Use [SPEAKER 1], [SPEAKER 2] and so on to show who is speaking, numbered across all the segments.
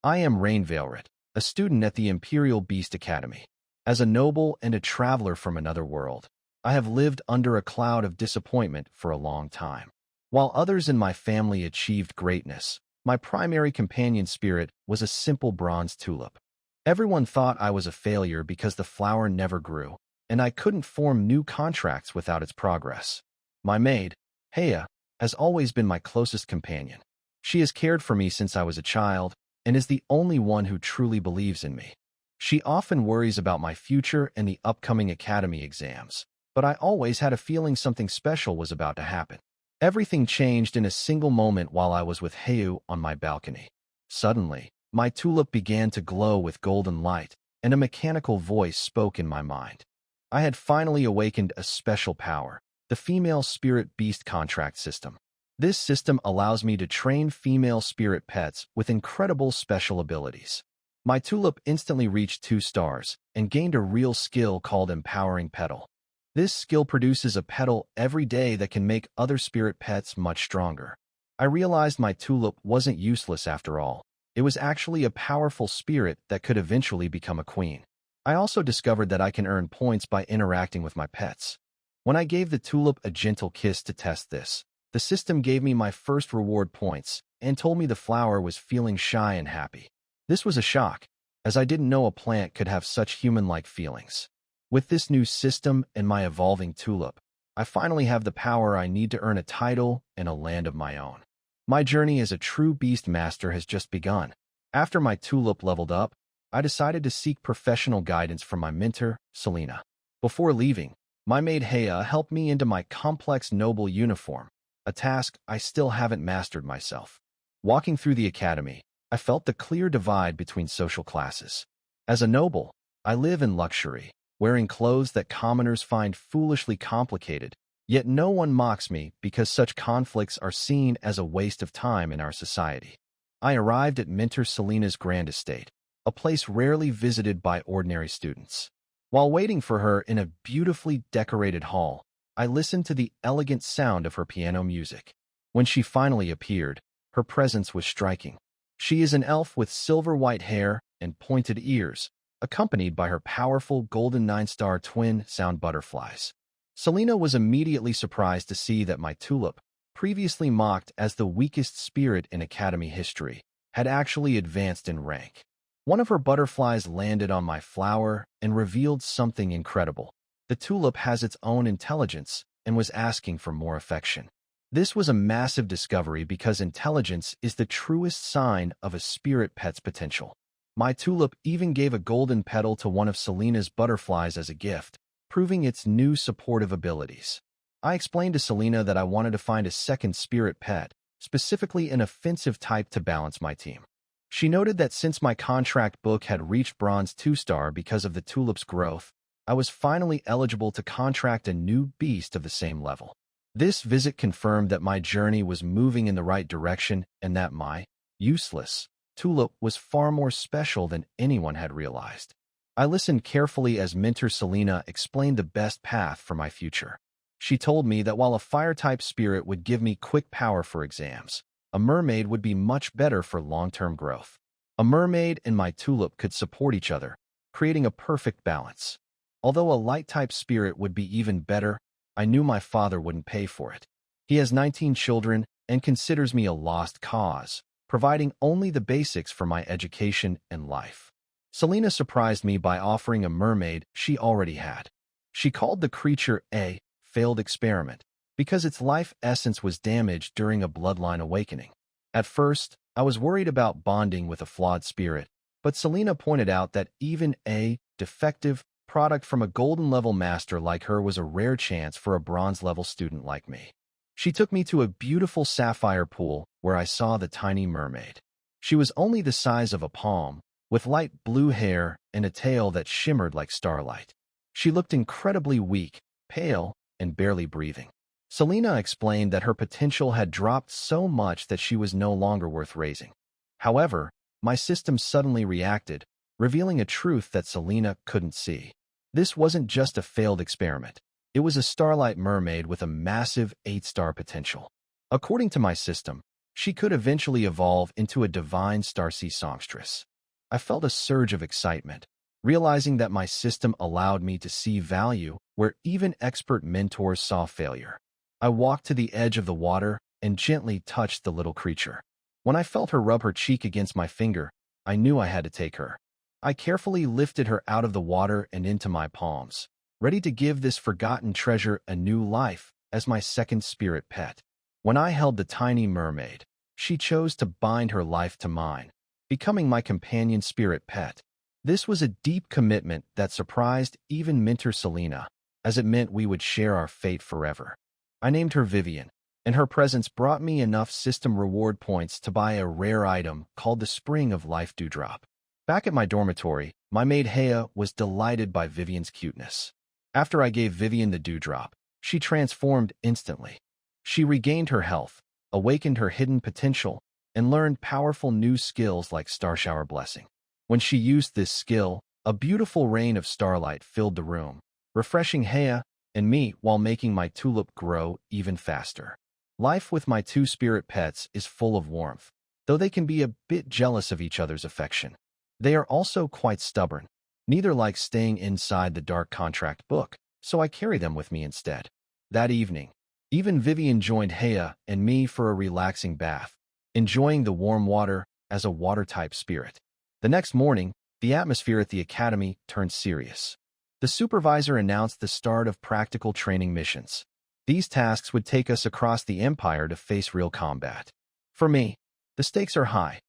[SPEAKER 1] I am Rainveilrit, a student at the Imperial Beast Academy. As a noble and a traveler from another world, I have lived under a cloud of disappointment for a long time. While others in my family achieved greatness, my primary companion spirit was a simple bronze tulip. Everyone thought I was a failure because the flower never grew, and I couldn't form new contracts without its progress. My maid, Hea, has always been my closest companion. She has cared for me since I was a child and is the only one who truly believes in me. She often worries about my future and the upcoming academy exams, but I always had a feeling something special was about to happen. Everything changed in a single moment while I was with Heu on my balcony. Suddenly, my tulip began to glow with golden light, and a mechanical voice spoke in my mind. I had finally awakened a special power, the Female Spirit Beast Contract System. This system allows me to train female spirit pets with incredible special abilities. My tulip instantly reached 2 stars and gained a real skill called Empowering Petal. This skill produces a petal every day that can make other spirit pets much stronger. I realized my tulip wasn't useless after all. It was actually a powerful spirit that could eventually become a queen. I also discovered that I can earn points by interacting with my pets. When I gave the tulip a gentle kiss to test this, the system gave me my first reward points and told me the flower was feeling shy and happy. This was a shock, as I didn't know a plant could have such human-like feelings. With this new system and my evolving tulip, I finally have the power I need to earn a title and a land of my own. My journey as a true beast master has just begun. After my tulip leveled up, I decided to seek professional guidance from my mentor, Selena. Before leaving, my maid Hea helped me into my complex noble uniform, a task I still haven't mastered myself. Walking through the academy, I felt the clear divide between social classes. As a noble, I live in luxury, wearing clothes that commoners find foolishly complicated, yet no one mocks me because such conflicts are seen as a waste of time in our society. I arrived at Mentor Selena's grand estate, a place rarely visited by ordinary students. While waiting for her in a beautifully decorated hall, I listened to the elegant sound of her piano music. When she finally appeared, her presence was striking. She is an elf with silver-white hair and pointed ears, accompanied by her powerful golden 9-star twin sound butterflies. Selena was immediately surprised to see that my tulip, previously mocked as the weakest spirit in academy history, had actually advanced in rank. One of her butterflies landed on my flower and revealed something incredible. The tulip has its own intelligence and was asking for more affection. This was a massive discovery because intelligence is the truest sign of a spirit pet's potential. My tulip even gave a golden petal to one of Selena's butterflies as a gift, proving its new supportive abilities. I explained to Selena that I wanted to find a second spirit pet, specifically an offensive type to balance my team. She noted that since my contract book had reached bronze 2-star because of the tulip's growth, I was finally eligible to contract a new beast of the same level. This visit confirmed that my journey was moving in the right direction and that my useless tulip was far more special than anyone had realized. I listened carefully as Mentor Selena explained the best path for my future. She told me that while a fire-type spirit would give me quick power for exams, a mermaid would be much better for long-term growth. A mermaid and my tulip could support each other, creating a perfect balance. Although a light-type spirit would be even better, I knew my father wouldn't pay for it. He has 19 children and considers me a lost cause, providing only the basics for my education and life. Selena surprised me by offering a mermaid she already had. She called the creature a failed experiment because its life essence was damaged during a bloodline awakening. At first, I was worried about bonding with a flawed spirit, but Selena pointed out that even a defective product from a golden-level master like her was a rare chance for a bronze-level student like me. She took me to a beautiful sapphire pool where I saw the tiny mermaid. She was only the size of a palm, with light blue hair and a tail that shimmered like starlight. She looked incredibly weak, pale, and barely breathing. Selena explained that her potential had dropped so much that she was no longer worth raising. However, my system suddenly reacted, revealing a truth that Selena couldn't see. This wasn't just a failed experiment. It was a starlight mermaid with a massive 8-star potential. According to my system, She could eventually evolve into a divine Starsea songstress. I felt a surge of excitement, realizing that my system allowed me to see value where even expert mentors saw failure. I walked to the edge of the water and gently touched the little creature. When I felt her rub her cheek against my finger, I knew I had to take her. I carefully lifted her out of the water and into my palms, ready to give this forgotten treasure a new life as my second spirit pet. When I held the tiny mermaid, she chose to bind her life to mine, becoming my companion spirit pet. This was a deep commitment that surprised even Mentor Selena, as it meant we would share our fate forever. I named her Vivian, and her presence brought me enough system reward points to buy a rare item called the Spring of Life Dewdrop. Back at my dormitory, my maid Hea was delighted by Vivian's cuteness. After I gave Vivian the dewdrop, she transformed instantly. She regained her health, awakened her hidden potential, and learned powerful new skills like Starshower Blessing. When she used this skill, a beautiful rain of starlight filled the room, refreshing Hea and me while making my tulip grow even faster. Life with my two spirit pets is full of warmth, though they can be a bit jealous of each other's affection. They are also quite stubborn. Neither likes staying inside the dark contract book, so I carry them with me instead. That evening, even Vivian joined Hea and me for a relaxing bath, enjoying the warm water as a water-type spirit. The next morning, the atmosphere at the academy turned serious. The supervisor announced the start of practical training missions. These tasks would take us across the Empire to face real combat. For me, the stakes are high.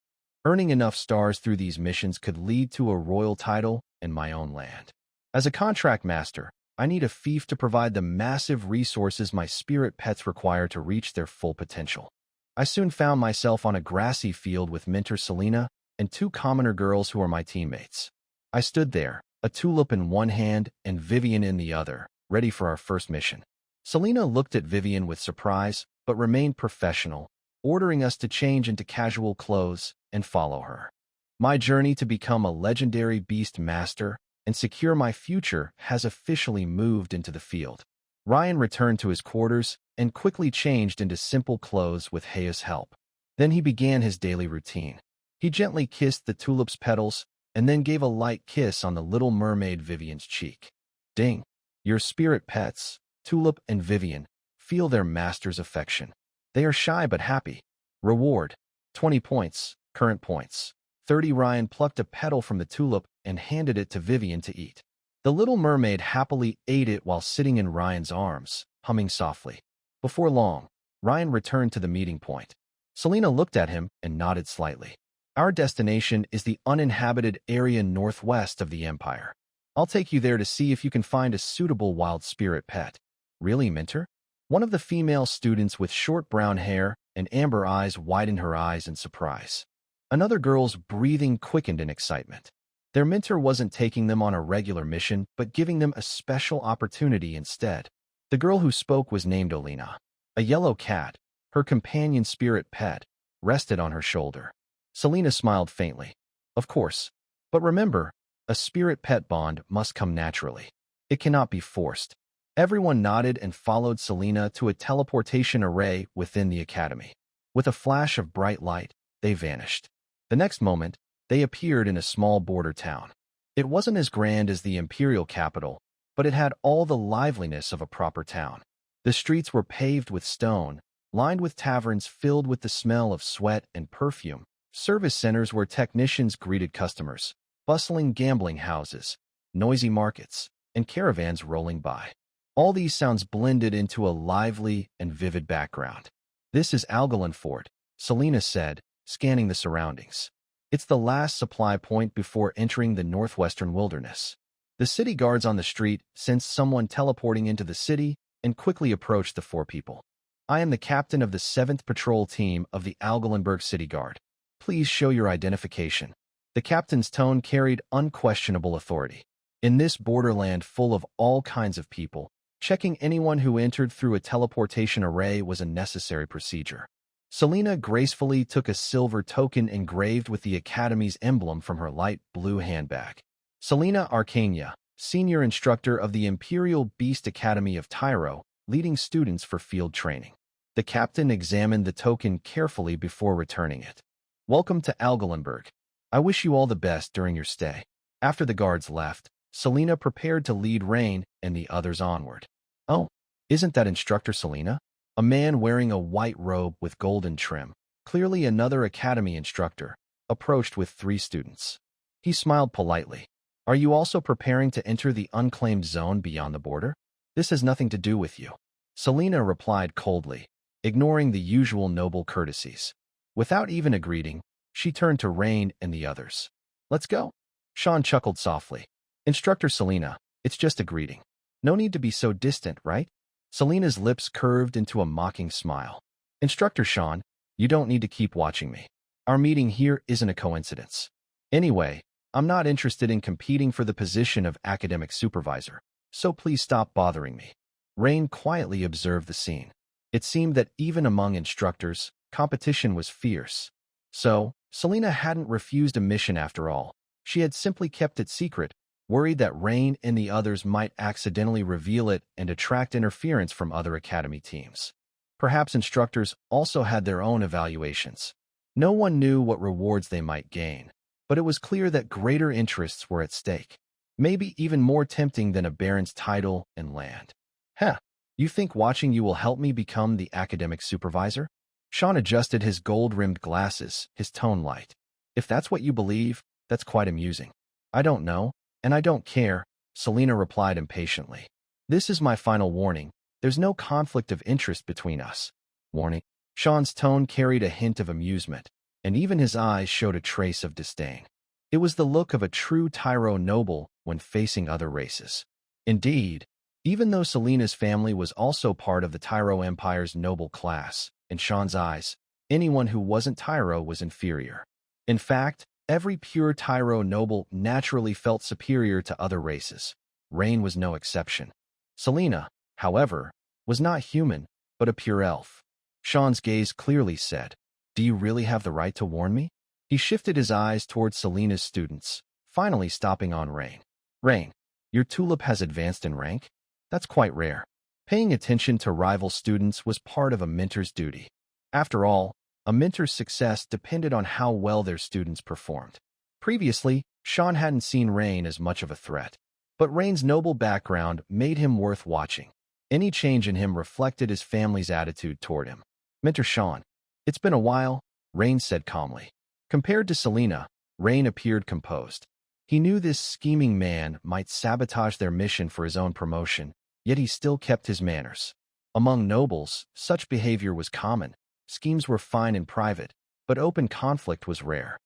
[SPEAKER 1] Earning enough stars through these missions could lead to a royal title in my own land. As a contract master, I need a fief to provide the massive resources my spirit pets require to reach their full potential. I soon found myself on a grassy field with Mentor Selena and two commoner girls who are my teammates. I stood there, a tulip in one hand and Vivian in the other, ready for our first mission. Selena looked at Vivian with surprise, but remained professional, ordering us to change into casual clothes and follow her. My journey to become a legendary beast master and secure my future has officially moved into the field. Ryan returned to his quarters and quickly changed into simple clothes with Hea's help. Then he began his daily routine. He gently kissed the tulip's petals and then gave a light kiss on the little mermaid Vivian's cheek. Ding! Your spirit pets, Tulip and Vivian, feel their master's affection. They are shy but happy. Reward: 20 points, current points. 30. Ryan plucked a petal from the tulip and handed it to Vivian to eat. The little mermaid happily ate it while sitting in Ryan's arms, humming softly. Before long, Ryan returned to the meeting point. Selena looked at him and nodded slightly. Our destination is the uninhabited area northwest of the Empire. I'll take you there to see if you can find a suitable wild spirit pet. Really, Mentor? One of the female students with short brown hair and amber eyes widened her eyes in surprise. Another girl's breathing quickened in excitement. Their mentor wasn't taking them on a regular mission, but giving them a special opportunity instead. The girl who spoke was named Olena. A yellow cat, her companion spirit pet, rested on her shoulder. Selena smiled faintly. Of course. But remember, a spirit pet bond must come naturally. It cannot be forced. Everyone nodded and followed Selena to a teleportation array within the academy. With a flash of bright light, they vanished. The next moment, they appeared in a small border town. It wasn't as grand as the imperial capital, but it had all the liveliness of a proper town. The streets were paved with stone, lined with taverns filled with the smell of sweat and perfume, service centers where technicians greeted customers, bustling gambling houses, noisy markets, and caravans rolling by. All these sounds blended into a lively and vivid background. This is Algalon Fort, Selena said, scanning the surroundings. It's the last supply point before entering the northwestern wilderness. The city guards on the street sensed someone teleporting into the city and quickly approached the four people. I am the captain of the 7th Patrol Team of the Algalenberg City Guard. Please show your identification. The captain's tone carried unquestionable authority. In this borderland full of all kinds of people, checking anyone who entered through a teleportation array was a necessary procedure. Selena gracefully took a silver token engraved with the Academy's emblem from her light blue handbag. Selena Arcania, senior instructor of the Imperial Beast Academy of Tyro, leading students for field training. The captain examined the token carefully before returning it. Welcome to Algalenberg. I wish you all the best during your stay. After the guards left, Selena prepared to lead Rain and the others onward. Oh, isn't that Instructor Selena? A man wearing a white robe with golden trim, clearly another academy instructor, approached with 3 students. He smiled politely. Are you also preparing to enter the unclaimed zone beyond the border? This has nothing to do with you. Selena replied coldly, ignoring the usual noble courtesies. Without even a greeting, she turned to Rain and the others. Let's go. Sean chuckled softly. Instructor Selena, it's just a greeting. No need to be so distant, right? Selena's lips curved into a mocking smile. Instructor Sean, you don't need to keep watching me. Our meeting here isn't a coincidence. Anyway, I'm not interested in competing for the position of academic supervisor, so please stop bothering me. Rain quietly observed the scene. It seemed that even among instructors, competition was fierce. So, Selena hadn't refused a mission after all. She had simply kept it secret, worried that Rain and the others might accidentally reveal it and attract interference from other academy teams. Perhaps instructors also had their own evaluations. No one knew what rewards they might gain, but it was clear that greater interests were at stake, maybe even more tempting than a baron's title and land. You think watching you will help me become the academic supervisor? Sean adjusted his gold-rimmed glasses, his tone light. If that's what you believe, that's quite amusing. I don't know, and I don't care, Selena replied impatiently. This is my final warning. There's no conflict of interest between us. Warning. Sean's tone carried a hint of amusement, and even his eyes showed a trace of disdain. It was the look of a true Tyro noble when facing other races. Indeed, even though Selena's family was also part of the Tyro Empire's noble class, in Sean's eyes, anyone who wasn't Tyro was inferior. In fact, every pure Tyro noble naturally felt superior to other races. Rain was no exception. Selena, however, was not human, but a pure elf. Sean's gaze clearly said, Do you really have the right to warn me? He shifted his eyes towards Selena's students, finally stopping on Rain. Rain, your tulip has advanced in rank? That's quite rare. Paying attention to rival students was part of a mentor's duty. After all, a mentor's success depended on how well their students performed. Previously, Sean hadn't seen Rain as much of a threat, but Rain's noble background made him worth watching. Any change in him reflected his family's attitude toward him. Mentor Sean, it's been a while, Rain said calmly. Compared to Selena, Rain appeared composed. He knew this scheming man might sabotage their mission for his own promotion, yet he still kept his manners. Among nobles, such behavior was common. Schemes were fine in private, but open conflict was rare.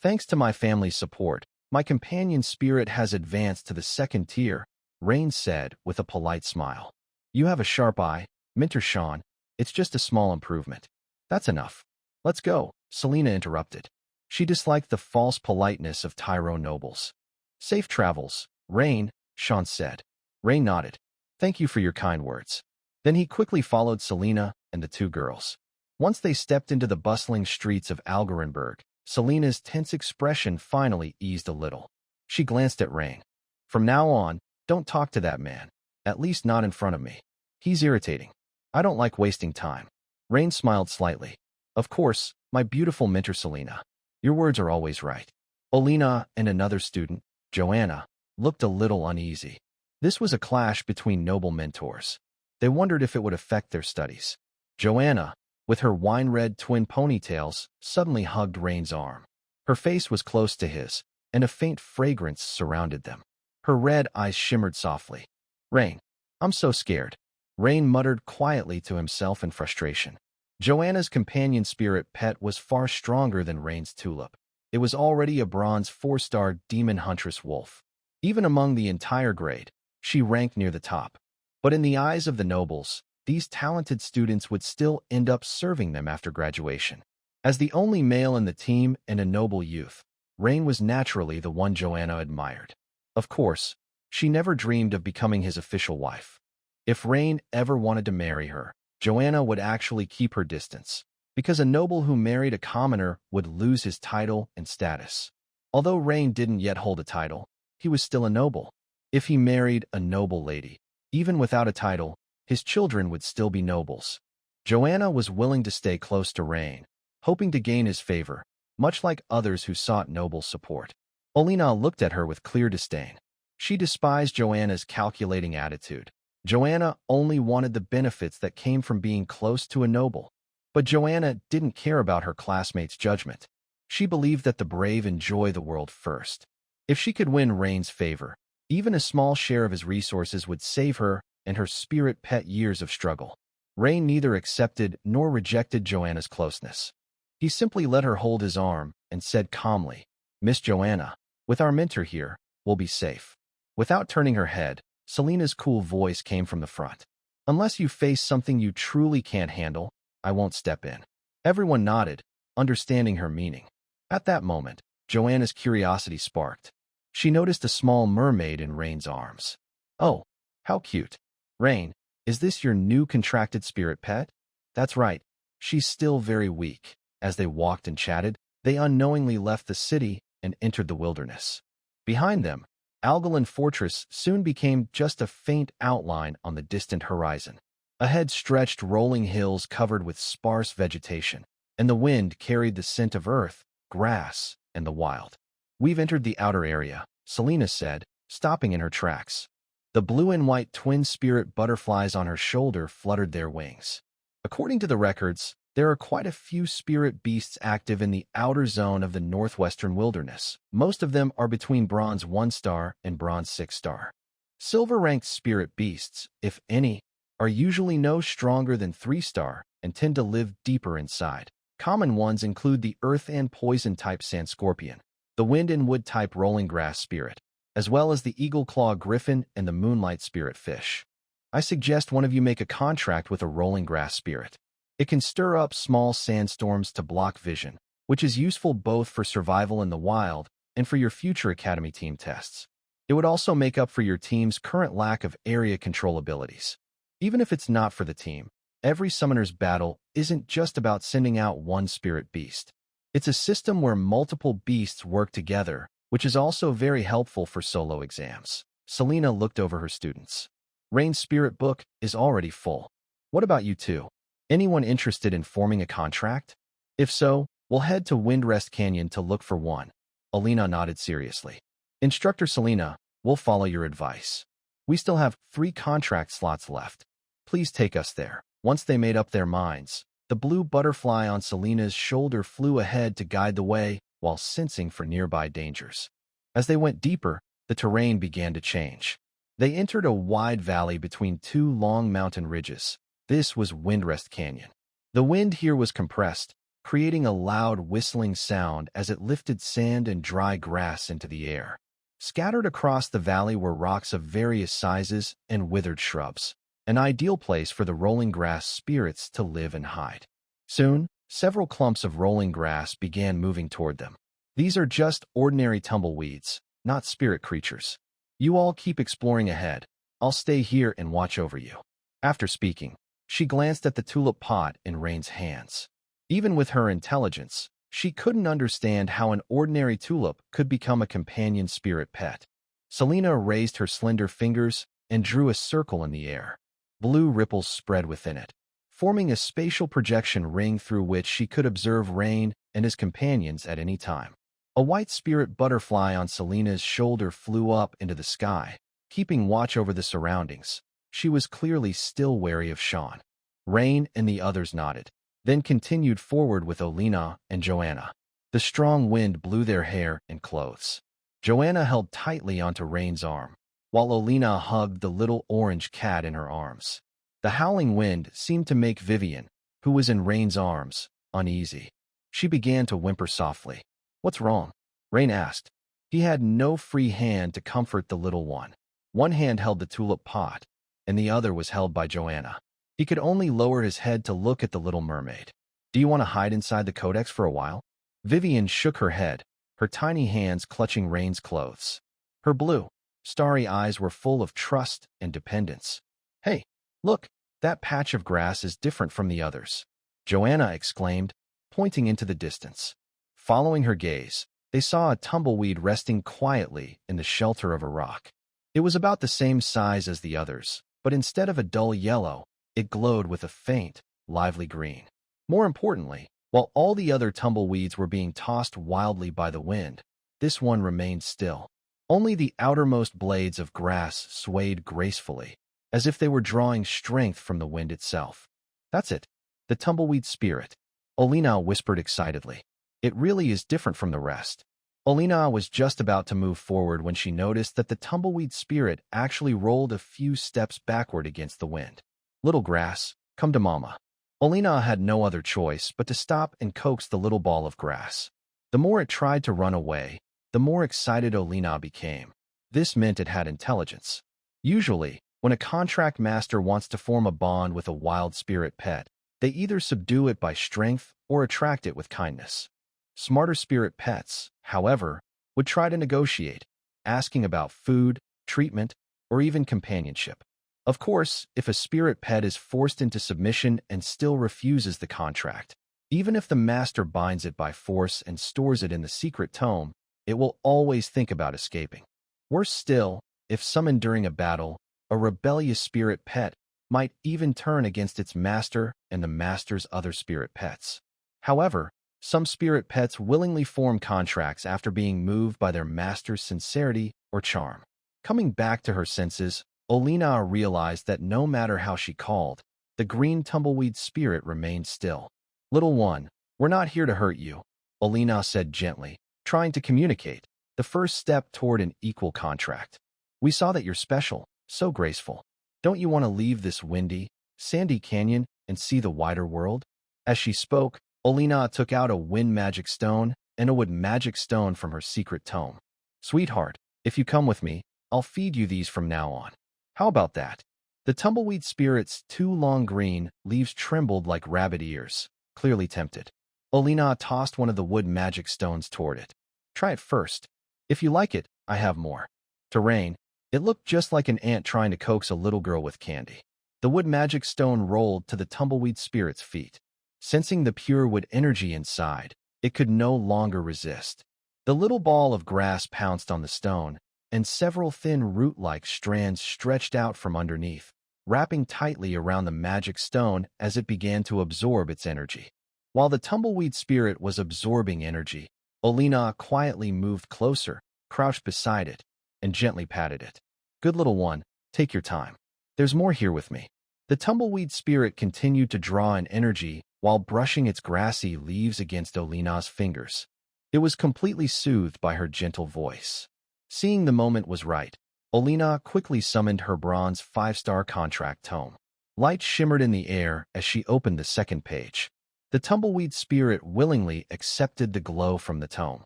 [SPEAKER 1] Thanks to my family's support, my companion spirit has advanced to the 2nd tier, Rain said with a polite smile. You have a sharp eye, Mentor Sean. It's just a small improvement. That's enough. Let's go, Selena interrupted. She disliked the false politeness of Tyro nobles. Safe travels, Rain, Sean said. Rain nodded. Thank you for your kind words. Then he quickly followed Selena and the 2 girls. Once they stepped into the bustling streets of Algarenberg, Selena's tense expression finally eased a little. She glanced at Rain. From now on, don't talk to that man. At least not in front of me. He's irritating. I don't like wasting time. Rain smiled slightly. Of course, my beautiful mentor Selena. Your words are always right. Olina and another student, Joanna, looked a little uneasy. This was a clash between noble mentors. They wondered if it would affect their studies. Joanna, with her wine-red twin ponytails, suddenly hugged Rain's arm. Her face was close to his, and a faint fragrance surrounded them. Her red eyes shimmered softly. Rain, I'm so scared. Rain muttered quietly to himself in frustration. Joanna's companion spirit pet was far stronger than Rain's tulip. It was already a bronze 4-star demon huntress wolf. Even among the entire grade, she ranked near the top. But in the eyes of the nobles, these talented students would still end up serving them after graduation. As the only male in the team and a noble youth, Rain was naturally the one Joanna admired. Of course, she never dreamed of becoming his official wife. If Rain ever wanted to marry her, Joanna would actually keep her distance, because a noble who married a commoner would lose his title and status. Although Rain didn't yet hold a title, he was still a noble. If he married a noble lady, even without a title, his children would still be nobles. Joanna was willing to stay close to Rain, hoping to gain his favor, much like others who sought noble support. Olina looked at her with clear disdain. She despised Joanna's calculating attitude. Joanna only wanted the benefits that came from being close to a noble. But Joanna didn't care about her classmates' judgment. She believed that the brave enjoy the world first. If she could win Rain's favor, even a small share of his resources would save her and her spirit pet years of struggle. Rain neither accepted nor rejected Joanna's closeness. He simply let her hold his arm and said calmly, "Miss Joanna, with our mentor here, we'll be safe." Without turning her head, Selena's cool voice came from the front. "Unless you face something you truly can't handle, I won't step in." Everyone nodded, understanding her meaning. At that moment, Joanna's curiosity sparked. She noticed a small mermaid in Rain's arms. "Oh, how cute. Rain, is this your new contracted spirit pet?" "That's right. She's still very weak." As they walked and chatted, they unknowingly left the city and entered the wilderness. Behind them, Algalon Fortress soon became just a faint outline on the distant horizon. Ahead stretched rolling hills covered with sparse vegetation, and the wind carried the scent of earth, grass, and the wild. "We've entered the outer area," Selena said, stopping in her tracks. The blue and white twin spirit butterflies on her shoulder fluttered their wings. According to the records, there are quite a few spirit beasts active in the outer zone of the northwestern wilderness. Most of them are between Bronze 1 star and Bronze 6 star. Silver-ranked spirit beasts, if any, are usually no stronger than 3 star and tend to live deeper inside. Common ones include the earth and poison-type sand scorpion, the wind and wood-type rolling grass spirit, as well as the eagle-claw griffin and the moonlight spirit fish. I suggest one of you make a contract with a rolling grass spirit. It can stir up small sandstorms to block vision, which is useful both for survival in the wild and for your future Academy team tests. It would also make up for your team's current lack of area control abilities. Even if it's not for the team, every summoner's battle isn't just about sending out one spirit beast. It's a system where multiple beasts work together, which is also very helpful for solo exams. Selena looked over her students. Rain's spirit book is already full. What about you two? Anyone interested in forming a contract? If so, we'll head to Windrest Canyon to look for one. Alina nodded seriously. Instructor Selena, we'll follow your advice. We still have 3 contract slots left. Please take us there. Once they made up their minds, the blue butterfly on Selena's shoulder flew ahead to guide the way while sensing for nearby dangers. As they went deeper, the terrain began to change. They entered a wide valley between 2 long mountain ridges. This was Windrest Canyon. The wind here was compressed, creating a loud whistling sound as it lifted sand and dry grass into the air. Scattered across the valley were rocks of various sizes and withered shrubs, an ideal place for the rolling grass spirits to live and hide. Soon, several clumps of rolling grass began moving toward them. These are just ordinary tumbleweeds, not spirit creatures. You all keep exploring ahead. I'll stay here and watch over you. After speaking, she glanced at the tulip pot in Rain's hands. Even with her intelligence, she couldn't understand how an ordinary tulip could become a companion spirit pet. Selena raised her slender fingers and drew a circle in the air. Blue ripples spread within it, forming a spatial projection ring through which she could observe Rain and his companions at any time. A white spirit butterfly on Selena's shoulder flew up into the sky, keeping watch over the surroundings. She was clearly still wary of Sean. Rain and the others nodded, then continued forward with Olina and Joanna. The strong wind blew their hair and clothes. Joanna held tightly onto Rain's arm, while Olina hugged the little orange cat in her arms. The howling wind seemed to make Vivian, who was in Rain's arms, uneasy. She began to whimper softly. "What's wrong?" Rain asked. He had no free hand to comfort the little one. One hand held the tulip pot, and the other was held by Joanna. He could only lower his head to look at the little mermaid. "Do you want to hide inside the codex for a while?" Vivian shook her head, her tiny hands clutching Rain's clothes. Her blue, starry eyes were full of trust and dependence. "Hey, look, that patch of grass is different from the others," Joanna exclaimed, pointing into the distance. Following her gaze, they saw a tumbleweed resting quietly in the shelter of a rock. It was about the same size as the others, but instead of a dull yellow, it glowed with a faint, lively green. More importantly, while all the other tumbleweeds were being tossed wildly by the wind, this one remained still. Only the outermost blades of grass swayed gracefully, as if they were drawing strength from the wind itself. That's it, the tumbleweed spirit, Olina whispered excitedly. It really is different from the rest. Olina was just about to move forward when she noticed that the tumbleweed spirit actually rolled a few steps backward against the wind. Little grass, come to mama. Olina had no other choice but to stop and coax the little ball of grass. The more it tried to run away, the more excited Olina became. This meant it had intelligence. Usually, when a contract master wants to form a bond with a wild spirit pet, they either subdue it by strength or attract it with kindness. Smarter spirit pets, however, would try to negotiate, asking about food, treatment, or even companionship. Of course, if a spirit pet is forced into submission and still refuses the contract, even if the master binds it by force and stores it in the secret tome, it will always think about escaping. Worse still, if summoned during a battle, a rebellious spirit pet might even turn against its master and the master's other spirit pets. However, some spirit pets willingly form contracts after being moved by their master's sincerity or charm. Coming back to her senses, Olina realized that no matter how she called, the green tumbleweed spirit remained still. Little one, we're not here to hurt you, Olina said gently, trying to communicate, the first step toward an equal contract. We saw that you're special, so graceful. Don't you want to leave this windy, sandy canyon and see the wider world? As she spoke, Olina took out a wind magic stone and a wood magic stone from her secret tome. Sweetheart, if you come with me, I'll feed you these from now on. How about that? The tumbleweed spirit's two long green leaves trembled like rabbit ears, clearly tempted. Olina tossed one of the wood magic stones toward it. Try it first. If you like it, I have more. To Rain, it looked just like an ant trying to coax a little girl with candy. The wood magic stone rolled to the tumbleweed spirit's feet. Sensing the pure wood energy inside, it could no longer resist. The little ball of grass pounced on the stone, and several thin root-like strands stretched out from underneath, wrapping tightly around the magic stone as it began to absorb its energy. While the tumbleweed spirit was absorbing energy, Olina quietly moved closer, crouched beside it, and gently patted it. Good little one, take your time. There's more here with me. The tumbleweed spirit continued to draw in energy while brushing its grassy leaves against Olina's fingers. It was completely soothed by her gentle voice. Seeing the moment was right, Olina quickly summoned her bronze 5-star contract tome. Light shimmered in the air as she opened the second page. The tumbleweed spirit willingly accepted the glow from the tome.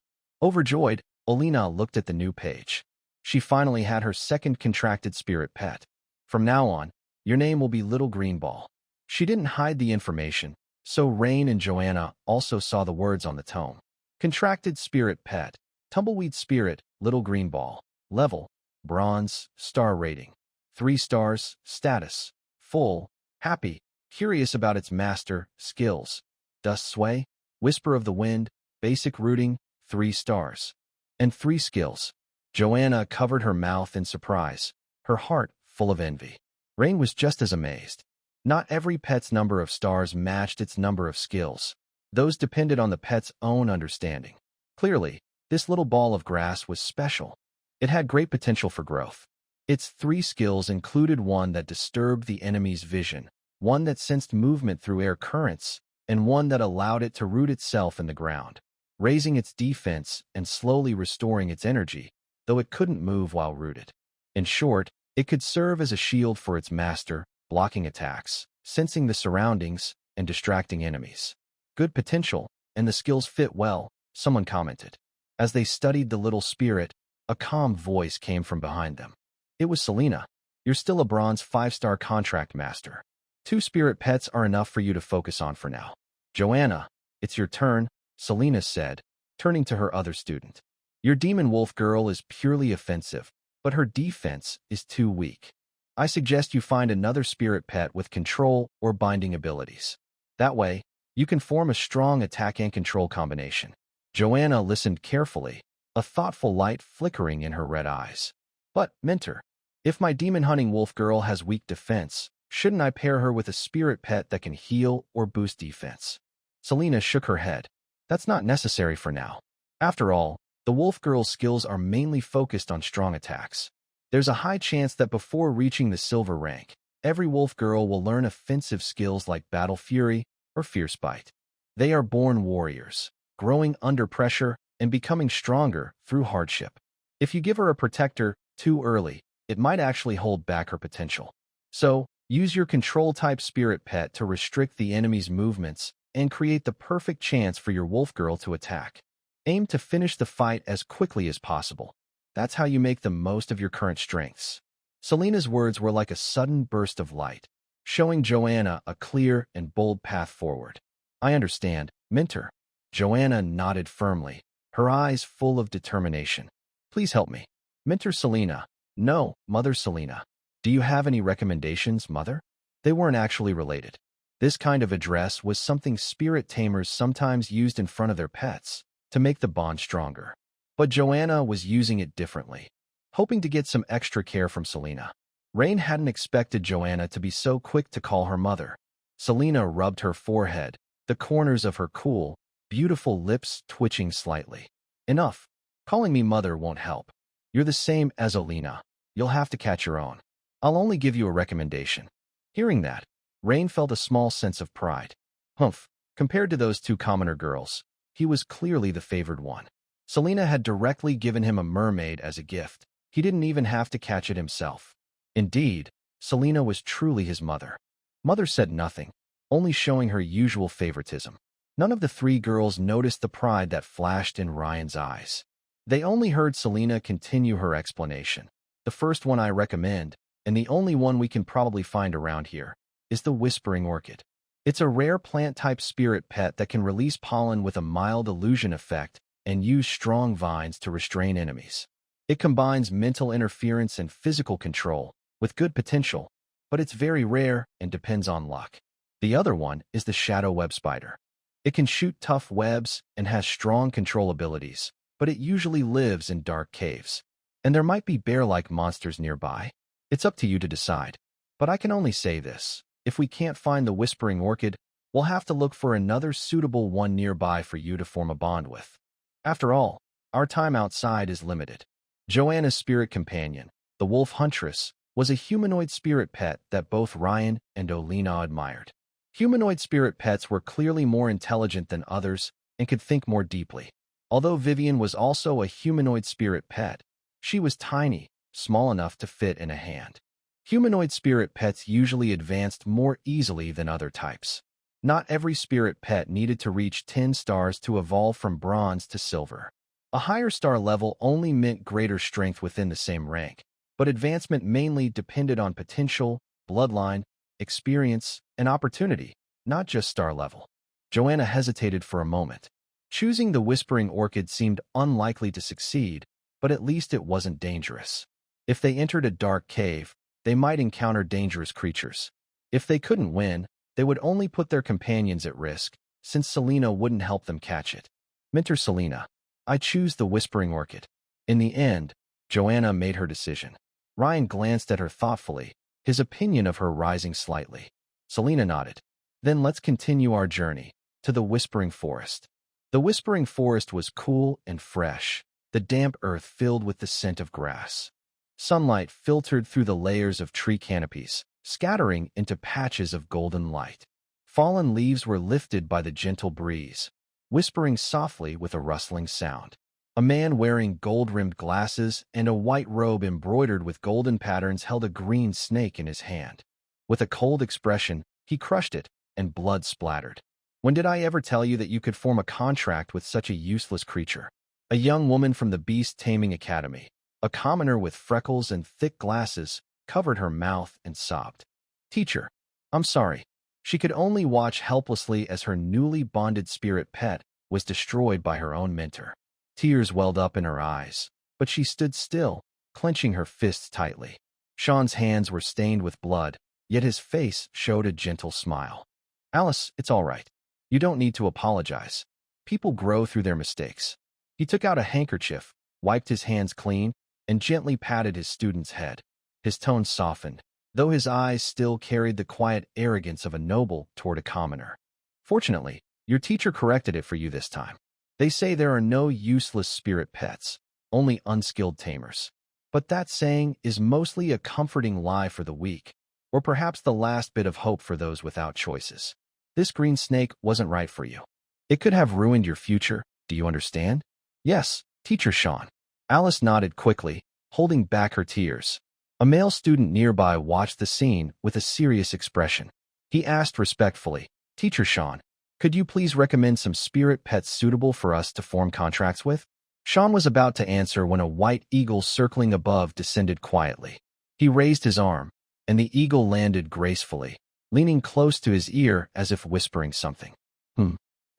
[SPEAKER 1] Overjoyed, Olina looked at the new page. She finally had her second contracted spirit pet. From now on, your name will be Little Green Ball. She didn't hide the information, so Rain and Joanna also saw the words on the tome. Contracted spirit pet, tumbleweed spirit, Little Green Ball. Level, bronze, star rating. 3 stars, status, full, happy, curious about its master, skills. Dust sway, whisper of the wind, basic rooting, 3 stars. And 3 skills. Joanna covered her mouth in surprise, her heart full of envy. Rain was just as amazed. Not every pet's number of stars matched its number of skills. Those depended on the pet's own understanding. Clearly, this little ball of grass was special. It had great potential for growth. Its 3 skills included one that disturbed the enemy's vision, one that sensed movement through air currents, and one that allowed it to root itself in the ground, raising its defense and slowly restoring its energy, though it couldn't move while rooted. In short, it could serve as a shield for its master, blocking attacks, sensing the surroundings, and distracting enemies. Good potential, and the skills fit well, someone commented. As they studied the little spirit, a calm voice came from behind them. It was Selena. You're still a bronze 5-star contract master. 2 spirit pets are enough for you to focus on for now. Joanna, it's your turn, Selena said, turning to her other student. Your demon wolf girl is purely offensive, but her defense is too weak. I suggest you find another spirit pet with control or binding abilities. That way, you can form a strong attack and control combination. Joanna listened carefully, a thoughtful light flickering in her red eyes. But, mentor, if my demon hunting wolf girl has weak defense, Shouldn't I pair her with a spirit pet that can heal or boost defense? Selena shook her head. That's not necessary for now. After all, the wolf girl's skills are mainly focused on strong attacks. There's a high chance that before reaching the silver rank, every wolf girl will learn offensive skills like battle fury or fierce bite. They are born warriors, growing under pressure and becoming stronger through hardship. If you give her a protector too early, it might actually hold back her potential. So, use your control-type spirit pet to restrict the enemy's movements and create the perfect chance for your wolf girl to attack. Aim to finish the fight as quickly as possible. That's how you make the most of your current strengths. Selena's words were like a sudden burst of light, showing Joanna a clear and bold path forward. I understand, Mentor. Joanna nodded firmly, her eyes full of determination. Please help me. Mentor Selena. No, Mother Selena. Do you have any recommendations, Mother? They weren't actually related. This kind of address was something spirit tamers sometimes used in front of their pets to make the bond stronger. But Joanna was using it differently, hoping to get some extra care from Selena. Rain hadn't expected Joanna to be so quick to call her mother. Selena rubbed her forehead, the corners of her cool, beautiful lips twitching slightly. Enough. Calling me mother won't help. You're the same as Olena. You'll have to catch your own. I'll only give you a recommendation. Hearing that, Rain felt a small sense of pride. Humph, compared to those two commoner girls, he was clearly the favored one. Selena had directly given him a mermaid as a gift. He didn't even have to catch it himself. Indeed, Selena was truly his mother. Mother said nothing, only showing her usual favoritism. None of the three girls noticed the pride that flashed in Ryan's eyes. They only heard Selena continue her explanation. The first one I recommend, and the only one we can probably find around here, is the Whispering Orchid. It's a rare plant-type spirit pet that can release pollen with a mild illusion effect and use strong vines to restrain enemies. It combines mental interference and physical control, with good potential, but it's very rare and depends on luck. The other one is the Shadow Web Spider. It can shoot tough webs and has strong control abilities, but it usually lives in dark caves. And there might be bear-like monsters nearby. It's up to you to decide. But I can only say this. If we can't find the Whispering Orchid, we'll have to look for another suitable one nearby for you to form a bond with. After all, our time outside is limited. Joanna's spirit companion, the Wolf Huntress, was a humanoid spirit pet that both Ryan and Olena admired. Humanoid spirit pets were clearly more intelligent than others and could think more deeply. Although Vivian was also a humanoid spirit pet, she was tiny, small enough to fit in a hand. Humanoid spirit pets usually advanced more easily than other types. Not every spirit pet needed to reach 10 stars to evolve from bronze to silver. A higher star level only meant greater strength within the same rank, but advancement mainly depended on potential, bloodline, experience, and opportunity, not just star level. Joanna hesitated for a moment. Choosing the Whispering Orchid seemed unlikely to succeed, but at least it wasn't dangerous. If they entered a dark cave, they might encounter dangerous creatures. If they couldn't win, they would only put their companions at risk, since Selena wouldn't help them catch it. Mentor Selena, I choose the Whispering Orchid. In the end, Joanna made her decision. Ryan glanced at her thoughtfully, his opinion of her rising slightly. Selena nodded. Then let's continue our journey to the Whispering Forest. The Whispering Forest was cool and fresh, the damp earth filled with the scent of grass. Sunlight filtered through the layers of tree canopies, scattering into patches of golden light. Fallen leaves were lifted by the gentle breeze, whispering softly with a rustling sound. A man wearing gold-rimmed glasses and a white robe embroidered with golden patterns held a green snake in his hand. With a cold expression, he crushed it, and blood splattered. When did I ever tell you that you could form a contract with such a useless creature? A young woman from the Beast Taming Academy, a commoner with freckles and thick glasses, covered her mouth and sobbed. Teacher, I'm sorry. She could only watch helplessly as her newly bonded spirit pet was destroyed by her own mentor. Tears welled up in her eyes, but she stood still, clenching her fists tightly. Sean's hands were stained with blood, yet his face showed a gentle smile. Alice, it's all right. You don't need to apologize. People grow through their mistakes. He took out a handkerchief, wiped his hands clean, and gently patted his student's head. His tone softened. though his eyes still carried the quiet arrogance of a noble toward a commoner. Fortunately, your teacher corrected it for you this time. They say there are no useless spirit pets, only unskilled tamers. But that saying is mostly a comforting lie for the weak, or perhaps the last bit of hope for those without choices. This green snake wasn't right for you. It could have ruined your future, do you understand? Yes, Teacher Sean. Alice nodded quickly, holding back her tears. A male student nearby watched the scene with a serious expression. He asked respectfully, Teacher Sean, could you please recommend some spirit pets suitable for us to form contracts with? Sean was about to answer when a white eagle circling above descended quietly. He raised his arm, and the eagle landed gracefully, leaning close to his ear as if whispering something.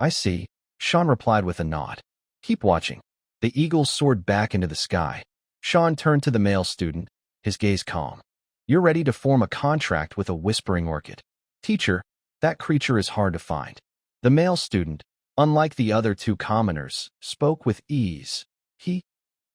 [SPEAKER 1] I see, Sean replied with a nod. Keep watching. The eagle soared back into the sky. Sean turned to the male student, his gaze calm. You're ready to form a contract with a whispering orchid. Teacher, that creature is hard to find. The male student, unlike the other two commoners, spoke with ease. He,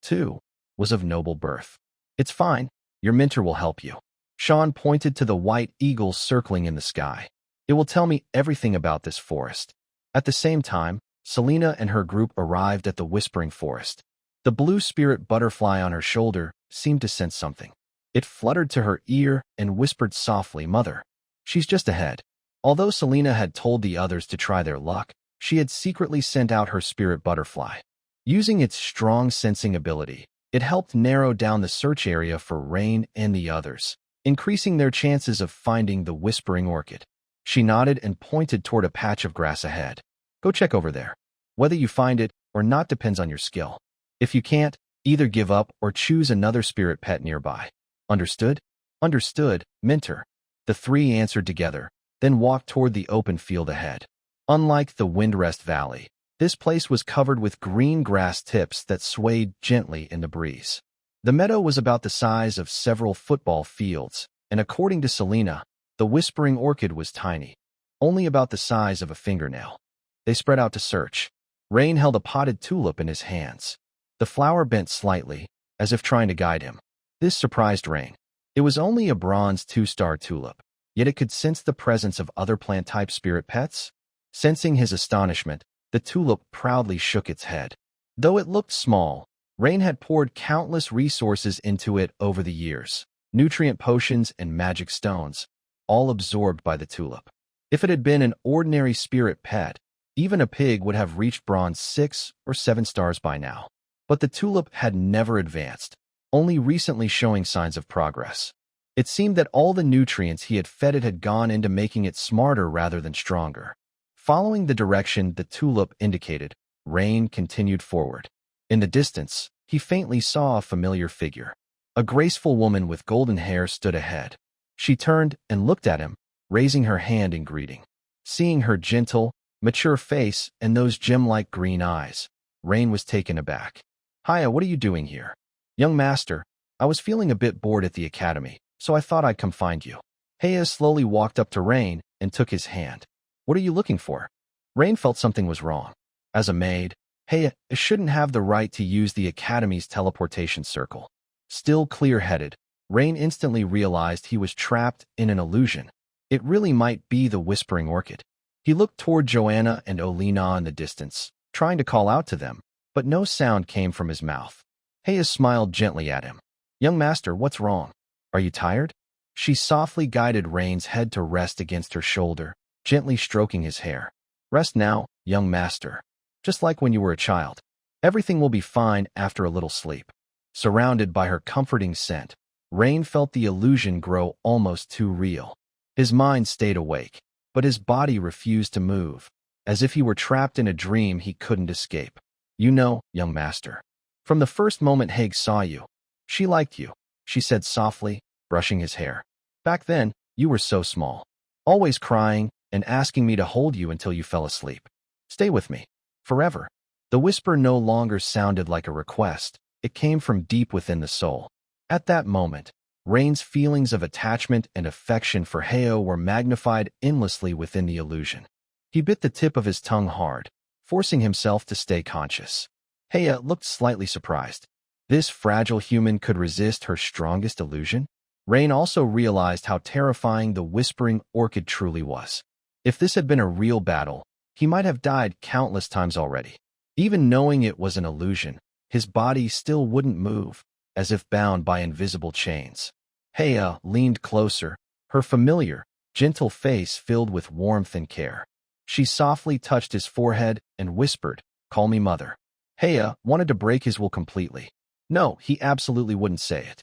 [SPEAKER 1] too, was of noble birth. It's fine. Your mentor will help you. Sean pointed to the white eagle circling in the sky. It will tell me everything about this forest. At the same time, Selena and her group arrived at the whispering forest. The blue spirit butterfly on her shoulder seemed to sense something. It fluttered to her ear and whispered softly, Mother. She's just ahead. Although Selena had told the others to try their luck, she had secretly sent out her spirit butterfly. Using its strong sensing ability, it helped narrow down the search area for Rain and the others, increasing their chances of finding the whispering orchid. She nodded and pointed toward a patch of grass ahead. Go check over there. Whether you find it or not depends on your skill. If you can't, either give up or choose another spirit pet nearby. Understood? Understood, Mentor. The three answered together, then walked toward the open field ahead. Unlike the Windrest Valley, this place was covered with green grass tips that swayed gently in the breeze. The meadow was about the size of several football fields, and according to Selena, the whispering orchid was tiny, only about the size of a fingernail. They spread out to search. Rain held a potted tulip in his hands. The flower bent slightly, as if trying to guide him. This surprised Rain. It was only a bronze 2-star tulip, yet it could sense the presence of other plant-type spirit pets. Sensing his astonishment, the tulip proudly shook its head. Though it looked small, Rain had poured countless resources into it over the years, nutrient potions and magic stones, all absorbed by the tulip. If it had been an ordinary spirit pet, even a pig would have reached bronze 6 or 7 stars by now. But the tulip had never advanced, only recently showing signs of progress. It seemed that all the nutrients he had fed it had gone into making it smarter rather than stronger. Following the direction the tulip indicated, Rain continued forward. In the distance, he faintly saw a familiar figure. A graceful woman with golden hair stood ahead. She turned and looked at him, raising her hand in greeting. Seeing her gentle, mature face and those gem-like green eyes, Rain was taken aback. Hiya, what are you doing here? Young master, I was feeling a bit bored at the academy, so I thought I'd come find you. Heya slowly walked up to Rain and took his hand. What are you looking for? Rain felt something was wrong. As a maid, Heya shouldn't have the right to use the academy's teleportation circle. Still clear-headed, Rain instantly realized he was trapped in an illusion. It really might be the whispering orchid. He looked toward Joanna and Olina in the distance, trying to call out to them, but no sound came from his mouth. Heya smiled gently at him. Young master, what's wrong? Are you tired? She softly guided Rain's head to rest against her shoulder, gently stroking his hair. Rest now, young master. Just like when you were a child. Everything will be fine after a little sleep. Surrounded by her comforting scent, Rain felt the illusion grow almost too real. His mind stayed awake, but his body refused to move, as if he were trapped in a dream he couldn't escape. You know, young master. From the first moment Haig saw you, she liked you, she said softly, brushing his hair. Back then, you were so small, always crying and asking me to hold you until you fell asleep. Stay with me, forever. The whisper no longer sounded like a request. It came from deep within the soul. At that moment, Rain's feelings of attachment and affection for Heo were magnified endlessly within the illusion. He bit the tip of his tongue hard, forcing himself to stay conscious. Heya looked slightly surprised. This fragile human could resist her strongest illusion? Rain also realized how terrifying the Whispering Orchid truly was. If this had been a real battle, he might have died countless times already. Even knowing it was an illusion, his body still wouldn't move, as if bound by invisible chains. Haya leaned closer, her familiar, gentle face filled with warmth and care. She softly touched his forehead and whispered, "Call me mother." Haya wanted to break his will completely. No, he absolutely wouldn't say it.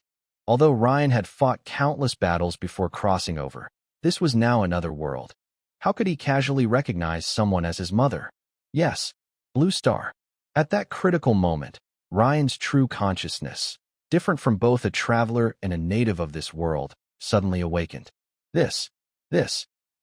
[SPEAKER 1] Although Ryan had fought countless battles before crossing over, this was now another world. How could he casually recognize someone as his mother? Yes, Blue Star. At that critical moment, Ryan's true consciousness, different from both a traveler and a native of this world, suddenly awakened. This,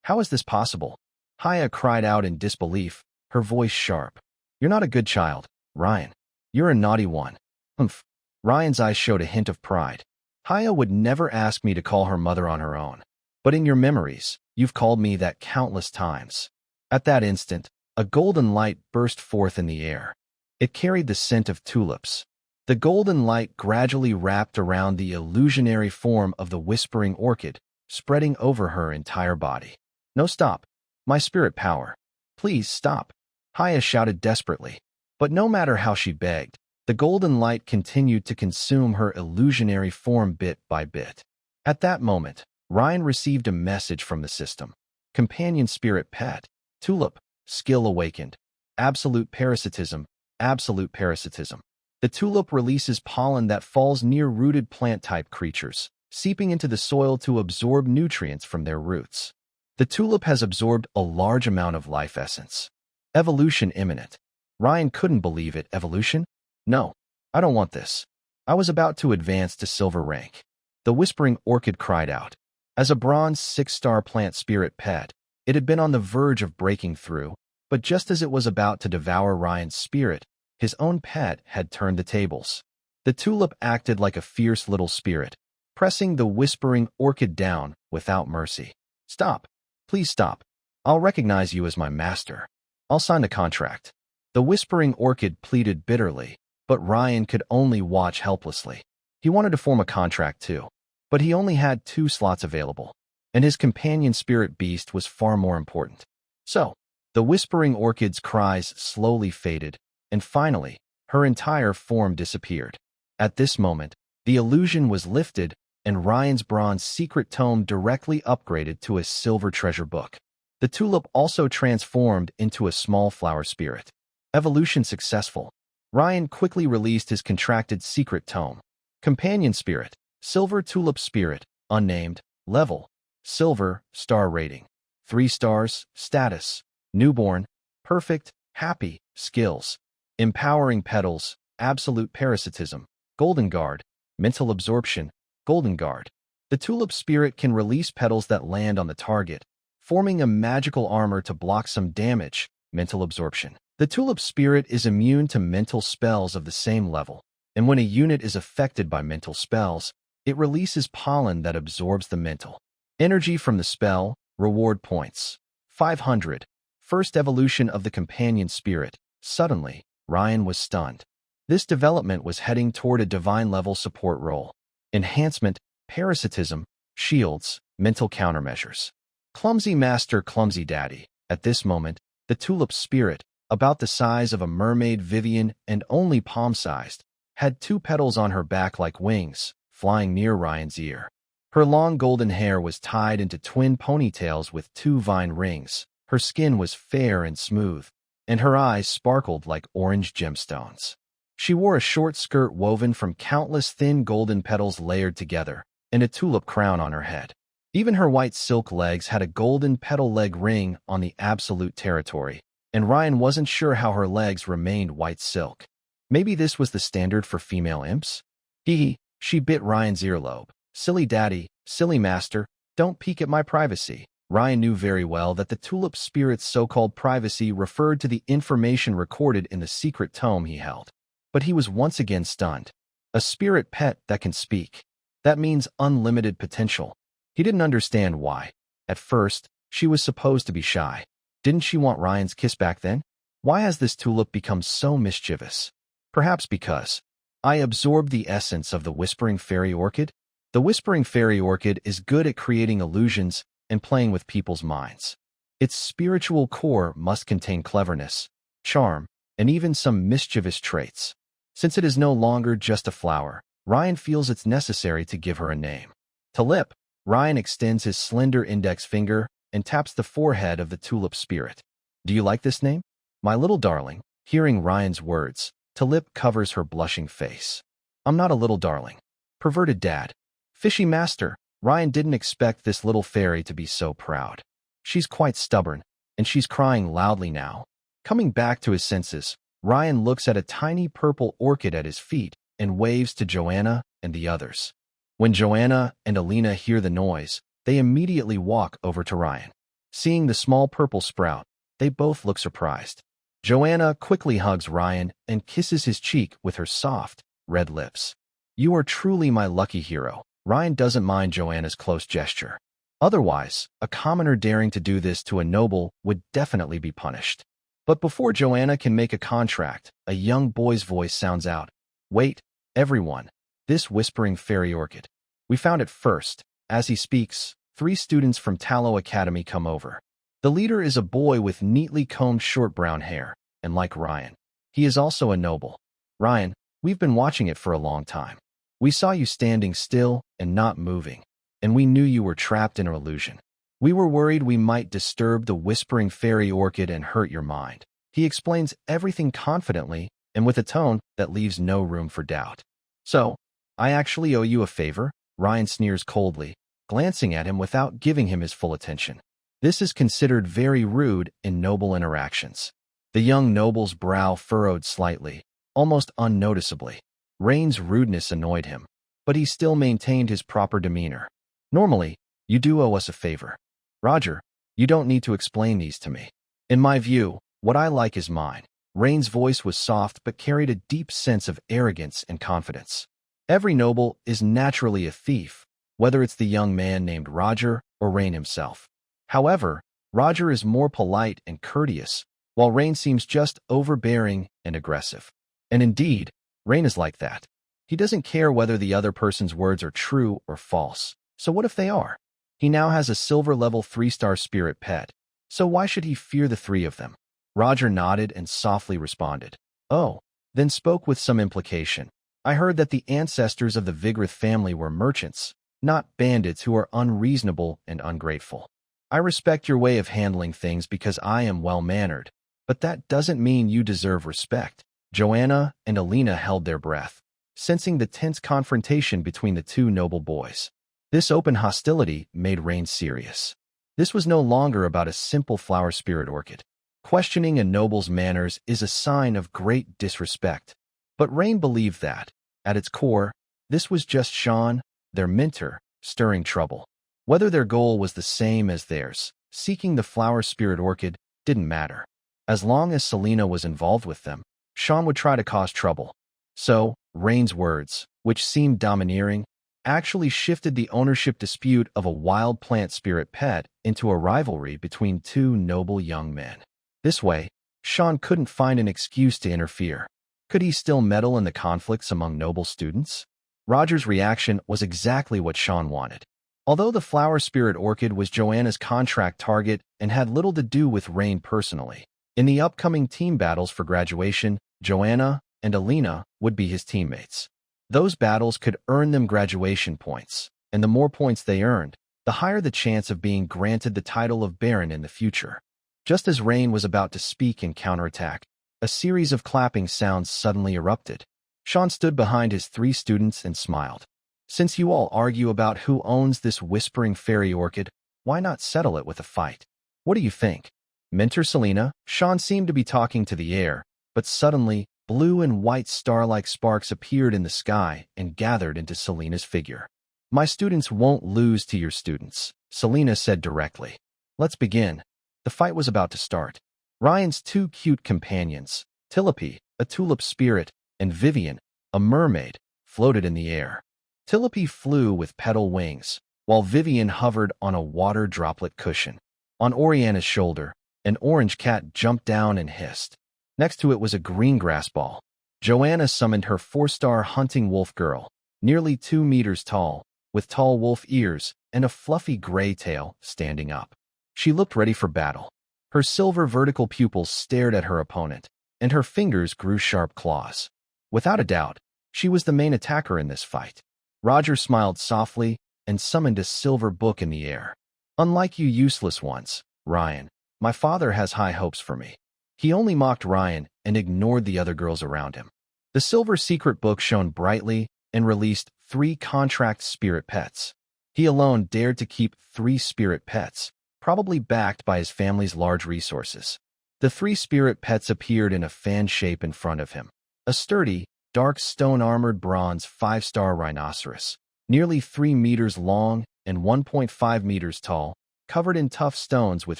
[SPEAKER 1] how is this possible? Haya cried out in disbelief, her voice sharp. "You're not a good child, Ryan. You're a naughty one." Humph. Ryan's eyes showed a hint of pride. "Haya would never ask me to call her mother on her own. But in your memories, you've called me that countless times." At that instant, a golden light burst forth in the air. It carried the scent of tulips. The golden light gradually wrapped around the illusionary form of the Whispering Orchid, spreading over her entire body. "No, stop. My spirit power. Please stop." Haya shouted desperately. But no matter how she begged, the golden light continued to consume her illusionary form bit by bit. At that moment, Ryan received a message from the system. Companion spirit pet. Tulip. Skill awakened. Absolute parasitism. Absolute parasitism. The tulip releases pollen that falls near rooted plant-type creatures, seeping into the soil to absorb nutrients from their roots. The tulip has absorbed a large amount of life essence. Evolution imminent. Ryan couldn't believe it. Evolution? No, I don't want this. I was about to advance to silver rank. The Whispering Orchid cried out. As a bronze 6-star plant spirit pet, it had been on the verge of breaking through, but just as it was about to devour Ryan's spirit, his own pet had turned the tables. The tulip acted like a fierce little spirit, pressing the Whispering Orchid down without mercy. "Stop. Please stop. I'll recognize you as my master. I'll sign the contract." The Whispering Orchid pleaded bitterly, but Ryan could only watch helplessly. He wanted to form a contract too, but he only had 2 slots available, and his companion spirit beast was far more important. So, the Whispering Orchid's cries slowly faded, and finally, her entire form disappeared. At this moment, the illusion was lifted, and Ryan's bronze secret tome directly upgraded to a silver treasure book. The tulip also transformed into a small flower spirit. Evolution successful. Ryan quickly released his contracted secret tome. Companion spirit. Silver tulip spirit. Unnamed. Level. Silver. Star rating. 3 stars. Status. Newborn. Perfect. Happy. Skills. Empowering petals. Absolute parasitism. Golden Guard. Mental absorption. Golden Guard. The tulip spirit can release petals that land on the target, forming a magical armor to block some damage. Mental absorption. The tulip spirit is immune to mental spells of the same level, and when a unit is affected by mental spells, it releases pollen that absorbs the mental energy from the spell. Reward points. 500. First evolution of the companion spirit. Suddenly, Ryan was stunned. This development was heading toward a divine level support role. Enhancement, parasitism, shields, mental countermeasures. Clumsy master, clumsy daddy. At this moment, the tulip spirit, about the size of a mermaid Vivian and only palm-sized, had 2 petals on her back like wings, flying near Ryan's ear. Her long golden hair was tied into twin ponytails with 2 vine rings. Her skin was fair and smooth, and her eyes sparkled like orange gemstones. She wore a short skirt woven from countless thin golden petals layered together, and a tulip crown on her head. Even her white silk legs had a golden petal leg ring on the absolute territory, and Ryan wasn't sure how her legs remained white silk. Maybe this was the standard for female imps? Hee, she bit Ryan's earlobe. "Silly daddy, silly master, don't peek at my privacy." Ryan knew very well that the tulip spirit's so-called privacy referred to the information recorded in the secret tome he held. But he was once again stunned. A spirit pet that can speak. That means unlimited potential. He didn't understand why. At first, she was supposed to be shy. Didn't she want Ryan's kiss back then? Why has this tulip become so mischievous? Perhaps because I absorbed the essence of the Whispering Fairy Orchid? The Whispering Fairy Orchid is good at creating illusions and playing with people's minds. Its spiritual core must contain cleverness, charm, and even some mischievous traits. Since it is no longer just a flower, Ryan feels it's necessary to give her a name. To Lip, Ryan extends his slender index finger and taps the forehead of the tulip spirit. Do you like this name? My little darling. Hearing Ryan's words, Tulip covers her blushing face. I'm not a little darling. Perverted dad. Fishy master. Ryan didn't expect this little fairy to be so proud. She's quite stubborn, and she's crying loudly now. Coming back to his senses, Ryan looks at a tiny purple orchid at his feet and waves to Joanna and the others. When Joanna and Alina hear the noise, they immediately walk over to Ryan. Seeing the small purple sprout, they both look surprised. Joanna quickly hugs Ryan and kisses his cheek with her soft, red lips. You are truly my lucky hero. Ryan doesn't mind Joanna's close gesture. Otherwise, a commoner daring to do this to a noble would definitely be punished. But before Joanna can make a contract, a young boy's voice sounds out. Wait, everyone, this Whispering Fairy Orchid. We found it first. As he speaks, 3 students from Tallow Academy come over. The leader is a boy with neatly combed short brown hair, and like Ryan, he is also a noble. Ryan, we've been watching it for a long time. We saw you standing still and not moving, and we knew you were trapped in an illusion. We were worried we might disturb the Whispering Fairy Orchid and hurt your mind. He explains everything confidently and with a tone that leaves no room for doubt. So, I actually owe you a favor? Ryan sneers coldly, glancing at him without giving him his full attention. This is considered very rude in noble interactions. The young noble's brow furrowed slightly, almost unnoticeably. Rain's rudeness annoyed him, but he still maintained his proper demeanor. Normally, you do owe us a favor. Roger, you don't need to explain these to me. In my view, what I like is mine. Rain's voice was soft but carried a deep sense of arrogance and confidence. Every noble is naturally a thief, whether it's the young man named Roger or Rain himself. However, Roger is more polite and courteous, while Rain seems just overbearing and aggressive. And indeed, Rain is like that. He doesn't care whether the other person's words are true or false. So what if they are? He now has a silver level 3-star spirit pet, so why should he fear the 3 of them? Roger nodded and softly responded. Oh, then spoke with some implication. I heard that the ancestors of the Vigrith family were merchants, not bandits who are unreasonable and ungrateful. I respect your way of handling things because I am well-mannered, but that doesn't mean you deserve respect. Joanna and Alina held their breath, sensing the tense confrontation between the 2 noble boys. This open hostility made Rain serious. This was no longer about a simple flower spirit orchid. Questioning a noble's manners is a sign of great disrespect. But Rain believed that, at its core, this was just Sean, their mentor, stirring trouble. Whether their goal was the same as theirs, seeking the flower spirit orchid, didn't matter. As long as Selena was involved with them, Sean would try to cause trouble. So, Rain's words, which seemed domineering, actually shifted the ownership dispute of a wild plant spirit pet into a rivalry between 2 noble young men. This way, Sean couldn't find an excuse to interfere. Could he still meddle in the conflicts among noble students? Roger's reaction was exactly what Sean wanted. Although the flower spirit orchid was Joanna's contract target and had little to do with Rain personally, in the upcoming team battles for graduation, Joanna and Alina would be his teammates. Those battles could earn them graduation points, and the more points they earned, the higher the chance of being granted the title of Baron in the future. Just as Rain was about to speak and counterattack, a series of clapping sounds suddenly erupted. Sean stood behind his 3 students and smiled. Since you all argue about who owns this Whispering Fairy Orchid, why not settle it with a fight? What do you think? Mentor Selena? Sean seemed to be talking to the air, but suddenly, blue and white star-like sparks appeared in the sky and gathered into Selena's figure. My students won't lose to your students, Selena said directly. Let's begin. The fight was about to start. Ryan's 2 cute companions, Tilope, a tulip spirit, and Vivian, a mermaid, floated in the air. Tilope flew with petal wings, while Vivian hovered on a water droplet cushion. On Oriana's shoulder, an orange cat jumped down and hissed. Next to it was a green grass ball. Joanna summoned her 4-star hunting wolf girl, nearly 2 meters tall, with tall wolf ears and a fluffy gray tail standing up. She looked ready for battle. Her silver vertical pupils stared at her opponent, and her fingers grew sharp claws. Without a doubt, she was the main attacker in this fight. Roger smiled softly and summoned a silver book in the air. Unlike you useless ones, Ryan, my father has high hopes for me. He only mocked Ryan and ignored the other girls around him. The silver secret book shone brightly and released 3 contract spirit pets. He alone dared to keep 3 spirit pets, probably backed by his family's large resources. The 3 spirit pets appeared in a fan shape in front of him. A sturdy, dark stone-armored bronze 5-star rhinoceros, nearly 3 meters long and 1.5 meters tall, covered in tough stones with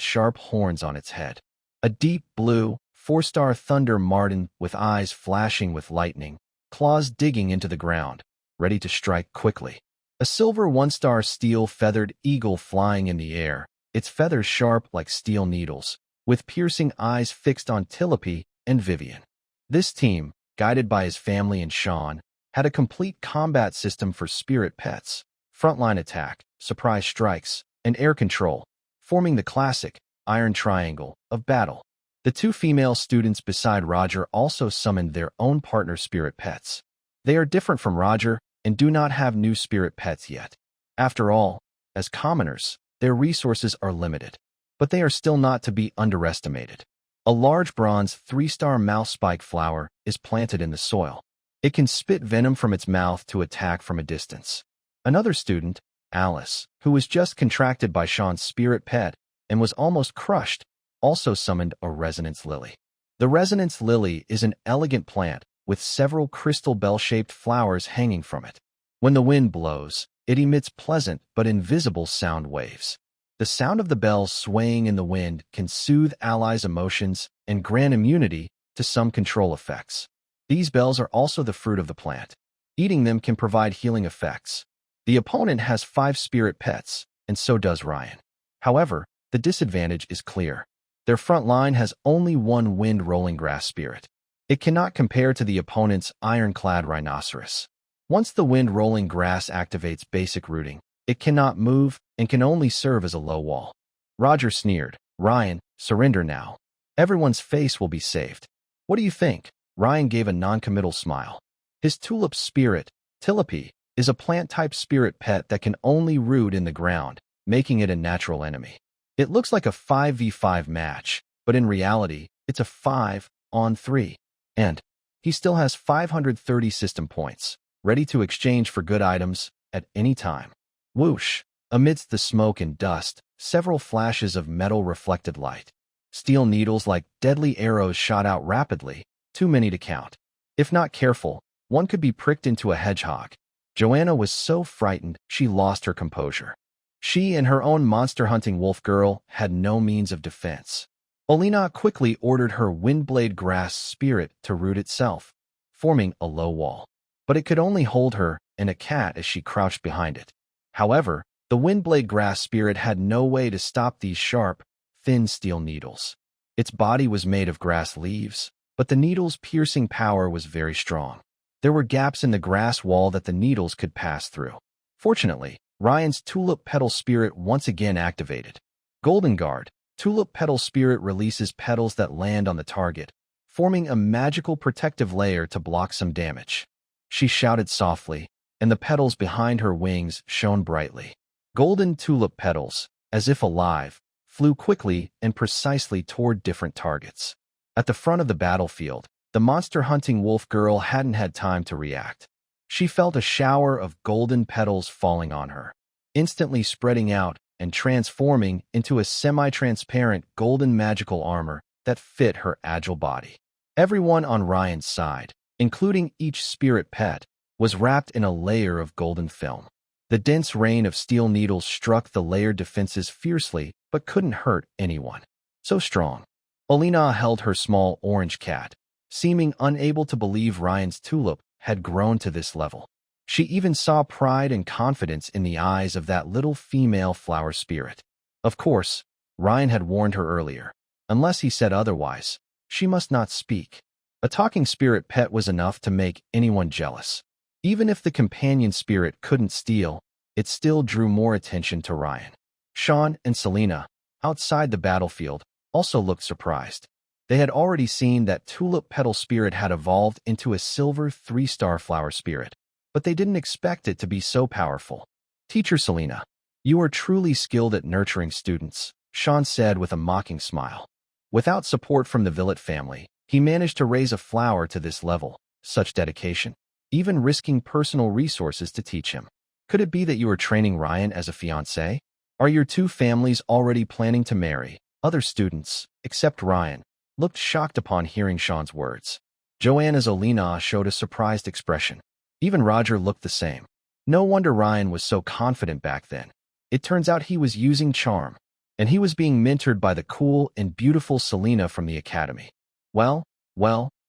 [SPEAKER 1] sharp horns on its head. A deep blue, 4-star thunder marten with eyes flashing with lightning, claws digging into the ground, ready to strike quickly. A silver 1-star steel-feathered eagle flying in the air, its feathers sharp like steel needles, with piercing eyes fixed on Tilipy and Vivian. This team, guided by his family and Sean, had a complete combat system for spirit pets, frontline attack, surprise strikes, and air control, forming the classic iron triangle of battle. The 2 female students beside Roger also summoned their own partner spirit pets. They are different from Roger and do not have new spirit pets yet. After all, as commoners, their resources are limited, but they are still not to be underestimated. A large bronze 3-star mouse spike flower is planted in the soil. It can spit venom from its mouth to attack from a distance. Another student, Alice, who was just contracted by Sean's spirit pet and was almost crushed, also summoned a resonance lily. The resonance lily is an elegant plant with several crystal bell-shaped flowers hanging from it. When the wind blows, it emits pleasant but invisible sound waves. The sound of the bells swaying in the wind can soothe allies' emotions and grant immunity to some control effects. These bells are also the fruit of the plant. Eating them can provide healing effects. The opponent has 5 spirit pets, and so does Ryan. However, the disadvantage is clear. Their front line has only 1 wind-rolling grass spirit. It cannot compare to the opponent's ironclad rhinoceros. Once the wind-rolling grass activates basic rooting, it cannot move and can only serve as a low wall. Roger sneered. Ryan, surrender now. Everyone's face will be saved. What do you think? Ryan gave a non-committal smile. His tulip spirit, Tilipy, is a plant-type spirit pet that can only root in the ground, making it a natural enemy. It looks like a 5v5 match, but in reality, it's a 5-on-3. And he still has 530 system points, ready to exchange for good items at any time. Whoosh! Amidst the smoke and dust, several flashes of metal reflected light. Steel needles like deadly arrows shot out rapidly, too many to count. If not careful, one could be pricked into a hedgehog. Joanna was so frightened she lost her composure. She and her own monster-hunting wolf girl had no means of defense. Olina quickly ordered her windblade grass spirit to root itself, forming a low wall. But it could only hold her and a cat as she crouched behind it. However, the windblade grass spirit had no way to stop these sharp, thin steel needles. Its body was made of grass leaves, but the needles' piercing power was very strong. There were gaps in the grass wall that the needles could pass through. Fortunately, Ryan's tulip petal spirit once again activated. Golden Guard, tulip petal spirit releases petals that land on the target, forming a magical protective layer to block some damage. She shouted softly, and the petals behind her wings shone brightly. Golden tulip petals, as if alive, flew quickly and precisely toward different targets. At the front of the battlefield, the monster-hunting wolf girl hadn't had time to react. She felt a shower of golden petals falling on her, instantly spreading out and transforming into a semi-transparent golden magical armor that fit her agile body. Everyone on Ryan's side, including each spirit pet, was wrapped in a layer of golden film. The dense rain of steel needles struck the layered defenses fiercely but couldn't hurt anyone. So strong. Olina held her small orange cat, seeming unable to believe Ryan's tulip had grown to this level. She even saw pride and confidence in the eyes of that little female flower spirit. Of course, Ryan had warned her earlier. Unless he said otherwise, she must not speak. A talking spirit pet was enough to make anyone jealous. Even if the companion spirit couldn't steal, it still drew more attention to Ryan. Sean and Selena, outside the battlefield, also looked surprised. They had already seen that Tulip Petal Spirit had evolved into a silver 3-star flower spirit, but they didn't expect it to be so powerful. Teacher Selena, you are truly skilled at nurturing students, Sean said with a mocking smile. Without support from the Villet family, he managed to raise a flower to this level. Such dedication, even risking personal resources to teach him. Could it be that you are training Ryan as a fiancé? Are your two families already planning to marry? Other students, except Ryan, looked shocked upon hearing Sean's words. Joanna's Olina showed a surprised expression. Even Roger looked the same. No wonder Ryan was so confident back then. It turns out he was using charm, and he was being mentored by the cool and beautiful Selena from the academy. Well,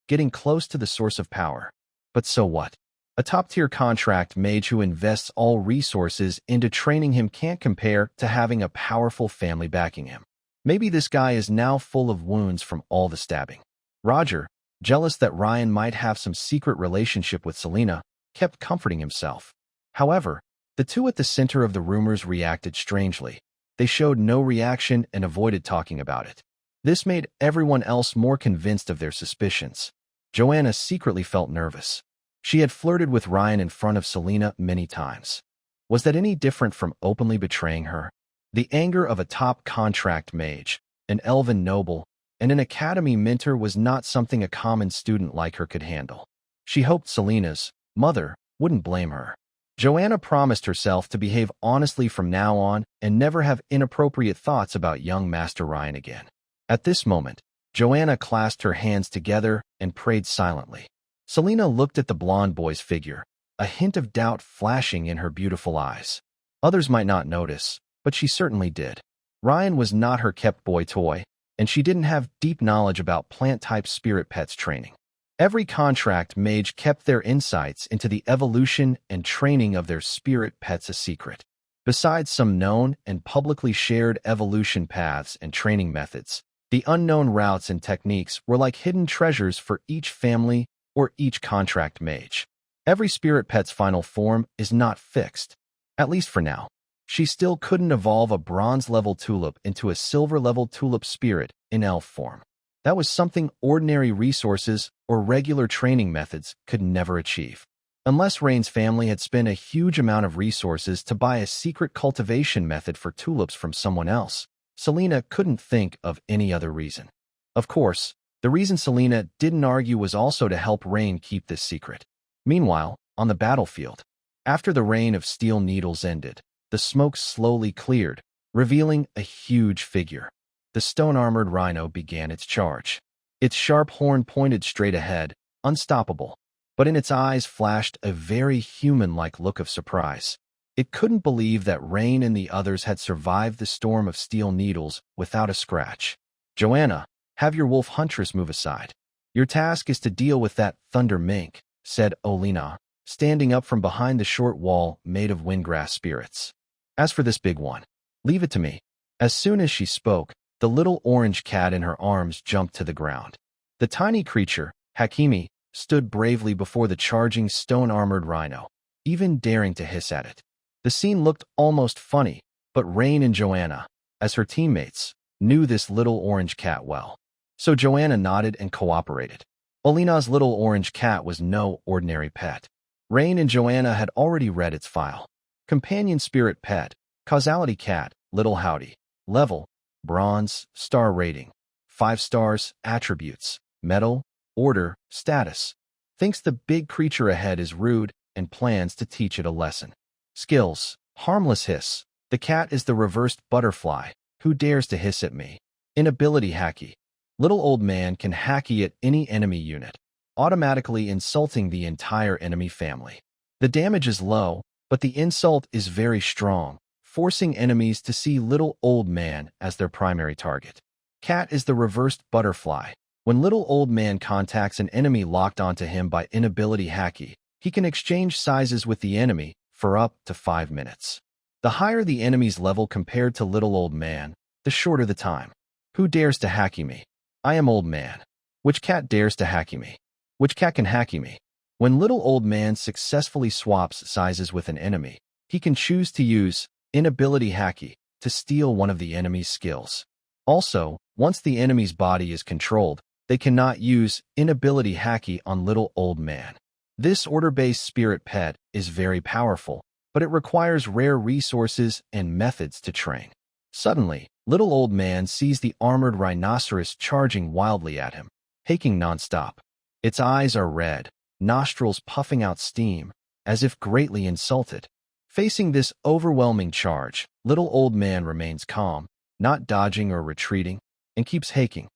[SPEAKER 1] getting close to the source of power. But so what? A top-tier contract mage who invests all resources into training him can't compare to having a powerful family backing him. Maybe this guy is now full of wounds from all the stabbing. Roger, jealous that Ryan might have some secret relationship with Selena, kept comforting himself. However, the two at the center of the rumors reacted strangely. They showed no reaction and avoided talking about it. This made everyone else more convinced of their suspicions. Joanna secretly felt nervous. She had flirted with Ryan in front of Selena many times. Was that any different from openly betraying her? The anger of a top contract mage, an elven noble, and an academy mentor was not something a common student like her could handle. She hoped Selena's mother wouldn't blame her. Joanna promised herself to behave honestly from now on and never have inappropriate thoughts about young Master Ryan again. At this moment, Joanna clasped her hands together and prayed silently. Selena looked at the blonde boy's figure, a hint of doubt flashing in her beautiful eyes. Others might not notice, but she certainly did. Ryan was not her kept boy toy, and she didn't have deep knowledge about plant-type spirit pets training. Every contract mage kept their insights into the evolution and training of their spirit pets a secret. Besides some known and publicly shared evolution paths and training methods, the unknown routes and techniques were like hidden treasures for each family or each contract mage. Every spirit pet's final form is not fixed, at least for now. She still couldn't evolve a bronze-level tulip into a silver-level tulip spirit in elf form. That was something ordinary resources or regular training methods could never achieve. Unless Rain's family had spent a huge amount of resources to buy a secret cultivation method for tulips from someone else, Selena couldn't think of any other reason. Of course, the reason Selena didn't argue was also to help Rain keep this secret. Meanwhile, on the battlefield, after the rain of steel needles ended, the smoke slowly cleared, revealing a huge figure. The stone-armored rhino began its charge. Its sharp horn pointed straight ahead, unstoppable, but in its eyes flashed a very human-like look of surprise. It couldn't believe that Rain and the others had survived the storm of steel needles without a scratch. Joanna, have your wolf huntress move aside. Your task is to deal with that thunder mink, said Olina, standing up from behind the short wall made of windgrass spirits. As for this big one, leave it to me. As soon as she spoke, the little orange cat in her arms jumped to the ground. The tiny creature, Hakimi, stood bravely before the charging stone-armored rhino, even daring to hiss at it. The scene looked almost funny, but Rain and Joanna, as her teammates, knew this little orange cat well. So Joanna nodded and cooperated. Olina's little orange cat was no ordinary pet. Rain and Joanna had already read its file. Companion spirit pet, causality cat, little howdy. Level, bronze, star rating. 5 stars, attributes, metal, order, status. Thinks the big creature ahead is rude and plans to teach it a lesson. Skills, harmless hiss. The cat is the reversed butterfly. Who dares to hiss at me? Inability hacky. Little old man can hacky at any enemy unit, automatically insulting the entire enemy family. The damage is low, but the insult is very strong, forcing enemies to see little old man as their primary target. Cat is the reversed butterfly. When little old man contacts an enemy locked onto him by inability hacky, he can exchange sizes with the enemy for up to 5 minutes. The higher the enemy's level compared to little old man, the shorter the time. Who dares to hacky me? I am old man. Which cat dares to hacky me? Which cat can hacky me? When little old man successfully swaps sizes with an enemy, He can choose to use Inability Haki to steal one of the enemy's skills. Also, once the enemy's body is controlled, they cannot use Inability Haki on Little Old Man. This order-based spirit pet is very powerful, but it requires rare resources and methods to train. Suddenly, Little Old Man sees the armored rhinoceros charging wildly at him, haking nonstop. Its eyes are red, nostrils puffing out steam, as if greatly insulted. Facing this overwhelming charge, Little Old Man remains calm, not dodging or retreating, and keeps haking.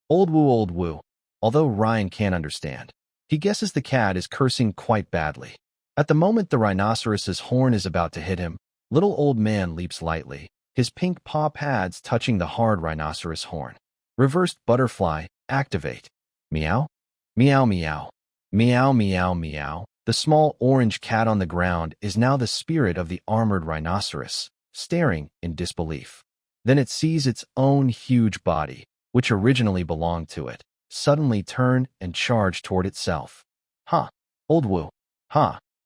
[SPEAKER 1] Old woo. Although Ryan can't understand, he guesses the cat is cursing quite badly. At the moment the rhinoceros's horn is about to hit him, Little Old Man leaps lightly, his pink paw pads touching the hard rhinoceros horn. Reversed butterfly, activate. Meow? Meow meow. Meow meow meow. The small orange cat on the ground is now the spirit of the armored rhinoceros, staring in disbelief. Then it sees its own huge body, which originally belonged to it, suddenly turn and charge toward itself. Old woo.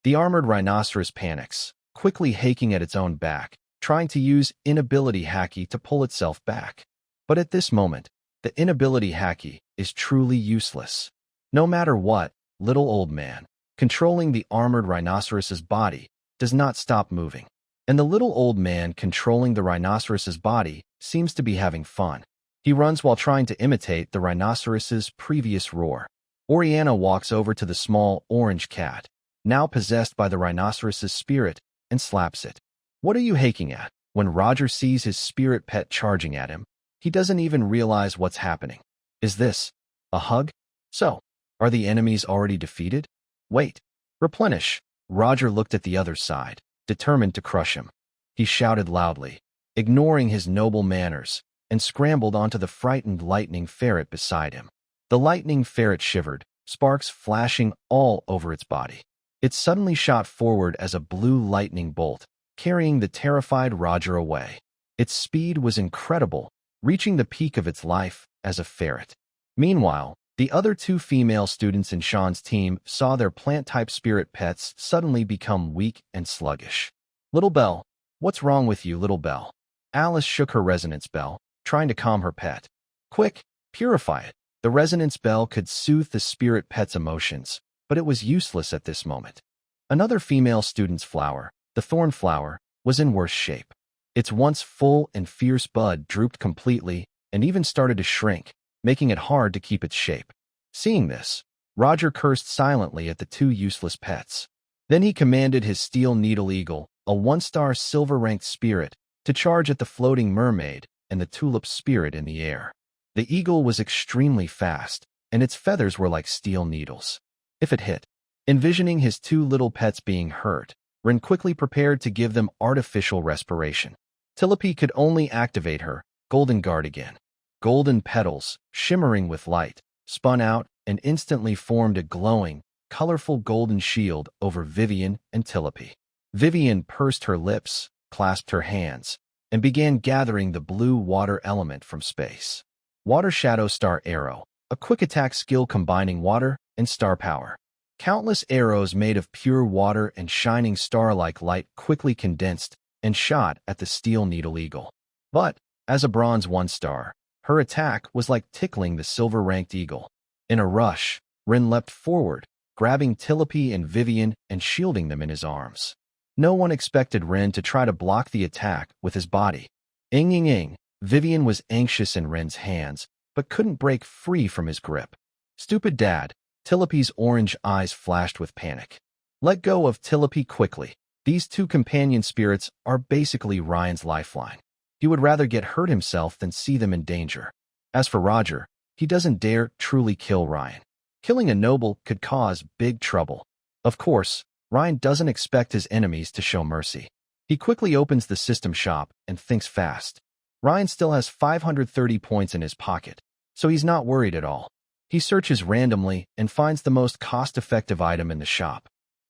[SPEAKER 1] The armored rhinoceros panics, quickly haking at its own back, trying to use Inability Haki to pull itself back. But at this moment, the Inability Haki is truly useless. No matter what, Little Old Man, controlling the armored rhinoceros's body, does not stop moving. And the Little Old Man controlling the rhinoceros's body seems to be having fun. He runs while trying to imitate the rhinoceros's previous roar. Oriana walks over to the small orange cat, now possessed by the rhinoceros's spirit, and slaps it. What are you haking at? When Roger sees his spirit pet charging at him, he doesn't even realize what's happening. Is this a hug? So, are the enemies already defeated? Wait. Replenish. Roger looked at the other side, determined to crush him. He shouted loudly, ignoring his noble manners, and scrambled onto the frightened lightning ferret beside him. The lightning ferret shivered, sparks flashing all over its body. It suddenly shot forward as a blue lightning bolt, carrying the terrified Roger away. Its speed was incredible, reaching the peak of its life as a ferret. Meanwhile, the other two female students in Sean's team saw their plant-type spirit pets suddenly become weak and sluggish. Little Belle, what's wrong with you, Little Belle? Alice shook her resonance bell, trying to calm her pet. Quick, purify it. The resonance bell could soothe the spirit pet's emotions, but it was useless at this moment. Another female student's flower, the thorn flower, was in worse shape. Its once full and fierce bud drooped completely and even started to shrink, making it hard to keep its shape. Seeing this, Roger cursed silently at the two useless pets. Then he commanded his steel needle eagle, a one-star silver-ranked spirit, to charge at the floating mermaid and the tulip spirit in the air. The eagle was extremely fast, and its feathers were like steel needles. If it hit, envisioning his two little pets being hurt, Ren quickly prepared to give them artificial respiration. Tilipy could only activate her golden guard again. Golden petals, shimmering with light, spun out and instantly formed a glowing, colorful golden shield over Vivian and Tilipy. Vivian pursed her lips, clasped her hands, and began gathering the blue water element from space. Water Shadow Star Arrow, a quick attack skill combining water and star power. Countless arrows made of pure water and shining star-like light quickly condensed and shot at the steel needle eagle. But, as a bronze 1-star, her attack was like tickling the silver-ranked eagle. In a rush, Ren leapt forward, grabbing Tilipy and Vivian and shielding them in his arms. No one expected Ren to try to block the attack with his body. Ing. Vivian was anxious in Ren's hands, but couldn't break free from his grip. Stupid dad. Tilipy's orange eyes flashed with panic. Let go of Tilipy quickly. These two companion spirits are basically Ryan's lifeline. He would rather get hurt himself than see them in danger. As for Roger, he doesn't dare truly kill Ryan. Killing a noble could cause big trouble. Of course, Ryan doesn't expect his enemies to show mercy. He quickly opens the system shop and thinks fast. Ryan still has 530 points in his pocket, so he's not worried at all. He searches randomly and finds the most cost-effective item in the shop.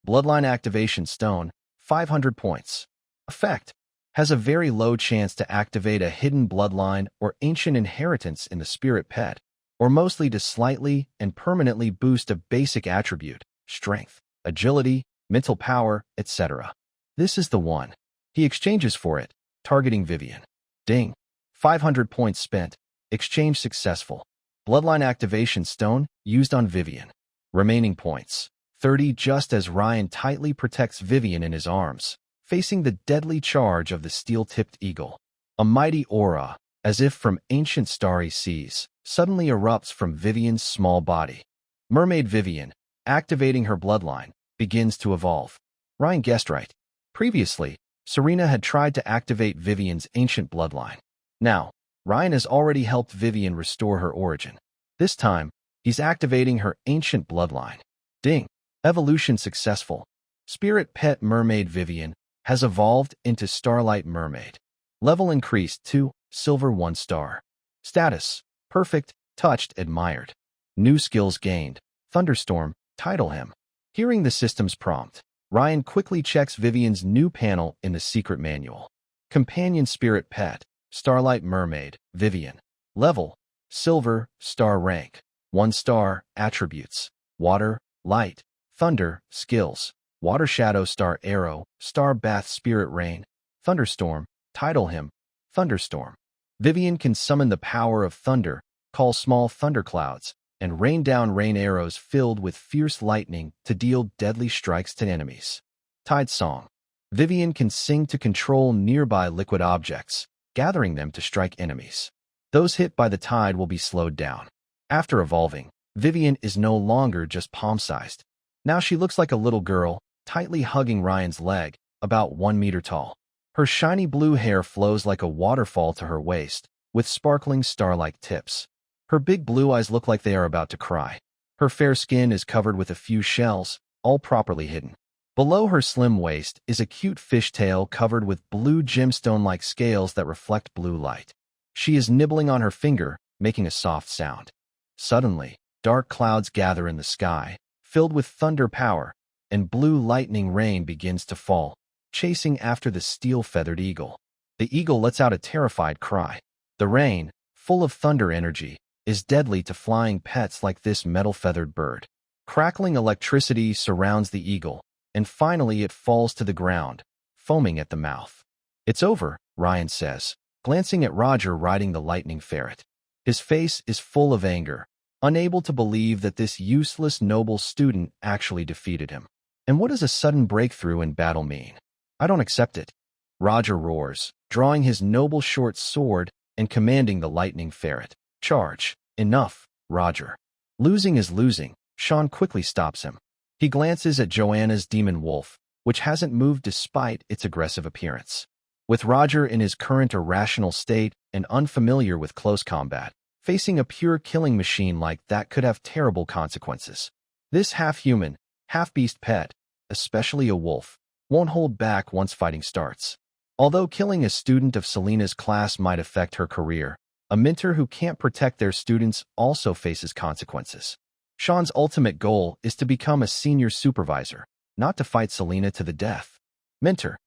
[SPEAKER 1] Bloodline Activation Stone, 500 points. Effect: has a very low chance to activate a hidden bloodline or ancient inheritance in the spirit pet, or mostly to slightly and permanently boost a basic attribute, strength, agility, mental power, etc. This is the one. He exchanges for it, targeting Vivian. Ding. 500 points spent. Exchange successful. Bloodline activation stone used on Vivian. Remaining points. 30 just as Ryan tightly protects Vivian in his arms, facing the deadly charge of the steel-tipped eagle. A mighty aura, as if from ancient starry seas, suddenly erupts from Vivian's small body. Mermaid Vivian, activating her bloodline, begins to evolve. Ryan guessed right. Previously, Serena had tried to activate Vivian's ancient bloodline. Now, Ryan has already helped Vivian restore her origin. This time, he's activating her ancient bloodline. Ding. Evolution successful. Spirit pet mermaid Vivian has evolved into Starlight Mermaid. Level increased to Silver 1 star. Status: perfect, touched, admired. New skills gained. Thunderstorm, title him. Hearing the system's prompt, Ryan quickly checks Vivian's new panel in the secret manual. Companion spirit pet, Starlight Mermaid, Vivian. Level: Silver, star rank. 1 star, attributes: water, light, thunder, skills. Water shadow star arrow, star bath spirit rain. Thunderstorm, title him. Thunderstorm. Vivian can summon the power of thunder, call small thunderclouds, and rain down rain arrows filled with fierce lightning to deal deadly strikes to enemies. Tide song. Vivian can sing to control nearby liquid objects, gathering them to strike enemies. Those hit by the tide will be slowed down. After evolving, Vivian is no longer just palm-sized. Now she looks like a little girl, tightly hugging Ryan's leg, about 1 meter tall. Her shiny blue hair flows like a waterfall to her waist, with sparkling star-like tips. Her big blue eyes look like they are about to cry. Her fair skin is covered with a few shells, all properly hidden. Below her slim waist is a cute fishtail covered with blue gemstone-like scales that reflect blue light. She is nibbling on her finger, making a soft sound. Suddenly, dark clouds gather in the sky, filled with thunder power, and blue lightning rain begins to fall, chasing after the steel-feathered eagle. The eagle lets out a terrified cry. The rain, full of thunder energy, is deadly to flying pets like this metal-feathered bird. Crackling electricity surrounds the eagle, and finally it falls to the ground, foaming at the mouth. "It's over," Ryan says, glancing at Roger riding the lightning ferret. His face is full of anger, unable to believe that this useless noble student actually defeated him. And what does a sudden breakthrough in battle mean? I don't accept it. Roger roars, drawing his noble short sword and commanding the lightning ferret. Charge. Enough, Roger. Losing is losing. Sean quickly stops him. He glances at Joanna's demon wolf, which hasn't moved despite its aggressive appearance. With Roger in his current irrational state and unfamiliar with close combat, facing a pure killing machine like that could have terrible consequences. This half-human, half-beast pet, especially a wolf, won't hold back once fighting starts. Although killing a student of Selena's class might affect her career, a mentor who can't protect their students also faces consequences. Sean's ultimate goal is to become a senior supervisor, not to fight Selena to the death. Mentor.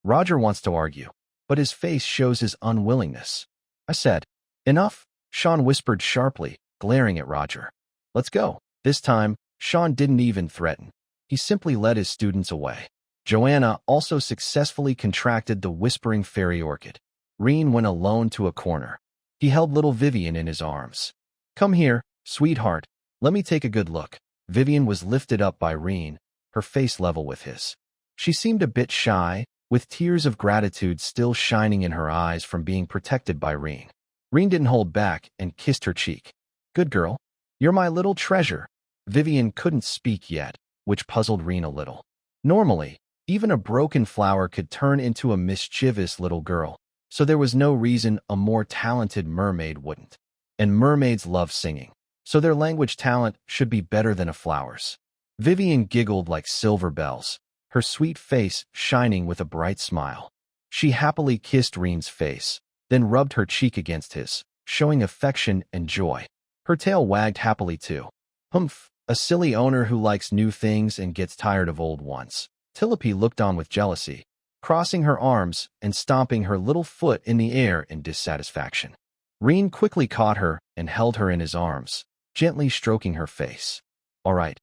[SPEAKER 1] Roger wants to argue, but his face shows his unwillingness. I said, "Enough," Sean whispered sharply, glaring at Roger. "Let's go." This time, Sean didn't even threaten. He simply led his students away. Joanna also successfully contracted the whispering fairy orchid. Reen went alone to a corner. He held little Vivian in his arms. "Come here, sweetheart. Let me take a good look." Vivian was lifted up by Reen, her face level with his. She seemed a bit shy, with tears of gratitude still shining in her eyes from being protected by Reen. Reen didn't hold back and kissed her cheek. "Good girl. You're my little treasure." Vivian couldn't speak yet, which puzzled Reen a little. Normally, even a broken flower could turn into a mischievous little girl, so there was no reason a more talented mermaid wouldn't. And mermaids love singing, so their language talent should be better than a flower's. Vivian giggled like silver bells, her sweet face shining with a bright smile. She happily kissed Reen's face, then rubbed her cheek against his, showing affection and joy. Her tail wagged happily too. Humph, a silly owner who likes new things and gets tired of old ones. Tillapi looked on with jealousy, crossing her arms and stomping her little foot in the air in dissatisfaction. Reen quickly caught her and held her in his arms, gently stroking her face. All right,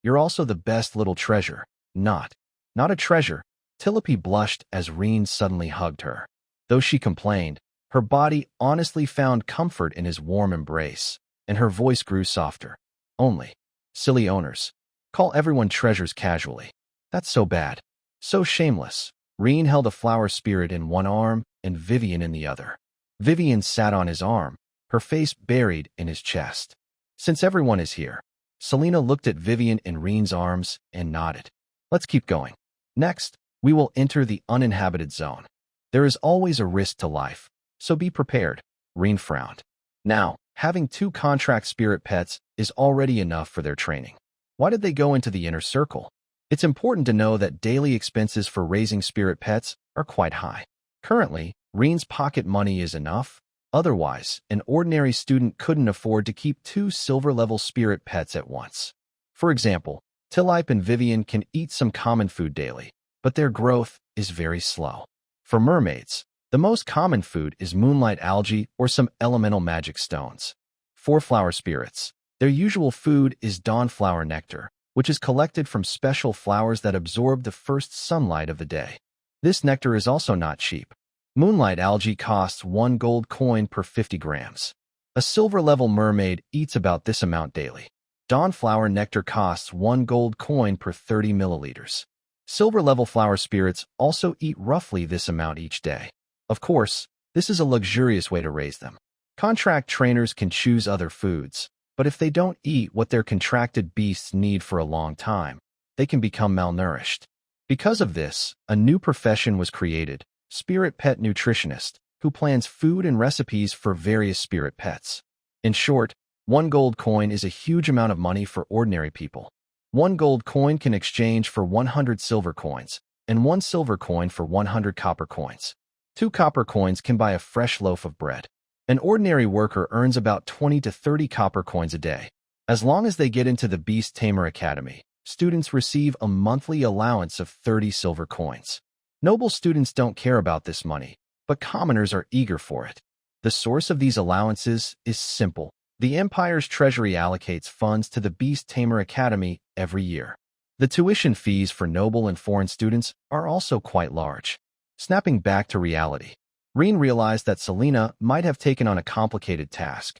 [SPEAKER 1] you're also the best little treasure, not Not a treasure. Tilope blushed as Reen suddenly hugged her. Though she complained, her body honestly found comfort in his warm embrace, and her voice grew softer. Only. Silly owners. Call everyone treasures casually. That's so bad. So shameless. Reen held a flower spirit in one arm and Vivian in the other. Vivian sat on his arm, her face buried in his chest. Since everyone is here, Selena looked at Vivian in Reen's arms and nodded. Let's keep going. Next, we will enter the uninhabited zone. There is always a risk to life, so be prepared. Reen frowned. Now, having 2 contract spirit pets is already enough for their training. Why did they go into the inner circle? It's important to know that daily expenses for raising spirit pets are quite high. Currently, Reen's pocket money is enough. Otherwise, an ordinary student couldn't afford to keep 2 silver-level spirit pets at once. For example, Tilope and Vivian can eat some common food daily, but their growth is very slow. For mermaids, the most common food is moonlight algae or some elemental magic stones. For flower spirits, their usual food is dawnflower nectar, which is collected from special flowers that absorb the first sunlight of the day. This nectar is also not cheap. Moonlight algae costs 1 gold coin per 50 grams. A silver-level mermaid eats about this amount daily. Dawnflower nectar costs 1 gold coin per 30 milliliters. Silver-level flower spirits also eat roughly this amount each day. Of course, this is a luxurious way to raise them. Contract trainers can choose other foods, but if they don't eat what their contracted beasts need for a long time, they can become malnourished. Because of this, a new profession was created, spirit pet nutritionist, who plans food and recipes for various spirit pets. In short, 1 gold coin is a huge amount of money for ordinary people. 1 gold coin can exchange for 100 silver coins, and 1 silver coin for 100 copper coins. 2 copper coins can buy a fresh loaf of bread. An ordinary worker earns about 20 to 30 copper coins a day. As long as they get into the Beast Tamer Academy, students receive a monthly allowance of 30 silver coins. Noble students don't care about this money, but commoners are eager for it. The source of these allowances is simple. The Empire's treasury allocates funds to the Beast Tamer Academy every year. The tuition fees for noble and foreign students are also quite large. Snapping back to reality, Reen realized that Selena might have taken on a complicated task.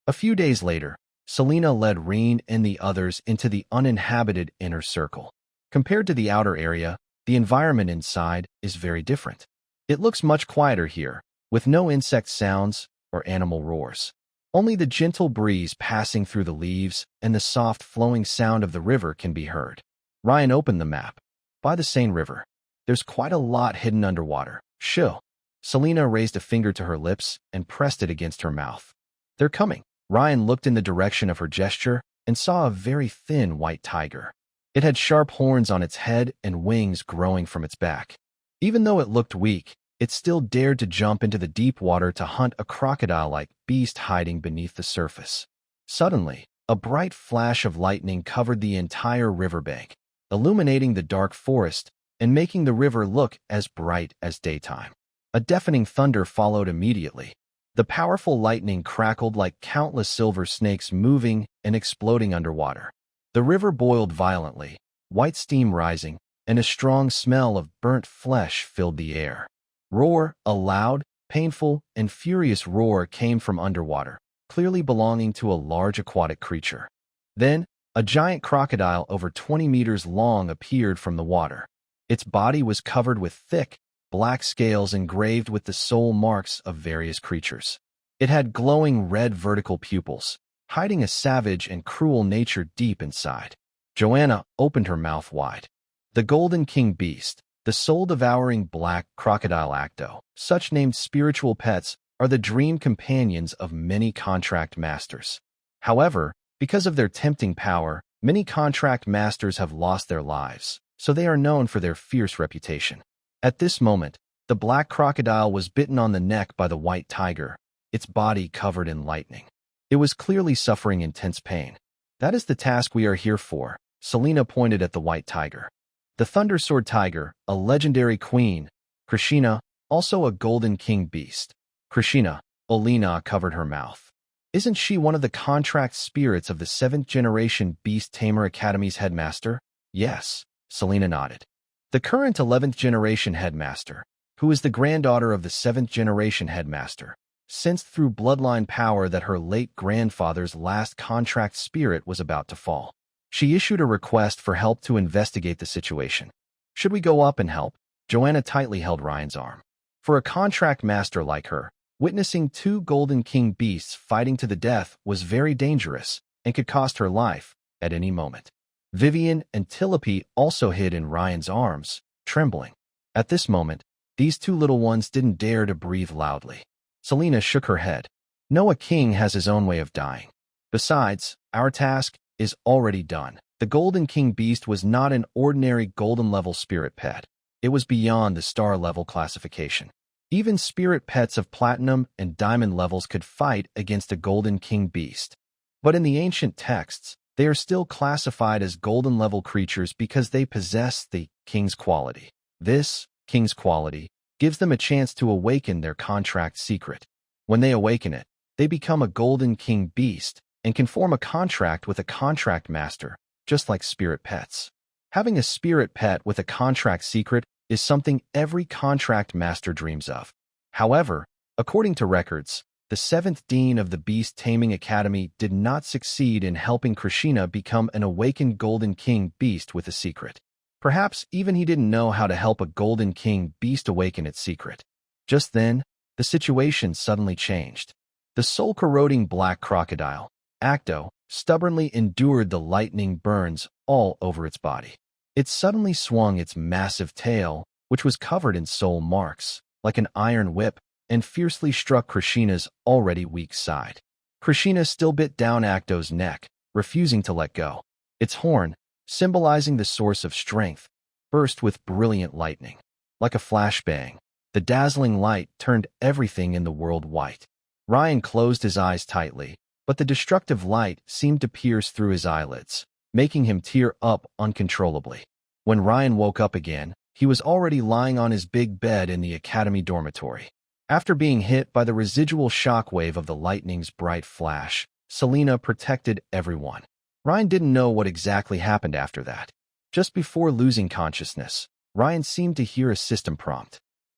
[SPEAKER 1] A few days later, Selena led Reen and the others into the uninhabited inner circle. Compared to the outer area, the environment inside is very different. It looks much quieter here, with no insect sounds or animal roars. Only the gentle breeze passing through the leaves and the soft flowing sound of the river can be heard. Ryan opened the map. By the Seine River, there's quite a lot hidden underwater. Shoo. Selena raised a finger to her lips and pressed it against her mouth. They're coming. Ryan looked in the direction of her gesture and saw a very thin white tiger. It had sharp horns on its head and wings growing from its back. Even though it looked weak, it still dared to jump into the deep water to hunt a crocodile-like beast hiding beneath the surface. Suddenly, a bright flash of lightning covered the entire riverbank, illuminating the dark forest and making the river look as bright as daytime. A deafening thunder followed immediately. The powerful lightning crackled like countless silver snakes moving and exploding underwater. The river boiled violently, white steam rising, and a strong smell of burnt flesh filled the air. Roar, a loud, painful, and furious roar came from underwater, clearly belonging to a large aquatic creature. Then, a giant crocodile over 20 meters long appeared from the water. Its body was covered with thick, black scales engraved with the soul marks of various creatures. It had glowing red vertical pupils, hiding a savage and cruel nature deep inside. Joanna opened her mouth wide. The Golden King Beast, the soul-devouring black crocodile Acto, such named spiritual pets, are the dream companions of many contract masters. However, because of their tempting power, many contract masters have lost their lives, so they are known for their fierce reputation. At this moment, the black crocodile was bitten on the neck by the white tiger, its body covered in lightning. It was clearly suffering intense pain. That is the task we are here for. Selena pointed at the white tiger. The Thunder Sword Tiger, a legendary queen, Krishina, also a Golden King Beast. Krishina, Olena covered her mouth. Isn't she one of the contract spirits of the 7th generation Beast Tamer Academy's headmaster? Yes, Selena nodded. The current 11th generation headmaster, who is the granddaughter of the 7th generation headmaster, sensed through bloodline power that her late grandfather's last contract spirit was about to fall. She issued a request for help to investigate the situation. Should we go up and help? Joanna tightly held Ryan's arm. For a contract master like her, witnessing two Golden King beasts fighting to the death was very dangerous and could cost her life at any moment. Vivian and Tilope also hid in Ryan's arms, trembling. At this moment, these two little ones didn't dare to breathe loudly. Selena shook her head. No, a king has his own way of dying. Besides, our task is already done. The Golden King beast was not an ordinary golden-level spirit pet. It was beyond the star-level classification. Even spirit pets of platinum and diamond levels could fight against a Golden King beast. But in the ancient texts, they are still classified as golden-level creatures because they possess the king's quality. This king's quality gives them a chance to awaken their contract secret. When they awaken it, they become a Golden King beast and can form a contract with a contract master, just like spirit pets. Having a spirit pet with a contract secret is something every contract master dreams of. However, according to records, the 7th Dean of the Beast Taming Academy did not succeed in helping Krishna become an awakened Golden King beast with a secret. Perhaps even he didn't know how to help a Golden King beast awaken its secret. Just then, the situation suddenly changed. The soul-corroding black crocodile, Acto, stubbornly endured the lightning burns all over its body. It suddenly swung its massive tail, which was covered in soul marks, like an iron whip, and fiercely struck Krishna's already weak side. Krishna still bit down Acto's neck, refusing to let go. Its horn, symbolizing the source of strength, burst with brilliant lightning. Like a flashbang, the dazzling light turned everything in the world white. Ryan closed his eyes tightly, but the destructive light seemed to pierce through his eyelids, making him tear up uncontrollably. When Ryan woke up again, he was already lying on his big bed in the academy dormitory. After being hit by the residual shockwave of the lightning's bright flash, Selena protected everyone. Ryan didn't know what exactly happened after that. Just before losing consciousness, Ryan seemed to hear a system prompt.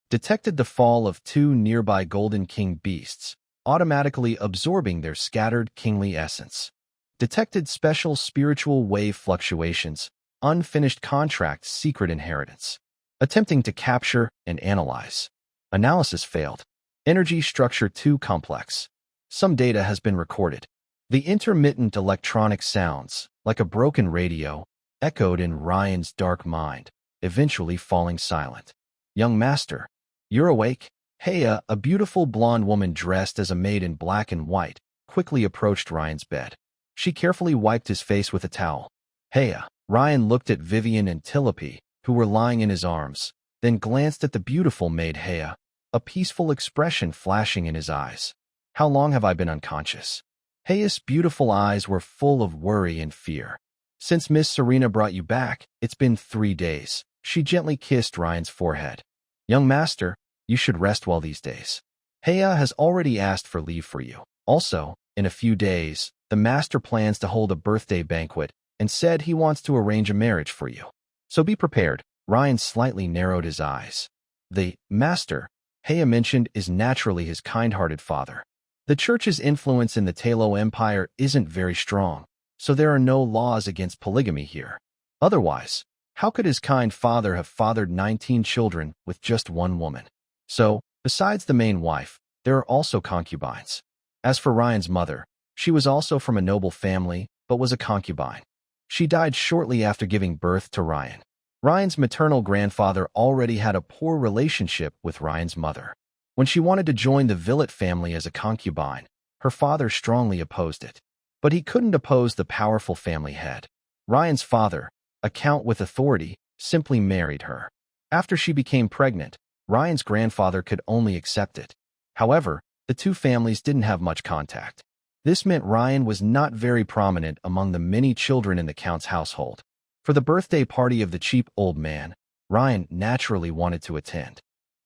[SPEAKER 1] Detected the fall of two nearby Golden King beasts, automatically absorbing their scattered kingly essence. Detected special spiritual wave fluctuations, unfinished contract secret inheritance. Attempting to capture and analyze. Analysis failed. Energy structure too complex. Some data has been recorded. The intermittent electronic sounds, like a broken radio, echoed in Ryan's dark mind, eventually falling silent. Young master, you're awake? Heya, a beautiful blonde woman dressed as a maid in black and white, quickly approached Ryan's bed. She carefully wiped his face with a towel. Heya. Ryan looked at Vivian and Tilope, who were lying in his arms, then glanced at the beautiful maid Heya, a peaceful expression flashing in his eyes. How long have I been unconscious? Heya's beautiful eyes were full of worry and fear. Since Miss Serena brought you back, it's been 3 days. She gently kissed Ryan's forehead. Young master, you should rest well these days. Heya has already asked for leave for you. Also, in a few days, the master plans to hold a birthday banquet and said he wants to arrange a marriage for you. So be prepared. Ryan slightly narrowed his eyes. The master, Heya mentioned, is naturally his kind-hearted father. The church's influence in the Talo Empire isn't very strong, so there are no laws against polygamy here. Otherwise, how could his kind father have fathered 19 children with just one woman? So, besides the main wife, there are also concubines. As for Ryan's mother, she was also from a noble family, but was a concubine. She died shortly after giving birth to Ryan. Ryan's maternal grandfather already had a poor relationship with Ryan's mother. When she wanted to join the Villett family as a concubine, her father strongly opposed it. But he couldn't oppose the powerful family head. Ryan's father, a count with authority, simply married her. After she became pregnant, Ryan's grandfather could only accept it. However, the two families didn't have much contact. This meant Ryan was not very prominent among the many children in the count's household. For the birthday party of the cheap old man, Ryan naturally wanted to attend.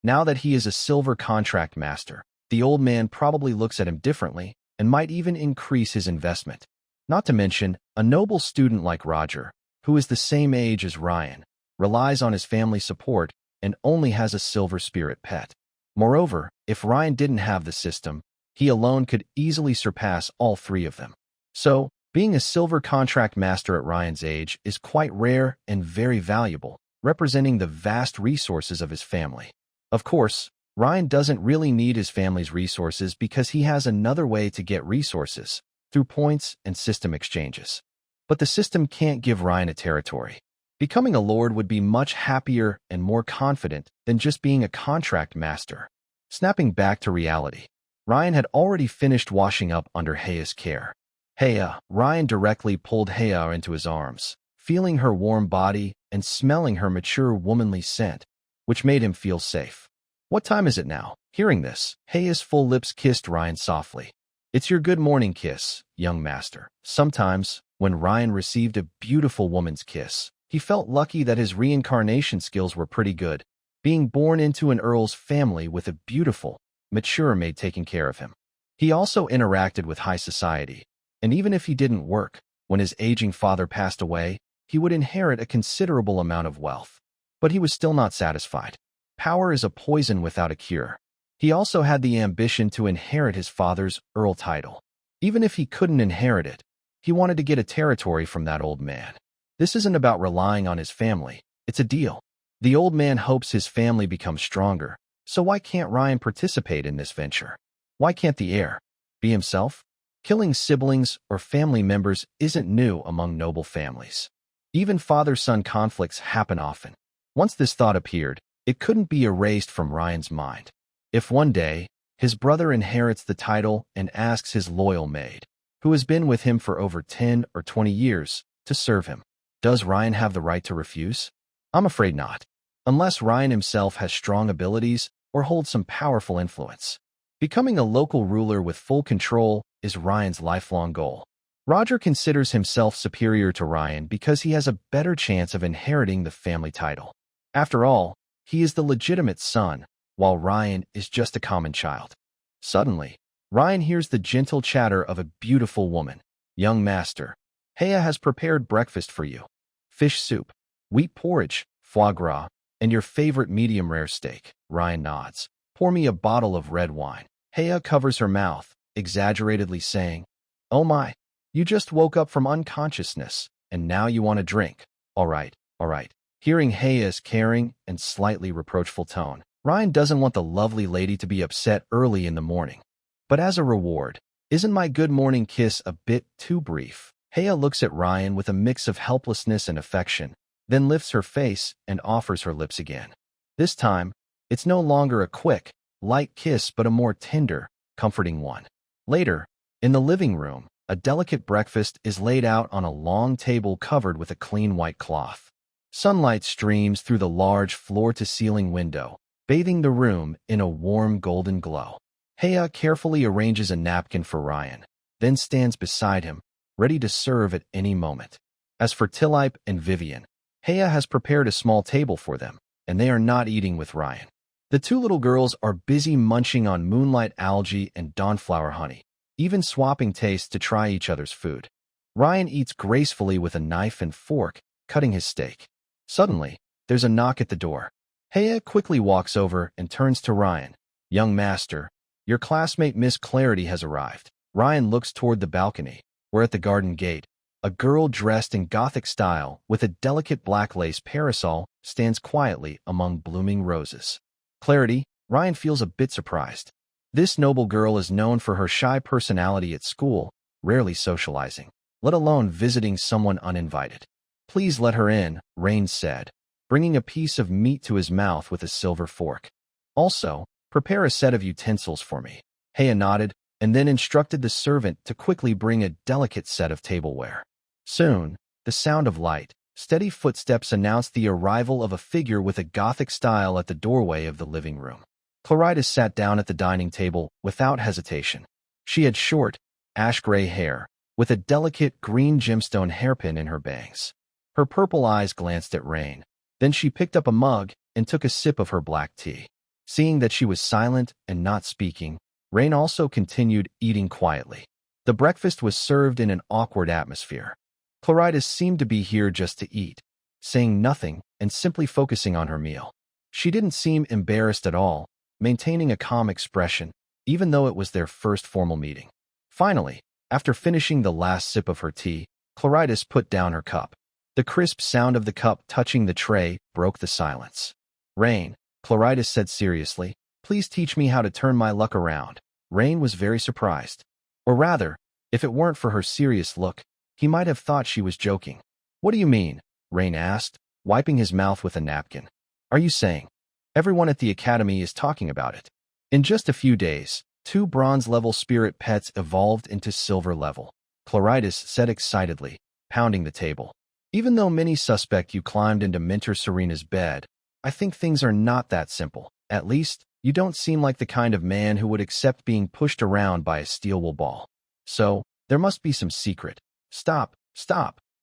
[SPEAKER 1] Now that he is a silver contract master, the old man probably looks at him differently and might even increase his investment. Not to mention, a noble student like Roger, who is the same age as Ryan, relies on his family support, and only has a silver spirit pet. Moreover, if Ryan didn't have the system, he alone could easily surpass all three of them. So, being a silver contract master at Ryan's age is quite rare and very valuable, representing the vast resources of his family. Of course, Ryan doesn't really need his family's resources because he has another way to get resources, through points and system exchanges. But the system can't give Ryan a territory. Becoming a lord would be much happier and more confident than just being a contract master. Snapping back to reality, Ryan had already finished washing up under Heia's care. Heia, Ryan directly pulled Heia into his arms, feeling her warm body and smelling her mature womanly scent, which made him feel safe. What time is it now? Hearing this, Heia's full lips kissed Ryan softly. It's your good morning kiss, young master. Sometimes, when Ryan received a beautiful woman's kiss, he felt lucky that his reincarnation skills were pretty good, being born into an earl's family with a beautiful, mature maid taking care of him. He also interacted with high society, and even if he didn't work, when his aging father passed away, he would inherit a considerable amount of wealth. But he was still not satisfied. Power is a poison without a cure. He also had the ambition to inherit his father's earl title. Even if he couldn't inherit it, he wanted to get a territory from that old man. This isn't about relying on his family, it's a deal. The old man hopes his family becomes stronger, so why can't Ryan participate in this venture? Why can't the heir be himself? Killing siblings or family members isn't new among noble families. Even father-son conflicts happen often. Once this thought appeared, it couldn't be erased from Ryan's mind. If one day, his brother inherits the title and asks his loyal maid, who has been with him for over 10 or 20 years, to serve him, does Ryan have the right to refuse? I'm afraid not, unless Ryan himself has strong abilities or holds some powerful influence. Becoming a local ruler with full control is Ryan's lifelong goal. Roger considers himself superior to Ryan because he has a better chance of inheriting the family title. After all, he is the legitimate son, while Ryan is just a common child. Suddenly, Ryan hears the gentle chatter of a beautiful woman. Young master, Heia has prepared breakfast for you. Fish soup, wheat porridge, foie gras, and your favorite medium-rare steak. Ryan nods. Pour me a bottle of red wine. Heia covers her mouth, exaggeratedly saying, Oh my, you just woke up from unconsciousness, and now you want a drink. All right. Hearing Heia's caring and slightly reproachful tone, Ryan doesn't want the lovely lady to be upset early in the morning. But as a reward, isn't my good morning kiss a bit too brief? Heia looks at Ryan with a mix of helplessness and affection, then lifts her face and offers her lips again. This time, it's no longer a quick, light kiss but a more tender, comforting one. Later, in the living room, a delicate breakfast is laid out on a long table covered with a clean white cloth. Sunlight streams through the large floor-to-ceiling window, bathing the room in a warm golden glow. Heia carefully arranges a napkin for Ryan, then stands beside him, ready to serve at any moment. As for Tilipe and Vivian, Heia has prepared a small table for them, and they are not eating with Ryan. The two little girls are busy munching on moonlight algae and dawnflower honey, even swapping tastes to try each other's food. Ryan eats gracefully with a knife and fork, cutting his steak. Suddenly, there's a knock at the door. Heia quickly walks over and turns to Ryan. Young master, your classmate Miss Clarity has arrived. Ryan looks toward the balcony, where at the garden gate, a girl dressed in Gothic style with a delicate black lace parasol stands quietly among blooming roses. Clarity, Ryan feels a bit surprised. This noble girl is known for her shy personality at school, rarely socializing, let alone visiting someone uninvited. Please let her in, Rain said, bringing a piece of meat to his mouth with a silver fork. Also, prepare a set of utensils for me. Heia nodded, and then instructed the servant to quickly bring a delicate set of tableware. Soon, the sound of light, steady footsteps announced the arrival of a figure with a Gothic style at the doorway of the living room. Cloridas sat down at the dining table without hesitation. She had short, ash-gray hair, with a delicate green gemstone hairpin in her bangs. Her purple eyes glanced at Rain. Then she picked up a mug and took a sip of her black tea. Seeing that she was silent and not speaking, Rain also continued eating quietly. The breakfast was served in an awkward atmosphere. Cloridas seemed to be here just to eat, saying nothing and simply focusing on her meal. She didn't seem embarrassed at all, maintaining a calm expression, even though it was their first formal meeting. Finally, after finishing the last sip of her tea, Claridas put down her cup. The crisp sound of the cup touching the tray broke the silence. "Rain," Claridas said seriously, "please teach me how to turn my luck around." Rain was very surprised. Or rather, if it weren't for her serious look, he might have thought she was joking. "What do you mean?" Rain asked, wiping his mouth with a napkin. "Are you saying everyone at the academy is talking about it?" In just a few days, 2 bronze-level spirit pets evolved into silver-level. Claridas said excitedly, pounding the table. "Even though many suspect you climbed into Minter Serena's bed, I think things are not that simple. At least, you don't seem like the kind of man who would accept being pushed around by a steel wool ball. So, there must be some secret." Stop.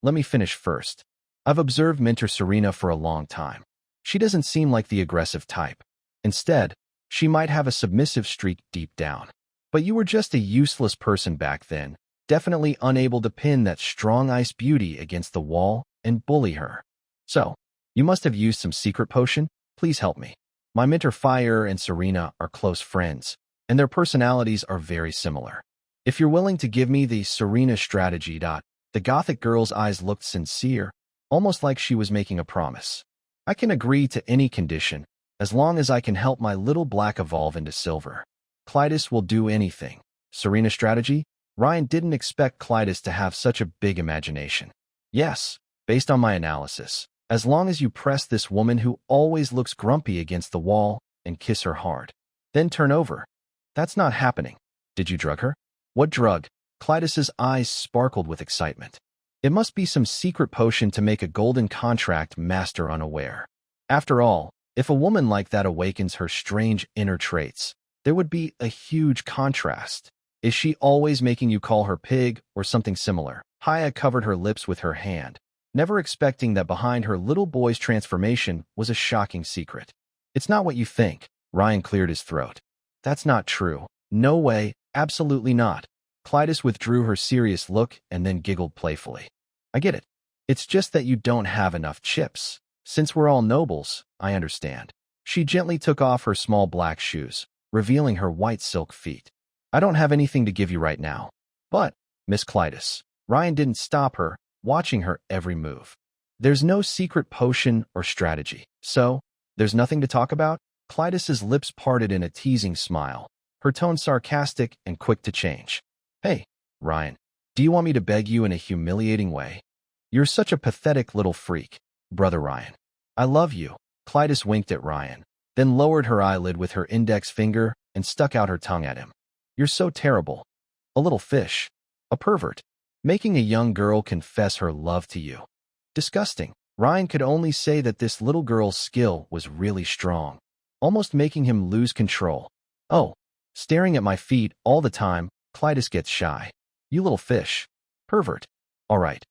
[SPEAKER 1] Let me finish first. I've observed Minter Serena for a long time. She doesn't seem like the aggressive type. Instead, she might have a submissive streak deep down. But you were just a useless person back then, definitely unable to pin that strong ice beauty against the wall and bully her. So, you must have used some secret potion? Please help me. My Minter Fire and Serena are close friends, and their personalities are very similar. If you're willing to give me the Serena strategy. The Gothic girl's eyes looked sincere, almost like she was making a promise. I can agree to any condition, as long as I can help my little black evolve into silver. Clytus will do anything. Serena strategy? Ryan didn't expect Clytus to have such a big imagination. Yes, based on my analysis. As long as you press this woman who always looks grumpy against the wall and kiss her hard. Then turn over. That's not happening. Did you drug her? What drug? Clytus's eyes sparkled with excitement. It must be some secret potion to make a golden contract master unaware. After all, if a woman like that awakens her strange inner traits, there would be a huge contrast. Is she always making you call her pig or something similar? Haya covered her lips with her hand, never expecting that behind her little boy's transformation was a shocking secret. It's not what you think. Ryan cleared his throat. That's not true. No way, absolutely not. Clytus withdrew her serious look and then giggled playfully. I get it. It's just that you don't have enough chips. Since we're all nobles, I understand. She gently took off her small black shoes, revealing her white silk feet. I don't have anything to give you right now. But, Miss Clytus, Ryan didn't stop her, watching her every move. There's no secret potion or strategy. So, there's nothing to talk about? Clytus's lips parted in a teasing smile, her tone sarcastic and quick to change. Hey, Ryan, do you want me to beg you in a humiliating way? You're such a pathetic little freak, brother Ryan. I love you. Clytus winked at Ryan, then lowered her eyelid with her index finger and stuck out her tongue at him. You're so terrible. A little fish. A pervert. Making a young girl confess her love to you. Disgusting. Ryan could only say that this little girl's skill was really strong, almost making him lose control. Oh, staring at my feet all the time, Clytus gets shy. You little fish. Pervert. All right.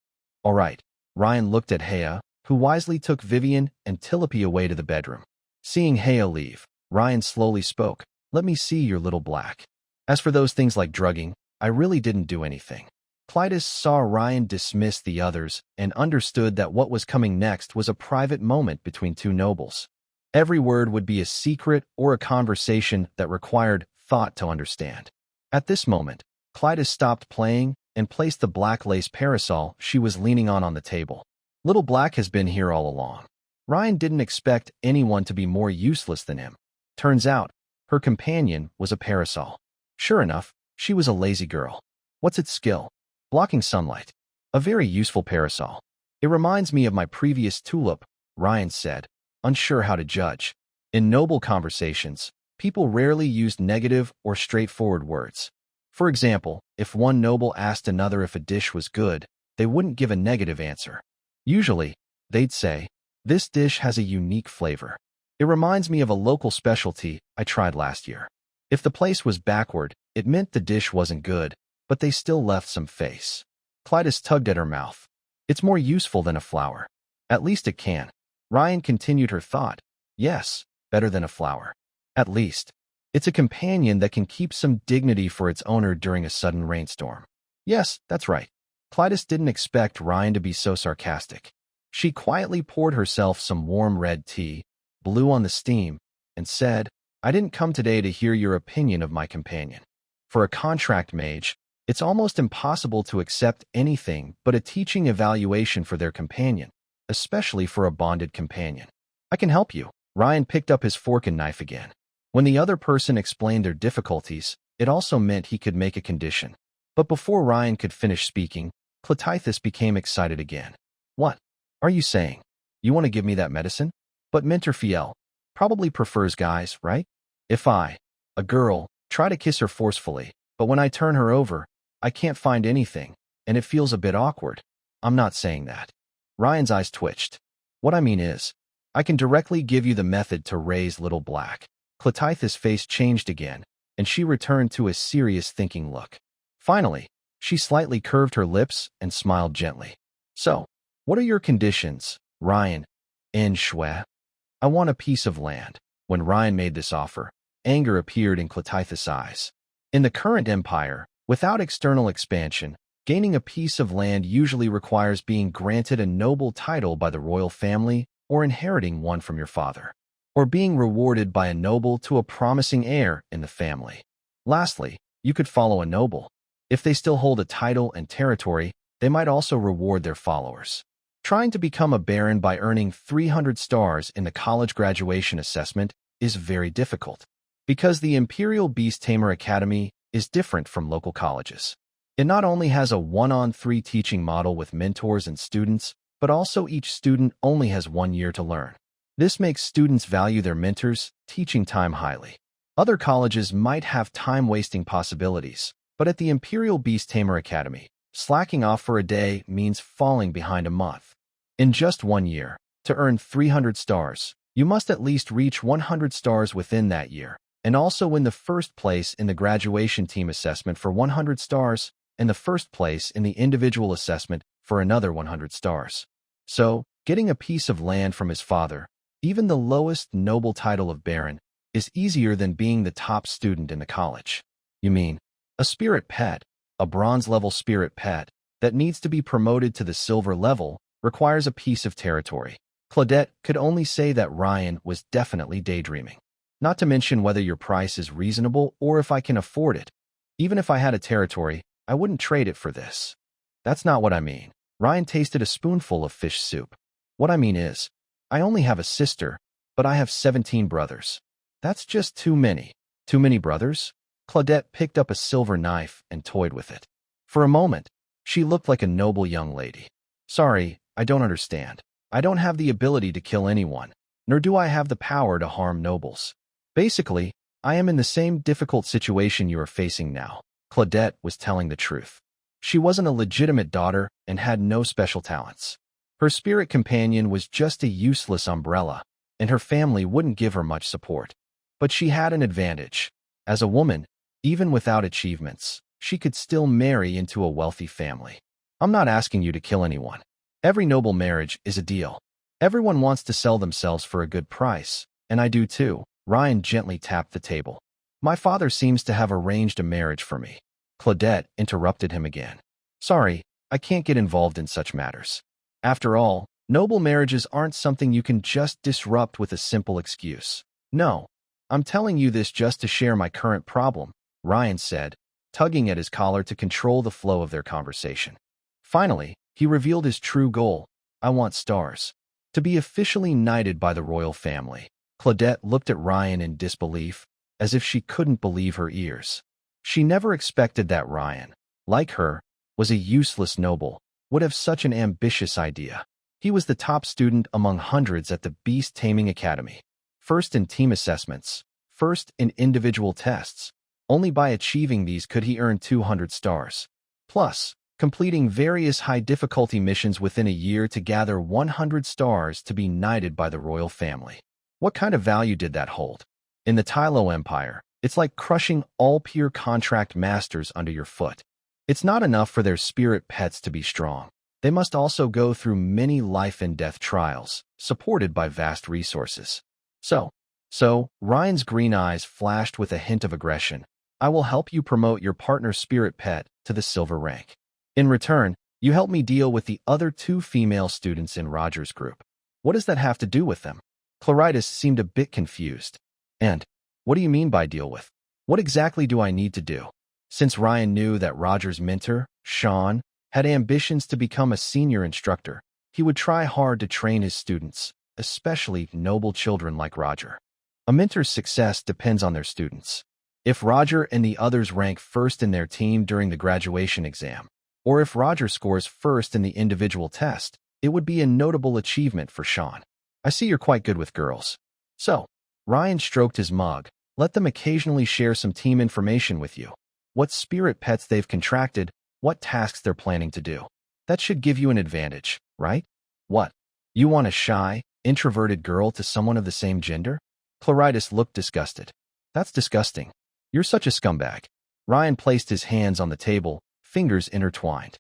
[SPEAKER 1] Ryan looked at Haya, who wisely took Vivian and Tilope away to the bedroom. Seeing Haya leave, Ryan slowly spoke. Let me see your little black. As for those things like drugging, I really didn't do anything. Clytus saw Ryan dismiss the others and understood that what was coming next was a private moment between 2 nobles. Every word would be a secret or a conversation that required thought to understand. At this moment, Clytus stopped playing and placed the black lace parasol she was leaning on the table. Little Black has been here all along. Ryan didn't expect anyone to be more useless than him. Turns out, her companion was a parasol. Sure enough, she was a lazy girl. What's its skill? Blocking sunlight. A very useful parasol. It reminds me of my previous tulip, Ryan said, unsure how to judge. In noble conversations, people rarely used negative or straightforward words. For example, if one noble asked another if a dish was good, they wouldn't give a negative answer. Usually, they'd say, this dish has a unique flavor. It reminds me of a local specialty I tried last year. If the place was backward, it meant the dish wasn't good, but they still left some face. Clytus tugged at her mouth. It's more useful than a flower. At least it can. Ryan continued her thought. Yes, better than a flower. At least. It's a companion that can keep some dignity for its owner during a sudden rainstorm. Yes, that's right. Clytus didn't expect Ryan to be so sarcastic. She quietly poured herself some warm red tea, blew on the steam, and said, "I didn't come today to hear your opinion of my companion. For a contract mage, it's almost impossible to accept anything but a teaching evaluation for their companion, especially for a bonded companion. I can help you." Ryan picked up his fork and knife again. When the other person explained their difficulties, it also meant he could make a condition. But before Ryan could finish speaking, Cletithis became excited again. "What are you saying? You want to give me that medicine? But Minterfiel probably prefers guys, right? If I, a girl, try to kiss her forcefully, but when I turn her over, I can't find anything, and it feels a bit awkward." "I'm not saying that." Ryan's eyes twitched. "What I mean is, I can directly give you the method to raise Little Black." Cletithis' face changed again, and she returned to a serious thinking look. Finally, she slightly curved her lips and smiled gently. "So, what are your conditions, Ryan and Shwe?" "I want a piece of land." When Ryan made this offer, anger appeared in Cletithis' eyes. In the current empire, without external expansion, gaining a piece of land usually requires being granted a noble title by the royal family or inheriting one from your father, or being rewarded by a noble to a promising heir in the family. Lastly, you could follow a noble. If they still hold a title and territory, they might also reward their followers. Trying to become a baron by earning 300 stars in the college graduation assessment is very difficult, because the Imperial Beast Tamer Academy is different from local colleges. It not only has a 1-on-3 teaching model with mentors and students, but also each student only has 1 year to learn. This makes students value their mentors' teaching time highly. Other colleges might have time-wasting possibilities, but at the Imperial Beast Tamer Academy, slacking off for a day means falling behind a month. In just 1 year, to earn 300 stars, you must at least reach 100 stars within that year, and also win the first place in the graduation team assessment for 100 stars, and the first place in the individual assessment for another 100 stars. So, getting a piece of land from his father, even the lowest noble title of baron, is easier than being the top student in the college. "You mean, a spirit pet, a bronze-level spirit pet, that needs to be promoted to the silver level, requires a piece of territory." Claudette could only say that Ryan was definitely daydreaming. "Not to mention whether your price is reasonable or if I can afford it. Even if I had a territory, I wouldn't trade it for this." "That's not what I mean." Ryan tasted a spoonful of fish soup. "What I mean is, I only have a sister, but I have 17 brothers. That's just too many." "Too many brothers?" Claudette picked up a silver knife and toyed with it. For a moment, she looked like a noble young lady. "Sorry, I don't understand. I don't have the ability to kill anyone, nor do I have the power to harm nobles. Basically, I am in the same difficult situation you are facing now." Claudette was telling the truth. She wasn't a legitimate daughter and had no special talents. Her spirit companion was just a useless umbrella, and her family wouldn't give her much support. But she had an advantage. As a woman, even without achievements, she could still marry into a wealthy family. "I'm not asking you to kill anyone. Every noble marriage is a deal. Everyone wants to sell themselves for a good price, and I do too." Ryan gently tapped the table. "My father seems to have arranged a marriage for me." Claudette interrupted him again. "Sorry, I can't get involved in such matters. After all, noble marriages aren't something you can just disrupt with a simple excuse. No, I'm telling you this just to share my current problem," Ryan said, tugging at his collar to control the flow of their conversation. Finally, he revealed his true goal. "I want stars. To be officially knighted by the royal family." Claudette looked at Ryan in disbelief, as if she couldn't believe her ears. She never expected that Ryan, like her, was a useless noble, would have such an ambitious idea. He was the top student among hundreds at the Beast Taming Academy. First in team assessments, first in individual tests. Only by achieving these could he earn 200 stars. Plus, completing various high-difficulty missions within a year to gather 100 stars to be knighted by the royal family. What kind of value did that hold? In the Tylo Empire, it's like crushing all peer contract masters under your foot. It's not enough for their spirit pets to be strong. They must also go through many life and death trials, supported by vast resources. So, Ryan's green eyes flashed with a hint of aggression. "I will help you promote your partner's spirit pet to the silver rank. In return, You help me deal with the other two female students in Roger's group. What does that have to do with them? Claritas seemed a bit confused. And, what do you mean by deal with? What exactly do I need to do? Since Ryan knew that Roger's mentor, Sean, had ambitions to become a senior instructor, he would try hard to train his students, especially noble children like Roger. A mentor's success depends on their students. If Roger and the others rank first in their team during the graduation exam, or if Roger scores first in the individual test, it would be a notable achievement for Sean. I see you're quite good with girls. So, Ryan stroked his mug. Let them occasionally share some team information with you. What spirit pets they've contracted, what tasks they're planning to do. That should give you an advantage, right? What? You want a shy, introverted girl to someone of the same gender? Claritas looked disgusted. That's disgusting. You're such a scumbag. Ryan placed his hands on the table, fingers intertwined.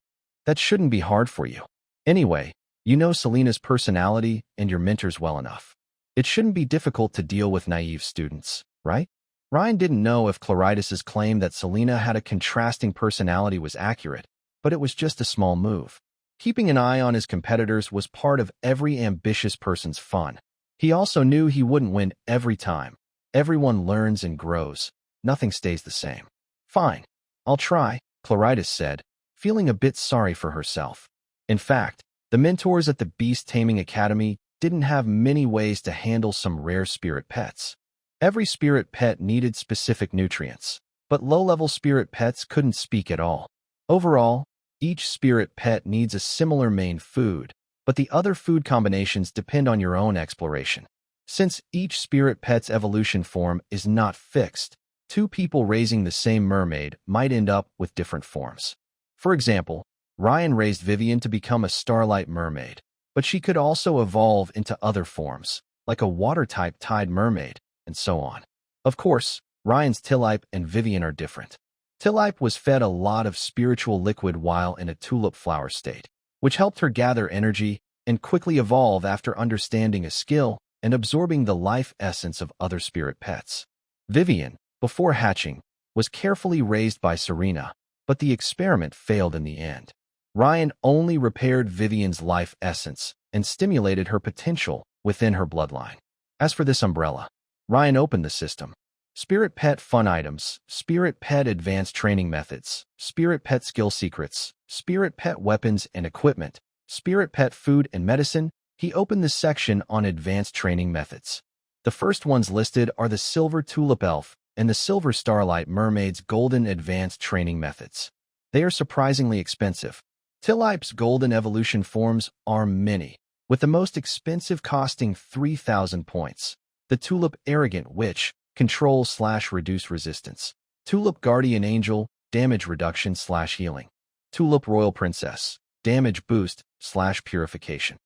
[SPEAKER 1] That shouldn't be hard for you. Anyway, you know Selena's personality and your mentors well enough. It shouldn't be difficult to deal with naive students, right? Ryan didn't know if Claritas' claim that Selena had a contrasting personality was accurate, but it was just a small move. Keeping an eye on his competitors was part of every ambitious person's fun. He also knew he wouldn't win every time. Everyone learns and grows. Nothing stays the same. Fine. I'll try, Claritas said, feeling a bit sorry for herself. In fact, the mentors at the Beast Taming Academy didn't have many ways to handle some rare spirit pets. Every spirit pet needed specific nutrients, but low-level spirit pets couldn't speak at all. Overall, each spirit pet needs a similar main food, but the other food combinations depend on your own exploration. Since each spirit pet's evolution form is not fixed, two people raising the same mermaid might end up with different forms. For example, Ryan raised Vivian to become a starlight mermaid, but she could also evolve into other forms, like a water-type tide mermaid, and so on. Of course, Ryan's Tillipe and Vivian are different. Tillipe was fed a lot of spiritual liquid while in a tulip flower state, which helped her gather energy and quickly evolve after understanding a skill and absorbing the life essence of other spirit pets. Vivian, before hatching, was carefully raised by Serena, but the experiment failed in the end. Ryan only repaired Vivian's life essence and stimulated her potential within her bloodline. As for this umbrella, Ryan opened the system. Spirit Pet Fun Items, Spirit Pet Advanced Training Methods, Spirit Pet Skill Secrets, Spirit Pet Weapons and Equipment, Spirit Pet Food and Medicine. He opened the section on advanced training methods. The first ones listed are the Silver Tulip Elf and the Silver Starlight Mermaid's Golden Advanced Training Methods. They are surprisingly expensive. Tillipe's golden evolution forms are many, with the most expensive costing 3,000 points. The Tulip Arrogant Witch, Control/Reduce Resistance. Tulip Guardian Angel, Damage Reduction/Healing. Tulip Royal Princess, Damage Boost/Purification.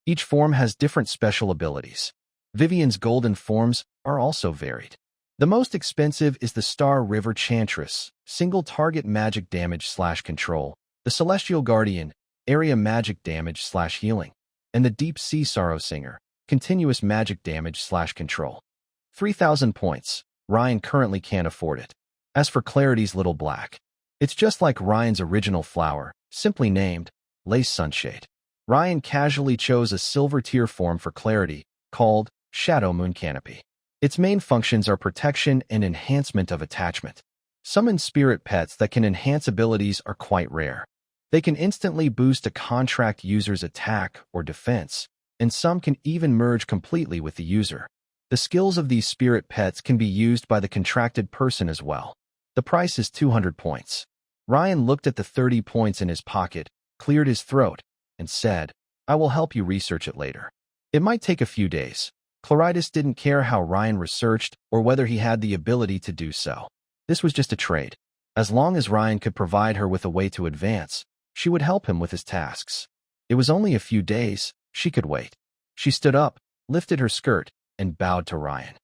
[SPEAKER 1] Each form has different special abilities. Vivian's golden forms are also varied. The most expensive is the Star River Chantress, Single Target Magic Damage/Control. The Celestial Guardian, Area Magic Damage/Healing, and the Deep Sea Sorrow Singer, Continuous Magic Damage/Control. 3,000 points. Ryan currently can't afford it. As for Clarity's Little Black, it's just like Ryan's original flower, simply named Lace Sunshade. Ryan casually chose a silver tier form for Clarity, called Shadow Moon Canopy. Its main functions are protection and enhancement of attachment. Summoned spirit pets that can enhance abilities are quite rare. They can instantly boost a contract user's attack or defense, and some can even merge completely with the user. The skills of these spirit pets can be used by the contracted person as well. The price is 200 points. Ryan looked at the 30 points in his pocket, cleared his throat, and said, I will help you research it later. It might take a few days. Claritas didn't care how Ryan researched or whether he had the ability to do so. This was just a trade. As long as Ryan could provide her with a way to advance, she would help him with his tasks. It was only a few days. She could wait. She stood up, lifted her skirt, and bowed to Ryan.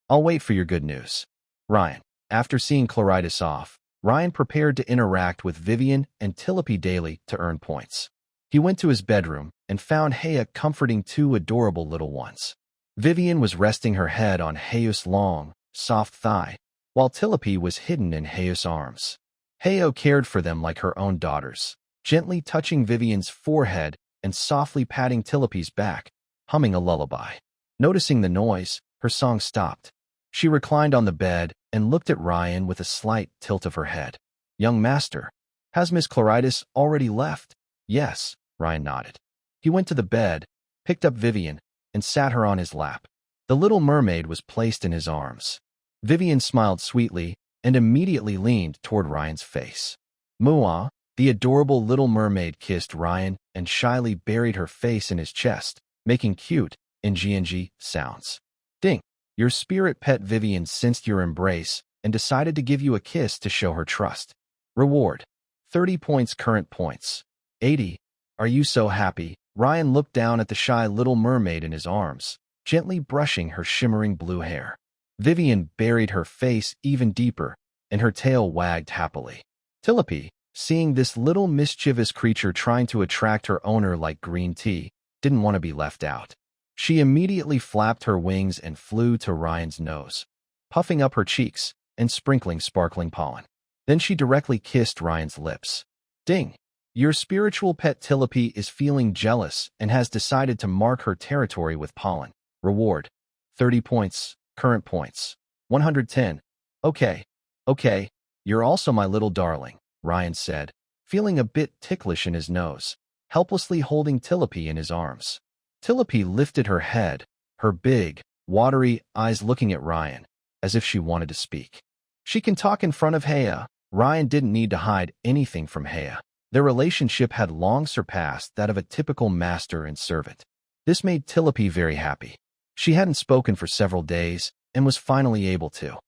[SPEAKER 1] I'll wait for your good news. Ryan. After seeing Claritas off, Ryan prepared to interact with Vivian and Tillipe daily to earn points. He went to his bedroom and found Haya comforting two adorable little ones. Vivian was resting her head on Haya's long, soft thigh, while Tillipe was hidden in Haya's arms. Haya cared for them like her own daughters. gently touching Vivian's forehead and softly patting Tillapee's back, humming a lullaby. Noticing the noise, her song stopped. She reclined on the bed and looked at Ryan with a slight tilt of her head. "Young master, has Miss Claridas already left?" "Yes," Ryan nodded. He went to the bed, picked up Vivian, and sat her on his lap. The little mermaid was placed in his arms. Vivian smiled sweetly and immediately leaned toward Ryan's face. "Mua," the adorable little mermaid kissed Ryan and shyly buried her face in his chest, making cute ng sounds. "Ding." Your spirit pet Vivian sensed your embrace and decided to give you a kiss to show her trust. Reward: 30 points. Current points: 80. Are you so happy? Ryan looked down at the shy little mermaid in his arms, gently brushing her shimmering blue hair. Vivian buried her face even deeper, and her tail wagged happily. Tillipee, seeing this little mischievous creature trying to attract her owner like green tea, didn't want to be left out. She immediately flapped her wings and flew to Ryan's nose, puffing up her cheeks and sprinkling sparkling pollen. Then she directly kissed Ryan's lips. Ding! Your spiritual pet Tillipee is feeling jealous and has decided to mark her territory with pollen. Reward: 30 points. Current points: 110. Okay, you're also my little darling, Ryan said, feeling a bit ticklish in his nose, helplessly holding Tillipee in his arms. Tillipee lifted her head, her big, watery eyes looking at Ryan, as if she wanted to speak. She can talk in front of Hea. Ryan didn't need to hide anything from Hea. Their relationship had long surpassed that of a typical master and servant. This made Tillipee very happy. She hadn't spoken for several days and was finally able to.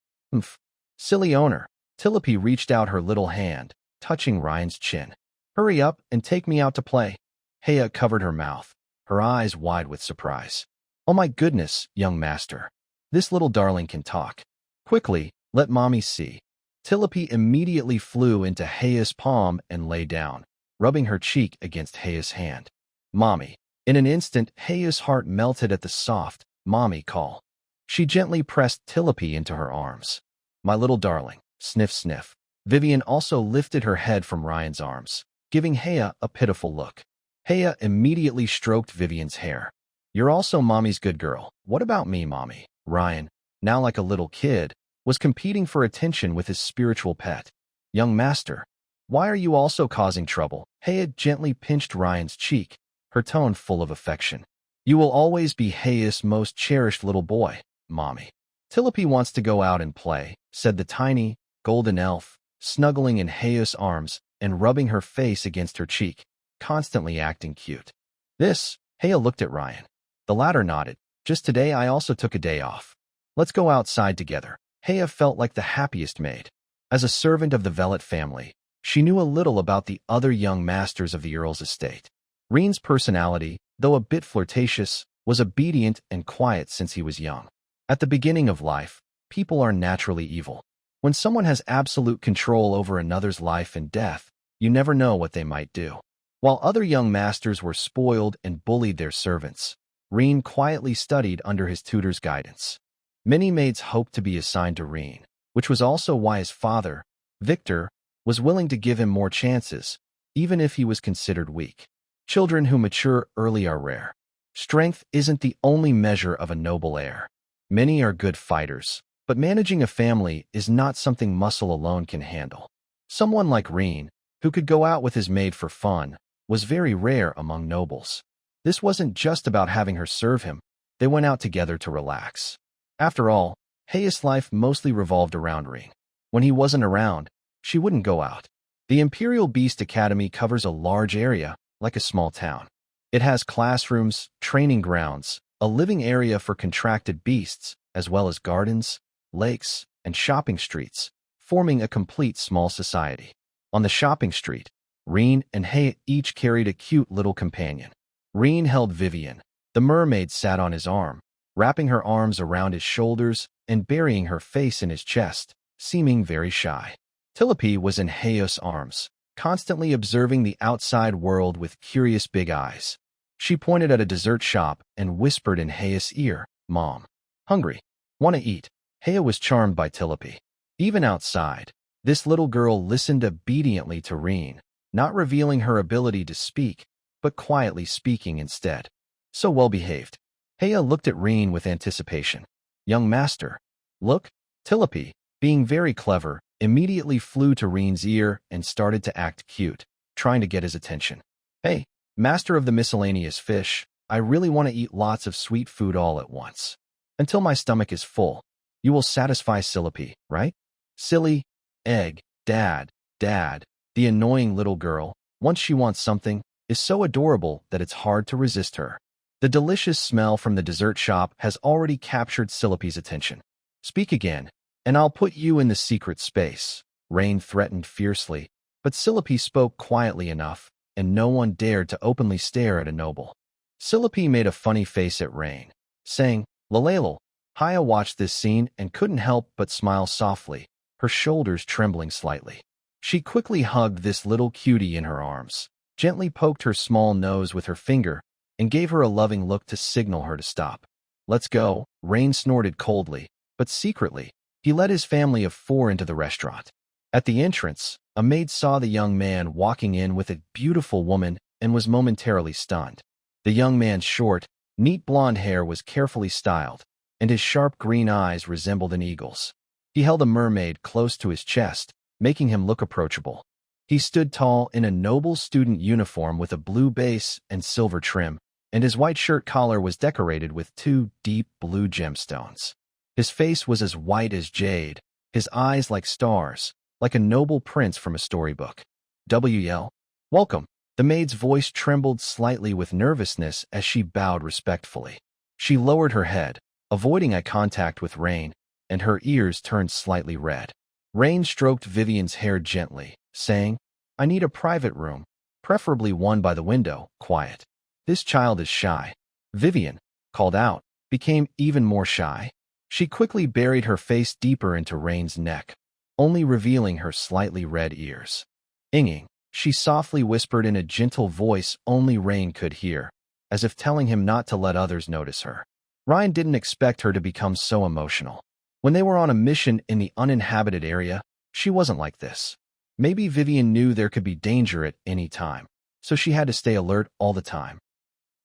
[SPEAKER 1] Silly owner. Tillipee reached out her little hand, touching Ryan's chin. Hurry up and take me out to play. Hea covered her mouth, her eyes wide with surprise. Oh my goodness, young master. This little darling can talk. Quickly, let mommy see. Tillipee immediately flew into Hea's palm and lay down, rubbing her cheek against Hea's hand. Mommy. In an instant, Hea's heart melted at the soft, mommy call. She gently pressed Tillipee into her arms. My little darling. Sniff, sniff. Vivian also lifted her head from Ryan's arms, giving Hea a pitiful look. Hea immediately stroked Vivian's hair. You're also mommy's good girl. What about me, mommy? Ryan, now like a little kid, was competing for attention with his spiritual pet. Young master, why are you also causing trouble? Hea gently pinched Ryan's cheek, her tone full of affection. You will always be Hea's most cherished little boy, mommy. Tillipee wants to go out and play, said the tiny, golden elf, snuggling in Hea's arms and rubbing her face against her cheek, constantly acting cute. Hea looked at Ryan. The latter nodded. Just today I also took a day off. Let's go outside together. Hea felt like the happiest maid. As a servant of the Velet family, she knew a little about the other young masters of the Earl's estate. Reen's personality, though a bit flirtatious, was obedient and quiet since he was young. At the beginning of life, people are naturally evil. When someone has absolute control over another's life and death, you never know what they might do. While other young masters were spoiled and bullied their servants, Reen quietly studied under his tutor's guidance. Many maids hoped to be assigned to Reen, which was also why his father, Victor, was willing to give him more chances, even if he was considered weak. Children who mature early are rare. Strength isn't the only measure of a noble heir. Many are good fighters, but managing a family is not something muscle alone can handle. Someone like Reen, who could go out with his maid for fun, was very rare among nobles. This wasn't just about having her serve him. They went out together to relax. After all, Hea's life mostly revolved around Reen. When he wasn't around, she wouldn't go out. The Imperial Beast Academy covers a large area, like a small town. It has classrooms, training grounds, a living area for contracted beasts, as well as gardens, lakes, and shopping streets, forming a complete small society. On the shopping street, Reen and Hea each carried a cute little companion. Reen held Vivian. The mermaid sat on his arm, wrapping her arms around his shoulders and burying her face in his chest, seeming very shy. Tillipee was in Hea's arms, constantly observing the outside world with curious big eyes. She pointed at a dessert shop and whispered in Hea's ear, Mom. Hungry? Want to eat? Hea was charmed by Tillipee. Even outside, this little girl listened obediently to Reen, not revealing her ability to speak, but quietly speaking instead. So well-behaved. Haya looked at Reen with anticipation. Young master. Look, Tilopi, being very clever, immediately flew to Reen's ear and started to act cute, trying to get his attention. Hey, master of the miscellaneous fish, I really want to eat lots of sweet food all at once. Until my stomach is full. You will satisfy Tilopi, right? Silly, egg, dad, the annoying little girl, once she wants something, is so adorable that it's hard to resist her. The delicious smell from the dessert shop has already captured Tilopi's attention. Speak again, and I'll put you in the secret space, Rain threatened fiercely, but Tilopi spoke quietly enough, and no one dared to openly stare at a noble. Tilopi made a funny face at Rain, saying, Lalalel. Haya watched this scene and couldn't help but smile softly, her shoulders trembling slightly. She quickly hugged this little cutie in her arms, gently poked her small nose with her finger, and gave her a loving look to signal her to stop. Let's go, Rain snorted coldly, but secretly, he led his family of 4 into the restaurant. At the entrance, a maid saw the young man walking in with a beautiful woman and was momentarily stunned. The young man's short, neat blonde hair was carefully styled, and his sharp green eyes resembled an eagle's. He held a mermaid close to his chest, making him look approachable. He stood tall in a noble student uniform with a blue base and silver trim, and his white shirt collar was decorated with 2 deep blue gemstones. His face was as white as jade, his eyes like stars, like a noble prince from a storybook. WL. Welcome. The maid's voice trembled slightly with nervousness as she bowed respectfully. She lowered her head, avoiding eye contact with Rain, and her ears turned slightly red. Rain stroked Vivian's hair gently, saying, I need a private room, preferably one by the window, quiet. This child is shy. Vivian, called out, became even more shy. She quickly buried her face deeper into Rain's neck, only revealing her slightly red ears. Inging, she softly whispered in a gentle voice only Rain could hear, as if telling him not to let others notice her. Ryan didn't expect her to become so emotional. When they were on a mission in the uninhabited area, she wasn't like this. Maybe Vivian knew there could be danger at any time, so she had to stay alert all the time.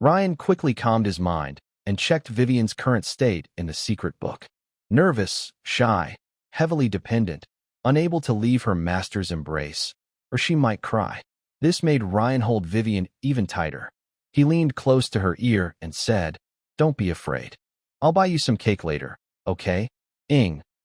[SPEAKER 1] Ryan quickly calmed his mind and checked Vivian's current state in the secret book. Nervous, shy, heavily dependent, unable to leave her master's embrace, or she might cry. This made Ryan hold Vivian even tighter. He leaned close to her ear and said, Don't be afraid. I'll buy you some cake later, okay?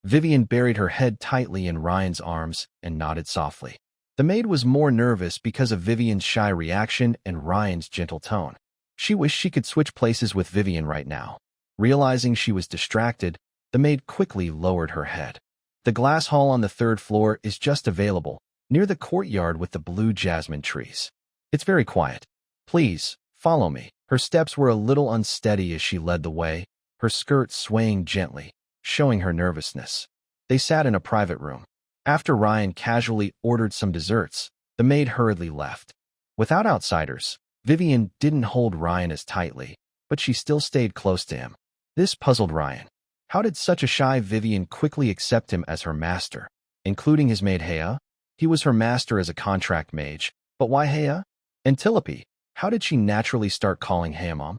[SPEAKER 1] Vivian buried her head tightly in Ryan's arms and nodded softly. The maid was more nervous because of Vivian's shy reaction and Ryan's gentle tone. She wished she could switch places with Vivian right now. Realizing she was distracted, the maid quickly lowered her head. The glass hall on the 3rd floor is just available, near the courtyard with the blue jasmine trees. It's very quiet. Please, follow me. Her steps were a little unsteady as she led the way, her skirt swaying gently, showing her nervousness. They sat in a private room. After Ryan casually ordered some desserts, the maid hurriedly left. Without outsiders, Vivian didn't hold Ryan as tightly, but she still stayed close to him. This puzzled Ryan. How did such a shy Vivian quickly accept him as her master, including his maid Haya? He was her master as a contract mage, but why Haya? And Tilopi, how did she naturally start calling Haya Mom?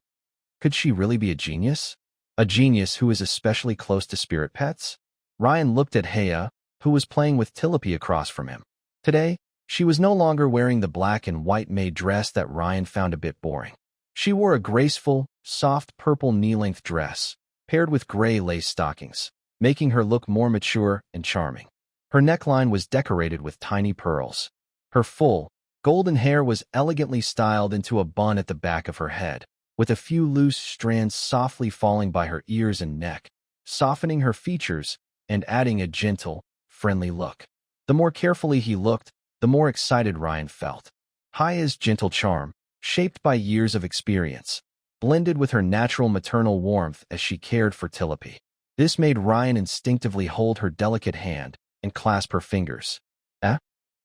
[SPEAKER 1] Could she really be a genius? A genius who is especially close to spirit pets? Ryan looked at Haya, who was playing with Tilopi across from him. Today, she was no longer wearing the black and white maid dress that Ryan found a bit boring. She wore a graceful, soft purple knee-length dress, paired with gray lace stockings, making her look more mature and charming. Her neckline was decorated with tiny pearls. Her full, golden hair was elegantly styled into a bun at the back of her head, with a few loose strands softly falling by her ears and neck, softening her features and adding a gentle, friendly look. The more carefully he looked, the more excited Ryan felt. Haya's gentle charm, shaped by years of experience, blended with her natural maternal warmth as she cared for Tilopi. This made Ryan instinctively hold her delicate hand and clasp her fingers.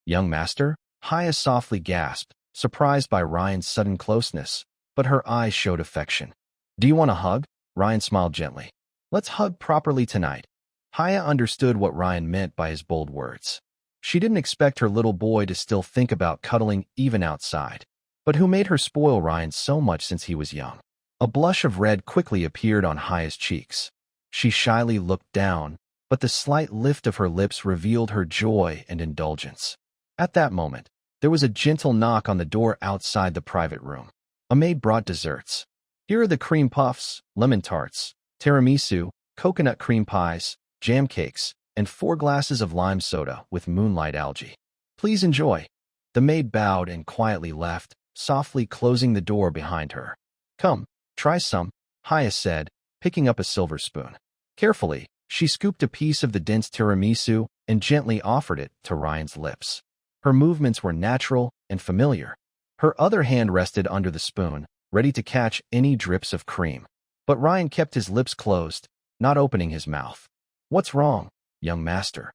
[SPEAKER 1] Young master? Haya softly gasped, surprised by Ryan's sudden closeness, but her eyes showed affection. Do you want a hug? Ryan smiled gently. Let's hug properly tonight. Haya understood what Ryan meant by his bold words. She didn't expect her little boy to still think about cuddling even outside. But who made her spoil Ryan so much since he was young? A blush of red quickly appeared on Haya's cheeks. She shyly looked down, but the slight lift of her lips revealed her joy and indulgence. At that moment, there was a gentle knock on the door outside the private room. A maid brought desserts. Here are the cream puffs, lemon tarts, tiramisu, coconut cream pies, jam cakes, and 4 glasses of lime soda with moonlight algae. Please enjoy. The maid bowed and quietly left, softly closing the door behind her. Come, try some, Haya said, picking up a silver spoon. Carefully, she scooped a piece of the dense tiramisu and gently offered it to Ryan's lips. Her movements were natural and familiar. Her other hand rested under the spoon, ready to catch any drips of cream. But Ryan kept his lips closed, not opening his mouth. What's wrong, young master?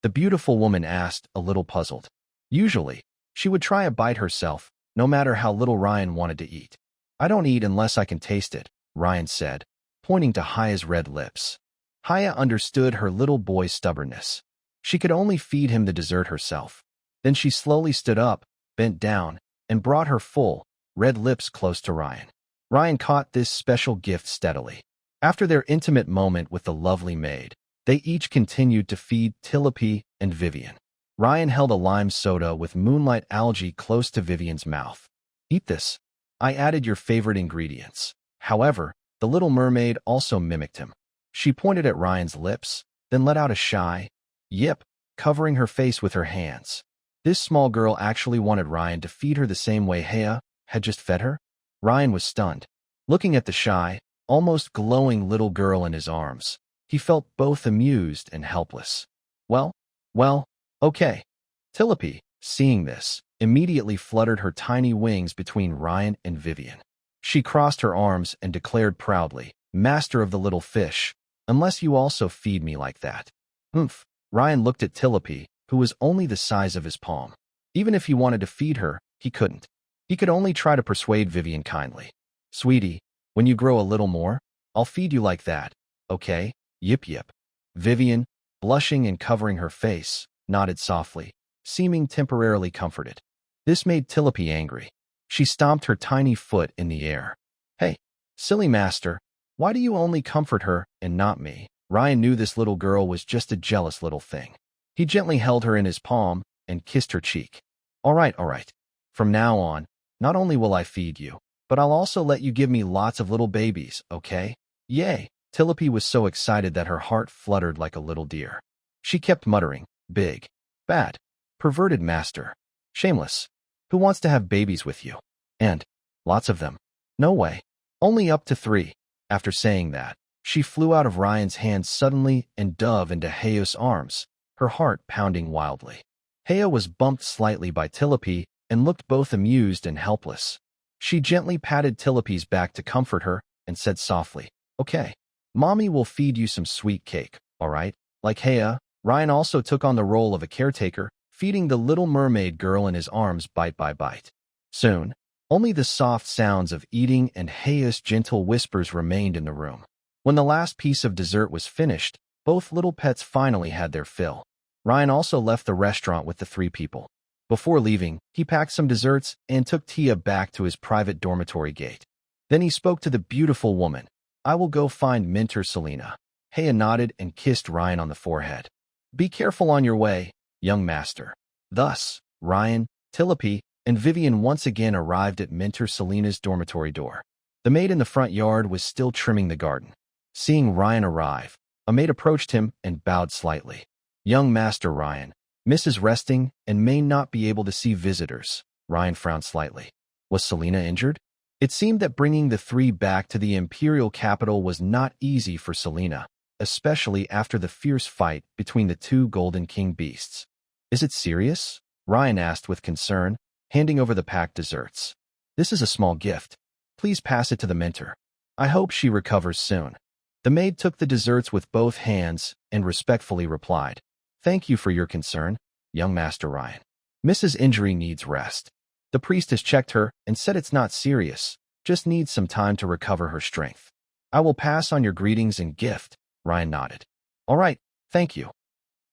[SPEAKER 1] The beautiful woman asked, a little puzzled. Usually, she would try a bite herself, no matter how little Ryan wanted to eat. I don't eat unless I can taste it, Ryan said, pointing to Haya's red lips. Haya understood her little boy's stubbornness. She could only feed him the dessert herself. Then she slowly stood up, bent down, and brought her full, red lips close to Ryan. Ryan caught this special gift steadily. After their intimate moment with the lovely maid, they each continued to feed Tillapi and Vivian. Ryan held a lime soda with moonlight algae close to Vivian's mouth. Eat this. I added your favorite ingredients. However, the little mermaid also mimicked him. She pointed at Ryan's lips, then let out a shy yip, covering her face with her hands. This small girl actually wanted Ryan to feed her the same way Haya had just fed her? Ryan was stunned. Looking at the shy, almost glowing little girl in his arms, he felt both amused and helpless. Well, okay. Tillapi, seeing this, immediately fluttered her tiny wings between Ryan and Vivian. She crossed her arms and declared proudly, Master of the little fish, unless you also feed me like that. Oomph. Ryan looked at Tillapi, who was only the size of his palm. Even if he wanted to feed her, he couldn't. He could only try to persuade Vivian kindly. Sweetie, when you grow a little more, I'll feed you like that, okay? Yip yip. Vivian, blushing and covering her face, nodded softly, seeming temporarily comforted. This made Tillapi angry. She stomped her tiny foot in the air. Hey, silly master, why do you only comfort her and not me? Ryan knew this little girl was just a jealous little thing. He gently held her in his palm and kissed her cheek. All right. From now on, not only will I feed you, but I'll also let you give me lots of little babies, okay? Yay! Tillapi was so excited that her heart fluttered like a little deer. She kept muttering, big, bad, perverted master, shameless. Who wants to have babies with you? And lots of them. No way. Only up to 3. After saying that, she flew out of Ryan's hands suddenly and dove into Haya's arms, her heart pounding wildly. Haya was bumped slightly by Tillapi and looked both amused and helpless. She gently patted Tillapi's back to comfort her and said softly, okay, Mommy will feed you some sweet cake, all right? Like Haya, Ryan also took on the role of a caretaker, feeding the little mermaid girl in his arms bite by bite. Soon, only the soft sounds of eating and Haya's gentle whispers remained in the room. When the last piece of dessert was finished, both little pets finally had their fill. Ryan also left the restaurant with the 3 people. Before leaving, he packed some desserts and took Tia back to his private dormitory gate. Then he spoke to the beautiful woman. I will go find Mentor Selena. Haya nodded and kissed Ryan on the forehead. Be careful on your way, young master. Thus, Ryan, Tillapi, and Vivian once again arrived at Mentor Selena's dormitory door. The maid in the front yard was still trimming the garden. Seeing Ryan arrive, a maid approached him and bowed slightly. Young Master Ryan, Miss is resting and may not be able to see visitors. Ryan frowned slightly. Was Selena injured? It seemed that bringing the 3 back to the imperial capital was not easy for Selena, especially after the fierce fight between the 2 Golden King beasts. Is it serious? Ryan asked with concern, handing over the packed desserts. This is a small gift. Please pass it to the mentor. I hope she recovers soon. The maid took the desserts with both hands and respectfully replied, Thank you for your concern, young Master Ryan. Mrs. Injury needs rest. The priestess checked her and said it's not serious, just needs some time to recover her strength. I will pass on your greetings and gift, Ryan nodded. All right, thank you.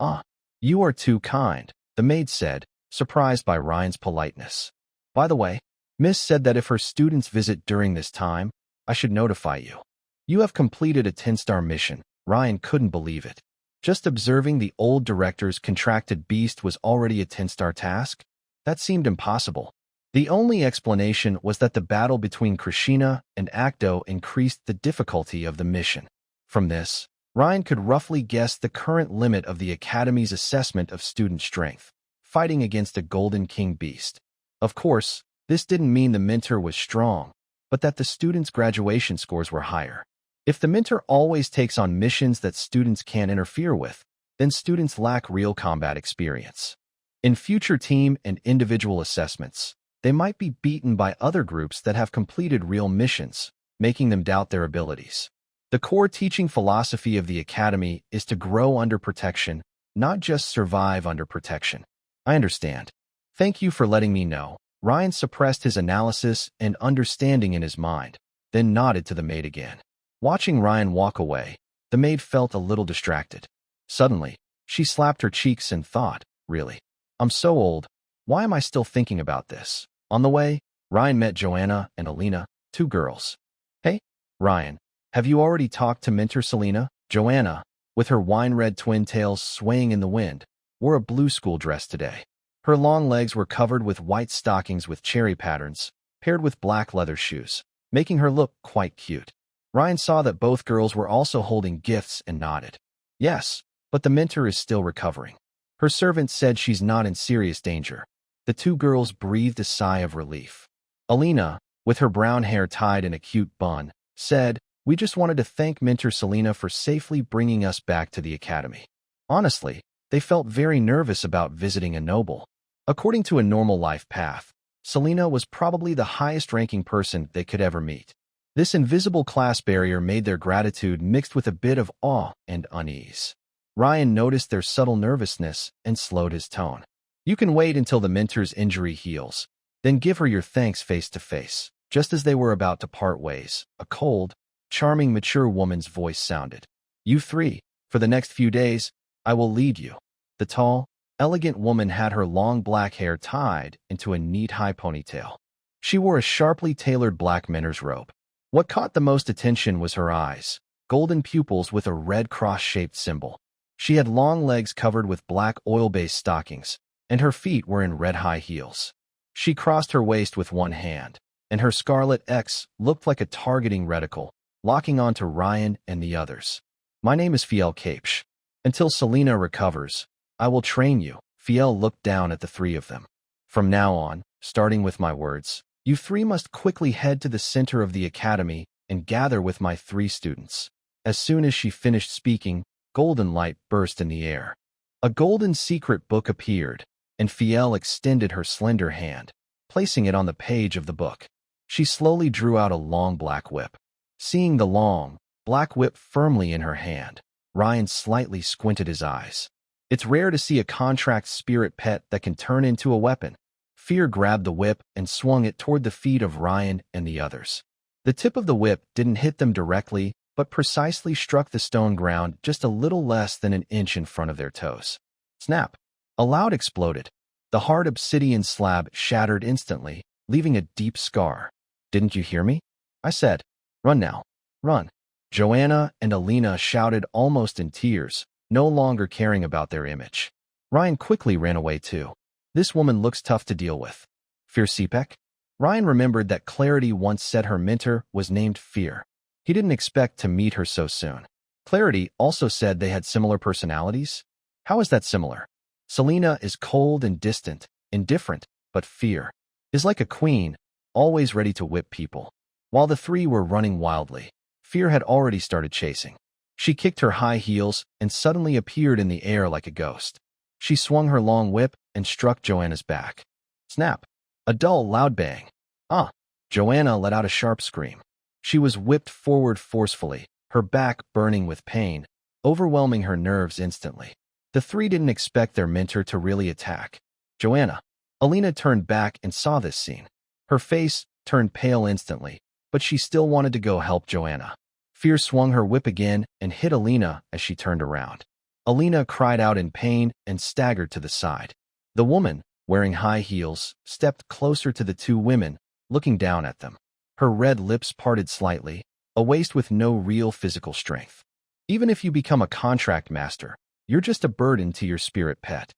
[SPEAKER 1] Ah, you are too kind. the maid said, surprised by Ryan's politeness. By the way, Miss said that if her students visit during this time, I should notify you. You have completed a 10-star mission. Ryan couldn't believe it. Just observing the old director's contracted beast was already a 10-star task? That seemed impossible. The only explanation was that the battle between Krishna and Akdo increased the difficulty of the mission. From this, Ryan could roughly guess the current limit of the Academy's assessment of student strength, fighting against a Golden King beast. Of course, this didn't mean the mentor was strong, but that the students' graduation scores were higher. If the mentor always takes on missions that students can't interfere with, then students lack real combat experience. In future team and individual assessments, they might be beaten by other groups that have completed real missions, making them doubt their abilities. The core teaching philosophy of the Academy is to grow under protection, not just survive under protection. I understand. Thank you for letting me know. Ryan suppressed his analysis and understanding in his mind, then nodded to the maid again. Watching Ryan walk away, the maid felt a little distracted. Suddenly, she slapped her cheeks and thought, really? I'm so old. Why am I still thinking about this? On the way, Ryan met Joanna and Alina, 2 girls. Hey, Ryan, have you already talked to Mentor Selena? Joanna, with her wine-red twin tails swaying in the wind, wore a blue school dress today. Her long legs were covered with white stockings with cherry patterns, paired with black leather shoes, making her look quite cute. Ryan saw that both girls were also holding gifts and nodded. Yes, but the mentor is still recovering. Her servant said she's not in serious danger. The 2 girls breathed a sigh of relief. Alina, with her brown hair tied in a cute bun, said, "We just wanted to thank Mentor Selena for safely bringing us back to the Academy." Honestly, they felt very nervous about visiting a noble. According to a normal life path, Selena was probably the highest-ranking person they could ever meet. This invisible class barrier made their gratitude mixed with a bit of awe and unease. Ryan noticed their subtle nervousness and slowed his tone. You can wait until the mentor's injury heals, then give her your thanks face to face. Just as they were about to part ways, a cold, charming, mature woman's voice sounded. You 3, for the next few days, I will lead you. The tall, elegant woman had her long black hair tied into a neat high ponytail. She wore a sharply tailored black mentor's robe. What caught the most attention was her eyes, golden pupils with a red cross-shaped symbol. She had long legs covered with black oil-based stockings, and her feet were in red high heels. She crossed her waist with one hand, and her scarlet X looked like a targeting reticle, locking onto Ryan and the others. My name is Fiel Capes. Until Selena recovers, I will train you. Fiel looked down at the 3 of them. From now on, starting with my words, you 3 must quickly head to the center of the Academy and gather with my 3 students. As soon as she finished speaking, golden light burst in the air. A golden secret book appeared, and Fiel extended her slender hand, placing it on the page of the book. She slowly drew out a long black whip. Seeing the long, black whip firmly in her hand, Ryan slightly squinted his eyes. It's rare to see a contract spirit pet that can turn into a weapon. Fear grabbed the whip and swung it toward the feet of Ryan and the others. The tip of the whip didn't hit them directly, but precisely struck the stone ground just a little less than an inch in front of their toes. Snap! A loud exploded. The hard obsidian slab shattered instantly, leaving a deep scar. Didn't you hear me? I said, run now. Run. Joanna and Alina shouted almost in tears, no longer caring about their image. Ryan quickly ran away too. This woman looks tough to deal with. Fear Sepek? Ryan remembered that Clarity once said her mentor was named Fear. He didn't expect to meet her so soon. Clarity also said they had similar personalities? How is that similar? Selena is cold and distant, indifferent, but Fear is like a queen, always ready to whip people. While the 3 were running wildly, Fear had already started chasing. She kicked her high heels and suddenly appeared in the air like a ghost. She swung her long whip and struck Joanna's back. Snap! A dull, loud bang. Ah! Joanna let out a sharp scream. She was whipped forward forcefully, her back burning with pain, overwhelming her nerves instantly. The 3 didn't expect their mentor to really attack. Joanna. Alina turned back and saw this scene. Her face turned pale instantly, but she still wanted to go help Joanna. Fear swung her whip again and hit Alina as she turned around. Alina cried out in pain and staggered to the side. The woman, wearing high heels, stepped closer to the two women, looking down at them. Her red lips parted slightly, a waist with no real physical strength. Even if you become a contract master, you're just a burden to your spirit pet.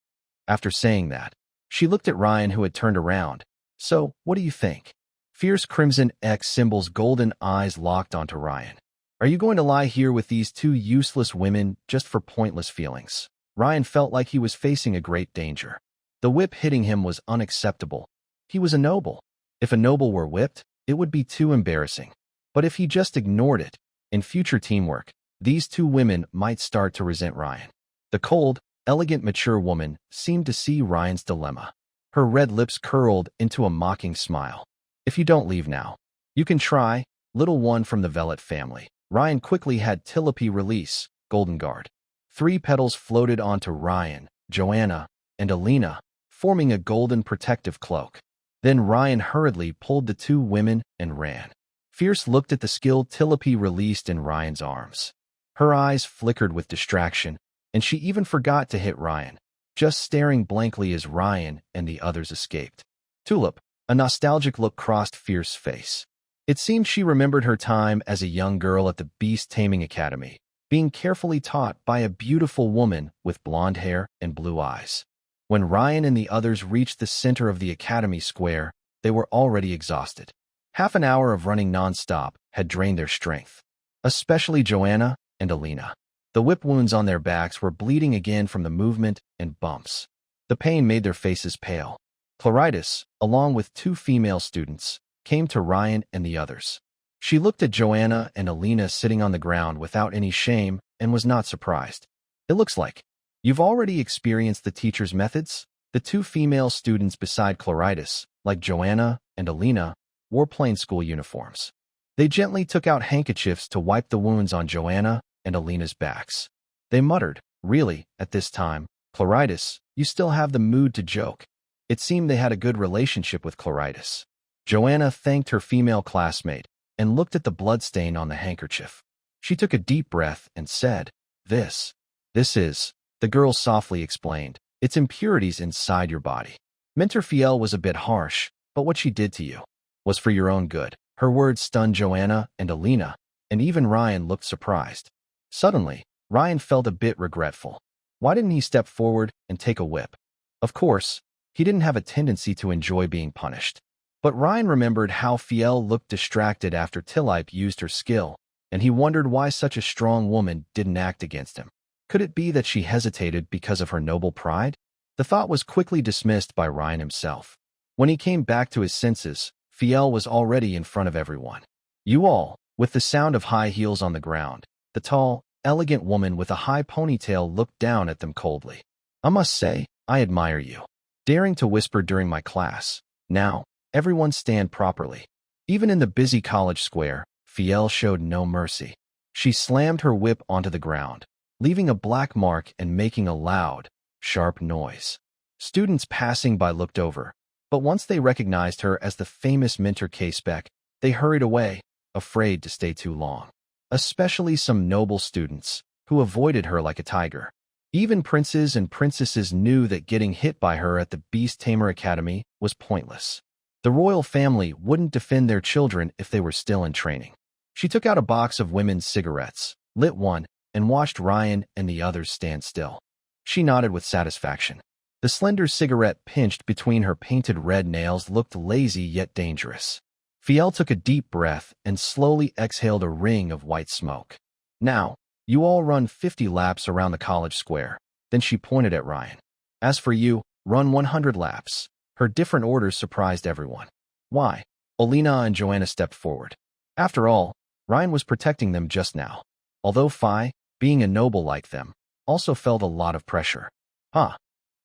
[SPEAKER 1] After saying that, she looked at Ryan, who had turned around. So, what do you think? Fierce crimson X symbol's golden eyes locked onto Ryan. Are you going to lie here with these two useless women just for pointless feelings? Ryan felt like he was facing a great danger. The whip hitting him was unacceptable. He was a noble. If a noble were whipped, it would be too embarrassing. But if he just ignored it, in future teamwork, these two women might start to resent Ryan. The cold, elegant, mature woman seemed to see Ryan's dilemma. Her red lips curled into a mocking smile. If you don't leave now, you can try, little one from the Velvet family. Ryan quickly had Tilope release, Golden Guard. 3 petals floated onto Ryan, Joanna, and Alina, forming a golden protective cloak. Then Ryan hurriedly pulled the two women and ran. Fierce looked at the skill Tilope released in Ryan's arms. Her eyes flickered with distraction, and she even forgot to hit Ryan, just staring blankly as Ryan and the others escaped. Tulip, a nostalgic look crossed Fierce's face. It seemed she remembered her time as a young girl at the Beast Taming Academy, being carefully taught by a beautiful woman with blonde hair and blue eyes. When Ryan and the others reached the center of the academy square, they were already exhausted. Half an hour of running non-stop had drained their strength, especially Joanna and Alina. The whip wounds on their backs were bleeding again from the movement and bumps. The pain made their faces pale. FLIRTS, along with 2 female students, came to Ryan and the others. She looked at Joanna and Alina sitting on the ground without any shame and was not surprised. It looks like you've already experienced the teacher's methods. The 2 female students beside FLIRTS, like Joanna and Alina, wore plain school uniforms. They gently took out handkerchiefs to wipe the wounds on Joanna and Alina's backs. They muttered, "Really, at this time, FLIRTS, you still have the mood to joke." It seemed they had a good relationship with FLIRTS. Joanna thanked her female classmate and looked at the bloodstain on the handkerchief. She took a deep breath and said, This is," the girl softly explained, "it's impurities inside your body." Mentor Fiel was a bit harsh, but what she did to you was for your own good. Her words stunned Joanna and Alina, and even Ryan looked surprised. Suddenly, Ryan felt a bit regretful. Why didn't he step forward and take a whip? Of course, he didn't have a tendency to enjoy being punished. But Ryan remembered how Fiel looked distracted after Tilope used her skill, and he wondered why such a strong woman didn't act against him. Could it be that she hesitated because of her noble pride? The thought was quickly dismissed by Ryan himself. When he came back to his senses, Fiel was already in front of everyone. You all, with the sound of high heels on the ground. The tall, elegant woman with a high ponytail looked down at them coldly. "I must say, I admire you. Daring to whisper during my class. Now, everyone stand properly." Even in the busy college square, Fiel showed no mercy. She slammed her whip onto the ground, leaving a black mark and making a loud, sharp noise. Students passing by looked over, but once they recognized her as the famous Mentor K-Spec, they hurried away, afraid to stay too long. Especially some noble students, who avoided her like a tiger. Even princes and princesses knew that getting hit by her at the Beast Tamer Academy was pointless. The royal family wouldn't defend their children if they were still in training. She took out a box of women's cigarettes, lit one, and watched Ryan and the others stand still. She nodded with satisfaction. The slender cigarette pinched between her painted red nails looked lazy yet dangerous. Fiel took a deep breath and slowly exhaled a ring of white smoke. "Now, you all run 50 laps around the college square." Then she pointed at Ryan. "As for you, run 100 laps." Her different orders surprised everyone. "Why?" Alina and Joanna stepped forward. After all, Ryan was protecting them just now. Although Phi, being a noble like them, also felt a lot of pressure. "Huh."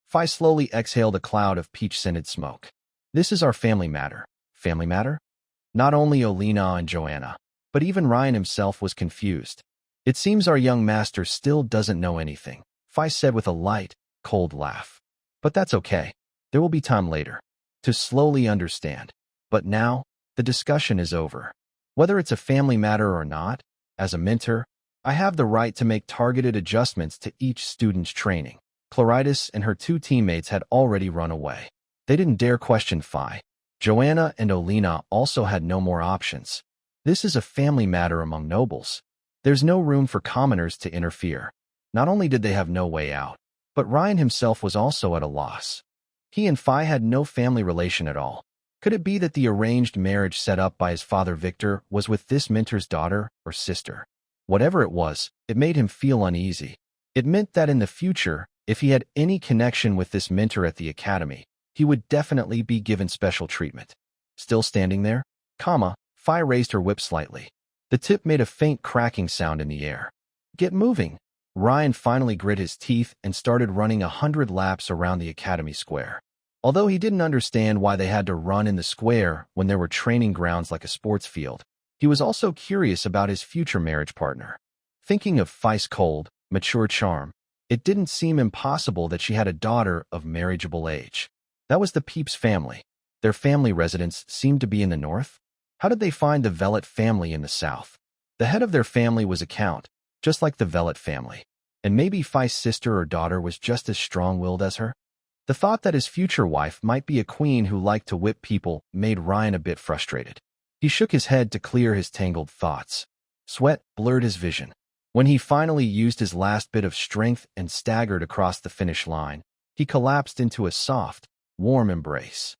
[SPEAKER 1] Phi slowly exhaled a cloud of peach-scented smoke. "This is our family matter." Family matter? Not only Alina and Joanna, but even Ryan himself was confused. "It seems our young master still doesn't know anything," Phi said with a light, cold laugh. "But that's okay. There will be time later to slowly understand. But now, the discussion is over. Whether it's a family matter or not, as a mentor, I have the right to make targeted adjustments to each student's training." Claritas and her two teammates had already run away. They didn't dare question Phi. Joanna and Olena also had no more options. This is a family matter among nobles. There's no room for commoners to interfere. Not only did they have no way out, but Ryan himself was also at a loss. He and Phi had no family relation at all. Could it be that the arranged marriage set up by his father Victor was with this mentor's daughter or sister? Whatever it was, it made him feel uneasy. It meant that in the future, if he had any connection with this mentor at the academy, he would definitely be given special treatment. Still standing there, Phi raised her whip slightly. The tip made a faint cracking sound in the air. Get moving! Ryan finally grit his teeth and started running 100 laps around the academy square. Although he didn't understand why they had to run in the square when there were training grounds like a sports field, he was also curious about his future marriage partner. Thinking of Phi's cold, mature charm, it didn't seem impossible that she had a daughter of marriageable age. That was the Peeps family. Their family residence seemed to be in the north. How did they find the Velet family in the south? The head of their family was a count, just like the Velet family. And maybe Phi's sister or daughter was just as strong-willed as her? The thought that his future wife might be a queen who liked to whip people made Ryan a bit frustrated. He shook his head to clear his tangled thoughts. Sweat blurred his vision. When he finally used his last bit of strength and staggered across the finish line, he collapsed into a soft, warm embrace.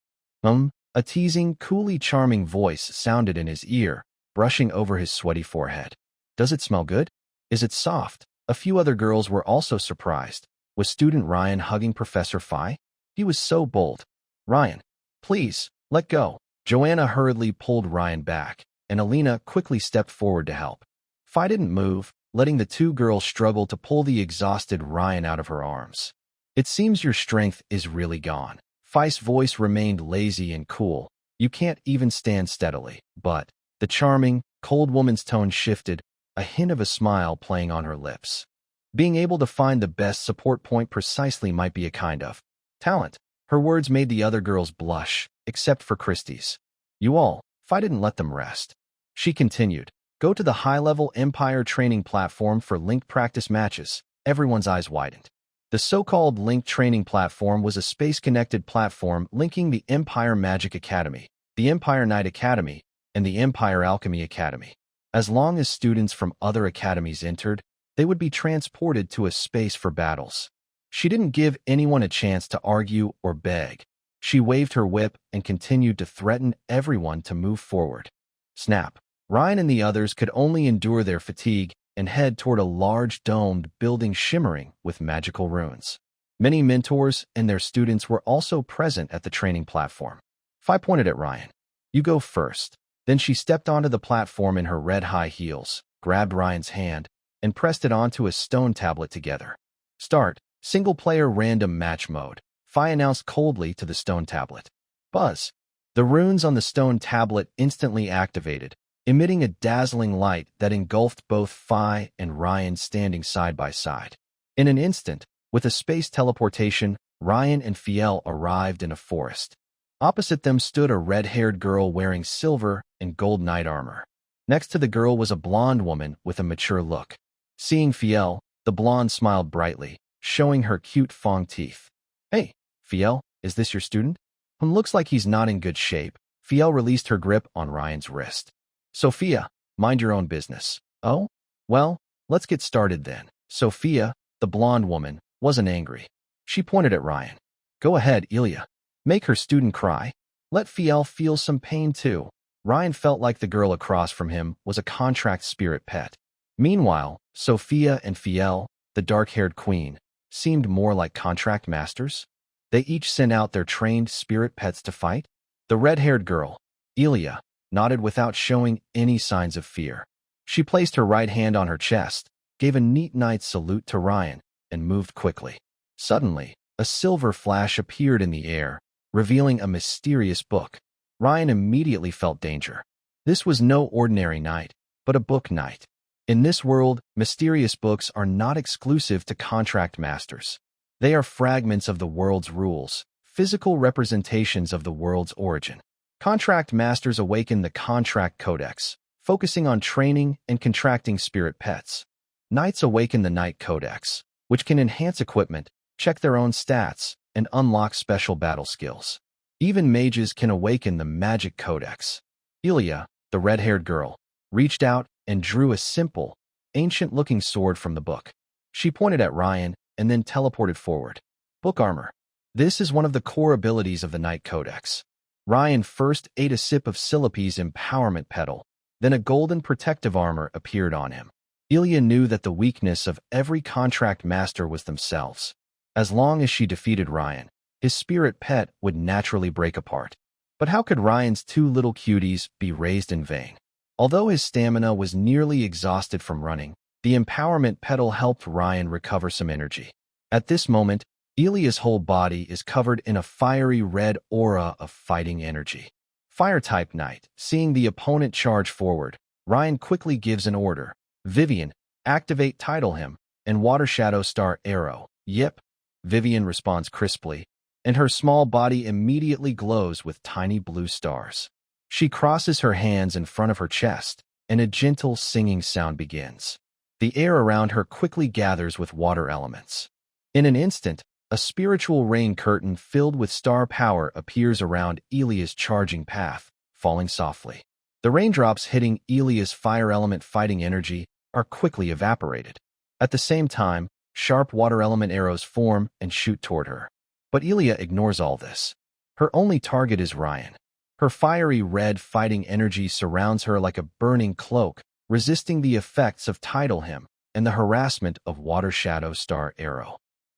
[SPEAKER 1] A teasing, coolly charming voice sounded in his ear, brushing over his sweaty forehead. Does it smell good? Is it soft? A few other girls were also surprised. Was student Ryan hugging Professor Phi? He was so bold. Ryan, please, let go. Joanna hurriedly pulled Ryan back, and Alina quickly stepped forward to help. Phi didn't move, letting the two girls struggle to pull the exhausted Ryan out of her arms. It seems your strength is really gone. Phi's voice remained lazy and cool. You can't even stand steadily. But the charming, cold woman's tone shifted, a hint of a smile playing on her lips. Being able to find the best support point precisely might be a kind of talent. Her words made the other girls blush, except for Christie's. You all, Phi didn't let them rest. She continued, go to the high-level Empire training platform for linked practice matches. Everyone's eyes widened. The so-called linked training platform was a space-connected platform linking the Empire Magic Academy, the Empire Knight Academy, and the Empire Alchemy Academy. As long as students from other academies entered, they would be transported to a space for battles. She didn't give anyone a chance to argue or beg. She waved her whip and continued to threaten everyone to move forward. Snap! Ryan and the others could only endure their fatigue and head toward a large domed building shimmering with magical runes. Many mentors and their students were also present at the training platform. Phi pointed at Ryan. You go first. Then she stepped onto the platform in her red high heels, grabbed Ryan's hand, and pressed it onto a stone tablet together. Start, single-player random match mode, Phi announced coldly to the stone tablet. Buzz. The runes on the stone tablet instantly activated, emitting a dazzling light that engulfed both Phi and Ryan standing side by side. In an instant, with a space teleportation, Ryan and Fiel arrived in a forest. Opposite them stood a red-haired girl wearing silver and gold knight armor. Next to the girl was a blonde woman with a mature look. Seeing Fiel, the blonde smiled brightly, showing her cute fang teeth. Hey, Fiel, is this your student? Looks like he's not in good shape. Fiel released her grip on Ryan's wrist. Sophia, mind your own business. Oh? Well, let's get started then. Sophia, the blonde woman, wasn't angry. She pointed at Ryan. Go ahead, Ilya. Make her student cry. Let Fiel feel some pain too. Ryan felt like the girl across from him was a contract spirit pet. Meanwhile, Sophia and Fiel, the dark-haired queen, seemed more like contract masters. They each sent out their trained spirit pets to fight. The red-haired girl, Ilya, nodded without showing any signs of fear. She placed her right hand on her chest, gave a neat knight's salute to Ryan, and moved quickly. Suddenly, a silver flash appeared in the air, revealing a mysterious book. Ryan immediately felt danger. This was no ordinary knight, but a book knight. In this world, mysterious books are not exclusive to contract masters. They are fragments of the world's rules, physical representations of the world's origin. Contract masters awaken the Contract Codex, focusing on training and contracting spirit pets. Knights awaken the Knight Codex, which can enhance equipment, check their own stats, and unlock special battle skills. Even mages can awaken the magic codex. Ilya, the red-haired girl, reached out and drew a simple, ancient-looking sword from the book. She pointed at Ryan and then teleported forward. Book armor. This is one of the core abilities of the Knight Codex. Ryan first ate a sip of Silope's empowerment petal, then a golden protective armor appeared on him. Ilya knew that the weakness of every contract master was themselves. As long as she defeated Ryan, his spirit pet would naturally break apart. But how could Ryan's two little cuties be raised in vain? Although his stamina was nearly exhausted from running, the empowerment petal helped Ryan recover some energy. At this moment, Ilya's whole body is covered in a fiery red aura of fighting energy. Fire-type Knight. Seeing the opponent charge forward, Ryan quickly gives an order. Vivian, activate Tidal Him, and Water Shadow Star Arrow. Yep. Vivian responds crisply, and her small body immediately glows with tiny blue stars. She crosses her hands in front of her chest, and a gentle singing sound begins. The air around her quickly gathers with water elements. In an instant, a spiritual rain curtain filled with star power appears around Ilya's charging path, falling softly. The raindrops hitting Ilya's fire element fighting energy are quickly evaporated. At the same time, sharp water element arrows form and shoot toward her. But Ilya ignores all this. Her only target is Ryan. Her fiery red fighting energy surrounds her like a burning cloak, resisting the effects of Tidal Him and the harassment of Water Shadow Star Arrow.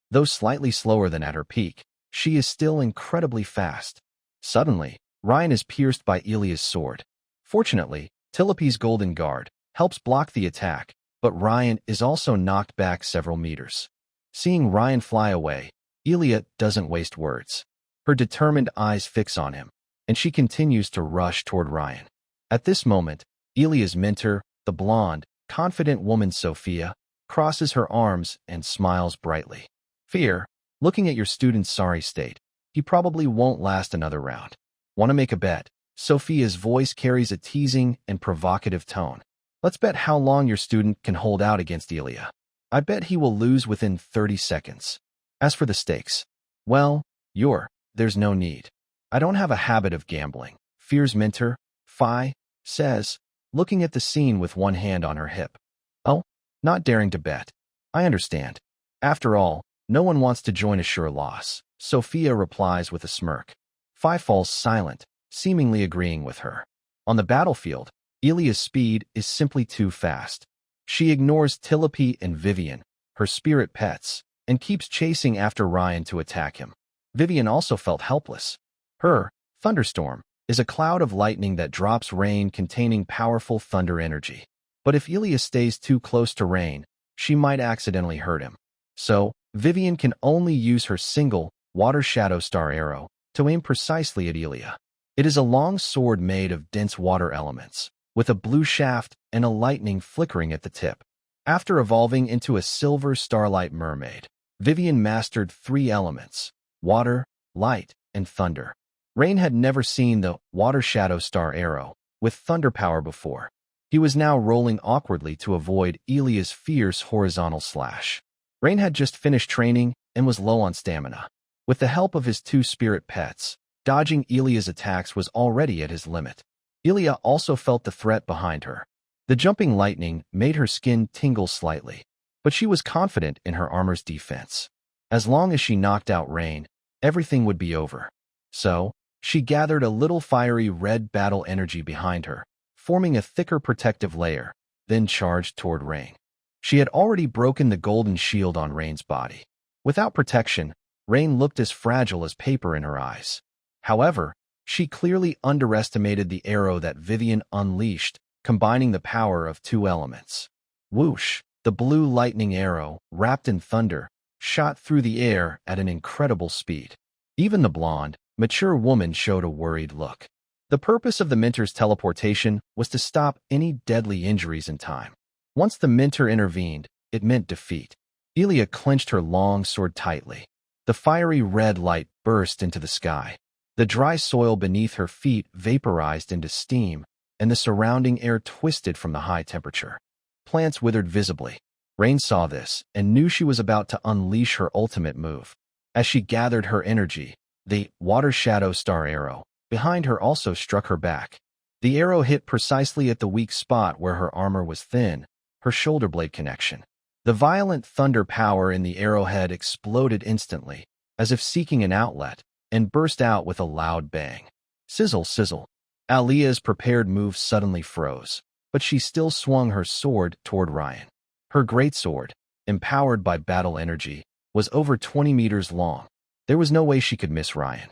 [SPEAKER 1] Though slightly slower than at her peak, she is still incredibly fast. Suddenly, Ryan is pierced by Ilya's sword. Fortunately, Tilope's Golden Guard helps block the attack, but Ryan is also knocked back several meters. Seeing Ryan fly away, Ilya doesn't waste words. Her determined eyes fix on him, and she continues to rush toward Ryan. At this moment, Ilya's mentor, the blonde, confident woman Sophia, crosses her arms and smiles brightly. Fear, looking at your student's sorry state, he probably won't last another round. Want to make a bet? Sophia's voice carries a teasing and provocative tone. Let's bet how long your student can hold out against Ilya. I bet he will lose within 30 seconds. As for the stakes, well, there's no need. I don't have a habit of gambling, Fear's mentor, Phi, says, looking at the scene with one hand on her hip. Oh, not daring to bet. I understand. After all, no one wants to join a sure loss, Sophia replies with a smirk. Phi falls silent, seemingly agreeing with her. On the battlefield, Ilya's speed is simply too fast. She ignores Tilope and Vivian, her spirit pets, and keeps chasing after Ryan to attack him. Vivian also felt helpless. Her thunderstorm is a cloud of lightning that drops rain containing powerful thunder energy. But if Ilya stays too close to Rain, she might accidentally hurt him. So, Vivian can only use her single Water Shadow Star Arrow to aim precisely at Ilya. It is a long sword made of dense water elements, with a blue shaft and a lightning flickering at the tip. After evolving into a silver starlight mermaid, Vivian mastered 3 elements: water, light, and thunder. Rain had never seen the Water Shadow Star Arrow with thunder power before. He was now rolling awkwardly to avoid Ilya's fierce horizontal slash. Rain had just finished training and was low on stamina. With the help of his 2 spirit pets, dodging Ilya's attacks was already at his limit. Ilya also felt the threat behind her. The jumping lightning made her skin tingle slightly, but she was confident in her armor's defense. As long as she knocked out Rain, everything would be over. So, she gathered a little fiery red battle energy behind her, forming a thicker protective layer, then charged toward Rain. She had already broken the golden shield on Rain's body. Without protection, Rain looked as fragile as paper in her eyes. However, she clearly underestimated the arrow that Vivian unleashed, combining the power of 2 elements. Whoosh! The blue lightning arrow, wrapped in thunder, shot through the air at an incredible speed. Even the blonde, mature woman showed a worried look. The purpose of the mentor's teleportation was to stop any deadly injuries in time. Once the mentor intervened, it meant defeat. Ilya clenched her long sword tightly. The fiery red light burst into the sky. The dry soil beneath her feet vaporized into steam, and the surrounding air twisted from the high temperature. Plants withered visibly. Rain saw this and knew she was about to unleash her ultimate move. As she gathered her energy, the water shadow star arrow behind her also struck her back. The arrow hit precisely at the weak spot where her armor was thin, her shoulder blade connection. The violent thunder power in the arrowhead exploded instantly, as if seeking an outlet, and burst out with a loud bang. Sizzle, sizzle. Aaliyah's prepared move suddenly froze, but she still swung her sword toward Ryan. Her greatsword, empowered by battle energy, was over 20 meters long. There was no way she could miss Ryan.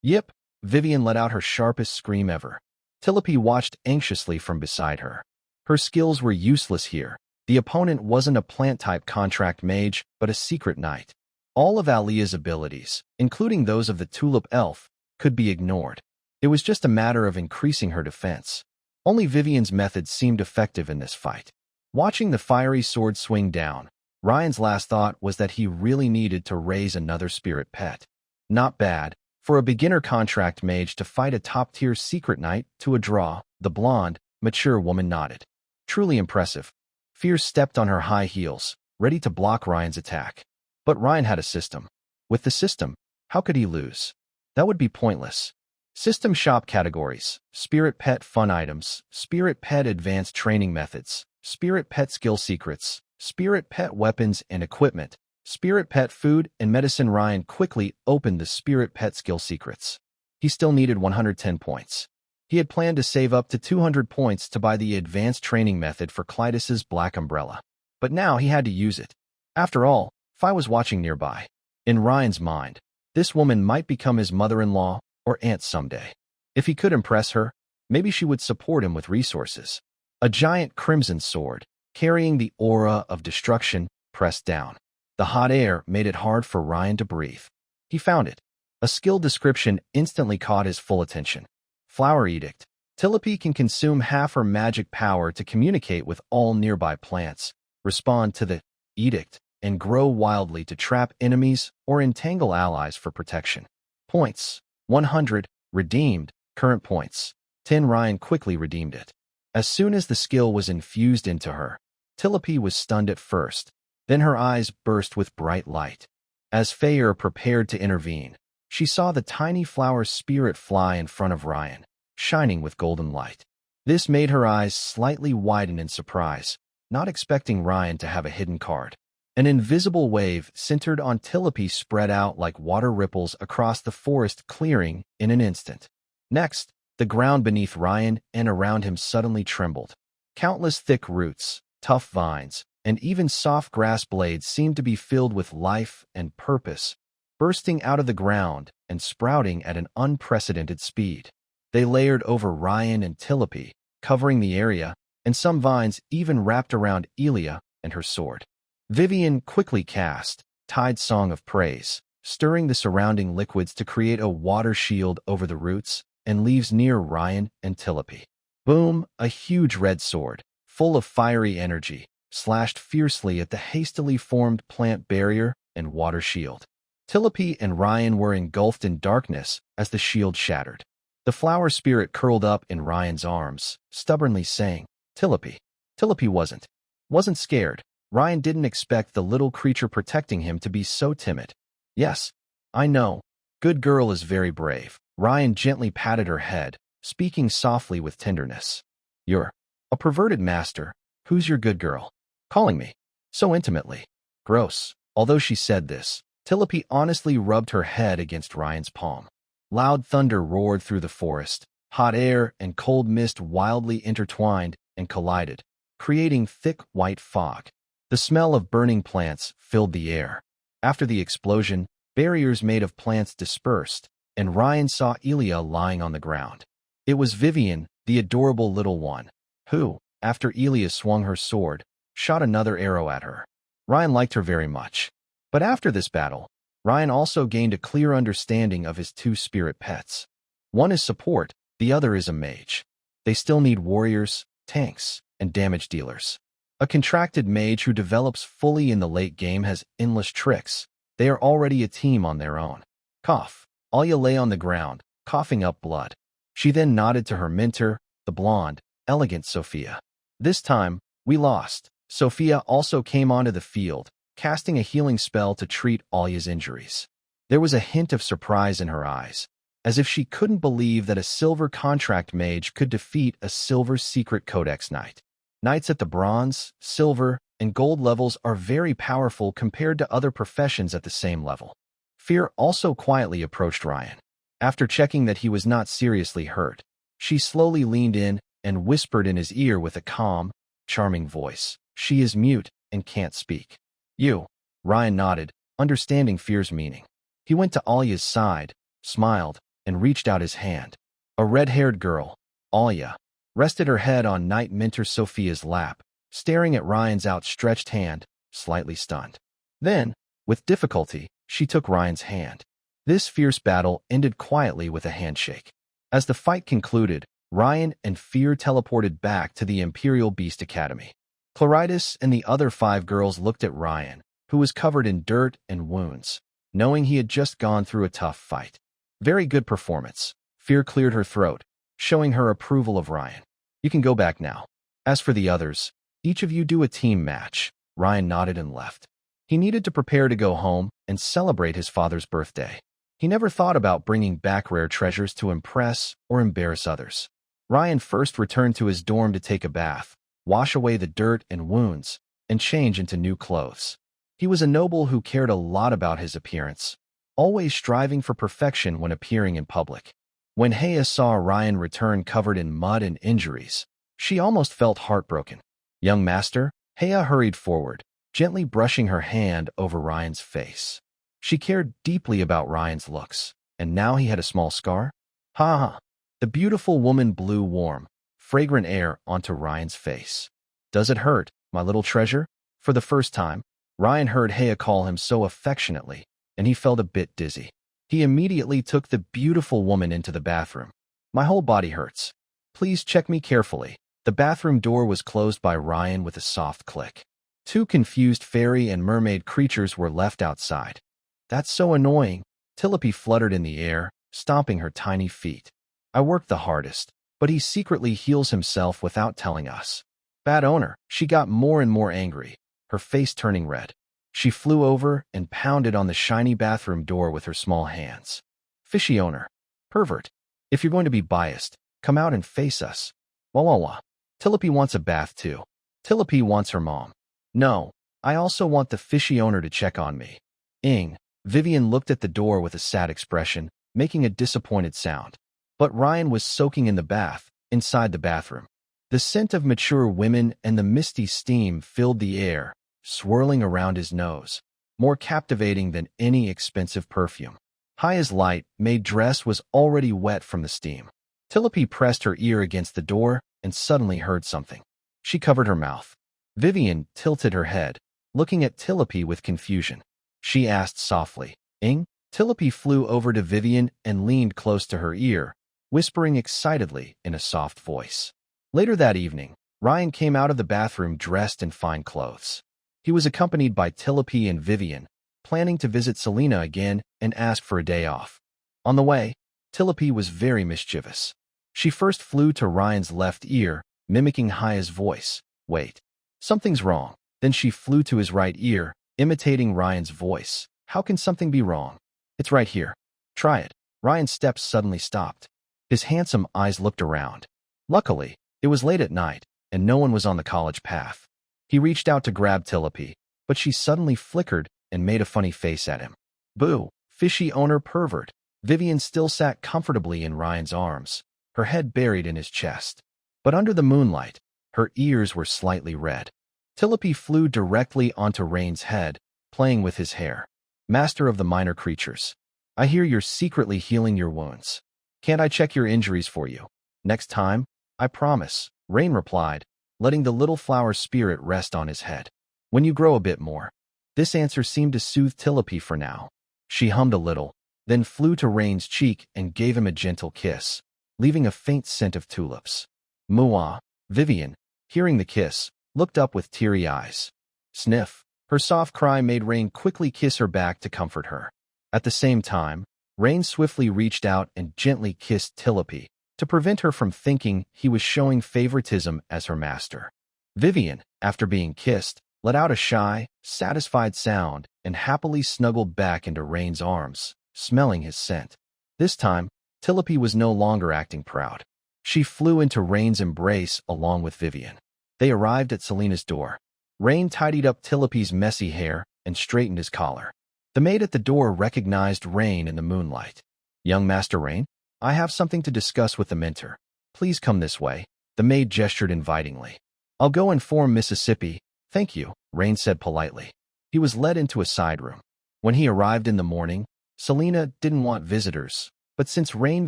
[SPEAKER 1] Yip! Vivian let out her sharpest scream ever. Tilope watched anxiously from beside her. Her skills were useless here. The opponent wasn't a plant-type contract mage, but a secret knight. All of Aaliyah's abilities, including those of the tulip elf, could be ignored. It was just a matter of increasing her defense. Only Vivian's method seemed effective in this fight. Watching the fiery sword swing down, Ryan's last thought was that he really needed to raise another spirit pet. Not bad. For a beginner contract mage to fight a top-tier secret knight to a draw, the blonde, mature woman nodded. Truly impressive. Fierce stepped on her high heels, ready to block Ryan's attack. But Ryan had a system. With the system, how could he lose? That would be pointless. System shop categories: Spirit Pet Fun Items, Spirit Pet Advanced Training Methods, Spirit Pet Skill Secrets, Spirit Pet Weapons and Equipment, Spirit Pet Food and Medicine. Ryan quickly opened the Spirit Pet Skill Secrets. He still needed 110 points. He had planned to save up to 200 points to buy the advanced training method for Clytus's Black Umbrella. But now he had to use it. After all, Fi was watching nearby. In Ryan's mind, this woman might become his mother-in-law or aunt someday. If he could impress her, maybe she would support him with resources. A giant crimson sword, carrying the aura of destruction, pressed down. The hot air made it hard for Ryan to breathe. He found it. A skill description instantly caught his full attention. Flower Edict. Tilope can consume half her magic power to communicate with all nearby plants, respond to the edict, and grow wildly to trap enemies or entangle allies for protection. Points: 100. Redeemed. Current points: 10. Ryan quickly redeemed it. As soon as the skill was infused into her, Tilope was stunned at first. Then her eyes burst with bright light. As Fayer prepared to intervene, she saw the tiny flower spirit fly in front of Ryan, shining with golden light. This made her eyes slightly widen in surprise, not expecting Ryan to have a hidden card. An invisible wave centered on Tilope spread out like water ripples across the forest clearing in an instant. Next, the ground beneath Ryan and around him suddenly trembled. Countless thick roots, tough vines, and even soft grass blades seemed to be filled with life and purpose, bursting out of the ground and sprouting at an unprecedented speed. They layered over Ryan and Tilope, covering the area, and some vines even wrapped around Elia and her sword. Vivian quickly cast Tide Song of Praise, stirring the surrounding liquids to create a water shield over the roots and leaves near Ryan and Tilope. Boom! A huge red sword, full of fiery energy, slashed fiercely at the hastily formed plant barrier and water shield. Tilope and Ryan were engulfed in darkness as the shield shattered. The flower spirit curled up in Ryan's arms, stubbornly saying, "Tilope." Tilope wasn't scared. Ryan didn't expect the little creature protecting him to be so timid. "Yes, I know. Good girl is very brave." Ryan gently patted her head, speaking softly with tenderness. "You're a perverted master. Who's your good girl? Calling me so intimately. Gross." Although she said this, Tilope honestly rubbed her head against Ryan's palm. Loud thunder roared through the forest. Hot air and cold mist wildly intertwined and collided, creating thick white fog. The smell of burning plants filled the air. After the explosion, barriers made of plants dispersed, and Ryan saw Elia lying on the ground. It was Vivian, the adorable little one, who, after Elia swung her sword, shot another arrow at her. Ryan liked her very much. But after this battle, Ryan also gained a clear understanding of his two spirit pets. One is support, the other is a mage. They still need warriors, tanks, and damage dealers. A contracted mage who develops fully in the late game has endless tricks. They are already a team on their own. Cough. Alia lay on the ground, coughing up blood. She then nodded to her mentor, the blonde, elegant Sophia. "This time, we lost," Sophia also came onto the field, casting a healing spell to treat Alya's injuries. There was a hint of surprise in her eyes, as if she couldn't believe that a silver contract mage could defeat a silver secret codex knight. Knights at the bronze, silver, and gold levels are very powerful compared to other professions at the same level. Fear also quietly approached Ryan. After checking that he was not seriously hurt, she slowly leaned in and whispered in his ear with a calm, charming voice. She is mute and can't speak. You. Ryan nodded, understanding Fear's meaning. He went to Alya's side, smiled, and reached out his hand. A red-haired girl, Alya, rested her head on Knight Mentor Sophia's lap, staring at Ryan's outstretched hand, slightly stunned. Then, with difficulty, she took Ryan's hand. This fierce battle ended quietly with a handshake. As the fight concluded, Ryan and Fear teleported back to the Imperial Beast Academy. Claritas and the other 5 girls looked at Ryan, who was covered in dirt and wounds, knowing he had just gone through a tough fight. Very good performance. Fear cleared her throat, showing her approval of Ryan. You can go back now. As for the others, each of you do a team match. Ryan nodded and left. He needed to prepare to go home and celebrate his father's birthday. He never thought about bringing back rare treasures to impress or embarrass others. Ryan first returned to his dorm to take a bath, wash away the dirt and wounds, and change into new clothes. He was a noble who cared a lot about his appearance, always striving for perfection when appearing in public. When Haya saw Ryan return covered in mud and injuries, she almost felt heartbroken. Young master, Haya hurried forward, gently brushing her hand over Ryan's face. She cared deeply about Ryan's looks, and now he had a small scar? Ha ha! The beautiful woman blew warm, fragrant air onto Ryan's face. Does it hurt, my little treasure? For the first time, Ryan heard Haya call him so affectionately, and he felt a bit dizzy. He immediately took the beautiful woman into the bathroom. My whole body hurts. Please check me carefully. The bathroom door was closed by Ryan with a soft click. 2 confused fairy and mermaid creatures were left outside. That's so annoying. Tilope fluttered in the air, stomping her tiny feet. I worked the hardest, but he secretly heals himself without telling us. Bad owner. She got more and more angry, her face turning red. She flew over and pounded on the shiny bathroom door with her small hands. Fishy owner. Pervert. If you're going to be biased, come out and face us. Wah wah wah. Tilope wants a bath too. Tilope wants her mom. No, I also want the fishy owner to check on me. Ing. Vivian looked at the door with a sad expression, making a disappointed sound. But Ryan was soaking in the bath, inside the bathroom. The scent of mature women and the misty steam filled the air, swirling around his nose, more captivating than any expensive perfume. Haya's light-made dress was already wet from the steam. Tilope pressed her ear against the door and suddenly heard something. She covered her mouth. Vivian tilted her head, looking at Tilope with confusion. She asked softly, Ing? Tilope flew over to Vivian and leaned close to her ear, whispering excitedly in a soft voice. Later that evening, Ryan came out of the bathroom dressed in fine clothes. He was accompanied by Tilope and Vivian, planning to visit Selena again and ask for a day off. On the way, Tilope was very mischievous. She first flew to Ryan's left ear, mimicking Haya's voice. Wait, something's wrong. Then she flew to his right ear, imitating Ryan's voice. How can something be wrong? It's right here. Try it. Ryan's steps suddenly stopped. His handsome eyes looked around. Luckily, it was late at night, and no one was on the college path. He reached out to grab Tilope, but she suddenly flickered and made a funny face at him. Boo, fishy owner pervert. Vivian still sat comfortably in Ryan's arms, her head buried in his chest. But under the moonlight, her ears were slightly red. Tilope flew directly onto Rain's head, playing with his hair. Master of the minor creatures, I hear you're secretly healing your wounds. Can't I check your injuries for you? Next time, I promise, Rain replied, letting the little flower spirit rest on his head. When you grow a bit more. This answer seemed to soothe Tilope for now. She hummed a little, then flew to Rain's cheek and gave him a gentle kiss, leaving a faint scent of tulips. Muah, Vivian, hearing the kiss, looked up with teary eyes. Sniff. Her soft cry made Rain quickly kiss her back to comfort her. At the same time, Rain swiftly reached out and gently kissed Tilope to prevent her from thinking he was showing favoritism as her master. Vivian, after being kissed, let out a shy, satisfied sound and happily snuggled back into Rain's arms, smelling his scent. This time, Tillapi was no longer acting proud. She flew into Rain's embrace along with Vivian. They arrived at Selena's door. Rain tidied up Tillapi's messy hair and straightened his collar. The maid at the door recognized Rain in the moonlight. "Young Master Rain, I have something to discuss with the mentor. Please come this way." The maid gestured invitingly. "I'll go inform Mississippi." "Thank you," Rain said politely. He was led into a side room. When he arrived in the morning, Selena didn't want visitors, but since Rain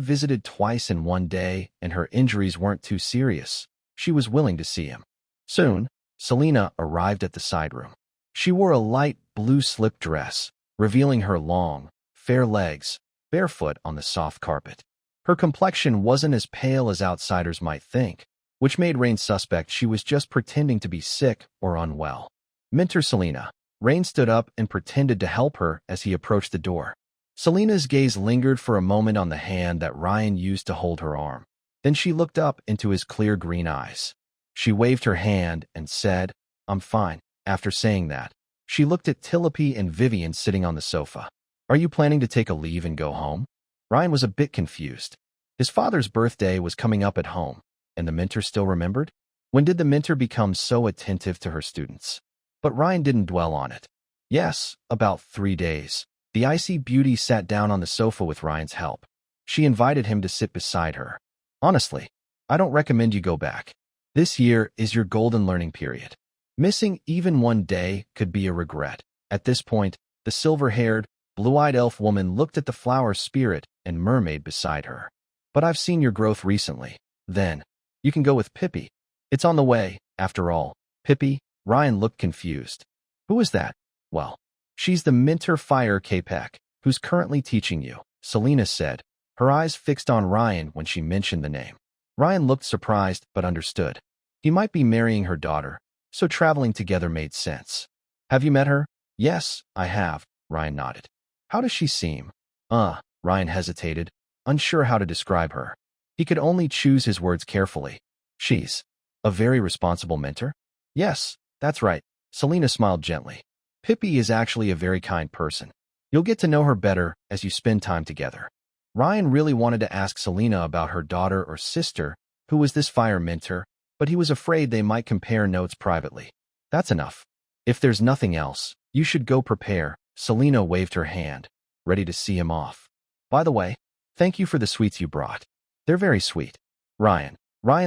[SPEAKER 1] visited twice in one day and her injuries weren't too serious, she was willing to see him. Soon, Selena arrived at the side room. She wore a light blue slip dress, revealing her long, fair legs, barefoot on the soft carpet. Her complexion wasn't as pale as outsiders might think, which made Rain suspect she was just pretending to be sick or unwell. "Mentor Selena." Rain stood up and pretended to help her as he approached the door. Selena's gaze lingered for a moment on the hand that Ryan used to hold her arm. Then she looked up into his clear green eyes. She waved her hand and said, "I'm fine." After saying that, she looked at Tillapi and Vivian sitting on the sofa. "Are you planning to take a leave and go home?" Ryan was a bit confused. His father's birthday was coming up at home, and the mentor still remembered? When did the mentor become so attentive to her students? But Ryan didn't dwell on it. "Yes, about 3 days." The icy beauty sat down on the sofa with Ryan's help. She invited him to sit beside her. "Honestly, I don't recommend you go back. This year is your golden learning period. Missing even one day could be a regret." At this point, the silver-haired, blue-eyed elf woman looked at the flower spirit and mermaid beside her. "But I've seen your growth recently." "Then, you can go with Pippi. It's on the way, after all." "Pippi?" Ryan looked confused. "Who is that?" "Well, she's the mentor Fire Capek, who's currently teaching you," Selena said, her eyes fixed on Ryan when she mentioned the name. Ryan looked surprised but understood. He might be marrying her daughter, so traveling together made sense. "Have you met her?" "Yes, I have," Ryan nodded. "How does she seem?" Ryan hesitated, unsure how to describe her. He could only choose his words carefully. "She's a very responsible mentor?" "Yes, that's right." Selena smiled gently. "Pippi is actually a very kind person. You'll get to know her better as you spend time together." Ryan really wanted to ask Selena about her daughter or sister, who was this fire mentor, but he was afraid they might compare notes privately. "That's enough. If there's nothing else, you should go prepare." Selena waved her hand, ready to see him off. "By the way, thank you for the sweets you brought. They're very sweet." Ryan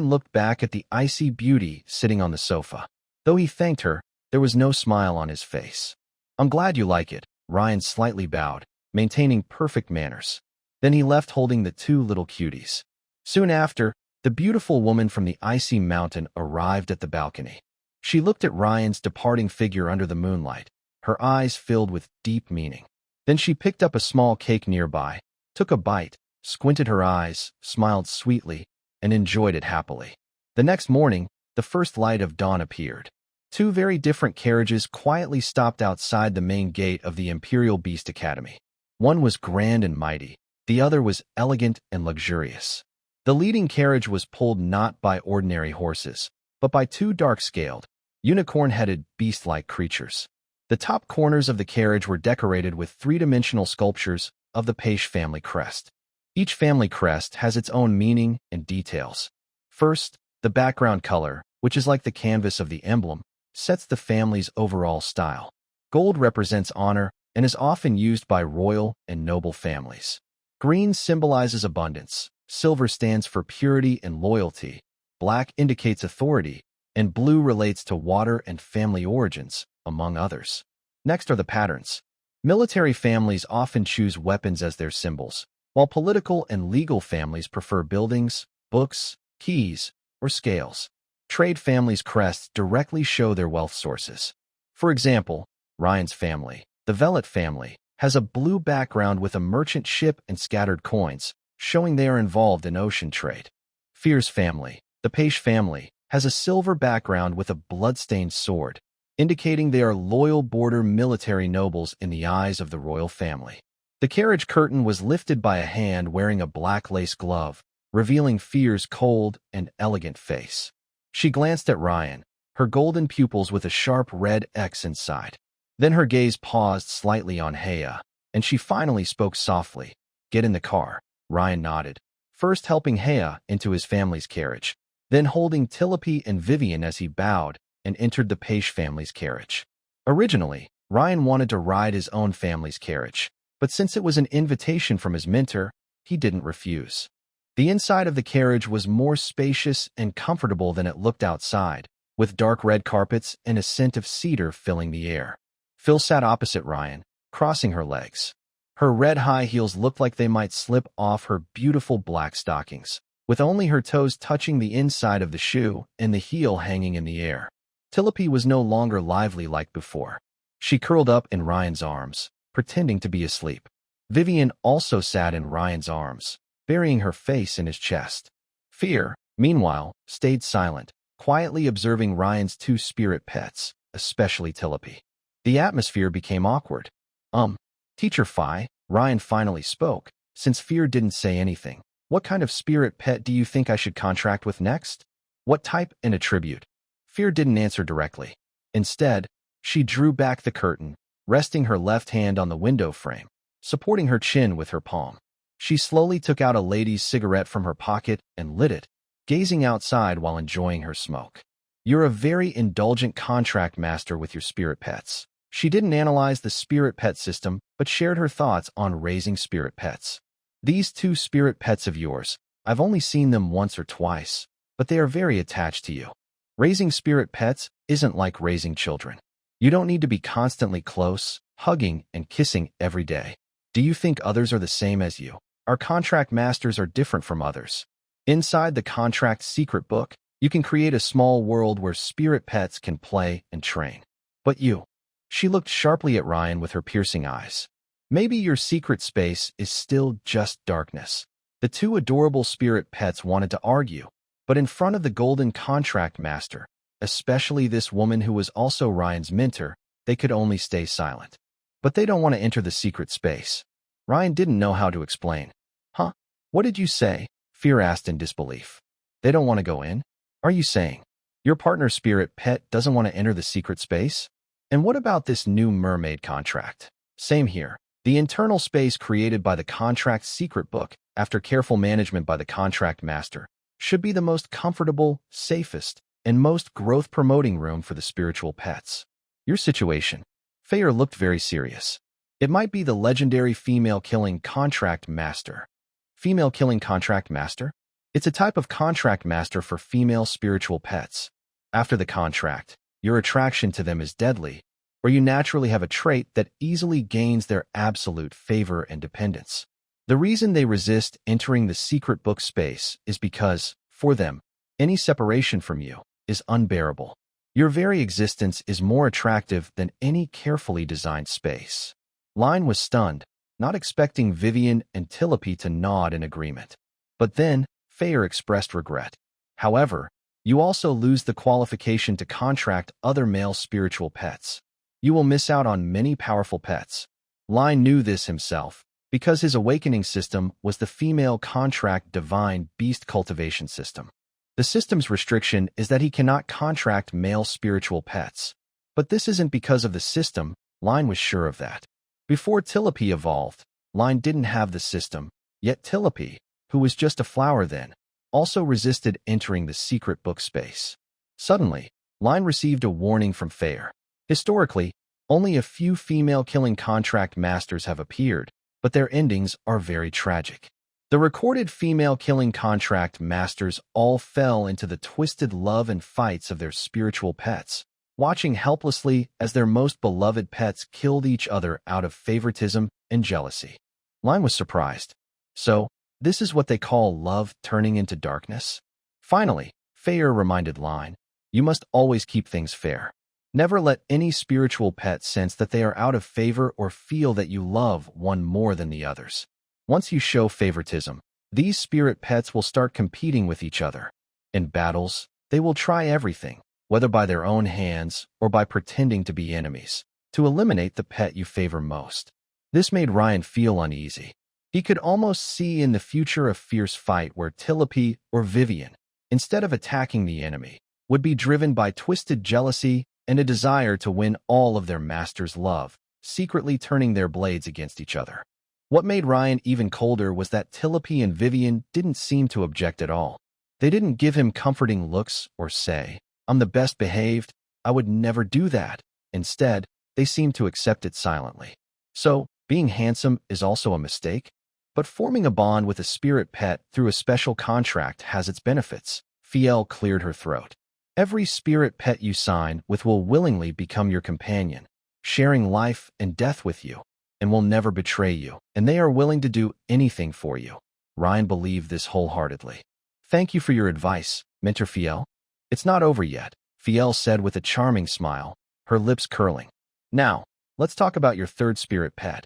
[SPEAKER 1] looked back at the icy beauty sitting on the sofa. Though he thanked her, there was no smile on his face. "I'm glad you like it." Ryan slightly bowed, maintaining perfect manners. Then he left holding the 2 little cuties. Soon after, the beautiful woman from the icy mountain arrived at the balcony. She looked at Ryan's departing figure under the moonlight, her eyes filled with deep meaning. Then she picked up a small cake nearby, took a bite, squinted her eyes, smiled sweetly, and enjoyed it happily. The next morning, the first light of dawn appeared. 2 very different carriages quietly stopped outside the main gate of the Imperial Beast Academy. One was grand and mighty, the other was elegant and luxurious. The leading carriage was pulled not by ordinary horses, but by 2 dark-scaled, unicorn-headed, beast-like creatures. The top corners of the carriage were decorated with 3-dimensional sculptures of the Peish family crest. Each family crest has its own meaning and details. First, the background color, which is like the canvas of the emblem, sets the family's overall style. Gold represents honor and is often used by royal and noble families. Green symbolizes abundance, silver stands for purity and loyalty, black indicates authority, and blue relates to water and family origins, among others. Next are the patterns. Military families often choose weapons as their symbols, while political and legal families prefer buildings, books, keys, or scales. Trade families' crests directly show their wealth sources. For example, Ryan's family, the Velet family, has a blue background with a merchant ship and scattered coins, showing they are involved in ocean trade. Fear's family, the Peish family, has a silver background with a blood-stained sword, indicating they are loyal border military nobles in the eyes of the royal family. The carriage curtain was lifted by a hand wearing a black lace glove, revealing Fear's cold and elegant face. She glanced at Ryan, her golden pupils with a sharp red X inside. Then her gaze paused slightly on Hea, and she finally spoke softly. "Get in the car." Ryan nodded, first helping Hea into his family's carriage, then holding Tillapi and Vivian as he bowed and entered the Page family's carriage. Originally, Ryan wanted to ride his own family's carriage, but since it was an invitation from his mentor, he didn't refuse. The inside of the carriage was more spacious and comfortable than it looked outside, with dark red carpets and a scent of cedar filling the air. Phil sat opposite Ryan, crossing her legs. Her red high heels looked like they might slip off her beautiful black stockings, with only her toes touching the inside of the shoe and the heel hanging in the air. Tillapi was no longer lively like before. She curled up in Ryan's arms, pretending to be asleep. Vivian also sat in Ryan's arms, burying her face in his chest. Fear, meanwhile, stayed silent, quietly observing Ryan's two spirit pets, especially Tillapi. The atmosphere became awkward. Teacher Phi, Ryan finally spoke, since Fear didn't say anything. "What kind of spirit pet do you think I should contract with next? What type and attribute?" Fear didn't answer directly. Instead, she drew back the curtain, resting her left hand on the window frame, supporting her chin with her palm. She slowly took out a lady's cigarette from her pocket and lit it, gazing outside while enjoying her smoke. "You're a very indulgent contract master with your spirit pets." She didn't analyze the spirit pet system, but shared her thoughts on raising spirit pets. "These two spirit pets of yours, I've only seen them once or twice, but they are very attached to you. Raising spirit pets isn't like raising children. You don't need to be constantly close, hugging, and kissing every day. Do you think others are the same as you? Our contract masters are different from others. Inside the contract secret book, you can create a small world where spirit pets can play and train. But you..." She looked sharply at Ryan with her piercing eyes. "Maybe your secret space is still just darkness." The two adorable spirit pets wanted to argue, but in front of the golden contract master, especially this woman who was also Ryan's mentor, they could only stay silent. "But they don't want to enter the secret space." Ryan didn't know how to explain. "Huh? What did you say?" Fear asked in disbelief. "They don't want to go in? Are you saying your partner's spirit pet doesn't want to enter the secret space? And what about this new mermaid contract?" "Same here. The internal space created by the contract secret book, after careful management by the contract master, should be the most comfortable, safest, and most growth-promoting room for the spiritual pets. Your situation." Fayer looked very serious. "It might be the legendary female-killing contract master." Female-killing contract master? It's a type of contract master for female spiritual pets. After the contract, your attraction to them is deadly, or you naturally have a trait that easily gains their absolute favor and dependence. The reason they resist entering the secret book space is because, for them, any separation from you is unbearable. Your very existence is more attractive than any carefully designed space. Line was stunned, not expecting Vivian and Tillapi to nod in agreement. But then, Fayer expressed regret. "However, you also lose the qualification to contract other male spiritual pets. You will miss out on many powerful pets." Line knew this himself, because his awakening system was the female contract divine beast cultivation system. The system's restriction is that he cannot contract male spiritual pets. But this isn't because of the system, Line was sure of that. Before Tillapi evolved, Line didn't have the system, yet Tillapi, who was just a flower then, also resisted entering the secret book space. Suddenly, Line received a warning from Fayer. Historically, only a few female-killing contract masters have appeared, but their endings are very tragic. The recorded female-killing contract masters all fell into the twisted love and fights of their spiritual pets, watching helplessly as their most beloved pets killed each other out of favoritism and jealousy. Line was surprised. "So, this is what they call love turning into darkness?" Finally, Fayer reminded Line, "You must always keep things fair. Never let any spiritual pet sense that they are out of favor or feel that you love one more than the others. Once you show favoritism, these spirit pets will start competing with each other. In battles, they will try everything, whether by their own hands or by pretending to be enemies, to eliminate the pet you favor most." This made Ryan feel uneasy. He could almost see in the future a fierce fight where Tillapi or Vivian, instead of attacking the enemy, would be driven by twisted jealousy and a desire to win all of their master's love, secretly turning their blades against each other. What made Ryan even colder was that Tilope and Vivian didn't seem to object at all. They didn't give him comforting looks or say, "I'm the best behaved, I would never do that." Instead, they seemed to accept it silently. So, being handsome is also a mistake? But forming a bond with a spirit pet through a special contract has its benefits. Fiel cleared her throat. Every spirit pet you sign with will willingly become your companion, sharing life and death with you, and will never betray you, and they are willing to do anything for you. Ryan believed this wholeheartedly. "Thank you for your advice, Mentor Fiel. It's not over yet," Fiel said with a charming smile, her lips curling. "Now, let's talk about your third spirit pet."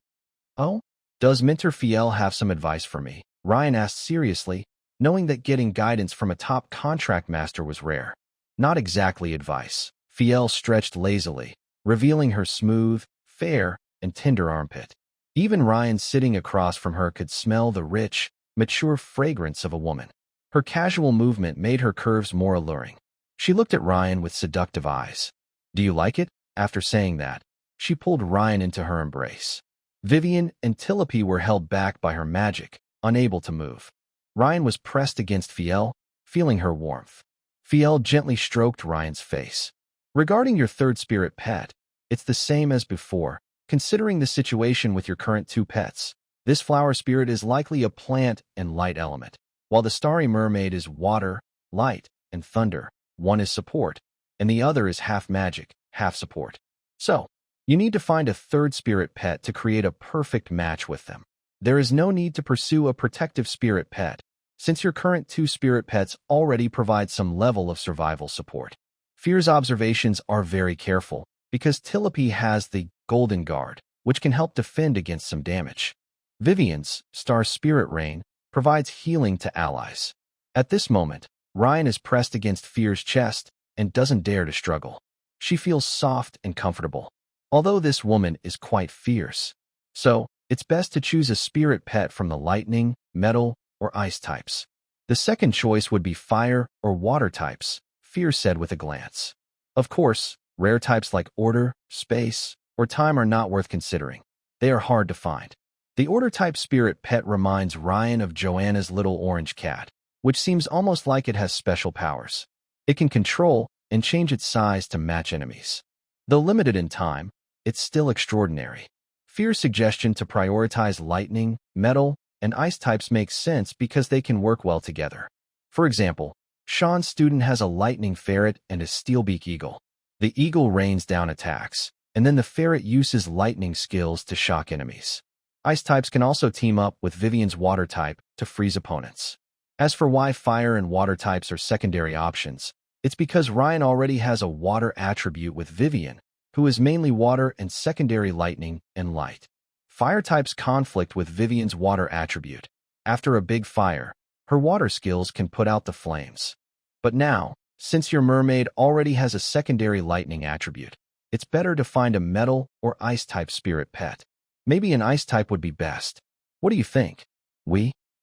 [SPEAKER 1] "Oh? Does Mentor Fiel have some advice for me?" Ryan asked seriously, knowing that getting guidance from a top contract master was rare. "Not exactly advice." Fiel stretched lazily, revealing her smooth, fair, and tender armpit. Even Ryan sitting across from her could smell the rich, mature fragrance of a woman. Her casual movement made her curves more alluring. She looked at Ryan with seductive eyes. "Do you like it?" After saying that, she pulled Ryan into her embrace. Vivian and Tilope were held back by her magic, unable to move. Ryan was pressed against Fiel, feeling her warmth. Fiel gently stroked Ryan's face. "Regarding your third spirit pet, it's the same as before, considering the situation with your current two pets. This flower spirit is likely a plant and light element, while the starry mermaid is water, light, and thunder. One is support, and the other is half magic, half support. So, you need to find a third spirit pet to create a perfect match with them. There is no need to pursue a protective spirit pet, since your current two spirit pets already provide some level of survival support." Fear's observations are very careful, because Tilope has the Golden Guard, which can help defend against some damage. Vivian's Star Spirit Rain provides healing to allies. At this moment, Ryan is pressed against Fear's chest and doesn't dare to struggle. She feels soft and comfortable, although this woman is quite fierce. So, it's best to choose a spirit pet from the lightning, metal, or ice types. The second choice would be fire or water types, Fear said with a glance. Of course, rare types like order, space, or time are not worth considering. They are hard to find. The order-type spirit pet reminds Ryan of Joanna's little orange cat, which seems almost like it has special powers. It can control and change its size to match enemies. Though limited in time, it's still extraordinary. Fear's suggestion to prioritize lightning, metal, and ice types makes sense because they can work well together. For example, Sean's student has a lightning ferret and a steelbeak eagle. The eagle rains down attacks, and then the ferret uses lightning skills to shock enemies. Ice types can also team up with Vivian's water type to freeze opponents. As for why fire and water types are secondary options, it's because Ryan already has a water attribute with Vivian, who is mainly water and secondary lightning and light. Fire types conflict with Vivian's water attribute. After a big fire, her water skills can put out the flames. But now, since your mermaid already has a secondary lightning attribute, it's better to find a metal or ice type spirit pet. Maybe an ice type would be best. What do you think?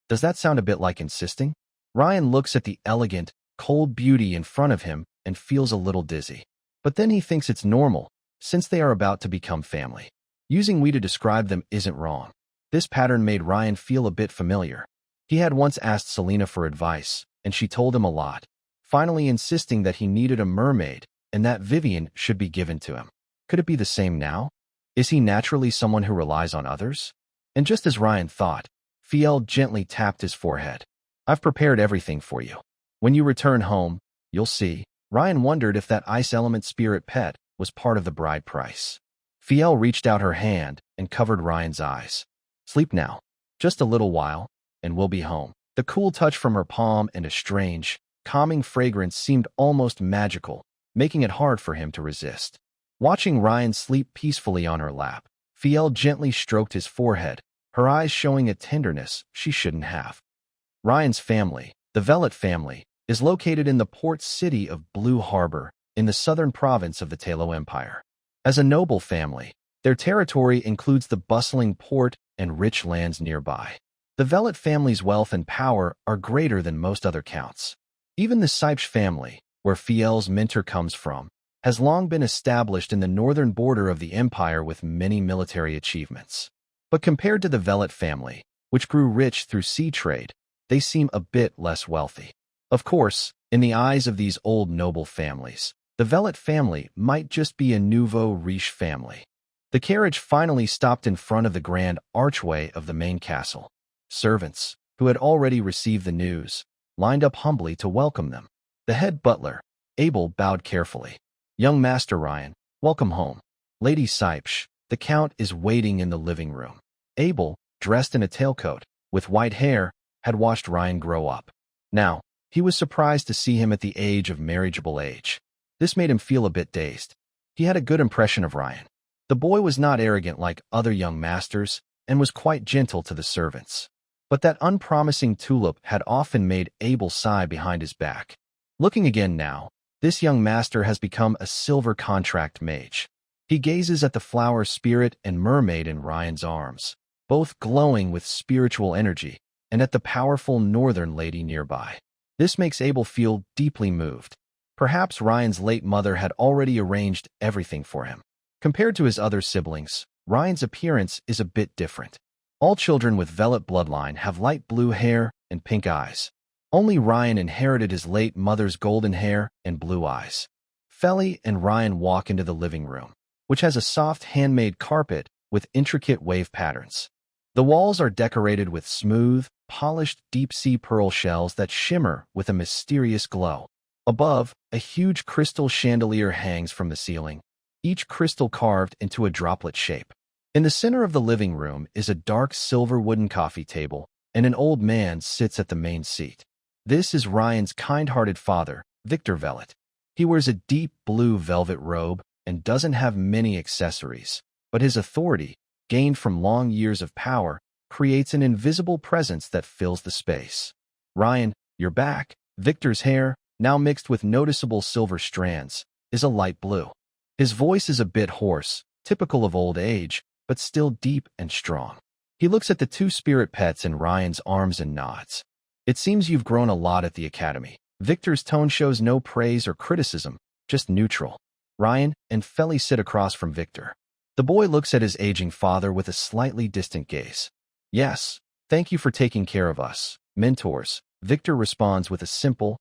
[SPEAKER 1] Does that sound a bit like insisting? Ryan looks at the elegant, cold beauty in front of him and feels a little dizzy. But then he thinks it's normal, since they are about to become family. Using "we" to describe them isn't wrong. This pattern made Ryan feel a bit familiar. He had once asked Selena for advice, and she told him a lot, finally insisting that he needed a mermaid and that Vivian should be given to him. Could it be the same now? Is he naturally someone who relies on others? And just as Ryan thought, Fiel gently tapped his forehead. "I've prepared everything for you. When you return home, you'll see." Ryan wondered if that ice element spirit pet was part of the bride price. Fiel reached out her hand and covered Ryan's eyes. "Sleep now. Just a little while, and we'll be home." The cool touch from her palm and a strange, calming fragrance seemed almost magical, making it hard for him to resist. Watching Ryan sleep peacefully on her lap, Fiel gently stroked his forehead, her eyes showing a tenderness she shouldn't have. Ryan's family, the Velet family, is located in the port city of Blue Harbor in the southern province of the Talo Empire. As a noble family, their territory includes the bustling port and rich lands nearby. The Velet family's wealth and power are greater than most other counts. Even the Sipsch family, where Fiel's Minter comes from, has long been established in the northern border of the empire with many military achievements. But compared to the Velet family, which grew rich through sea trade, they seem a bit less wealthy. Of course, in the eyes of these old noble families, the Velet family might just be a nouveau riche family. The carriage finally stopped in front of the grand archway of the main castle. Servants, who had already received the news, lined up humbly to welcome them. The head butler, Abel, bowed carefully. "Young Master Ryan, welcome home." "Lady Sipsh, the Count is waiting in the living room." Abel, dressed in a tailcoat, with white hair, had watched Ryan grow up. Now, he was surprised to see him at the age of marriageable age. This made him feel a bit dazed. He had a good impression of Ryan. The boy was not arrogant like other young masters and was quite gentle to the servants. But that unpromising tulip had often made Abel sigh behind his back. Looking again now, this young master has become a silver contract mage. He gazes at the flower spirit and mermaid in Ryan's arms, both glowing with spiritual energy, and at the powerful northern lady nearby. This makes Abel feel deeply moved. Perhaps Ryan's late mother had already arranged everything for him. Compared to his other siblings, Ryan's appearance is a bit different. All children with Velet bloodline have light blue hair and pink eyes. Only Ryan inherited his late mother's golden hair and blue eyes. Feli and Ryan walk into the living room, which has a soft handmade carpet with intricate wave patterns. The walls are decorated with smooth, polished deep-sea pearl shells that shimmer with a mysterious glow. Above, a huge crystal chandelier hangs from the ceiling, each crystal carved into a droplet shape. In the center of the living room is a dark silver wooden coffee table, and an old man sits at the main seat. This is Ryan's kind-hearted father, Victor Velet. He wears a deep blue velvet robe and doesn't have many accessories, but his authority, gained from long years of power, creates an invisible presence that fills the space. "Ryan, you're back." Victor's hair, now mixed with noticeable silver strands, is a light blue. His voice is a bit hoarse, typical of old age, but still deep and strong. He looks at the two spirit pets in Ryan's arms and nods. "It seems you've grown a lot at the academy." Victor's tone shows no praise or criticism, just neutral. Ryan and Feli sit across from Victor. The boy looks at his aging father with a slightly distant gaze. "Yes, thank you for taking care of us, mentors." Victor responds with a simple,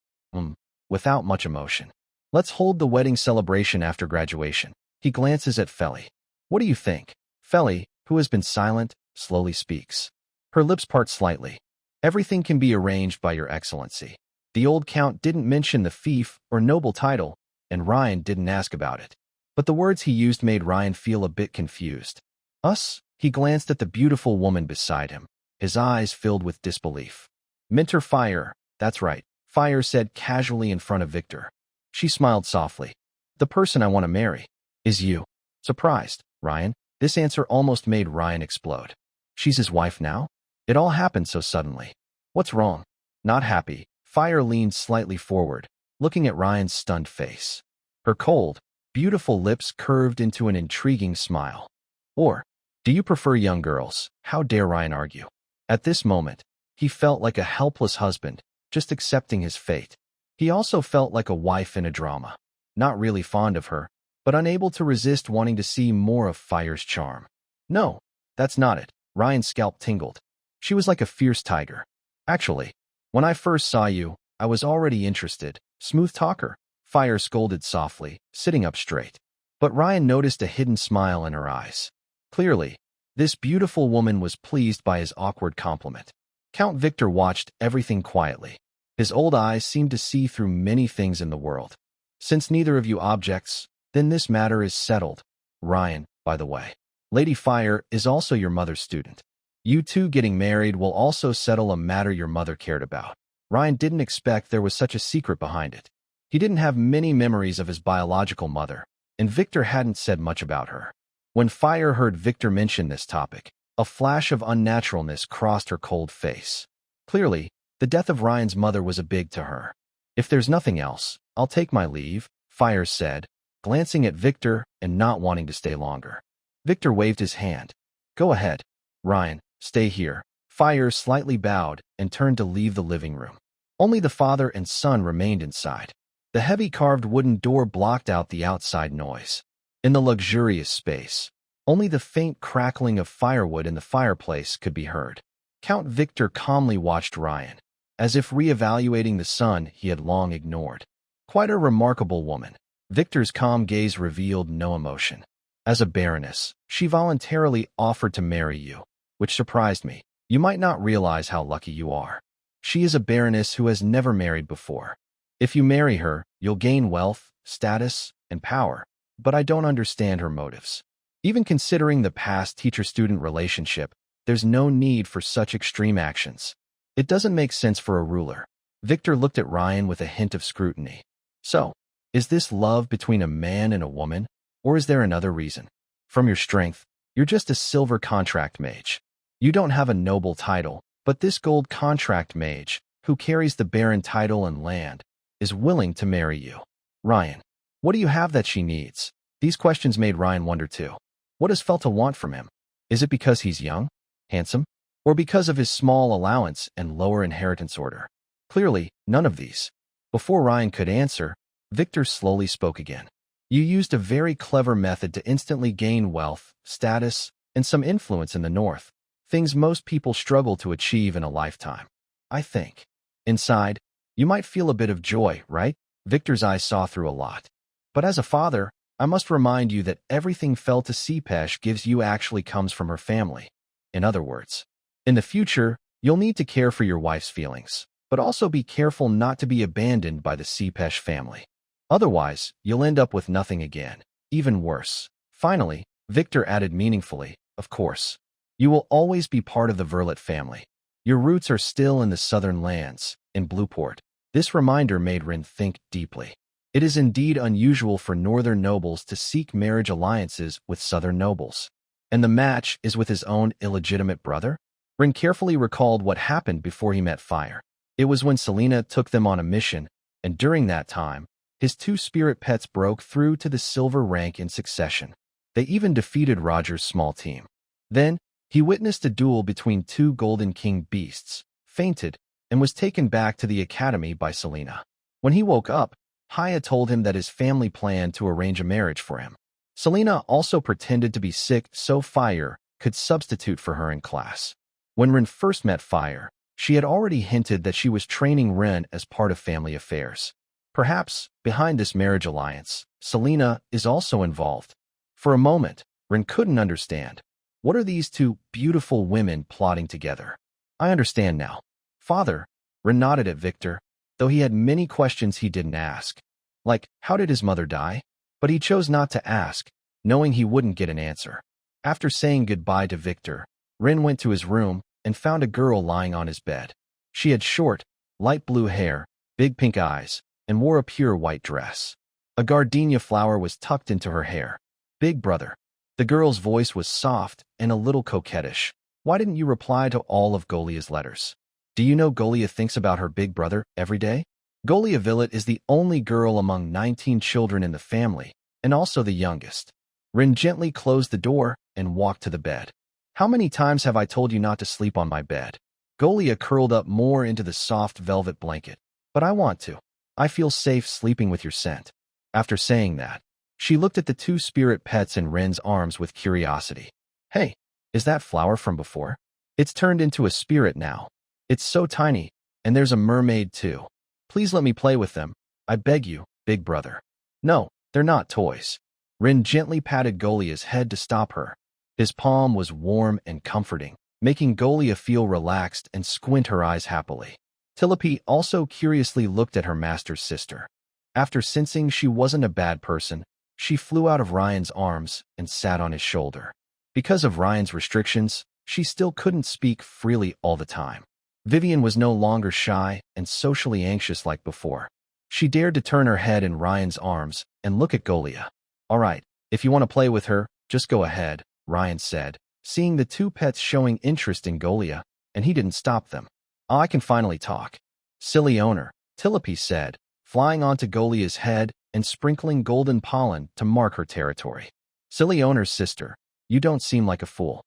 [SPEAKER 1] without much emotion. "Let's hold the wedding celebration after graduation." He glances at Feli. "What do you think?" Feli, who has been silent, slowly speaks. Her lips part slightly. "Everything can be arranged by your excellency." The old count didn't mention the fief or noble title, and Ryan didn't ask about it. But the words he used made Ryan feel a bit confused. "Us?" He glanced at the beautiful woman beside him, his eyes filled with disbelief. "Minter Fire, that's right," Fire said casually in front of Victor. She smiled softly. "The person I want to marry is you." Surprised, Ryan, this answer almost made Ryan explode. "She's his wife now?" It all happened so suddenly. "What's wrong?" Not happy, Fire leaned slightly forward, looking at Ryan's stunned face. Her cold, beautiful lips curved into an intriguing smile. "Or, do you prefer young girls?" How dare Ryan argue? At this moment, he felt like a helpless husband, just accepting his fate. He also felt like a wife in a drama. Not really fond of her, but unable to resist wanting to see more of Fire's charm. "No, that's not it." Ryan's scalp tingled. "She was like a fierce tiger. Actually, when I first saw you, I was already interested." "Smooth talker," Fire scolded softly, sitting up straight. But Ryan noticed a hidden smile in her eyes. Clearly, this beautiful woman was pleased by his awkward compliment. Count Victor watched everything quietly. His old eyes seemed to see through many things in the world. "Since neither of you objects, then this matter is settled. Ryan, by the way, Lady Fire is also your mother's student. You two getting married will also settle a matter your mother cared about." Ryan didn't expect there was such a secret behind it. He didn't have many memories of his biological mother, and Victor hadn't said much about her. When Fire heard Victor mention this topic, a flash of unnaturalness crossed her cold face. Clearly, the death of Ryan's mother was a big to her. "If there's nothing else, I'll take my leave," Fire said, glancing at Victor and not wanting to stay longer. Victor waved his hand. "Go ahead. Ryan, stay here." Fire slightly bowed and turned to leave the living room. Only the father and son remained inside. The heavy carved wooden door blocked out the outside noise. In the luxurious space, only the faint crackling of firewood in the fireplace could be heard. Count Victor calmly watched Ryan, as if reevaluating the son he had long ignored. Quite a remarkable woman. Victor's calm gaze revealed no emotion. As a baroness, she voluntarily offered to marry you, which surprised me. You might not realize how lucky you are. She is a baroness who has never married before. If you marry her, you'll gain wealth, status, and power, but I don't understand her motives. Even considering the past teacher-student relationship, there's no need for such extreme actions. It doesn't make sense for a ruler. Victor looked at Ryan with a hint of scrutiny. So, is this love between a man and a woman, or is there another reason? From your strength, you're just a silver contract mage. You don't have a noble title, but this gold contract mage, who carries the baron title and land, is willing to marry you. Ryan, what do you have that she needs? These questions made Ryan wonder too. What does Felta want from him? Is it because he's young, handsome, or because of his small allowance and lower inheritance order? Clearly, none of these. Before Ryan could answer, Victor slowly spoke again. You used a very clever method to instantly gain wealth, status, and some influence in the north, things most people struggle to achieve in a lifetime. I think. Inside, you might feel a bit of joy, right? Victor's eyes saw through a lot. But as a father, I must remind you that everything Felta Sepesh gives you actually comes from her family. In other words, in the future, you'll need to care for your wife's feelings, but also be careful not to be abandoned by the Sepesh family. Otherwise, you'll end up with nothing again, even worse. Finally, Victor added meaningfully, of course, you will always be part of the Verlet family. Your roots are still in the southern lands, in Blueport. This reminder made Rin think deeply. It is indeed unusual for northern nobles to seek marriage alliances with southern nobles. And the match is with his own illegitimate brother? Rin carefully recalled what happened before he met Fire. It was when Selena took them on a mission, and during that time, his two spirit pets broke through to the silver rank in succession. They even defeated Roger's small team. Then, he witnessed a duel between two Golden King beasts, fainted, and was taken back to the academy by Selena. When he woke up, Haya told him that his family planned to arrange a marriage for him. Selena also pretended to be sick so Fire could substitute for her in class. When Rin first met Fire, she had already hinted that she was training Rin as part of family affairs. Perhaps, behind this marriage alliance, Selena is also involved. For a moment, Rin couldn't understand. What are these two beautiful women plotting together? I understand now. Father, Rin nodded at Victor, though he had many questions he didn't ask. Like, how did his mother die? But he chose not to ask, knowing he wouldn't get an answer. After saying goodbye to Victor, Rin went to his room and found a girl lying on his bed. She had short, light blue hair, big pink eyes, and wore a pure white dress. A gardenia flower was tucked into her hair. Big brother. The girl's voice was soft and a little coquettish. Why didn't you reply to all of Golia's letters? Do you know Golia thinks about her big brother every day? Golia Villet is the only girl among 19 children in the family, and also the youngest. Rin gently closed the door and walked to the bed. How many times have I told you not to sleep on my bed? Golia curled up more into the soft velvet blanket. But I want to. I feel safe sleeping with your scent. After saying that, she looked at the two spirit pets in Rin's arms with curiosity. Hey, is that flower from before? It's turned into a spirit now. It's so tiny, and there's a mermaid too. Please let me play with them. I beg you, big brother. No, they're not toys. Rin gently patted Golia's head to stop her. His palm was warm and comforting, making Golia feel relaxed and squint her eyes happily. Tillapi also curiously looked at her master's sister. After sensing she wasn't a bad person, she flew out of Ryan's arms and sat on his shoulder. Because of Ryan's restrictions, she still couldn't speak freely all the time. Vivian was no longer shy and socially anxious like before. She dared to turn her head in Ryan's arms and look at Golia. All right, if you want to play with her, just go ahead, Ryan said, seeing the two pets showing interest in Golia, and he didn't stop them. I can finally talk. Silly owner, Tillapi said, flying onto Golia's head and sprinkling golden pollen to mark her territory. Silly owner's sister, you don't seem like a fool.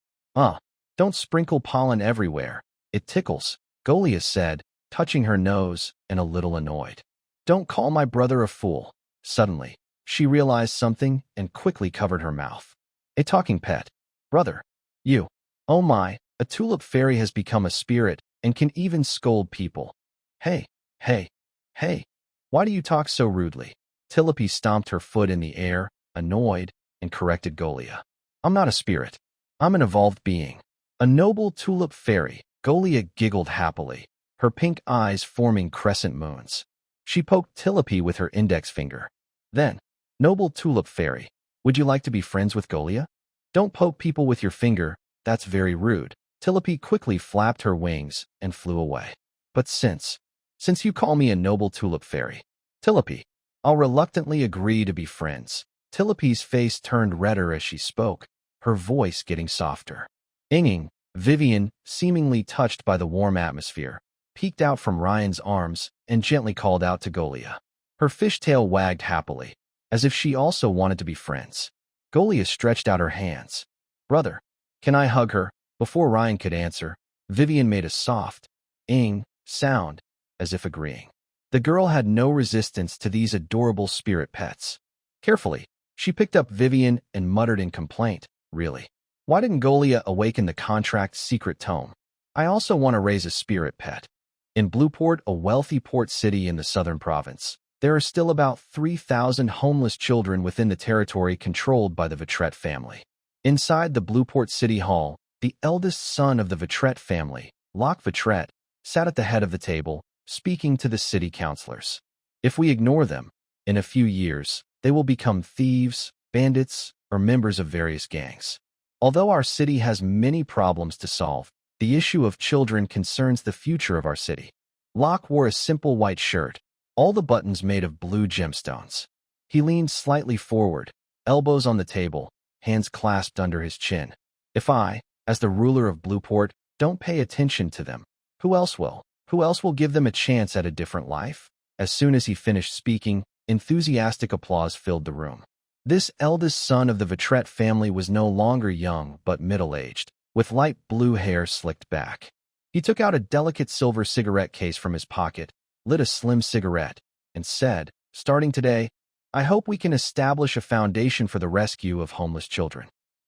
[SPEAKER 1] Don't sprinkle pollen everywhere. It tickles, Golia said, touching her nose and a little annoyed. Don't call my brother a fool. Suddenly, she realized something and quickly covered her mouth. A talking pet. Brother. You. Oh my, a tulip fairy has become a spirit and can even scold people. Hey, hey, hey. Why do you talk so rudely? Tilope stomped her foot in the air, annoyed, and corrected Golia. I'm not a spirit. I'm an evolved being. A noble tulip fairy. Golia giggled happily, her pink eyes forming crescent moons. She poked Tilope with her index finger. Then, noble tulip fairy, would you like to be friends with Golia? Don't poke people with your finger, that's very rude. Tilope quickly flapped her wings and flew away. But since you call me a noble tulip fairy, Tilope, I'll reluctantly agree to be friends. Tilope's face turned redder as she spoke, her voice getting softer. Inging, Vivian, seemingly touched by the warm atmosphere, peeked out from Ryan's arms and gently called out to Golia. Her fishtail wagged happily, as if she also wanted to be friends. Golia stretched out her hands. Brother, can I hug her? Before Ryan could answer, Vivian made a soft, ing sound, as if agreeing. The girl had no resistance to these adorable spirit pets. Carefully, she picked up Vivian and muttered in complaint, really? Why didn't Golia awaken the contract's secret tome? I also want to raise a spirit pet. In Blueport, a wealthy port city in the southern province, there are still about 3,000 homeless children within the territory controlled by the Vitrette family. Inside the Blueport City Hall, the eldest son of the Vitrette family, Locke Vitrette, sat at the head of the table, speaking to the city councilors. If we ignore them, in a few years, they will become thieves, bandits, or members of various gangs. Although our city has many problems to solve, the issue of children concerns the future of our city. Locke wore a simple white shirt, all the buttons made of blue gemstones. He leaned slightly forward, elbows on the table, hands clasped under his chin. If I, as the ruler of Blueport, don't pay attention to them, who else will? Who else will give them a chance at a different life? As soon as he finished speaking, enthusiastic applause filled the room. This eldest son of the Vitrette family was no longer young but middle-aged, with light blue hair slicked back. He took out a delicate silver cigarette case from his pocket, lit a slim cigarette, and said, starting today, I hope we can establish a foundation for the rescue of homeless children.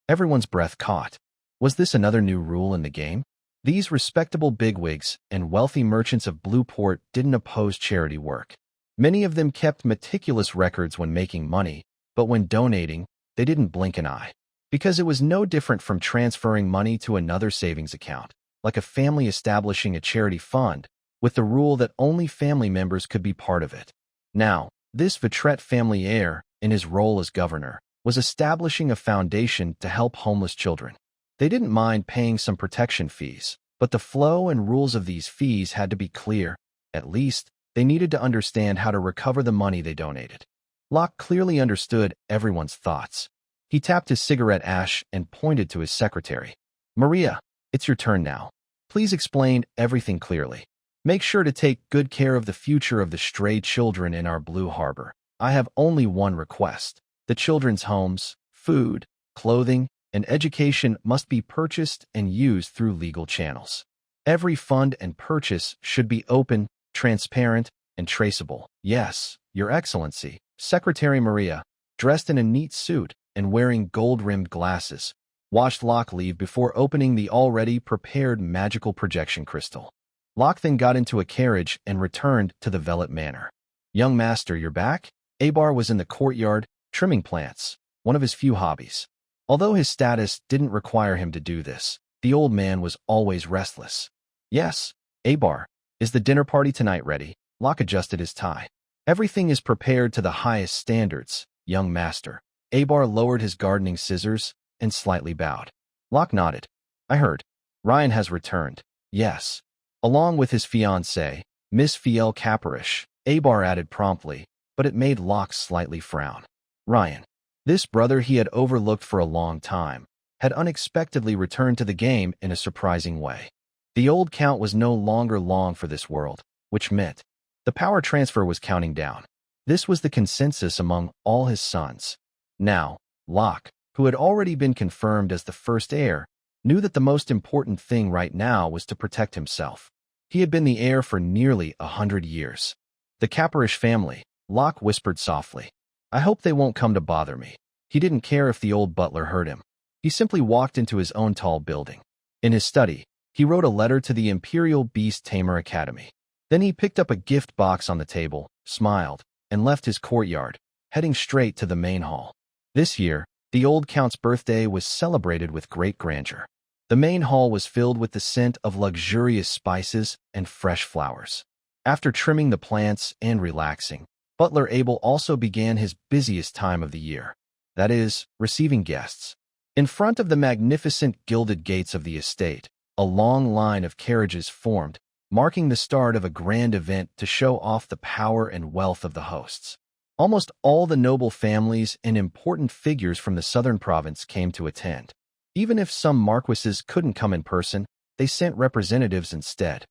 [SPEAKER 1] Everyone's breath caught. Was this another new rule in the game? These respectable bigwigs and wealthy merchants of Blueport didn't oppose charity work. Many of them kept meticulous records when making money, but when donating, they didn't blink an eye. Because it was no different from transferring money to another savings account, like a family establishing a charity fund, with the rule that only family members could be part of it. Now, this Vitrette family heir, in his role as governor, was establishing a foundation to help homeless children. They didn't mind paying some protection fees, but the flow and rules of these fees had to be clear. At least, they needed to understand how to recover the money they donated. Locke clearly understood everyone's thoughts. He tapped his cigarette ash and pointed to his secretary. Maria, it's your turn now. Please explain everything clearly. Make sure to take good care of the future of the stray children in our Blue Harbor. I have only one request. The children's homes, food, clothing, and education must be purchased and used through legal channels. Every fund and purchase should be open, transparent, and traceable. Yes, Your Excellency, Secretary Maria, dressed in a neat suit and wearing gold-rimmed glasses, watched Locke leave before opening the already prepared magical projection crystal. Locke then got into a carriage and returned to the Velvet Manor. Young master, you're back? Abar was in the courtyard, trimming plants, one of his few hobbies. Although his status didn't require him to do this, the old man was always restless. Yes, Abar, is the dinner party tonight ready? Locke adjusted his tie. Everything is prepared to the highest standards, young master. Abar lowered his gardening scissors and slightly bowed. Locke nodded. I heard. Ryan has returned. Yes. Along with his fiancée, Miss Fiel Caperish, Abar added promptly, but it made Locke slightly frown. Ryan, this brother he had overlooked for a long time, had unexpectedly returned to the game in a surprising way. The old count was no longer long for this world, which meant the power transfer was counting down. This was the consensus among all his sons. Now, Locke, who had already been confirmed as the first heir, knew that the most important thing right now was to protect himself. He had been the heir for nearly 100 years. The Caperish family, Locke whispered softly. I hope they won't come to bother me. He didn't care if the old butler heard him. He simply walked into his own tall building. In his study, he wrote a letter to the Imperial Beast Tamer Academy. Then he picked up a gift box on the table, smiled, and left his courtyard, heading straight to the main hall. This year, the old count's birthday was celebrated with great grandeur. The main hall was filled with the scent of luxurious spices and fresh flowers. After trimming the plants and relaxing, Butler Abel also began his busiest time of the year. That is, receiving guests. In front of the magnificent gilded gates of the estate, a long line of carriages formed, marking the start of a grand event to show off the power and wealth of the hosts. Almost all the noble families and important figures from the southern province came to attend. Even if some marquises couldn't come in person, they sent representatives instead.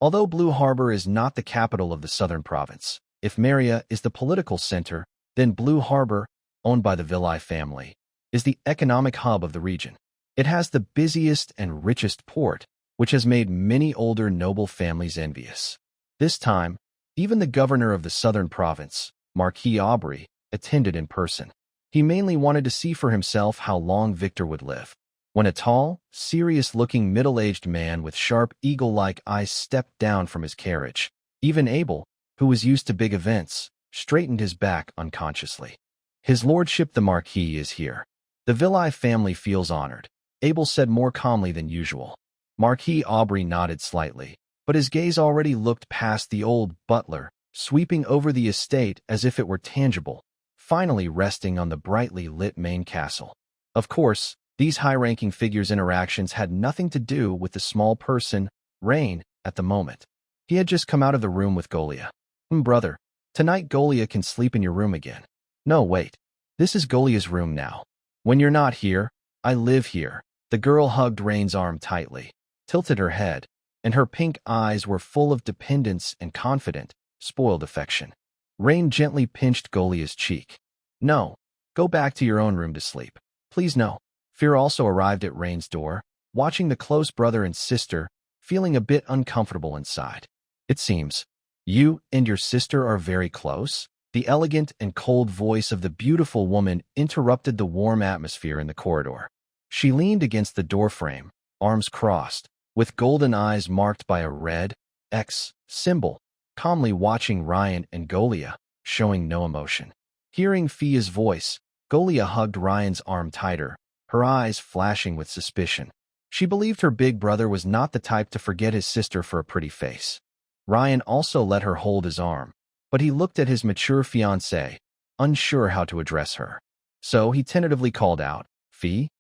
[SPEAKER 1] Although Blue Harbor is not the capital of the southern province, if Maria is the political center, then Blue Harbor, owned by the Villi family, is the economic hub of the region. It has the busiest and richest port, which has made many older noble families envious. This time, even the governor of the southern province, Marquis Aubrey, attended in person. He mainly wanted to see for himself how long Victor would live. When a tall, serious-looking middle-aged man with sharp eagle-like eyes stepped down from his carriage, even Abel, who was used to big events, straightened his back unconsciously. His lordship the Marquis is here. The Villi family feels honored, Abel said more calmly than usual. Marquis Aubrey nodded slightly, but his gaze already looked past the old butler, sweeping over the estate as if it were tangible, finally resting on the brightly lit main castle. Of course, these high-ranking figures' interactions had nothing to do with the small person, Rain, at the moment. He had just come out of the room with Golia. Brother, tonight Golia can sleep in your room again. No, wait. This is Golia's room now. When you're not here, I live here. The girl hugged Rain's arm tightly, tilted her head, and her pink eyes were full of dependence and confident, spoiled affection. Rain gently pinched Golia's cheek. No, go back to your own room to sleep. Please no. Fear also arrived at Rain's door, watching the close brother and sister, feeling a bit uncomfortable inside. It seems, you and your sister are very close? The elegant and cold voice of the beautiful woman interrupted the warm atmosphere in the corridor. She leaned against the doorframe, arms crossed, with golden eyes marked by a red X symbol, calmly watching Ryan and Golia, showing no emotion. Hearing Fia's voice, Golia hugged Ryan's arm tighter, her eyes flashing with suspicion. She believed her big brother was not the type to forget his sister for a pretty face. Ryan also let her hold his arm, but he looked at his mature fiancée, unsure how to address her. So he tentatively called out, Fee?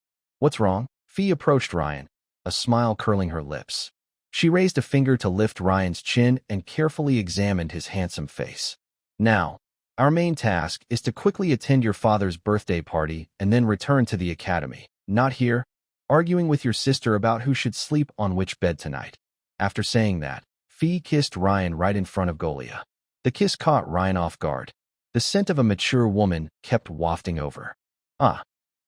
[SPEAKER 1] What's wrong? Fee approached Ryan, a smile curling her lips. She raised a finger to lift Ryan's chin and carefully examined his handsome face. Now, our main task is to quickly attend your father's birthday party and then return to the academy. Not here, arguing with your sister about who should sleep on which bed tonight. After saying that, Fee kissed Ryan right in front of Golia. The kiss caught Ryan off guard. The scent of a mature woman kept wafting over.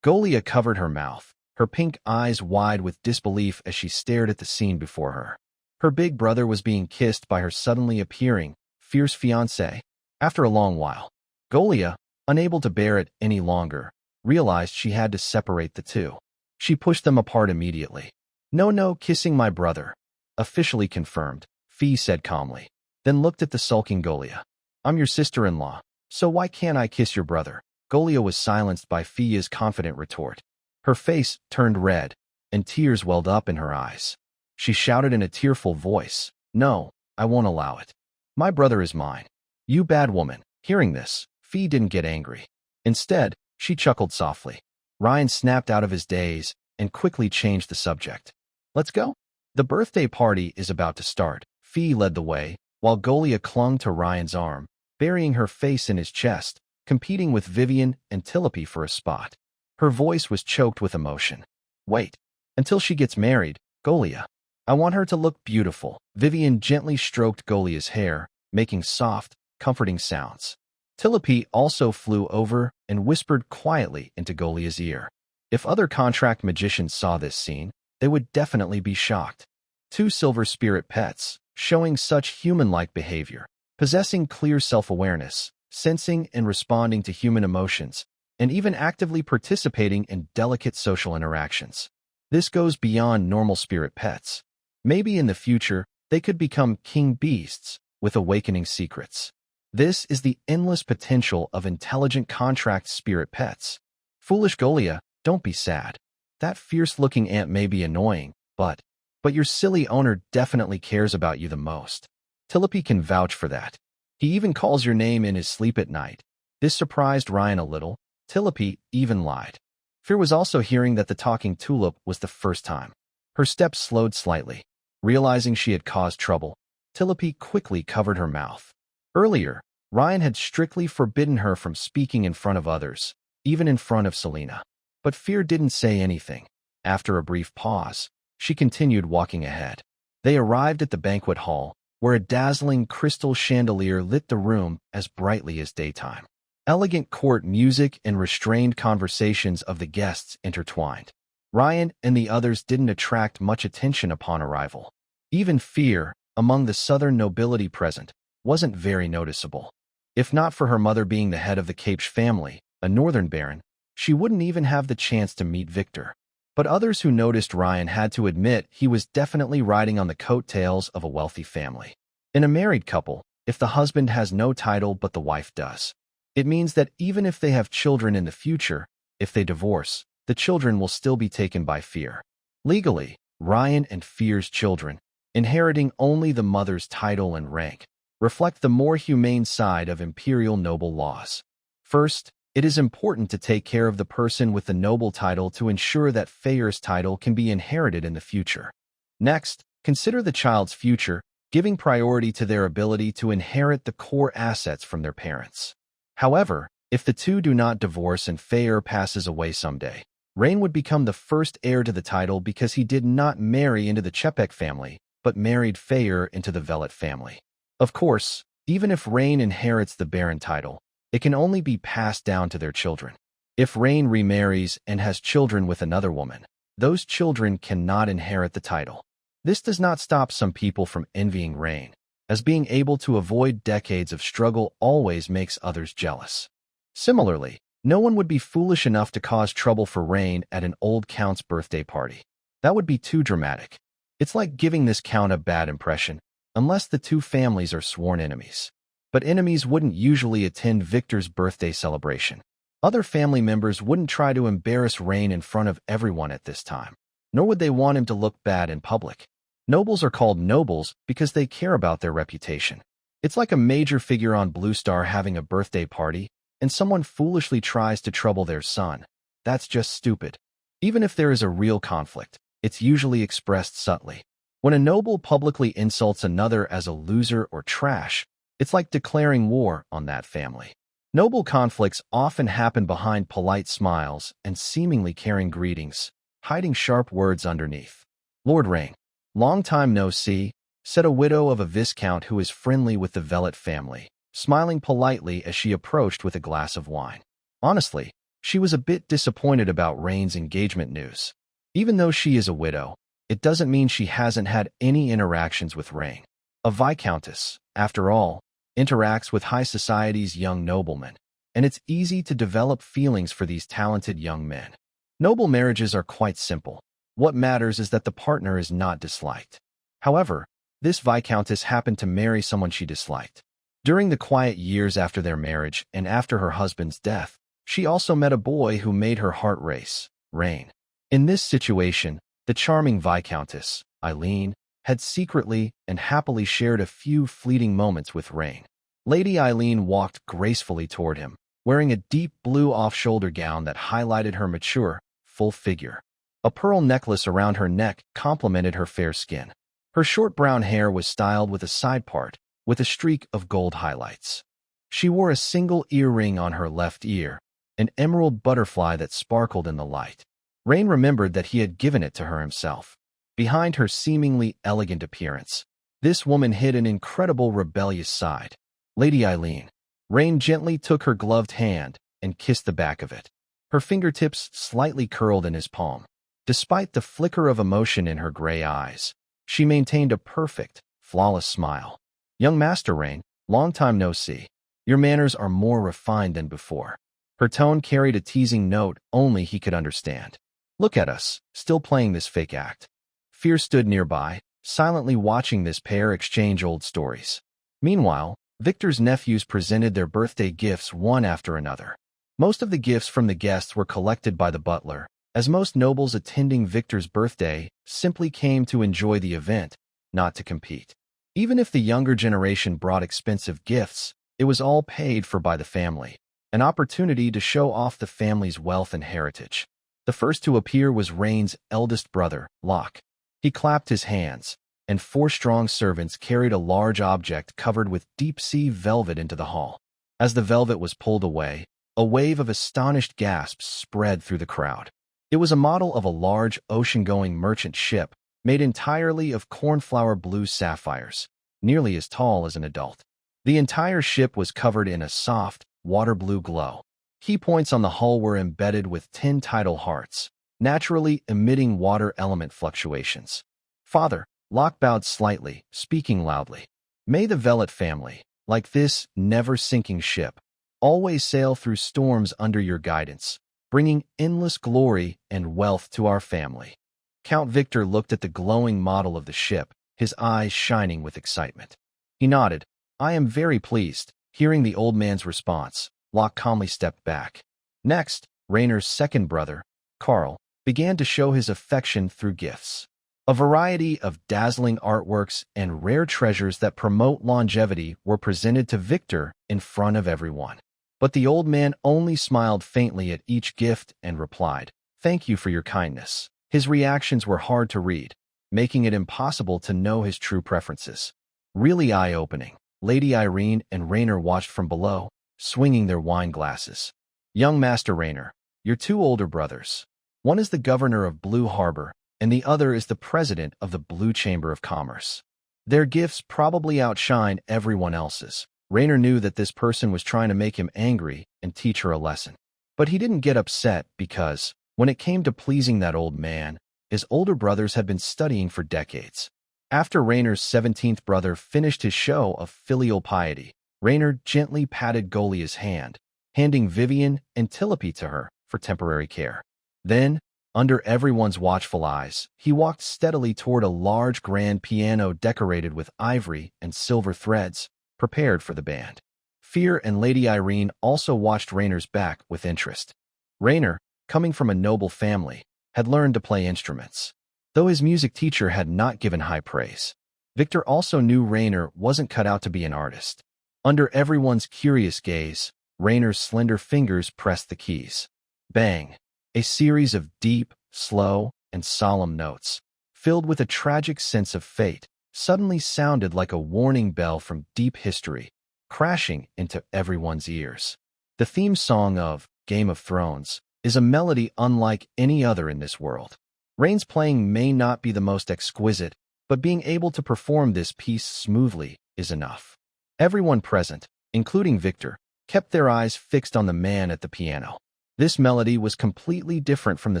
[SPEAKER 1] Golia covered her mouth, her pink eyes wide with disbelief as she stared at the scene before her. Her big brother was being kissed by her suddenly appearing, fierce fiancé. After a long while, Golia, unable to bear it any longer, realized she had to separate the two. She pushed them apart immediately. No, kissing my brother. Officially confirmed, Fee said calmly, then looked at the sulking Golia. I'm your sister-in-law, so why can't I kiss your brother? Golia was silenced by Fia's confident retort. Her face turned red, and tears welled up in her eyes. She shouted in a tearful voice, No, I won't allow it. My brother is mine. You bad woman. Hearing this, Fee didn't get angry. Instead, she chuckled softly. Ryan snapped out of his daze and quickly changed the subject. Let's go. The birthday party is about to start. Fee led the way, while Golia clung to Ryan's arm, burying her face in his chest, competing with Vivian and Tilope for a spot. Her voice was choked with emotion. Wait, until she gets married, Golia. I want her to look beautiful. Vivian gently stroked Golia's hair, making soft, comforting sounds. Tilope also flew over and whispered quietly into Golia's ear. If other contract magicians saw this scene, they would definitely be shocked. Two silver spirit pets, showing such human-like behavior, possessing clear self-awareness, sensing and responding to human emotions, and even actively participating in delicate social interactions. This goes beyond normal spirit pets. Maybe in the future, they could become king beasts with awakening secrets. This is the endless potential of intelligent contract spirit pets. Foolish Golia, don't be sad. That fierce-looking ant may be annoying, but your silly owner definitely cares about you the most. Tilipy can vouch for that. He even calls your name in his sleep at night. This surprised Ryan a little. Tilipy even lied. Fear was also hearing that the talking tulip was the first time. Her steps slowed slightly. Realizing she had caused trouble, Tilipy quickly covered her mouth. Earlier, Ryan had strictly forbidden her from speaking in front of others, even in front of Selena. But Fear didn't say anything. After a brief pause, she continued walking ahead. They arrived at the banquet hall, where a dazzling crystal chandelier lit the room as brightly as daytime. Elegant court music and restrained conversations of the guests intertwined. Ryan and the others didn't attract much attention upon arrival. Even Fear, among the southern nobility present, wasn't very noticeable. If not for her mother being the head of the Capes family, a northern baron, she wouldn't even have the chance to meet Victor. But others who noticed Ryan had to admit he was definitely riding on the coattails of a wealthy family. In a married couple, if the husband has no title but the wife does, it means that even if they have children in the future, if they divorce, the children will still be taken by Fear. Legally, Ryan and Fear's children, inheriting only the mother's title and rank, reflect the more humane side of imperial noble laws. First, it is important to take care of the person with the noble title to ensure that Fear's title can be inherited in the future. Next, consider the child's future, giving priority to their ability to inherit the core assets from their parents. However, if the two do not divorce and Fear passes away someday, Rain would become the first heir to the title because he did not marry into the Chepek family, but married Fear into the Velet family. Of course, even if Rain inherits the Baron title, it can only be passed down to their children. If Rain remarries and has children with another woman, those children cannot inherit the title. This does not stop some people from envying Rain, as being able to avoid decades of struggle always makes others jealous. Similarly, no one would be foolish enough to cause trouble for Rain at an old count's birthday party. That would be too dramatic. It's like giving this count a bad impression, unless the two families are sworn enemies. But enemies wouldn't usually attend Victor's birthday celebration. Other family members wouldn't try to embarrass Rain in front of everyone at this time, nor would they want him to look bad in public. Nobles are called nobles because they care about their reputation. It's like a major figure on Blue Star having a birthday party, and someone foolishly tries to trouble their son. That's just stupid. Even if there is a real conflict, it's usually expressed subtly. When a noble publicly insults another as a loser or trash, it's like declaring war on that family. Noble conflicts often happen behind polite smiles and seemingly caring greetings, hiding sharp words underneath. Lord Rain, long time no see, said a widow of a viscount who is friendly with the Velet family, smiling politely as she approached with a glass of wine. Honestly, she was a bit disappointed about Rain's engagement news. Even though she is a widow, it doesn't mean she hasn't had any interactions with Rain. A viscountess, after all, interacts with high society's young noblemen, and it's easy to develop feelings for these talented young men. Noble marriages are quite simple. What matters is that the partner is not disliked. However, this viscountess happened to marry someone she disliked. During the quiet years after their marriage and after her husband's death, she also met a boy who made her heart race, Rain. In this situation, the charming viscountess, Eileen, had secretly and happily shared a few fleeting moments with Rain. Lady Eileen walked gracefully toward him, wearing a deep blue off-shoulder gown that highlighted her mature, full figure. A pearl necklace around her neck complemented her fair skin. Her short brown hair was styled with a side part, with a streak of gold highlights. She wore a single earring on her left ear, an emerald butterfly that sparkled in the light. Rain remembered that he had given it to her himself. Behind her seemingly elegant appearance, this woman hid an incredible rebellious side. Lady Eileen. Rain gently took her gloved hand and kissed the back of it. Her fingertips slightly curled in his palm. Despite the flicker of emotion in her gray eyes, she maintained a perfect, flawless smile. Young Master Rain, Long time no see. Your manners are more refined than before. Her tone carried a teasing note only he could understand. Look at us, still playing this fake act. Fear stood nearby, silently watching this pair exchange old stories. Meanwhile, Victor's nephews presented their birthday gifts one after another. Most of the gifts from the guests were collected by the butler, as most nobles attending Victor's birthday simply came to enjoy the event, not to compete. Even if the younger generation brought expensive gifts, it was all paid for by the family, an opportunity to show off the family's wealth and heritage. The first to appear was Rain's eldest brother, Locke. He clapped his hands, and 4 strong servants carried a large object covered with deep-sea velvet into the hall. As the velvet was pulled away, a wave of astonished gasps spread through the crowd. It was a model of a large ocean-going merchant ship made entirely of cornflower blue sapphires, nearly as tall as an adult. The entire ship was covered in a soft, water-blue glow. Key points on the hull were embedded with 10 tidal hearts, naturally emitting water element fluctuations. Father, Locke bowed slightly, speaking loudly. May the Velvet family, like this never-sinking ship, always sail through storms under your guidance, bringing endless glory and wealth to our family. Count Victor looked at the glowing model of the ship, his eyes shining with excitement. He nodded. I am very pleased. Hearing the old man's response, Locke calmly stepped back. Next, Rainer's second brother, Carl, began to show his affection through gifts. A variety of dazzling artworks and rare treasures that promote longevity were presented to Victor in front of everyone. But the old man only smiled faintly at each gift and replied, Thank you for your kindness. His reactions were hard to read, making it impossible to know his true preferences. Really eye-opening. Lady Irene and Rainer watched from below, swinging their wine glasses. Young Master Rainer, your 2 older brothers. One is the governor of Blue Harbor, and the other is the president of the Blue Chamber of Commerce. Their gifts probably outshine everyone else's. Rainer knew that this person was trying to make him angry and teach her a lesson. But he didn't get upset because, when it came to pleasing that old man, his older brothers had been studying for decades. After Rainer's 17th brother finished his show of filial piety, Rainer gently patted Golia's hand, handing Vivian and Tilope to her for temporary care. Then, under everyone's watchful eyes, he walked steadily toward a large grand piano decorated with ivory and silver threads, prepared for the band. Fear and Lady Irene also watched Rainer's back with interest. Rainer, coming from a noble family, had learned to play instruments. Though his music teacher had not given high praise, Victor also knew Rainer wasn't cut out to be an artist. Under everyone's curious gaze, Rainer's slender fingers pressed the keys. Bang! A series of deep, slow, and solemn notes, filled with a tragic sense of fate, suddenly sounded like a warning bell from deep history, crashing into everyone's ears. The theme song of Game of Thrones is a melody unlike any other in this world. Rain's playing may not be the most exquisite, but being able to perform this piece smoothly is enough. Everyone present, including Victor, kept their eyes fixed on the man at the piano. This melody was completely different from the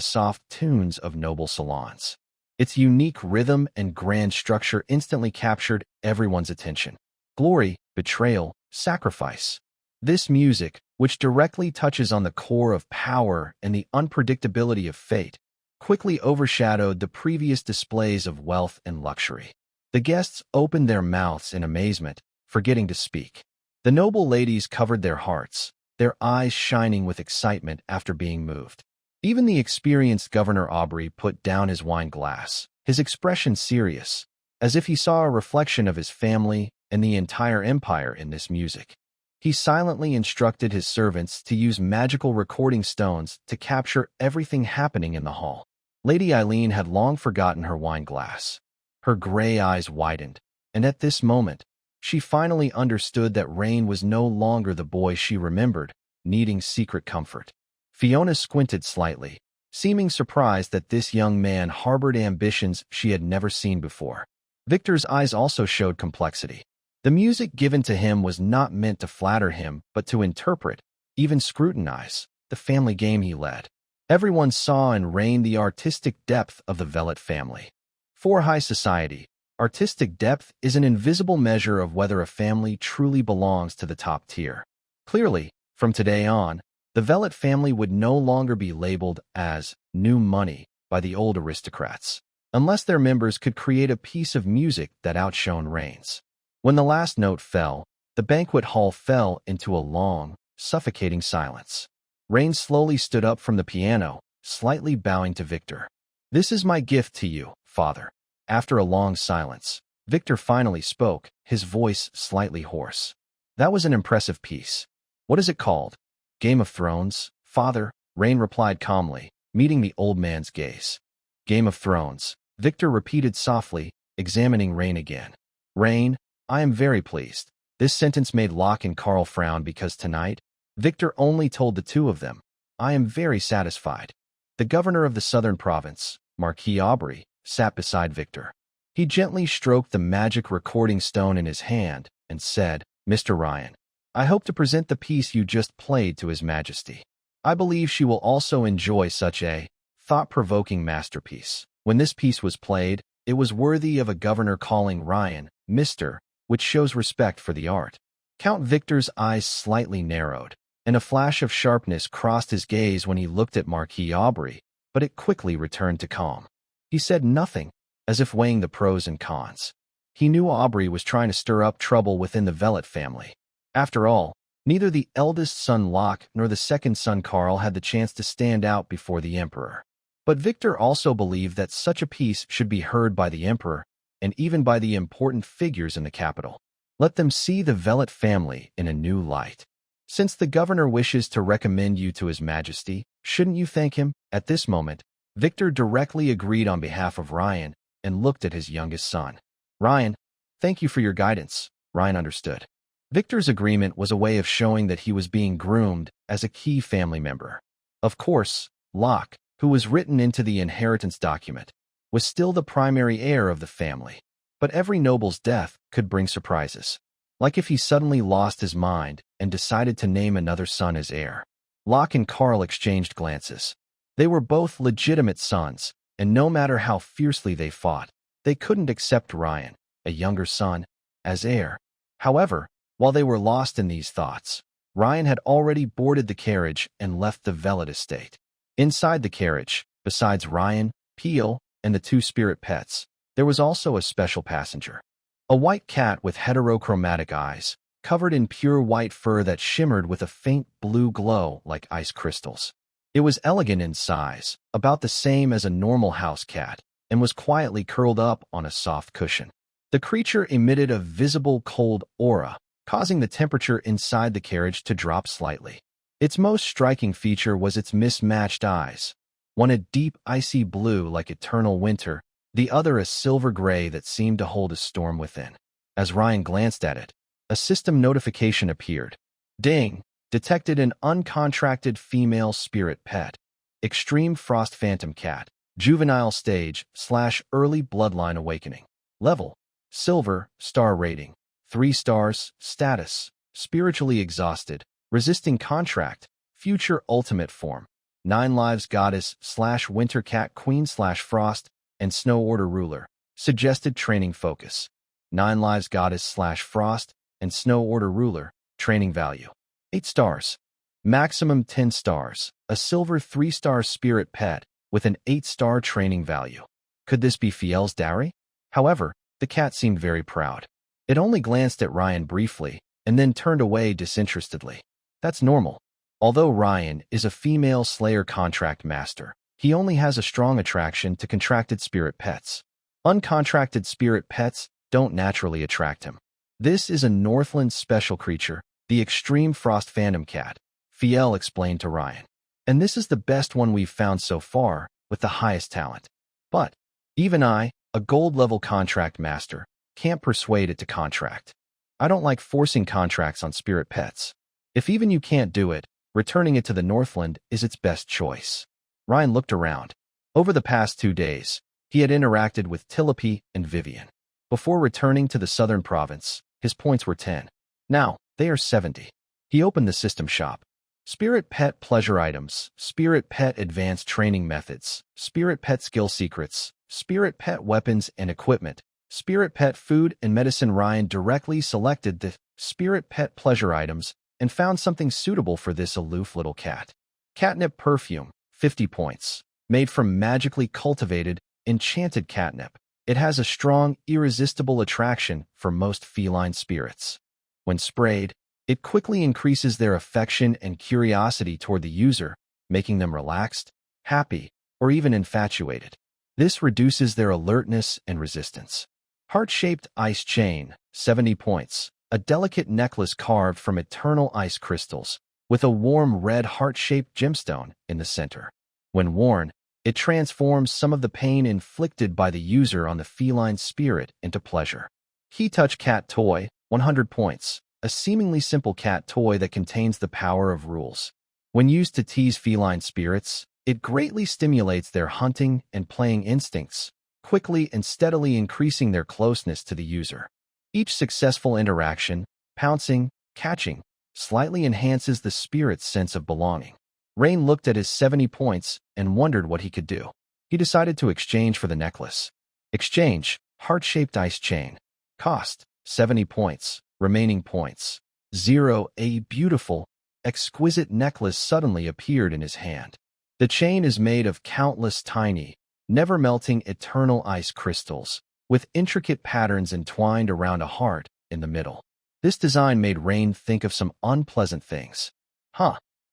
[SPEAKER 1] soft tunes of noble salons. Its unique rhythm and grand structure instantly captured everyone's attention. Glory, betrayal, sacrifice. This music, which directly touches on the core of power and the unpredictability of fate, quickly overshadowed the previous displays of wealth and luxury. The guests opened their mouths in amazement, forgetting to speak. The noble ladies covered their hearts, their eyes shining with excitement after being moved. Even the experienced Governor Aubrey put down his wine glass, his expression serious, as if he saw a reflection of his family and the entire empire in this music. He silently instructed his servants to use magical recording stones to capture everything happening in the hall. Lady Eileen had long forgotten her wine glass. Her gray eyes widened, and at this moment, she finally understood that Rain was no longer the boy she remembered, needing secret comfort. Fiona squinted slightly, seeming surprised that this young man harbored ambitions she had never seen before. Victor's eyes also showed complexity. The music given to him was not meant to flatter him, but to interpret, even scrutinize, the family game he led. Everyone saw in Rain the artistic depth of the Velvet family. For high society, Artistic depth is an invisible measure of whether a family truly belongs to the top tier. Clearly, from today on, the Vellet family would no longer be labeled as new money by the old aristocrats, unless their members could create a piece of music that outshone Rain's. When the last note fell, the banquet hall fell into a long, suffocating silence. Rain slowly stood up from the piano, slightly bowing to Victor. "This is my gift to you, Father." After a long silence, Victor finally spoke, his voice slightly hoarse. "That was an impressive piece. What is it called?" "Game of Thrones, Father," Rain replied calmly, meeting the old man's gaze. "Game of Thrones," Victor repeated softly, examining Rain again. "Rain, I am very pleased." This sentence made Locke and Carl frown because tonight, Victor only told the two of them, "I am very satisfied." The governor of the southern province, Marquis Aubrey, sat beside Victor. He gently stroked the magic recording stone in his hand and said, "Mr. Ryan, I hope to present the piece you just played to His Majesty. I believe she will also enjoy such a thought-provoking masterpiece." When this piece was played, it was worthy of a governor calling Ryan, Mr., which shows respect for the art. Count Victor's eyes slightly narrowed, and a flash of sharpness crossed his gaze when he looked at Marquis Aubrey, but it quickly returned to calm. He said nothing, as if weighing the pros and cons. He knew Aubrey was trying to stir up trouble within the Vellet family. After all, neither the eldest son Locke nor the second son Carl had the chance to stand out before the Emperor. But Victor also believed that such a piece should be heard by the Emperor, and even by the important figures in the capital. Let them see the Vellet family in a new light. "Since the governor wishes to recommend you to His Majesty, shouldn't you thank him?" At this moment, Victor directly agreed on behalf of Ryan and looked at his youngest son. "Ryan, thank you for your guidance." Ryan understood. Victor's agreement was a way of showing that he was being groomed as a key family member. Of course, Locke, who was written into the inheritance document, was still the primary heir of the family. But every noble's death could bring surprises. Like if he suddenly lost his mind and decided to name another son as heir. Locke and Carl exchanged glances. They were both legitimate sons, and no matter how fiercely they fought, they couldn't accept Ryan, a younger son, as heir. However, while they were lost in these thoughts, Ryan had already boarded the carriage and left the Vellet estate. Inside the carriage, besides Ryan, Peel, and the two spirit pets, there was also a special passenger. A white cat with heterochromatic eyes, covered in pure white fur that shimmered with a faint blue glow like ice crystals. It was elegant in size, about the same as a normal house cat, and was quietly curled up on a soft cushion. The creature emitted a visible cold aura, causing the temperature inside the carriage to drop slightly. Its most striking feature was its mismatched eyes, one a deep icy blue like eternal winter, the other a silver gray that seemed to hold a storm within. As Ryan glanced at it, a system notification appeared. "Ding! Detected an uncontracted female spirit pet. Extreme Frost Phantom Cat. Juvenile stage / early bloodline awakening. Level: Silver. Star rating: 3 stars. Status: spiritually exhausted. Resisting contract. Future ultimate form: 9 lives goddess / winter cat queen / frost and snow order ruler. Suggested training focus: 9 lives goddess / frost and snow order ruler. Training value: 8 stars. Maximum 10 stars. A silver 3-star spirit pet with an 8-star training value. Could this be Fiel's dowry? However, the cat seemed very proud. It only glanced at Ryan briefly and then turned away disinterestedly. That's normal. Although Ryan is a female Slayer contract master, he only has a strong attraction to contracted spirit pets. Uncontracted spirit pets don't naturally attract him. This is a Northland special creature, the Extreme Frost Phantom Cat, Fiel explained to Ryan. And this is the best one we've found so far, with the highest talent. But even I, a gold-level contract master, can't persuade it to contract. I don't like forcing contracts on spirit pets. If even you can't do it, returning it to the Northland is its best choice. Ryan looked around. Over the past 2 days, he had interacted with Tilope and Vivian. Before returning to the southern province, his points were 10. Now, they are 70. He opened the system shop. Spirit Pet Pleasure Items, Spirit Pet Advanced Training Methods, Spirit Pet Skill Secrets, Spirit Pet Weapons and Equipment, Spirit Pet Food and Medicine. Ryan directly selected the Spirit Pet Pleasure items and found something suitable for this aloof little cat. Catnip Perfume, 50 points. Made from magically cultivated, enchanted catnip, it has a strong, irresistible attraction for most feline spirits. When sprayed, it quickly increases their affection and curiosity toward the user, making them relaxed, happy, or even infatuated. This reduces their alertness and resistance. Heart-shaped ice chain, 70 points. A delicate necklace carved from eternal ice crystals, with a warm red heart-shaped gemstone in the center. When worn, it transforms some of the pain inflicted by the user on the feline spirit into pleasure. Key Touch Cat Toy, 100 points. A seemingly simple cat toy that contains the power of rules. When used to tease feline spirits, it greatly stimulates their hunting and playing instincts, quickly and steadily increasing their closeness to the user. Each successful interaction, pouncing, catching, slightly enhances the spirit's sense of belonging. Rain looked at his 70 points and wondered what he could do. He decided to exchange for the necklace. Exchange, heart-shaped ice chain. Cost, 70 points. Remaining points, 0. A beautiful, exquisite necklace suddenly appeared in his hand. The chain is made of countless tiny, never-melting eternal ice crystals, with intricate patterns entwined around a heart in the middle. This design made Rain think of some unpleasant things.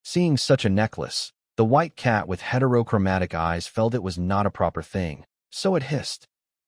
[SPEAKER 1] Seeing such a necklace, the white cat with heterochromatic eyes felt it was not a proper thing, so it hissed.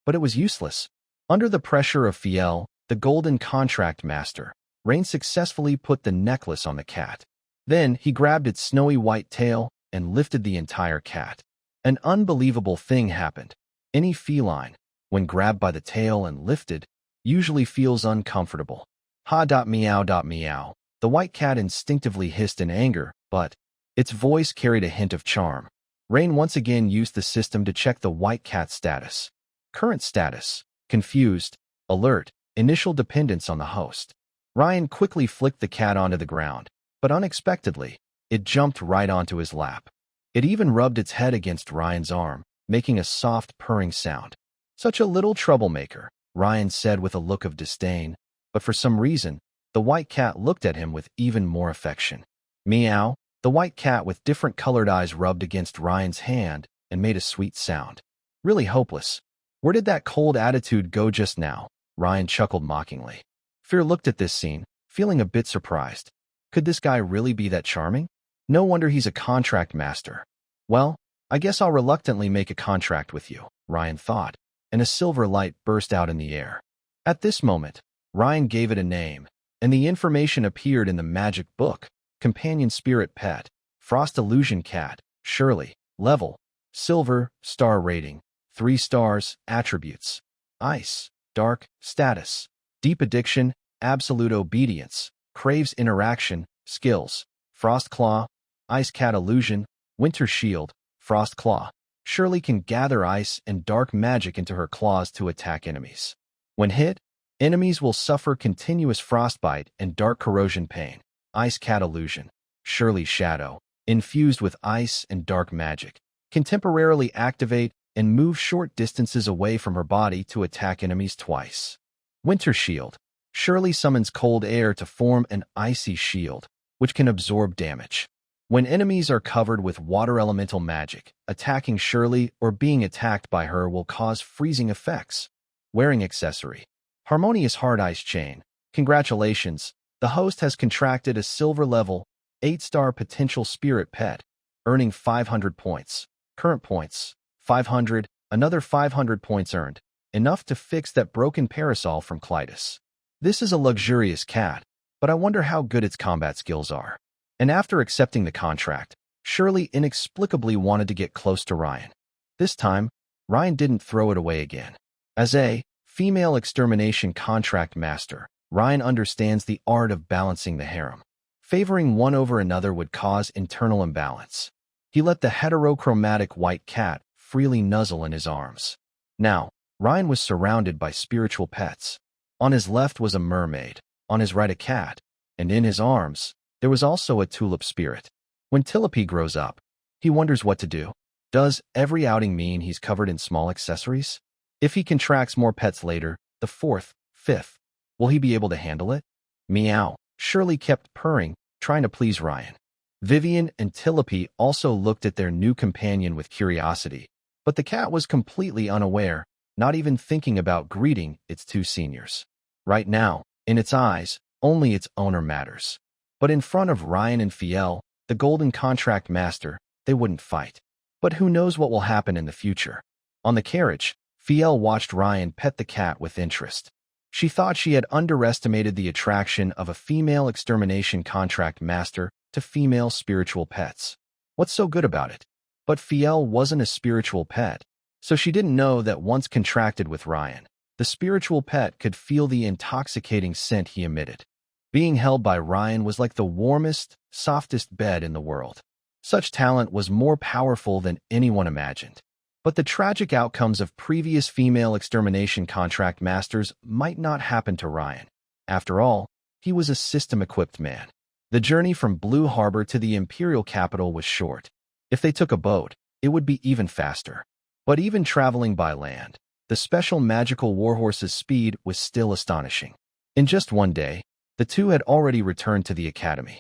[SPEAKER 1] But it was useless. Under the pressure of Fiel, the golden contract master, Rain successfully put the necklace on the cat. Then he grabbed its snowy white tail and lifted the entire cat. An unbelievable thing happened. Any feline, when grabbed by the tail and lifted, usually feels uncomfortable. Meow meow. The white cat instinctively hissed in anger, but its voice carried a hint of charm. Rain once again used the system to check the white cat's status. Current status: confused, alert, initial dependence on the host. Ryan quickly flicked the cat onto the ground, but unexpectedly, it jumped right onto his lap. It even rubbed its head against Ryan's arm, making a soft purring sound. Such a little troublemaker, Ryan said with a look of disdain, but for some reason, the white cat looked at him with even more affection. Meow. The white cat with different colored eyes rubbed against Ryan's hand and made a sweet sound. Really hopeless. Where did that cold attitude go just now? Ryan chuckled mockingly. Fear looked at this scene, feeling a bit surprised. Could this guy really be that charming? No wonder he's a contract master. Well, I guess I'll reluctantly make a contract with you, Ryan thought, and a silver light burst out in the air. At this moment, Ryan gave it a name, and the information appeared in the magic book. Companion Spirit Pet, Frost Illusion Cat, Shirley, Level, Silver, Star Rating, 3 stars, Attributes, Ice, Dark, Status, Deep Addiction, Absolute Obedience, Craves Interaction, Skills, Frost Claw, Ice Cat Illusion, Winter Shield, Frost Claw. Shirley can gather ice and dark magic into her claws to attack enemies. When hit, enemies will suffer continuous frostbite and dark corrosion pain. Ice Cat Illusion, Shirley's shadow, infused with ice and dark magic, can temporarily activate and move short distances away from her body to attack enemies twice. Winter Shield, Shirley summons cold air to form an icy shield, which can absorb damage. When enemies are covered with water elemental magic, attacking Shirley or being attacked by her will cause freezing effects. Wearing Accessory, Harmonious Heart Ice Chain. Congratulations, the host has contracted a silver level, 8-star potential spirit pet, earning 500 points. Current points, 500, another 500 points earned, enough to fix that broken parasol from Clytus. This is a luxurious cat, but I wonder how good its combat skills are. And after accepting the contract, Shirley inexplicably wanted to get close to Ryan. This time, Ryan didn't throw it away again. As a female extermination contract master, Ryan understands the art of balancing the harem. Favoring one over another would cause internal imbalance. He let the heterochromatic white cat freely nuzzle in his arms. Now, Ryan was surrounded by spiritual pets. On his left was a mermaid, on his right a cat, and in his arms, there was also a tulip spirit. When Tilipy grows up, he wonders what to do. Does every outing mean he's covered in small accessories? If he contracts more pets later, the fourth, fifth, will he be able to handle it? Meow. Shirley kept purring, trying to please Ryan. Vivian and Tillapi also looked at their new companion with curiosity, but the cat was completely unaware, not even thinking about greeting its two seniors. Right now, in its eyes, only its owner matters. But in front of Ryan and Fiel, the golden contract master, they wouldn't fight. But who knows what will happen in the future? On the carriage, Fiel watched Ryan pet the cat with interest. She thought she had underestimated the attraction of a female extermination contract master to female spiritual pets. What's so good about it? But Fiel wasn't a spiritual pet, so she didn't know that once contracted with Ryan, the spiritual pet could feel the intoxicating scent he emitted. Being held by Ryan was like the warmest, softest bed in the world. Such talent was more powerful than anyone imagined. But the tragic outcomes of previous female extermination contract masters might not happen to Ryan. After all, he was a system-equipped man. The journey from Blue Harbor to the Imperial capital was short. If they took a boat, it would be even faster. But even traveling by land, the special magical warhorse's speed was still astonishing. In just one day, the two had already returned to the academy.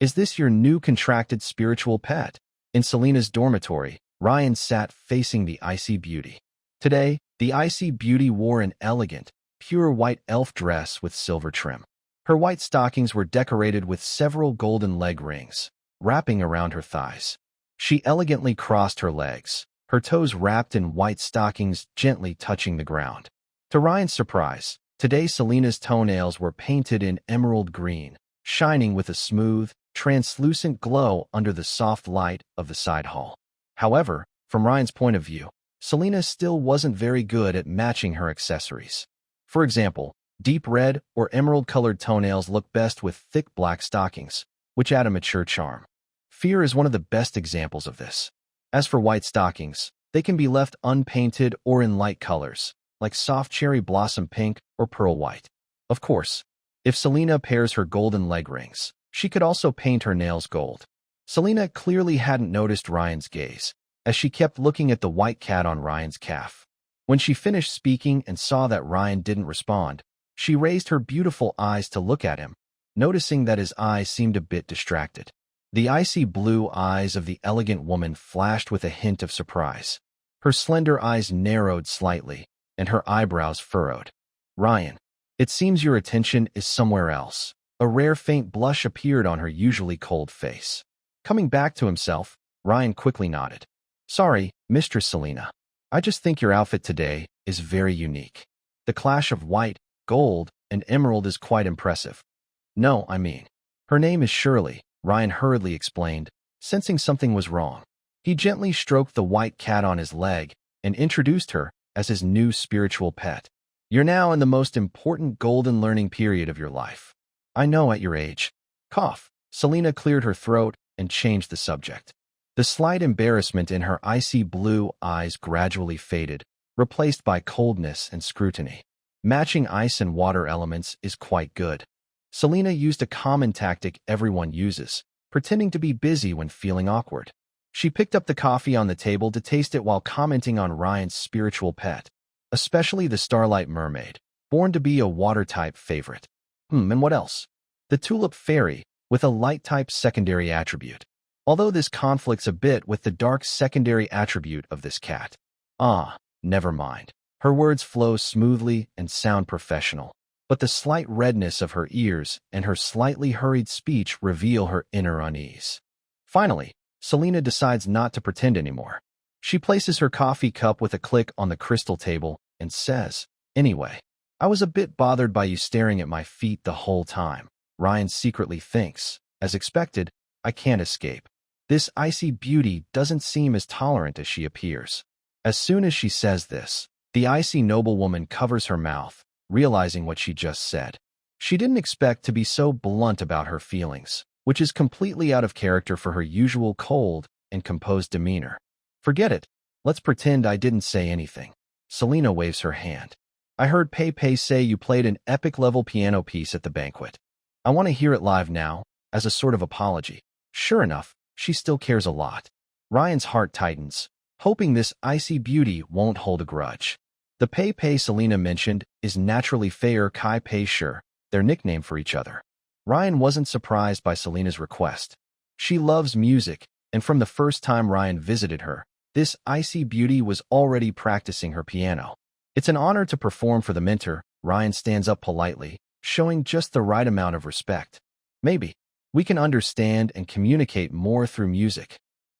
[SPEAKER 1] "Is this your new contracted spiritual pet?" In Selena's dormitory, Ryan sat facing the icy beauty. Today, the icy beauty wore an elegant, pure white elf dress with silver trim. Her white stockings were decorated with several golden leg rings, wrapping around her thighs. She elegantly crossed her legs, her toes wrapped in white stockings gently touching the ground. To Ryan's surprise, today Selena's toenails were painted in emerald green, shining with a smooth, translucent glow under the soft light of the side hall. However, from Ryan's point of view, Selena still wasn't very good at matching her accessories. For example, deep red or emerald-colored toenails look best with thick black stockings, which add a mature charm. Fear is one of the best examples of this. As for white stockings, they can be left unpainted or in light colors, like soft cherry blossom pink or pearl white. Of course, if Selena pairs her golden leg rings, she could also paint her nails gold. Selena clearly hadn't noticed Ryan's gaze, as she kept looking at the white cat on Ryan's calf. When she finished speaking and saw that Ryan didn't respond, she raised her beautiful eyes to look at him, noticing that his eyes seemed a bit distracted. The icy blue eyes of the elegant woman flashed with a hint of surprise. Her slender eyes narrowed slightly, and her eyebrows furrowed. "Ryan, it seems your attention is somewhere else." A rare faint blush appeared on her usually cold face. Coming back to himself, Ryan quickly nodded. "Sorry, Mistress Selena. I just think your outfit today is very unique. The clash of white, gold, and emerald is quite impressive." "No, I mean, her name is Shirley," Ryan hurriedly explained, sensing something was wrong. He gently stroked the white cat on his leg and introduced her as his new spiritual pet. "You're now in the most important golden learning period of your life. I know at your age." Cough. Selena cleared her throat and changed the subject. The slight embarrassment in her icy blue eyes gradually faded, replaced by coldness and scrutiny. Matching ice and water elements is quite good. Selena used a common tactic everyone uses, pretending to be busy when feeling awkward. She picked up the coffee on the table to taste it while commenting on Ryan's spiritual pet, especially the Starlight Mermaid, born to be a water-type favorite. And what else? The Tulip Fairy, with a light-type secondary attribute. Although this conflicts a bit with the dark secondary attribute of this cat. Never mind. Her words flow smoothly and sound professional, but the slight redness of her ears and her slightly hurried speech reveal her inner unease. Finally, Selena decides not to pretend anymore. She places her coffee cup with a click on the crystal table and says, "Anyway, I was a bit bothered by you staring at my feet the whole time." Ryan secretly thinks, as expected, "I can't escape. This icy beauty doesn't seem as tolerant as she appears." As soon as she says this, the icy noblewoman covers her mouth, realizing what she just said. She didn't expect to be so blunt about her feelings, which is completely out of character for her usual cold and composed demeanor. "Forget it. Let's pretend I didn't say anything." Selena waves her hand. "I heard Pepe say you played an epic-level piano piece at the banquet. I want to hear it live now, as a sort of apology." Sure enough, she still cares a lot. Ryan's heart tightens, hoping this icy beauty won't hold a grudge. The Pei Pei Selena mentioned is naturally Fei Kai Pei Sure, their nickname for each other. Ryan wasn't surprised by Selena's request. She loves music, and from the first time Ryan visited her, this icy beauty was already practicing her piano. It's an honor to perform for the mentor. Ryan stands up politely, showing just the right amount of respect. Maybe we can understand and communicate more through music.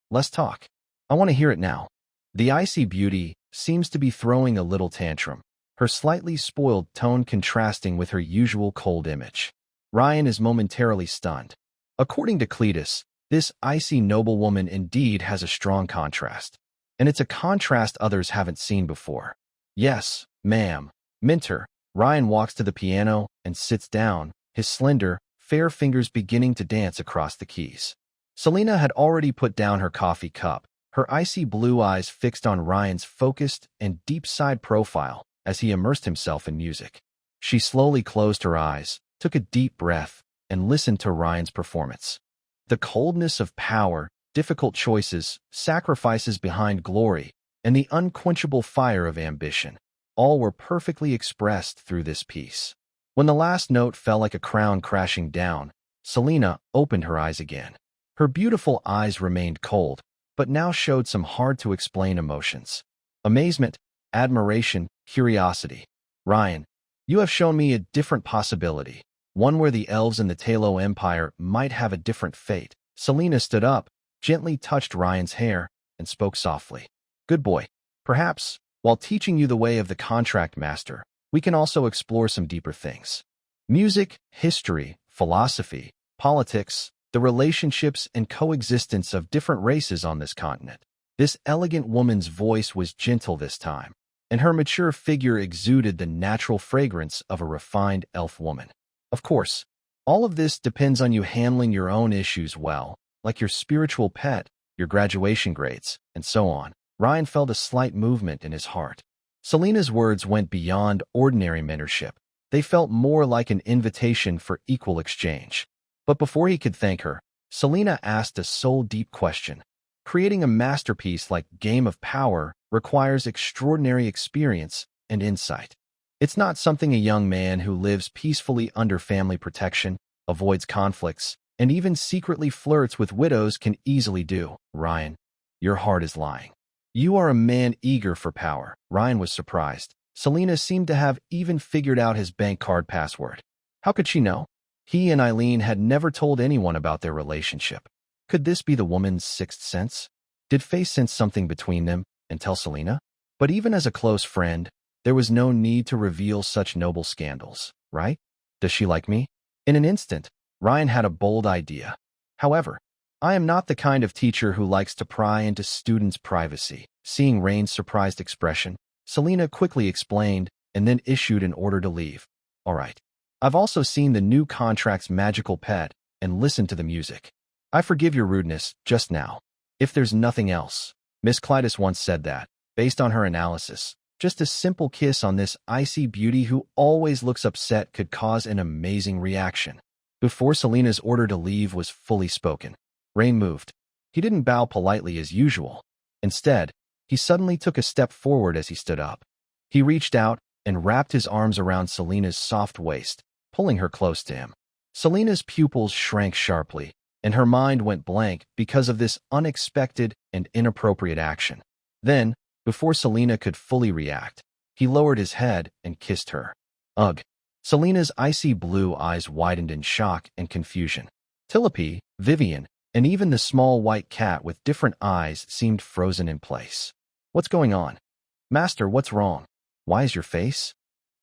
[SPEAKER 1] Let's talk. I want to hear it now. The icy beauty seems to be throwing a little tantrum, her slightly spoiled tone contrasting with her usual cold image. Ryan is momentarily stunned. According to Cletus, this icy noblewoman indeed has a strong contrast. And it's a contrast others haven't seen before. Yes, ma'am. Mentor. Ryan walks to the piano and sits down, his slender, fair fingers beginning to dance across the keys. Selena had already put down her coffee cup, her icy blue eyes fixed on Ryan's focused and deep-side profile as he immersed himself in music. She slowly closed her eyes, took a deep breath, and listened to Ryan's performance. The coldness of power, difficult choices, sacrifices behind glory, and the unquenchable fire of ambition, all were perfectly expressed through this piece. When the last note fell like a crown crashing down, Selena opened her eyes again. Her beautiful eyes remained cold, but now showed some hard-to-explain emotions. Amazement, admiration, curiosity. Ryan, you have shown me a different possibility, one where the elves in the Talo Empire might have a different fate. Selena stood up, gently touched Ryan's hair, and spoke softly. Good boy. Perhaps, while teaching you the way of the contract master, we can also explore some deeper things. Music, history, philosophy, politics, the relationships and coexistence of different races on this continent. This elegant woman's voice was gentle this time, and her mature figure exuded the natural fragrance of a refined elf woman. Of course, all of this depends on you handling your own issues well, like your spiritual pet, your graduation grades, and so on. Ryan felt a slight movement in his heart. Selena's words went beyond ordinary mentorship. They felt more like an invitation for equal exchange. But before he could thank her, Selena asked a soul-deep question. Creating a masterpiece like Game of Power requires extraordinary experience and insight. It's not something a young man who lives peacefully under family protection, avoids conflicts, and even secretly flirts with widows can easily do. Ryan, your heart is lying. You are a man eager for power. Ryan was surprised. Selena seemed to have even figured out his bank card password. How could she know? He and Eileen had never told anyone about their relationship. Could this be the woman's sixth sense? Did Faye sense something between them and tell Selena? But even as a close friend, there was no need to reveal such noble scandals, right? Does she like me? In an instant, Ryan had a bold idea. However, I am not the kind of teacher who likes to pry into students' privacy. Seeing Rain's surprised expression, Selena quickly explained and then issued an order to leave. All right. I've also seen the new contract's magical pet and listened to the music. I forgive your rudeness just now. If there's nothing else, Miss Clytus once said that, based on her analysis, just a simple kiss on this icy beauty who always looks upset could cause an amazing reaction. Before Selena's order to leave was fully spoken, Rain moved. He didn't bow politely as usual. Instead, he suddenly took a step forward as he stood up. He reached out and wrapped his arms around Selena's soft waist, pulling her close to him. Selena's pupils shrank sharply, and her mind went blank because of this unexpected and inappropriate action. Then, before Selena could fully react, he lowered his head and kissed her. Ugh! Selena's icy blue eyes widened in shock and confusion. Tillapi, Vivian, and even the small white cat with different eyes seemed frozen in place. What's going on? Master, what's wrong? Why is your face?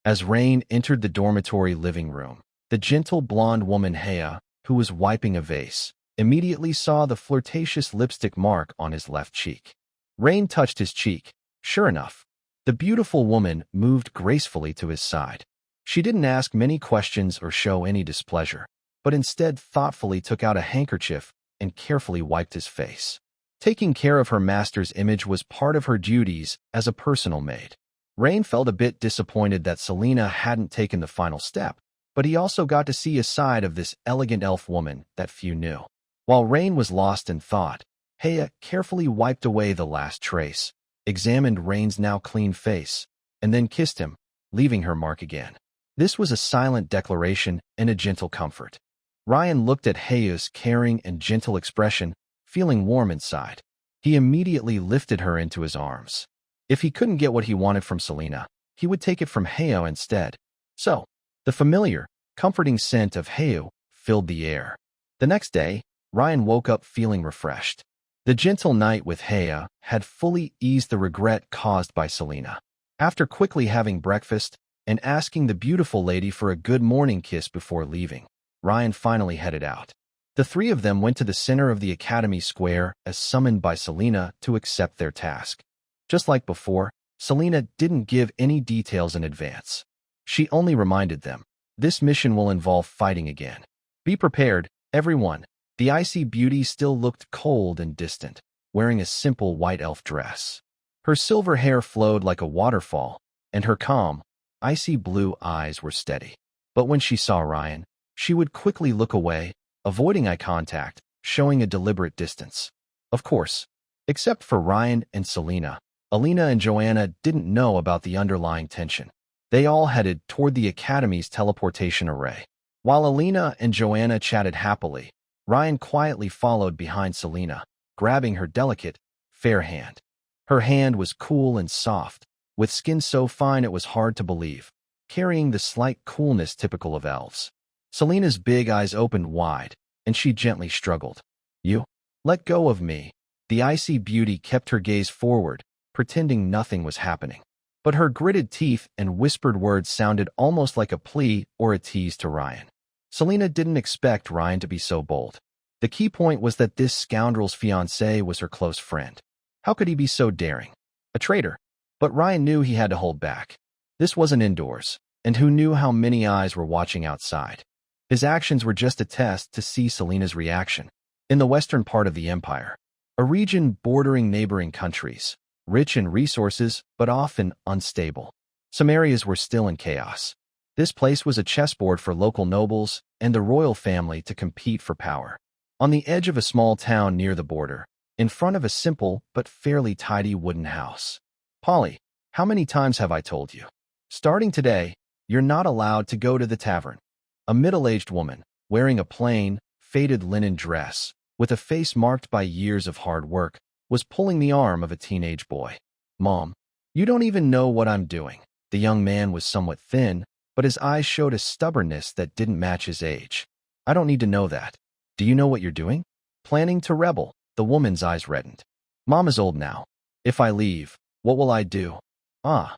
[SPEAKER 1] As Rain entered the dormitory living room, the gentle blonde woman Hea, who was wiping a vase, immediately saw the flirtatious lipstick mark on his left cheek. Rain touched his cheek. Sure enough, the beautiful woman moved gracefully to his side. She didn't ask many questions or show any displeasure, but instead thoughtfully took out a handkerchief and carefully wiped his face. Taking care of her master's image was part of her duties as a personal maid. Rain felt a bit disappointed that Selena hadn't taken the final step, but he also got to see a side of this elegant elf woman that few knew. While Rain was lost in thought, Hea carefully wiped away the last trace, examined Rain's now clean face, and then kissed him, leaving her mark again. This was a silent declaration and a gentle comfort. Ryan looked at Heyo's caring and gentle expression, feeling warm inside. He immediately lifted her into his arms. If he couldn't get what he wanted from Selena, he would take it from Heyo instead. So, the familiar, comforting scent of Heyo filled the air. The next day, Ryan woke up feeling refreshed. The gentle night with Heyo had fully eased the regret caused by Selena. After quickly having breakfast and asking the beautiful lady for a good morning kiss before leaving, Ryan finally headed out. The three of them went to the center of the academy square as summoned by Selena to accept their task. Just like before, Selena didn't give any details in advance. She only reminded them, this mission will involve fighting again. Be prepared, everyone. The icy beauty still looked cold and distant, wearing a simple white elf dress. Her silver hair flowed like a waterfall, and her calm, icy blue eyes were steady. But when she saw Ryan, she would quickly look away, avoiding eye contact, showing a deliberate distance. Of course, except for Ryan and Selena, Alina and Joanna didn't know about the underlying tension. They all headed toward the Academy's teleportation array. While Alina and Joanna chatted happily, Ryan quietly followed behind Selena, grabbing her delicate, fair hand. Her hand was cool and soft, with skin so fine it was hard to believe, carrying the slight coolness typical of elves. Selena's big eyes opened wide, and she gently struggled. You? Let go of me. The icy beauty kept her gaze forward, pretending nothing was happening. But her gritted teeth and whispered words sounded almost like a plea or a tease to Ryan. Selena didn't expect Ryan to be so bold. The key point was that this scoundrel's fiancée was her close friend. How could he be so daring? A traitor. But Ryan knew he had to hold back. This wasn't indoors, and who knew how many eyes were watching outside? His actions were just a test to see Selena's reaction. In the western part of the empire, a region bordering neighboring countries, rich in resources but often unstable, some areas were still in chaos. This place was a chessboard for local nobles and the royal family to compete for power. On the edge of a small town near the border, in front of a simple but fairly tidy wooden house. Polly, how many times have I told you? Starting today, you're not allowed to go to the tavern. A middle-aged woman, wearing a plain, faded linen dress, with a face marked by years of hard work, was pulling the arm of a teenage boy. Mom, you don't even know what I'm doing. The young man was somewhat thin, but his eyes showed a stubbornness that didn't match his age. I don't need to know that. Do you know what you're doing? Planning to rebel. The woman's eyes reddened. Mom is old now. If I leave, what will I do? Ah.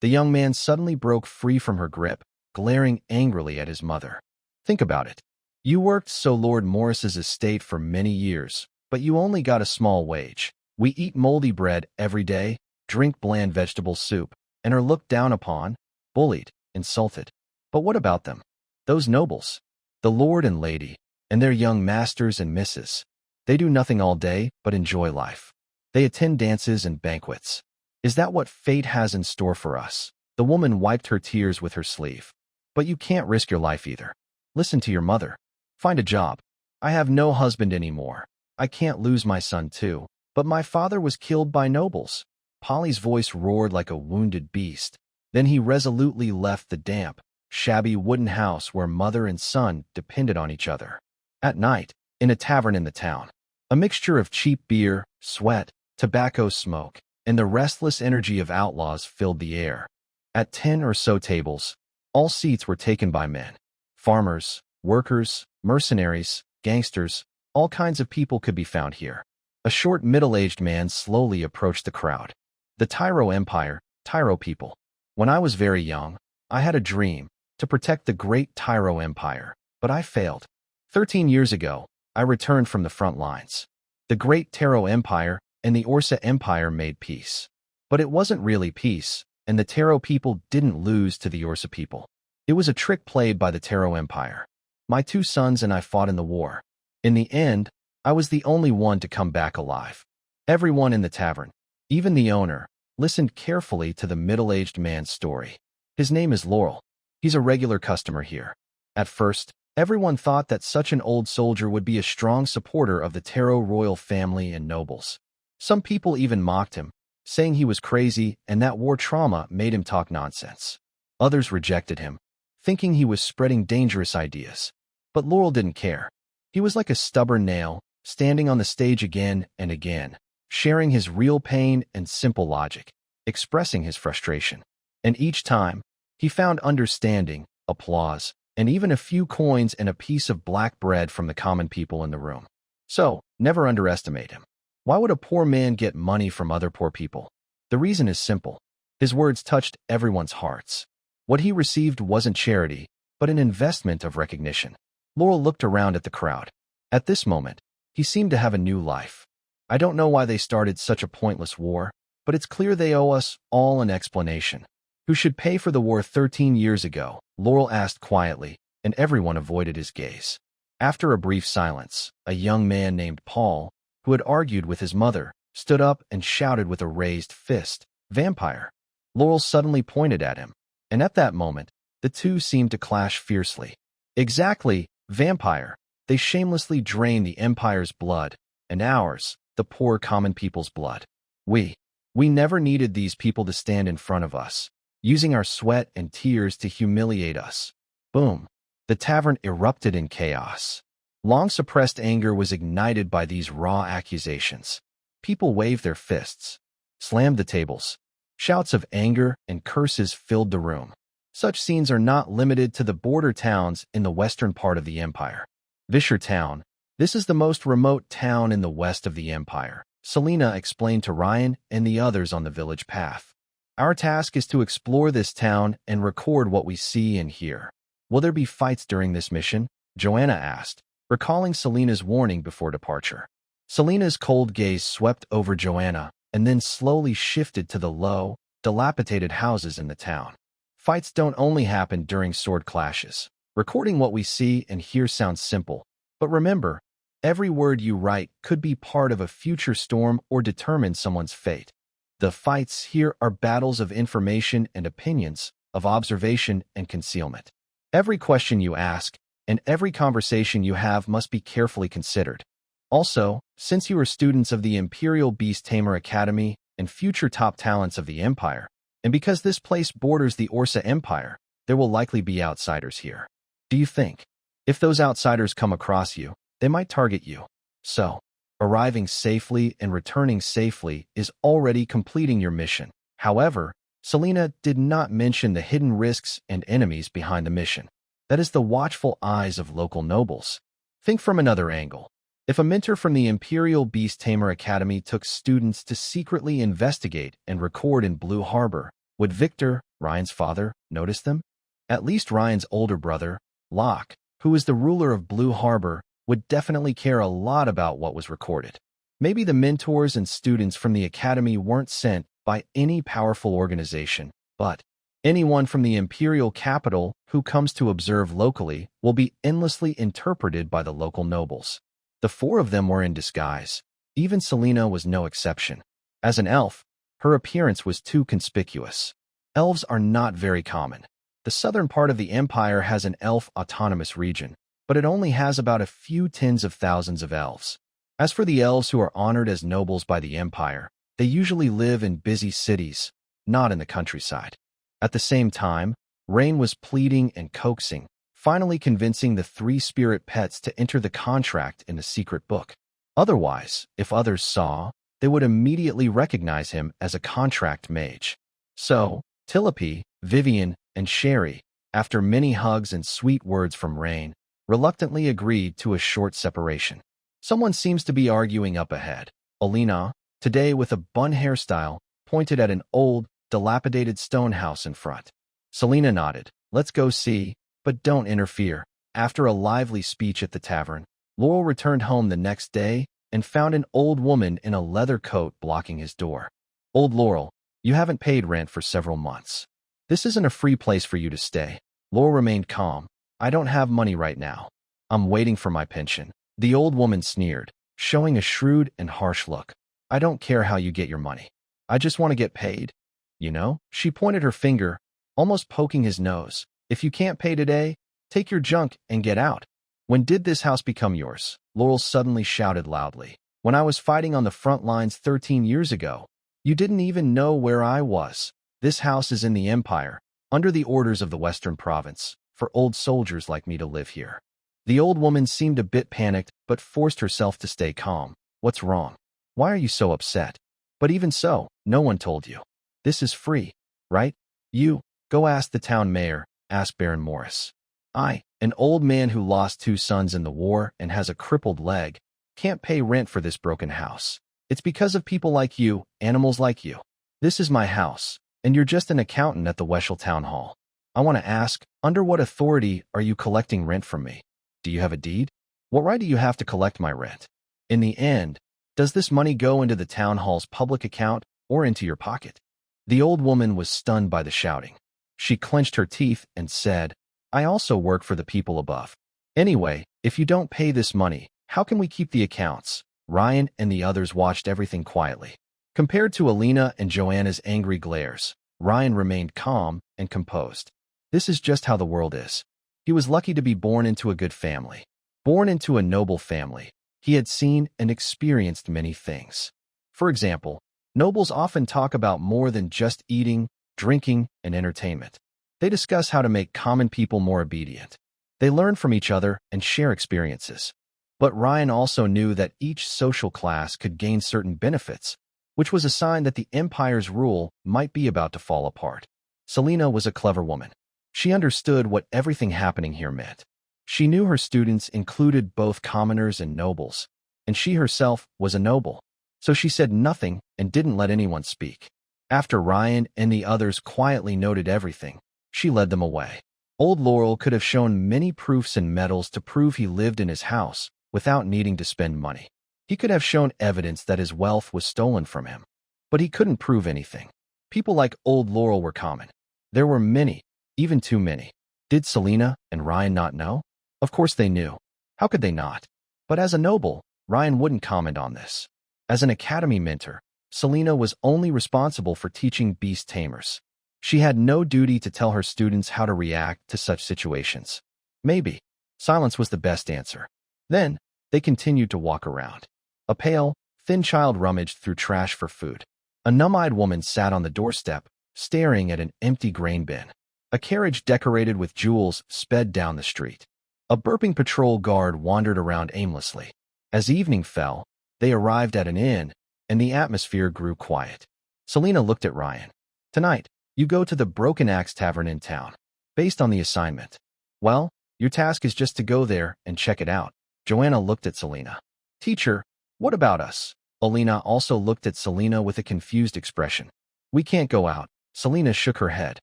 [SPEAKER 1] The young man suddenly broke free from her grip, glaring angrily at his mother. Think about it. You worked so Lord Morris's estate for many years, but you only got a small wage. We eat moldy bread every day, drink bland vegetable soup, and are looked down upon, bullied, insulted. But what about them? Those nobles, the lord and lady, and their young masters and misses. They do nothing all day but enjoy life. They attend dances and banquets. Is that what fate has in store for us? The woman wiped her tears with her sleeve. But you can't risk your life either. Listen to your mother. Find a job. I have no husband anymore. I can't lose my son too. But my father was killed by nobles. Polly's voice roared like a wounded beast. Then he resolutely left the damp, shabby wooden house where mother and son depended on each other. At night, in a tavern in the town, a mixture of cheap beer, sweat, tobacco smoke, and the restless energy of outlaws filled the air. At 10 or so tables, all seats were taken by men. Farmers, workers, mercenaries, gangsters, all kinds of people could be found here. A short middle-aged man slowly approached the crowd. The Tyro Empire, Tyro people. When I was very young, I had a dream to protect the great Tyro Empire, but I failed. 13 years ago, I returned from the front lines. The great Tyro Empire and the Orsa Empire made peace. But it wasn't really peace, and the Tyro people didn't lose to the Orsa people. It was a trick played by the Tyro Empire. My 2 sons and I fought in the war. In the end, I was the only one to come back alive. Everyone in the tavern, even the owner, listened carefully to the middle-aged man's story. His name is Laurel. He's a regular customer here. At first, everyone thought that such an old soldier would be a strong supporter of the Tyro royal family and nobles. Some people even mocked him, saying he was crazy and that war trauma made him talk nonsense. Others rejected him, thinking he was spreading dangerous ideas. But Laurel didn't care. He was like a stubborn nail, standing on the stage again and again, sharing his real pain and simple logic, expressing his frustration. And each time, he found understanding, applause, and even a few coins and a piece of black bread from the common people in the room. So, never underestimate him. Why would a poor man get money from other poor people? The reason is simple. His words touched everyone's hearts. What he received wasn't charity, but an investment of recognition. Laurel looked around at the crowd. At this moment, he seemed to have a new life. I don't know why they started such a pointless war, but it's clear they owe us all an explanation. Who should pay for the war 13 years ago? Laurel asked quietly, and everyone avoided his gaze. After a brief silence, a young man named Paul, who had argued with his mother, stood up and shouted with a raised fist, "Vampire!" Laurel suddenly pointed at him, and at that moment, the two seemed to clash fiercely. Exactly, vampire. They shamelessly drain the Empire's blood, and ours, the poor common people's blood. We never needed these people to stand in front of us, using our sweat and tears to humiliate us. Boom. The tavern erupted in chaos. Long-suppressed anger was ignited by these raw accusations. People waved their fists, slammed the tables. Shouts of anger and curses filled the room. Such scenes are not limited to the border towns in the western part of the empire. Vischer Town. This is the most remote town in the west of the empire, Selena explained to Ryan and the others on the village path. Our task is to explore this town and record what we see and hear. Will there be fights during this mission? Joanna asked, recalling Selena's warning before departure. Selena's cold gaze swept over Joanna and then slowly shifted to the low, dilapidated houses in the town. Fights don't only happen during sword clashes. Recording what we see and hear sounds simple, but remember, every word you write could be part of a future storm or determine someone's fate. The fights here are battles of information and opinions, of observation and concealment. Every question you ask and every conversation you have must be carefully considered. Also, since you are students of the Imperial Beast Tamer Academy and future top talents of the Empire, and because this place borders the Orsa Empire, there will likely be outsiders here. Do you think? If those outsiders come across you, they might target you. So, arriving safely and returning safely is already completing your mission. However, Selena did not mention the hidden risks and enemies behind the mission. That is the watchful eyes of local nobles. Think from another angle. If a mentor from the Imperial Beast Tamer Academy took students to secretly investigate and record in Blue Harbor, would Victor, Ryan's father, notice them? At least Ryan's older brother, Locke, who is the ruler of Blue Harbor, would definitely care a lot about what was recorded. Maybe the mentors and students from the academy weren't sent by any powerful organization, but anyone from the imperial capital who comes to observe locally will be endlessly interpreted by the local nobles. The four of them were in disguise. Even Selena was no exception. As an elf, her appearance was too conspicuous. Elves are not very common. The southern part of the empire has an elf autonomous region, but it only has about a few tens of thousands of elves. As for the elves who are honored as nobles by the empire, they usually live in busy cities, not in the countryside. At the same time, Rain was pleading and coaxing, finally convincing the three spirit pets to enter the contract in the secret book. Otherwise, if others saw, they would immediately recognize him as a contract mage. So, Tilope, Vivian, and Sherry, after many hugs and sweet words from Rain, reluctantly agreed to a short separation. Someone seems to be arguing up ahead. Alina, today with a bun hairstyle, pointed at an old, dilapidated stone house in front. Selena nodded. Let's go see, but don't interfere. After a lively speech at the tavern, Laurel returned home the next day and found an old woman in a leather coat blocking his door. Old Laurel, you haven't paid rent for several months. This isn't a free place for you to stay. Laurel remained calm. I don't have money right now. I'm waiting for my pension. The old woman sneered, showing a shrewd and harsh look. I don't care how you get your money. I just want to get paid. You know, she pointed her finger, almost poking his nose. If you can't pay today, take your junk and get out. When did this house become yours? Laurel suddenly shouted loudly. When I was fighting on the front lines 13 years ago. You didn't even know where I was. This house is in the Empire, under the orders of the Western Province, for old soldiers like me to live here. The old woman seemed a bit panicked, but forced herself to stay calm. What's wrong? Why are you so upset? But even so, no one told you. This is free, right? You, go ask the town mayor, asked Baron Morris. I, an old man who lost 2 sons in the war and has a crippled leg, can't pay rent for this broken house. It's because of people like you, animals like you. This is my house, and you're just an accountant at the Weschel Town Hall. I want to ask, under what authority are you collecting rent from me? Do you have a deed? What right do you have to collect my rent? In the end, does this money go into the town hall's public account or into your pocket? The old woman was stunned by the shouting. She clenched her teeth and said, I also work for the people above. Anyway, if you don't pay this money, how can we keep the accounts? Ryan and the others watched everything quietly. Compared to Alina and Joanna's angry glares, Ryan remained calm and composed. This is just how the world is. He was lucky to be born into a good family. Born into a noble family, he had seen and experienced many things. For example, nobles often talk about more than just eating, drinking, and entertainment. They discuss how to make common people more obedient. They learn from each other and share experiences. But Ryan also knew that each social class could gain certain benefits, which was a sign that the Empire's rule might be about to fall apart. Selina was a clever woman. She understood what everything happening here meant. She knew her students included both commoners and nobles, and she herself was a noble. So she said nothing and didn't let anyone speak. After Ryan and the others quietly noted everything, she led them away. Old Laurel could have shown many proofs and medals to prove he lived in his house without needing to spend money. He could have shown evidence that his wealth was stolen from him, but he couldn't prove anything. People like Old Laurel were common. There were many, even too many. Did Selina and Ryan not know? Of course they knew. How could they not? But as a noble, Ryan wouldn't comment on this. As an academy mentor, Selina was only responsible for teaching beast tamers. She had no duty to tell her students how to react to such situations. Maybe silence was the best answer. Then, they continued to walk around. A pale, thin child rummaged through trash for food. A numb-eyed woman sat on the doorstep, staring at an empty grain bin. A carriage decorated with jewels sped down the street. A burping patrol guard wandered around aimlessly. As evening fell, they arrived at an inn, and the atmosphere grew quiet. Selina looked at Ryan. Tonight, you go to the Broken Axe Tavern in town. Based on the assignment. Well, your task is just to go there and check it out. Joanna looked at Selina. Teacher, what about us? Alina also looked at Selina with a confused expression. We can't go out. Selina shook her head.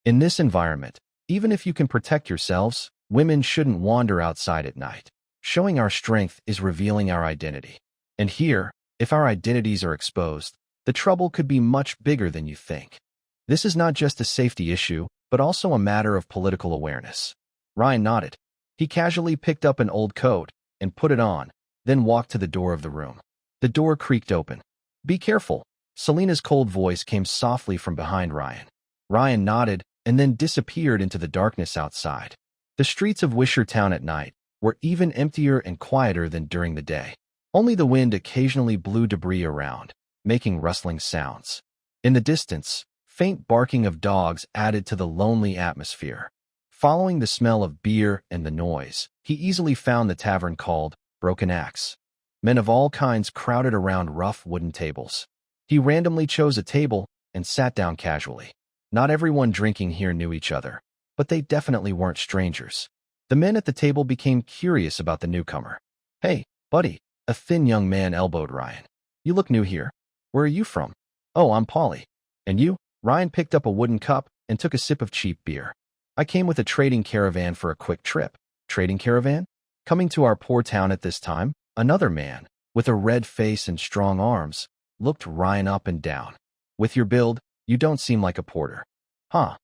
[SPEAKER 1] In this environment, even if you can protect yourselves, women shouldn't wander outside at night. Showing our strength is revealing our identity. And here, if our identities are exposed, the trouble could be much bigger than you think. This is not just a safety issue, but also a matter of political awareness. Ryan nodded. He casually picked up an old coat and put it on, then walked to the door of the room. The door creaked open. Be careful. Selina's cold voice came softly from behind Ryan. Ryan nodded and then disappeared into the darkness outside. The streets of Wisher Town at night were even emptier and quieter than during the day. Only the wind occasionally blew debris around, making rustling sounds. In the distance, faint barking of dogs added to the lonely atmosphere. Following the smell of beer and the noise, he easily found the tavern called Broken Axe. Men of all kinds crowded around rough wooden tables. He randomly chose a table and sat down casually. Not everyone drinking here knew each other, but they definitely weren't strangers. The men at the table became curious about the newcomer. Hey, buddy, a thin young man elbowed Ryan. You look new here. Where are you from? Oh, I'm Polly. And you? Ryan picked up a wooden cup and took a sip of cheap beer. I came with a trading caravan for a quick trip. Trading caravan? Coming to our poor town at this time? Another man, with a red face and strong arms, looked Ryan up and down. With your build, you don't seem like a porter. Huh.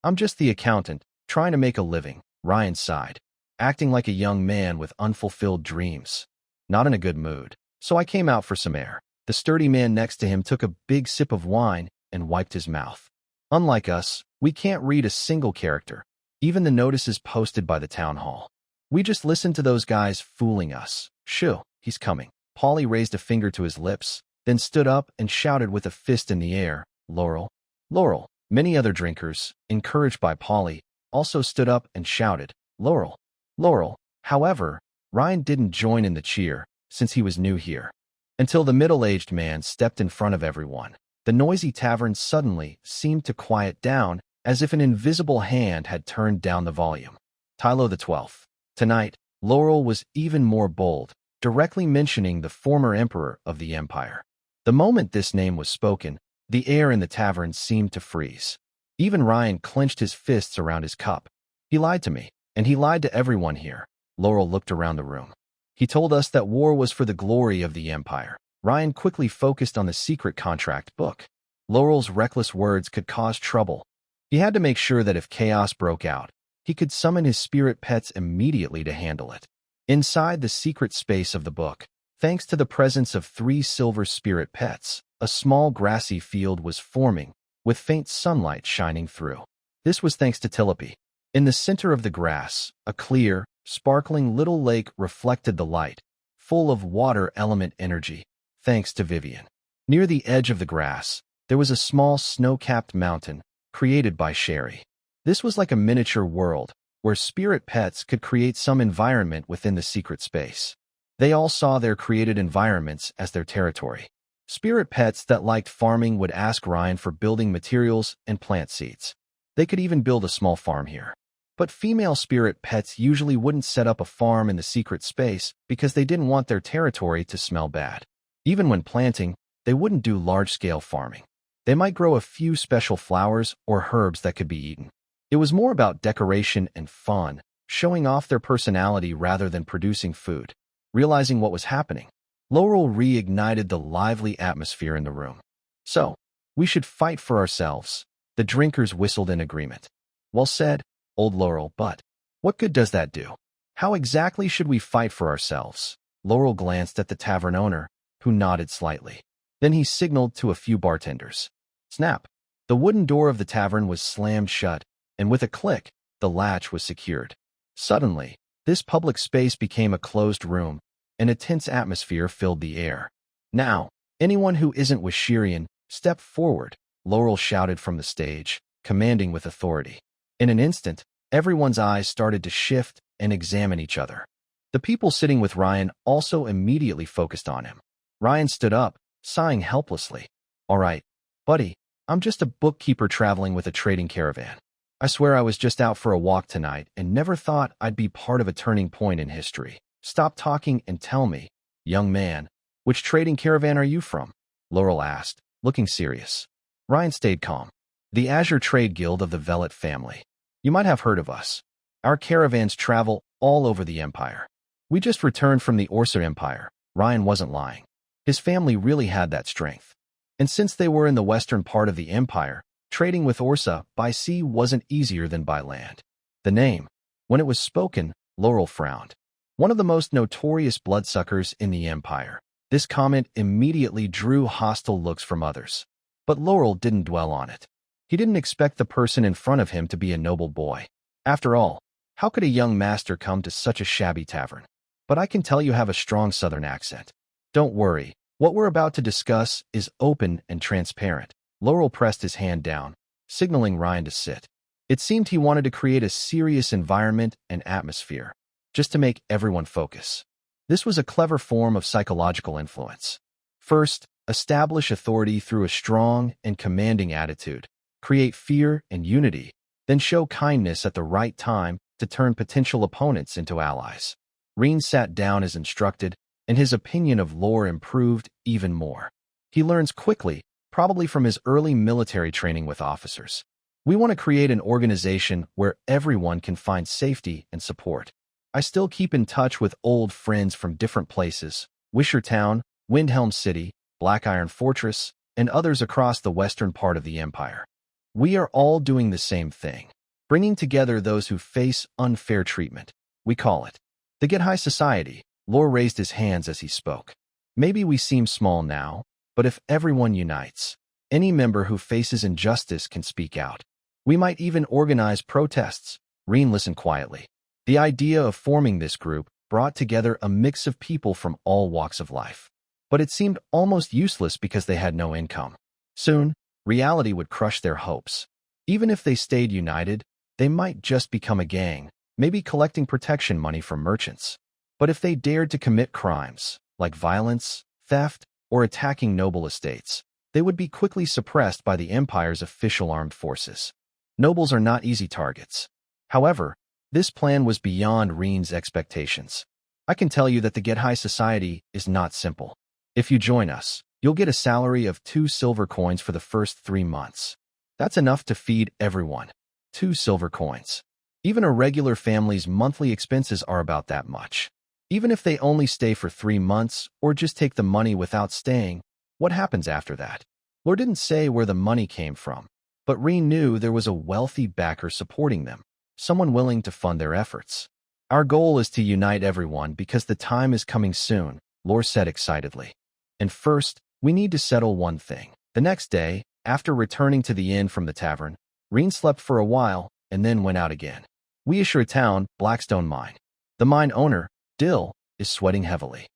[SPEAKER 1] I'm just the accountant, trying to make a living, Ryan sighed, acting like a young man with unfulfilled dreams. Not in a good mood, so I came out for some air. The sturdy man next to him took a big sip of wine and wiped his mouth. Unlike us, we can't read a single character, even the notices posted by the town hall. We just listen to those guys fooling us. Shoo, he's coming. Polly raised a finger to his lips, then stood up and shouted with a fist in the air, "Laurel! Laurel!" Many other drinkers, encouraged by Polly, also stood up and shouted, "Laurel! Laurel!" However, Ryan didn't join in the cheer, since he was new here. Until the middle-aged man stepped in front of everyone. The noisy tavern suddenly seemed to quiet down, as if an invisible hand had turned down the volume. Tylo XII. Tonight, Laurel was even more bold, directly mentioning the former emperor of the empire. The moment this name was spoken, the air in the tavern seemed to freeze. Even Ryan clenched his fists around his cup. He lied to me, and he lied to everyone here. Laurel looked around the room. He told us that war was for the glory of the empire. Ryan quickly focused on the secret contract book. Laurel's reckless words could cause trouble. He had to make sure that if chaos broke out, he could summon his spirit pets immediately to handle it. Inside the secret space of the book, thanks to the presence of 3 silver spirit pets, a small grassy field was forming, with faint sunlight shining through. This was thanks to Tilope. In the center of the grass, a clear, sparkling little lake reflected the light, full of water element energy, thanks to Vivian. Near the edge of the grass, there was a small snow-capped mountain, created by Sherry. This was like a miniature world, where spirit pets could create some environment within the secret space. They all saw their created environments as their territory. Spirit pets that liked farming would ask Ryan for building materials and plant seeds. They could even build a small farm here. But female spirit pets usually wouldn't set up a farm in the secret space because they didn't want their territory to smell bad. Even when planting, they wouldn't do large-scale farming. They might grow a few special flowers or herbs that could be eaten. It was more about decoration and fun, showing off their personality rather than producing food. Realizing what was happening, Laurel reignited the lively atmosphere in the room. "So, we should fight for ourselves." The drinkers whistled in agreement. "Well said, old Laurel, but what good does that do? How exactly should we fight for ourselves?" Laurel glanced at the tavern owner, who nodded slightly. Then he signaled to a few bartenders. Snap! The wooden door of the tavern was slammed shut, and with a click, the latch was secured. Suddenly, this public space became a closed room, and a tense atmosphere filled the air. "Now, anyone who isn't Wisherian, step forward," Laurel shouted from the stage, commanding with authority. In an instant, everyone's eyes started to shift and examine each other. The people sitting with Ryan also immediately focused on him. Ryan stood up, sighing helplessly. "All right, buddy, I'm just a bookkeeper traveling with a trading caravan. I swear I was just out for a walk tonight and never thought I'd be part of a turning point in history. Stop talking and tell me, young man, which trading caravan are you from?" Laurel asked, looking serious. Ryan stayed calm. "The Azure Trade Guild of the Velet family. You might have heard of us. Our caravans travel all over the empire. We just returned from the Orsa Empire." Ryan wasn't lying. His family really had that strength. And since they were in the western part of the empire, trading with Orsa by sea wasn't easier than by land. The name, when it was spoken, Laurel frowned. One of the most notorious bloodsuckers in the empire. This comment immediately drew hostile looks from others. But Laurel didn't dwell on it. He didn't expect the person in front of him to be a noble boy. After all, how could a young master come to such a shabby tavern? "But I can tell you have a strong southern accent." "Don't worry, what we're about to discuss is open and transparent." Laurel pressed his hand down, signaling Ryan to sit. It seemed he wanted to create a serious environment and atmosphere, just to make everyone focus. This was a clever form of psychological influence. First, establish authority through a strong and commanding attitude. Create fear and unity, then show kindness at the right time to turn potential opponents into allies. Reen sat down as instructed, and his opinion of lore improved even more. He learns quickly, probably from his early military training with officers. We want to create an organization where everyone can find safety and support. I still keep in touch with old friends from different places, Wisher Town, Windhelm City, Black Iron Fortress, and others across the western part of the empire. We are all doing the same thing, bringing together those who face unfair treatment. We call it the Get High Society. Lore raised his hands as he spoke. Maybe we seem small now, but if everyone unites, any member who faces injustice can speak out. We might even organize protests. Reen listened quietly. The idea of forming this group brought together a mix of people from all walks of life. but it seemed almost useless because they had no income. Soon, reality would crush their hopes. Even if they stayed united, they might just become a gang, maybe collecting protection money from merchants. But if they dared to commit crimes, like violence, theft, or attacking noble estates, they would be quickly suppressed by the empire's official armed forces. Nobles are not easy targets. However, this plan was beyond Reen's expectations. I can tell you that the Get High Society is not simple. If you join us, you'll get a salary of 2 silver coins for the first 3 months. That's enough to feed everyone. 2 silver coins. Even a regular family's monthly expenses are about that much. Even if they only stay for 3 months or just take the money without staying, what happens after that? Lord didn't say where the money came from, but Reen knew there was a wealthy backer supporting them, someone willing to fund their efforts. Our goal is to unite everyone because the time is coming soon, Lore said excitedly. And first, we need to settle one thing. The next day, after returning to the inn from the tavern, Reen slept for a while and then went out again. Weishur Town, Blackstone Mine. The mine owner, Dill, is sweating heavily.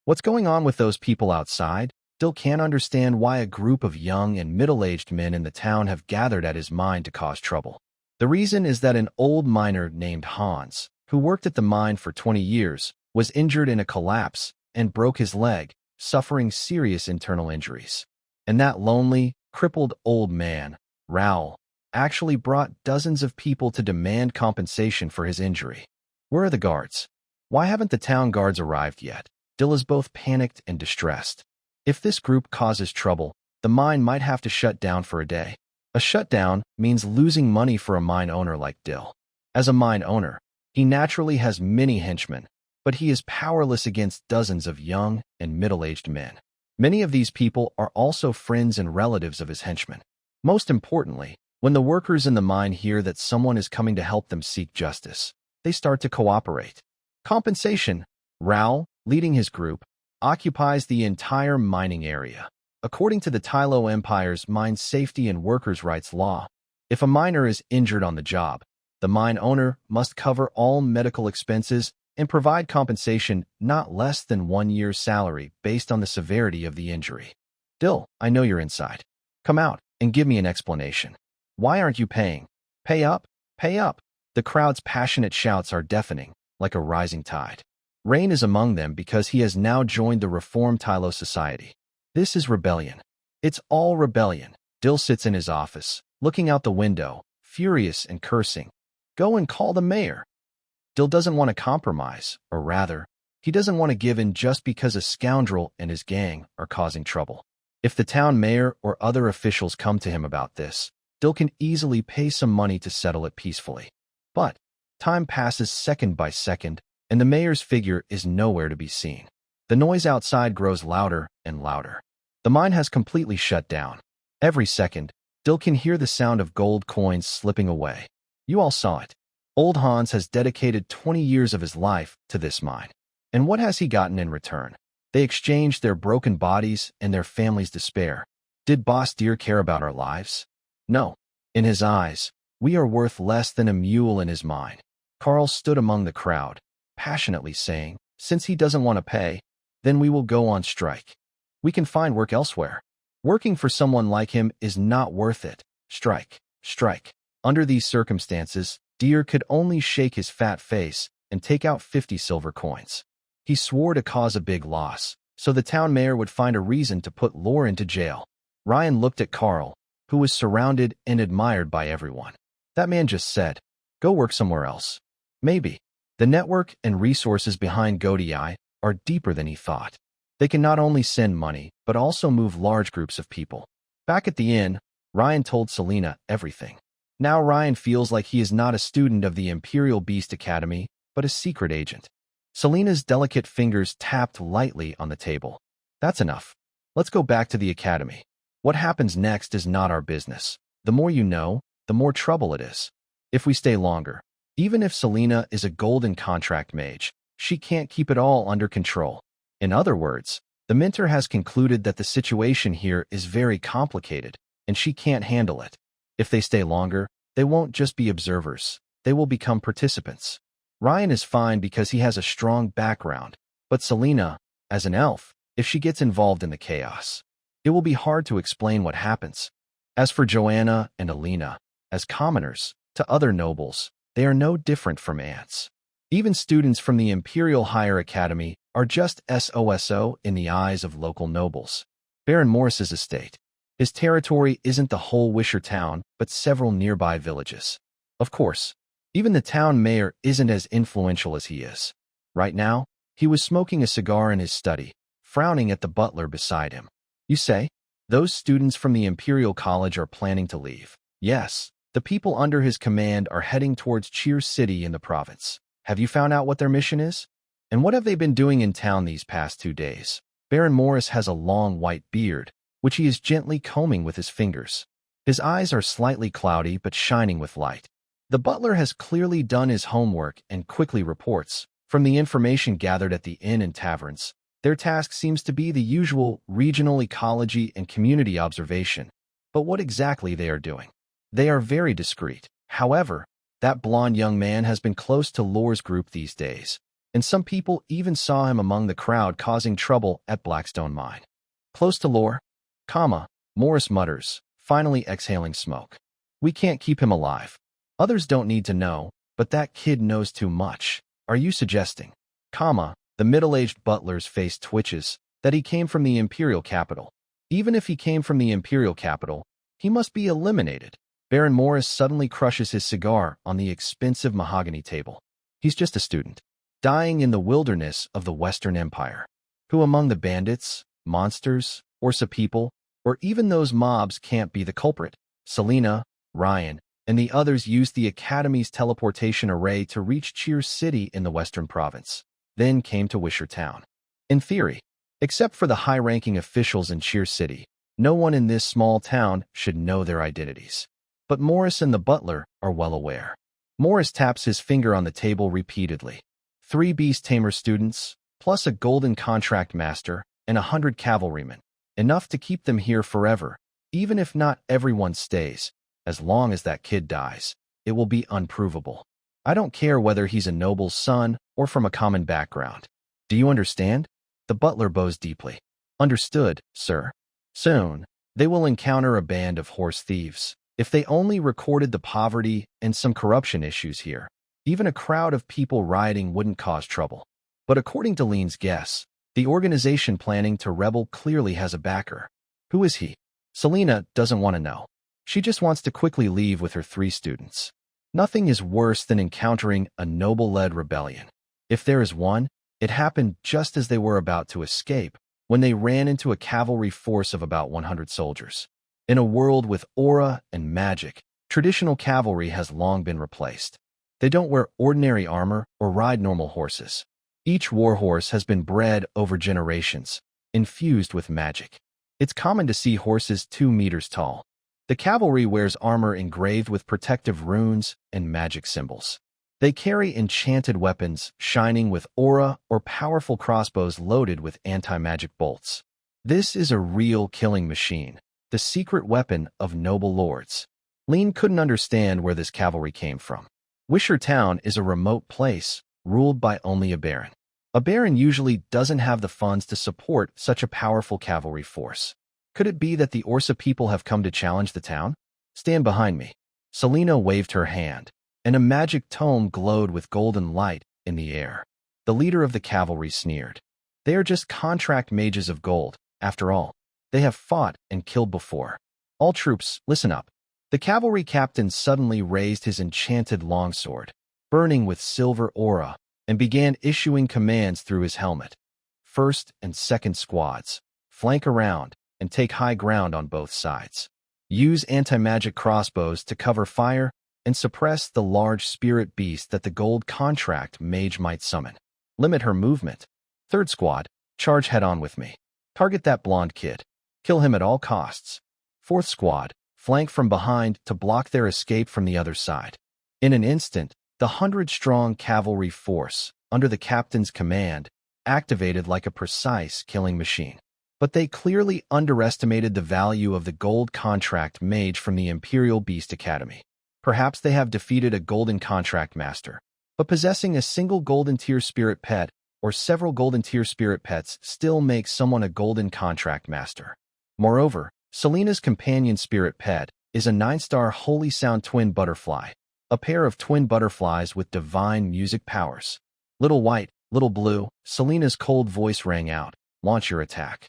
[SPEAKER 1] What's going on with those people outside? Dill can't understand why a group of young and middle-aged men in the town have gathered at his mine to cause trouble. The reason is that an old miner named Hans, who worked at the mine for 20 years, was injured in a collapse and broke his leg, suffering serious internal injuries. And that lonely, crippled old man, Raoul, actually brought dozens of people to demand compensation for his injury. Where are the guards? Why haven't the town guards arrived yet? Dill is both panicked and distressed. If this group causes trouble, the mine might have to shut down for a day. A shutdown means losing money for a mine owner like Dill. As a mine owner, he naturally has many henchmen, but he is powerless against dozens of young and middle-aged men. Many of these people are also friends and relatives of his henchmen. Most importantly, when the workers in the mine hear that someone is coming to help them seek justice, they start to cooperate. Compensation. Raoul, leading his group, occupies the entire mining area. According to the Tylo Empire's mine safety and workers' rights law, if a miner is injured on the job, the mine owner must cover all medical expenses and provide compensation not less than 1 year's salary based on the severity of the injury. Dill, I know you're inside. Come out and give me an explanation. Why aren't you paying? Pay up, pay up. The crowd's passionate shouts are deafening, like a rising tide. Rain is among them because he has now joined the Reformed Tylo Society. This is rebellion. It's all rebellion. Dill sits in his office, looking out the window, furious and cursing. Go and call the mayor. Dill doesn't want to compromise, or rather, he doesn't want to give in just because a scoundrel and his gang are causing trouble. If the town mayor or other officials come to him about this, Dill can easily pay some money to settle it peacefully. But time passes second by second, and the mayor's figure is nowhere to be seen. The noise outside grows louder and louder. The mine has completely shut down. Every second, Dill can hear the sound of gold coins slipping away. You all saw it. Old Hans has dedicated 20 years of his life to this mine. And what has he gotten in return? They exchanged their broken bodies and their family's despair. Did Boss Deer care about our lives? No. In his eyes, we are worth less than a mule in his mine. Carl stood among the crowd, passionately saying, since he doesn't want to pay, then we will go on strike. We can find work elsewhere. Working for someone like him is not worth it. Strike, strike. Under these circumstances, Deer could only shake his fat face and take out 50 silver coins. He swore to cause a big loss, so the town mayor would find a reason to put Lore into jail. Ryan looked at Carl, who was surrounded and admired by everyone. That man just said, go work somewhere else. Maybe. The network and resources behind GoDI are deeper than he thought. They can not only send money, but also move large groups of people. Back at the inn, Ryan told Selena everything. Now Ryan feels like he is not a student of the Imperial Beast Academy, but a secret agent. Selena's delicate fingers tapped lightly on the table. That's enough. Let's go back to the academy. What happens next is not our business. The more you know, the more trouble it is. If we stay longer, even if Selena is a golden contract mage, she can't keep it all under control. In other words, the mentor has concluded that the situation here is very complicated, and she can't handle it. If they stay longer, they won't just be observers. They will become participants. Ryan is fine because he has a strong background, but Selena, as an elf, if she gets involved in the chaos. It will be hard to explain what happens. As for Joanna and Alina, as commoners, to other nobles, they are no different from ants. Even students from the Imperial Higher Academy are just SOSO in the eyes of local nobles. Baron Morris's estate. His territory isn't the whole Wisher town, but several nearby villages. Of course, even the town mayor isn't as influential as he is. Right now, he was smoking a cigar in his study, frowning at the butler beside him. You say? Those students from the Imperial College are planning to leave. Yes, the people under his command are heading towards Cheer City in the province. Have you found out what their mission is? And what have they been doing in town these past 2 days? Baron Morris has a long white beard, which he is gently combing with his fingers. His eyes are slightly cloudy but shining with light. The butler has clearly done his homework and quickly reports. From the information gathered at the inn and taverns, their task seems to be the usual regional ecology and community observation. But what exactly they are doing? They are very discreet. However, that blonde young man has been close to Lore's group these days, and some people even saw him among the crowd causing trouble at Blackstone Mine. Close to Lore? Morris mutters, finally exhaling smoke. We can't keep him alive. Others don't need to know, but that kid knows too much. Are you suggesting, the middle-aged butler's face twitches, that he came from the Imperial capital? Even if he came from the Imperial capital, he must be eliminated. Baron Morris suddenly crushes his cigar on the expensive mahogany table. He's just a student, dying in the wilderness of the Western Empire. Who among the bandits, monsters, Orsa people, or even those mobs can't be the culprit? Selena, Ryan, and the others used the Academy's teleportation array to reach Cheer City in the Western Province, then came to Wisher Town. In theory, except for the high-ranking officials in Cheer City, no one in this small town should know their identities. But Morris and the butler are well aware. Morris taps his finger on the table repeatedly. 3 Beast Tamer students, plus a golden contract master, and 100 cavalrymen. Enough to keep them here forever, even if not everyone stays. As long as that kid dies, it will be unprovable. I don't care whether he's a noble's son or from a common background. Do you understand? The butler bows deeply. Understood, sir. Soon, they will encounter a band of horse thieves. If they only recorded the poverty and some corruption issues here, even a crowd of people rioting wouldn't cause trouble. But according to Lean's guess, the organization planning to rebel clearly has a backer. Who is he? Selena doesn't want to know. She just wants to quickly leave with her 3 students. Nothing is worse than encountering a noble-led rebellion. If there is one, it happened just as they were about to escape, when they ran into a cavalry force of about 100 soldiers. In a world with aura and magic, traditional cavalry has long been replaced. They don't wear ordinary armor or ride normal horses. Each warhorse has been bred over generations, infused with magic. It's common to see horses 2 meters tall. The cavalry wears armor engraved with protective runes and magic symbols. They carry enchanted weapons shining with aura or powerful crossbows loaded with anti-magic bolts. This is a real killing machine, the secret weapon of noble lords. Lean couldn't understand where this cavalry came from. Wisher Town is a remote place, ruled by only a baron. A baron usually doesn't have the funds to support such a powerful cavalry force. Could it be that the Orsa people have come to challenge the town? Stand behind me. Selena waved her hand, and a magic tome glowed with golden light in the air. The leader of the cavalry sneered. They are just contract mages of gold, after all. They have fought and killed before. All troops, listen up. The cavalry captain suddenly raised his enchanted longsword, burning with silver aura, and began issuing commands through his helmet. First and second squads, flank around and take high ground on both sides. Use anti-magic crossbows to cover fire and suppress the large spirit beast that the gold contract mage might summon. Limit her movement. Third squad, charge head-on with me. Target that blonde kid. Kill him at all costs. Fourth squad, flank from behind to block their escape from the other side. In an instant, the 100-strong cavalry force, under the captain's command, activated like a precise killing machine. But they clearly underestimated the value of the gold contract mage from the Imperial Beast Academy. Perhaps they have defeated a golden contract master, but possessing a single golden tier spirit pet or several golden tier spirit pets still makes someone a golden contract master. Moreover, Selena's companion spirit pet is a 9-star Holy Sound twin butterfly, a pair of twin butterflies with divine music powers. Little white, little blue, Selena's cold voice rang out, "Launch your attack."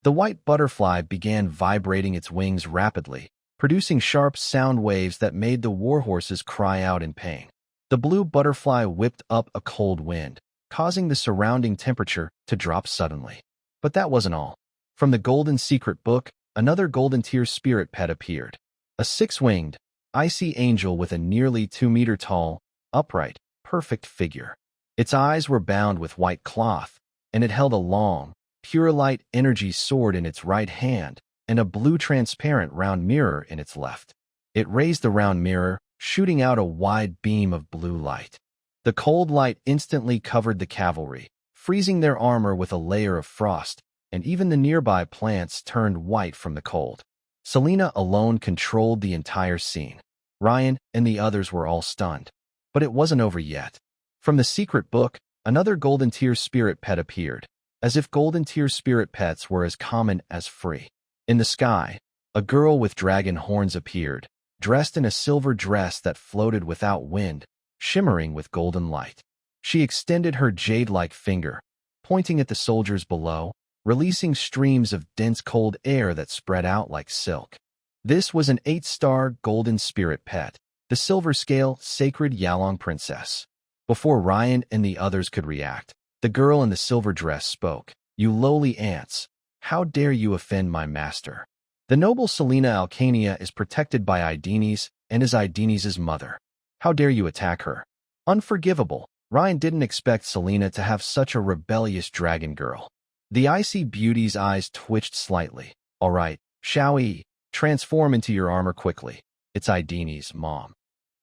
[SPEAKER 1] The white butterfly began vibrating its wings rapidly, producing sharp sound waves that made the warhorses cry out in pain. The blue butterfly whipped up a cold wind, causing the surrounding temperature to drop suddenly. But that wasn't all. From the Golden Secret Book, another golden tier spirit pet appeared. A 6-winged, icy angel with a nearly 2-meter tall, upright, perfect figure. Its eyes were bound with white cloth, and it held a long, pure light energy sword in its right hand and a blue transparent round mirror in its left. It raised the round mirror, shooting out a wide beam of blue light. The cold light instantly covered the cavalry, freezing their armor with a layer of frost, and even the nearby plants turned white from the cold. Selena alone controlled the entire scene. Ryan and the others were all stunned. But it wasn't over yet. From the secret book, another golden tier spirit pet appeared, as if golden tier spirit pets were as common as free. In the sky, a girl with dragon horns appeared, dressed in a silver dress that floated without wind, shimmering with golden light. She extended her jade-like finger, pointing at the soldiers below, releasing streams of dense cold air that spread out like silk. This was an 8-star golden spirit pet, the silver scale sacred Yalong princess. Before Ryan and the others could react, the girl in the silver dress spoke. "You lowly ants, how dare you offend my master? The noble Selena Alcania is protected by Aidenes and is Aidenes' mother. How dare you attack her? Unforgivable." Ryan didn't expect Selena to have such a rebellious dragon girl. The icy beauty's eyes twitched slightly. "All right, shall we? Transform into your armor quickly. It's Aidenes, Mom."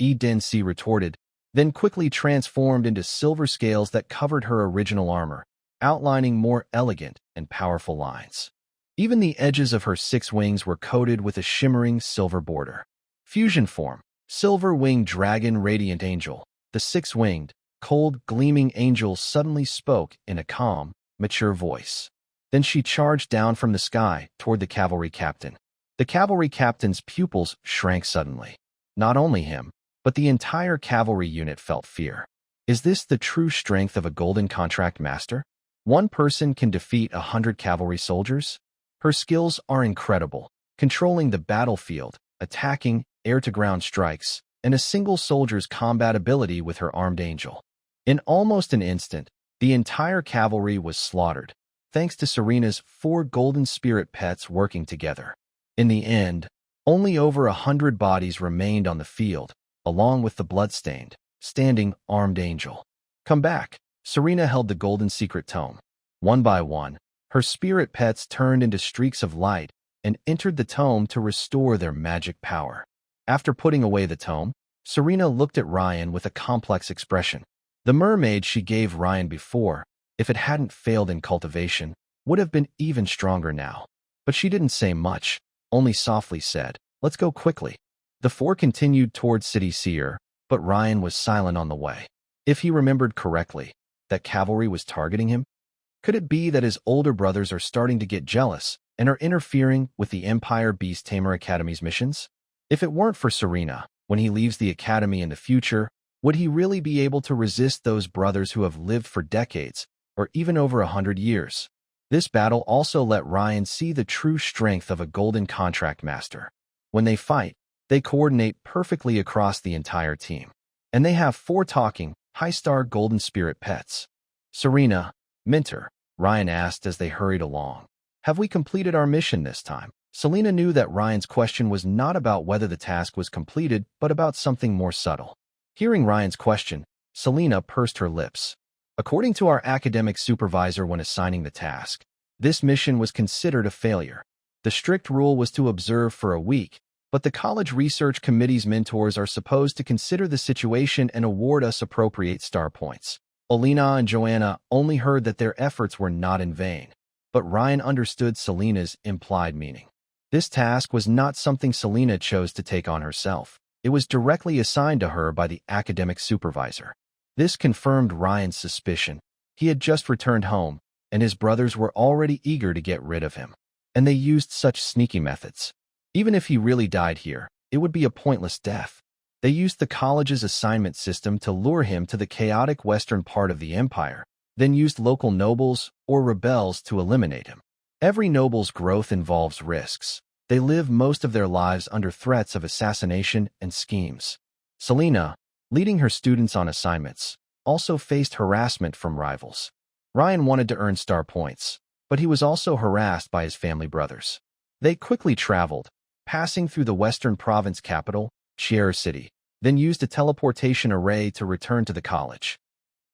[SPEAKER 1] Densi retorted, then quickly transformed into silver scales that covered her original armor, outlining more elegant and powerful lines. Even the edges of her 6 wings were coated with a shimmering silver border. Fusion form, silver-winged dragon radiant angel. The 6-winged, cold, gleaming angel suddenly spoke in a calm, mature voice. Then she charged down from the sky toward the cavalry captain. The cavalry captain's pupils shrank suddenly. Not only him, but the entire cavalry unit felt fear. Is this the true strength of a golden contract master? One person can defeat 100 cavalry soldiers? Her skills are incredible, controlling the battlefield, attacking, air-to-ground strikes, and a single soldier's combat ability with her armed angel. In almost an instant, the entire cavalry was slaughtered, thanks to Serena's 4 golden spirit pets working together. In the end, only over 100 bodies remained on the field, along with the bloodstained, standing armed angel. "Come back." Serena held the golden secret tome. One by one, her spirit pets turned into streaks of light and entered the tome to restore their magic power. After putting away the tome, Serena looked at Ryan with a complex expression. The mermaid she gave Ryan before, if it hadn't failed in cultivation, would have been even stronger now. But she didn't say much, only softly said, "Let's go quickly." The 4 continued toward City Seer, but Ryan was silent on the way. If he remembered correctly, that cavalry was targeting him? Could it be that his older brothers are starting to get jealous and are interfering with the Empire Beast Tamer Academy's missions? If it weren't for Serena, when he leaves the academy in the future, would he really be able to resist those brothers who have lived for decades, or even over 100 years? This battle also let Ryan see the true strength of a golden contract master. When they fight, they coordinate perfectly across the entire team. And they have 4 talking, high-star golden spirit pets. "Serena, Mentor," Ryan asked as they hurried along, "have we completed our mission this time?" Selena knew that Ryan's question was not about whether the task was completed, but about something more subtle. Hearing Ryan's question, Selena pursed her lips. According to our academic supervisor when assigning the task, this mission was considered a failure. The strict rule was to observe for a week, but the college research committee's mentors are supposed to consider the situation and award us appropriate star points. Olena and Joanna only heard that their efforts were not in vain, but Ryan understood Selena's implied meaning. This task was not something Selena chose to take on herself. It was directly assigned to her by the academic supervisor. This confirmed Ryan's suspicion. He had just returned home, and his brothers were already eager to get rid of him. And they used such sneaky methods. Even if he really died here, it would be a pointless death. They used the college's assignment system to lure him to the chaotic western part of the empire, then used local nobles or rebels to eliminate him. Every noble's growth involves risks. They live most of their lives under threats of assassination and schemes. Selena, leading her students on assignments, also faced harassment from rivals. Ryan wanted to earn star points, but he was also harassed by his family brothers. They quickly traveled, passing through the western province capital, Chier City, then used a teleportation array to return to the college.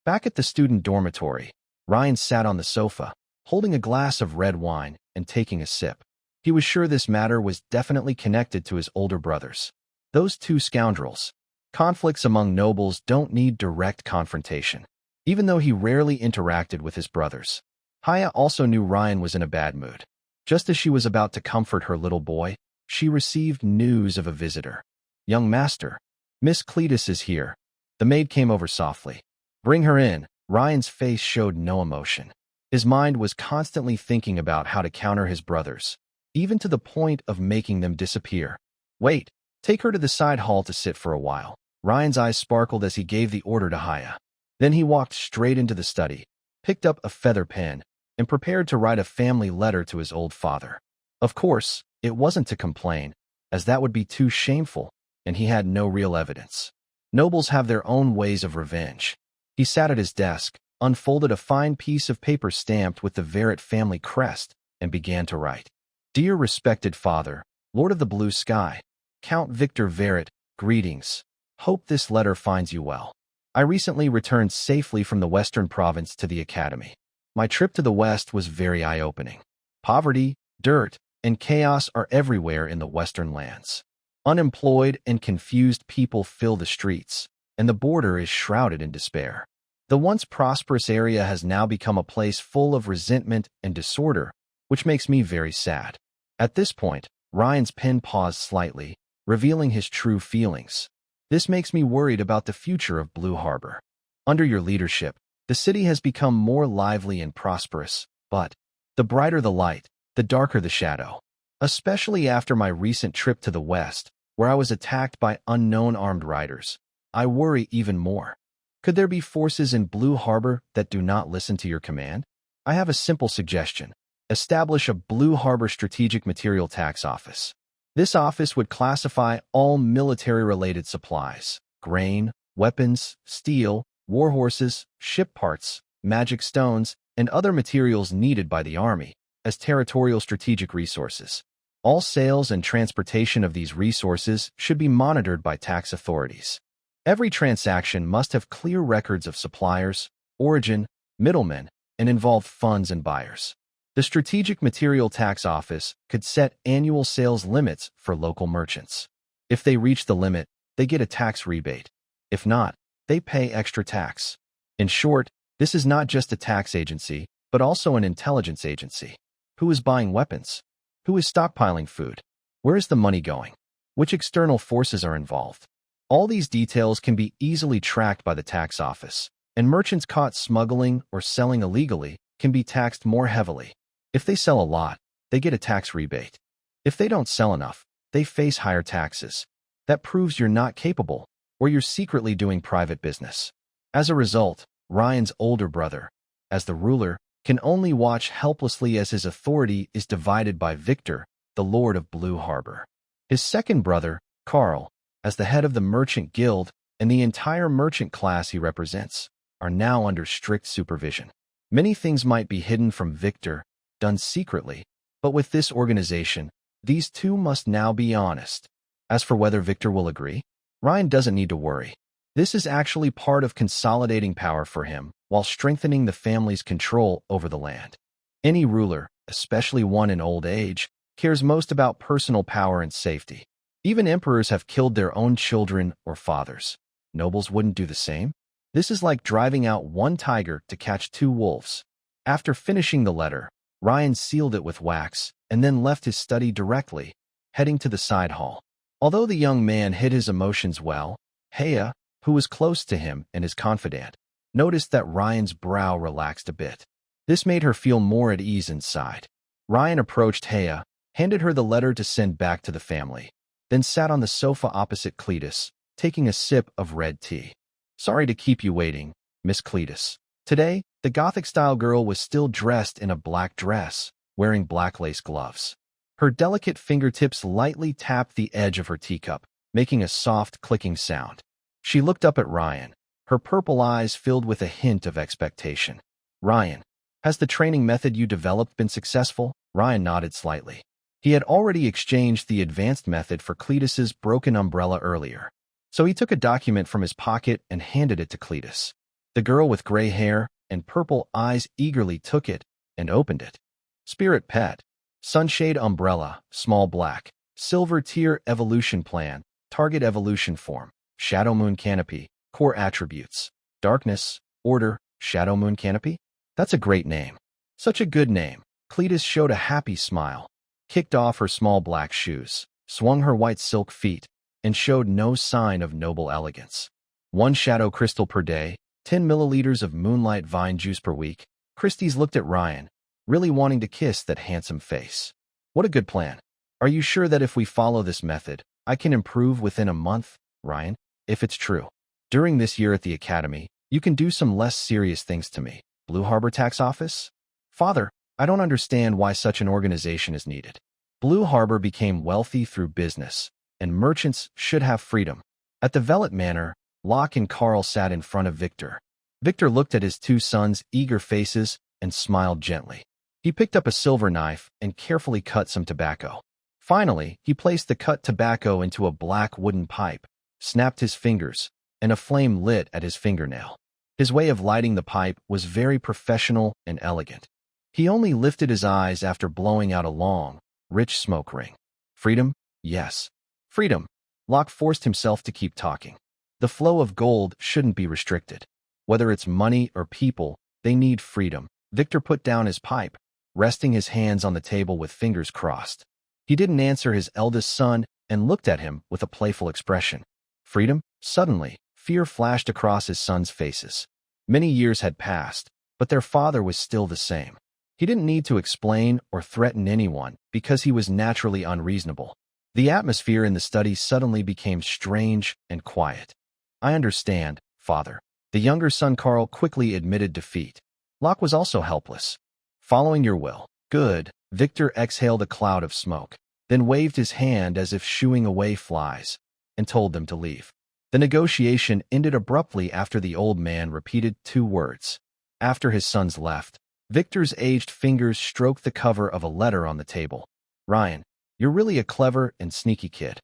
[SPEAKER 1] Back at the student dormitory, Ryan sat on the sofa, holding a glass of red wine and taking a sip. He was sure this matter was definitely connected to his older brothers. Those two scoundrels. Conflicts among nobles don't need direct confrontation. Even though he rarely interacted with his brothers, Haya also knew Ryan was in a bad mood. Just as she was about to comfort her little boy, she received news of a visitor. "Young master, Miss Cletus is here." The maid came over softly. "Bring her in." Ryan's face showed no emotion. His mind was constantly thinking about how to counter his brothers, even to the point of making them disappear. "Wait, take her to the side hall to sit for a while." Ryan's eyes sparkled as he gave the order to Haya. Then he walked straight into the study, picked up a feather pen, and prepared to write a family letter to his old father. Of course, it wasn't to complain, as that would be too shameful, and he had no real evidence. Nobles have their own ways of revenge. He sat at his desk, unfolded a fine piece of paper stamped with the Verret family crest, and began to write. "Dear respected father, Lord of the Blue Sky, Count Victor Verret, greetings. Hope this letter finds you well. I recently returned safely from the western province to the academy. My trip to the west was very eye-opening. Poverty, dirt, and chaos are everywhere in the western lands. Unemployed and confused people fill the streets, and the border is shrouded in despair. The once prosperous area has now become a place full of resentment and disorder, which makes me very sad." At this point, Ryan's pen paused slightly, revealing his true feelings. "This makes me worried about the future of Blue Harbor. Under your leadership, the city has become more lively and prosperous, but the brighter the light, the darker the shadow. Especially after my recent trip to the west, where I was attacked by unknown armed riders, I worry even more. Could there be forces in Blue Harbor that do not listen to your command? I have a simple suggestion. Establish a Blue Harbor Strategic Material Tax Office. This office would classify all military-related supplies, grain, weapons, steel, warhorses, ship parts, magic stones, and other materials needed by the Army, as territorial strategic resources. All sales and transportation of these resources should be monitored by tax authorities. Every transaction must have clear records of suppliers, origin, middlemen, and involve funds and buyers. The Strategic Material Tax Office could set annual sales limits for local merchants. If they reach the limit, they get a tax rebate. If not, they pay extra tax. In short, this is not just a tax agency, but also an intelligence agency. Who is buying weapons? Who is stockpiling food? Where is the money going? Which external forces are involved? All these details can be easily tracked by the tax office, and merchants caught smuggling or selling illegally can be taxed more heavily. If they sell a lot, they get a tax rebate. If they don't sell enough, they face higher taxes. That proves you're not capable, or you're secretly doing private business. As a result, Ryan's older brother, as the ruler, can only watch helplessly as his authority is divided by Victor, the Lord of Blue Harbor. His second brother, Carl, as the head of the merchant guild and the entire merchant class he represents, are now under strict supervision. Many things might be hidden from Victor, done secretly, but with this organization, these two must now be honest. As for whether Victor will agree, Ryan doesn't need to worry. This is actually part of consolidating power for him while strengthening the family's control over the land. Any ruler, especially one in old age, cares most about personal power and safety. Even emperors have killed their own children or fathers. Nobles wouldn't do the same. This is like driving out one tiger to catch two wolves. After finishing the letter, Ryan sealed it with wax and then left his study directly, heading to the side hall. Although the young man hid his emotions well, Haya, who was close to him and his confidant, noticed that Ryan's brow relaxed a bit. This made her feel more at ease inside. Ryan approached Hea, handed her the letter to send back to the family, then sat on the sofa opposite Cletus, taking a sip of red tea. "Sorry to keep you waiting, Miss Cletus." Today, the Gothic-style girl was still dressed in a black dress, wearing black lace gloves. Her delicate fingertips lightly tapped the edge of her teacup, making a soft clicking sound. She looked up at Ryan, her purple eyes filled with a hint of expectation. "Ryan, has the training method you developed been successful?" Ryan nodded slightly. He had already exchanged the advanced method for Cletus's broken umbrella earlier, so he took a document from his pocket and handed it to Cletus. The girl with gray hair and purple eyes eagerly took it and opened it. "Spirit Pet. Sunshade Umbrella, Small Black. Silver Tier Evolution Plan. Target Evolution Form. Shadow Moon Canopy. Core Attributes. Darkness. Order. Shadow Moon Canopy." That's a great name. Such a good name. Cletus showed a happy smile, kicked off her small black shoes, swung her white silk feet, and showed no sign of noble elegance. 1 shadow crystal per day, 10 milliliters of moonlight vine juice per week. Christie's looked at Ryan, really wanting to kiss that handsome face. "What a good plan. Are you sure that if we follow this method, I can improve within a month, Ryan? If it's true, during this year at the academy, you can do some less serious things to me." "Blue Harbor Tax Office?" "Father, I don't understand why such an organization is needed. Blue Harbor became wealthy through business, and merchants should have freedom." At the Velvet Manor, Locke and Carl sat in front of Victor. Victor looked at his 2 sons' eager faces and smiled gently. He picked up a silver knife and carefully cut some tobacco. Finally, he placed the cut tobacco into a black wooden pipe, snapped his fingers, and a flame lit at his fingernail. His way of lighting the pipe was very professional and elegant. He only lifted his eyes after blowing out a long, rich smoke ring. "Freedom? Yes. Freedom." Locke forced himself to keep talking. "The flow of gold shouldn't be restricted. Whether it's money or people, they need freedom." Victor put down his pipe, resting his hands on the table with fingers crossed. He didn't answer his eldest son and looked at him with a playful expression. "Freedom?" Suddenly, fear flashed across his sons' faces. Many years had passed, but their father was still the same. He didn't need to explain or threaten anyone because he was naturally unreasonable. The atmosphere in the study suddenly became strange and quiet. "I understand, Father." The younger son Carl quickly admitted defeat. Locke was also helpless. "Following your will." "Good." Victor exhaled a cloud of smoke, then waved his hand as if shooing away flies, and told them to leave. The negotiation ended abruptly after the old man repeated 2 words. After his sons left, Victor's aged fingers stroked the cover of a letter on the table. "Ryan, you're really a clever and sneaky kid."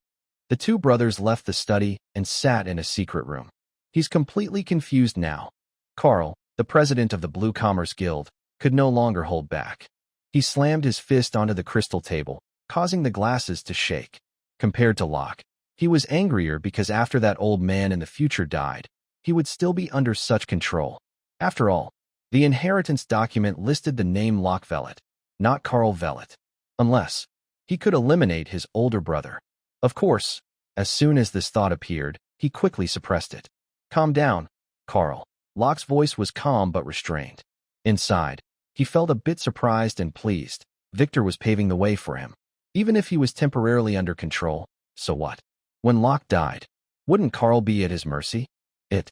[SPEAKER 1] The 2 brothers left the study and sat in a secret room. He's completely confused now. Carl, the president of the Blue Commerce Guild, could no longer hold back. He slammed his fist onto the crystal table, causing the glasses to shake. Compared to Locke, he was angrier because after that old man in the future died, he would still be under such control. After all, the inheritance document listed the name Locke Vellet, not Carl Vellet, unless he could eliminate his older brother. Of course, as soon as this thought appeared, he quickly suppressed it. "Calm down, Carl." Locke's voice was calm but restrained. Inside, he felt a bit surprised and pleased. Victor was paving the way for him. Even if he was temporarily under control, so what? When Locke died, wouldn't Carl be at his mercy? It.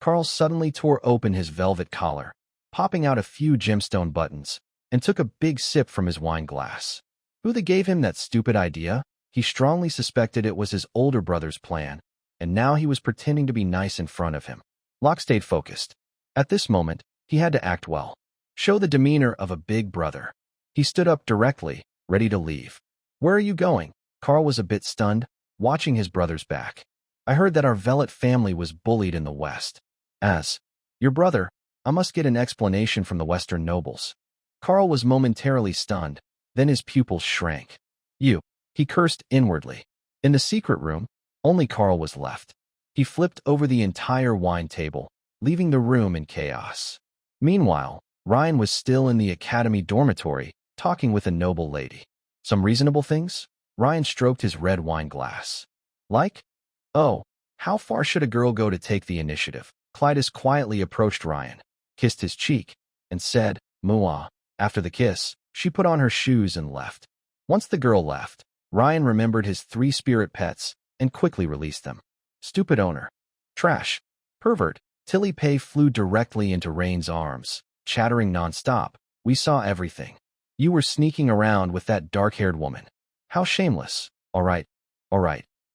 [SPEAKER 1] Carl suddenly tore open his velvet collar, popping out a few gemstone buttons, and took a big sip from his wine glass. Who gave him that stupid idea? He strongly suspected it was his older brother's plan, and now he was pretending to be nice in front of him. Locke stayed focused. At this moment, he had to act well. Show the demeanor of a big brother. He stood up directly, ready to leave. "Where are you going?" Carl was a bit stunned, watching his brother's back. "I heard that our Vellet family was bullied in the West." "As your brother, I must get an explanation from the Western nobles." Carl was momentarily stunned, then his pupils shrank. "You," he cursed inwardly. In the secret room, only Carl was left. He flipped over the entire wine table, leaving the room in chaos. Meanwhile, Ryan was still in the academy dormitory, talking with a noble lady. "Some reasonable things?" Ryan stroked his red wine glass. "Like? Oh, how far should a girl go to take the initiative?" Clytus quietly approached Ryan, kissed his cheek, and said, "Mua." After the kiss, she put on her shoes and left. Once the girl left, Ryan remembered his 3 spirit pets and quickly released them. Stupid owner. Trash. Pervert. Tilly Pay flew directly into Rain's arms, chattering nonstop. "We saw everything. You were sneaking around with that dark-haired woman. How shameless." All right.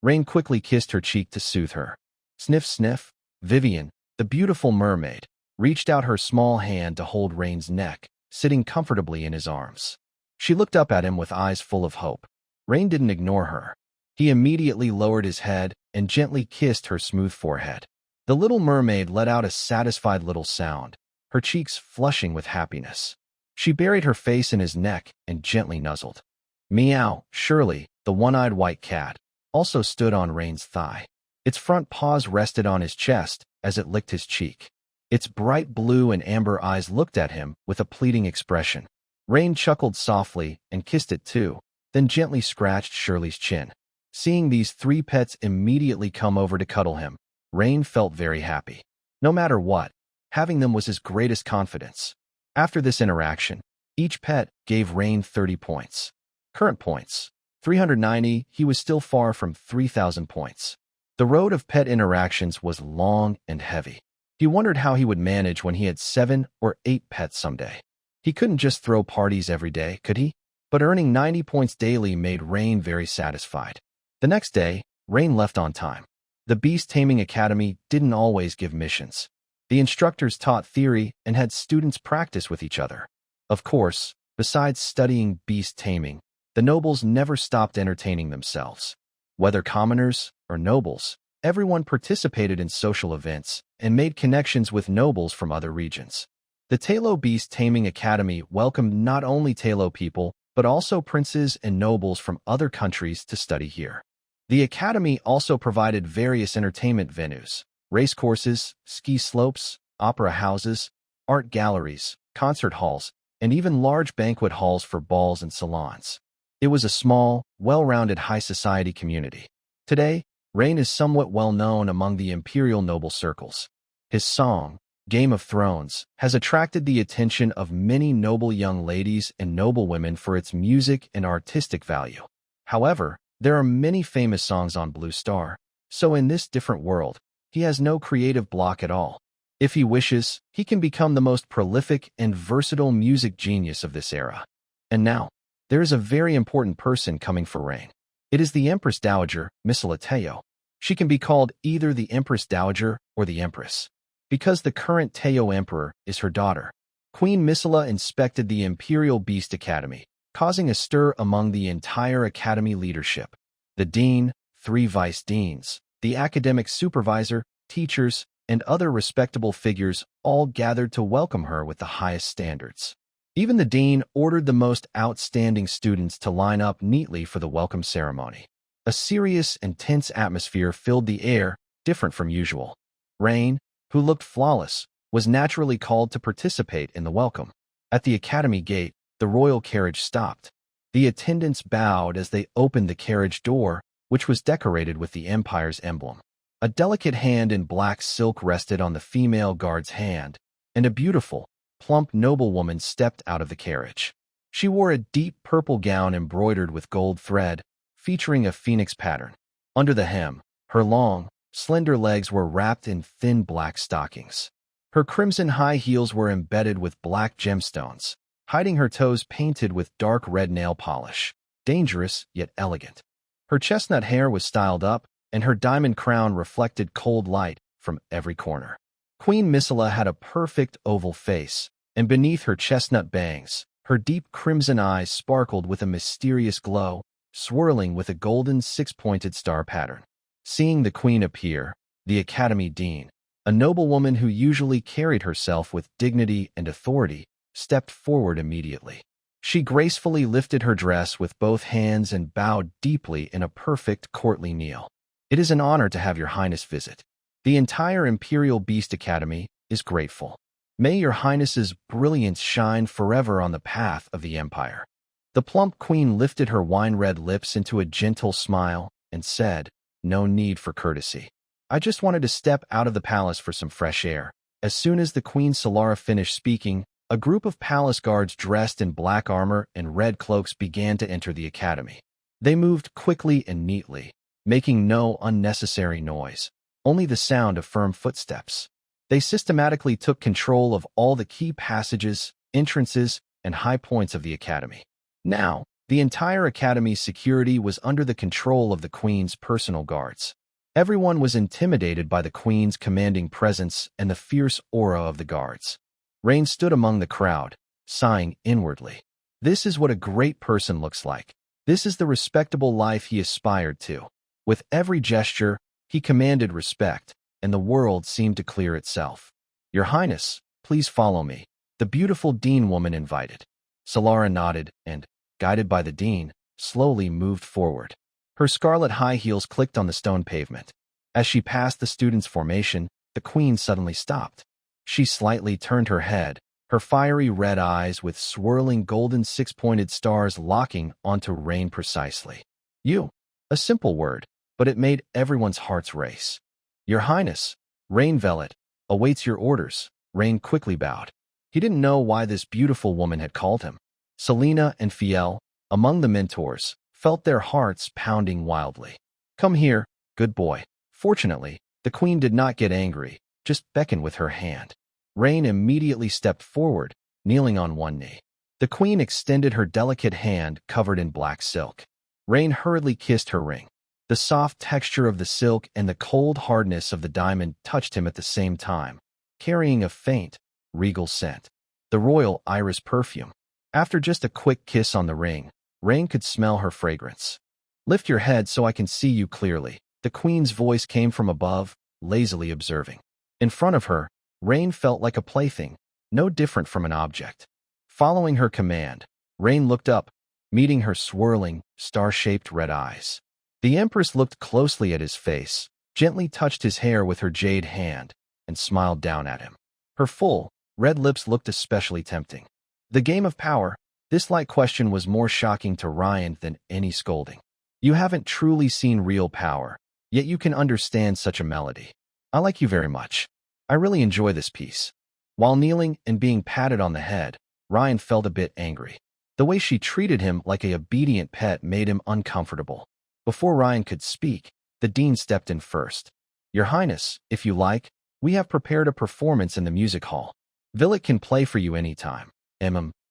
[SPEAKER 1] Rain quickly kissed her cheek to soothe her. Sniff, sniff. Vivian, the beautiful mermaid, reached out her small hand to hold Rain's neck, sitting comfortably in his arms. She looked up at him with eyes full of hope. Rain didn't ignore her. He immediately lowered his head and gently kissed her smooth forehead. The little mermaid let out a satisfied little sound, her cheeks flushing with happiness. She buried her face in his neck and gently nuzzled. Meow. Shirley, the one-eyed white cat, also stood on Rain's thigh. Its front paws rested on his chest as it licked his cheek. Its bright blue and amber eyes looked at him with a pleading expression. Rain chuckled softly and kissed it too, then gently scratched Shirley's chin. Seeing these 3 pets immediately come over to cuddle him, Rain felt very happy. No matter what, having them was his greatest confidence. After this interaction, each pet gave Rain 30 points. Current points, 390. He was still far from 3,000 points. The road of pet interactions was long and heavy. He wondered how he would manage when he had 7 or 8 pets someday. He couldn't just throw parties every day, could he? But earning 90 points daily made Rain very satisfied. The next day, Rain left on time. The Beast Taming Academy didn't always give missions. The instructors taught theory and had students practice with each other. Of course, besides studying beast taming, the nobles never stopped entertaining themselves. Whether commoners or nobles, everyone participated in social events and made connections with nobles from other regions. The Talo Beast Taming Academy welcomed not only Talo people, but also princes and nobles from other countries to study here. The academy also provided various entertainment venues, racecourses, ski slopes, opera houses, art galleries, concert halls, and even large banquet halls for balls and salons. It was a small, well-rounded high society community. Today, Rain is somewhat well known among the imperial noble circles. His song, Game of Thrones, has attracted the attention of many noble young ladies and noble women for its music and artistic value. However, there are many famous songs on Blue Star, so in this different world, he has no creative block at all. If he wishes, he can become the most prolific and versatile music genius of this era. And now, there is a very important person coming for Rain. It is the Empress Dowager, Misala Teo. She can be called either the Empress Dowager or the Empress, because the current Teo Emperor is her daughter. Queen Misala inspected the Imperial Beast Academy, causing a stir among the entire academy leadership. The dean, 3 vice deans, the academic supervisor, teachers, and other respectable figures all gathered to welcome her with the highest standards. Even the dean ordered the most outstanding students to line up neatly for the welcome ceremony. A serious and tense atmosphere filled the air, different from usual. Rain, who looked flawless, was naturally called to participate in the welcome. At the academy gate, the royal carriage stopped. The attendants bowed as they opened the carriage door, which was decorated with the Empire's emblem. A delicate hand in black silk rested on the female guard's hand, and a beautiful, plump noblewoman stepped out of the carriage. She wore a deep purple gown embroidered with gold thread, featuring a phoenix pattern. Under the hem, her long, slender legs were wrapped in thin black stockings. Her crimson high heels were embedded with black gemstones, hiding her toes painted with dark red nail polish. Dangerous, yet elegant. Her chestnut hair was styled up, and her diamond crown reflected cold light from every corner. Queen Misala had a perfect oval face, and beneath her chestnut bangs, her deep crimson eyes sparkled with a mysterious glow, swirling with a golden 6-pointed star pattern. Seeing the queen appear, the academy dean, a noblewoman who usually carried herself with dignity and authority, stepped forward immediately. She gracefully lifted her dress with both hands and bowed deeply in a perfect courtly kneel. "It is an honor to have your highness visit. The entire Imperial Beast Academy is grateful. May your highness's brilliance shine forever on the path of the empire." The plump queen lifted her wine-red lips into a gentle smile and said, "No need for courtesy. I just wanted to step out of the palace for some fresh air. As soon as the Queen Solara finished speaking, a group of palace guards dressed in black armor and red cloaks began to enter the academy. They moved quickly and neatly, making no unnecessary noise, only the sound of firm footsteps. They systematically took control of all the key passages, entrances, and high points of the academy. Now, the entire academy's security was under the control of the Queen's personal guards. Everyone was intimidated by the Queen's commanding presence and the fierce aura of the guards. Rain stood among the crowd, sighing inwardly. This is what a great person looks like. This is the respectable life he aspired to. With every gesture, he commanded respect, and the world seemed to clear itself. Your Highness, please follow me, the beautiful Dean woman invited. Solara nodded and, guided by the Dean, slowly moved forward. Her scarlet high heels clicked on the stone pavement. As she passed the students' formation, the Queen suddenly stopped. She slightly turned her head, her fiery red eyes with swirling golden six-pointed stars locking onto Rain precisely. You. A simple word, but it made everyone's hearts race. Your Highness, Rain Velvet, awaits your orders. Rain quickly bowed. He didn't know why this beautiful woman had called him. Selena and Fiel, among the mentors, felt their hearts pounding wildly. Come here, good boy. Fortunately, the Queen did not get angry, just beckoned with her hand. Rain immediately stepped forward, kneeling on one knee. The Queen extended her delicate hand covered in black silk. Rain hurriedly kissed her ring. The soft texture of the silk and the cold hardness of the diamond touched him at the same time, carrying a faint, regal scent. The royal iris perfume. After just a quick kiss on the ring, Rain could smell her fragrance. Lift your head so I can see you clearly. The Queen's voice came from above, lazily observing. In front of her, Rain felt like a plaything, no different from an object. Following her command, Rain looked up, meeting her swirling, star-shaped red eyes. The Empress looked closely at his face, gently touched his hair with her jade hand, and smiled down at him. Her full, red lips looked especially tempting. The game of power. This light question was more shocking to Ryan than any scolding. You haven't truly seen real power, yet you can understand such a melody. I like you very much. I really enjoy this piece. While kneeling and being patted on the head, Ryan felt a bit angry. The way she treated him like an obedient pet made him uncomfortable. Before Ryan could speak, the Dean stepped in first. Your Highness, if you like, we have prepared a performance in the music hall. Villet can play for you anytime.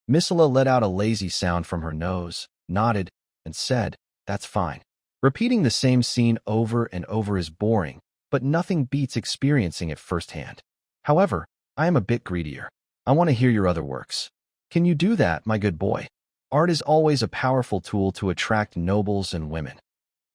[SPEAKER 1] Misala let out a lazy sound from her nose, nodded, and said, that's fine. Repeating the same scene over and over is boring, but nothing beats experiencing it firsthand. However, I am a bit greedier. I want to hear your other works. Can you do that, my good boy? Art is always a powerful tool to attract nobles and women.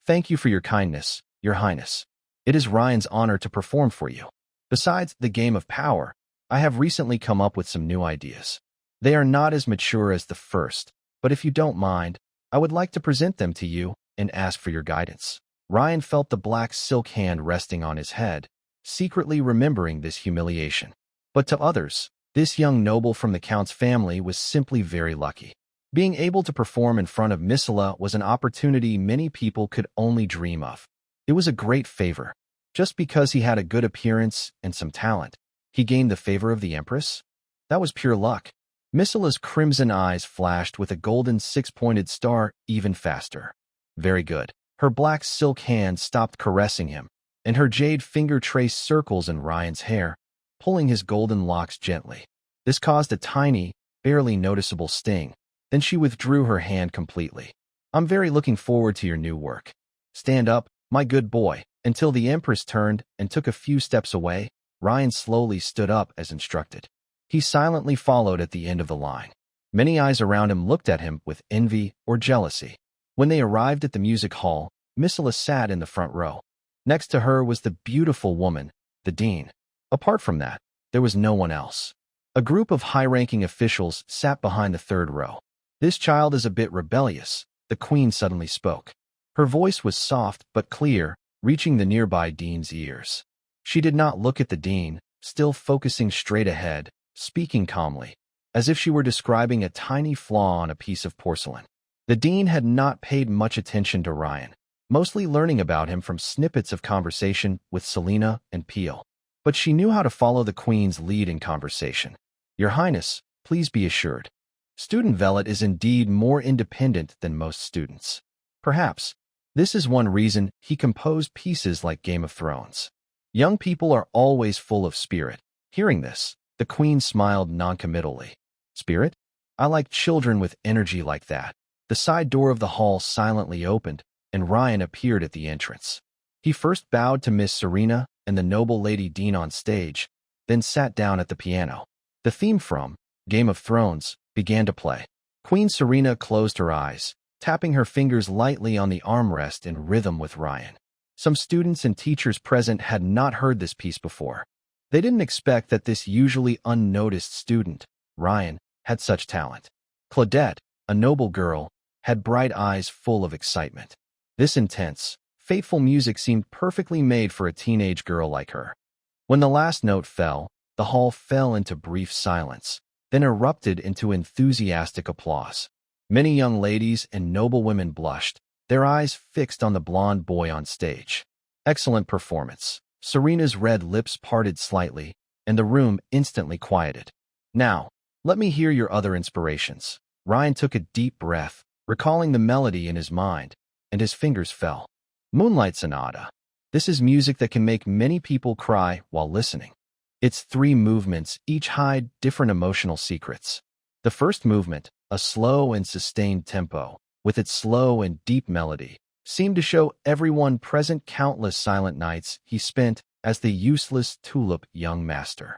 [SPEAKER 1] Thank you for your kindness, Your Highness. It is Ryan's honor to perform for you. Besides the game of power, I have recently come up with some new ideas. They are not as mature as the first, but if you don't mind, I would like to present them to you and ask for your guidance. Ryan felt the black silk hand resting on his head, secretly remembering this humiliation. But to others, this young noble from the Count's family was simply very lucky. Being able to perform in front of Misala was an opportunity many people could only dream of. It was a great favor. Just because he had a good appearance and some talent, he gained the favor of the Empress? That was pure luck. Misala's crimson eyes flashed with a golden six-pointed star even faster. Very good. Her black silk hand stopped caressing him, and her jade finger traced circles in Ryan's hair, pulling his golden locks gently. This caused a tiny, barely noticeable sting. Then she withdrew her hand completely. I'm very looking forward to your new work. Stand up, my good boy. Until the Empress turned and took a few steps away, Ryan slowly stood up as instructed. He silently followed at the end of the line. Many eyes around him looked at him with envy or jealousy. When they arrived at the music hall, Misala sat in the front row. Next to her was the beautiful woman, the Dean. Apart from that, there was no one else. A group of high-ranking officials sat behind the third row. This child is a bit rebellious, the Queen suddenly spoke. Her voice was soft but clear, reaching the nearby Dean's ears. She did not look at the Dean, still focusing straight ahead, speaking calmly, as if she were describing a tiny flaw on a piece of porcelain. The Dean had not paid much attention to Ryan, mostly learning about him from snippets of conversation with Selena and Peel. But she knew how to follow the Queen's lead in conversation. Your Highness, please be assured. Student Velet is indeed more independent than most students. Perhaps this is one reason he composed pieces like Game of Thrones. Young people are always full of spirit. Hearing this, the Queen smiled noncommittally. Spirit? I like children with energy like that. The side door of the hall silently opened, and Ryan appeared at the entrance. He first bowed to Miss Serena and the noble Lady Dean on stage, then sat down at the piano. The theme from Game of Thrones began to play. Queen Serena closed her eyes, tapping her fingers lightly on the armrest in rhythm with Ryan. Some students and teachers present had not heard this piece before. They didn't expect that this usually unnoticed student, Ryan, had such talent. Claudette, a noble girl, had bright eyes full of excitement. This intense, fateful music seemed perfectly made for a teenage girl like her. When the last note fell, the hall fell into brief silence, then erupted into enthusiastic applause. Many young ladies and noble women blushed, their eyes fixed on the blonde boy on stage. Excellent performance. Serena's red lips parted slightly, and the room instantly quieted. Now, let me hear your other inspirations. Ryan took a deep breath, recalling the melody in his mind, and his fingers fell. Moonlight Sonata. This is music that can make many people cry while listening. Its 3 movements each hide different emotional secrets. The first movement, a slow and sustained tempo, with its slow and deep melody, seemed to show everyone present countless silent nights he spent as the useless tulip young master.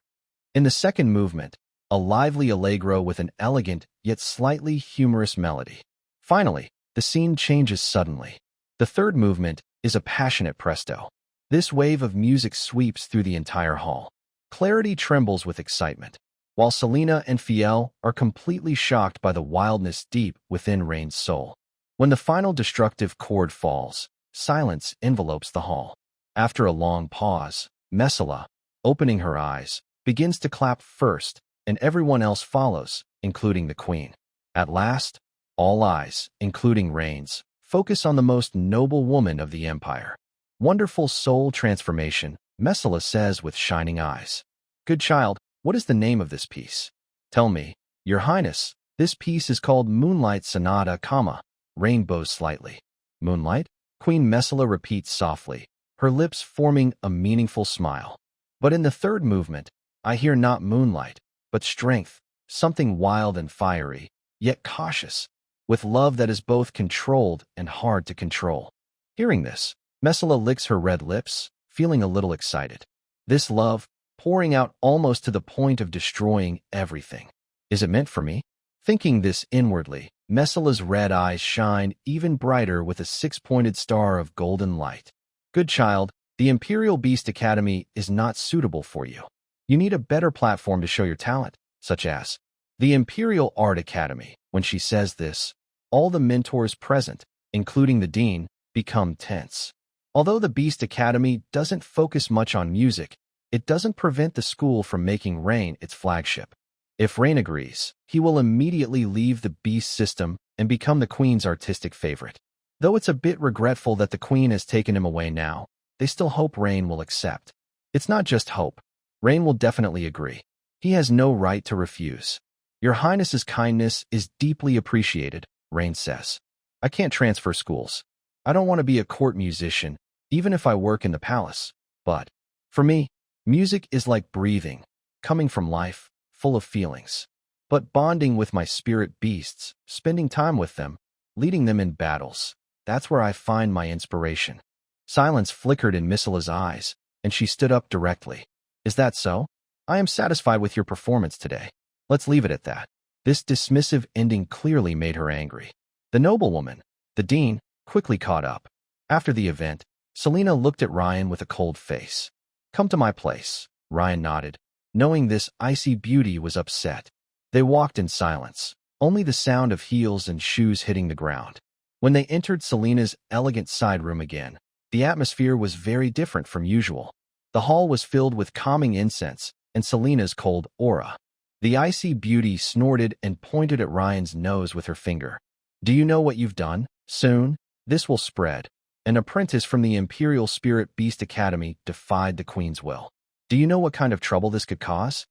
[SPEAKER 1] In the second movement, a lively allegro with an elegant yet slightly humorous melody. Finally, the scene changes suddenly. The third movement is a passionate presto. This wave of music sweeps through the entire hall. Clarity trembles with excitement, while Selena and Fiel are completely shocked by the wildness deep within Rain's soul. When the final destructive chord falls, silence envelopes the hall. After a long pause, Messala, opening her eyes, begins to clap first, and everyone else follows, including the Queen. At last, all eyes, including Rain's, focus on the most noble woman of the Empire. Wonderful soul transformation, Messala says with shining eyes. Good child, what is the name of this piece? Tell me, Your Highness. This piece is called Moonlight Sonata, Rain bows slightly. Moonlight? Queen Messala repeats softly, her lips forming a meaningful smile. But in the third movement, I hear not moonlight, but strength, something wild and fiery, yet cautious, with love that is both controlled and hard to control. Hearing this, Messala licks her red lips, feeling a little excited. This love, pouring out almost to the point of destroying everything. Is it meant for me? Thinking this inwardly, Messala's red eyes shine even brighter with a 6-pointed star of golden light. Good child, the Imperial Beast Academy is not suitable for you. You need a better platform to show your talent, such as the Imperial Art Academy. When she says this, all the mentors present, including the dean, become tense. Although the Beast Academy doesn't focus much on music, it doesn't prevent the school from making Rain its flagship. If Rain agrees, he will immediately leave the Beast system and become the Queen's artistic favorite. Though it's a bit regretful that the Queen has taken him away now, they still hope Rain will accept. It's not just hope. Rain will definitely agree. He has no right to refuse. Your Highness's kindness is deeply appreciated, Rain says. I can't transfer schools. I don't want to be a court musician, even if I work in the palace. But, for me, music is like breathing, coming from life, full of feelings. But bonding with my spirit beasts, spending time with them, leading them in battles, that's where I find my inspiration. Silence flickered in Messala's eyes, and she stood up directly. Is that so? I am satisfied with your performance today. Let's leave it at that. This dismissive ending clearly made her angry. The noblewoman, the dean, quickly caught up. After the event, Selena looked at Ryan with a cold face. Come to my place, Ryan nodded, knowing this icy beauty was upset. They walked in silence, only the sound of heels and shoes hitting the ground. When they entered Selena's elegant side room again, the atmosphere was very different from usual. The hall was filled with calming incense and Selena's cold aura. The icy beauty snorted and pointed at Ryan's nose with her finger. Do you know what you've done? Soon, this will spread. An apprentice from the Imperial Spirit Beast Academy defied the Queen's will. Do you know what kind of trouble this could cause?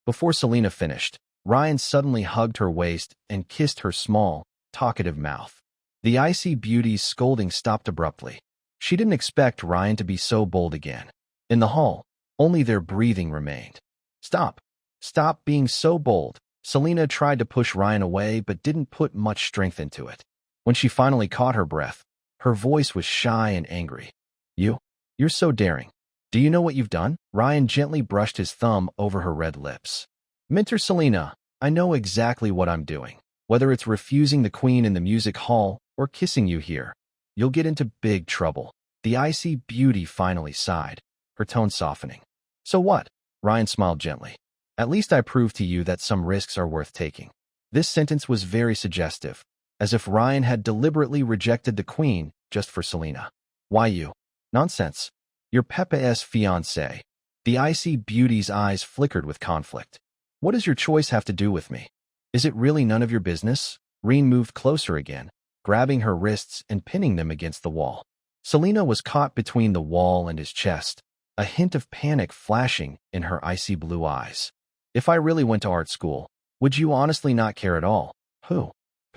[SPEAKER 1] Before Selena finished, Ryan suddenly hugged her waist and kissed her small, talkative mouth. The icy beauty's scolding stopped abruptly. She didn't expect Ryan to be so bold again. In the hall, only their breathing remained. Stop. Stop being so bold. Selena tried to push Ryan away but didn't put much strength into it. When she finally caught her breath, her voice was shy and angry. You're so daring. Do you know what you've done? Ryan gently brushed his thumb over her red lips. Minter Selena, I know exactly what I'm doing. Whether it's refusing the Queen in the music hall or kissing you here, you'll get into big trouble. The icy beauty finally sighed, her tone softening. So what? Ryan smiled gently. At least I proved to you that some risks are worth taking. This sentence was very suggestive, as if Ryan had deliberately rejected the Queen just for Selena. Why you? Nonsense. You're Pepe's fiancé. The icy beauty's eyes flickered with conflict. What does your choice have to do with me? Is it really none of your business? Reen moved closer again, grabbing her wrists and pinning them against the wall. Selena was caught between the wall and his chest, a hint of panic flashing in her icy blue eyes. If I really went to art school, would you honestly not care at all? Who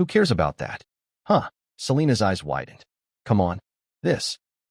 [SPEAKER 1] cares about that? Selena's eyes widened. Come on.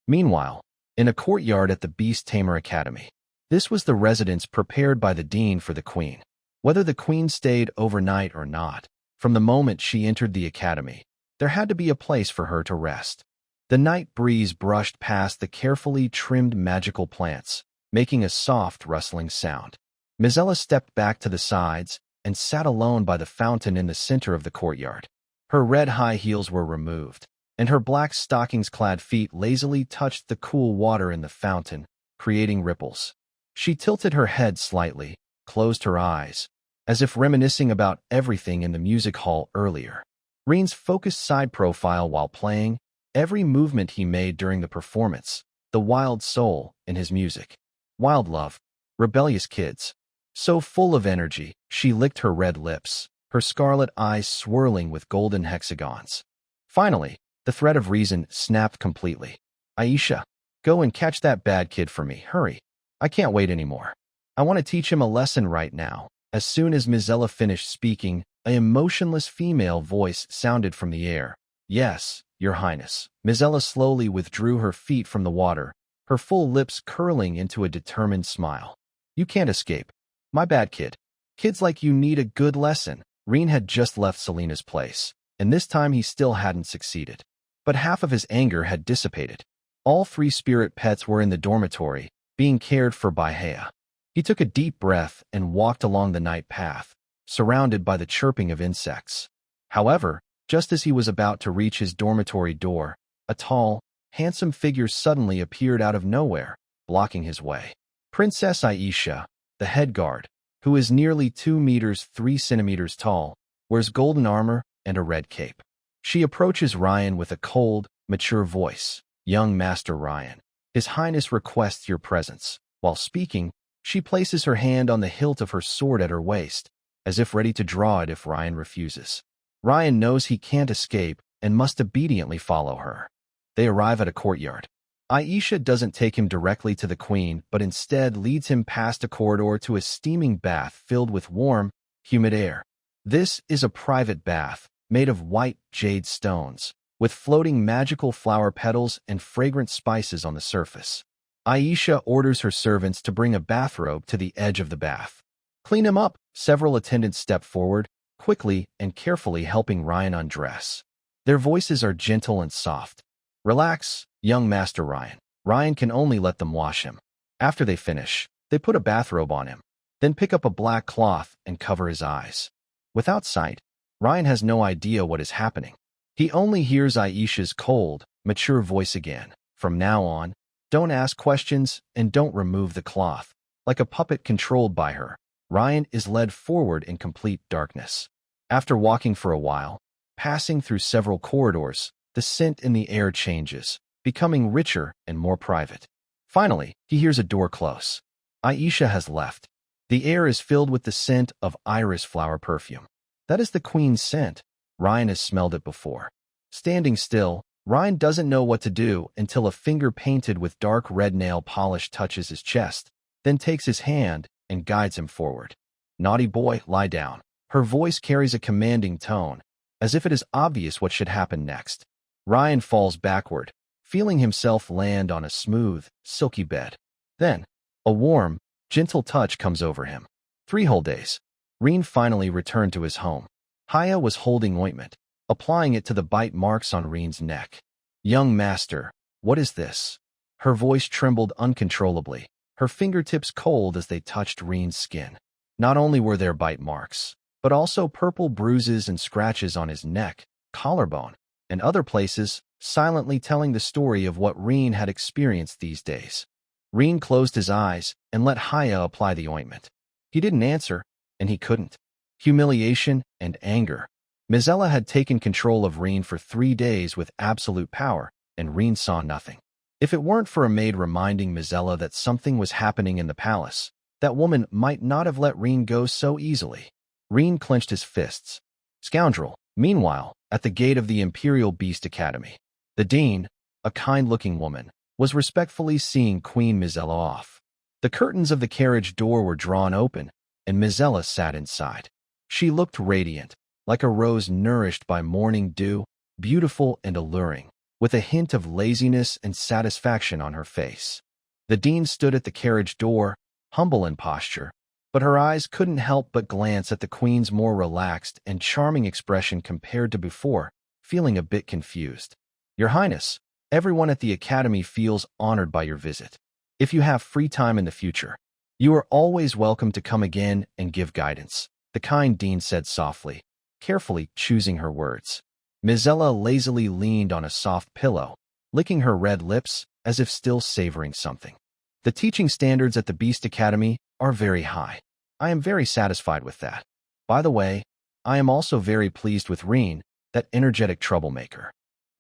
[SPEAKER 1] Meanwhile, in a courtyard at the Beast Tamer Academy. This was the residence prepared by the dean for the Queen. Whether the Queen stayed overnight or not, from the moment she entered the academy, there had to be a place for her to rest. The night breeze brushed past the carefully trimmed magical plants, making a soft rustling sound. Mizella stepped back to the sides and sat alone by the fountain in the center of the courtyard. Her red high heels were removed, and her black stockings-clad feet lazily touched the cool water in the fountain, creating ripples. She tilted her head slightly, closed her eyes, as if reminiscing about everything in the music hall earlier. Reen's focused side profile while playing, every movement he made during the performance, the wild soul in his music. Wild love, rebellious kids. So full of energy, she licked her red lips, her scarlet eyes swirling with golden hexagons. Finally, the thread of reason snapped completely. Aisha, go and catch that bad kid for me, hurry. I can't wait anymore. I want to teach him a lesson right now. As soon as Mizella finished speaking, an emotionless female voice sounded from the air. Yes, Your Highness. Mizella slowly withdrew her feet from the water, her full lips curling into a determined smile. You can't escape. My bad kid. Kids like you need a good lesson. Reen had just left Selena's place, and this time he still hadn't succeeded. But half of his anger had dissipated. All 3 spirit pets were in the dormitory, being cared for by Hea. He took a deep breath and walked along the night path, surrounded by the chirping of insects. However, just as he was about to reach his dormitory door, a tall, handsome figure suddenly appeared out of nowhere, blocking his way. Princess Aisha, the head guard, who is nearly 2 meters 3 centimeters tall, wears golden armor and a red cape. She approaches Ryan with a cold, mature voice. Young Master Ryan, His Highness requests your presence. While speaking, she places her hand on the hilt of her sword at her waist, as if ready to draw it if Ryan refuses. Ryan knows he can't escape and must obediently follow her. They arrive at a courtyard. Aisha doesn't take him directly to the Queen, but instead leads him past a corridor to a steaming bath filled with warm, humid air. This is a private bath, made of white jade stones, with floating magical flower petals and fragrant spices on the surface. Aisha orders her servants to bring a bathrobe to the edge of the bath. Clean him up. Several attendants step forward, quickly and carefully helping Ryan undress. Their voices are gentle and soft. Relax, young Master Ryan. Ryan can only let them wash him. After they finish, they put a bathrobe on him, then pick up a black cloth and cover his eyes. Without sight, Ryan has no idea what is happening. He only hears Aisha's cold, mature voice again. From now on, don't ask questions and don't remove the cloth. Like a puppet controlled by her, Ryan is led forward in complete darkness. After walking for a while, passing through several corridors, the scent in the air changes, becoming richer and more private. Finally, he hears a door close. Aisha has left. The air is filled with the scent of iris flower perfume. That is the Queen's scent. Ryan has smelled it before. Standing still, Ryan doesn't know what to do until a finger painted with dark red nail polish touches his chest, then takes his hand and guides him forward. Naughty boy, lie down. Her voice carries a commanding tone, as if it is obvious what should happen next. Ryan falls backward, feeling himself land on a smooth, silky bed. Then, a warm, gentle touch comes over him. 3 whole days. Reen finally returned to his home. Haya was holding ointment, applying it to the bite marks on Reen's neck. Young master, what is this? Her voice trembled uncontrollably, her fingertips cold as they touched Reen's skin. Not only were there bite marks, but also purple bruises and scratches on his neck, collarbone, and other places, silently telling the story of what Reen had experienced these days. Reen closed his eyes and let Haya apply the ointment. He didn't answer, and he couldn't. Humiliation and anger. Mizella had taken control of Reen for 3 days with absolute power, and Reen saw nothing. If it weren't for a maid reminding Mizella that something was happening in the palace, that woman might not have let Reen go so easily. Reen clenched his fists. Scoundrel. Meanwhile, at the gate of the Imperial Beast Academy, the dean, a kind-looking woman, was respectfully seeing Queen Mizella off. The curtains of the carriage door were drawn open, and Mizella sat inside. She looked radiant, like a rose nourished by morning dew, beautiful and alluring, with a hint of laziness and satisfaction on her face. The dean stood at the carriage door, humble in posture, but her eyes couldn't help but glance at the queen's more relaxed and charming expression compared to before, feeling a bit confused. Your Highness, everyone at the Academy feels honored by your visit. If you have free time in the future, you are always welcome to come again and give guidance, the kind dean said softly, carefully choosing her words. Mizella lazily leaned on a soft pillow, licking her red lips as if still savoring something. The teaching standards at the Beast Academy are very high. I am very satisfied with that. By the way, I am also very pleased with Reen, that energetic troublemaker.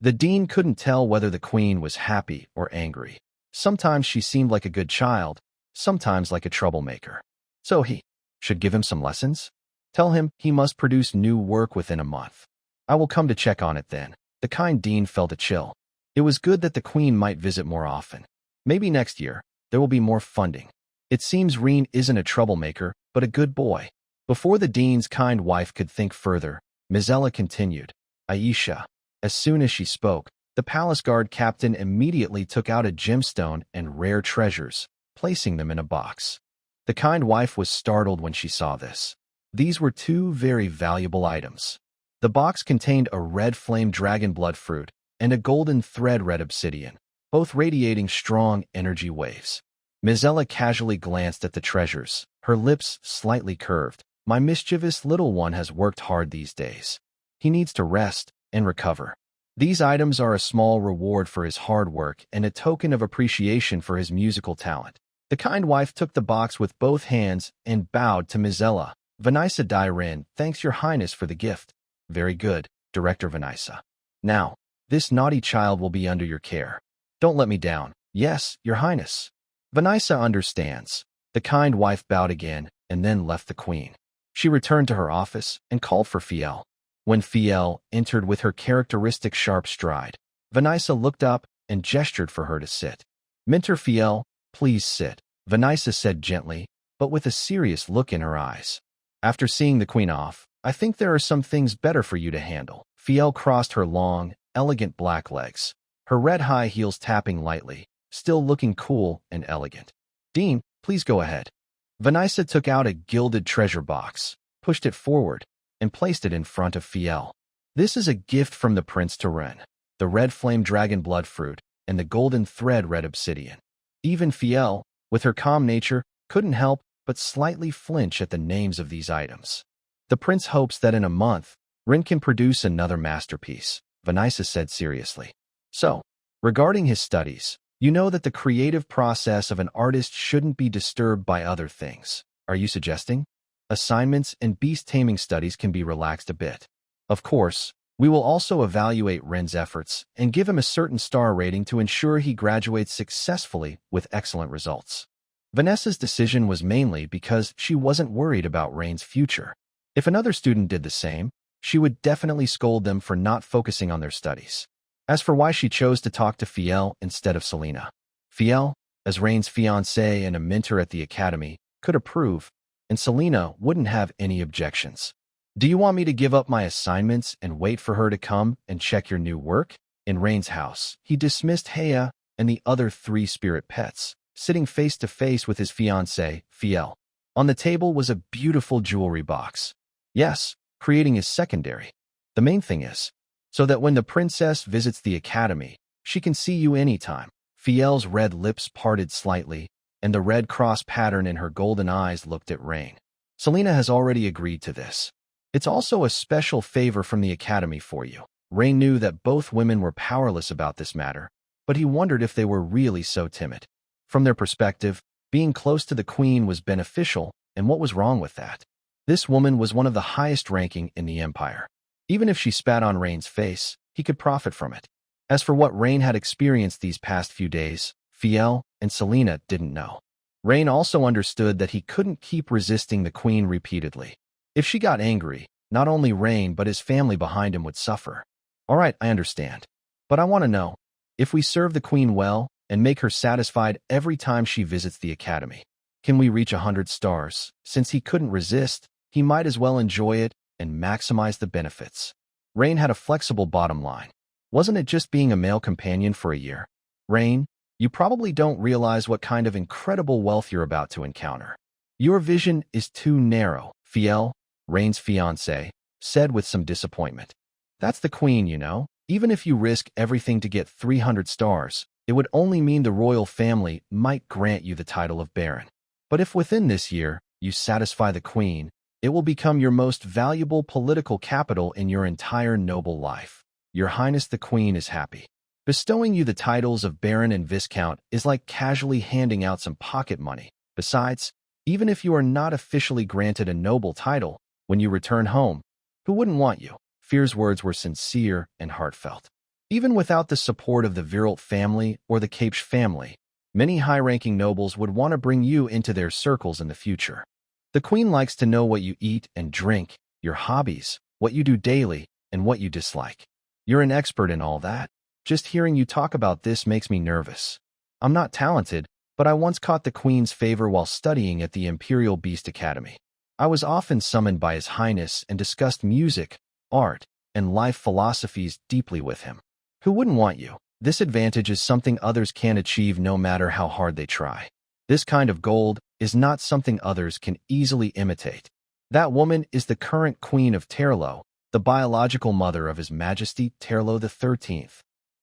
[SPEAKER 1] The dean couldn't tell whether the queen was happy or angry. Sometimes she seemed like a good child, sometimes like a troublemaker. So he should give him some lessons? Tell him he must produce new work within a month. I will come to check on it then. The kind dean felt a chill. It was good that the queen might visit more often. Maybe next year, there will be more funding. It seems Reen isn't a troublemaker, but a good boy. Before the dean's kind wife could think further, Mizella continued. Aisha. As soon as she spoke, the palace guard captain immediately took out a gemstone and rare treasures, placing them in a box. The kind wife was startled when she saw this. These were 2 very valuable items. The box contained a red flame dragon blood fruit and a golden thread red obsidian, both radiating strong energy waves. Mizella casually glanced at the treasures, her lips slightly curved. My mischievous little one has worked hard these days. He needs to rest and recover. These items are a small reward for his hard work and a token of appreciation for his musical talent. The kind wife took the box with both hands and bowed to Mizella. Vanessa Dairin, thanks your highness for the gift. Very good, Director Vanessa. Now, this naughty child will be under your care. Don't let me down. Yes, your highness. Vanessa understands. The kind wife bowed again and then left the queen. She returned to her office and called for Fiel. When Fiel entered with her characteristic sharp stride, Vanessa looked up and gestured for her to sit. Mentor Fiel, please sit, Vanessa said gently, but with a serious look in her eyes. After seeing the queen off, I think there are some things better for you to handle. Fiel crossed her long, elegant black legs, her red high heels tapping lightly, still looking cool and elegant. Dean, please go ahead. Vanessa took out a gilded treasure box, pushed it forward, and placed it in front of Fiel. This is a gift from the prince to Ren, the red flame dragon blood fruit, and the golden thread red obsidian. Even Fiel, with her calm nature, couldn't help but slightly flinch at the names of these items. The prince hopes that in a month, Ren can produce another masterpiece, Vanessa said seriously. So, regarding his studies, you know that the creative process of an artist shouldn't be disturbed by other things. Are you suggesting? Assignments and beast taming studies can be relaxed a bit. Of course, we will also evaluate Ren's efforts and give him a certain star rating to ensure he graduates successfully with excellent results. Vanessa's decision was mainly because she wasn't worried about Ren's future. If another student did the same, she would definitely scold them for not focusing on their studies. As for why she chose to talk to Fiel instead of Selena, Fiel, as Rain's fiancé and a mentor at the academy, could approve, and Selena wouldn't have any objections. Do you want me to give up my assignments and wait for her to come and check your new work? In Rain's house, he dismissed Hea and the other 3 spirit pets, sitting face to face with his fiancée, Fiel. On the table was a beautiful jewelry box. Yes, creating is secondary. The main thing is, so that when the princess visits the academy, she can see you anytime. Fiel's red lips parted slightly, and the red cross pattern in her golden eyes looked at Rain. Selena has already agreed to this. It's also a special favor from the academy for you. Rain knew that both women were powerless about this matter, but he wondered if they were really so timid. From their perspective, being close to the queen was beneficial, and what was wrong with that? This woman was one of the highest ranking in the empire. Even if she spat on Rain's face, he could profit from it. As for what Rain had experienced these past few days, Fiel and Selena didn't know. Rain also understood that he couldn't keep resisting the queen repeatedly. If she got angry, not only Rain but his family behind him would suffer. All right, I understand. But I want to know, if we serve the queen well and make her satisfied every time she visits the academy, can we reach 100 stars? Since he couldn't resist, he might as well enjoy it and maximize the benefits. Rain had a flexible bottom line. Wasn't it just being a male companion for a year? Rain, you probably don't realize what kind of incredible wealth you're about to encounter. Your vision is too narrow, Fiel, Rain's fiancé, said with some disappointment. That's the queen, you know. Even if you risk everything to get 300 stars, it would only mean the royal family might grant you the title of Baron. But if within this year you satisfy the queen, it will become your most valuable political capital in your entire noble life. Your Highness the Queen is happy. Bestowing you the titles of Baron and Viscount is like casually handing out some pocket money. Besides, even if you are not officially granted a noble title, when you return home, who wouldn't want you? Fear's words were sincere and heartfelt. Even without the support of the Virolt family or the Capes family, many high-ranking nobles would want to bring you into their circles in the future. The queen likes to know what you eat and drink, your hobbies, what you do daily, and what you dislike. You're an expert in all that. Just hearing you talk about this makes me nervous. I'm not talented, but I once caught the queen's favor while studying at the Imperial Beast Academy. I was often summoned by His Highness and discussed music, art, and life philosophies deeply with him. Who wouldn't want you? This advantage is something others can't achieve no matter how hard they try. This kind of gold is not something others can easily imitate. That woman is the current Queen of Terlo, the biological mother of His Majesty Terlo XIII.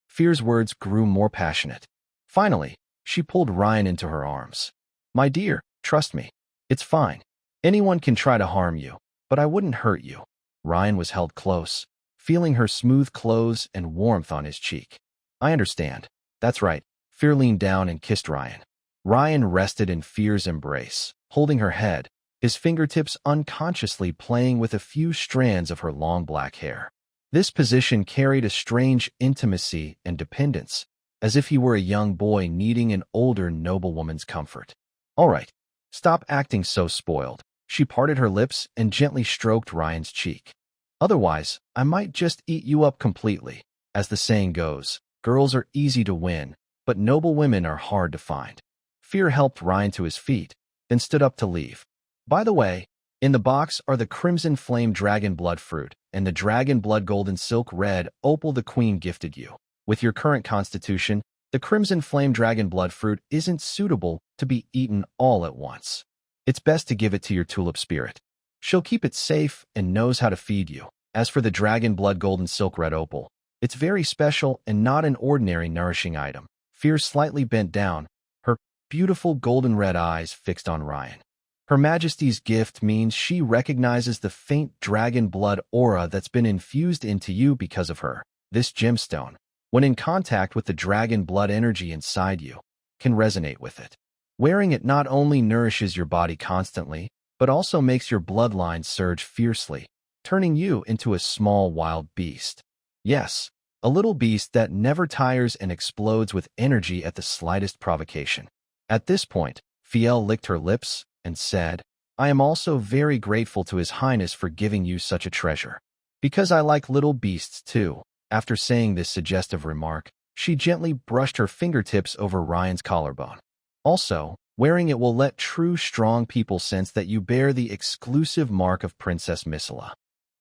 [SPEAKER 1] Fear's words grew more passionate. Finally, she pulled Ryan into her arms. My dear, trust me. It's fine. Anyone can try to harm you, but I wouldn't hurt you. Ryan was held close, feeling her smooth clothes and warmth on his cheek. I understand. That's right. Fear leaned down and kissed Ryan. Ryan rested in Fear's embrace, holding her head, his fingertips unconsciously playing with a few strands of her long black hair. This position carried a strange intimacy and dependence, as if he were a young boy needing an older noblewoman's comfort. All right, stop acting so spoiled. She parted her lips and gently stroked Ryan's cheek. Otherwise, I might just eat you up completely. As the saying goes, girls are easy to win, but noble women are hard to find. Fear helped Ryan to his feet, then stood up to leave. By the way, in the box are the Crimson Flame Dragon Blood Fruit and the Dragon Blood Golden Silk Red Opal the Queen gifted you. With your current constitution, the Crimson Flame Dragon Blood Fruit isn't suitable to be eaten all at once. It's best to give it to your Tulip Spirit. She'll keep it safe and knows how to feed you. As for the Dragon Blood Golden Silk Red Opal, it's very special and not an ordinary nourishing item. Fear slightly bent down, her beautiful golden red eyes fixed on Ryan. Her Majesty's gift means she recognizes the faint dragon blood aura that's been infused into you because of her. This gemstone, when in contact with the dragon blood energy inside you, can resonate with it. Wearing it not only nourishes your body constantly, but also makes your bloodline surge fiercely, turning you into a small wild beast. Yes, a little beast that never tires and explodes with energy at the slightest provocation. At this point, Fiel licked her lips and said, I am also very grateful to His Highness for giving you such a treasure. Because I like little beasts too. After saying this suggestive remark, she gently brushed her fingertips over Ryan's collarbone. Also, wearing it will let true strong people sense that you bear the exclusive mark of Princess Missala.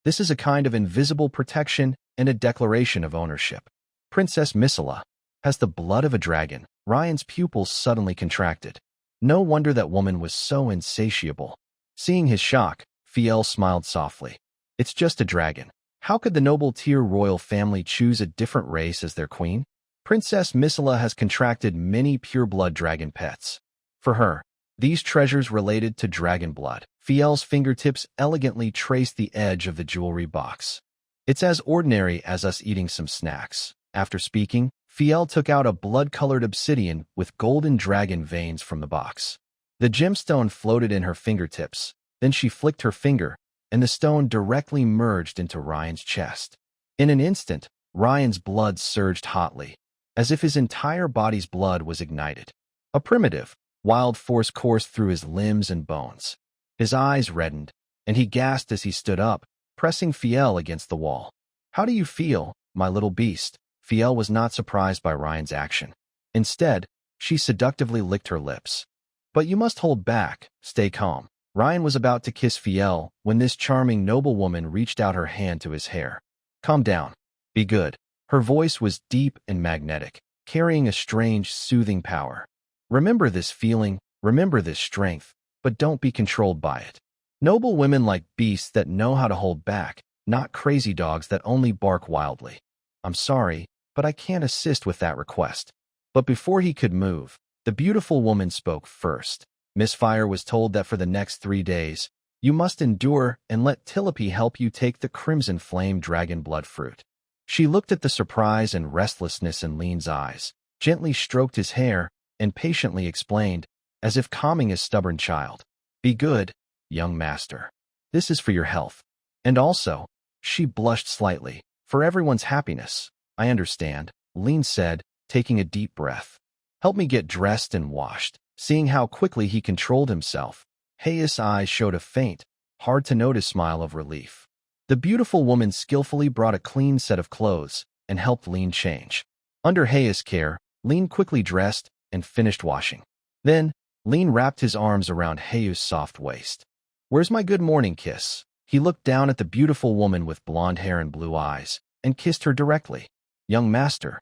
[SPEAKER 1] This is a kind of invisible protection and a declaration of ownership. Princess Missala has the blood of a dragon. Ryan's pupils suddenly contracted. No wonder that woman was so insatiable. Seeing his shock, Fiel smiled softly. It's just a dragon. How could the noble tier royal family choose a different race as their queen? Princess Missala has contracted many pure-blood dragon pets. For her, these treasures related to dragon blood. Fiel's fingertips elegantly traced the edge of the jewelry box. It's as ordinary as us eating some snacks. After speaking, Fiel took out a blood-colored obsidian with golden dragon veins from the box. The gemstone floated in her fingertips. Then she flicked her finger, and the stone directly merged into Ryan's chest. In an instant, Ryan's blood surged hotly, as if his entire body's blood was ignited. A primitive, wild force coursed through his limbs and bones. His eyes reddened, and he gasped as he stood up, pressing Fiel against the wall. "How do you feel, my little beast?" Fiel was not surprised by Ryan's action. Instead, she seductively licked her lips. "But you must hold back, stay calm." Ryan was about to kiss Fiel when this charming noblewoman reached out her hand to his hair. "Calm down. Be good." Her voice was deep and magnetic, carrying a strange, soothing power. "Remember this feeling, remember this strength, but don't be controlled by it. Noble women like beasts that know how to hold back, not crazy dogs that only bark wildly. I'm sorry, but I can't assist with that request." But before he could move, the beautiful woman spoke first. Miss Fire was told that for the next 3 days, you must endure and let Tilope help you take the Crimson Flame Dragon Blood Fruit. She looked at the surprise and restlessness in Lean's eyes, gently stroked his hair, and patiently explained, as if calming his stubborn child. "Be good, young master. This is for your health. And also," she blushed slightly, "for everyone's happiness." "I understand," Lean said, taking a deep breath. "Help me get dressed and washed." Seeing how quickly he controlled himself, Hayes' eyes showed a faint, hard-to-notice smile of relief. The beautiful woman skillfully brought a clean set of clothes and helped Lean change. Under Hayes' care, Lean quickly dressed and finished washing. Then, Lean wrapped his arms around Hayes' soft waist. "Where's my good morning kiss?" He looked down at the beautiful woman with blonde hair and blue eyes and kissed her directly. "Young master."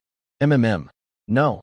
[SPEAKER 1] No.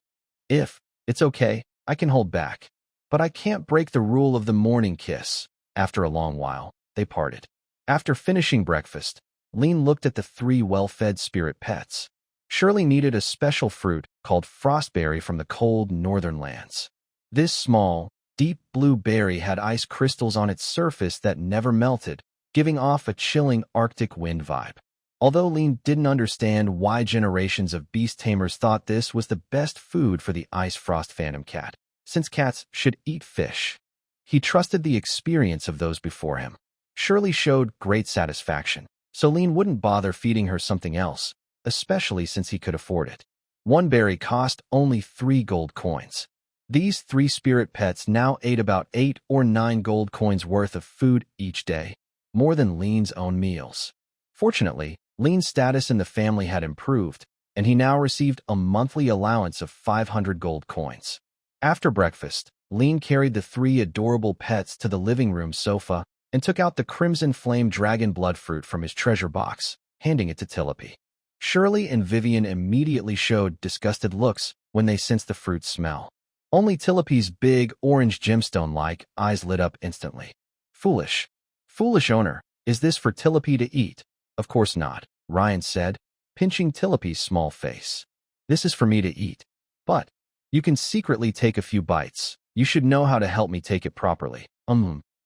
[SPEAKER 1] If it's okay, I can hold back. But I can't break the rule of the morning kiss." After a long while, they parted. After finishing breakfast, Lean looked at the 3 well-fed spirit pets. Shirley needed a special fruit called frostberry from the cold northern lands. This small, deep blue berry had ice crystals on its surface that never melted, giving off a chilling Arctic wind vibe. Although Lean didn't understand why generations of beast tamers thought this was the best food for the ice frost phantom cat, since cats should eat fish, he trusted the experience of those before him. Shirley showed great satisfaction, so Lean wouldn't bother feeding her something else, especially since he could afford it. 1 berry cost only 3 gold coins. These 3 spirit pets now ate about 8 or 9 gold coins worth of food each day, more than Lean's own meals. Fortunately, Lean's status in the family had improved, and he now received a monthly allowance of 500 gold coins. After breakfast, Lean carried the 3 adorable pets to the living room sofa and took out the Crimson Flame Dragon Blood Fruit from his treasure box, handing it to Tilope. Shirley and Vivian immediately showed disgusted looks when they sensed the fruit's smell. Only Tilope's big, orange gemstone-like eyes lit up instantly. "Foolish. Foolish owner, is this for Tilope to eat?" "Of course not," Ryan said, pinching Tilope's small face. "This is for me to eat. But you can secretly take a few bites. You should know how to help me take it properly."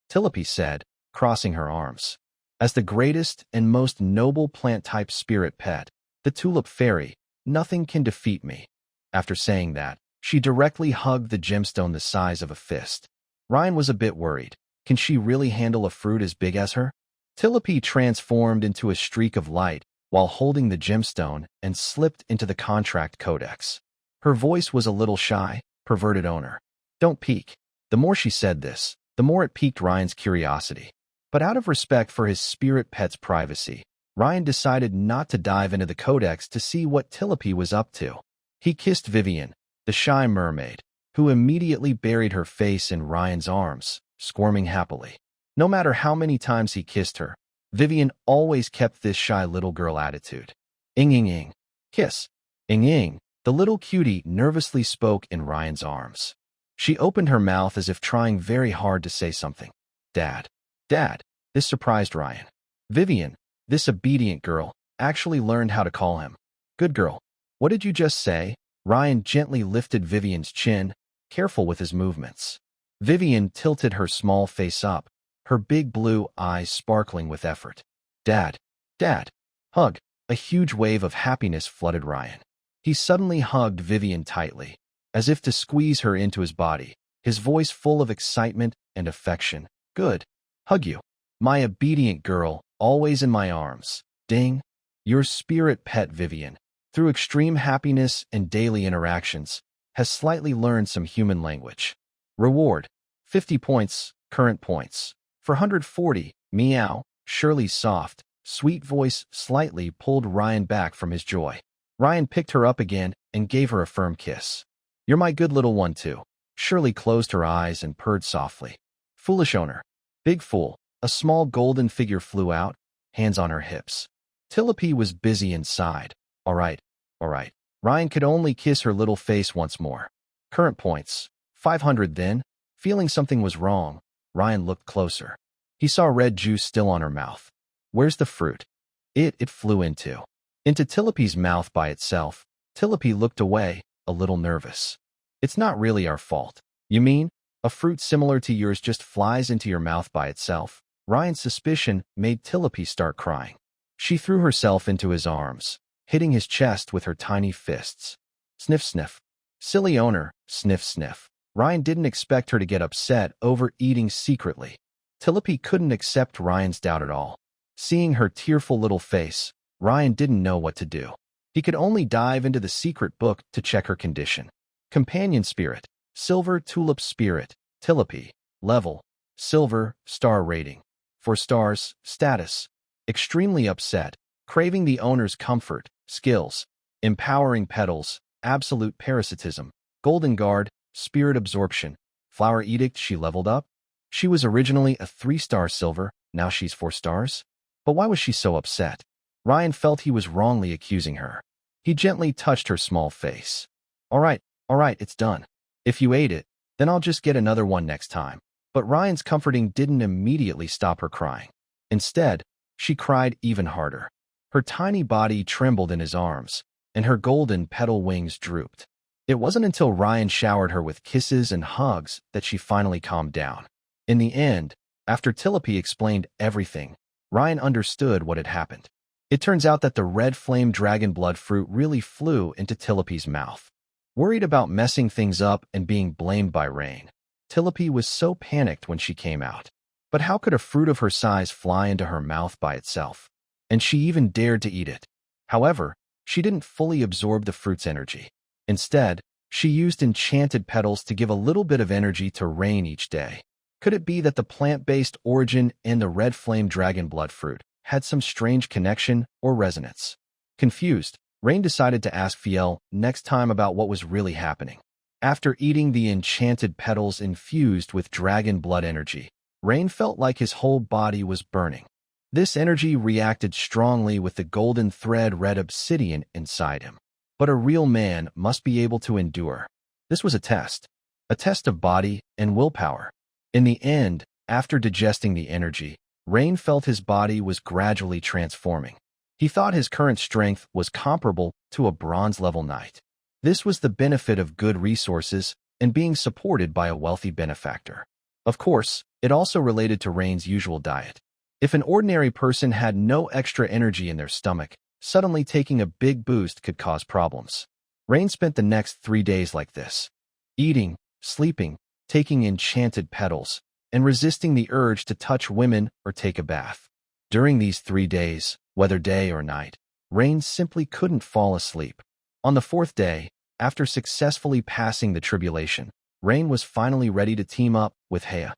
[SPEAKER 1] Tilope said, crossing her arms. As the greatest and most noble plant-type spirit pet, the tulip fairy, nothing can defeat me. After saying that, she directly hugged the gemstone the size of a fist. Ryan was a bit worried. Can she really handle a fruit as big as her? Tilope transformed into a streak of light while holding the gemstone and slipped into the contract codex. Her voice was a little shy. "Perverted owner. Don't peek." The more she said this, the more it piqued Ryan's curiosity. But out of respect for his spirit pet's privacy, Ryan decided not to dive into the codex to see what Tilope was up to. He kissed Vivian, the shy mermaid, who immediately buried her face in Ryan's arms, squirming happily. No matter how many times he kissed her, Vivian always kept this shy little girl attitude. Ing ing ing. Kiss. Ing ing. The little cutie nervously spoke in Ryan's arms. She opened her mouth as if trying very hard to say something. Dad. Dad. This surprised Ryan. Vivian, this obedient girl, actually learned how to call him. Good girl. What did you just say? Ryan gently lifted Vivian's chin, careful with his movements. Vivian tilted her small face up, her big blue eyes sparkling with effort. Dad. Dad. Hug. A huge wave of happiness flooded Ryan. He suddenly hugged Vivian tightly, as if to squeeze her into his body, his voice full of excitement and affection. Good. Hug you. My obedient girl, always in my arms. Ding. Your spirit pet Vivian, through extreme happiness and daily interactions, has slightly learned some human language. Reward. 50 points, current points. For 140, meow. Shirley's soft, sweet voice slightly pulled Ryan back from his joy. Ryan picked her up again and gave her a firm kiss. You're my good little one too. Shirley closed her eyes and purred softly. Foolish owner. Big fool. A small golden figure flew out, hands on her hips. Tilope was busy inside. All right. Ryan could only kiss her little face once more. Current points. 500 then. Feeling something was wrong, Ryan looked closer. He saw red juice still on her mouth. Where's the fruit? It flew into Tilope's mouth by itself. Tilope looked away, a little nervous. It's not really our fault. You mean, a fruit similar to yours just flies into your mouth by itself? Ryan's suspicion made Tilope start crying. She threw herself into his arms, hitting his chest with her tiny fists. Sniff, sniff. Silly owner, sniff, sniff. Ryan didn't expect her to get upset over eating secretly. Tilope couldn't accept Ryan's doubt at all. Seeing her tearful little face, Ryan didn't know what to do. He could only dive into the secret book to check her condition. Companion spirit, silver tulip spirit, Tilope, level, silver, star rating. 4 stars, status, extremely upset, craving the owner's comfort, skills, empowering petals, absolute parasitism, golden guard, spirit absorption, flower edict. She leveled up. She was originally a 3-star silver, now she's 4 stars. But why was she so upset? Ryan felt he was wrongly accusing her. He gently touched her small face. All right, it's done. If you ate it, then I'll just get another one next time. But Ryan's comforting didn't immediately stop her crying. Instead, she cried even harder. Her tiny body trembled in his arms, and her golden petal wings drooped. It wasn't until Ryan showered her with kisses and hugs that she finally calmed down. In the end, after Tilope explained everything, Ryan understood what had happened. It turns out that the red flame dragon blood fruit really flew into Tilope's mouth. Worried about messing things up and being blamed by Rain, Tilope was so panicked when she came out. But how could a fruit of her size fly into her mouth by itself? And she even dared to eat it. However, she didn't fully absorb the fruit's energy. Instead, she used enchanted petals to give a little bit of energy to Rain each day. Could it be that the plant-based origin and the red flame dragon blood fruit had some strange connection or resonance? Confused, Rain decided to ask Fiel next time about what was really happening. After eating the enchanted petals infused with dragon blood energy, Rain felt like his whole body was burning. This energy reacted strongly with the golden thread red obsidian inside him. But a real man must be able to endure. This was a test of body and willpower. In the end, after digesting the energy, Rain felt his body was gradually transforming. He thought his current strength was comparable to a bronze-level knight. This was the benefit of good resources and being supported by a wealthy benefactor. Of course, it also related to Rain's usual diet. If an ordinary person had no extra energy in their stomach, suddenly taking a big boost could cause problems. Rain spent the next 3 days like this, eating, sleeping, taking enchanted petals, and resisting the urge to touch women or take a bath. During these 3 days, whether day or night, Rain simply couldn't fall asleep. On the 4th day, after successfully passing the tribulation, Rain was finally ready to team up with Hea.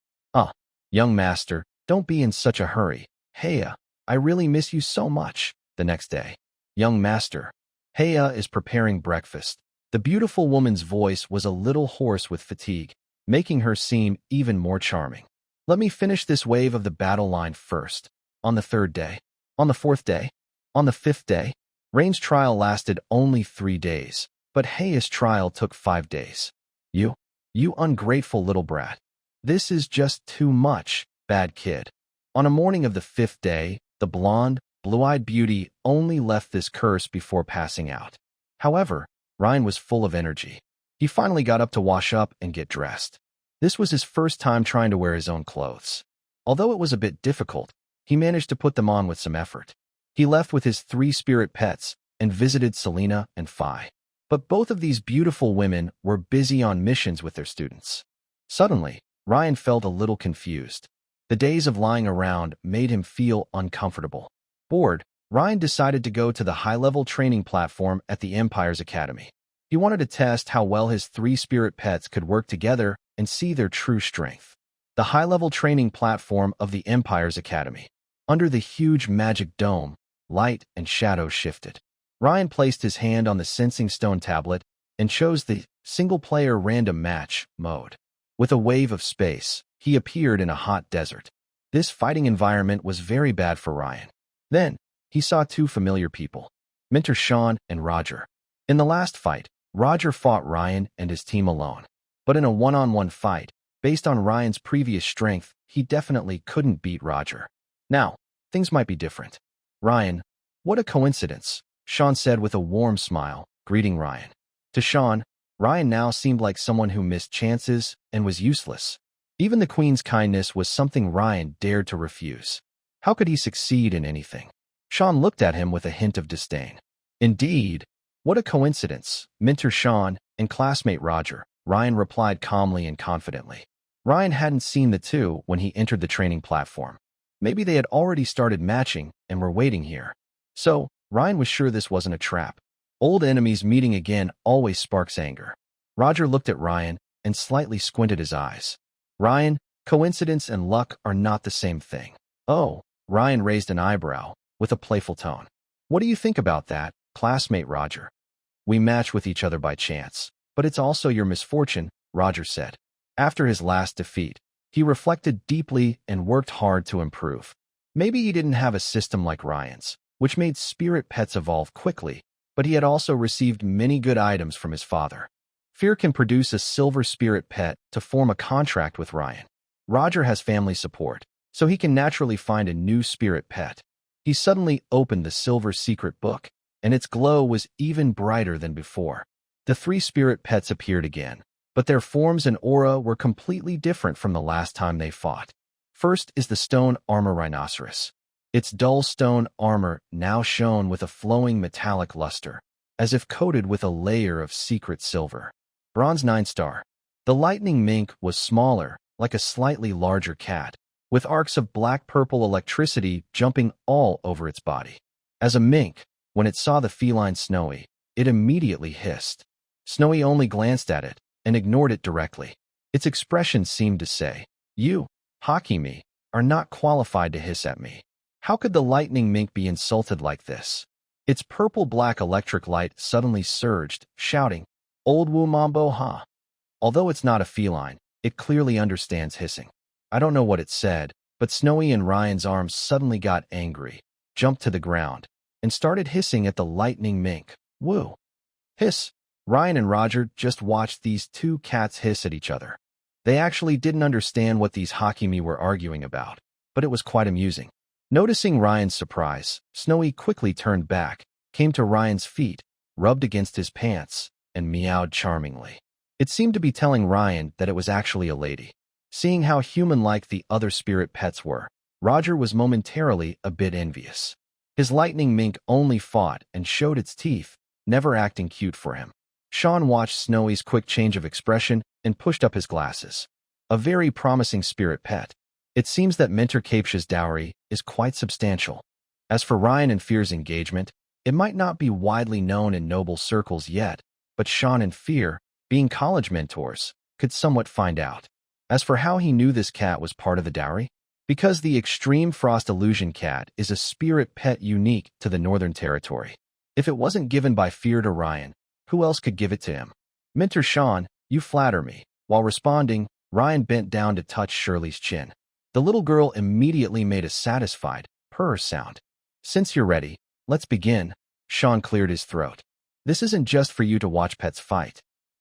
[SPEAKER 1] Young master, don't be in such a hurry. Hea, I really miss you so much. The next day, young master, Heya is preparing breakfast. The beautiful woman's voice was a little hoarse with fatigue, making her seem even more charming. Let me finish this wave of the battle line first. On the third day, on the fourth day, on the fifth day, Rain's trial lasted only 3 days, but Heya's trial took 5 days. You ungrateful little brat. This is just too much, bad kid. On a morning of the 5th day, the blonde, blue-eyed beauty only left this curse before passing out. However, Ryan was full of energy. He finally got up to wash up and get dressed. This was his first time trying to wear his own clothes. Although it was a bit difficult, he managed to put them on with some effort. He left with his 3 spirit pets and visited Selena and Phi. But both of these beautiful women were busy on missions with their students. Suddenly, Ryan felt a little confused. The days of lying around made him feel uncomfortable. Bored, Ryan decided to go to the high-level training platform at the Empire's Academy. He wanted to test how well his 3 spirit pets could work together and see their true strength. The high-level training platform of the Empire's Academy. Under the huge magic dome, light and shadow shifted. Ryan placed his hand on the sensing stone tablet and chose the single-player random match mode. With a wave of space, he appeared in a hot desert. This fighting environment was very bad for Ryan. Then, he saw 2 familiar people, Mentor Sean and Roger. In the last fight, Roger fought Ryan and his team alone. But in a one-on-one fight, based on Ryan's previous strength, he definitely couldn't beat Roger. Now, things might be different. Ryan, what a coincidence, Sean said with a warm smile, greeting Ryan. To Sean, Ryan now seemed like someone who missed chances and was useless. Even the Queen's kindness was something Ryan dared to refuse. How could he succeed in anything? Sean looked at him with a hint of disdain. Indeed, what a coincidence, Mentor Sean and classmate Roger, Ryan replied calmly and confidently. Ryan hadn't seen the two when he entered the training platform. Maybe they had already started matching and were waiting here. So, Ryan was sure this wasn't a trap. Old enemies meeting again always sparks anger. Roger looked at Ryan and slightly squinted his eyes. Ryan, coincidence and luck are not the same thing. Oh, Ryan raised an eyebrow with a playful tone. What do you think about that, classmate Roger? We match with each other by chance, but it's also your misfortune, Roger said. After his last defeat, he reflected deeply and worked hard to improve. Maybe he didn't have a system like Ryan's, which made spirit pets evolve quickly, but he had also received many good items from his father. Fear can produce a silver spirit pet to form a contract with Ryan. Roger has family support, so he can naturally find a new spirit pet. He suddenly opened the silver secret book, and its glow was even brighter than before. The 3 spirit pets appeared again, but their forms and aura were completely different from the last time they fought. First is the stone armor rhinoceros. Its dull stone armor now shone with a flowing metallic luster, as if coated with a layer of secret silver. Bronze 9-star. The lightning mink was smaller, like a slightly larger cat, with arcs of black-purple electricity jumping all over its body. As a mink, when it saw the feline Snowy, it immediately hissed. Snowy only glanced at it and ignored it directly. Its expression seemed to say, "You, Hakimi, are not qualified to hiss at me." How could the lightning mink be insulted like this? Its purple-black electric light suddenly surged, shouting, "Old Wu Mambo ha!" Although it's not a feline, it clearly understands hissing. I don't know what it said, but Snowy and Ryan's arms suddenly got angry, jumped to the ground, and started hissing at the lightning mink. Woo! Hiss! Ryan and Roger just watched these 2 cats hiss at each other. They actually didn't understand what these Hakimi were arguing about, but it was quite amusing. Noticing Ryan's surprise, Snowy quickly turned back, came to Ryan's feet, rubbed against his pants, and meowed charmingly. It seemed to be telling Ryan that it was actually a lady. Seeing how human-like the other spirit pets were, Roger was momentarily a bit envious. His lightning mink only fought and showed its teeth, never acting cute for him. Sean watched Snowy's quick change of expression and pushed up his glasses. A very promising spirit pet. It seems that Mentor Captia's dowry is quite substantial. As for Ryan and Fear's engagement, it might not be widely known in noble circles yet, but Sean and Fear, being college mentors, could somewhat find out. As for how he knew this cat was part of the dowry, Because the Extreme Frost Illusion Cat is a spirit pet unique to the Northern Territory. If it wasn't given by fear to Ryan, who else could give it to him? Minter Sean, you flatter me. While responding, Ryan bent down to touch Shirley's chin. The little girl immediately made a satisfied purr sound. Since you're ready, let's begin. Sean cleared his throat. This isn't just for you to watch pets fight.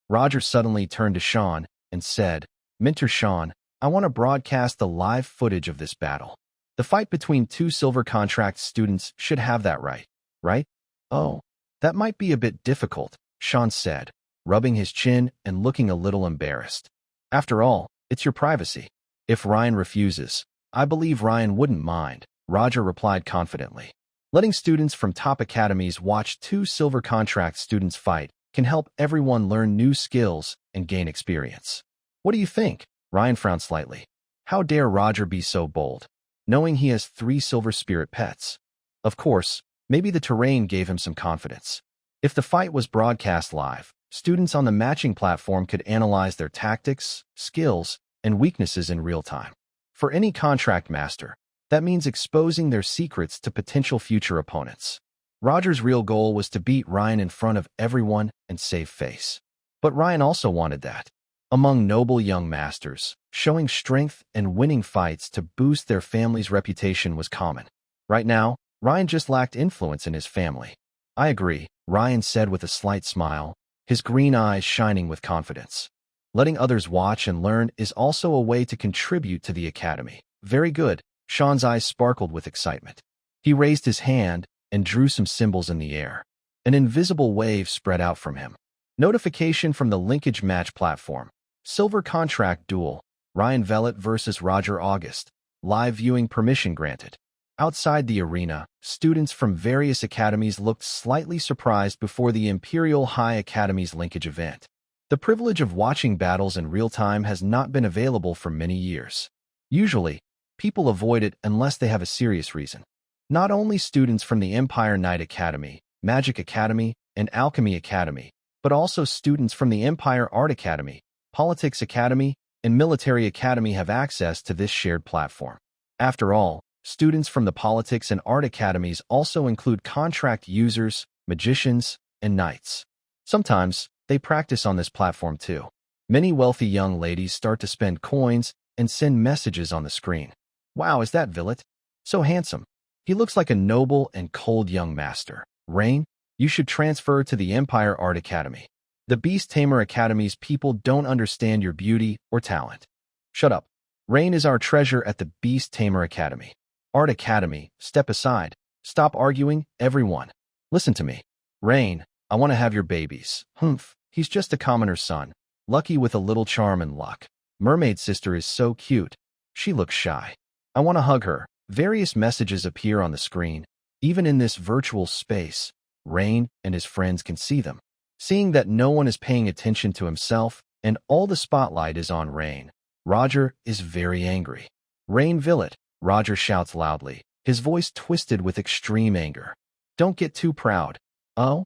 [SPEAKER 1] Roger suddenly turned to Sean and said, Minter Sean, I want to broadcast the live footage of this battle. The fight between two silver contract students should have that right? Oh, that might be a bit difficult, Sean said, rubbing his chin and looking a little embarrassed. After all, it's your privacy. If Ryan refuses, I believe Ryan wouldn't mind, Roger replied confidently. Letting students from top academies watch two silver contract students fight can help everyone learn new skills and gain experience. What do you think? Ryan frowned slightly. How dare Roger be so bold, knowing he has 3 silver spirit pets? Of course, maybe the terrain gave him some confidence. If the fight was broadcast live, students on the matching platform could analyze their tactics, skills, and weaknesses in real time. For any contract master, that means exposing their secrets to potential future opponents. Roger's real goal was to beat Ryan in front of everyone and save face. But Ryan also wanted that. Among noble young masters, showing strength and winning fights to boost their family's reputation was common. Right now, Ryan just lacked influence in his family. I agree, Ryan said with a slight smile, his green eyes shining with confidence. Letting others watch and learn is also a way to contribute to the academy. Very good, Sean's eyes sparkled with excitement. He raised his hand and drew some symbols in the air. An invisible wave spread out from him. Notification from the linkage match platform. Silver contract duel. Ryan Vellet versus Roger August. Live viewing permission granted. Outside the arena, students from various academies looked slightly surprised before the Imperial High Academy's linkage event. The privilege of watching battles in real time has not been available for many years. Usually, people avoid it unless they have a serious reason. Not only students from the Empire Knight Academy, Magic Academy, and Alchemy Academy, but also students from the Empire Art Academy, Politics Academy, and Military Academy have access to this shared platform. After all, students from the Politics and Art Academies also include contract users, magicians, and knights. Sometimes, they practice on this platform too. Many wealthy young ladies start to spend coins and send messages on the screen. Wow, is that Villet? So handsome. He looks like a noble and cold young master. Rain, you should transfer to the Empire Art Academy. The Beast Tamer Academy's people don't understand your beauty or talent. Shut up. Rain is our treasure at the Beast Tamer Academy. Art Academy, step aside. Stop arguing, everyone. Listen to me. Rain, I want to have your babies. Humph, he's just a commoner's son. Lucky with a little charm and luck. Mermaid sister is so cute. She looks shy. I want to hug her. Various messages appear on the screen. Even in this virtual space, Rain and his friends can see them. Seeing that no one is paying attention to himself and all the spotlight is on Rain, Roger is very angry. Rain Villet, Roger shouts loudly, his voice twisted with extreme anger. Don't get too proud. Oh,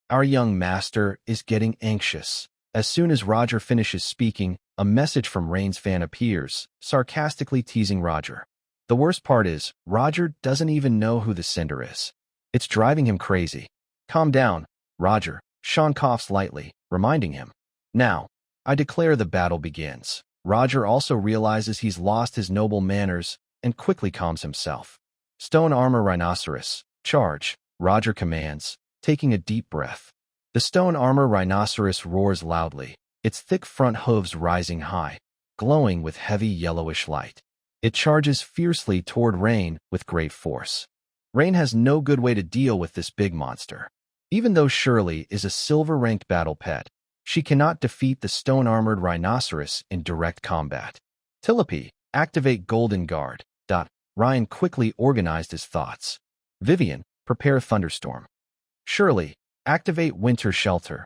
[SPEAKER 1] our young master is getting anxious. As soon as Roger finishes speaking, a message from Rain's fan appears, sarcastically teasing Roger. The worst part is, Roger doesn't even know who the sender is. It's driving him crazy. Calm down, Roger. Sean coughs lightly, reminding him. Now, I declare the battle begins. Roger also realizes he's lost his noble manners and quickly calms himself. Stone Armor Rhinoceros, charge, Roger commands, taking a deep breath. The Stone Armor Rhinoceros roars loudly, its thick front hooves rising high, glowing with heavy yellowish light. It charges fiercely toward Rain with great force. Rain has no good way to deal with this big monster. Even though Shirley is a silver-ranked battle pet, she cannot defeat the stone-armored rhinoceros in direct combat. Tillapi, activate Golden Guard. Ryan quickly organized his thoughts. Vivian, prepare Thunderstorm. Shirley, activate Winter Shelter.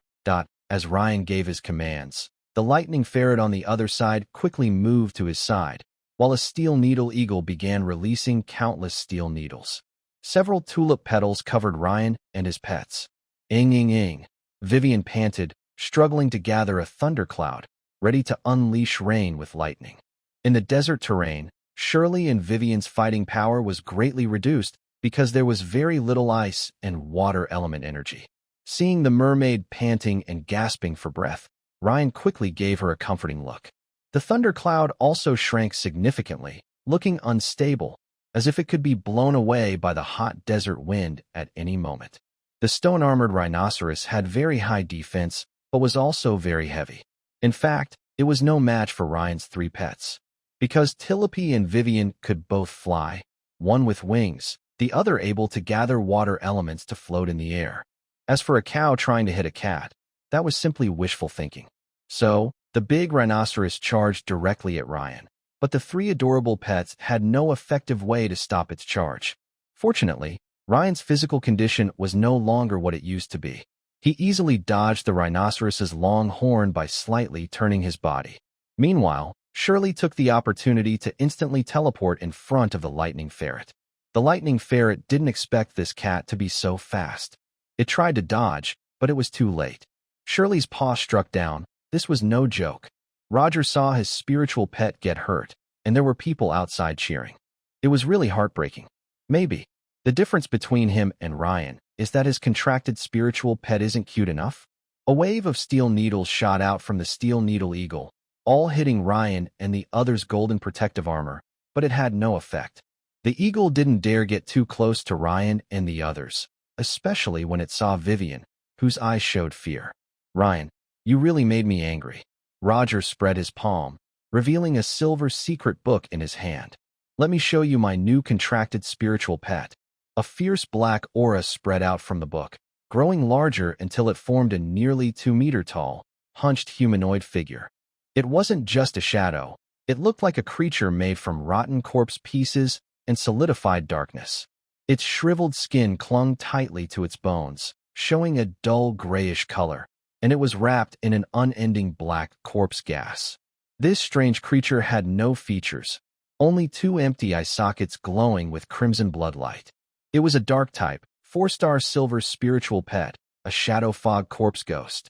[SPEAKER 1] As Ryan gave his commands, the lightning ferret on the other side quickly moved to his side, while a steel needle eagle began releasing countless steel needles. Several tulip petals covered Ryan and his pets. Ing. Vivian panted, struggling to gather a thundercloud, ready to unleash rain with lightning. In the desert terrain, Shirley and Vivian's fighting power was greatly reduced because there was very little ice and water element energy. Seeing the mermaid panting and gasping for breath, Ryan quickly gave her a comforting look. The thundercloud also shrank significantly, looking unstable, as if it could be blown away by the hot desert wind at any moment. The stone-armored rhinoceros had very high defense, but was also very heavy. In fact, it was no match for Ryan's 3 pets. Because Tilipy and Vivian could both fly, one with wings, the other able to gather water elements to float in the air. As for a cow trying to hit a cat, that was simply wishful thinking. So, the big rhinoceros charged directly at Ryan, but the 3 adorable pets had no effective way to stop its charge. Fortunately, Ryan's physical condition was no longer what it used to be. He easily dodged the rhinoceros's long horn by slightly turning his body. Meanwhile, Shirley took the opportunity to instantly teleport in front of the lightning ferret. The lightning ferret didn't expect this cat to be so fast. It tried to dodge, but it was too late. Shirley's paw struck down. This was no joke. Roger saw his spiritual pet get hurt, and there were people outside cheering. It was really heartbreaking. Maybe the difference between him and Ryan is that his contracted spiritual pet isn't cute enough. A wave of steel needles shot out from the steel needle eagle, all hitting Ryan and the other's golden protective armor, but it had no effect. The eagle didn't dare get too close to Ryan and the others, especially when it saw Vivian, whose eyes showed fear. "Ryan, you really made me angry." Roger spread his palm, revealing a silver secret book in his hand. "Let me show you my new contracted spiritual pet." A fierce black aura spread out from the book, growing larger until it formed a nearly 2-meter-tall, hunched humanoid figure. It wasn't just a shadow. It looked like a creature made from rotten corpse pieces and solidified darkness. Its shriveled skin clung tightly to its bones, showing a dull grayish color, and it was wrapped in an unending black corpse gas. This strange creature had no features, only 2 empty eye sockets glowing with crimson bloodlight. It was a dark type, 4-star silver spiritual pet, a shadow fog corpse ghost.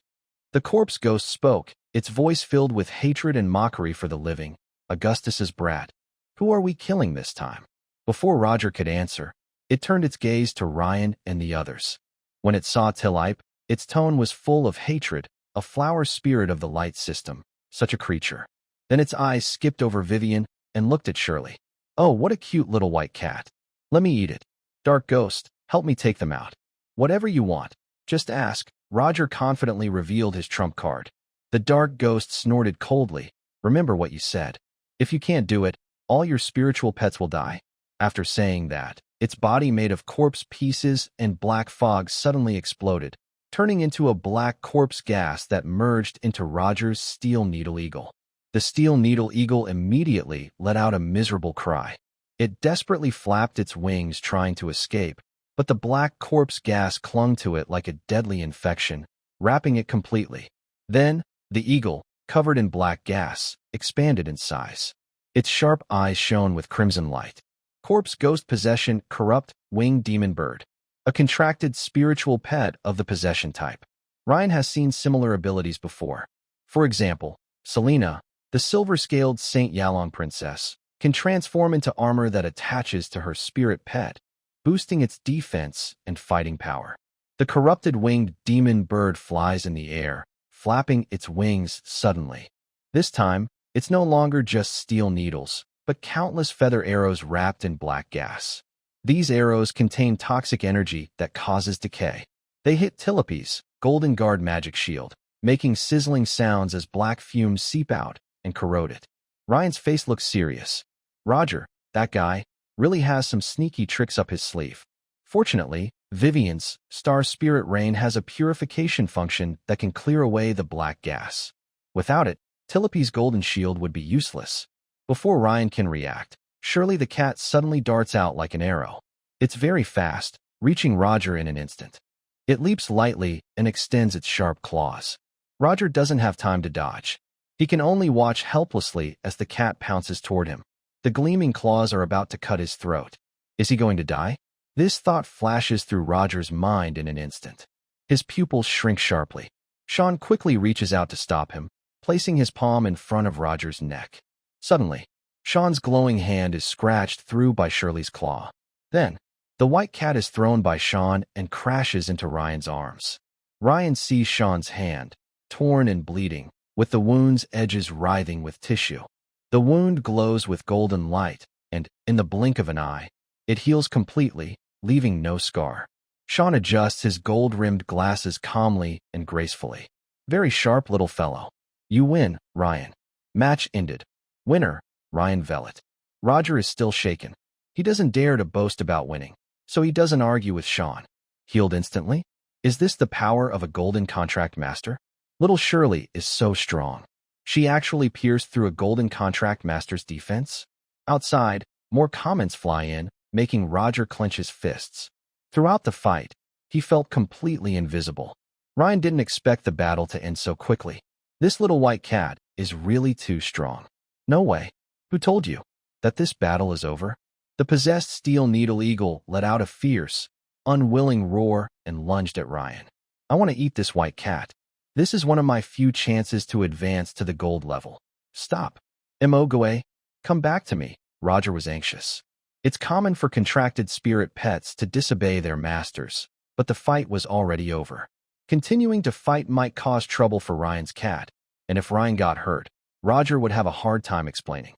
[SPEAKER 1] The corpse ghost spoke, its voice filled with hatred and mockery for the living. "Augustus's brat. Who are we killing this time?" Before Roger could answer, it turned its gaze to Ryan and the others. When it saw Tilip, its tone was full of hatred, a flower spirit of the light system, such a creature. Then its eyes skipped over Vivian and looked at Shirley. "Oh, what a cute little white cat. Let me eat it. Dark ghost, help me take them out. Whatever you want, just ask." Roger confidently revealed his trump card. The dark ghost snorted coldly. "Remember what you said. If you can't do it, all your spiritual pets will die." After saying that, its body made of corpse pieces and black fog suddenly exploded, turning into a black corpse gas that merged into Roger's steel needle eagle. The steel needle eagle immediately let out a miserable cry. It desperately flapped its wings trying to escape, but the black corpse gas clung to it like a deadly infection, wrapping it completely. Then, the eagle, covered in black gas, expanded in size. Its sharp eyes shone with crimson light. Corpse ghost possession corrupt winged demon bird. A contracted spiritual pet of the possession type. Ryan has seen similar abilities before. For example, Selena, the silver-scaled Saint Yalong princess, can transform into armor that attaches to her spirit pet, boosting its defense and fighting power. The corrupted winged demon bird flies in the air, flapping its wings suddenly. This time, it's no longer just steel needles, but countless feather arrows wrapped in black gas. These arrows contain toxic energy that causes decay. They hit Tilipy's golden guard magic shield, making sizzling sounds as black fumes seep out and corrode it. Ryan's face looks serious. Roger, that guy, really has some sneaky tricks up his sleeve. Fortunately, Vivian's Star Spirit Rain has a purification function that can clear away the black gas. Without it, Tilipy's golden shield would be useless. Before Ryan can react, Shirley the cat suddenly darts out like an arrow. It's very fast, reaching Roger in an instant. It leaps lightly and extends its sharp claws. Roger doesn't have time to dodge. He can only watch helplessly as the cat pounces toward him. The gleaming claws are about to cut his throat. Is he going to die? This thought flashes through Roger's mind in an instant. His pupils shrink sharply. Sean quickly reaches out to stop him, placing his palm in front of Roger's neck. Suddenly, Sean's glowing hand is scratched through by Shirley's claw. Then, the white cat is thrown by Sean and crashes into Ryan's arms. Ryan sees Sean's hand, torn and bleeding, with the wound's edges writhing with tissue. The wound glows with golden light, and, in the blink of an eye, it heals completely, leaving no scar. Sean adjusts his gold-rimmed glasses calmly and gracefully. Very sharp little fellow. You win, Ryan. Match ended. Winner, Ryan Vellet. Roger is still shaken. He doesn't dare to boast about winning, so he doesn't argue with Sean. Healed instantly? Is this the power of a golden contract master? Little Shirley is so strong. She actually pierced through a golden contract master's defense? Outside, more comments fly in, making Roger clench his fists. Throughout the fight, he felt completely invisible. Ryan didn't expect the battle to end so quickly. This little white cat is really too strong. No way. Who told you that this battle is over? The possessed steel needle eagle let out a fierce, unwilling roar and lunged at Ryan. I want to eat this white cat. This is one of my few chances to advance to the gold level. Stop. Emogue, come back to me. Roger was anxious. It's common for contracted spirit pets to disobey their masters, but the fight was already over. Continuing to fight might cause trouble for Ryan's cat, and if Ryan got hurt, Roger would have a hard time explaining.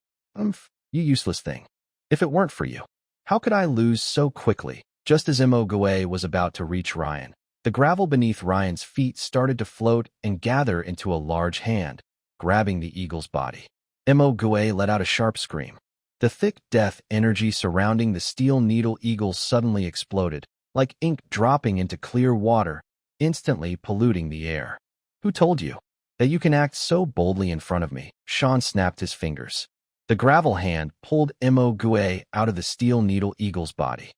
[SPEAKER 1] You useless thing. If it weren't for you, how could I lose so quickly? Just as Emogue was about to reach Ryan, the gravel beneath Ryan's feet started to float and gather into a large hand, grabbing the eagle's body. Emogue let out a sharp scream. The thick death energy surrounding the steel needle eagle suddenly exploded, like ink dropping into clear water, instantly polluting the air. Who told you that you can act so boldly in front of me? Sean snapped his fingers. The gravel hand pulled Emogue out of the steel needle eagle's body.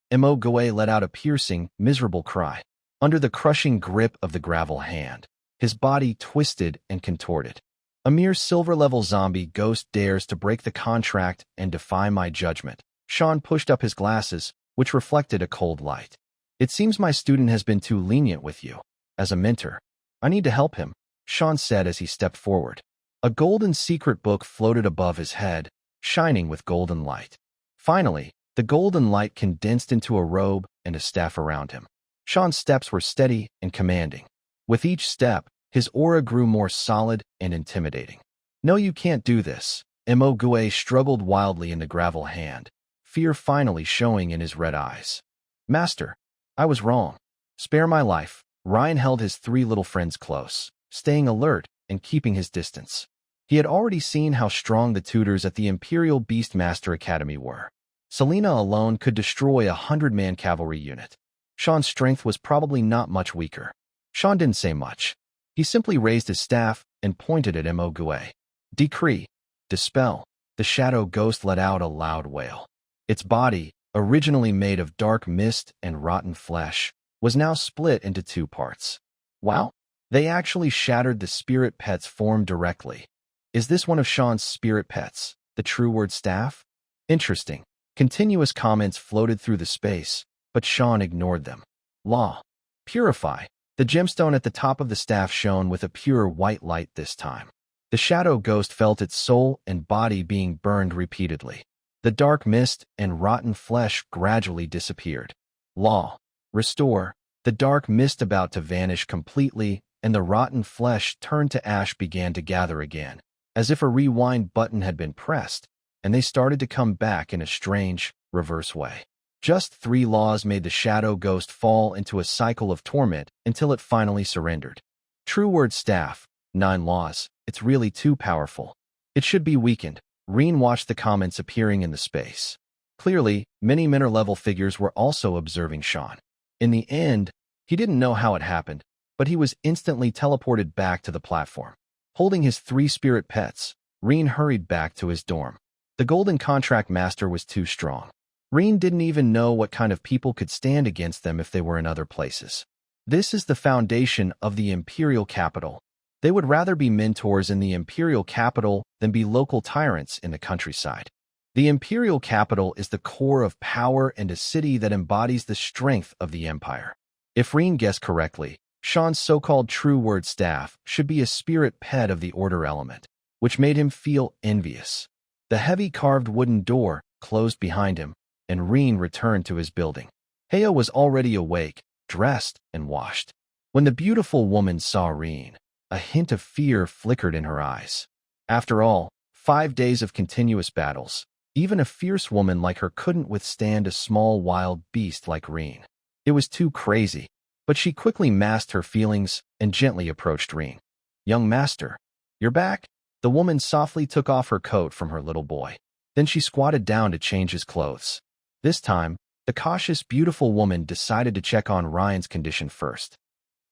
[SPEAKER 1] Emogue let out a piercing, miserable cry. Under the crushing grip of the gravel hand, his body twisted and contorted. A mere silver-level zombie ghost dares to break the contract and defy my judgment. Sean pushed up his glasses, which reflected a cold light. It seems my student has been too lenient with you. As a mentor, I need to help him, Sean said as he stepped forward. A golden secret book floated above his head, shining with golden light. Finally, the golden light condensed into a robe and a staff around him. Sean's steps were steady and commanding. With each step, his aura grew more solid and intimidating. No, you can't do this. Emogue struggled wildly in the gravel hand, fear finally showing in his red eyes. Master, I was wrong. Spare my life. Ryan held his three little friends close, staying alert and keeping his distance. He had already seen how strong the tutors at the Imperial Beastmaster Academy were. Selena alone could destroy a 100-man cavalry unit. Sean's strength was probably not much weaker. Sean didn't say much. He simply raised his staff and pointed at Emogue. Decree. Dispel. The shadow ghost let out a loud wail. Its body, originally made of dark mist and rotten flesh, was now split into two parts. Wow. They actually shattered the spirit pet's form directly. Is this one of Sean's spirit pets, the true word staff? Interesting. Continuous comments floated through the space, but Sean ignored them. Law. Purify. The gemstone at the top of the staff shone with a pure white light this time. The shadow ghost felt its soul and body being burned repeatedly. The dark mist and rotten flesh gradually disappeared. Law. Restore. The dark mist about to vanish completely, and the rotten flesh turned to ash began to gather again, as if a rewind button had been pressed, and they started to come back in a strange, reverse way. Just 3 laws made the shadow ghost fall into a cycle of torment until it finally surrendered. True word staff, 9 laws, it's really too powerful. It should be weakened. Reen watched the comments appearing in the space. Clearly, many mentor-level figures were also observing Sean. In the end, he didn't know how it happened, but he was instantly teleported back to the platform. Holding his 3 spirit pets, Reen hurried back to his dorm. The golden contract master was too strong. Reen didn't even know what kind of people could stand against them if they were in other places. This is the foundation of the Imperial Capital. They would rather be mentors in the Imperial Capital than be local tyrants in the countryside. The Imperial Capital is the core of power and a city that embodies the strength of the Empire. If Reen guessed correctly, Sean's so-called true word staff should be a spirit pet of the Order element, which made him feel envious. The heavy carved wooden door closed behind him, and Reen returned to his building. Hea was already awake, dressed, and washed. When the beautiful woman saw Reen, a hint of fear flickered in her eyes. After all, 5 days of continuous battles, even a fierce woman like her couldn't withstand a small wild beast like Reen. It was too crazy, but she quickly masked her feelings and gently approached Reen. "Young master, you're back?" The woman softly took off her coat from her little boy. Then she squatted down to change his clothes. This time, the cautious, beautiful woman decided to check on Ryan's condition first.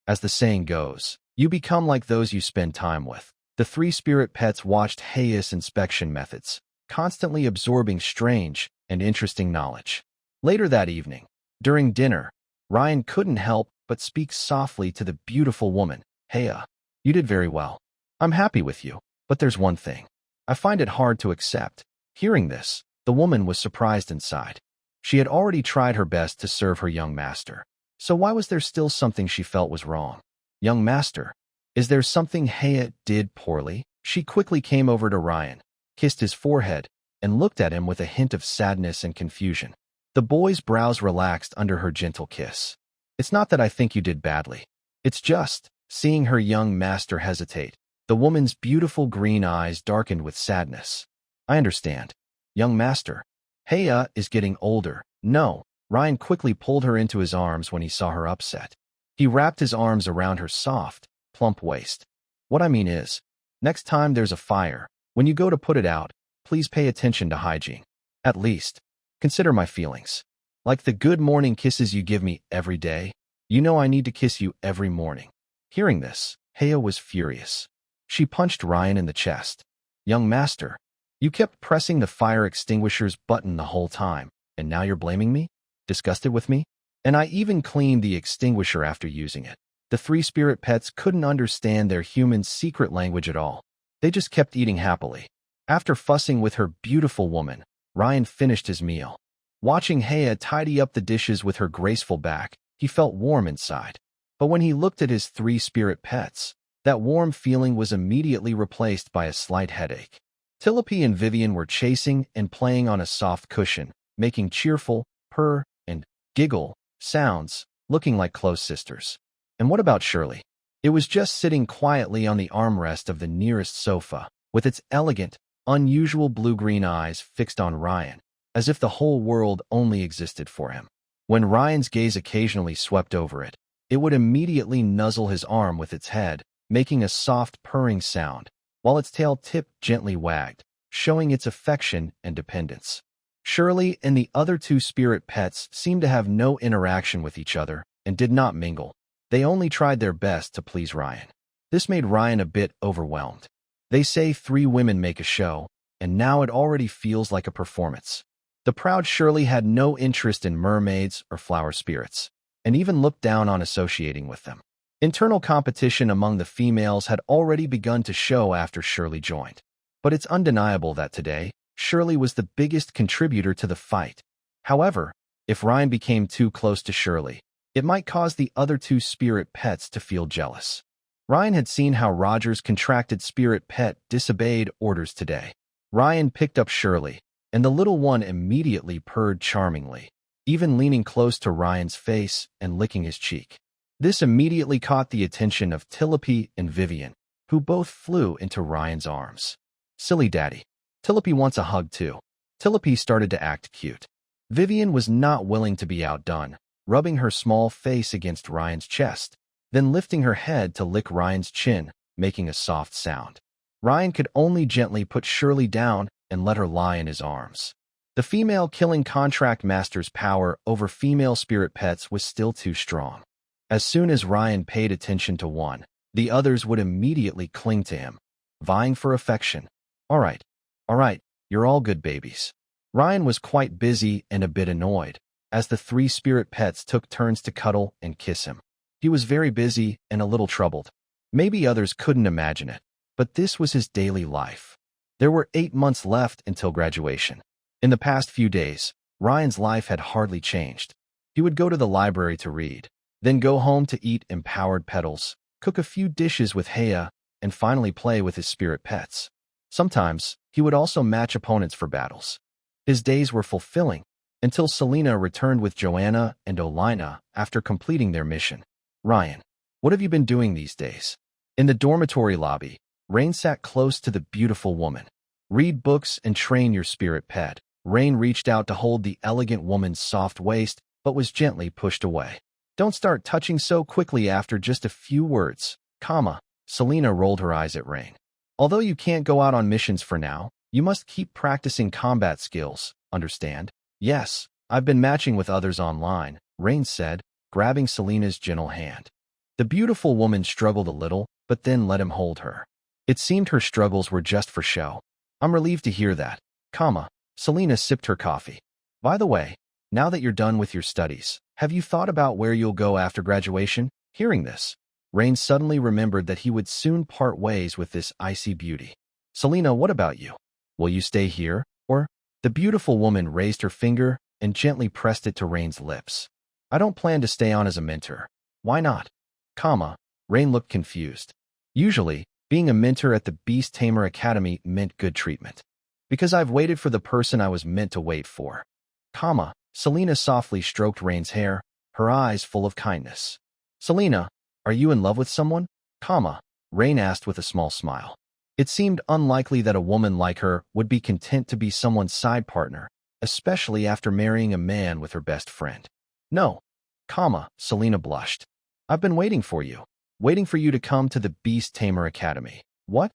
[SPEAKER 1] As the saying goes, you become like those you spend time with. The 3 spirit pets watched Hea's inspection methods, constantly absorbing strange and interesting knowledge. Later that evening, during dinner, Ryan couldn't help but speak softly to the beautiful woman. "Hea, you did very well. I'm happy with you, but there's one thing I find it hard to accept." Hearing this, the woman was surprised inside. She had already tried her best to serve her young master, so why was there still something she felt was wrong? "Young master, is there something Hea did poorly?" She quickly came over to Ryan, kissed his forehead, and looked at him with a hint of sadness and confusion. The boy's brows relaxed under her gentle kiss. "It's not that I think you did badly. It's just," seeing her young master hesitate, the woman's beautiful green eyes darkened with sadness. "I understand. Young master, Hea is getting older." "No." Ryan quickly pulled her into his arms when he saw her upset. He wrapped his arms around her soft, plump waist. "What I mean is, next time there's a fire, when you go to put it out, please pay attention to hygiene. At least, consider my feelings. Like the good morning kisses you give me every day, you know I need to kiss you every morning." Hearing this, Hea was furious. She punched Ryan in the chest. "Young master, you kept pressing the fire extinguisher's button the whole time, and now you're blaming me? Disgusted with me? And I even cleaned the extinguisher after using it." The 3 spirit pets couldn't understand their human's secret language at all. They just kept eating happily. After fussing with her beautiful woman, Ryan finished his meal. Watching Hea tidy up the dishes with her graceful back, he felt warm inside. But when he looked at his 3 spirit pets, that warm feeling was immediately replaced by a slight headache. Tilope and Vivian were chasing and playing on a soft cushion, making cheerful, purr, and giggle sounds, looking like close sisters. And what about Shirley? It was just sitting quietly on the armrest of the nearest sofa, with its elegant, unusual blue-green eyes fixed on Ryan, as if the whole world only existed for him. When Ryan's gaze occasionally swept over it, it would immediately nuzzle his arm with its head, making a soft purring sound, while its tail tip gently wagged, showing its affection and dependence. Shirley and the other 2 spirit pets seemed to have no interaction with each other and did not mingle. They only tried their best to please Ryan. This made Ryan a bit overwhelmed. They say 3 women make a show, and now it already feels like a performance. The proud Shirley had no interest in mermaids or flower spirits, and even looked down on associating with them. Internal competition among the females had already begun to show after Shirley joined. But it's undeniable that today, Shirley was the biggest contributor to the fight. However, if Ryan became too close to Shirley, it might cause the other 2 spirit pets to feel jealous. Ryan had seen how Roger's contracted spirit pet disobeyed orders today. Ryan picked up Shirley, and the little one immediately purred charmingly, even leaning close to Ryan's face and licking his cheek. This immediately caught the attention of Tilope and Vivian, who both flew into Ryan's arms. "Silly daddy. Tilope wants a hug too." Tilope started to act cute. Vivian was not willing to be outdone, rubbing her small face against Ryan's chest, then lifting her head to lick Ryan's chin, making a soft sound. Ryan could only gently put Shirley down and let her lie in his arms. The female killing contract master's power over female spirit pets was still too strong. As soon as Ryan paid attention to one, the others would immediately cling to him, vying for affection. All right, you're all good babies." Ryan was quite busy and a bit annoyed, as the 3 spirit pets took turns to cuddle and kiss him. He was very busy and a little troubled. Maybe others couldn't imagine it, but this was his daily life. There were 8 months left until graduation. In the past few days, Ryan's life had hardly changed. He would go to the library to read, then go home to eat empowered petals, cook a few dishes with Hea, and finally play with his spirit pets. Sometimes, he would also match opponents for battles. His days were fulfilling until Selena returned with Joanna and Olina after completing their mission. Ryan, what have you been doing these days? In the dormitory lobby, Rain sat close to the beautiful woman. Read books and train your spirit pet. Rain reached out to hold the elegant woman's soft waist, but was gently pushed away. Don't start touching so quickly after just a few words, comma. Selena rolled her eyes at Rain. Although you can't go out on missions for now, you must keep practicing combat skills, understand? Yes, I've been matching with others online, Rain said, grabbing Selena's gentle hand. The beautiful woman struggled a little, but then let him hold her. It seemed her struggles were just for show. I'm relieved to hear that, comma. Selena sipped her coffee. By the way, now that you're done with your studies, have you thought about where you'll go after graduation? Hearing this, Rain suddenly remembered that he would soon part ways with this icy beauty. Selena, what about you? Will you stay here, or? The beautiful woman raised her finger and gently pressed it to Rain's lips. I don't plan to stay on as a mentor. Why not? Comma. Rain looked confused. Usually, being a mentor at the Beast Tamer Academy meant good treatment. Because I've waited for the person I was meant to wait for. Comma. Selena softly stroked Rain's hair, her eyes full of kindness. Selena, are you in love with someone? Comma. Rain asked with a small smile. It seemed unlikely that a woman like her would be content to be someone's side partner, especially after marrying a man with her best friend. No. Comma. Selena blushed. I've been waiting for you to come to the Beast Tamer Academy. What?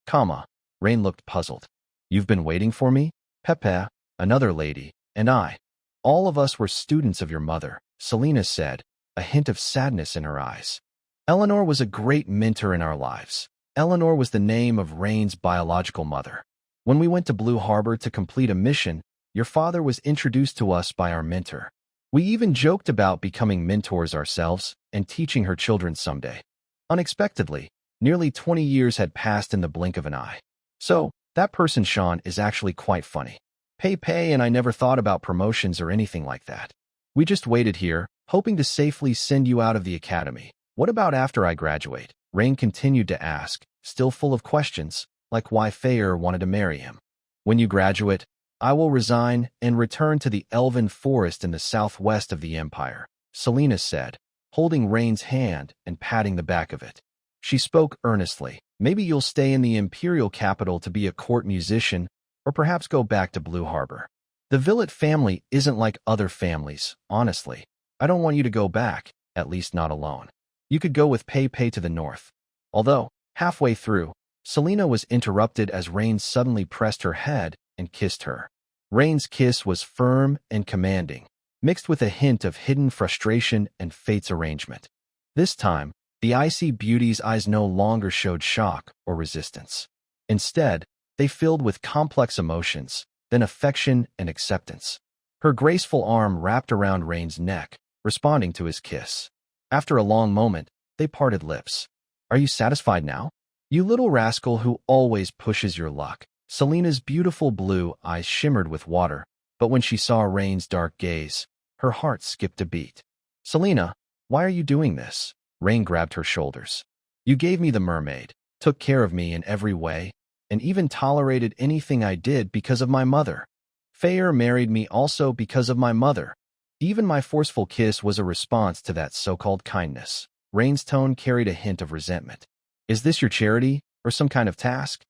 [SPEAKER 1] Comma. Rain looked puzzled. You've been waiting for me? Pepe, another lady, and I. All of us were students of your mother, Selena said, a hint of sadness in her eyes. Eleanor was a great mentor in our lives. Eleanor was the name of Rain's biological mother. When we went to Blue Harbor to complete a mission, your father was introduced to us by our mentor. We even joked about becoming mentors ourselves and teaching her children someday. Unexpectedly, nearly 20 years had passed in the blink of an eye. So, that person Sean is actually quite funny. Pei and I never thought about promotions or anything like that. We just waited here, hoping to safely send you out of the academy. What about after I graduate? Rain continued to ask, still full of questions, like why Fayer wanted to marry him. When you graduate, I will resign and return to the elven forest in the southwest of the Empire, Selena said, holding Rain's hand and patting the back of it. She spoke earnestly. Maybe you'll stay in the Imperial capital to be a court musician, or perhaps go back to Blue Harbor. The Villet family isn't like other families, honestly. I don't want you to go back, at least not alone. You could go with Pei to the north. Although, halfway through, Selena was interrupted as Rain suddenly pressed her head and kissed her. Rain's kiss was firm and commanding, mixed with a hint of hidden frustration and fate's arrangement. This time, the icy beauty's eyes no longer showed shock or resistance. Instead, they filled with complex emotions, then affection and acceptance. Her graceful arm wrapped around Rain's neck, responding to his kiss. After a long moment, they parted lips. Are you satisfied now? You little rascal who always pushes your luck. Selena's beautiful blue eyes shimmered with water, but when she saw Rain's dark gaze, her heart skipped a beat. Selena, why are you doing this? Rain grabbed her shoulders. You gave me the mermaid, took care of me in every way, and even tolerated anything I did because of my mother. Fayer married me also because of my mother. Even my forceful kiss was a response to that so-called kindness. Rain's tone carried a hint of resentment. Is this your charity, or some kind of task?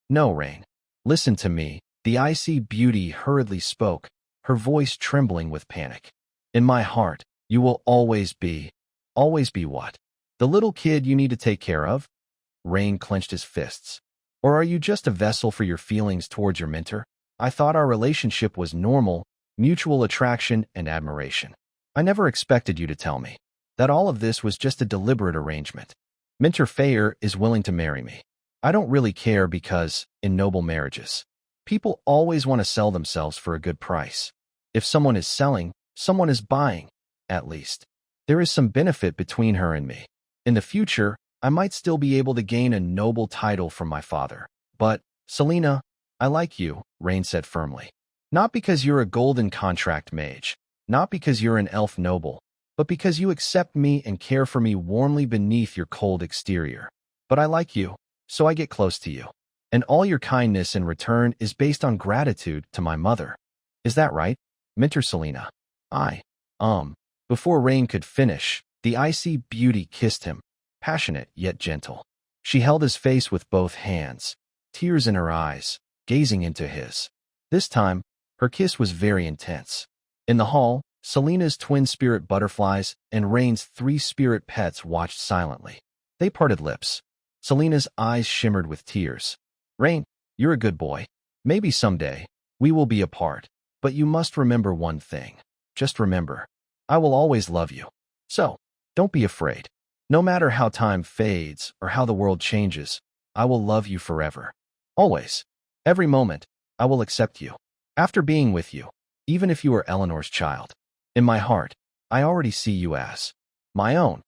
[SPEAKER 1] No, Rain. Listen to me. The icy beauty hurriedly spoke, her voice trembling with panic. In my heart, you will always be what? The little kid you need to take care of? Rain clenched his fists. Or are you just a vessel for your feelings towards your mentor? I thought our relationship was normal, mutual attraction and admiration. I never expected you to tell me that all of this was just a deliberate arrangement. Mentor Fayer is willing to marry me. I don't really care because, in noble marriages, people always want to sell themselves for a good price. If someone is selling, someone is buying, at least. There is some benefit between her and me. In the future, I might still be able to gain a noble title from my father. But, Selena, I like you, Rain said firmly. Not because you're a golden contract mage, not because you're an elf noble, but because you accept me and care for me warmly beneath your cold exterior. But I like you, so I get close to you. And all your kindness in return is based on gratitude to my mother. Is that right, Minter Selena? Before Rain could finish, the icy beauty kissed him, passionate yet gentle. She held his face with both hands, tears in her eyes, gazing into his. This time, her kiss was very intense. In the hall, Selena's twin spirit butterflies and Rain's 3 spirit pets watched silently. They parted lips. Selena's eyes shimmered with tears. Rain, you're a good boy. Maybe someday, we will be apart. But you must remember one thing. Just remember, I will always love you. So, don't be afraid. No matter how time fades or how the world changes, I will love you forever. Always. Every moment, I will accept you. After being with you, even if you are Eleanor's child, in my heart, I already see you as my own.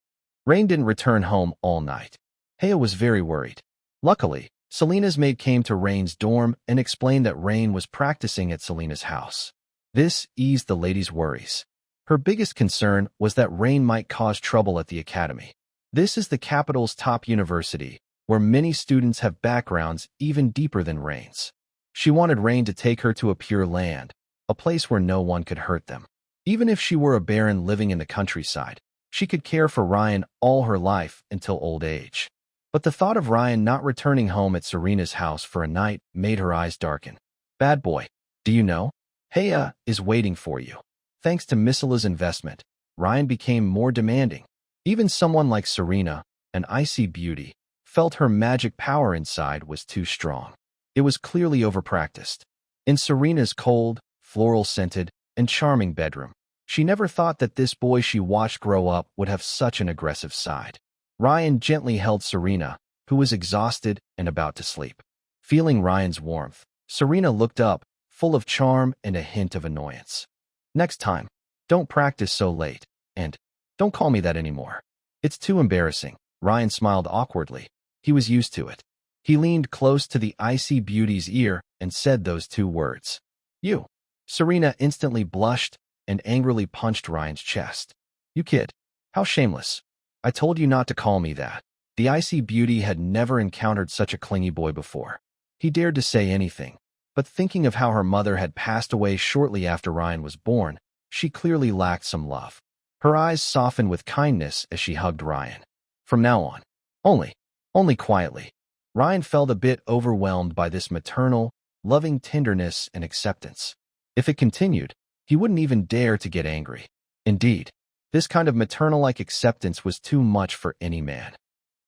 [SPEAKER 1] Rain didn't return home all night. Haya was very worried. Luckily, Selena's maid came to Rain's dorm and explained that Rain was practicing at Selena's house. This eased the lady's worries. Her biggest concern was that Rain might cause trouble at the academy. This is the capital's top university, where many students have backgrounds even deeper than Rain's. She wanted Rain to take her to a pure land, a place where no one could hurt them. Even if she were a baron living in the countryside, she could care for Ryan all her life until old age. But the thought of Ryan not returning home at Serena's house for a night made her eyes darken. Bad boy, do you know? Haya is waiting for you. Thanks to Missala's investment, Ryan became more demanding. Even someone like Serena, an icy beauty, felt her magic power inside was too strong. It was clearly overpracticed. In Serena's cold, floral-scented, and charming bedroom, she never thought that this boy she watched grow up would have such an aggressive side. Ryan gently held Serena, who was exhausted and about to sleep. Feeling Ryan's warmth, Serena looked up, full of charm and a hint of annoyance. Next time, don't practice so late, and don't call me that anymore. It's too embarrassing. Ryan smiled awkwardly. He was used to it. He leaned close to the icy beauty's ear and said those 2 words. You. Serena instantly blushed and angrily punched Ryan's chest. You kid. How shameless. I told you not to call me that. The icy beauty had never encountered such a clingy boy before. He dared to say anything, but thinking of how her mother had passed away shortly after Ryan was born, she clearly lacked some love. Her eyes softened with kindness as she hugged Ryan. From now on, only quietly. Ryan felt a bit overwhelmed by this maternal, loving tenderness and acceptance. If it continued, he wouldn't even dare to get angry. Indeed, this kind of maternal-like acceptance was too much for any man.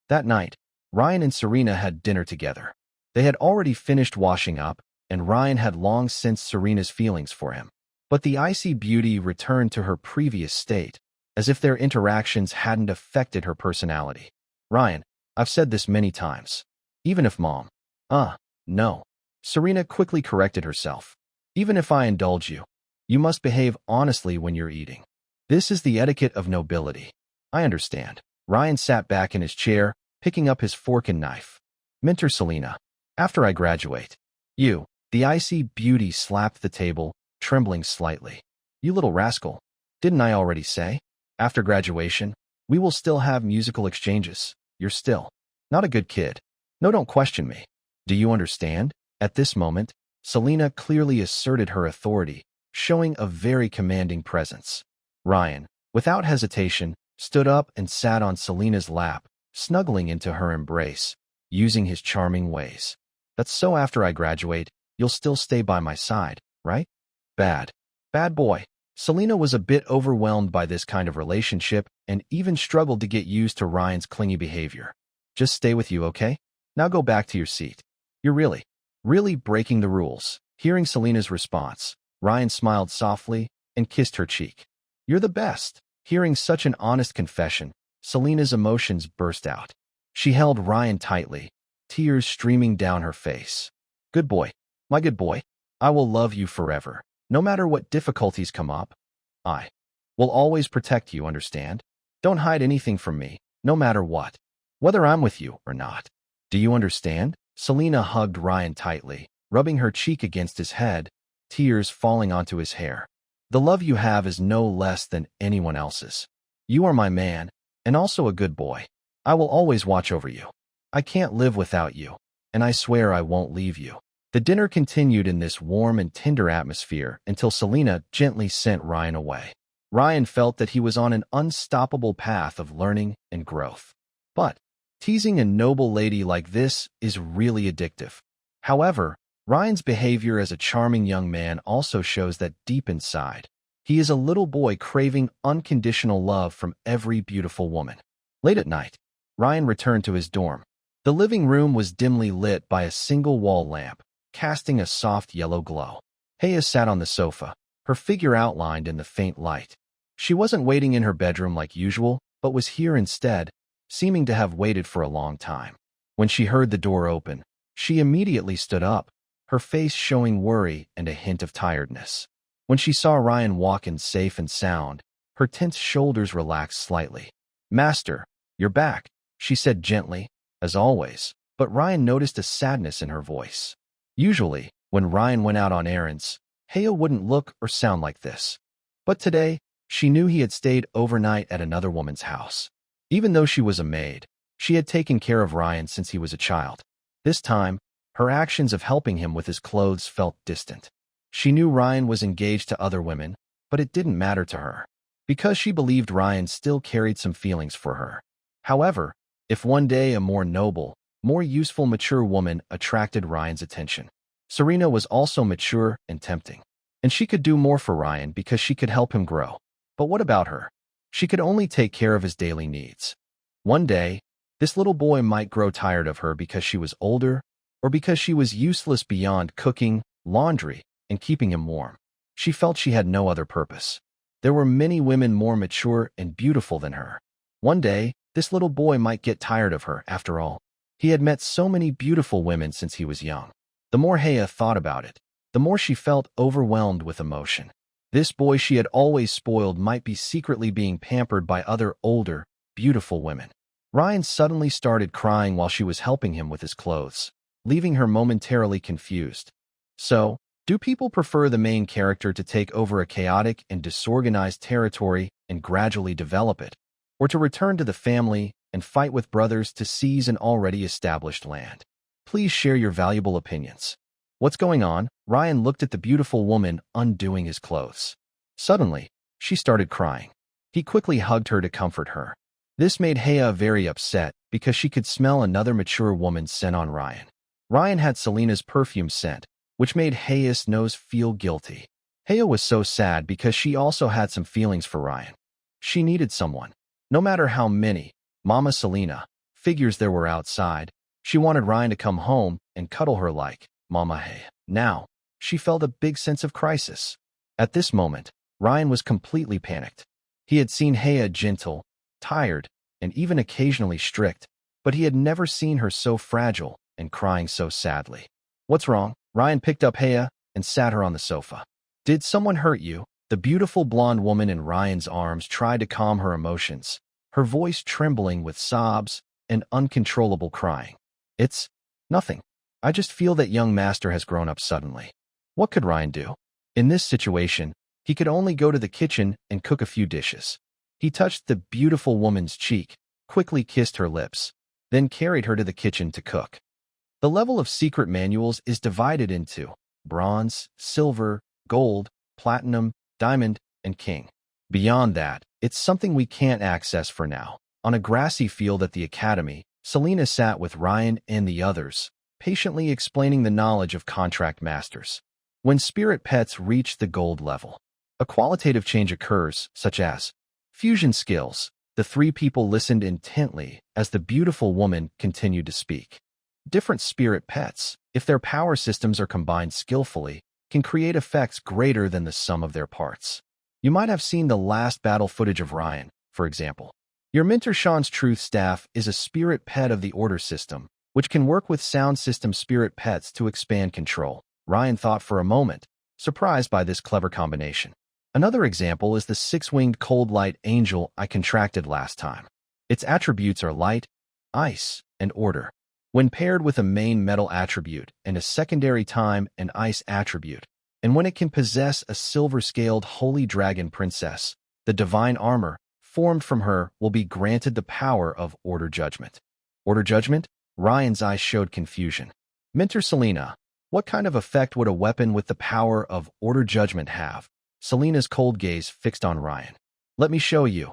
[SPEAKER 1] That night, Ryan and Serena had dinner together. They had already finished washing up, and Ryan had long sensed Serena's feelings for him. But the icy beauty returned to her previous state, as if their interactions hadn't affected her personality. Ryan, I've said this many times. Even if Mom... no. Serena quickly corrected herself. Even if I indulge you, you must behave honestly when you're eating. This is the etiquette of nobility. I understand. Ryan sat back in his chair, picking up his fork and knife. Minter Selena, after I graduate. You. The icy beauty slapped the table, trembling slightly. You little rascal. Didn't I already say? After graduation, we will still have musical exchanges. You're still not a good kid. No, don't question me. Do you understand? At this moment, Selena clearly asserted her authority, showing a very commanding presence. Ryan, without hesitation, stood up and sat on Selena's lap, snuggling into her embrace, using his charming ways. That's so after I graduate, you'll still stay by my side, right? Bad boy. Selena was a bit overwhelmed by this kind of relationship and even struggled to get used to Ryan's clingy behavior. Just stay with you, okay? Now go back to your seat. You're really breaking the rules. Hearing Selena's response, Ryan smiled softly and kissed her cheek. You're the best. Hearing such an honest confession, Selena's emotions burst out. She held Ryan tightly, tears streaming down her face. Good boy, my good boy. I will love you forever. No matter what difficulties come up, I will always protect you, understand? Don't hide anything from me, no matter what. Whether I'm with you or not. Do you understand? Selena hugged Ryan tightly, rubbing her cheek against his head, tears falling onto his hair. The love you have is no less than anyone else's. You are my man, and also a good boy. I will always watch over you. I can't live without you, and I swear I won't leave you." The dinner continued in this warm and tender atmosphere until Selena gently sent Ryan away. Ryan felt that he was on an unstoppable path of learning and growth. But teasing a noble lady like this is really addictive. However, Ryan's behavior as a charming young man also shows that deep inside, he is a little boy craving unconditional love from every beautiful woman. Late at night, Ryan returned to his dorm. The living room was dimly lit by a single wall lamp, casting a soft yellow glow. Haya sat on the sofa, her figure outlined in the faint light. She wasn't waiting in her bedroom like usual, but was here instead, seeming to have waited for a long time. When she heard the door open, she immediately stood up, her face showing worry and a hint of tiredness. When she saw Ryan walk in safe and sound, her tense shoulders relaxed slightly. "Master, you're back," she said gently, as always, but Ryan noticed a sadness in her voice. Usually, when Ryan went out on errands, Haya wouldn't look or sound like this. But today, she knew he had stayed overnight at another woman's house. Even though she was a maid, she had taken care of Ryan since he was a child. This time, her actions of helping him with his clothes felt distant. She knew Ryan was engaged to other women, but it didn't matter to her, because she believed Ryan still carried some feelings for her. However, if one day a more noble, more useful, mature woman attracted Ryan's attention, Serena was also mature and tempting. And she could do more for Ryan because she could help him grow. But what about her? She could only take care of his daily needs. One day, this little boy might grow tired of her because she was older, or because she was useless beyond cooking, laundry, and keeping him warm. She felt she had no other purpose. There were many women more mature and beautiful than her. One day, this little boy might get tired of her after all. He had met so many beautiful women since he was young. The more Haya thought about it, the more she felt overwhelmed with emotion. This boy she had always spoiled might be secretly being pampered by other older, beautiful women. Ryan suddenly started crying while she was helping him with his clothes, leaving her momentarily confused. So, do people prefer the main character to take over a chaotic and disorganized territory and gradually develop it, or to return to the family and fight with brothers to seize an already established land? Please share your valuable opinions. What's going on? Ryan looked at the beautiful woman undoing his clothes. Suddenly, she started crying. He quickly hugged her to comfort her. This made Haya very upset because she could smell another mature woman's scent on Ryan. Ryan had Selena's perfume scent, which made Haya's nose feel guilty. Haya was so sad because she also had some feelings for Ryan. She needed someone. No matter how many Mama Selena figures there were outside, she wanted Ryan to come home and cuddle her like Mama Haya. Now, she felt a big sense of crisis. At this moment, Ryan was completely panicked. He had seen Haya gentle, tired, and even occasionally strict, but he had never seen her so fragile and crying so sadly. "What's wrong?" Ryan picked up Haya and sat her on the sofa. "Did someone hurt you?" The beautiful blonde woman in Ryan's arms tried to calm her emotions, her voice trembling with sobs and uncontrollable crying. "It's nothing. I just feel that young master has grown up suddenly." What could Ryan do? In this situation, he could only go to the kitchen and cook a few dishes. He touched the beautiful woman's cheek, quickly kissed her lips, then carried her to the kitchen to cook. The level of secret manuals is divided into bronze, silver, gold, platinum, diamond, and king. Beyond that, it's something we can't access for now. On a grassy field at the academy, Selena sat with Ryan and the others, patiently explaining the knowledge of contract masters. When spirit pets reach the gold level, a qualitative change occurs, such as fusion skills. The three people listened intently as the beautiful woman continued to speak. Different spirit pets, if their power systems are combined skillfully, can create effects greater than the sum of their parts. You might have seen the last battle footage of Ryan, for example. Your mentor Sean's Truth Staff is a spirit pet of the Order system, which can work with sound system spirit pets to expand control. Ryan thought for a moment, surprised by this clever combination. Another example is the six-winged cold light angel I contracted last time. Its attributes are light, ice, and order. When paired with a main metal attribute and a secondary time and ice attribute, and when it can possess a silver-scaled holy dragon princess, the divine armor formed from her will be granted the power of Order Judgment. Order Judgment? Ryan's eyes showed confusion. Mentor Selena, what kind of effect would a weapon with the power of order judgment have? Selena's cold gaze fixed on Ryan. Let me show you.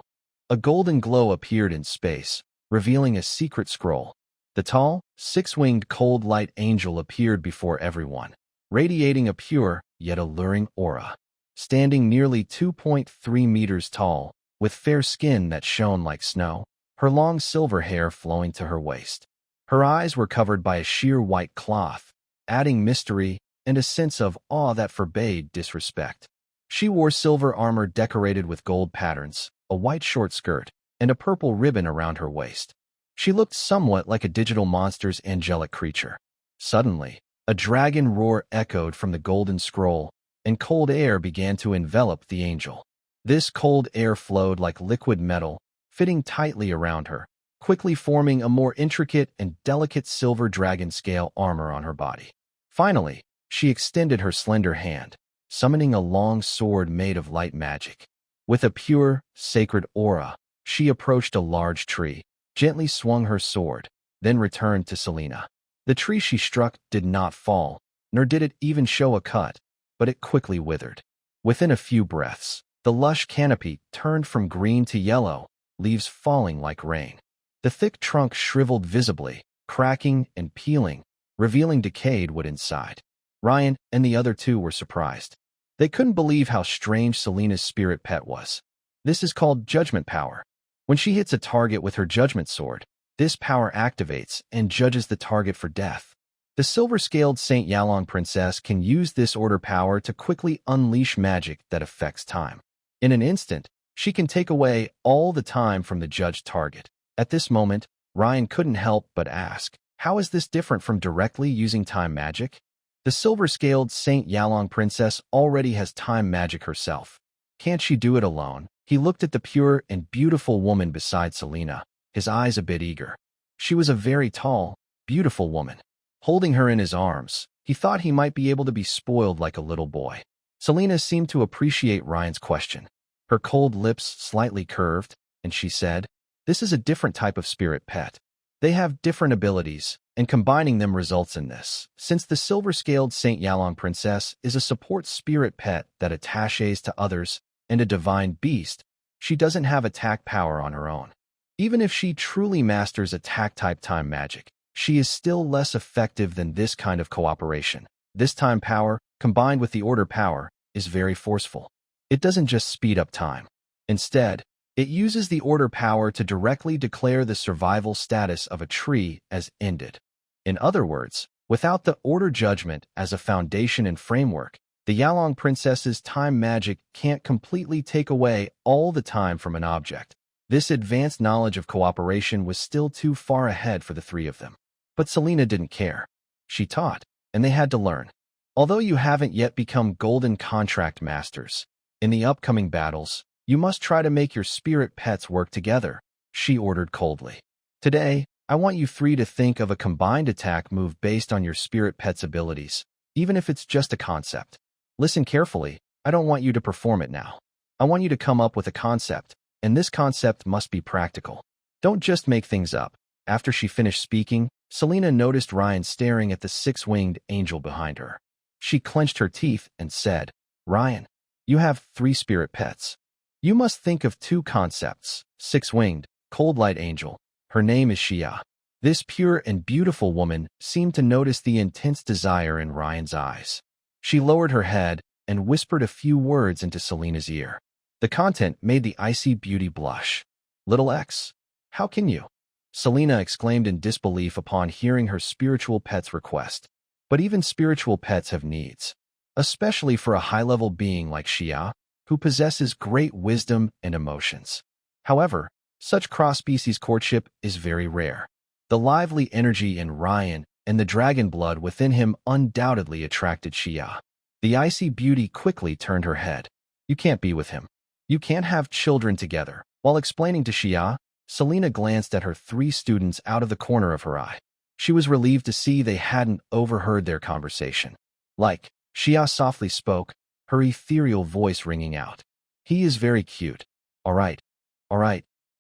[SPEAKER 1] A golden glow appeared in space, revealing a secret scroll. The tall, six-winged cold light angel appeared before everyone, radiating a pure, yet alluring aura. Standing nearly 2.3 meters tall, with fair skin that shone like snow, her long silver hair flowing to her waist. Her eyes were covered by a sheer white cloth, adding mystery and a sense of awe that forbade disrespect. She wore silver armor decorated with gold patterns, a white short skirt, and a purple ribbon around her waist. She looked somewhat like a digital monster's angelic creature. Suddenly, a dragon roar echoed from the golden scroll, and cold air began to envelop the angel. This cold air flowed like liquid metal, fitting tightly around her, quickly forming a more intricate and delicate silver dragon scale armor on her body. Finally, she extended her slender hand, summoning a long sword made of light magic. With a pure, sacred aura, she approached a large tree, gently swung her sword, then returned to Selena. The tree she struck did not fall, nor did it even show a cut, but it quickly withered. Within a few breaths, the lush canopy turned from green to yellow, leaves falling like rain. The thick trunk shriveled visibly, cracking and peeling, revealing decayed wood inside. Ryan and the other two were surprised. They couldn't believe how strange Selena's spirit pet was. This is called judgment power. When she hits a target with her judgment sword, this power activates and judges the target for death. The silver-scaled Saint Yalong princess can use this order power to quickly unleash magic that affects time. In an instant, she can take away all the time from the judged target. At this moment, Ryan couldn't help but ask, how is this different from directly using time magic? The silver-scaled Saint Yalong princess already has time magic herself. Can't she do it alone? He looked at the pure and beautiful woman beside Selena, his eyes a bit eager. She was a very tall, beautiful woman. Holding her in his arms, he thought he might be able to be spoiled like a little boy. Selena seemed to appreciate Ryan's question. Her cold lips slightly curved, and she said, "This is a different type of spirit pet. They have different abilities, and combining them results in this. Since the silver-scaled Saint Yalong princess is a support spirit pet that attaches to others and a divine beast, she doesn't have attack power on her own. Even if she truly masters attack-type time magic, she is still less effective than this kind of cooperation. This time power, combined with the order power, is very forceful. It doesn't just speed up time. Instead, it uses the order power to directly declare the survival status of a tree as ended. In other words, without the order judgment as a foundation and framework, the Yalong princess's time magic can't completely take away all the time from an object. This advanced knowledge of cooperation was still too far ahead for the three of them. But Selena didn't care. She taught, and they had to learn. Although you haven't yet become golden contract masters, in the upcoming battles, you must try to make your spirit pets work together, she ordered coldly. Today, I want you three to think of a combined attack move based on your spirit pet's abilities, even if it's just a concept. Listen carefully, I don't want you to perform it now. I want you to come up with a concept, and this concept must be practical. Don't just make things up. After she finished speaking, Selena noticed Ryan staring at the six-winged angel behind her. She clenched her teeth and said, "Ryan, you have 3 spirit pets. You must think of 2 concepts. Six-winged, cold light angel. Her name is Xia." This pure and beautiful woman seemed to notice the intense desire in Ryan's eyes. She lowered her head and whispered a few words into Selena's ear. The content made the icy beauty blush. "Little X, how can you?" Selena exclaimed in disbelief upon hearing her spiritual pet's request. But even spiritual pets have needs, especially for a high-level being like Xia, who possesses great wisdom and emotions. However, such cross-species courtship is very rare. The lively energy in Ryan and the dragon blood within him undoubtedly attracted Xia. The icy beauty quickly turned her head. "You can't be with him. You can't have children together." While explaining to Xia, Selena glanced at her 3 students out of the corner of her eye. She was relieved to see they hadn't overheard their conversation. "Like," Xia softly spoke, her ethereal voice ringing out. "He is very cute. All right,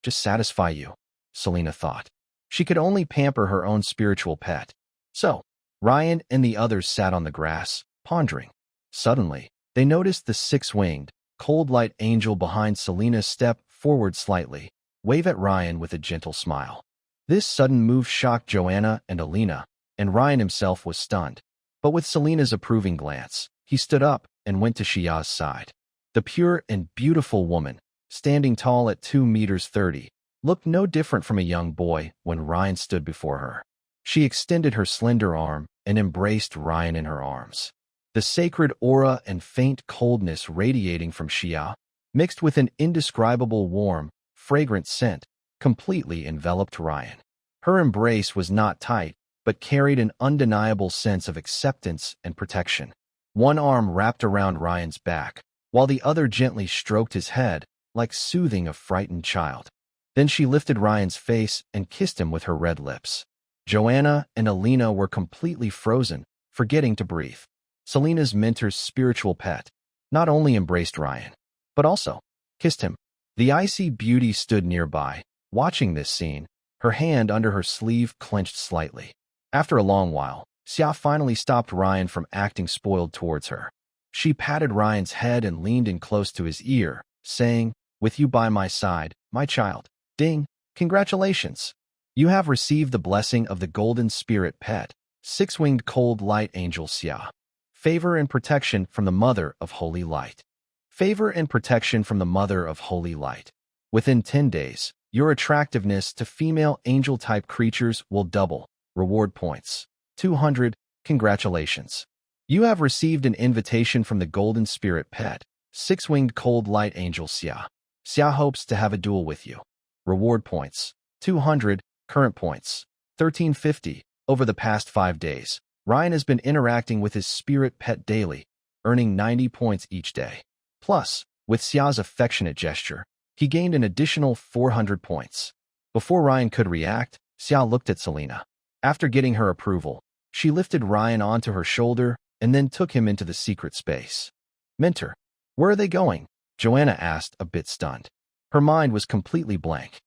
[SPEAKER 1] just satisfy you," Selena thought. She could only pamper her own spiritual pet. So, Ryan and the others sat on the grass, pondering. Suddenly, they noticed the six-winged, cold light angel behind Selena step forward slightly, wave at Ryan with a gentle smile. This sudden move shocked Joanna and Alina, and Ryan himself was stunned. But with Selena's approving glance, he stood up and went to Xia's side. The pure and beautiful woman, standing tall at 2 meters 30, looked no different from a young boy when Ryan stood before her. She extended her slender arm and embraced Ryan in her arms. The sacred aura and faint coldness radiating from Xia, mixed with an indescribable warm, fragrant scent, completely enveloped Ryan. Her embrace was not tight, but carried an undeniable sense of acceptance and protection. One arm wrapped around Ryan's back, while the other gently stroked his head, like soothing a frightened child. Then she lifted Ryan's face and kissed him with her red lips. Joanna and Alina were completely frozen, forgetting to breathe. Selena's mentor's spiritual pet not only embraced Ryan, but also kissed him. The icy beauty stood nearby, watching this scene, her hand under her sleeve clenched slightly. After a long while, Xia finally stopped Ryan from acting spoiled towards her. She patted Ryan's head and leaned in close to his ear, saying, "With you by my side, my child. Ding, congratulations. You have received the blessing of the golden spirit pet, six-winged cold light angel Xia. Favor and protection from the Mother of Holy Light. Favor and protection from the Mother of Holy Light. Within 10 days, your attractiveness to female angel-type creatures will double. Reward points. 200. Congratulations. You have received an invitation from the golden spirit pet, six-winged cold light angel Xia. Xia hopes to have a duel with you. Reward points. 200. Current points. 1350. Over the past 5 days, Ryan has been interacting with his spirit pet daily, earning 90 points each day. Plus, with Xia's affectionate gesture, he gained an additional 400 points. Before Ryan could react, Xia looked at Selena. After getting her approval, she lifted Ryan onto her shoulder and then took him into the secret space. Mentor, where are they going? Joanna asked, a bit stunned. Her mind was completely blank.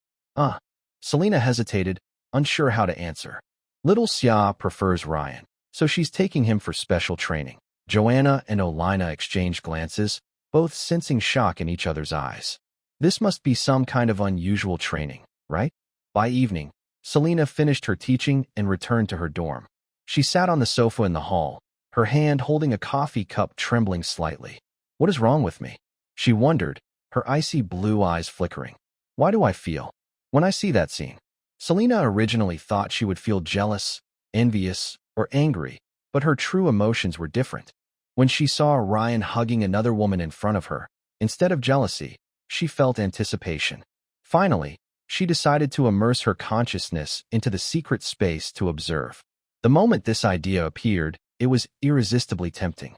[SPEAKER 1] Selena hesitated, unsure how to answer. Little Xia prefers Ryan, so she's taking him for special training. Joanna and Olina exchanged glances, both sensing shock in each other's eyes. This must be some kind of unusual training, right? By evening, Selena finished her teaching and returned to her dorm. She sat on the sofa in the hall, her hand holding a coffee cup trembling slightly. What is wrong with me? She wondered, her icy blue eyes flickering. Why do I feel? When I see that scene, Selena originally thought she would feel jealous, envious, or angry, but her true emotions were different. When she saw Ryan hugging another woman in front of her, instead of jealousy, she felt anticipation. Finally, she decided to immerse her consciousness into the secret space to observe. The moment this idea appeared, it was irresistibly tempting.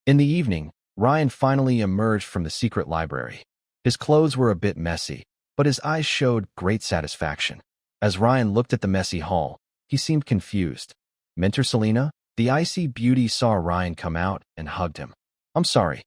[SPEAKER 1] In the evening, Ryan finally emerged from the secret library. His clothes were a bit messy, but his eyes showed great satisfaction. As Ryan looked at the messy hall, he seemed confused. Mentor Selena? The icy beauty saw Ryan come out and hugged him. I'm sorry.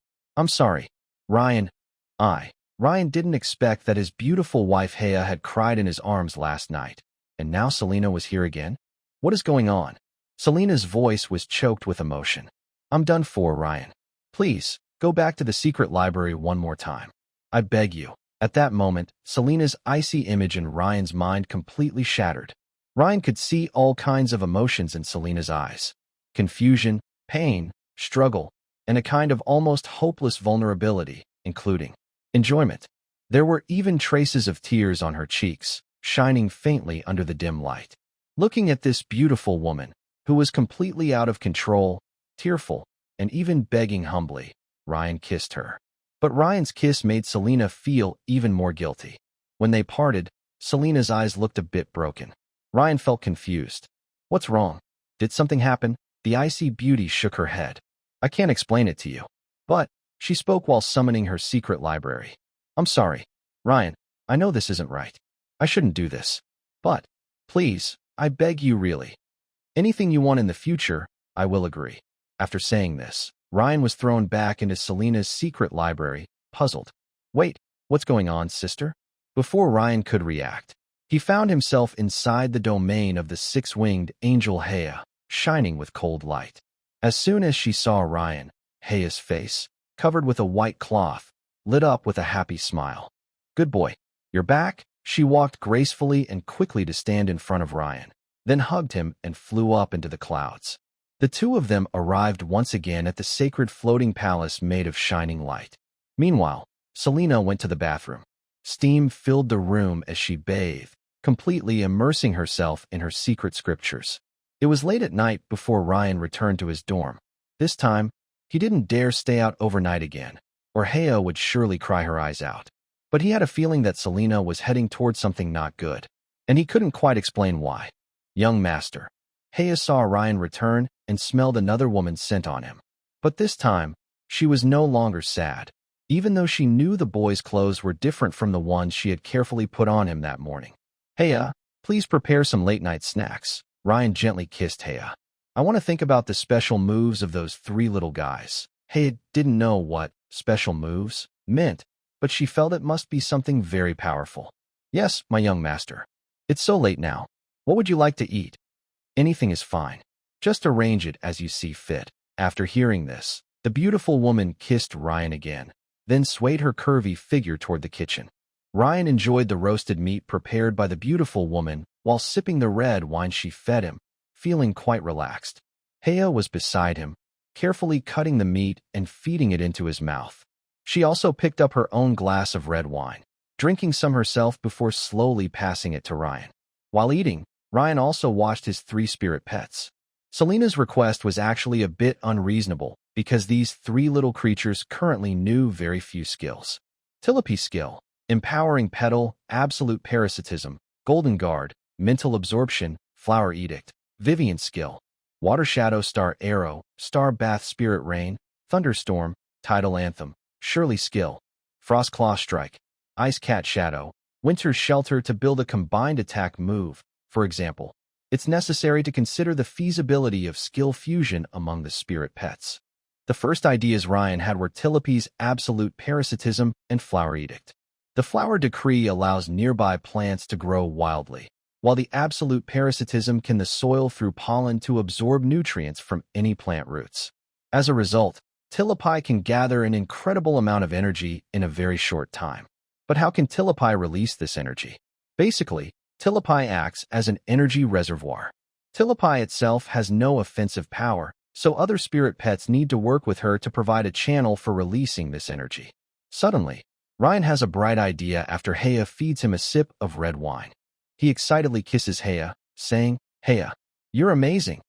[SPEAKER 1] Ryan didn't expect that his beautiful wife Hea had cried in his arms last night, and now Selena was here again? What is going on? Selena's voice was choked with emotion. I'm done for, Ryan. Please, go back to the secret library one more time. I beg you. At that moment, Selena's icy image in Ryan's mind completely shattered. Ryan could see all kinds of emotions in Selena's eyes. Confusion, pain, struggle, and a kind of almost hopeless vulnerability, including enjoyment. There were even traces of tears on her cheeks, shining faintly under the dim light. Looking at this beautiful woman, who was completely out of control, tearful, and even begging humbly, Ryan kissed her. But Ryan's kiss made Selena feel even more guilty. When they parted, Selena's eyes looked a bit broken. Ryan felt confused. What's wrong? Did something happen? The icy beauty shook her head. I can't explain it to you. But, she spoke while summoning her secret library. I'm sorry, Ryan, I know this isn't right. I shouldn't do this. But, please, I beg you really. Anything you want in the future, I will agree. After saying this, Ryan was thrown back into Selena's secret library, puzzled. Wait, what's going on, sister? Before Ryan could react, he found himself inside the domain of the six-winged angel Hea. shining with cold light. As soon as she saw Ryan, Heya's face, covered with a white cloth, lit up with a happy smile. "Good boy. You're back?" She walked gracefully and quickly to stand in front of Ryan, then hugged him and flew up into the clouds. The two of them arrived once again at the sacred floating palace made of shining light. Meanwhile, Selena went to the bathroom. Steam filled the room as she bathed, completely immersing herself in her secret scriptures. It was late at night before Ryan returned to his dorm. This time, he didn't dare stay out overnight again, or Heya would surely cry her eyes out. But he had a feeling that Selena was heading towards something not good, and he couldn't quite explain why. "Young master." Heya saw Ryan return and smelled another woman's scent on him. But this time, she was no longer sad, even though she knew the boy's clothes were different from the ones she had carefully put on him that morning. "Heya, please prepare some late-night snacks." Ryan gently kissed Heya. "I want to think about the special moves of those three little guys." Heya didn't know what special moves meant, but she felt it must be something very powerful. "Yes, my young master. It's so late now. What would you like to eat?" "Anything is fine. Just arrange it as you see fit." After hearing this, the beautiful woman kissed Ryan again, then swayed her curvy figure toward the kitchen. Ryan enjoyed the roasted meat prepared by the beautiful woman while sipping the red wine she fed him, feeling quite relaxed. Heya was beside him, carefully cutting the meat and feeding it into his mouth. She also picked up her own glass of red wine, drinking some herself before slowly passing it to Ryan. While eating, Ryan also watched his three spirit pets. Selena's request was actually a bit unreasonable because these three little creatures currently knew very few skills. Telepathy skill, empowering petal, absolute parasitism, golden guard, mental absorption, flower edict, Vivian skill, water shadow star arrow, star bath spirit rain, thunderstorm, tidal anthem, Shirley skill, frost claw strike, ice cat shadow, winter shelter. To build a combined attack move, for example, it's necessary to consider the feasibility of skill fusion among the spirit pets. The first ideas Ryan had were Telepathy's absolute parasitism and flower edict. The flower decree allows nearby plants to grow wildly, while the absolute parasitism can the soil through pollen to absorb nutrients from any plant roots. As a result, Telepathy can gather an incredible amount of energy in a very short time. But how can Telepathy release this energy? Basically, Telepathy acts as an energy reservoir. Telepathy itself has no offensive power, so other spirit pets need to work with her to provide a channel for releasing this energy. Suddenly, Ryan has a bright idea after Heya feeds him a sip of red wine. He excitedly kisses Heya, saying, "Heya, you're amazing,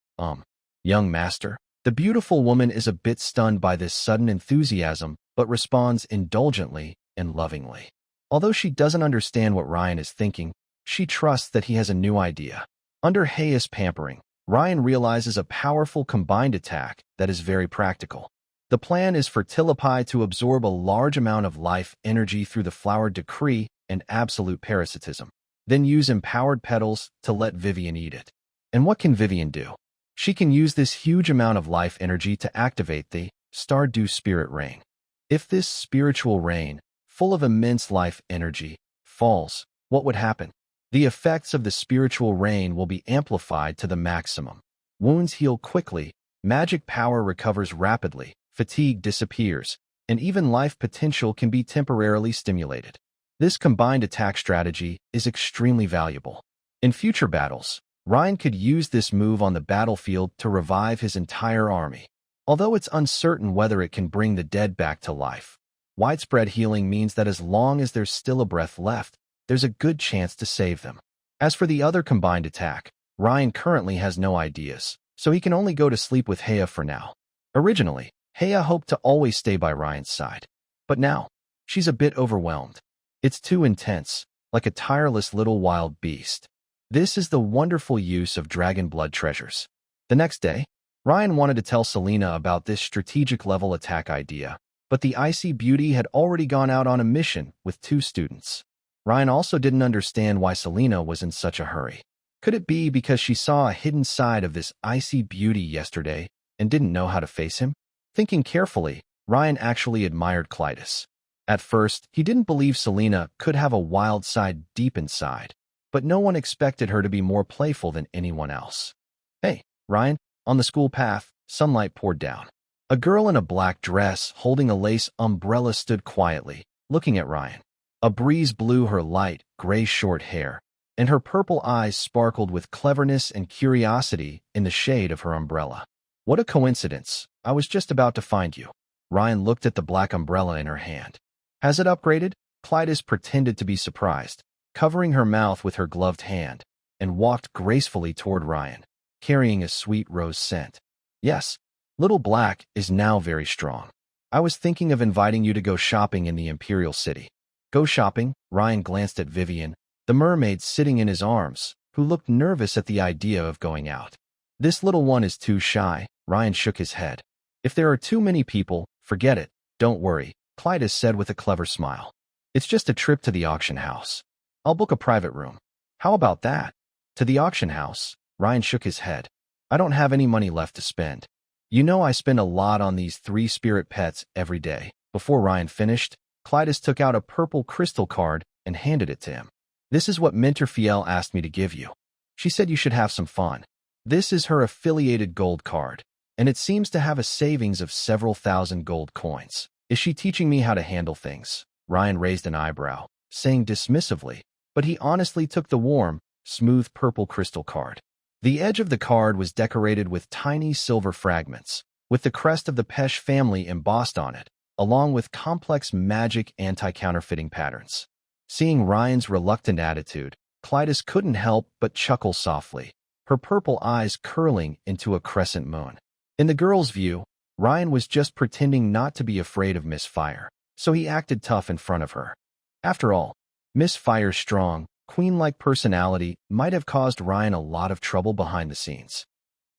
[SPEAKER 1] young master." The beautiful woman is a bit stunned by this sudden enthusiasm, but responds indulgently and lovingly. Although she doesn't understand what Ryan is thinking, she trusts that he has a new idea. Under Heya's pampering, Ryan realizes a powerful combined attack that is very practical. The plan is for Telepathy to absorb a large amount of life energy through the flower decree and absolute parasitism, then use empowered petals to let Vivian eat it. And what can Vivian do? She can use this huge amount of life energy to activate the Stardew Spirit Rain. If this spiritual rain, full of immense life energy, falls, what would happen? The effects of the spiritual rain will be amplified to the maximum. Wounds heal quickly, magic power recovers rapidly, fatigue disappears, and even life potential can be temporarily stimulated. This combined attack strategy is extremely valuable. In future battles, Ryan could use this move on the battlefield to revive his entire army. Although it's uncertain whether it can bring the dead back to life, widespread healing means that as long as there's still a breath left, there's a good chance to save them. As for the other combined attack, Ryan currently has no ideas, so he can only go to sleep with Heya for now. Originally, Heya hoped to always stay by Ryan's side, but now, she's a bit overwhelmed. It's too intense, like a tireless little wild beast. This is the wonderful use of dragon blood treasures. The next day, Ryan wanted to tell Selena about this strategic level attack idea, but the icy beauty had already gone out on a mission with 2 students. Ryan also didn't understand why Selena was in such a hurry. Could it be because she saw a hidden side of this icy beauty yesterday and didn't know how to face him? Thinking carefully, Ryan actually admired Clytus. At first, he didn't believe Selena could have a wild side deep inside, but no one expected her to be more playful than anyone else. "Hey, Ryan, On the school path, sunlight poured down. A girl in a black dress holding a lace umbrella stood quietly, looking at Ryan. A breeze blew her light, gray short hair, and her purple eyes sparkled with cleverness and curiosity in the shade of her umbrella. What a coincidence. I was just about to find you. Ryan looked at the black umbrella in her hand. Has it upgraded? Clytus pretended to be surprised, covering her mouth with her gloved hand, and walked gracefully toward Ryan, carrying a sweet rose scent. Yes, Little Black is now very strong. I was thinking of inviting you to go shopping in the Imperial City. Go shopping? Ryan glanced at Vivian, the mermaid sitting in his arms, who looked nervous at the idea of going out. This little one is too shy. Ryan shook his head. If there are too many people, forget it. Don't worry, Clytus said with a clever smile. It's just a trip to the auction house. I'll book a private room. How about that? To the auction house? Ryan shook his head. I don't have any money left to spend. You know I spend a lot on these 3 spirit pets every day. Before Ryan finished, Clytus took out a purple crystal card and handed it to him. This is what Mentor Fiel asked me to give you. She said you should have some fun. This is her affiliated gold card, and it seems to have a savings of several thousand gold coins. Is she teaching me how to handle things? Ryan raised an eyebrow, saying dismissively, but he honestly took the warm, smooth purple crystal card. The edge of the card was decorated with tiny silver fragments, with the crest of the Pesh family embossed on it, along with complex magic anti-counterfeiting patterns. Seeing Ryan's reluctant attitude, Clytus couldn't help but chuckle softly, her purple eyes curling into a crescent moon. In the girl's view, Ryan was just pretending not to be afraid of Miss Fire, so he acted tough in front of her. After all, Miss Fire's strong, queen-like personality might have caused Ryan a lot of trouble behind the scenes.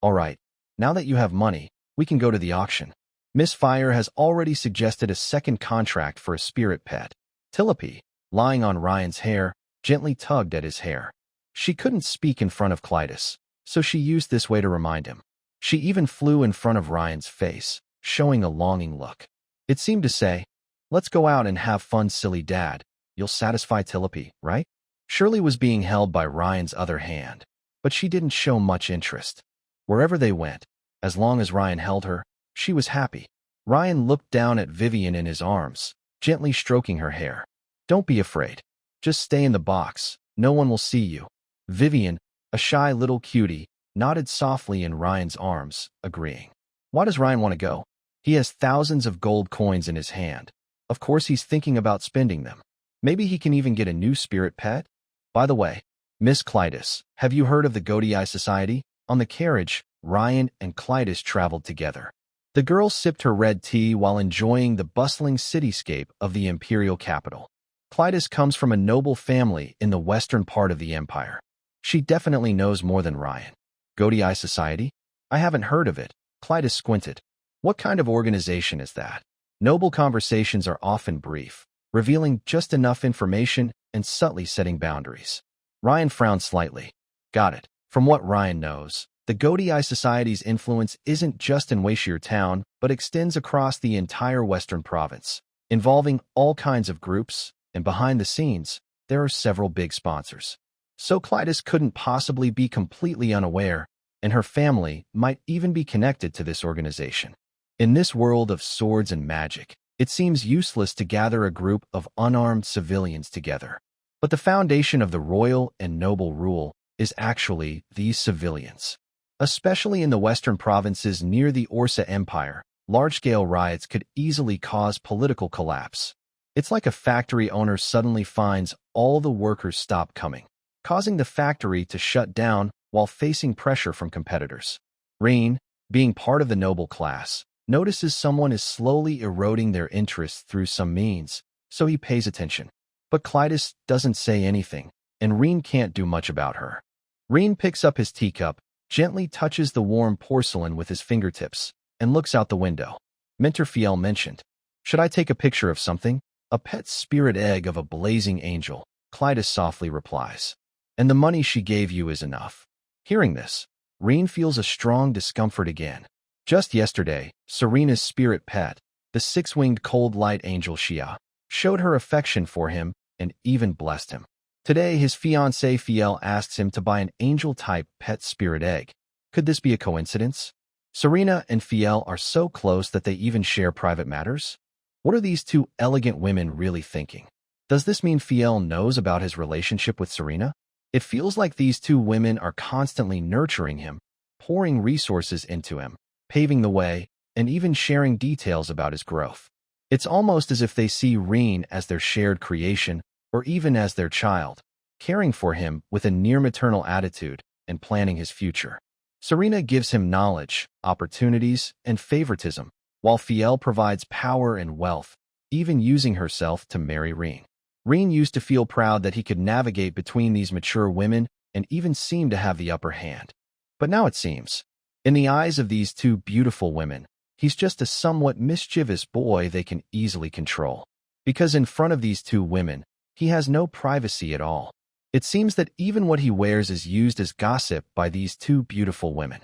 [SPEAKER 1] All right, now that you have money, we can go to the auction. Miss Fire has already suggested a second contract for a spirit pet. Tilipy, lying on Ryan's hair, gently tugged at his hair. She couldn't speak in front of Clytus, so she used this way to remind him. She even flew in front of Ryan's face, showing a longing look. It seemed to say, let's go out and have fun, silly dad. You'll satisfy Tilipy, right? Shirley was being held by Ryan's other hand, but she didn't show much interest. Wherever they went, as long as Ryan held her, she was happy. Ryan looked down at Vivian in his arms, gently stroking her hair. Don't be afraid. Just stay in the box. No one will see you. Vivian, a shy little cutie, nodded softly in Ryan's arms, agreeing. Why does Ryan want to go? He has thousands of gold coins in his hand. Of course he's thinking about spending them. Maybe he can even get a new spirit pet? By the way, Miss Clytus, have you heard of the Godii Society? On the carriage, Ryan and Clytus traveled together. The girl sipped her red tea while enjoying the bustling cityscape of the imperial capital. Clytus comes from a noble family in the western part of the empire. She definitely knows more than Ryan. Godii Society? I haven't heard of it. Clytus squinted. What kind of organization is that? Noble conversations are often brief, revealing just enough information and subtly setting boundaries. Ryan frowned slightly. Got it. From what Ryan knows, the Godii Society's influence isn't just in Waishir Town, but extends across the entire western province, involving all kinds of groups, and behind the scenes, there are several big sponsors. So Clytus couldn't possibly be completely unaware, and her family might even be connected to this organization. In this world of swords and magic, it seems useless to gather a group of unarmed civilians together. But the foundation of the royal and noble rule is actually these civilians. Especially in the western provinces near the Orsa Empire, large-scale riots could easily cause political collapse. It's like a factory owner suddenly finds all the workers stop coming, causing the factory to shut down while facing pressure from competitors. Reen, being part of the noble class, notices someone is slowly eroding their interests through some means, so he pays attention. But Clytus doesn't say anything, and Reen can't do much about her. Reen picks up his teacup, gently touches the warm porcelain with his fingertips, and looks out the window. Mentor Fiel mentioned, should I take a picture of something? A pet spirit egg of a blazing angel, Clytus softly replies. And the money she gave you is enough. Hearing this, Reen feels a strong discomfort again. Just yesterday, Serena's spirit pet, the six-winged cold light angel Xia, showed her affection for him and even blessed him. Today, his fiancée Fiel asks him to buy an angel-type pet spirit egg. Could this be a coincidence? Serena and Fiel are so close that they even share private matters? What are these two elegant women really thinking? Does this mean Fiel knows about his relationship with Serena? It feels like these two women are constantly nurturing him, pouring resources into him, paving the way, and even sharing details about his growth. It's almost as if they see Reen as their shared creation, or even as their child, caring for him with a near-maternal attitude and planning his future. Serena gives him knowledge, opportunities, and favoritism, while Fiel provides power and wealth, even using herself to marry Reen. Reen used to feel proud that he could navigate between these mature women and even seem to have the upper hand. But now it seems, in the eyes of these two beautiful women, he's just a somewhat mischievous boy they can easily control. Because in front of these two women, he has no privacy at all. It seems that even what he wears is used as gossip by these two beautiful women.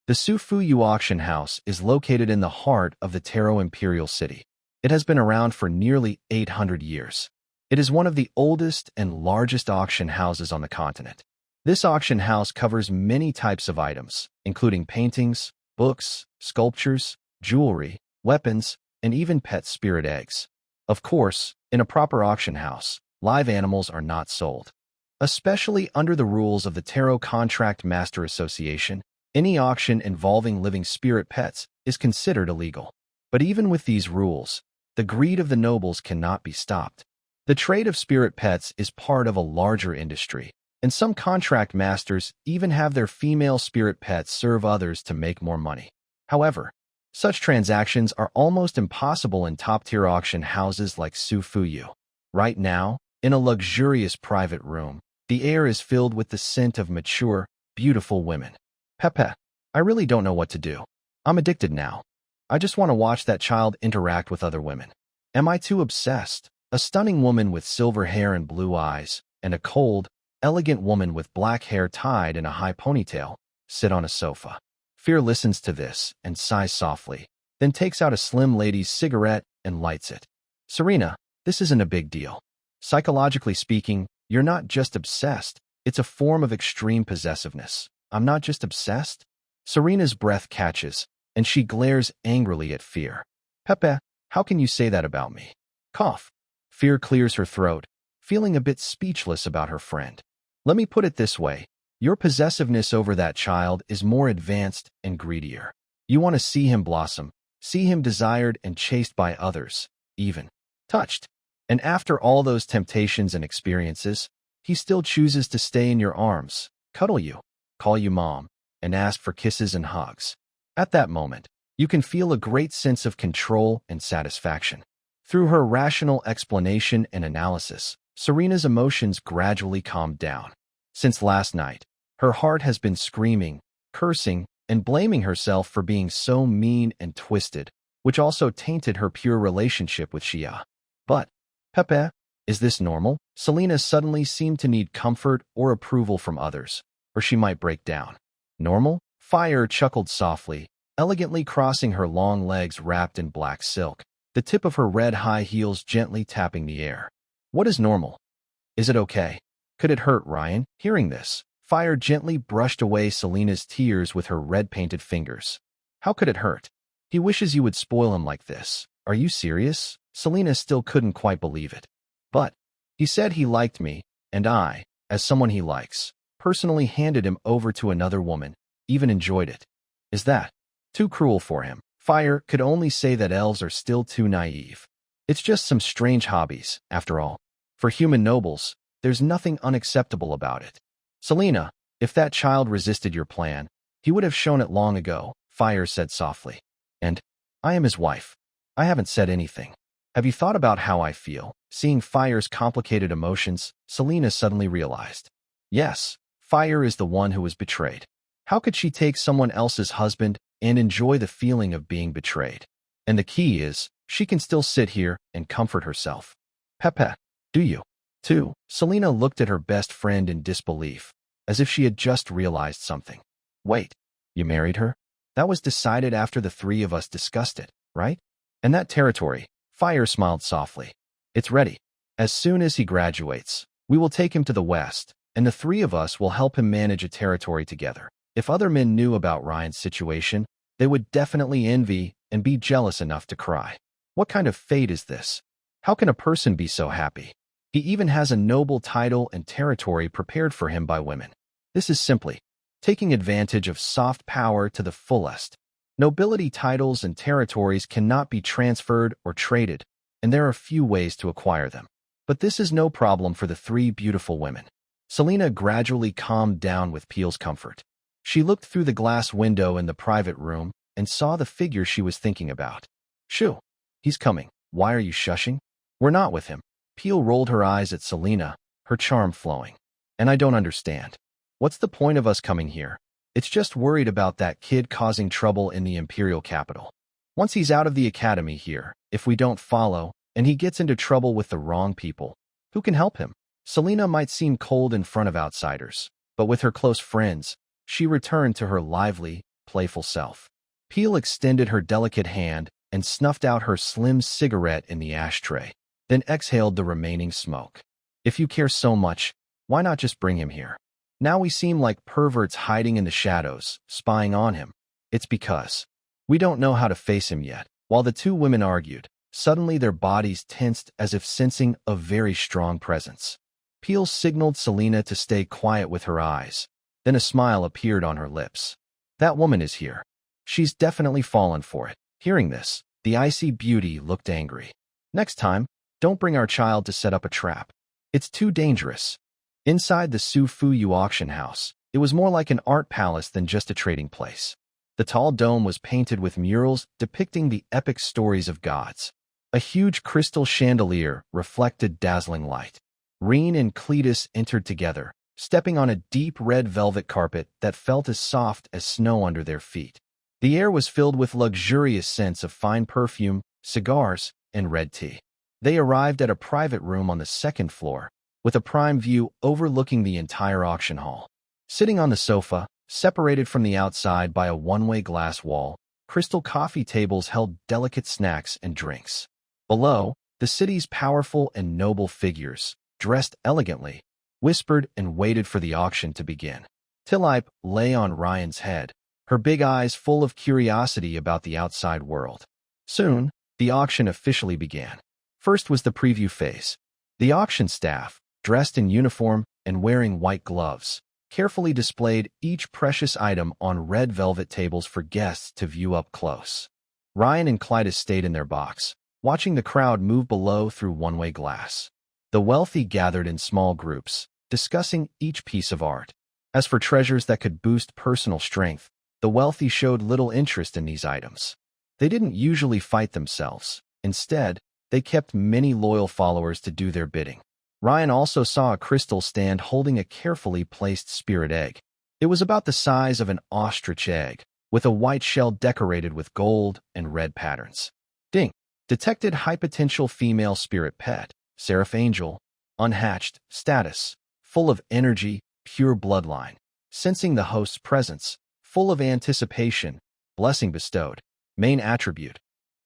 [SPEAKER 1] The Sufuyu auction house is located in the heart of the Taro Imperial City. It has been around for nearly 800 years. It is one of the oldest and largest auction houses on the continent. This auction house covers many types of items, including paintings, books, sculptures, jewelry, weapons, and even pet spirit eggs. Of course, in a proper auction house, live animals are not sold. Especially under the rules of the Taro Contract Master Association, any auction involving living spirit pets is considered illegal. But even with these rules, the greed of the nobles cannot be stopped. The trade of spirit pets is part of a larger industry, and some contract masters even have their female spirit pets serve others to make more money. However, such transactions are almost impossible in top-tier auction houses like Sufuyu. Right now, in a luxurious private room, the air is filled with the scent of mature, beautiful women. Pepe, I really don't know what to do. I'm addicted now. I just want to watch that child interact with other women. Am I too obsessed? A stunning woman with silver hair and blue eyes, and a cold, elegant woman with black hair tied in a high ponytail, sit on a sofa. Fear listens to this and sighs softly, then takes out a slim lady's cigarette and lights it. Serena, this isn't a big deal. Psychologically speaking, you're not just obsessed, it's a form of extreme possessiveness. I'm not just obsessed? Serena's breath catches, and she glares angrily at Fear. Pepe, how can you say that about me? Cough. Fear clears her throat, feeling a bit speechless about her friend. Let me put it this way. Your possessiveness over that child is more advanced and greedier. You want to see him blossom, see him desired and chased by others, even touched. And after all those temptations and experiences, he still chooses to stay in your arms, cuddle you, call you mom, and ask for kisses and hugs. At that moment, you can feel a great sense of control and satisfaction. Through her rational explanation and analysis, Serena's emotions gradually calmed down. Since last night, her heart has been screaming, cursing, and blaming herself for being so mean and twisted, which also tainted her pure relationship with Xia. But, Pepe, is this normal? Selena suddenly seemed to need comfort or approval from others, or she might break down. Normal? Fire chuckled softly, elegantly crossing her long legs wrapped in black silk, the tip of her red high heels gently tapping the air. What is normal? Is it okay? Could it hurt, Ryan? Hearing this, Fire gently brushed away Selena's tears with her red-painted fingers. How could it hurt? He wishes you would spoil him like this. Are you serious? Selena still couldn't quite believe it. But he said he liked me, and I, as someone he likes, personally handed him over to another woman, even enjoyed it. Is that too cruel for him? Fire could only say that elves are still too naive. It's just some strange hobbies, after all. For human nobles, there's nothing unacceptable about it. Selena, if that child resisted your plan, he would have shown it long ago, Fire said softly. And I am his wife. I haven't said anything. Have you thought about how I feel? Seeing Fire's complicated emotions, Selena suddenly realized. Yes, Fire is the one who was betrayed. How could she take someone else's husband and enjoy the feeling of being betrayed? And the key is, she can still sit here and comfort herself. Pepe, do you? Too. Selena looked at her best friend in disbelief, as if she had just realized something. Wait, you married her? That was decided after the three of us discussed it, right? And that territory, Fire smiled softly. It's ready. As soon as he graduates, we will take him to the west, and the three of us will help him manage a territory together. If other men knew about Ryan's situation, they would definitely envy and be jealous enough to cry. What kind of fate is this? How can a person be so happy? He even has a noble title and territory prepared for him by women. This is simply taking advantage of soft power to the fullest. Nobility titles and territories cannot be transferred or traded, and there are few ways to acquire them. But this is no problem for the three beautiful women. Selena gradually calmed down with Peel's comfort. She looked through the glass window in the private room and saw the figure she was thinking about. Shoo, he's coming. Why are you shushing? We're not with him. Peel rolled her eyes at Selena, her charm flowing. And I don't understand. What's the point of us coming here? It's just worried about that kid causing trouble in the imperial capital. Once he's out of the academy here, if we don't follow, and he gets into trouble with the wrong people, who can help him? Selena might seem cold in front of outsiders, but with her close friends, she returned to her lively, playful self. Peel extended her delicate hand and snuffed out her slim cigarette in the ashtray, then exhaled the remaining smoke. If you care so much, why not just bring him here? Now we seem like perverts hiding in the shadows, spying on him. It's because we don't know how to face him yet. While the two women argued, suddenly their bodies tensed as if sensing a very strong presence. Peel signaled Selena to stay quiet with her eyes. Then a smile appeared on her lips. That woman is here. She's definitely fallen for it. Hearing this, the icy beauty looked angry. Next time, don't bring our child to set up a trap. It's too dangerous. Inside the Su Fuyu auction house, it was more like an art palace than just a trading place. The tall dome was painted with murals depicting the epic stories of gods. A huge crystal chandelier reflected dazzling light. Reen and Cletus entered together, stepping on a deep red velvet carpet that felt as soft as snow under their feet. The air was filled with luxurious scents of fine perfume, cigars, and red tea. They arrived at a private room on the second floor, with a prime view overlooking the entire auction hall. Sitting on the sofa, separated from the outside by a one-way glass wall, crystal coffee tables held delicate snacks and drinks. Below, the city's powerful and noble figures, dressed elegantly, whispered and waited for the auction to begin. Tilipe lay on Ryan's head, her big eyes full of curiosity about the outside world. Soon, the auction officially began. First was the preview phase. The auction staff, dressed in uniform and wearing white gloves, carefully displayed each precious item on red velvet tables for guests to view up close. Ryan and Clytus stayed in their box, watching the crowd move below through one-way glass. The wealthy gathered in small groups, discussing each piece of art. As for treasures that could boost personal strength, the wealthy showed little interest in these items. They didn't usually fight themselves. Instead, they kept many loyal followers to do their bidding. Ryan also saw a crystal stand holding a carefully placed spirit egg. It was about the size of an ostrich egg, with a white shell decorated with gold and red patterns. Ding! Detected high potential female spirit pet, Seraph Angel, unhatched, status, full of energy, pure bloodline. Sensing the host's presence, full of anticipation, blessing bestowed. Main attribute.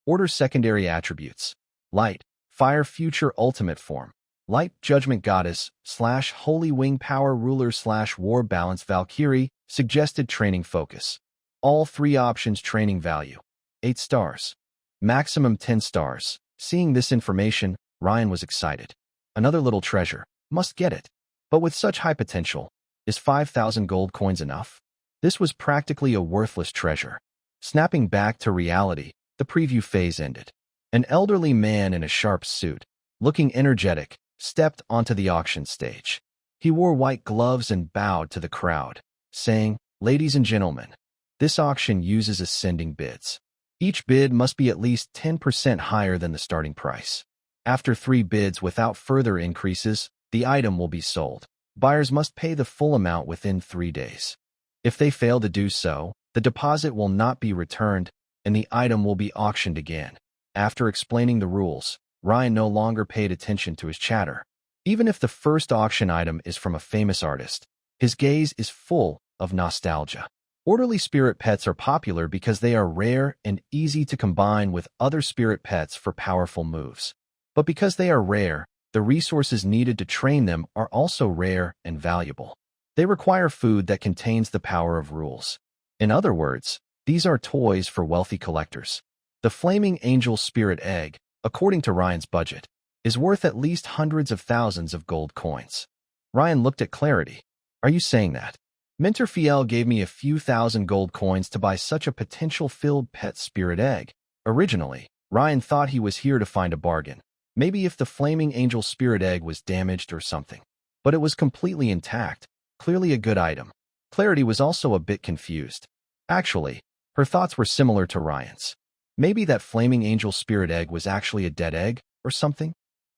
[SPEAKER 1] Order secondary attributes. Light, fire future ultimate form. Light Judgment Goddess / Holy Wing Power Ruler / War Balance Valkyrie, suggested training focus. All three options training value. 8 stars. Maximum 10 stars. Seeing this information, Ryan was excited. Another little treasure. Must get it. But with such high potential, is 5,000 gold coins enough? This was practically a worthless treasure. Snapping back to reality, the preview phase ended. An elderly man in a sharp suit, looking energetic, stepped onto the auction stage. He wore white gloves and bowed to the crowd, saying, "Ladies and gentlemen, this auction uses ascending bids. Each bid must be at least 10% higher than the starting price. After 3 bids without further increases, the item will be sold. Buyers must pay the full amount within 3 days. If they fail to do so, the deposit will not be returned, and the item will be auctioned again." After explaining the rules, Ryan no longer paid attention to his chatter. Even if the first auction item is from a famous artist, his gaze is full of nostalgia. Orderly spirit pets are popular because they are rare and easy to combine with other spirit pets for powerful moves. But because they are rare, the resources needed to train them are also rare and valuable. They require food that contains the power of rules. In other words, these are toys for wealthy collectors. The Flaming Angel Spirit Egg, according to Ryan's budget, is worth at least hundreds of thousands of gold coins. Ryan looked at Clarity. Are you saying that? Minter Fiel gave me a few thousand gold coins to buy such a potential-filled pet spirit egg. Originally, Ryan thought he was here to find a bargain. Maybe if the Flaming Angel Spirit Egg was damaged or something. But it was completely intact, clearly a good item. Clarity was also a bit confused. Actually, her thoughts were similar to Ryan's. Maybe that Flaming Angel Spirit Egg was actually a dead egg or something?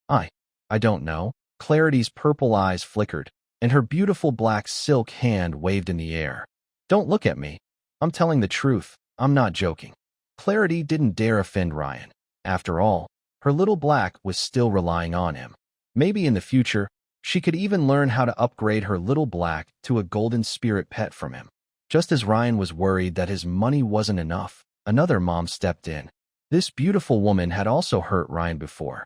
[SPEAKER 1] I don't know. Clarity's purple eyes flickered, and her beautiful black silk hand waved in the air. Don't look at me. I'm telling the truth. I'm not joking. Clarity didn't dare offend Ryan. After all, her little black was still relying on him. Maybe in the future, she could even learn how to upgrade her little black to a golden spirit pet from him. Just as Ryan was worried that his money wasn't enough, another mom stepped in. This beautiful woman had also hurt Ryan before.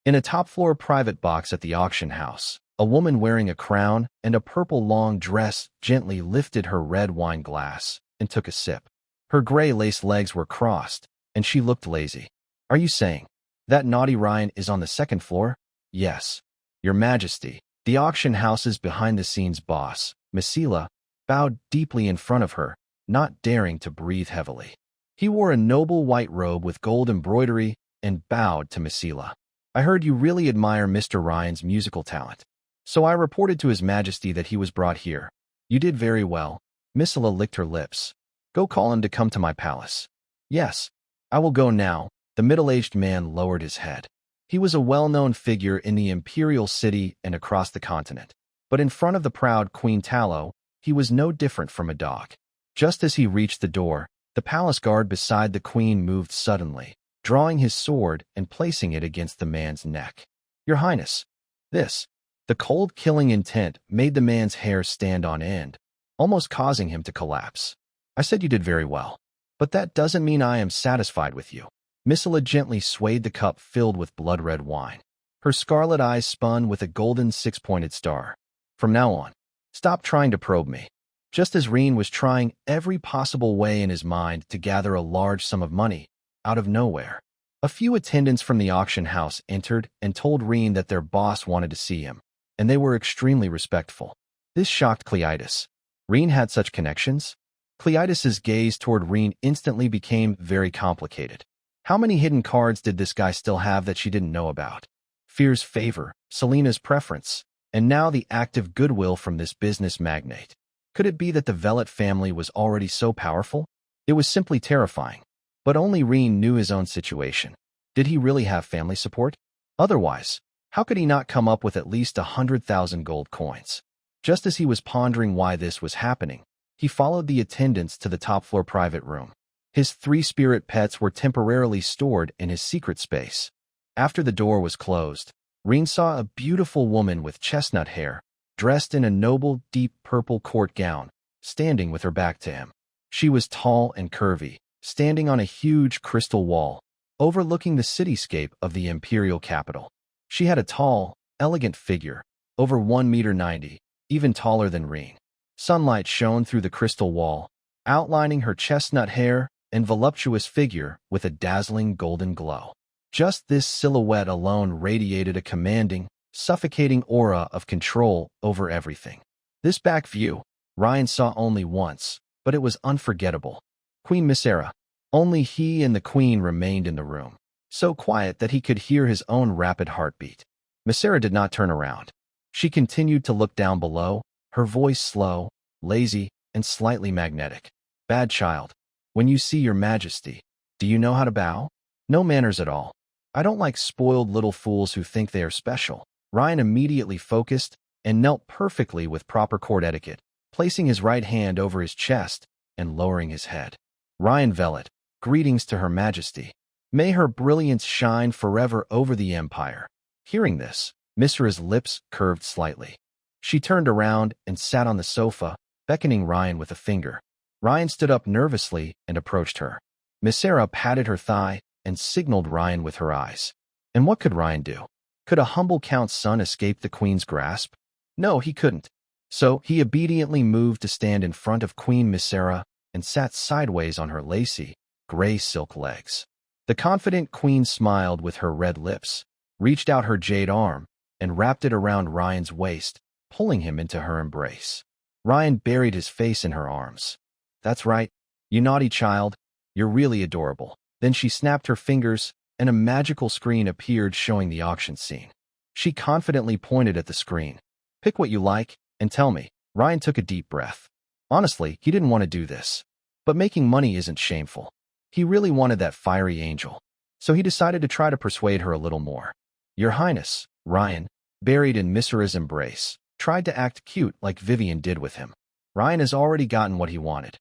[SPEAKER 1] In a top-floor private box at the auction house, a woman wearing a crown and a purple long dress gently lifted her red wine glass and took a sip. Her gray lace legs were crossed, and she looked lazy. Are you saying that naughty Ryan is on the second floor? Yes. Your Majesty, the auction house's behind-the-scenes boss, Masila, bowed deeply in front of her, not daring to breathe heavily. He wore a noble white robe with gold embroidery and bowed to Masila. I heard you really admire Mr. Ryan's musical talent. So I reported to His Majesty that he was brought here. You did very well. Masila licked her lips. Go call him to come to my palace. Yes, I will go now. The middle-aged man lowered his head. He was a well-known figure in the imperial city and across the continent. But in front of the proud Queen Tallow, he was no different from a dog. Just as he reached the door, the palace guard beside the queen moved suddenly, drawing his sword and placing it against the man's neck. Your Highness, this. The cold killing intent made the man's hair stand on end, almost causing him to collapse. I said you did very well, but that doesn't mean I am satisfied with you. Masila gently swayed the cup filled with blood-red wine. Her scarlet eyes spun with a golden six-pointed star. From now on, stop trying to probe me. Just as Reen was trying every possible way in his mind to gather a large sum of money, out of nowhere, a few attendants from the auction house entered and told Reen that their boss wanted to see him, and they were extremely respectful. This shocked Cleitus. Reen had such connections? Cleitus's gaze toward Reen instantly became very complicated. How many hidden cards did this guy still have that she didn't know about? Fear's favor, Selena's preference, and now the active goodwill from this business magnate. Could it be that the Velet family was already so powerful? It was simply terrifying. But only Reen knew his own situation. Did he really have family support? Otherwise, how could he not come up with at least 100,000 gold coins? Just as he was pondering why this was happening, he followed the attendants to the top-floor private room. His 3 spirit pets were temporarily stored in his secret space. After the door was closed, Reen saw a beautiful woman with chestnut hair, dressed in a noble, deep purple court gown, standing with her back to him. She was tall and curvy, standing on a huge crystal wall, overlooking the cityscape of the imperial capital. She had a tall, elegant figure, over 1.90 meters, even taller than Reen. Sunlight shone through the crystal wall, outlining her chestnut hair and voluptuous figure with a dazzling golden glow. Just this silhouette alone radiated a commanding, suffocating aura of control over everything. This back view, Ryan saw only once, but it was unforgettable. Queen Masera. Only he and the queen remained in the room, so quiet that he could hear his own rapid heartbeat. Masera did not turn around. She continued to look down below, her voice slow, lazy, and slightly magnetic. Bad child. When you see your Majesty, do you know how to bow? No manners at all. I don't like spoiled little fools who think they are special. Ryan immediately focused and knelt perfectly with proper court etiquette, placing his right hand over his chest and lowering his head. Ryan Velet, greetings to Her Majesty. May her brilliance shine forever over the Empire. Hearing this, Misra's lips curved slightly. She turned around and sat on the sofa, beckoning Ryan with a finger. Ryan stood up nervously and approached her. Masera patted her thigh and signaled Ryan with her eyes. And what could Ryan do? Could a humble count's son escape the queen's grasp? No, he couldn't. So he obediently moved to stand in front of Queen Misera and sat sideways on her lacy, gray silk legs. The confident queen smiled with her red lips, reached out her jade arm, and wrapped it around Ryan's waist, pulling him into her embrace. Ryan buried his face in her arms. "That's right, you naughty child. You're really adorable." Then she snapped her fingers, and a magical screen appeared showing the auction scene. She confidently pointed at the screen. "Pick what you like, and tell me." Ryan took a deep breath. Honestly, he didn't want to do this. But making money isn't shameful. He really wanted that fiery angel. So he decided to try to persuade her a little more. "Your Highness," Ryan, buried in Misera's embrace, tried to act cute like Vivian did with him. Ryan has already gotten what he wanted.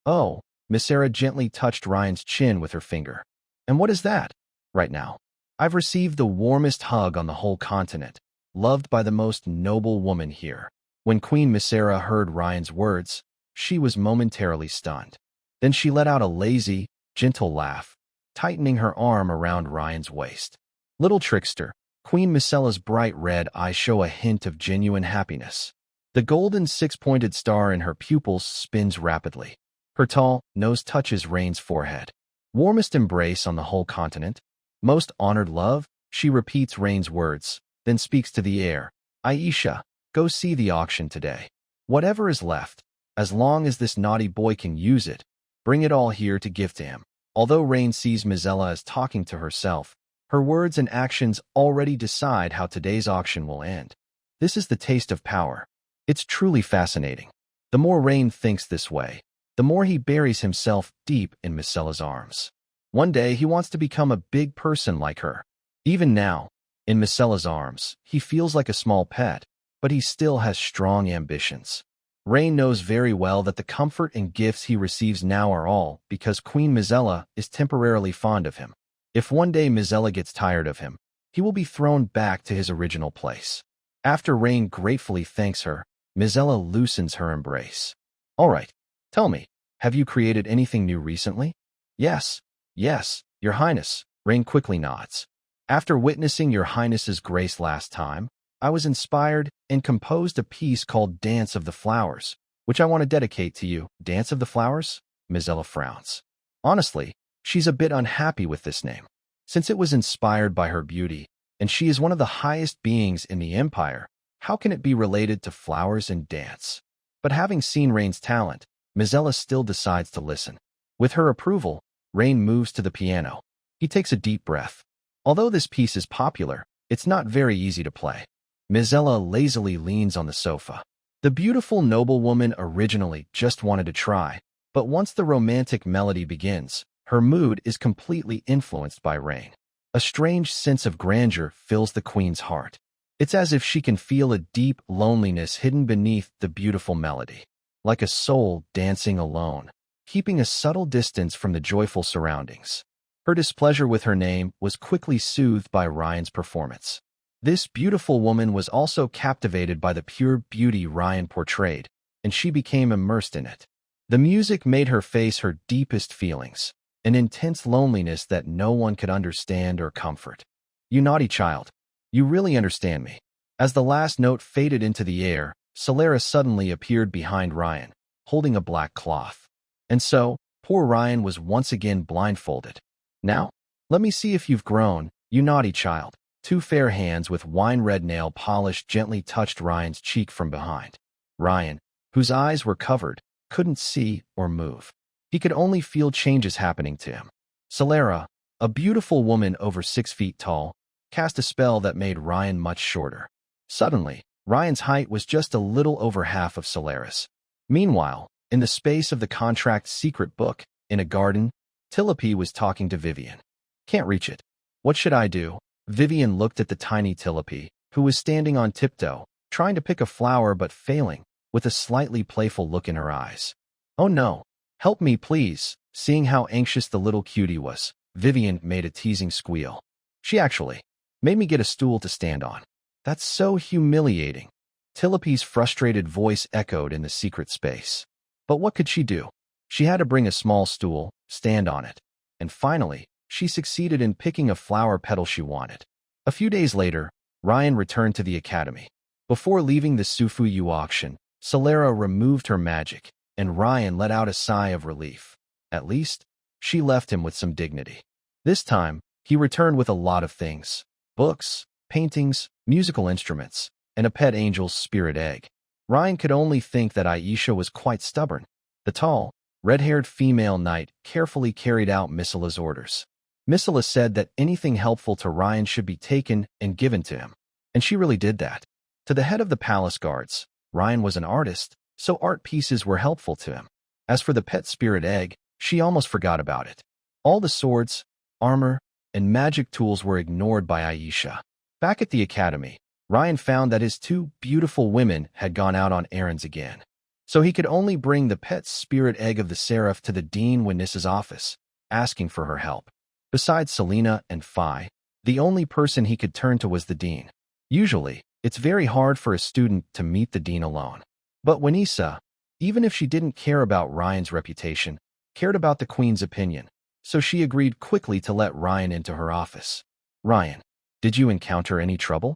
[SPEAKER 1] "Oh," Misera gently touched Ryan's chin with her finger. "And what is that?" "Right now, I've received the warmest hug on the whole continent, loved by the most noble woman here." When Queen Misera heard Ryan's words, she was momentarily stunned. Then she let out a lazy, gentle laugh, tightening her arm around Ryan's waist. Little trickster, Queen Misera's bright red eyes show a hint of genuine happiness. The golden six-pointed star in her pupils spins rapidly. Her tall nose touches Rain's forehead. "Warmest embrace on the whole continent. Most honored love," she repeats Rain's words, then speaks to the air. "Aisha, go see the auction today. Whatever is left, as long as this naughty boy can use it, bring it all here to give to him." Although Rain sees Misera as talking to herself, her words and actions already decide how today's auction will end. This is the taste of power. It's truly fascinating. The more Rain thinks this way, the more he buries himself deep in Misera's arms. One day he wants to become a big person like her. Even now, in Misera's arms, he feels like a small pet, but he still has strong ambitions. Rain knows very well that the comfort and gifts he receives now are all because Queen Misera is temporarily fond of him. If one day Misera gets tired of him, he will be thrown back to his original place. After Rain gratefully thanks her, Misera loosens her embrace. "All right, tell me, have you created anything new recently?" Yes, Your Highness," Rain quickly nods. "After witnessing Your Highness's grace last time, I was inspired and composed a piece called Dance of the Flowers, which I want to dedicate to you." "Dance of the Flowers?" Misera frowns. Honestly, she's a bit unhappy with this name, since it was inspired by her beauty, and she is one of the highest beings in the Empire. How can it be related to flowers and dance? But having seen Rain's talent, Misera still decides to listen. With her approval, Rain moves to the piano. He takes a deep breath. Although this piece is popular, it's not very easy to play. Misera lazily leans on the sofa. The beautiful noblewoman originally just wanted to try, but once the romantic melody begins, her mood is completely influenced by Rain. A strange sense of grandeur fills the queen's heart. It's as if she can feel a deep loneliness hidden beneath the beautiful melody, like a soul dancing alone, keeping a subtle distance from the joyful surroundings. Her displeasure with her name was quickly soothed by Ryan's performance. This beautiful woman was also captivated by the pure beauty Ryan portrayed, and she became immersed in it. The music made her face her deepest feelings, an intense loneliness that no one could understand or comfort. "You naughty child, you really understand me." As the last note faded into the air, Solaris suddenly appeared behind Ryan, holding a black cloth. And so, poor Ryan was once again blindfolded. "Now, let me see if you've grown, you naughty child." Two fair hands with wine-red nail polish gently touched Ryan's cheek from behind. Ryan, whose eyes were covered, couldn't see or move. He could only feel changes happening to him. Solara, a beautiful woman over 6 feet tall, cast a spell that made Ryan much shorter. Suddenly, Ryan's height was just a little over half of Solaris. Meanwhile, in the space of the contract's secret book, in a garden, Tilope was talking to Vivian. "Can't reach it. What should I do?" Vivian looked at the tiny Tilope, who was standing on tiptoe, trying to pick a flower but failing, with a slightly playful look in her eyes. "Oh no, help me please." Seeing how anxious the little cutie was, Vivian made a teasing squeal. "She actually made me get a stool to stand on. That's so humiliating." Tilope's frustrated voice echoed in the secret space. But what could she do? She had to bring a small stool, stand on it, and finally, she succeeded in picking a flower petal she wanted. A few days later, Ryan returned to the academy. Before leaving the Sufuyu auction, Solera removed her magic, and Ryan let out a sigh of relief. At least, she left him with some dignity. This time, he returned with a lot of things: books, paintings, musical instruments, and a pet angel's spirit egg. Ryan could only think that Aisha was quite stubborn. The tall, red-haired female knight carefully carried out Misila's orders. Misila said that anything helpful to Ryan should be taken and given to him, and she really did that. To the head of the palace guards, Ryan was an artist, so art pieces were helpful to him. As for the pet spirit egg, she almost forgot about it. All the swords, armor, and magic tools were ignored by Aisha. Back at the academy, Ryan found that his two beautiful women had gone out on errands again. So he could only bring the pet spirit egg of the Seraph to the Dean Winissa's office, asking for her help. Besides Selena and Phi, the only person he could turn to was the Dean. Usually, it's very hard for a student to meet the Dean alone. But Winissa, even if she didn't care about Ryan's reputation, cared about the Queen's opinion, so she agreed quickly to let Ryan into her office. "Ryan, did you encounter any trouble?"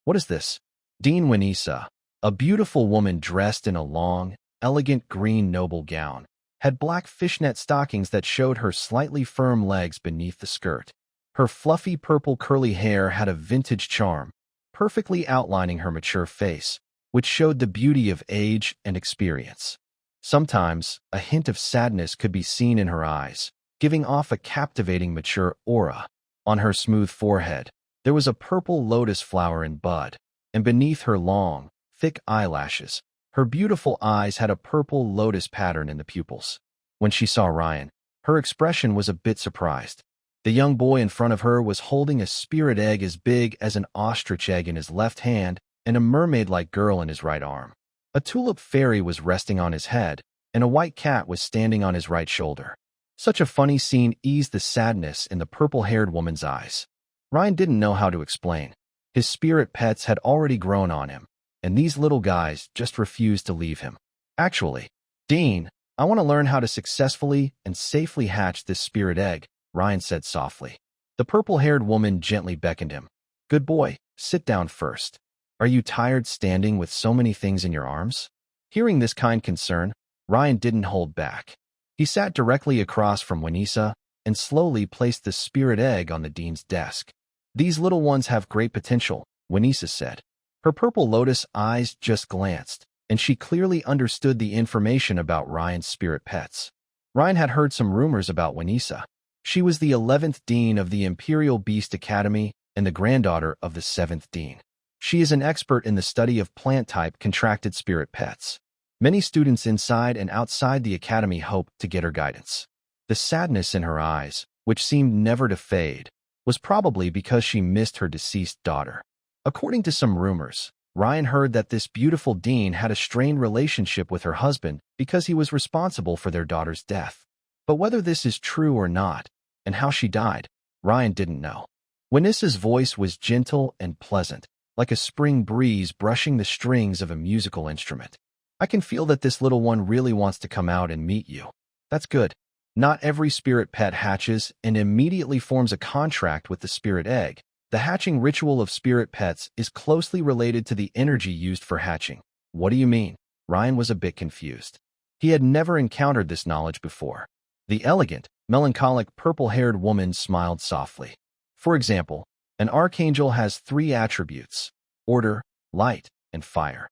[SPEAKER 1] What is this?" Dean Winissa, a beautiful woman dressed in a long, elegant green noble gown, had black fishnet stockings that showed her slightly firm legs beneath the skirt. Her fluffy purple curly hair had a vintage charm, perfectly outlining her mature face, which showed the beauty of age and experience. Sometimes, a hint of sadness could be seen in her eyes, giving off a captivating mature aura. On her smooth forehead, there was a purple lotus flower in bud, and beneath her long, thick eyelashes, her beautiful eyes had a purple lotus pattern in the pupils. When she saw Ryan, her expression was a bit surprised. The young boy in front of her was holding a spirit egg as big as an ostrich egg in his left hand and a mermaid-like girl in his right arm. A tulip fairy was resting on his head, and a white cat was standing on his right shoulder. Such a funny scene eased the sadness in the purple-haired woman's eyes. Ryan didn't know how to explain. His spirit pets had already grown on him, and these little guys just refused to leave him. "Actually, Dean, I want to learn how to successfully and safely hatch this spirit egg," Ryan said softly. The purple-haired woman gently beckoned him. "Good boy, sit down first. Are you tired standing with so many things in your arms?" Hearing this kind concern, Ryan didn't hold back. He sat directly across from Winissa and slowly placed the spirit egg on the dean's desk. "These little ones have great potential," Winissa said. Her purple lotus eyes just glanced, and she clearly understood the information about Ryan's spirit pets. Ryan had heard some rumors about Winissa. She was the 11th dean of the Imperial Beast Academy and the granddaughter of the 7th dean. She is an expert in the study of plant-type contracted spirit pets. Many students inside and outside the academy hoped to get her guidance. The sadness in her eyes, which seemed never to fade, was probably because she missed her deceased daughter. According to some rumors, Ryan heard that this beautiful dean had a strained relationship with her husband because he was responsible for their daughter's death. But whether this is true or not, and how she died, Ryan didn't know. Winissa's voice was gentle and pleasant, like a spring breeze brushing the strings of a musical instrument. "I can feel that this little one really wants to come out and meet you. That's good. Not every spirit pet hatches and immediately forms a contract with the spirit egg. The hatching ritual of spirit pets is closely related to the energy used for hatching." "What do you mean?" Ryan was a bit confused. He had never encountered this knowledge before. The elegant, melancholic purple-haired woman smiled softly. "For example, an archangel has 3 attributes: order, light, and fire.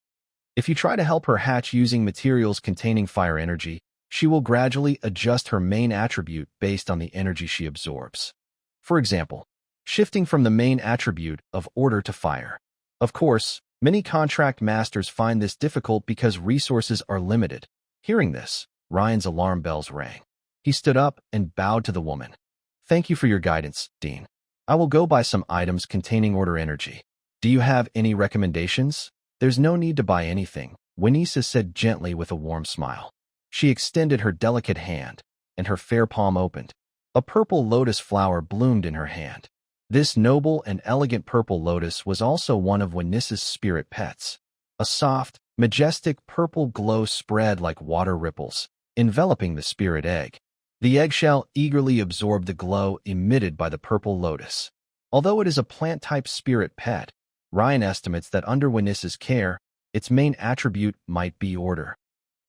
[SPEAKER 1] If you try to help her hatch using materials containing fire energy, she will gradually adjust her main attribute based on the energy she absorbs. For example, shifting from the main attribute of order to fire. Of course, many contract masters find this difficult because resources are limited." Hearing this, Ryan's alarm bells rang. He stood up and bowed to the woman. "Thank you for your guidance, Dean. I will go buy some items containing order energy. Do you have any recommendations?" "There's no need to buy anything," Winissa said gently with a warm smile. She extended her delicate hand, and her fair palm opened. A purple lotus flower bloomed in her hand. This noble and elegant purple lotus was also one of Winissa's spirit pets. A soft, majestic purple glow spread like water ripples, enveloping the spirit egg. The eggshell eagerly absorbed the glow emitted by the purple lotus. Although it is a plant-type spirit pet, Ryan estimates that under Winissa's care, its main attribute might be order.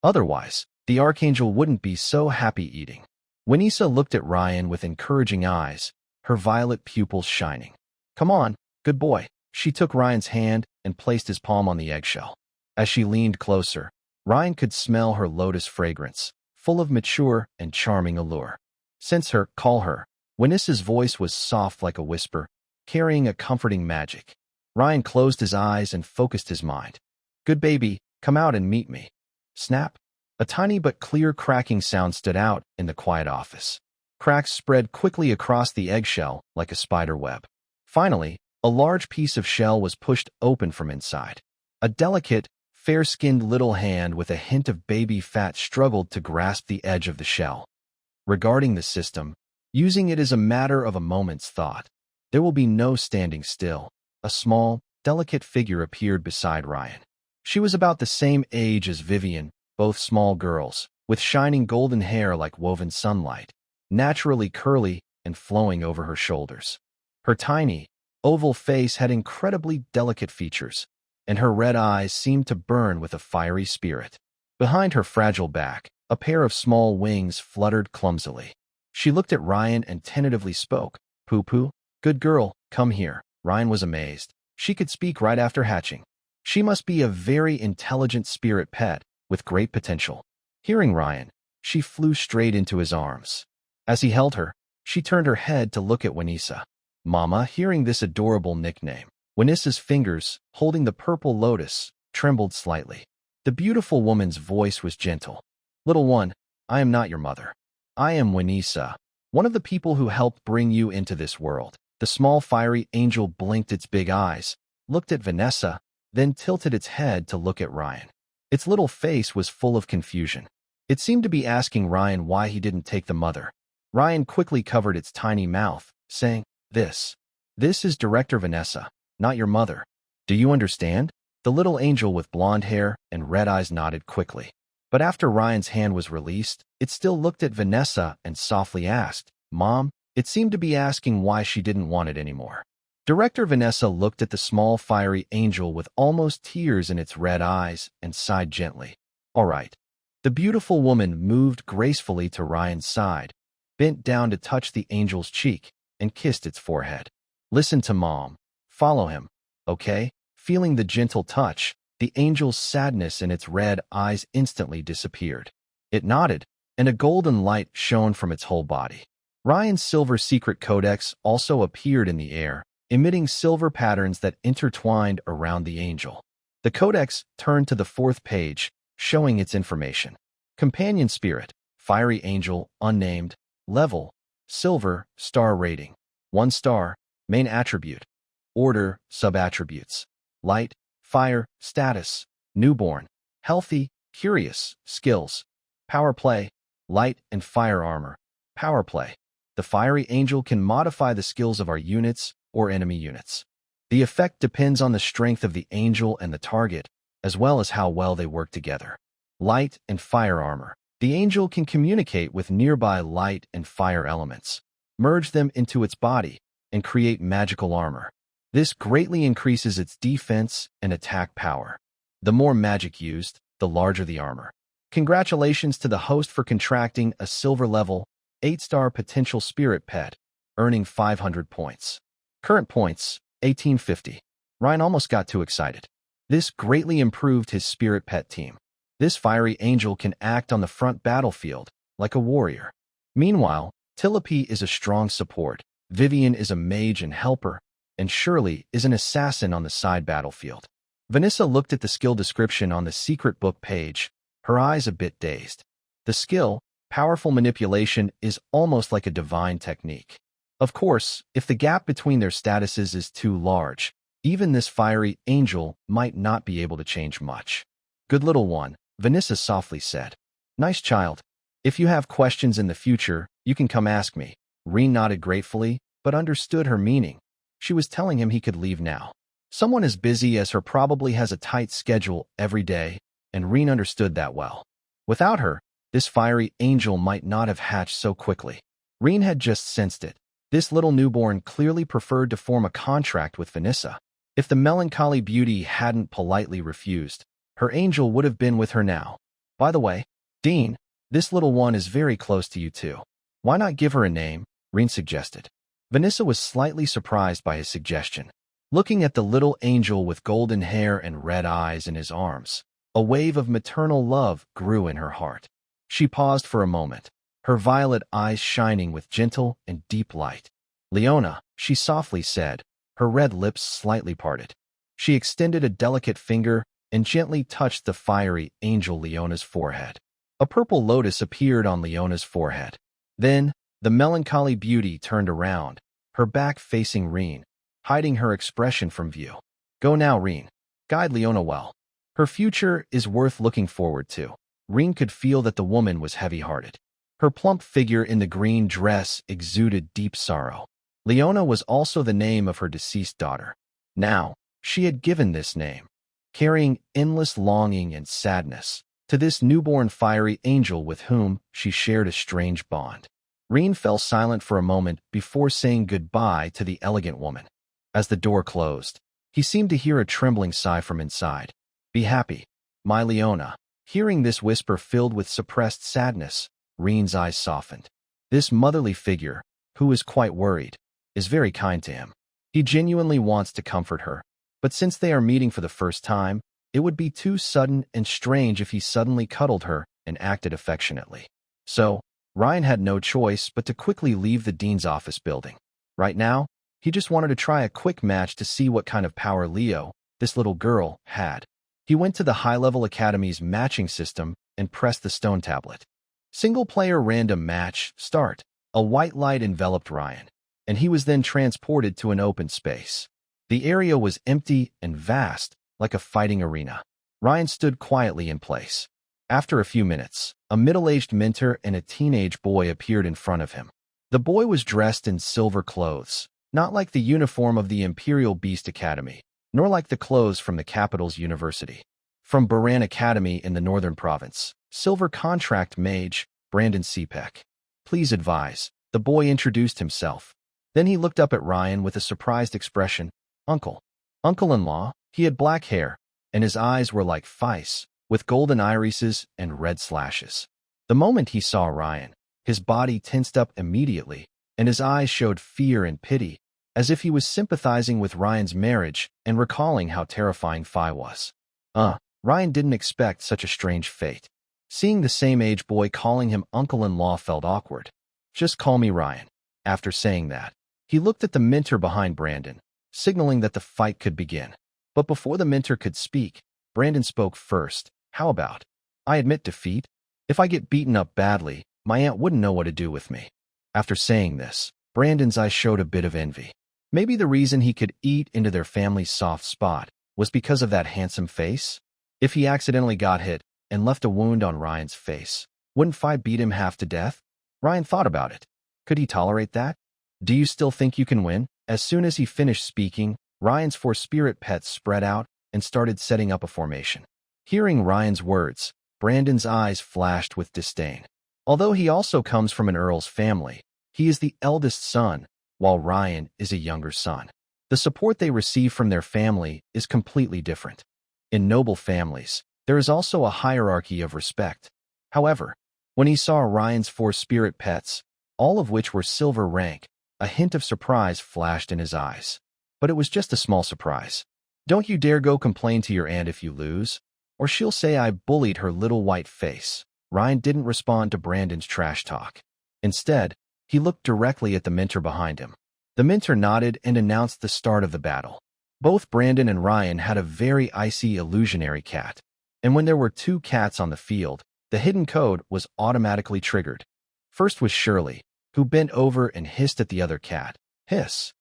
[SPEAKER 1] Otherwise, the Archangel wouldn't be so happy eating. Winisa looked at Ryan with encouraging eyes, her violet pupils shining. Come on, good boy. She took Ryan's hand and placed his palm on the eggshell. As she leaned closer, Ryan could smell her lotus fragrance, full of mature and charming allure. Sense her, call her. Winisa's voice was soft like a whisper, carrying a comforting magic. Ryan closed his eyes and focused his mind. Good baby, come out and meet me. Snap. A tiny but clear cracking sound stood out in the quiet office. Cracks spread quickly across the eggshell like a spider web. Finally, a large piece of shell was pushed open from inside. A delicate, fair-skinned little hand with a hint of baby fat struggled to grasp the edge of the shell. Regarding the system, using it is a matter of a moment's thought. There will be no standing still. A small, delicate figure appeared beside Ryan. She was about the same age as Vivian, both small girls, with shining golden hair like woven sunlight, naturally curly and flowing over her shoulders. Her tiny, oval face had incredibly delicate features, and her red eyes seemed to burn with a fiery spirit. Behind her fragile back, a pair of small wings fluttered clumsily. She looked at Ryan and tentatively spoke. Poo-poo, good girl, come here. Ryan was amazed. She could speak right after hatching. She must be a very intelligent spirit pet with great potential. Hearing Ryan, she flew straight into his arms. As he held her, she turned her head to look at Winisa. Mama, hearing this adorable nickname, Winisa's fingers, holding the purple lotus, trembled slightly. The beautiful woman's voice was gentle. Little one, I am not your mother. I am Winisa, one of the people who helped bring you into this world. The small fiery angel blinked its big eyes, looked at Vanessa, then tilted its head to look at Ryan. Its little face was full of confusion. It seemed to be asking Ryan why he didn't take the mother. Ryan quickly covered its tiny mouth, saying, This is Director Vanessa, not your mother. Do you understand? The little angel with blonde hair and red eyes nodded quickly. But after Ryan's hand was released, it still looked at Vanessa and softly asked, Mom? It seemed to be asking why she didn't want it anymore. Director Vanessa looked at the small fiery angel with almost tears in its red eyes and sighed gently. All right. The beautiful woman moved gracefully to Ryan's side, bent down to touch the angel's cheek, and kissed its forehead. Listen to Mom. Follow him, okay? Feeling the gentle touch, the angel's sadness in its red eyes instantly disappeared. It nodded, and a golden light shone from its whole body. Ryan's silver secret codex also appeared in the air, emitting silver patterns that intertwined around the angel. The codex turned to the 4th page, showing its information. Companion spirit, fiery angel, unnamed, level, silver, star rating, 1 star, main attribute, order, sub-attributes, light, fire, status, newborn, healthy, curious, skills, power play, light and fire armor, power play. The fiery angel can modify the skills of our units or enemy units. The effect depends on the strength of the angel and the target, as well as how well they work together. Light and fire armor. The angel can communicate with nearby light and fire elements, merge them into its body, and create magical armor. This greatly increases its defense and attack power. The more magic used, the larger the armor. Congratulations to the host for contracting a silver level, 8-star potential spirit pet, earning 500 points. Current points, 1850. Ryan almost got too excited. This greatly improved his spirit pet team. This fiery angel can act on the front battlefield, like a warrior. Meanwhile, Tillapi is a strong support, Vivian is a mage and helper, and Shirley is an assassin on the side battlefield. Vanessa looked at the skill description on the secret book page, her eyes a bit dazed. The skill, powerful manipulation, is almost like a divine technique. Of course, if the gap between their statuses is too large, even this fiery angel might not be able to change much. Good little one, Vanessa softly said. Nice child. If you have questions in the future, you can come ask me. Reen nodded gratefully, but understood her meaning. She was telling him he could leave now. Someone as busy as her probably has a tight schedule every day, and Reen understood that well. Without her, this fiery angel might not have hatched so quickly. Reen had just sensed it. This little newborn clearly preferred to form a contract with Vanessa. If the melancholy beauty hadn't politely refused, her angel would have been with her now. By the way, Dean, this little one is very close to you too. Why not give her a name? Reen suggested. Vanessa was slightly surprised by his suggestion. Looking at the little angel with golden hair and red eyes in his arms, a wave of maternal love grew in her heart. She paused for a moment, her violet eyes shining with gentle and deep light. Leona, she softly said, her red lips slightly parted. She extended a delicate finger and gently touched the fiery angel Leona's forehead. A purple lotus appeared on Leona's forehead. Then, the melancholy beauty turned around, her back facing Reen, hiding her expression from view. Go now, Reen. Guide Leona well. Her future is worth looking forward to. Reen could feel that the woman was heavy-hearted. Her plump figure in the green dress exuded deep sorrow. Leona was also the name of her deceased daughter. Now, she had given this name, carrying endless longing and sadness, to this newborn fiery angel with whom she shared a strange bond. Reen fell silent for a moment before saying goodbye to the elegant woman. As the door closed, he seemed to hear a trembling sigh from inside. Be happy, my Leona. Hearing this whisper filled with suppressed sadness, Reen's eyes softened. This motherly figure, who is quite worried, is very kind to him. He genuinely wants to comfort her, but since they are meeting for the first time, it would be too sudden and strange if he suddenly cuddled her and acted affectionately. So, Ryan had no choice but to quickly leave the dean's office building. Right now, he just wanted to try a quick match to see what kind of power Leo, this little girl, had. He went to the high-level academy's matching system and pressed the stone tablet. Single-player random match, start. A white light enveloped Ryan, and he was then transported to an open space. The area was empty and vast, like a fighting arena. Ryan stood quietly in place. After a few minutes, a middle-aged mentor and a teenage boy appeared in front of him. The boy was dressed in silver clothes, not like the uniform of the Imperial Beast Academy, nor like the clothes from the capital's university. From Baran Academy in the northern province, silver contract mage, Brandon Cepek. Please advise, the boy introduced himself. Then he looked up at Ryan with a surprised expression. Uncle. Uncle-in-law. He had black hair, and his eyes were like ice, with golden irises and red slashes. The moment he saw Ryan, his body tensed up immediately, and his eyes showed fear and pity, as if he was sympathizing with Ryan's marriage and recalling how terrifying Phi was. Ryan didn't expect such a strange fate. Seeing the same-age boy calling him uncle-in-law felt awkward. Just call me Ryan. After saying that, he looked at the mentor behind Brandon, signaling that the fight could begin. But before the mentor could speak, Brandon spoke first. How about? I admit defeat. If I get beaten up badly, my aunt wouldn't know what to do with me. After saying this, Brandon's eyes showed a bit of envy. Maybe the reason he could eat into their family's soft spot was because of that handsome face? If he accidentally got hit and left a wound on Ryan's face, wouldn't Phi beat him half to death? Ryan thought about it. Could he tolerate that? Do you still think you can win? As soon as he finished speaking, Ryan's 4 spirit pets spread out and started setting up a formation. Hearing Ryan's words, Brandon's eyes flashed with disdain. Although he also comes from an Earl's family, he is the eldest son, while Ryan is a younger son. The support they receive from their family is completely different. In noble families, there is also a hierarchy of respect. However, when he saw Ryan's 4 spirit pets, all of which were silver rank, a hint of surprise flashed in his eyes. But it was just a small surprise. Don't you dare go complain to your aunt if you lose, or she'll say I bullied her little white face. Ryan didn't respond to Brandon's trash talk. Instead, he looked directly at the mentor behind him. The mentor nodded and announced the start of the battle. Both Brandon and Ryan had a very icy illusionary cat, and when there were 2 cats on the field, the hidden code was automatically triggered. First was Shirley, who bent over and hissed at the other cat. Hiss.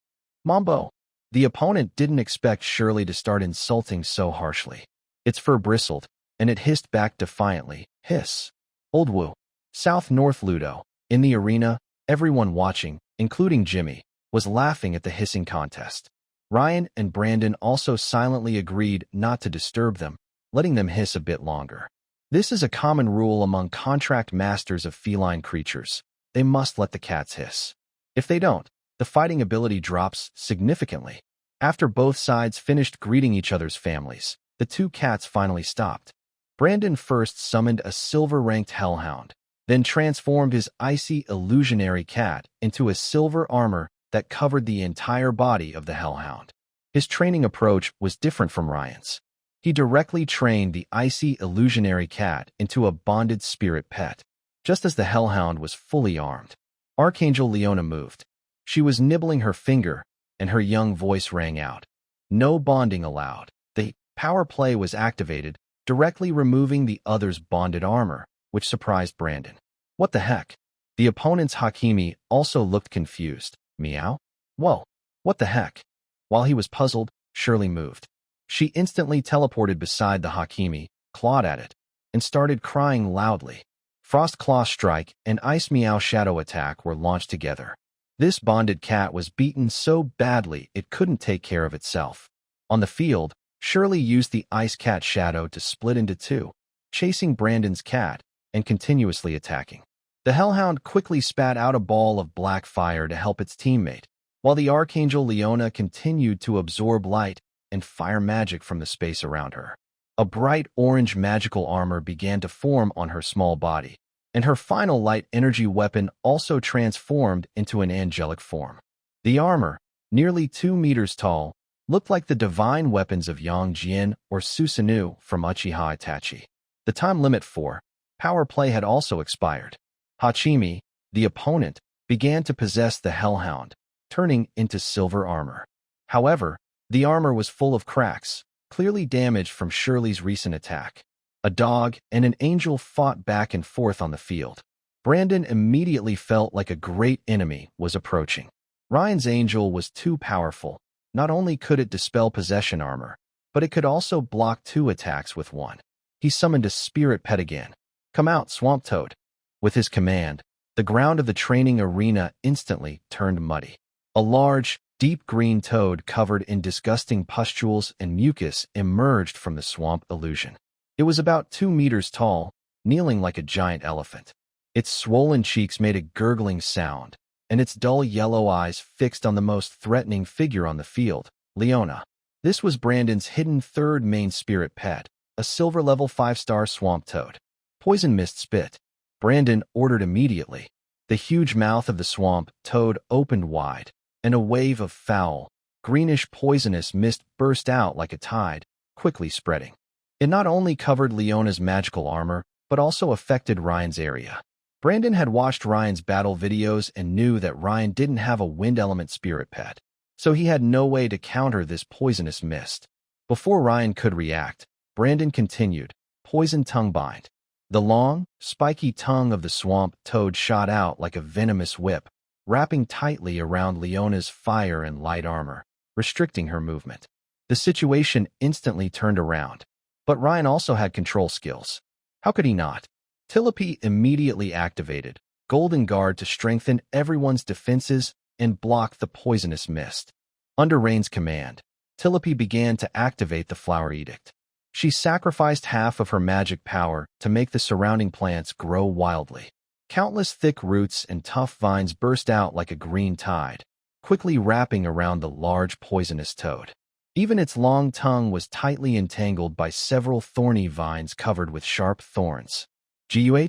[SPEAKER 1] Mambo. The opponent didn't expect Shirley to start insulting so harshly. Its fur bristled, and it hissed back defiantly. Hiss. Old Woo. South North Ludo. In the arena, everyone watching, including Jimmy, was laughing at the hissing contest. Ryan and Brandon also silently agreed not to disturb them, letting them hiss a bit longer. This is a common rule among contract masters of feline creatures. They must let the cats hiss. If they don't, the fighting ability drops significantly. After both sides finished greeting each other's families, the two cats finally stopped. Brandon first summoned a silver-ranked hellhound, then transformed his icy illusionary cat into a silver armor that covered the entire body of the hellhound. His training approach was different from Ryan's. He directly trained the icy illusionary cat into a bonded spirit pet. Just as the hellhound was fully armed, Archangel Leona moved. She was nibbling her finger, and her young voice rang out. No bonding allowed. The power play was activated, directly removing the other's bonded armor, which surprised Brandon. What the heck? The opponent's Hakimi also looked confused. Meow? Whoa, what the heck? While he was puzzled, Shirley moved. She instantly teleported beside the Hakimi, clawed at it, and started crying loudly. Frost Claw Strike and Ice Meow Shadow Attack were launched together. This bonded cat was beaten so badly it couldn't take care of itself. On the field, Shirley used the Ice Cat Shadow to split into two, chasing Brandon's cat and continuously attacking. The Hellhound quickly spat out a ball of black fire to help its teammate, while the Archangel Leona continued to absorb light and fire magic from the space around her. A bright orange magical armor began to form on her small body, and her final light energy weapon also transformed into an angelic form. The armor, nearly 2 meters tall, looked like the divine weapons of Yang Jian or Susanoo from Uchiha Itachi. The time limit for power play had also expired. Hachimi, the opponent, began to possess the Hellhound, turning into silver armor. However, the armor was full of cracks, clearly damaged from Shirley's recent attack. A dog and an angel fought back and forth on the field. Brandon immediately felt like a great enemy was approaching. Ryan's angel was too powerful. Not only could it dispel possession armor, but it could also block 2 attacks with one. He summoned a spirit pet again. Come out, Swamp Toad. With his command, the ground of the training arena instantly turned muddy. A large, deep green toad covered in disgusting pustules and mucus emerged from the swamp illusion. It was about 2 meters tall, kneeling like a giant elephant. Its swollen cheeks made a gurgling sound, and its dull yellow eyes fixed on the most threatening figure on the field, Leona. This was Brandon's hidden third main spirit pet, a silver level 5-star swamp toad. Poison mist spit. Brandon ordered immediately. The huge mouth of the swamp toad opened wide, and a wave of foul, greenish poisonous mist burst out like a tide, quickly spreading. It not only covered Leona's magical armor, but also affected Ryan's area. Brandon had watched Ryan's battle videos and knew that Ryan didn't have a wind element spirit pet, so he had no way to counter this poisonous mist. Before Ryan could react, Brandon continued, Poison Tongue Bind. The long, spiky tongue of the swamp toad shot out like a venomous whip, wrapping tightly around Leona's fire and light armor, restricting her movement. The situation instantly turned around, but Ryan also had control skills. How could he not? Tillapi immediately activated Golden Guard to strengthen everyone's defenses and block the poisonous mist. Under Rain's command, Tillapi began to activate the Flower Edict. She sacrificed half of her magic power to make the surrounding plants grow wildly. Countless thick roots and tough vines burst out like a green tide, quickly wrapping around the large poisonous toad. Even its long tongue was tightly entangled by several thorny vines covered with sharp thorns. Guh!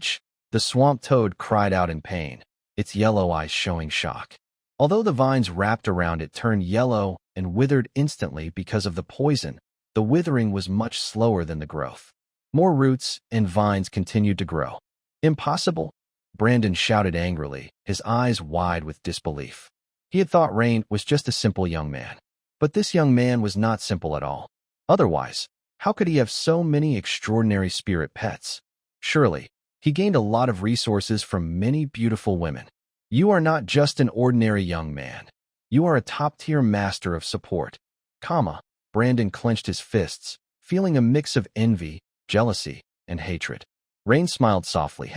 [SPEAKER 1] The swamp toad cried out in pain, its yellow eyes showing shock. Although the vines wrapped around it turned yellow and withered instantly because of the poison, the withering was much slower than the growth. More roots and vines continued to grow. Impossible! Brandon shouted angrily, his eyes wide with disbelief. He had thought Rain was just a simple young man. But this young man was not simple at all. Otherwise, how could he have so many extraordinary spirit pets? Surely, he gained a lot of resources from many beautiful women. You are not just an ordinary young man. You are a top-tier master of support. Brandon clenched his fists, feeling a mix of envy, jealousy, and hatred. Rain smiled softly.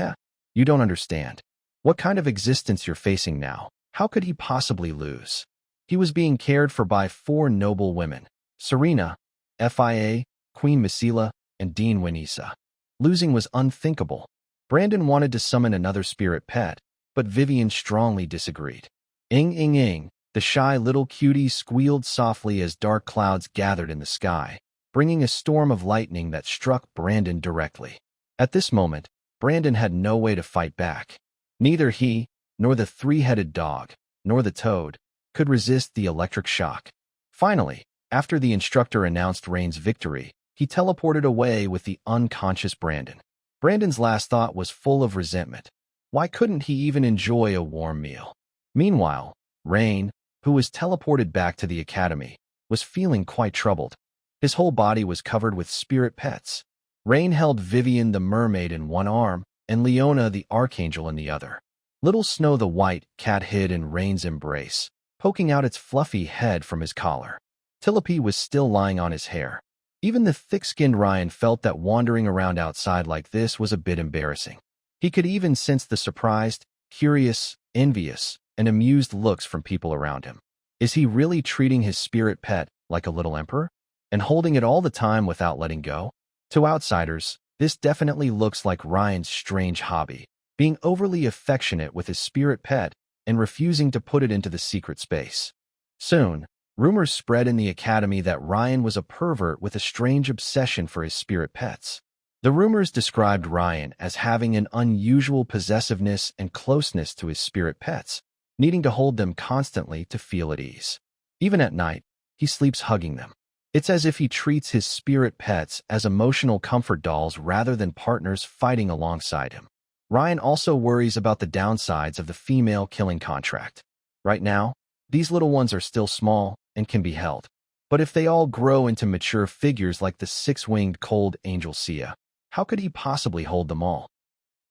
[SPEAKER 1] You don't understand. What kind of existence you're facing now? How could he possibly lose? He was being cared for by 4 noble women, Serena, Fia, Queen Misila, and Dean Winisa. Losing was unthinkable. Brandon wanted to summon another spirit pet, but Vivian strongly disagreed. Ing, the shy little cutie squealed softly as dark clouds gathered in the sky, bringing a storm of lightning that struck Brandon directly. At this moment, Brandon had no way to fight back. Neither he, nor the three-headed dog, nor the toad, could resist the electric shock. Finally, after the instructor announced Rain's victory, he teleported away with the unconscious Brandon. Brandon's last thought was full of resentment. Why couldn't he even enjoy a warm meal? Meanwhile, Rain, who was teleported back to the academy, was feeling quite troubled. His whole body was covered with spirit pets. Rain held Vivian the mermaid in one arm and Leona the archangel in the other. Little Snow the white cat hid in Rain's embrace, poking out its fluffy head from his collar. Tillapi was still lying on his hair. Even the thick-skinned Ryan felt that wandering around outside like this was a bit embarrassing. He could even sense the surprised, curious, envious, and amused looks from people around him. Is he really treating his spirit pet like a little emperor? And holding it all the time without letting go? To outsiders, this definitely looks like Ryan's strange hobby, being overly affectionate with his spirit pet and refusing to put it into the secret space. Soon, rumors spread in the academy that Ryan was a pervert with a strange obsession for his spirit pets. The rumors described Ryan as having an unusual possessiveness and closeness to his spirit pets, needing to hold them constantly to feel at ease. Even at night, he sleeps hugging them. It's as if he treats his spirit pets as emotional comfort dolls rather than partners fighting alongside him. Ryan also worries about the downsides of the female killing contract. Right now, these little ones are still small and can be held. But if they all grow into mature figures like the six-winged cold angel Sia, how could he possibly hold them all?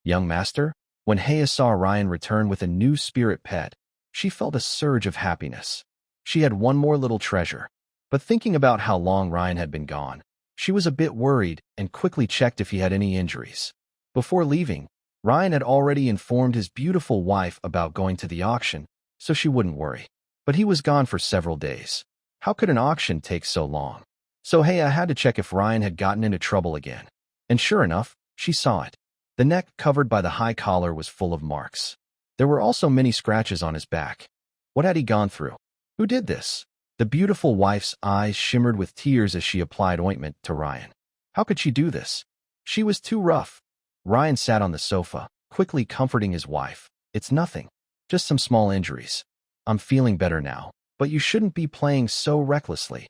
[SPEAKER 1] Young master, when Heya saw Ryan return with a new spirit pet, she felt a surge of happiness. She had one more little treasure. But thinking about how long Ryan had been gone, she was a bit worried and quickly checked if he had any injuries. Before leaving, Ryan had already informed his beautiful wife about going to the auction, so she wouldn't worry. But he was gone for several days. How could an auction take so long? So Heya had to check if Ryan had gotten into trouble again. And sure enough, she saw it. The neck covered by the high collar was full of marks. There were also many scratches on his back. What had he gone through? Who did this? The beautiful wife's eyes shimmered with tears as she applied ointment to Ryan. How could she do this? She was too rough. Ryan sat on the sofa, quickly comforting his wife. It's nothing. Just some small injuries. I'm feeling better now, but you shouldn't be playing so recklessly.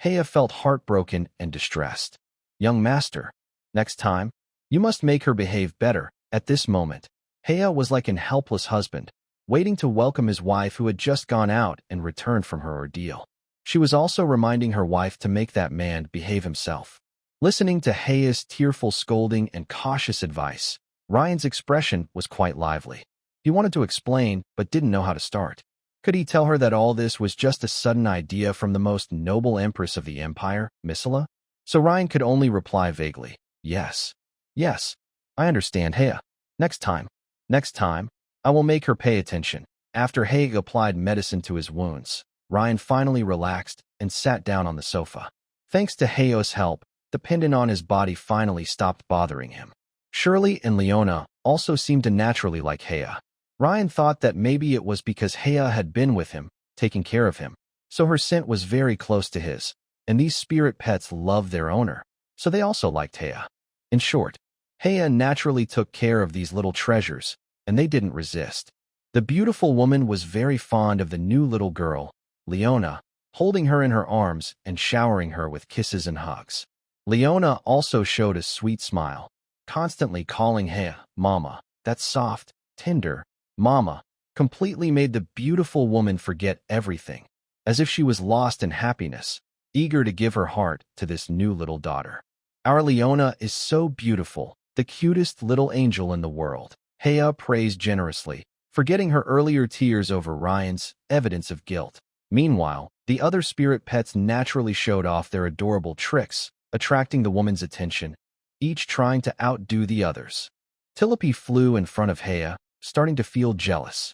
[SPEAKER 1] Heya felt heartbroken and distressed. Young master, next time, you must make her behave better. At this moment, Heya was like an helpless husband, waiting to welcome his wife who had just gone out and returned from her ordeal. She was also reminding her wife to make that man behave himself. Listening to Heya's tearful scolding and cautious advice, Ryan's expression was quite lively. He wanted to explain, but didn't know how to start. Could he tell her that all this was just a sudden idea from the most noble empress of the empire, Misala? So Ryan could only reply vaguely, yes. Yes, I understand, Heya. Next time, I will make her pay attention. After Heya applied medicine to his wounds, Ryan finally relaxed and sat down on the sofa. Thanks to Heya's help, the pendant on his body finally stopped bothering him. Shirley and Leona also seemed to naturally like Heya. Ryan thought that maybe it was because Heya had been with him, taking care of him, so her scent was very close to his, and these spirit pets loved their owner, so they also liked Heya. In short, Heya naturally took care of these little treasures, and they didn't resist. The beautiful woman was very fond of the new little girl, Leona, holding her in her arms and showering her with kisses and hugs. Leona also showed a sweet smile, constantly calling Heya Mama. That soft, tender Mama completely made the beautiful woman forget everything, as if she was lost in happiness, eager to give her heart to this new little daughter. Our Leona is so beautiful, the cutest little angel in the world. Heya praised generously, forgetting her earlier tears over Ryan's evidence of guilt. Meanwhile, the other spirit pets naturally showed off their adorable tricks, attracting the woman's attention, each trying to outdo the others. Tillapi flew in front of Heya, starting to feel jealous.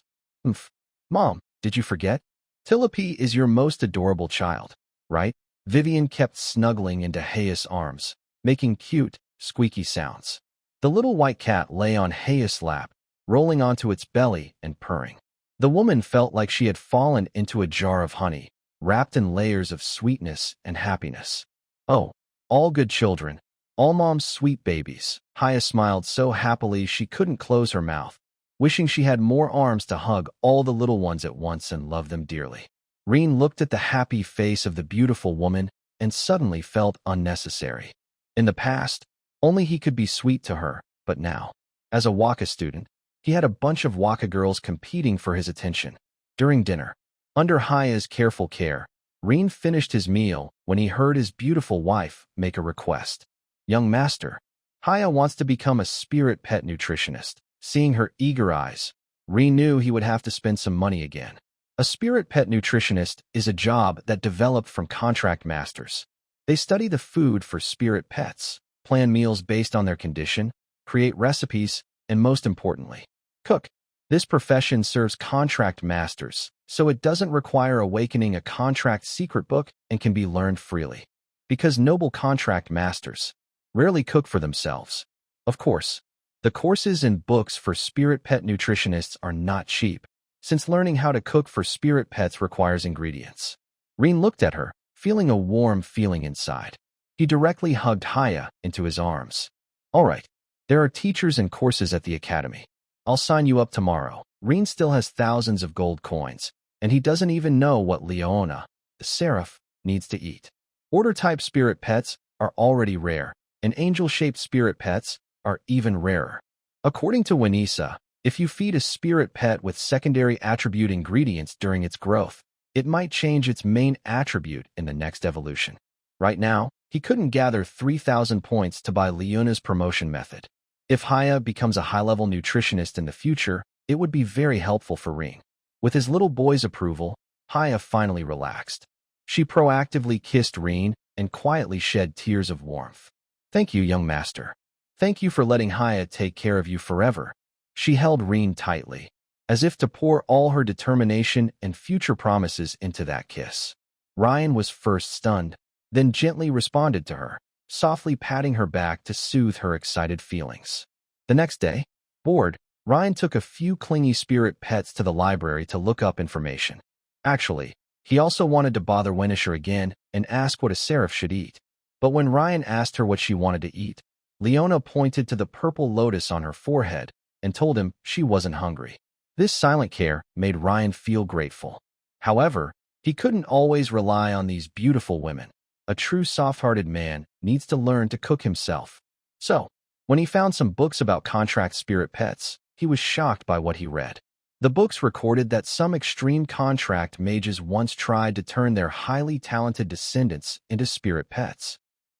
[SPEAKER 1] Mom, did you forget? Tillapi is your most adorable child, right? Vivian kept snuggling into Heya's arms, making cute, squeaky sounds. The little white cat lay on Heya's lap, rolling onto its belly and purring. The woman felt like she had fallen into a jar of honey, wrapped in layers of sweetness and happiness. Oh, All good children. All mom's sweet babies. Haya smiled so happily she couldn't close her mouth, wishing she had more arms to hug all the little ones at once and love them dearly. Reen looked at the happy face of the beautiful woman and suddenly felt unnecessary. In the past, only he could be sweet to her, but now, as a Waka student, he had a bunch of Waka girls competing for his attention. During dinner, under Haya's careful care, Reen finished his meal when he heard his beautiful wife make a request. Young master, Haya wants to become a spirit pet nutritionist. Seeing her eager eyes, Reen knew he would have to spend some money again. A spirit pet nutritionist is a job that developed from contract masters. They study the food for spirit pets, plan meals based on their condition, create recipes, and most importantly, cook. This profession serves contract masters, so it doesn't require awakening a contract secret book and can be learned freely. Because noble contract masters rarely cook for themselves. Of course, the courses and books for spirit pet nutritionists are not cheap, since learning how to cook for spirit pets requires ingredients. Reen looked at her, feeling a warm feeling inside. He directly hugged Haya into his arms. All right, there are teachers and courses at the academy. I'll sign you up tomorrow. Reen still has thousands of gold coins, and he doesn't even know what Leona, the seraph, needs to eat. Order-type spirit pets are already rare, and angel-shaped spirit pets are even rarer. According to Wanisa, if you feed a spirit pet with secondary attribute ingredients during its growth, it might change its main attribute in the next evolution. Right now, he couldn't gather 3,000 points to buy Leona's promotion method. If Haya becomes a high-level nutritionist in the future, it would be very helpful for Reen. With his little boy's approval, Haya finally relaxed. She proactively kissed Reen and quietly shed tears of warmth. Thank you, young master. Thank you for letting Haya take care of you forever. She held Reen tightly, as if to pour all her determination and future promises into that kiss. Ryan was first stunned, then gently responded to her, softly patting her back to soothe her excited feelings. The next day, bored, Ryan took a few clingy spirit pets to the library to look up information. Actually, he also wanted to bother Wenisher again and ask what a seraph should eat. But when Ryan asked her what she wanted to eat, Leona pointed to the purple lotus on her forehead and told him she wasn't hungry. This silent care made Ryan feel grateful. However, he couldn't always rely on these beautiful women. A true soft-hearted man needs to learn to cook himself. So, when he found some books about contract spirit pets, he was shocked by what he read. The books recorded that some extreme contract mages once tried to turn their highly talented descendants into spirit pets.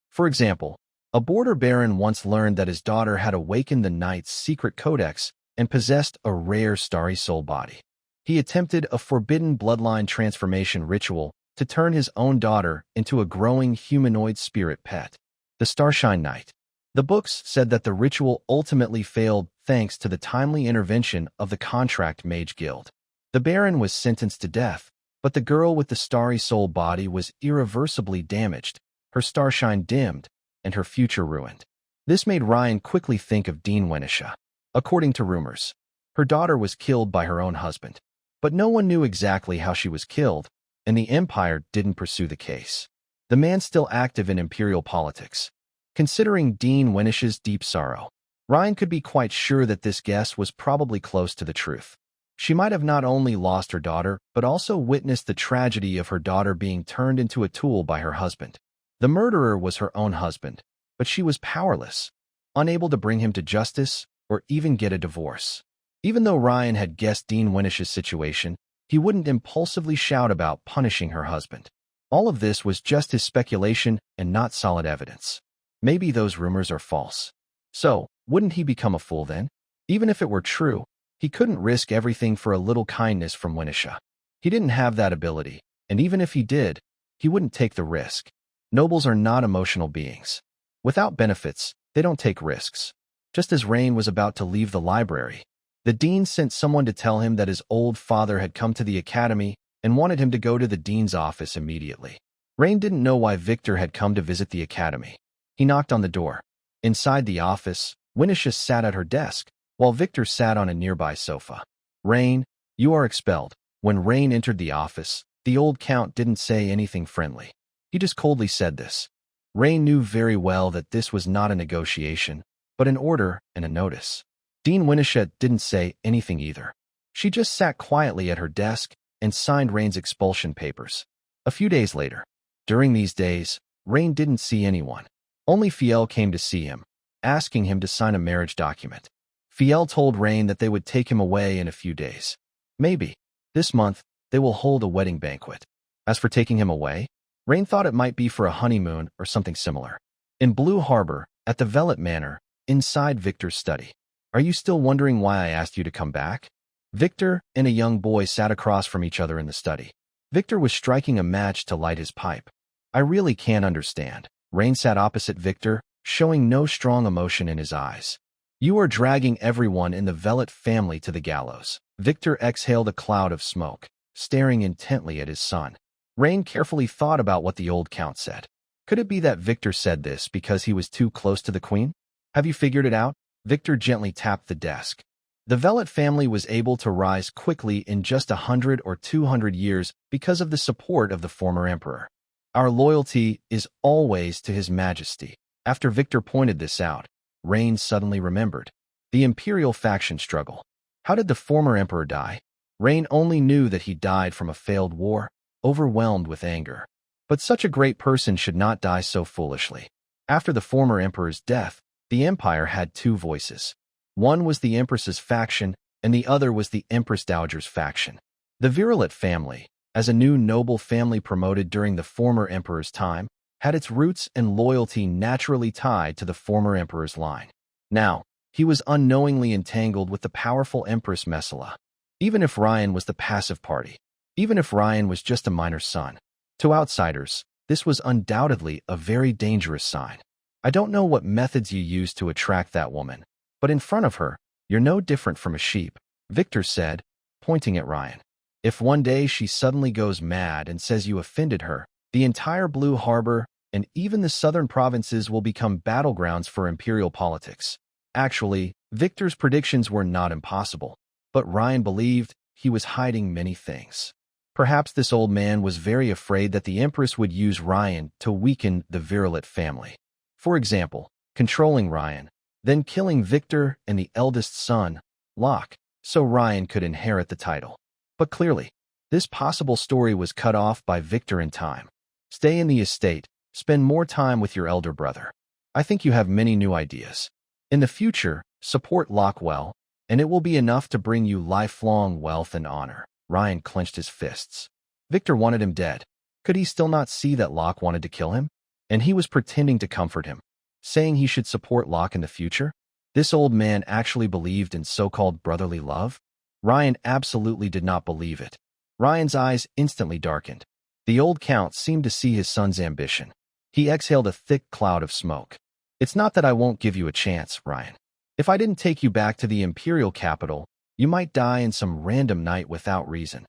[SPEAKER 1] For example, a border baron once learned that his daughter had awakened the knight's secret codex and possessed a rare starry soul body. He attempted a forbidden bloodline transformation ritual to turn his own daughter into a growing humanoid spirit pet, the Starshine Knight. The books said that the ritual ultimately failed thanks to the timely intervention of the Contract Mage Guild. The Baron was sentenced to death, but the girl with the starry soul body was irreversibly damaged, her starshine dimmed, and her future ruined. This made Ryan quickly think of Dean Wenisha. According to rumors, her daughter was killed by her own husband, but no one knew exactly how she was killed, and the Empire didn't pursue the case. The man still active in imperial politics. Considering Dean Wenisha's deep sorrow, Ryan could be quite sure that this guess was probably close to the truth. She might have not only lost her daughter, but also witnessed the tragedy of her daughter being turned into a tool by her husband. The murderer was her own husband, but she was powerless, unable to bring him to justice or even get a divorce. Even though Ryan had guessed Dean Wenisha's situation, he wouldn't impulsively shout about punishing her husband. All of this was just his speculation and not solid evidence. Maybe those rumors are false. So, wouldn't he become a fool then? Even if it were true, he couldn't risk everything for a little kindness from Wenisha. He didn't have that ability, and even if he did, he wouldn't take the risk. Nobles are not emotional beings. Without benefits, they don't take risks. Just as Rain was about to leave the library, the dean sent someone to tell him that his old father had come to the academy and wanted him to go to the dean's office immediately. Rain didn't know why Victor had come to visit the academy. He knocked on the door. Inside the office, Wenisha sat at her desk, while Victor sat on a nearby sofa. Rain, you are expelled. When Rain entered the office, the old count didn't say anything friendly. He just coldly said this. Rain knew very well that this was not a negotiation, but an order and a notice. Dean Winnichet didn't say anything either. She just sat quietly at her desk and signed Rain's expulsion papers. A few days later, during these days, Rain didn't see anyone. Only Fiel came to see him, asking him to sign a marriage document. Fiel told Rain that they would take him away in a few days. Maybe, this month, they will hold a wedding banquet. As for taking him away, Rain thought it might be for a honeymoon or something similar. In Blue Harbor, at the Velvet Manor, inside Victor's study. Are you still wondering why I asked you to come back? Victor and a young boy sat across from each other in the study. Victor was striking a match to light his pipe. I really can't understand. Rain sat opposite Victor, showing no strong emotion in his eyes. You are dragging everyone in the Velvet family to the gallows. Victor exhaled a cloud of smoke, staring intently at his son. Rain carefully thought about what the old count said. Could it be that Victor said this because he was too close to the queen? Have you figured it out? Victor gently tapped the desk. The Velvet family was able to rise quickly in just 100 or 200 years because of the support of the former emperor. Our loyalty is always to His Majesty. After Victor pointed this out, Rain suddenly remembered. The imperial faction struggle. How did the former emperor die? Rain only knew that he died from a failed war, overwhelmed with anger. But such a great person should not die so foolishly. After the former emperor's death, the empire had two voices. One was the empress's faction, and the other was the Empress Dowager's faction. The Virulent family, as a new noble family promoted during the former emperor's time, had its roots and loyalty naturally tied to the former emperor's line. Now, he was unknowingly entangled with the powerful Empress Messala. Even if Ryan was the passive party, even if Ryan was just a minor son, to outsiders, this was undoubtedly a very dangerous sign. I don't know what methods you used to attract that woman, but in front of her, you're no different from a sheep, Victor said, pointing at Ryan. If one day she suddenly goes mad and says you offended her, the entire Blue Harbor and even the southern provinces will become battlegrounds for imperial politics. Actually, Victor's predictions were not impossible, but Ryan believed he was hiding many things. Perhaps this old man was very afraid that the Empress would use Ryan to weaken the Virulent family. For example, controlling Ryan, then killing Victor and the eldest son, Locke, so Ryan could inherit the title. But clearly, this possible story was cut off by Victor in time. Stay in the estate, spend more time with your elder brother. I think you have many new ideas. In the future, support Locke well, and it will be enough to bring you lifelong wealth and honor. Ryan clenched his fists. Victor wanted him dead. Could he still not see that Locke wanted to kill him? And he was pretending to comfort him, saying he should support Locke in the future? This old man actually believed in so-called brotherly love? Ryan absolutely did not believe it. Ryan's eyes instantly darkened. The old count seemed to see his son's ambition. He exhaled a thick cloud of smoke. It's not that I won't give you a chance, Ryan. If I didn't take you back to the imperial capital, you might die in some random night without reason.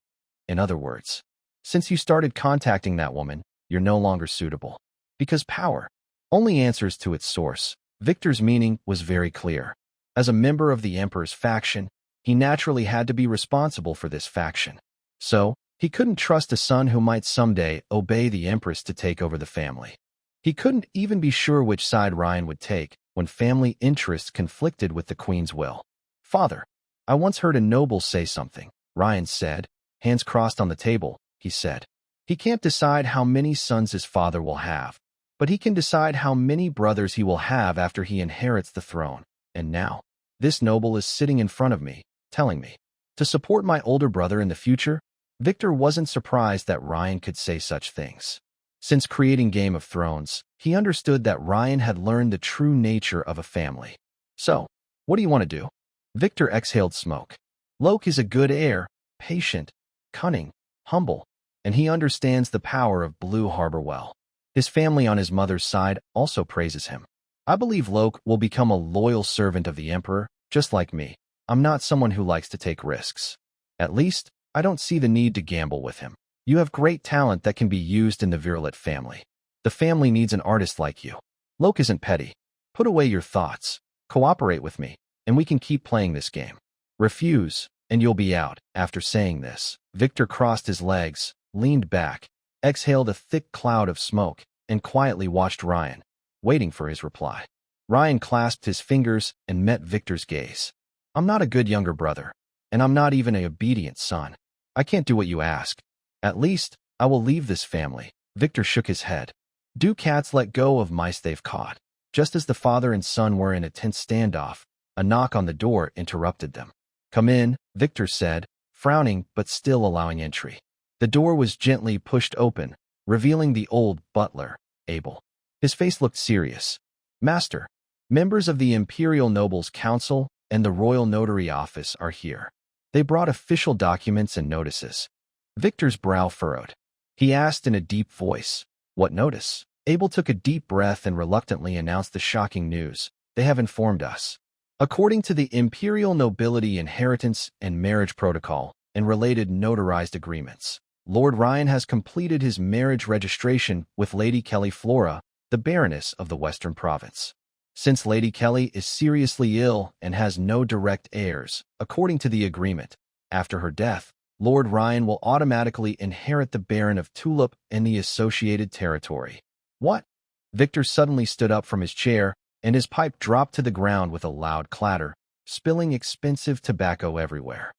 [SPEAKER 1] In other words, since you started contacting that woman, you're no longer suitable. Because power only answers to its source. Victor's meaning was very clear. As a member of the Emperor's faction, he naturally had to be responsible for this faction. So, he couldn't trust a son who might someday obey the Empress to take over the family. He couldn't even be sure which side Ryan would take when family interests conflicted with the Queen's will. Father, I once heard a noble say something, Ryan said, hands crossed on the table, he said. He can't decide how many sons his father will have, but he can decide how many brothers he will have after he inherits the throne. And now, this noble is sitting in front of me, telling me to support my older brother in the future. Victor wasn't surprised that Ryan could say such things. Since creating Game of Thrones, he understood that Ryan had learned the true nature of a family. So, what do you want to do? Victor exhaled smoke. Locke is a good heir, patient, cunning, humble, and he understands the power of Blue Harbor well. His family on his mother's side also praises him. I believe Locke will become a loyal servant of the Emperor, just like me. I'm not someone who likes to take risks. At least, I don't see the need to gamble with him. You have great talent that can be used in the Virulent family. The family needs an artist like you. Locke isn't petty. Put away your thoughts. Cooperate with me, and we can keep playing this game. Refuse, and you'll be out. After saying this, Victor crossed his legs, leaned back, exhaled a thick cloud of smoke, and quietly watched Ryan, waiting for his reply. Ryan clasped his fingers and met Victor's gaze. I'm not a good younger brother, and I'm not even an obedient son. I can't do what you ask. At least, I will leave this family. Victor shook his head. Do cats let go of mice they've caught? Just as the father and son were in a tense standoff, a knock on the door interrupted them. Come in, Victor said, frowning but still allowing entry. The door was gently pushed open, revealing the old butler, Abel. His face looked serious. Master, members of the Imperial Nobles Council and the Royal Notary Office are here. They brought official documents and notices. Victor's brow furrowed. He asked in a deep voice, What notice? Abel took a deep breath and reluctantly announced the shocking news. They have informed us. According to the Imperial Nobility Inheritance and Marriage Protocol and related notarized agreements, Lord Ryan has completed his marriage registration with Lady Kelly Flora, the Baroness of the Western Province. Since Lady Kelly is seriously ill and has no direct heirs, according to the agreement, after her death, Lord Ryan will automatically inherit the Baron of Tulip and the associated territory. What? Victor suddenly stood up from his chair, and his pipe dropped to the ground with a loud clatter, spilling expensive tobacco everywhere.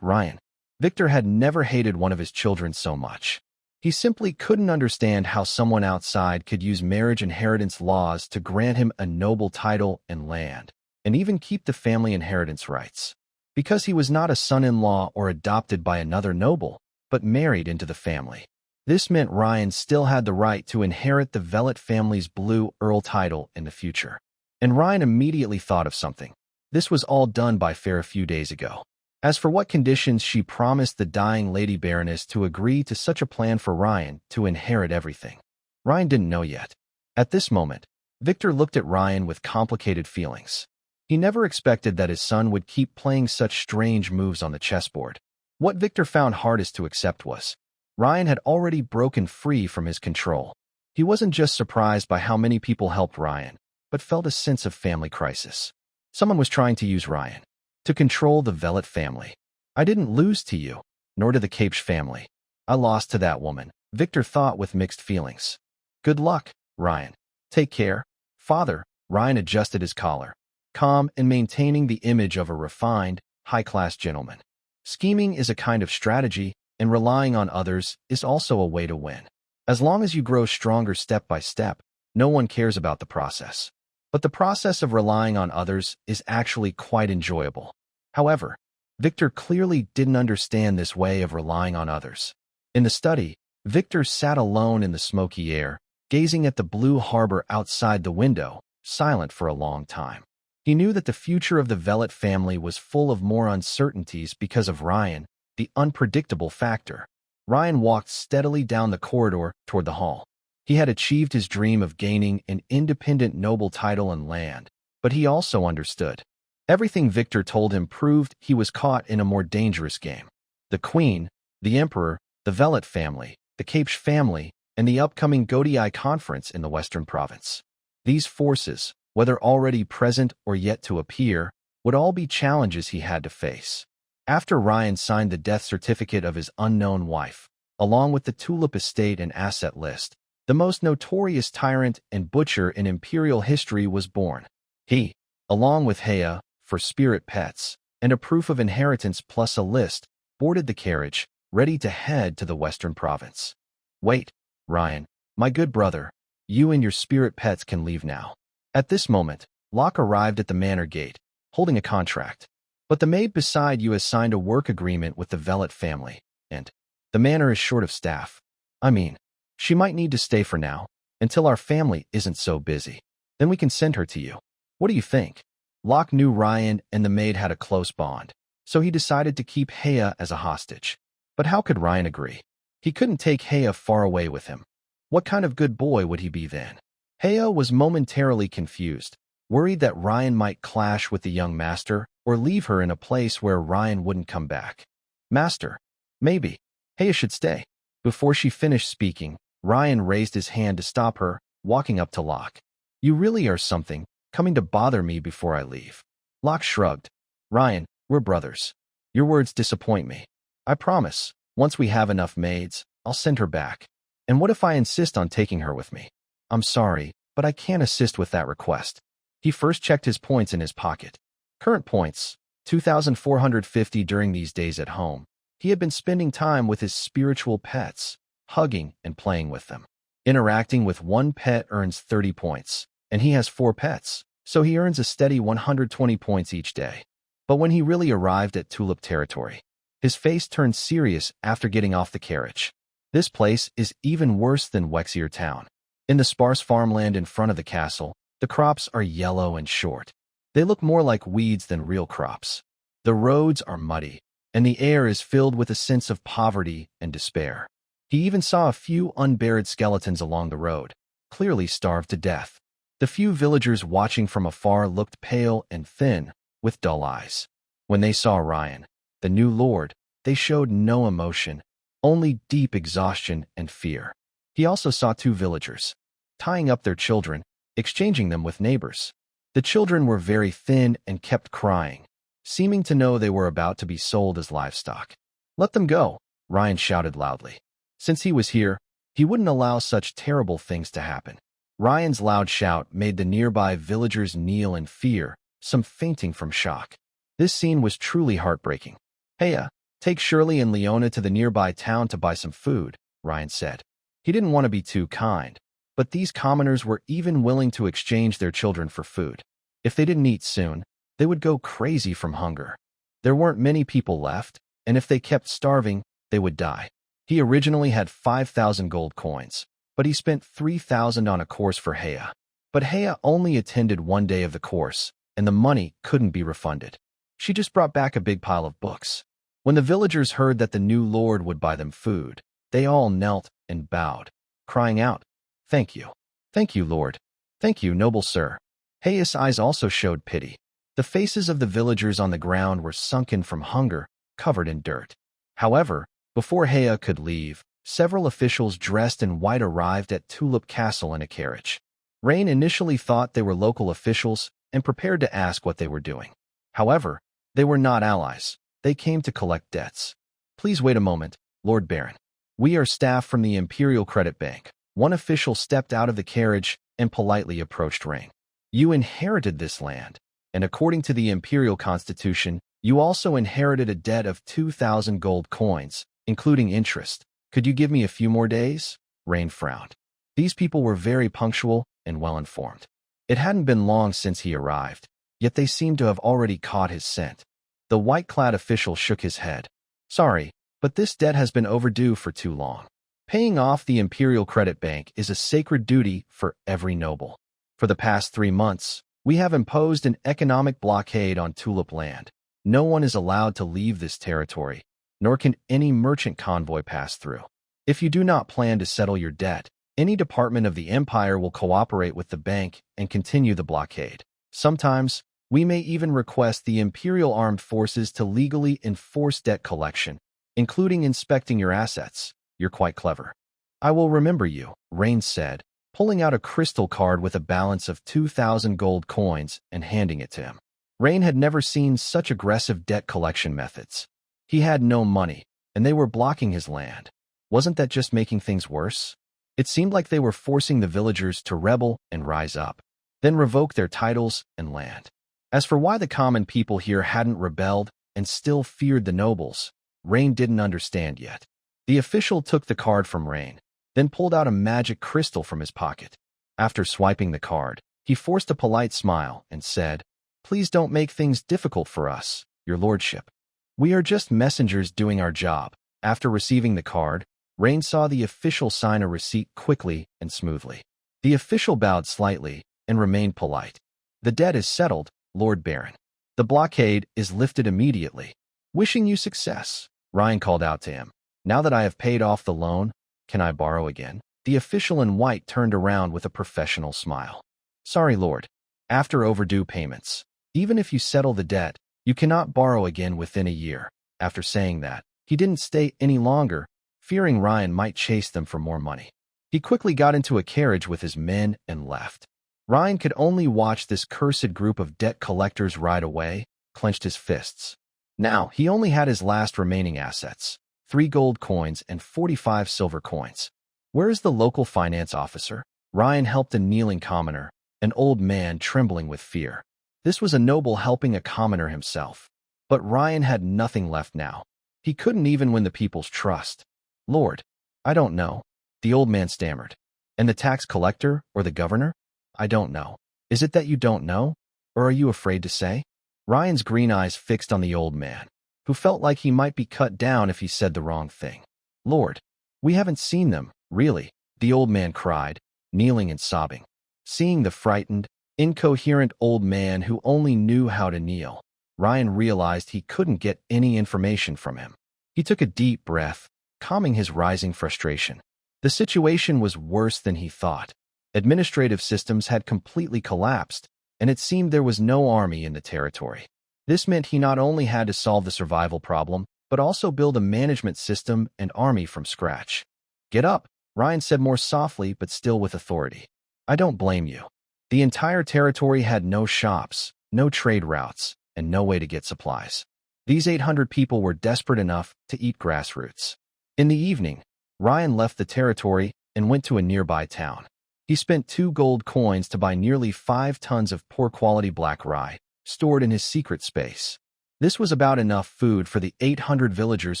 [SPEAKER 1] Ryan. Victor had never hated one of his children so much. He simply couldn't understand how someone outside could use marriage inheritance laws to grant him a noble title and land, and even keep the family inheritance rights. Because he was not a son-in-law or adopted by another noble, but married into the family. This meant Ryan still had the right to inherit the Velvet family's Blue Earl title in the future. And Ryan immediately thought of something. This was all done by Fair a few days ago. As for what conditions she promised the dying Lady Baroness to agree to such a plan for Ryan to inherit everything. Ryan didn't know yet. At this moment, Victor looked at Ryan with complicated feelings. He never expected that his son would keep playing such strange moves on the chessboard. What Victor found hardest to accept was, Ryan had already broken free from his control. He wasn't just surprised by how many people helped Ryan, but felt a sense of family crisis. Someone was trying to use Ryan to control the Velvet family. I didn't lose to you, nor to the Capes family. I lost to that woman, Victor thought with mixed feelings. Good luck, Ryan. Take care. Father, Ryan adjusted his collar, calm and maintaining the image of a refined, high-class gentleman. Scheming is a kind of strategy, and relying on others is also a way to win. As long as you grow stronger step by step, no one cares about the process. But the process of relying on others is actually quite enjoyable. However, Victor clearly didn't understand this way of relying on others. In the study, Victor sat alone in the smoky air, gazing at the blue harbor outside the window, silent for a long time. He knew that the future of the Velvet family was full of more uncertainties because of Ryan, the unpredictable factor. Ryan walked steadily down the corridor toward the hall. He had achieved his dream of gaining an independent noble title and land, but he also understood. Everything Victor told him proved he was caught in a more dangerous game. The Queen, the Emperor, the Velvet family, the Capes family, and the upcoming Godii conference in the Western Province. These forces, whether already present or yet to appear, would all be challenges he had to face. After Ryan signed the death certificate of his unknown wife, along with the Tulip estate and asset list, the most notorious tyrant and butcher in imperial history was born. He, along with Hea, for spirit pets, and a proof of inheritance plus a list, boarded the carriage, ready to head to the Western Province. Wait, Ryan, my good brother, you and your spirit pets can leave now. At this moment, Locke arrived at the manor gate, holding a contract. But the maid beside you has signed a work agreement with the Velvet family, and the manor is short of staff. I mean, she might need to stay for now, until our family isn't so busy. Then we can send her to you. What do you think? Locke knew Ryan and the maid had a close bond, so he decided to keep Hea as a hostage. But how could Ryan agree? He couldn't take Hea far away with him. What kind of good boy would he be then? Hea was momentarily confused, worried that Ryan might clash with the young master or leave her in a place where Ryan wouldn't come back. Master, maybe. Hea should stay. Before she finished speaking, Ryan raised his hand to stop her, walking up to Locke. You really are something, coming to bother me before I leave. Locke shrugged. Ryan, we're brothers. Your words disappoint me. I promise, once we have enough maids, I'll send her back. And what if I insist on taking her with me? I'm sorry, but I can't assist with that request. He first checked his points in his pocket. Current points, 2,450 during these days at home. He had been spending time with his spiritual pets, hugging and playing with them. Interacting with one pet earns 30 points, and he has 4 pets, so he earns a steady 120 points each day. But when he really arrived at Tulip territory, his face turned serious after getting off the carriage. This place is even worse than Wexier Town. In the sparse farmland in front of the castle, the crops are yellow and short. They look more like weeds than real crops. The roads are muddy, and the air is filled with a sense of poverty and despair. He even saw a few unburied skeletons along the road, clearly starved to death. The few villagers watching from afar looked pale and thin, with dull eyes. When they saw Ryan, the new lord, they showed no emotion, only deep exhaustion and fear. He also saw 2 villagers, tying up their children, exchanging them with neighbors. The children were very thin and kept crying, seeming to know they were about to be sold as livestock. "Let them go," Ryan shouted loudly. Since he was here, he wouldn't allow such terrible things to happen. Ryan's loud shout made the nearby villagers kneel in fear, some fainting from shock. This scene was truly heartbreaking. "Hey, take Shirley and Leona to the nearby town to buy some food," Ryan said. He didn't want to be too kind, but these commoners were even willing to exchange their children for food. If they didn't eat soon, they would go crazy from hunger. There weren't many people left, and if they kept starving, they would die. He originally had 5,000 gold coins, but he spent 3,000 on a course for Hea. But Hea only attended one day of the course, and the money couldn't be refunded. She just brought back a big pile of books. When the villagers heard that the new lord would buy them food, they all knelt and bowed, crying out, "Thank you. Thank you, Lord. Thank you, noble sir." Hea's eyes also showed pity. The faces of the villagers on the ground were sunken from hunger, covered in dirt. However, before Hea could leave, several officials dressed in white arrived at Tulip Castle in a carriage. Rain initially thought they were local officials and prepared to ask what they were doing. However, they were not allies. They came to collect debts. "Please wait a moment, Lord Baron. We are staff from the Imperial Credit Bank." One official stepped out of the carriage and politely approached Rain. "You inherited this land, and according to the Imperial Constitution, you also inherited a debt of 2,000 gold coins, including interest. Could you give me a few more days?" Rain frowned. These people were very punctual and well-informed. It hadn't been long since he arrived, yet they seemed to have already caught his scent. The white-clad official shook his head. "Sorry, but this debt has been overdue for too long. Paying off the Imperial Credit Bank is a sacred duty for every noble. For the past 3 months, we have imposed an economic blockade on Tulip land. No one is allowed to leave this territory, nor can any merchant convoy pass through. If you do not plan to settle your debt, any department of the Empire will cooperate with the bank and continue the blockade. Sometimes, we may even request the Imperial Armed Forces to legally enforce debt collection, including inspecting your assets. You're quite clever." "I will remember you," Rain said, pulling out a crystal card with a balance of 2,000 gold coins and handing it to him. Rain had never seen such aggressive debt collection methods. He had no money, and they were blocking his land. Wasn't that just making things worse? It seemed like they were forcing the villagers to rebel and rise up, then revoke their titles and land. As for why the common people here hadn't rebelled and still feared the nobles, Rain didn't understand yet. The official took the card from Rain, then pulled out a magic crystal from his pocket. After swiping the card, he forced a polite smile and said, "Please don't make things difficult for us, your lordship. We are just messengers doing our job." After receiving the card, Rain saw the official sign a receipt quickly and smoothly. The official bowed slightly and remained polite. "The debt is settled, Lord Baron. The blockade is lifted immediately. Wishing you success," Ryan called out to him. "Now that I have paid off the loan, can I borrow again?" The official in white turned around with a professional smile. "Sorry, Lord. After overdue payments, even if you settle the debt, you cannot borrow again within a year." After saying that, he didn't stay any longer, fearing Ryan might chase them for more money. He quickly got into a carriage with his men and left. Ryan could only watch this cursed group of debt collectors ride away, clenched his fists. Now, he only had his last remaining assets, 3 gold coins and 45 silver coins. Where is the local finance officer? Ryan helped a kneeling commoner, an old man trembling with fear. This was a noble helping a commoner himself. But Ryan had nothing left now. He couldn't even win the people's trust. "Lord, I don't know," the old man stammered. "And the tax collector or the governor? I don't know." "Is it that you don't know? Or are you afraid to say?" Ryan's green eyes fixed on the old man, who felt like he might be cut down if he said the wrong thing. "Lord, we haven't seen them, really," the old man cried, kneeling and sobbing. Seeing the frightened, incoherent old man who only knew how to kneel, Ryan realized he couldn't get any information from him. He took a deep breath, calming his rising frustration. The situation was worse than he thought. Administrative systems had completely collapsed, and it seemed there was no army in the territory. This meant he not only had to solve the survival problem, but also build a management system and army from scratch. "Get up," Ryan said more softly but still with authority. "I don't blame you." The entire territory had no shops, no trade routes, and no way to get supplies. These 800 people were desperate enough to eat grassroots. In the evening, Ryan left the territory and went to a nearby town. He spent 2 gold coins to buy nearly 5 tons of poor-quality black rye, stored in his secret space. This was about enough food for the 800 villagers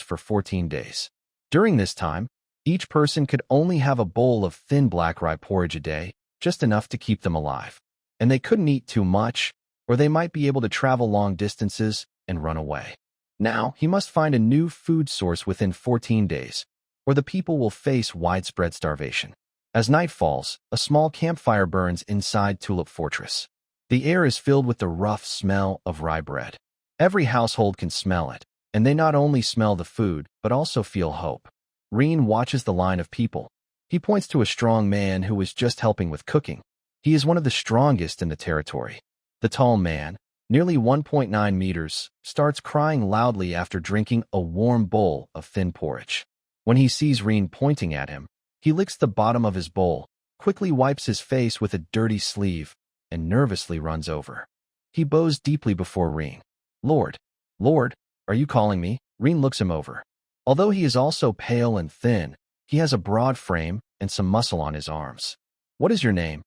[SPEAKER 1] for 14 days. During this time, each person could only have a bowl of thin black rye porridge a day, just enough to keep them alive. And they couldn't eat too much, or they might be able to travel long distances and run away. Now, he must find a new food source within 14 days, or the people will face widespread starvation. As night falls, a small campfire burns inside Tulip Fortress. The air is filled with the rough smell of rye bread. Every household can smell it, and they not only smell the food, but also feel hope. Reen watches the line of people. He points to a strong man who is just helping with cooking. He is one of the strongest in the territory. The tall man, nearly 1.9 meters, starts crying loudly after drinking a warm bowl of thin porridge. When he sees Reen pointing at him, he licks the bottom of his bowl, quickly wipes his face with a dirty sleeve, and nervously runs over. He bows deeply before Reen. "Lord, Lord, are you calling me?" Reen looks him over. Although he is also pale and thin, he has a broad frame and some muscle on his arms. "What is your name?"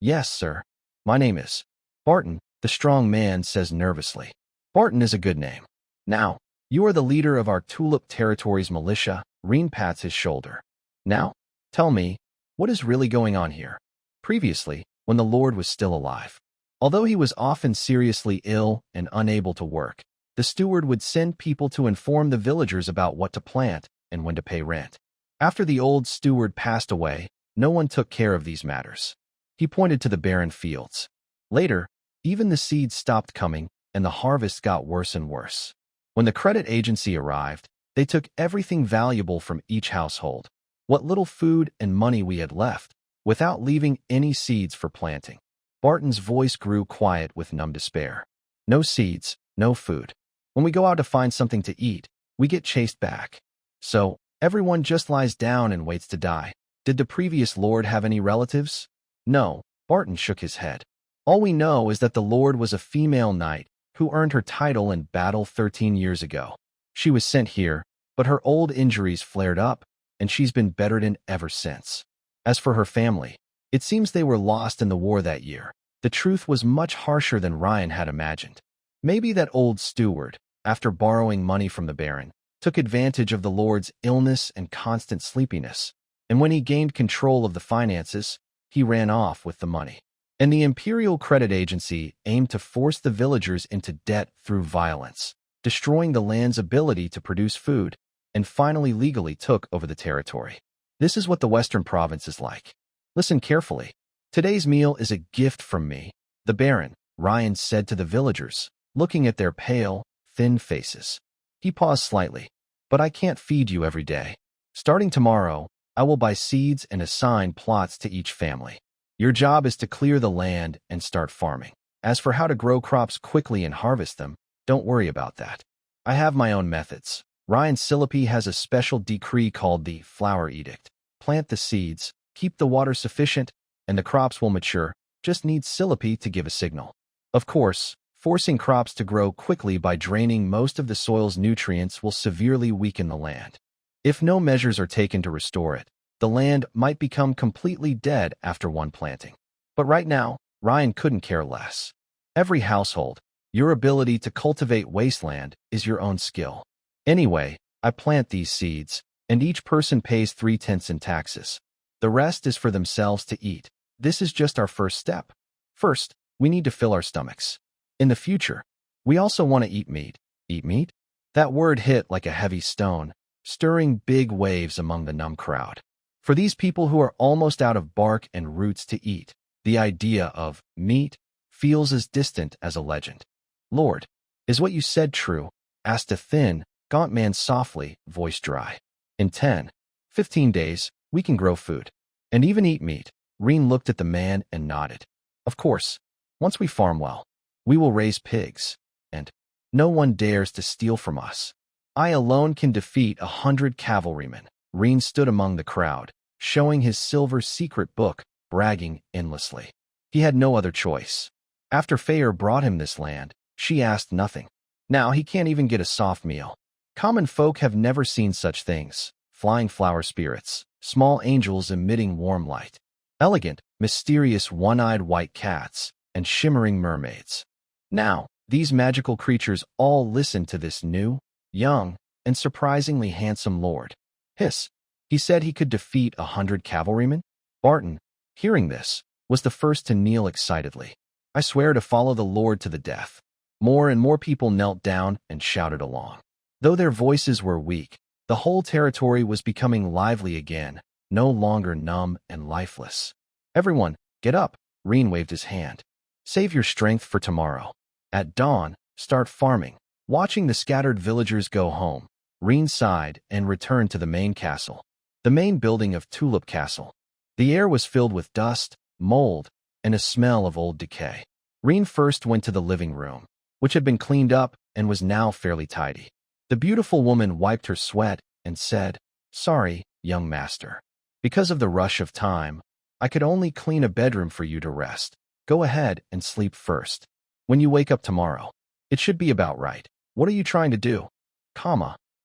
[SPEAKER 1] "Yes, sir. My name is Barton," the strong man says nervously. "Barton is a good name. Now, you are the leader of our Tulip Territory's militia." Reen pats his shoulder. "Now, tell me, what is really going on here?" Previously, when the Lord was still alive, although he was often seriously ill and unable to work, the steward would send people to inform the villagers about what to plant and when to pay rent. After the old steward passed away, no one took care of these matters. He pointed to the barren fields. Later, even the seeds stopped coming, and the harvest got worse and worse. When the credit agency arrived, they took everything valuable from each household, what little food and money we had left, without leaving any seeds for planting. Barton's voice grew quiet with numb despair. "No seeds, no food. When we go out to find something to eat, we get chased back. So, everyone just lies down and waits to die." "Did the previous Lord have any relatives?" "No," Barton shook his head. "All we know is that the Lord was a female knight who earned her title in battle 13 years ago. She was sent here, but her old injuries flared up, and she's been bedridden ever since. As for her family, it seems they were lost in the war that year." The truth was much harsher than Ryan had imagined. Maybe that old steward, after borrowing money from the Baron, took advantage of the Lord's illness and constant sleepiness, and when he gained control of the finances, he ran off with the money. And the Imperial Credit Agency aimed to force the villagers into debt through violence, destroying the land's ability to produce food, and finally legally took over the territory. This is what the Western Province is like. Listen carefully. "Today's meal is a gift from me, the Baron," Ryan said to the villagers, looking at their pale, thin faces. He paused slightly. "But I can't feed you every day. Starting tomorrow, I will buy seeds and assign plots to each family. Your job is to clear the land and start farming. As for how to grow crops quickly and harvest them, don't worry about that. I have my own methods." Ryan Sillapi has a special decree called the Flower Edict. Plant the seeds, keep the water sufficient, and the crops will mature. Just need Sillapi to give a signal. Of course, forcing crops to grow quickly by draining most of the soil's nutrients will severely weaken the land. If no measures are taken to restore it, the land might become completely dead after one planting. But right now, Ryan couldn't care less. Every household, your ability to cultivate wasteland is your own skill. Anyway, I plant these seeds, and each person pays 3/10 in taxes. The rest is for themselves to eat. This is just our first step. First, we need to fill our stomachs. In the future, we also want to eat meat. Eat meat? That word hit like a heavy stone, stirring big waves among the numb crowd. For these people who are almost out of bark and roots to eat, the idea of meat feels as distant as a legend. Lord, is what you said true? Asked a thin, gaunt man softly, voice dry. In 10, 15 days, we can grow food. And even eat meat. Reen looked at the man and nodded. Of course, once we farm well, we will raise pigs, and no one dares to steal from us. I alone can defeat 100 cavalrymen. Reen stood among the crowd, showing his silver secret book, bragging endlessly. He had no other choice. After Feyre brought him this land, she asked nothing. Now he can't even get a soft meal. Common folk have never seen such things. Flying flower spirits, small angels emitting warm light, elegant, mysterious one-eyed white cats, and shimmering mermaids. Now, these magical creatures all listen to this new, young, and surprisingly handsome lord. Hiss! He said he could defeat 100 cavalrymen? Barton, hearing this, was the first to kneel excitedly. I swear to follow the Lord to the death. More and more people knelt down and shouted along. Though their voices were weak, the whole territory was becoming lively again, no longer numb and lifeless. Everyone, get up, Reen waved his hand. Save your strength for tomorrow. At dawn, start farming. Watching the scattered villagers go home, Reen sighed and returned to the main castle, the main building of Tulip Castle. The air was filled with dust, mold, and a smell of old decay. Reen first went to the living room, which had been cleaned up and was now fairly tidy. The beautiful woman wiped her sweat and said, "Sorry, young master. Because of the rush of time, I could only clean a bedroom for you to rest. Go ahead and sleep first. When you wake up tomorrow, it should be about right. What are you trying to do?"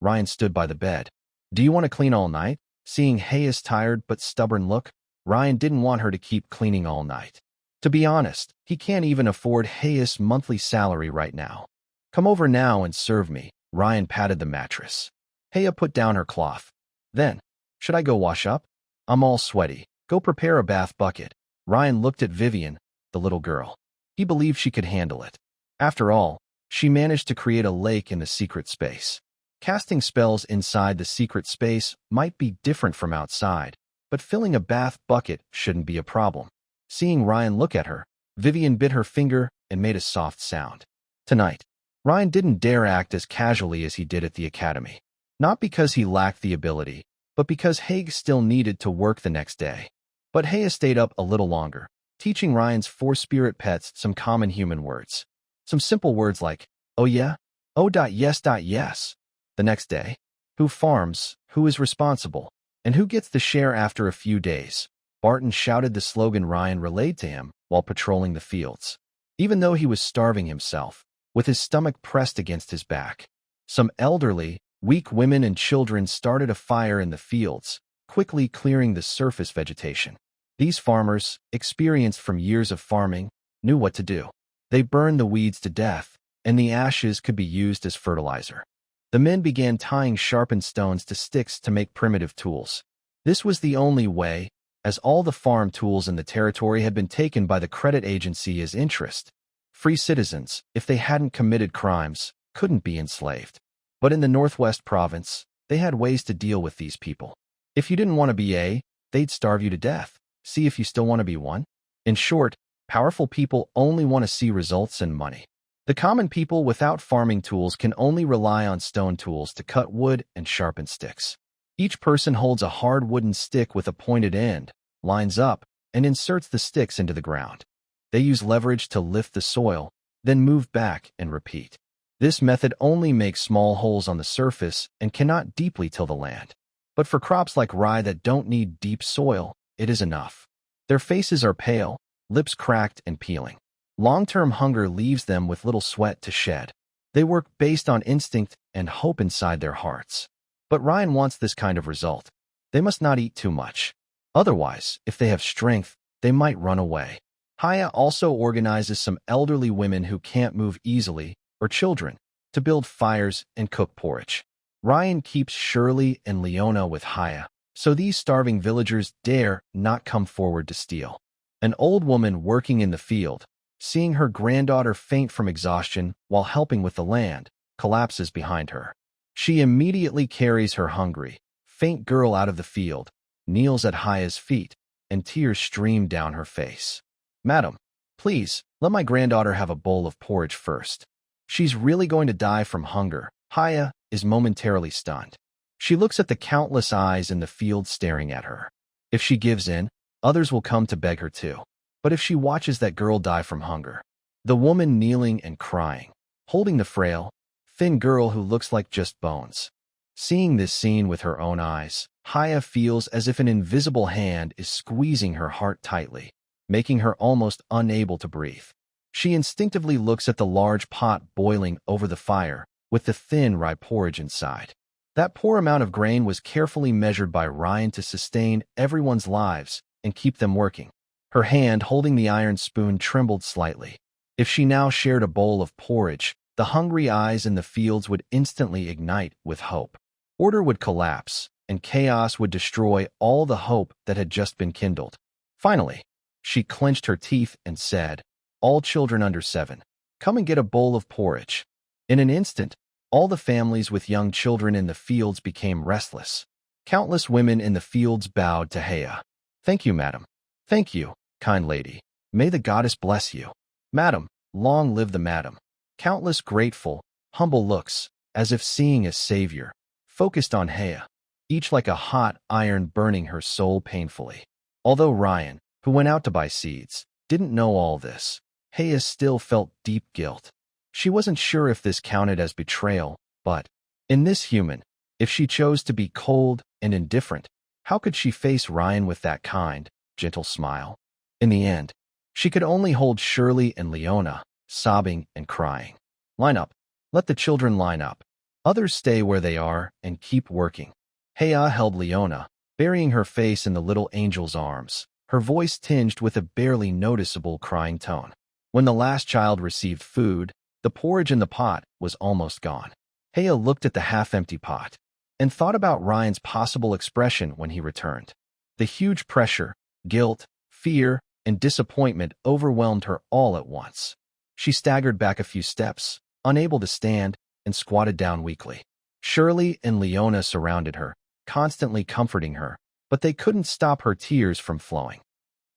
[SPEAKER 1] Ryan stood by the bed. "Do you want to clean all night?" Seeing Hayes' tired but stubborn look, Ryan didn't want her to keep cleaning all night. To be honest, he can't even afford Hayes' monthly salary right now. "Come over now and serve me." Ryan patted the mattress. Haya put down her cloth. Then, "Should I go wash up? I'm all sweaty. Go prepare a bath bucket." Ryan looked at Vivian, the little girl. He believed she could handle it. After all, she managed to create a lake in the secret space. Casting spells inside the secret space might be different from outside, but filling a bath bucket shouldn't be a problem. Seeing Ryan look at her, Vivian bit her finger and made a soft sound. Tonight, Ryan didn't dare act as casually as he did at the academy. Not because he lacked the ability, but because Haig still needed to work the next day. But Haya stayed up a little longer, teaching Ryan's 4 spirit pets some common human words. Some simple words like, "Oh yeah? Oh yes yes." The next day, who farms, who is responsible, and who gets the share after a few days. Barton shouted the slogan Ryan relayed to him while patrolling the fields. Even though he was starving himself, with his stomach pressed against his back. Some elderly, weak women and children started a fire in the fields, quickly clearing the surface vegetation. These farmers, experienced from years of farming, knew what to do. They burned the weeds to death, and the ashes could be used as fertilizer. The men began tying sharpened stones to sticks to make primitive tools. This was the only way, as all the farm tools in the territory had been taken by the credit agency as interest. Free citizens, if they hadn't committed crimes, couldn't be enslaved. But in the Northwest province, they had ways to deal with these people. If you didn't want to be they'd starve you to death. See if you still want to be one. In short, powerful people only want to see results and money. The common people without farming tools can only rely on stone tools to cut wood and sharpen sticks. Each person holds a hard wooden stick with a pointed end, lines up, and inserts the sticks into the ground. They use leverage to lift the soil, then move back and repeat. This method only makes small holes on the surface and cannot deeply till the land. But for crops like rye that don't need deep soil, it is enough. Their faces are pale, lips cracked and peeling. Long-term hunger leaves them with little sweat to shed. They work based on instinct and hope inside their hearts. But Ryan wants this kind of result. They must not eat too much. Otherwise, if they have strength, they might run away. Haya also organizes some elderly women who can't move easily, or children, to build fires and cook porridge. Ryan keeps Shirley and Leona with Haya, so these starving villagers dare not come forward to steal. An old woman working in the field, seeing her granddaughter faint from exhaustion while helping with the land, collapses behind her. She immediately carries her hungry, faint girl out of the field, kneels at Haya's feet, and tears stream down her face. "Madam, please, let my granddaughter have a bowl of porridge first. She's really going to die from hunger." Haya is momentarily stunned. She looks at the countless eyes in the field staring at her. If she gives in, others will come to beg her too. But if she watches that girl die from hunger, the woman kneeling and crying, holding the frail, thin girl who looks like just bones. Seeing this scene with her own eyes, Haya feels as if an invisible hand is squeezing her heart tightly, making her almost unable to breathe. She instinctively looks at the large pot boiling over the fire, with the thin rye porridge inside. That poor amount of grain was carefully measured by Ryan to sustain everyone's lives and keep them working. Her hand holding the iron spoon trembled slightly. If she now shared a bowl of porridge, the hungry eyes in the fields would instantly ignite with hope. Order would collapse, and chaos would destroy all the hope that had just been kindled. Finally, she clenched her teeth and said, "All children under 7, come and get a bowl of porridge." In an instant, all the families with young children in the fields became restless. Countless women in the fields bowed to Haya. "Thank you, madam. Thank you, kind lady. May the goddess bless you. Madam, long live the madam." Countless grateful, humble looks, as if seeing a savior, focused on Haya, each like a hot iron burning her soul painfully. Although Ryan, who went out to buy seeds, didn't know all this, Haya still felt deep guilt. She wasn't sure if this counted as betrayal, but in this human, if she chose to be cold and indifferent, how could she face Ryan with that kind, gentle smile? In the end, she could only hold Shirley and Leona, sobbing and crying. "Line up. Let the children line up. Others stay where they are and keep working." Haya held Leona, burying her face in the little angel's arms, her voice tinged with a barely noticeable crying tone. When the last child received food, the porridge in the pot was almost gone. Haya looked at the half-empty pot and thought about Ryan's possible expression when he returned. The huge pressure, guilt, fear, and disappointment overwhelmed her all at once. She staggered back a few steps, unable to stand, and squatted down weakly. Shirley and Leona surrounded her, constantly comforting her, but they couldn't stop her tears from flowing.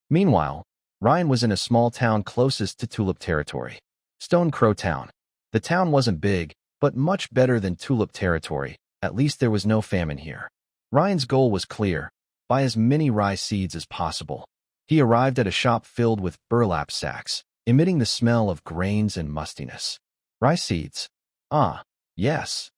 [SPEAKER 1] Meanwhile, Ryan was in a small town closest to Tulip territory, Stone Crow Town. The town wasn't big, but much better than Tulip territory. At least there was no famine here. Ryan's goal was clear: buy as many rye seeds as possible. He arrived at a shop filled with burlap sacks, emitting the smell of grains and mustiness. "Rye seeds? Ah, yes,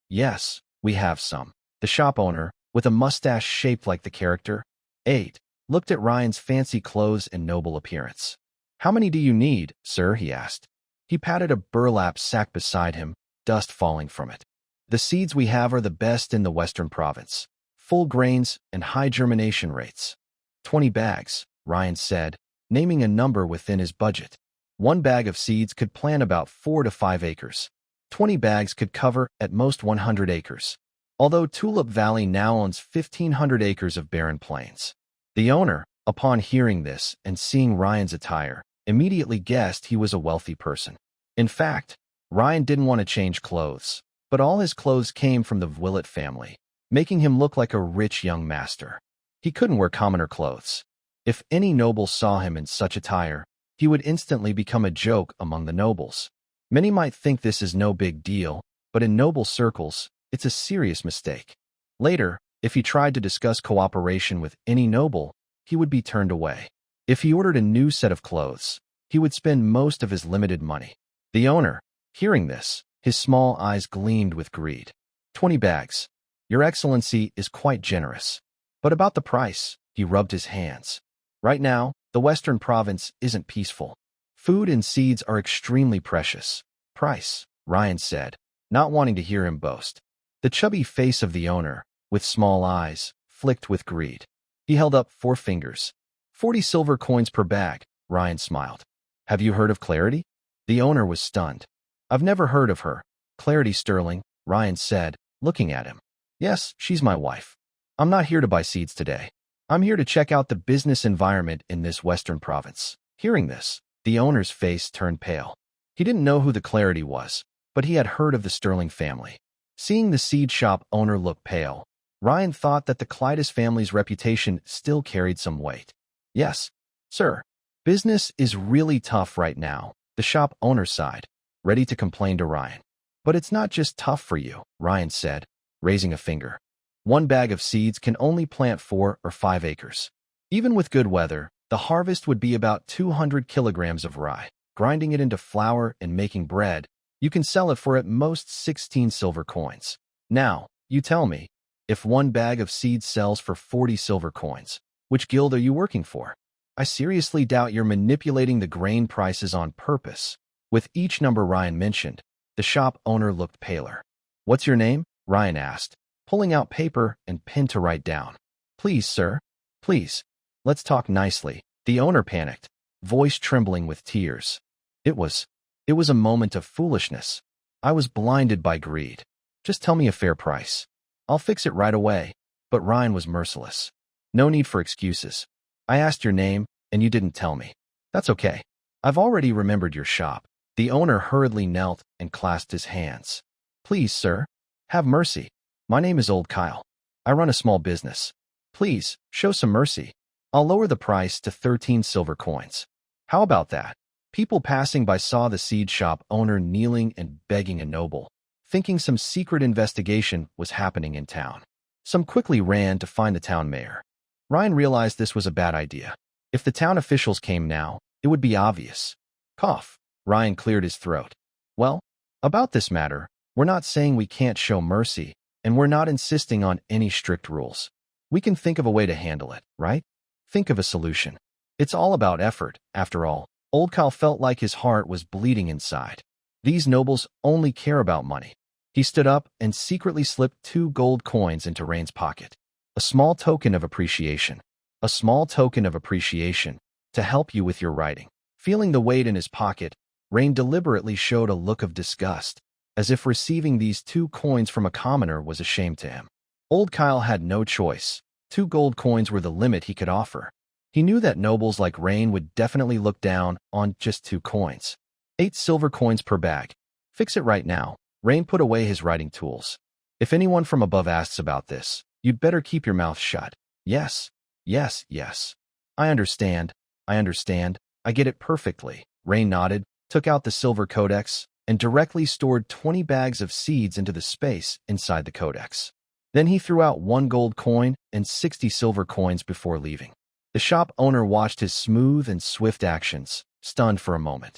[SPEAKER 1] we have some." The shop owner, with a mustache shaped like the character 8, looked at Ryan's fancy clothes and noble appearance. "How many do you need, sir?" he asked. He patted a burlap sack beside him, dust falling from it. "The seeds we have are the best in the western province. Full grains and high germination rates." 20 bags, Ryan said, naming a number within his budget. One bag of seeds could plant about 4 to 5 acres. 20 bags could cover at most 100 acres. Although Tulip Valley now owns 1,500 acres of barren plains. The owner, upon hearing this and seeing Ryan's attire, immediately guessed he was a wealthy person. In fact, Ryan didn't want to change clothes, but all his clothes came from the Willett family, making him look like a rich young master. He couldn't wear commoner clothes. If any noble saw him in such attire, he would instantly become a joke among the nobles. Many might think this is no big deal, but in noble circles, it's a serious mistake. Later, if he tried to discuss cooperation with any noble, he would be turned away. If he ordered a new set of clothes, he would spend most of his limited money. The owner, hearing this, his small eyes gleamed with greed. 20 bags. Your Excellency is quite generous. But about the price, he rubbed his hands. Right now, the Western Province isn't peaceful. Food and seeds are extremely precious. Price, Ryan said, not wanting to hear him boast. The chubby face of the owner, with small eyes, flicked with greed. He held up 4 fingers. 40 silver coins per bag, Ryan smiled. Have you heard of Clarity? The owner was stunned. I've never heard of her. Clarity Sterling, Ryan said, looking at him. Yes, she's my wife. I'm not here to buy seeds today. I'm here to check out the business environment in this western province. Hearing this, the owner's face turned pale. He didn't know who the Clarity was, but he had heard of the Sterling family. Seeing the seed shop owner look pale, Ryan thought that the Clytus family's reputation still carried some weight. Yes, sir. Business is really tough right now, the shop owner sighed, ready to complain to Ryan. But it's not just tough for you, Ryan said, raising a finger. 1 bag of seeds can only plant 4 or 5 acres. Even with good weather, the harvest would be about 200 kilograms of rye. Grinding it into flour and making bread, you can sell it for at most 16 silver coins. Now, you tell me, if 1 bag of seeds sells for 40 silver coins, which guild are you working for? I seriously doubt you're manipulating the grain prices on purpose. With each number Ryan mentioned, the shop owner looked paler. What's your name? Ryan asked, pulling out paper and pen to write down. Please, sir. Please. Let's talk nicely. The owner panicked, voice trembling with tears. It was a moment of foolishness. I was blinded by greed. Just tell me a fair price. I'll fix it right away. But Ryan was merciless. No need for excuses. I asked your name, and you didn't tell me. That's okay. I've already remembered your shop. The owner hurriedly knelt and clasped his hands. Please, sir. Have mercy. My name is Old Kyle. I run a small business. Please, show some mercy. I'll lower the price to 13 silver coins. How about that? People passing by saw the seed shop owner kneeling and begging a noble, thinking some secret investigation was happening in town. Some quickly ran to find the town mayor. Ryan realized this was a bad idea. If the town officials came now, it would be obvious. Cough. Ryan cleared his throat. Well, about this matter, we're not saying we can't show mercy, and we're not insisting on any strict rules. We can think of a way to handle it, right? Think of a solution. It's all about effort, after all. Old Kyle felt like his heart was bleeding inside. These nobles only care about money. He stood up and secretly slipped 2 gold coins into Rain's pocket. A small token of appreciation. A small token of appreciation to help you with your writing. Feeling the weight in his pocket, Rain deliberately showed a look of disgust, as if receiving these 2 coins from a commoner was a shame to him. Old Kyle had no choice. 2 gold coins were the limit he could offer. He knew that nobles like Rain would definitely look down on just 2 coins. 8 silver coins per bag. Fix it right now. Rain put away his writing tools. If anyone from above asks about this, you'd better keep your mouth shut. Yes. Yes, yes. I understand. I get it perfectly. Rain nodded, took out the silver codex, and directly stored 20 bags of seeds into the space inside the codex. Then he threw out 1 gold coin and 60 silver coins before leaving. The shop owner watched his smooth and swift actions, stunned for a moment.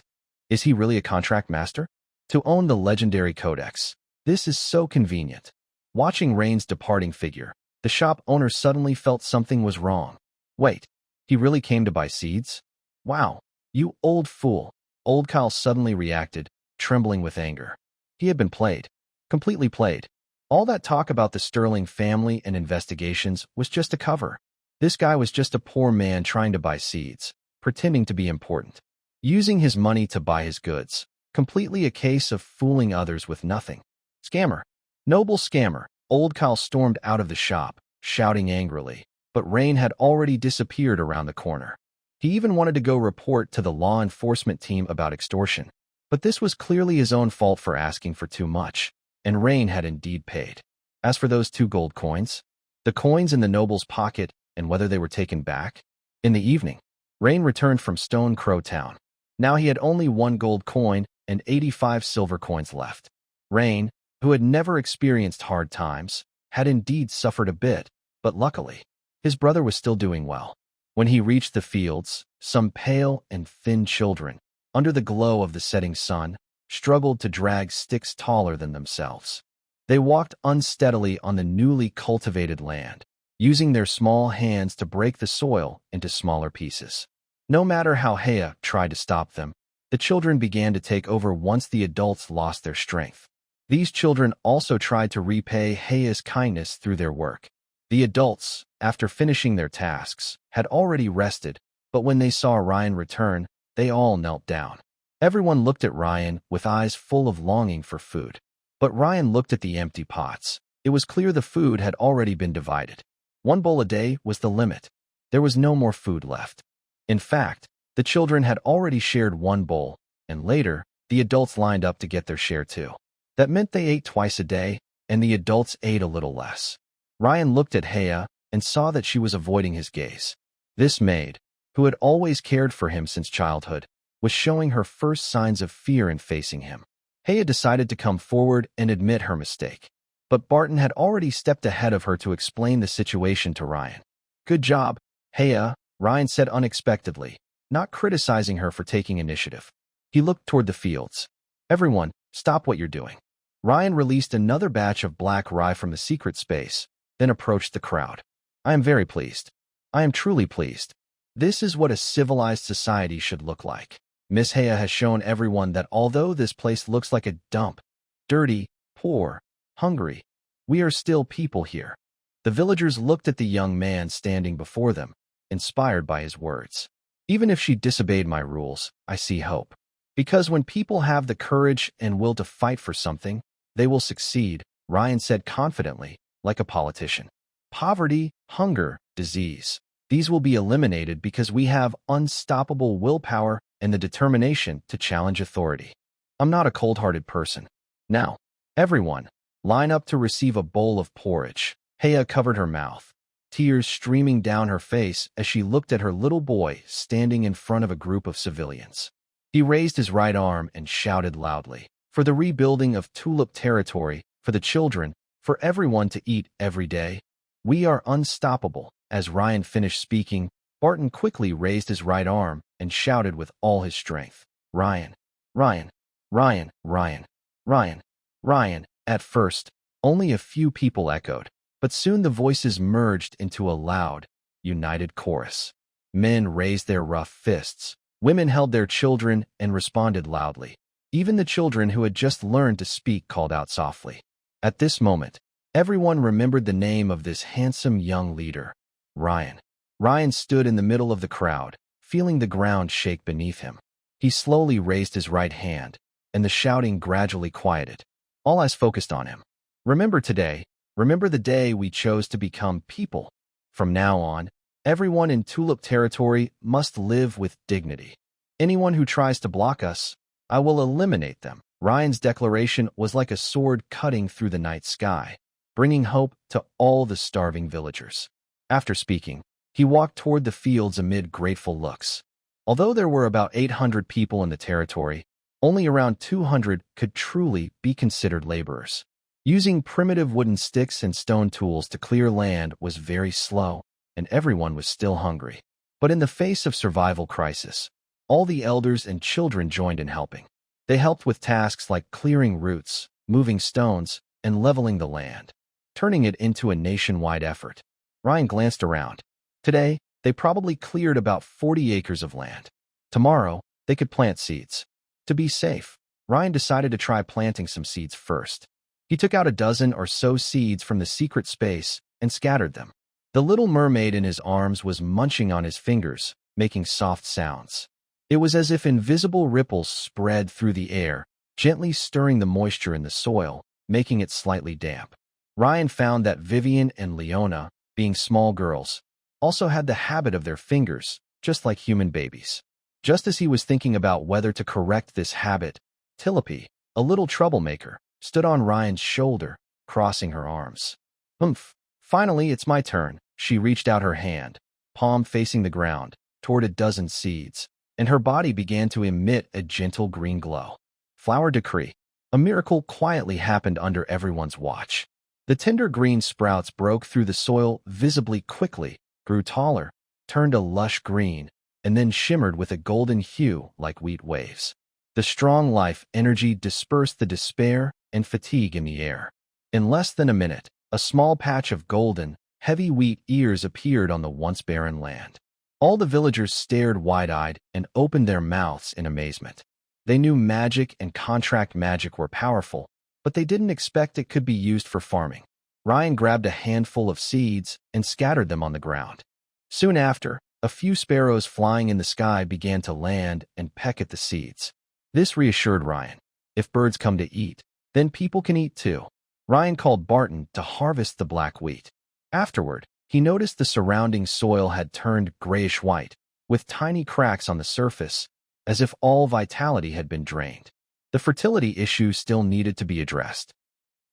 [SPEAKER 1] Is he really a contract master? To own the legendary codex. This is so convenient. Watching Rain's departing figure, the shop owner suddenly felt something was wrong. Wait, he really came to buy seeds? Wow, you old fool. Old Kyle suddenly reacted, trembling with anger. He had been played. Completely played. All that talk about the Sterling family and investigations was just a cover. This guy was just a poor man trying to buy seeds, pretending to be important. Using his money to buy his goods. Completely a case of fooling others with nothing. Scammer. Noble scammer. Old Kyle stormed out of the shop, shouting angrily, but Rain had already disappeared around the corner. He even wanted to go report to the law enforcement team about extortion. But this was clearly his own fault for asking for too much, and Rain had indeed paid. As for those 2 gold coins, the coins in the noble's pocket and whether they were taken back, in the evening, Rain returned from Stone Crow Town. Now he had only 1 gold coin and 85 silver coins left. Rain, who had never experienced hard times, had indeed suffered a bit, but luckily, his brother was still doing well. When he reached the fields, some pale and thin children, under the glow of the setting sun, struggled to drag sticks taller than themselves. They walked unsteadily on the newly cultivated land, using their small hands to break the soil into smaller pieces. No matter how Hea tried to stop them, the children began to take over once the adults lost their strength. These children also tried to repay Hea's kindness through their work. The adults, after finishing their tasks, had already rested, but when they saw Ryan return, they all knelt down. Everyone looked at Ryan with eyes full of longing for food. But Ryan looked at the empty pots. It was clear the food had already been divided. 1 bowl a day was the limit. There was no more food left. In fact, the children had already shared 1 bowl, and later, the adults lined up to get their share too. That meant they ate twice a day, and the adults ate a little less. Ryan looked at Haya and saw that she was avoiding his gaze. This maid, who had always cared for him since childhood, was showing her first signs of fear in facing him. Haya decided to come forward and admit her mistake. But Barton had already stepped ahead of her to explain the situation to Ryan. "Good job, Haya," Ryan said unexpectedly, not criticizing her for taking initiative. He looked toward the fields. "Everyone, stop what you're doing." Ryan released another batch of black rye from the secret space, then approached the crowd. "I am very pleased. I am truly pleased. This is what a civilized society should look like. Miss Haya has shown everyone that although this place looks like a dump, dirty, poor, hungry, we are still people here." The villagers looked at the young man standing before them, inspired by his words. "Even if she disobeyed my rules, I see hope. Because when people have the courage and will to fight for something, they will succeed," Ryan said confidently, like a politician. "Poverty, hunger, disease. These will be eliminated because we have unstoppable willpower and the determination to challenge authority. I'm not a cold-hearted person. Now, everyone, line up to receive a bowl of porridge." Haya covered her mouth, tears streaming down her face as she looked at her little boy standing in front of a group of civilians. He raised his right arm and shouted loudly, "For the rebuilding of Tulip territory, for the children, for everyone to eat every day. We are unstoppable." As Ryan finished speaking, Barton quickly raised his right arm and shouted with all his strength, "Ryan, Ryan, Ryan, Ryan, Ryan, Ryan." At first, only a few people echoed, but soon the voices merged into a loud, united chorus. Men raised their rough fists. Women held their children and responded loudly. Even the children who had just learned to speak called out softly. At this moment, everyone remembered the name of this handsome young leader, Ryan. Ryan stood in the middle of the crowd, feeling the ground shake beneath him. He slowly raised his right hand, and the shouting gradually quieted. All eyes focused on him. "Remember today, remember the day we chose to become people. From now on, everyone in Tulip territory must live with dignity. Anyone who tries to block us, I will eliminate them." Ryan's declaration was like a sword cutting through the night sky, bringing hope to all the starving villagers. After speaking, he walked toward the fields amid grateful looks. Although there were about 800 people in the territory, only around 200 could truly be considered laborers. Using primitive wooden sticks and stone tools to clear land was very slow, and everyone was still hungry. But in the face of survival crisis, all the elders and children joined in helping. They helped with tasks like clearing roots, moving stones, and leveling the land, turning it into a nationwide effort. Ryan glanced around. Today, they probably cleared about 40 acres of land. Tomorrow, they could plant seeds. To be safe, Ryan decided to try planting some seeds first. He took out a dozen or so seeds from the secret space and scattered them. The little mermaid in his arms was munching on his fingers, making soft sounds. It was as if invisible ripples spread through the air, gently stirring the moisture in the soil, making it slightly damp. Ryan found that Vivian and Leona, being small girls, also had the habit of their fingers, just like human babies. Just as he was thinking about whether to correct this habit, Tillapi, a little troublemaker, stood on Ryan's shoulder, crossing her arms. "Humph, finally it's my turn." She reached out her hand, palm facing the ground, toward a dozen seeds, and her body began to emit a gentle green glow. Flower decree. A miracle quietly happened under everyone's watch. The tender green sprouts broke through the soil visibly quickly, grew taller, turned a lush green, and then shimmered with a golden hue like wheat waves. The strong life energy dispersed the despair and fatigue in the air. In less than a minute, a small patch of golden, heavy wheat ears appeared on the once barren land. All the villagers stared wide-eyed and opened their mouths in amazement. They knew magic and contract magic were powerful, but they didn't expect it could be used for farming. Ryan grabbed a handful of seeds and scattered them on the ground. Soon after, a few sparrows flying in the sky began to land and peck at the seeds. This reassured Ryan. If birds come to eat, then people can eat too. Ryan called Barton to harvest the black wheat. Afterward, he noticed the surrounding soil had turned grayish-white, with tiny cracks on the surface, as if all vitality had been drained. The fertility issue still needed to be addressed.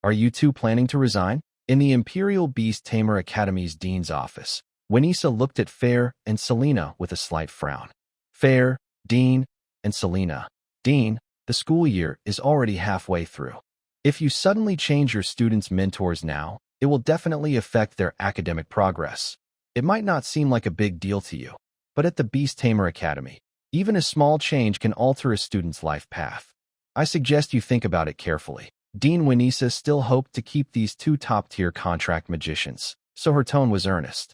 [SPEAKER 1] Are you two planning to resign? In the Imperial Beast Tamer Academy's dean's office, Winisa looked at Fair and Selena with a slight frown. Fair, Dean, and Selena. Dean, the school year is already halfway through. If you suddenly change your students' mentors now, it will definitely affect their academic progress. It might not seem like a big deal to you, but at the Beast Tamer Academy, even a small change can alter a student's life path. I suggest you think about it carefully. Dean Winisa still hoped to keep these two top-tier contract magicians, so her tone was earnest.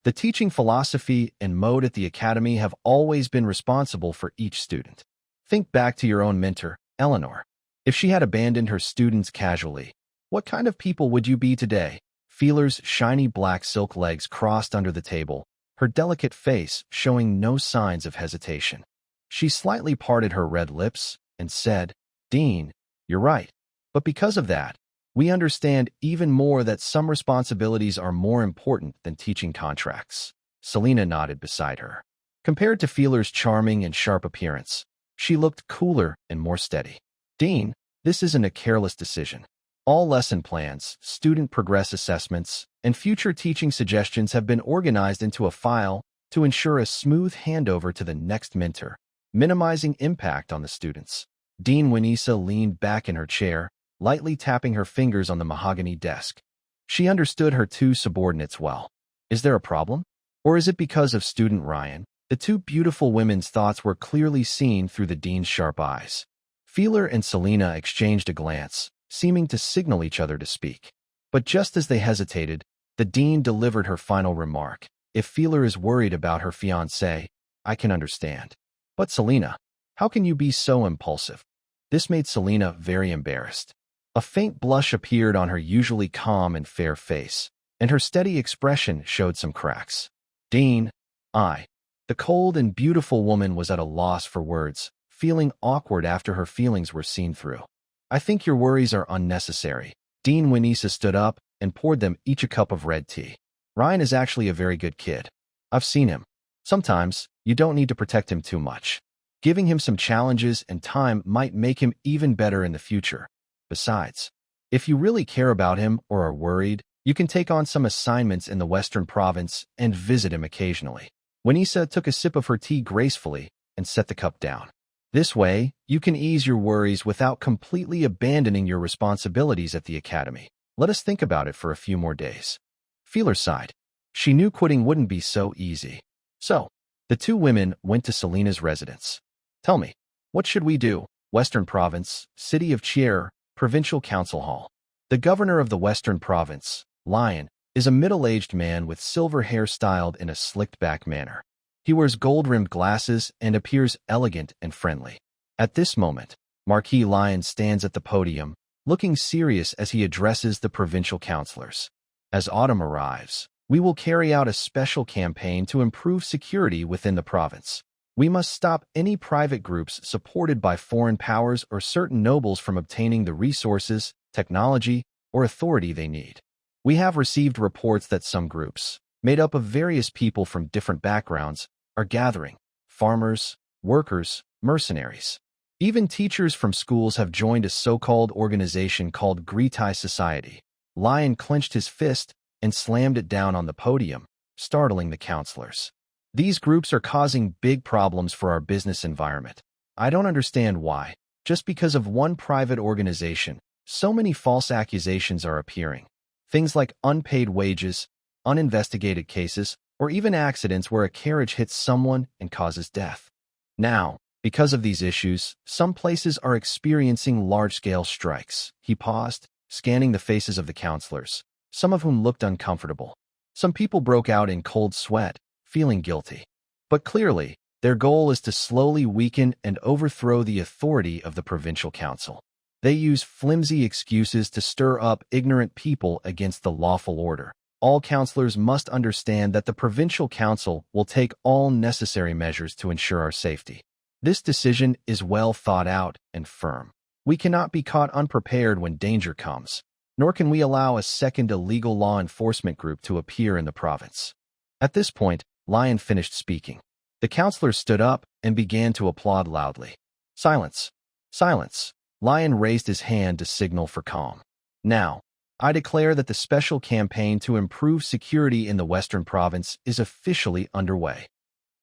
[SPEAKER 1] The teaching philosophy and mode at the academy have always been responsible for each student. Think back to your own mentor, Eleanor. If she had abandoned her students casually, what kind of people would you be today? Feeler's shiny black silk legs crossed under the table, her delicate face showing no signs of hesitation. She slightly parted her red lips and said, Dean, you're right. But because of that, we understand even more that some responsibilities are more important than teaching contracts. Selena nodded beside her. Compared to Feeler's charming and sharp appearance, she looked cooler and more steady. Dean, this isn't a careless decision. All lesson plans, student progress assessments, and future teaching suggestions have been organized into a file to ensure a smooth handover to the next mentor, minimizing impact on the students. Dean Winisa leaned back in her chair, lightly tapping her fingers on the mahogany desk. She understood her two subordinates well. Is there a problem? Or is it because of student Ryan? The two beautiful women's thoughts were clearly seen through the dean's sharp eyes. Feeler and Selena exchanged a glance, seeming to signal each other to speak. But just as they hesitated, the dean delivered her final remark. If Feeler is worried about her fiancé, I can understand. But Selena, how can you be so impulsive? This made Selena very embarrassed. A faint blush appeared on her usually calm and fair face, and her steady expression showed some cracks. Dean, the cold and beautiful woman was at a loss for words, feeling awkward after her feelings were seen through. I think your worries are unnecessary. Dean Winisa stood up and poured them each a cup of red tea. Ryan is actually a very good kid. I've seen him. Sometimes, you don't need to protect him too much. Giving him some challenges and time might make him even better in the future. Besides, if you really care about him or are worried, you can take on some assignments in the Western Province and visit him occasionally. Winisa took a sip of her tea gracefully and set the cup down. This way, you can ease your worries without completely abandoning your responsibilities at the academy. Let us think about it for a few more days. Feeler sighed. She knew quitting wouldn't be so easy. So, the two women went to Selena's residence. Tell me, what should we do? Western Province, City of Chier, Provincial Council Hall. The governor of the Western Province, Lion, is a middle-aged man with silver hair styled in a slicked-back manner. He wears gold-rimmed glasses and appears elegant and friendly. At this moment, Marquis Lion stands at the podium, looking serious as he addresses the provincial councillors. As autumn arrives, we will carry out a special campaign to improve security within the province. We must stop any private groups supported by foreign powers or certain nobles from obtaining the resources, technology, or authority they need. We have received reports that some groups, made up of various people from different backgrounds, are gathering: farmers, workers, mercenaries. Even teachers from schools have joined a so-called organization called Gritai Society. Lion clenched his fist and slammed it down on the podium, startling the councillors. These groups are causing big problems for our business environment. I don't understand why, just because of one private organization, so many false accusations are appearing. Things like unpaid wages, uninvestigated cases, or even accidents where a carriage hits someone and causes death. Now, because of these issues, some places are experiencing large-scale strikes. He paused, scanning the faces of the councillors, some of whom looked uncomfortable. Some people broke out in cold sweat, feeling guilty. But clearly, their goal is to slowly weaken and overthrow the authority of the provincial council. They use flimsy excuses to stir up ignorant people against the lawful order. All counselors must understand that the provincial council will take all necessary measures to ensure our safety. This decision is well thought out and firm. We cannot be caught unprepared when danger comes, nor can we allow a second illegal law enforcement group to appear in the province. At this point, Lion finished speaking. The counselors stood up and began to applaud loudly. Silence! Silence! Lion raised his hand to signal for calm. Now, I declare that the special campaign to improve security in the Western Province is officially underway.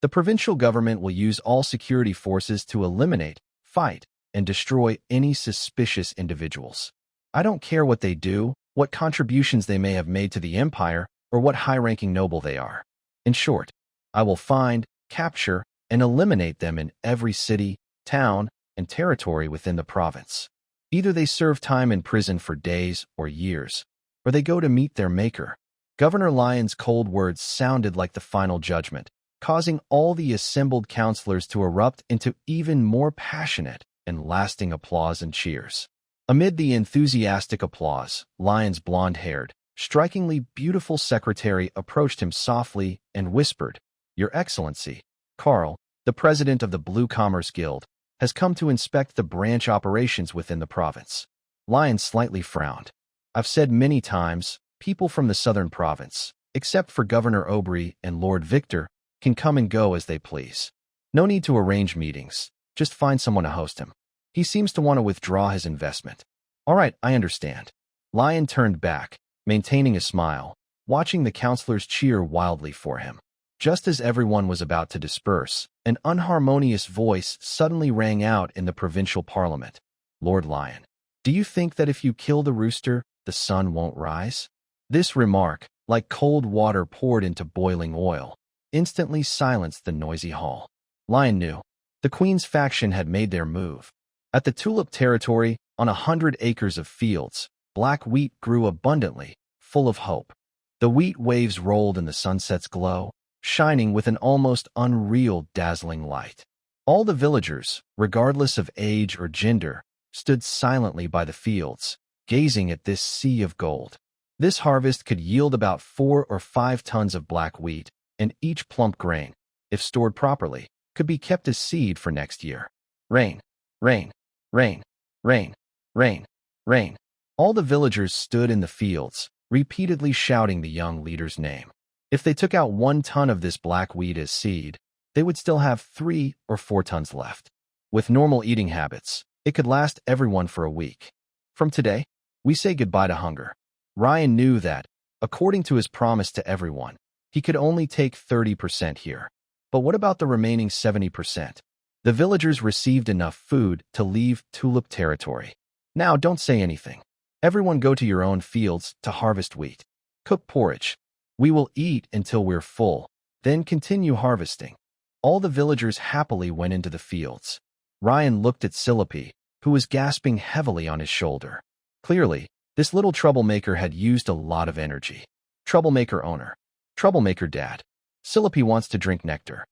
[SPEAKER 1] The provincial government will use all security forces to eliminate, fight, and destroy any suspicious individuals. I don't care what they do, what contributions they may have made to the empire, or what high-ranking noble they are. In short, I will find, capture, and eliminate them in every city, town, and territory within the province. Either they serve time in prison for days or years, or they go to meet their maker. Governor Lyon's cold words sounded like the final judgment, causing all the assembled counselors to erupt into even more passionate and lasting applause and cheers. Amid the enthusiastic applause, Lyon's blonde-haired, strikingly beautiful secretary approached him softly and whispered, "Your Excellency, Carl, the president of the Blue Commerce Guild, has come to inspect the branch operations within the province." Lyon slightly frowned. "I've said many times, people from the southern province, except for Governor Aubry and Lord Victor, can come and go as they please. No need to arrange meetings, just find someone to host him. He seems to want to withdraw his investment." "All right, I understand." Lyon turned back, maintaining a smile, watching the counselors cheer wildly for him. Just as everyone was about to disperse, an unharmonious voice suddenly rang out in the provincial parliament. "Lord Lyon, do you think that if you kill the rooster, the sun won't rise?" This remark, like cold water poured into boiling oil, instantly silenced the noisy hall. Lyon knew. The Queen's faction had made their move. At the Tulip territory, on 100 acres of fields, black wheat grew abundantly, full of hope. The wheat waves rolled in the sunset's glow, shining with an almost unreal, dazzling light. All the villagers, regardless of age or gender, stood silently by the fields, gazing at this sea of gold. This harvest could yield about 4 or 5 tons of black wheat, and each plump grain, if stored properly, could be kept as seed for next year. Rain, rain, rain, rain, rain, rain. All the villagers stood in the fields, repeatedly shouting the young leader's name. If they took out 1 ton of this black wheat as seed, they would still have 3 or 4 tons left. With normal eating habits, it could last everyone for a week. From today, we say goodbye to hunger. Ryan knew that, according to his promise to everyone, he could only take 30% here. But what about the remaining 70%? The villagers received enough food to leave Tulip territory. Now don't say anything. Everyone go to your own fields to harvest wheat. Cook porridge. We will eat until we're full, then continue harvesting. All the villagers happily went into the fields. Ryan looked at Silopi, who was gasping heavily on his shoulder. Clearly, this little troublemaker had used a lot of energy. Troublemaker owner. Troublemaker dad. Silopi wants to drink nectar.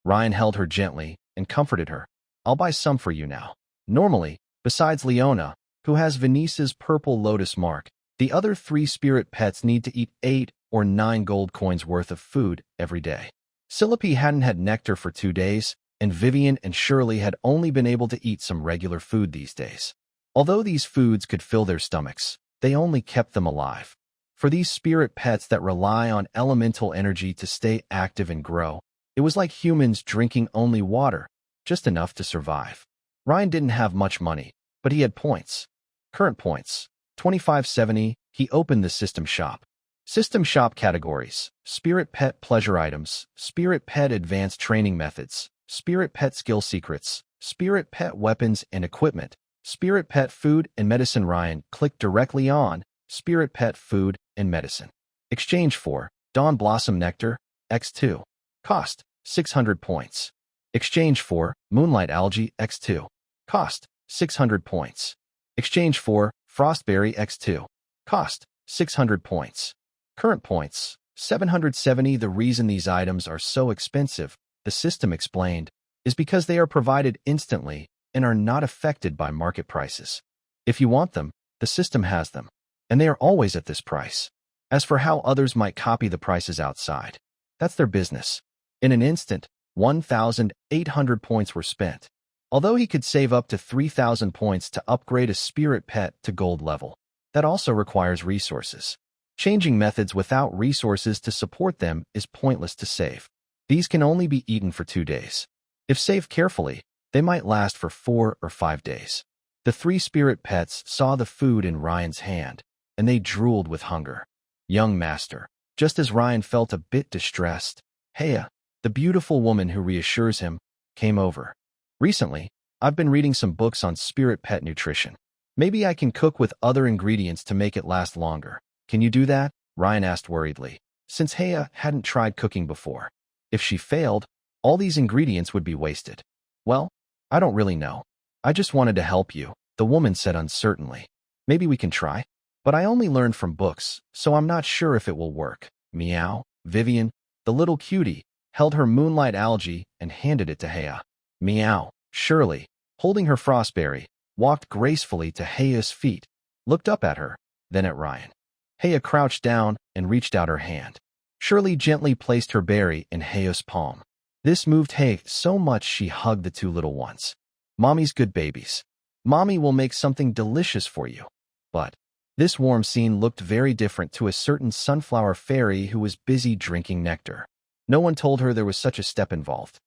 [SPEAKER 1] Ryan held her gently and comforted her. "I'll buy some for you now." Normally, besides Leona, who has Venice's purple lotus mark, the other 3 spirit pets need to eat 8 or 9 gold coins worth of food every day. Silopi hadn't had nectar for 2 days, and Vivian and Shirley had only been able to eat some regular food these days. Although these foods could fill their stomachs, they only kept them alive. For these spirit pets that rely on elemental energy to stay active and grow, it was like humans drinking only water, just enough to survive. Ryan didn't have much money, but he had points. Current points, 2570. He opened the system shop. System shop categories: Spirit Pet Pleasure Items, Spirit Pet Advanced Training Methods, Spirit Pet Skill Secrets, Spirit Pet Weapons and Equipment, Spirit Pet Food and Medicine. Ryan clicked directly on Spirit Pet Food and Medicine. Exchange for Dawn Blossom Nectar, X2. Cost, 600 points. Exchange for Moonlight Algae, X2. Cost, 600 points. Exchange for Frostberry, X2. Cost, 600 points. Current points, 770. The reason these items are so expensive, the system explained, is because they are provided instantly and are not affected by market prices. If you want them, the system has them, and they are always at this price. As for how others might copy the prices outside, that's their business. In an instant, 1,800 points were spent. Although he could save up to 3,000 points to upgrade a spirit pet to gold level, that also requires resources. Changing methods without resources to support them is pointless to save. These can only be eaten for 2 days. If saved carefully, they might last for 4 or 5 days. The 3 spirit pets saw the food in Ryan's hand, and they drooled with hunger. Young master, just as Ryan felt a bit distressed, Hea, the beautiful woman who reassures him, came over. Recently, I've been reading some books on spirit pet nutrition. Maybe I can cook with other ingredients to make it last longer. Can you do that? Ryan asked worriedly, since Hea hadn't tried cooking before. If she failed, all these ingredients would be wasted. Well, I don't really know. I just wanted to help you, the woman said uncertainly. Maybe we can try? But I only learned from books, so I'm not sure if it will work. Meow. Vivian, the little cutie, held her moonlight algae and handed it to Hea. Meow. Shirley, holding her frostberry, walked gracefully to Hea's feet, looked up at her, then at Ryan. Hea crouched down and reached out her hand. Shirley gently placed her berry in Hea's palm. This moved Hea so much she hugged the 2 little ones. Mommy's good babies. Mommy will make something delicious for you. But this warm scene looked very different to a certain sunflower fairy who was busy drinking nectar. No one told her there was such a step involved.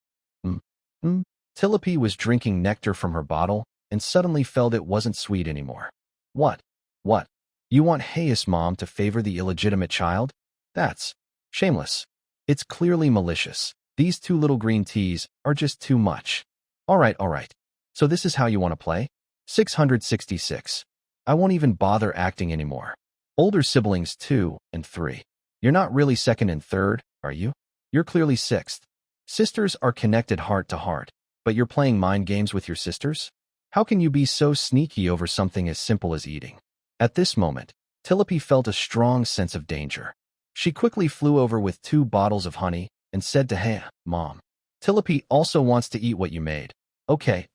[SPEAKER 1] Tillapi was drinking nectar from her bottle and suddenly felt it wasn't sweet anymore. What? You want Hea's mom to favor the illegitimate child? That's shameless. It's clearly malicious. These 2 little green teas are just too much. All right. So this is how you want to play? 666. I won't even bother acting anymore. Older siblings 2 and 3. You're not really second and third, are you? You're clearly 6th. Sisters are connected heart to heart, but you're playing mind games with your sisters? How can you be so sneaky over something as simple as eating? At this moment, Tillapi felt a strong sense of danger. She quickly flew over with 2 bottles of honey and said to Hea, Mom, Tillapi also wants to eat what you made. Okay.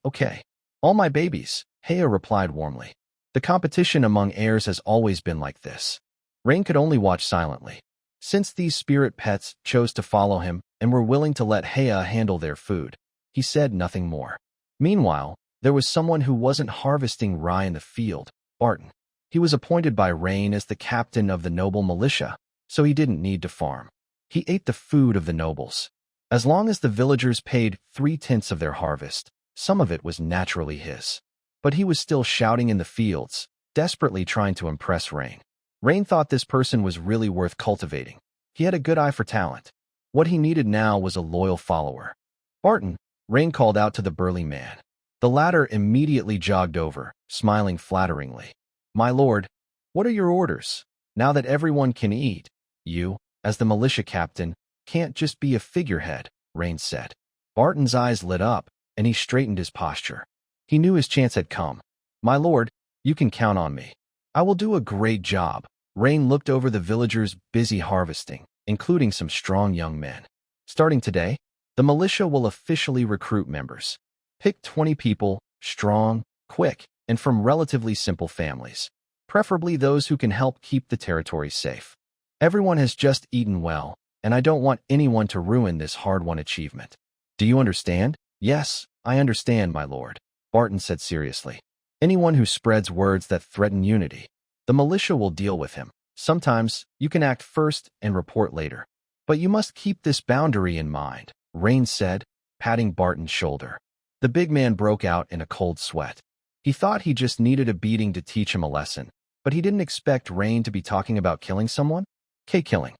[SPEAKER 1] All my babies, Hea replied warmly. The competition among heirs has always been like this. Rain could only watch silently. Since these spirit pets chose to follow him and were willing to let Hea handle their food, he said nothing more. Meanwhile, there was someone who wasn't harvesting rye in the field, Barton. He was appointed by Rain as the captain of the noble militia, so he didn't need to farm. He ate the food of the nobles. As long as the villagers paid 3/10 of their harvest, some of it was naturally his. But he was still shouting in the fields, desperately trying to impress Rain. Rain thought this person was really worth cultivating. He had a good eye for talent. What he needed now was a loyal follower. Barton, Rain called out to the burly man. The latter immediately jogged over, smiling flatteringly. My lord, what are your orders? Now that everyone can eat, you, as the militia captain, can't just be a figurehead, Rain said. Barton's eyes lit up, and he straightened his posture. He knew his chance had come. My lord, you can count on me. I will do a great job. Rain looked over the villagers busy harvesting, including some strong young men. Starting today, the militia will officially recruit members. Pick 20 people, strong, quick, and from relatively simple families, preferably those who can help keep the territory safe. Everyone has just eaten well, and I don't want anyone to ruin this hard-won achievement. Do you understand? Yes, I understand, my lord, Barton said seriously. Anyone who spreads words that threaten unity, the militia will deal with him. Sometimes you can act first and report later. But you must keep this boundary in mind, Rain said, patting Barton's shoulder. The big man broke out in a cold sweat. He thought he just needed a beating to teach him a lesson, but he didn't expect Rain to be talking about killing someone. Killing.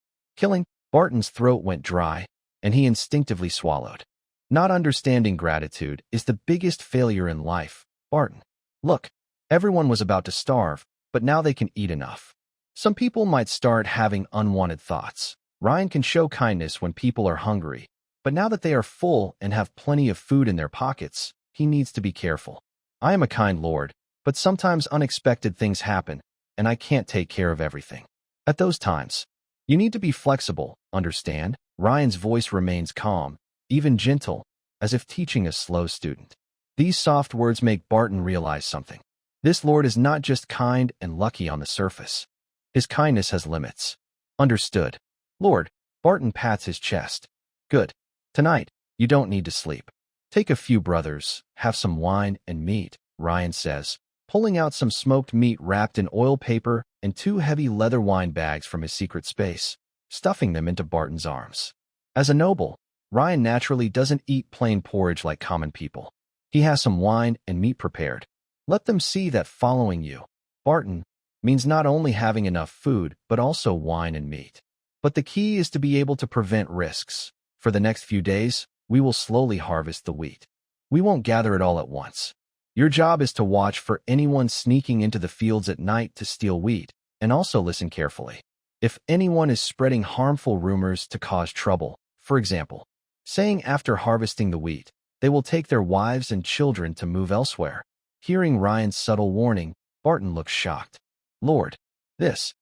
[SPEAKER 1] Barton's throat went dry, and he instinctively swallowed. Not understanding gratitude is the biggest failure in life, Barton. Look, everyone was about to starve, but now they can eat enough. Some people might start having unwanted thoughts. Ryan can show kindness when people are hungry, but now that they are full and have plenty of food in their pockets, he needs to be careful. I am a kind lord, but sometimes unexpected things happen, and I can't take care of everything. At those times, you need to be flexible, understand? Ryan's voice remains calm, even gentle, as if teaching a slow student. These soft words make Barton realize something. This lord is not just kind and lucky on the surface. His kindness has limits. Understood. Lord, Barton pats his chest. Good. Tonight, you don't need to sleep. Take a few brothers, have some wine and meat, Ryan says, pulling out some smoked meat wrapped in oil paper and 2 heavy leather wine bags from his secret space, stuffing them into Barton's arms. As a noble, Ryan naturally doesn't eat plain porridge like common people. He has some wine and meat prepared. Let them see that following you, Barton, means not only having enough food, but also wine and meat. But the key is to be able to prevent risks. For the next few days, we will slowly harvest the wheat. We won't gather it all at once. Your job is to watch for anyone sneaking into the fields at night to steal wheat, and also listen carefully. If anyone is spreading harmful rumors to cause trouble, for example, saying after harvesting the wheat, they will take their wives and children to move elsewhere. Hearing Ryan's subtle warning, Barton looks shocked. Lord, this,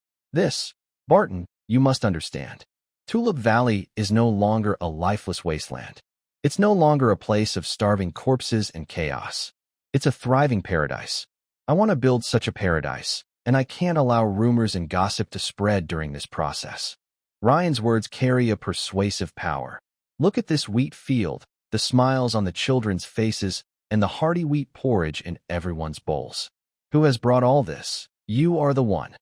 [SPEAKER 1] Barton, you must understand. Tulip Valley is no longer a lifeless wasteland. It's no longer a place of starving corpses and chaos. It's a thriving paradise. I want to build such a paradise, and I can't allow rumors and gossip to spread during this process. Ryan's words carry a persuasive power. Look at this wheat field, the smiles on the children's faces, and the hearty wheat porridge in everyone's bowls. Who has brought all this? You are the one.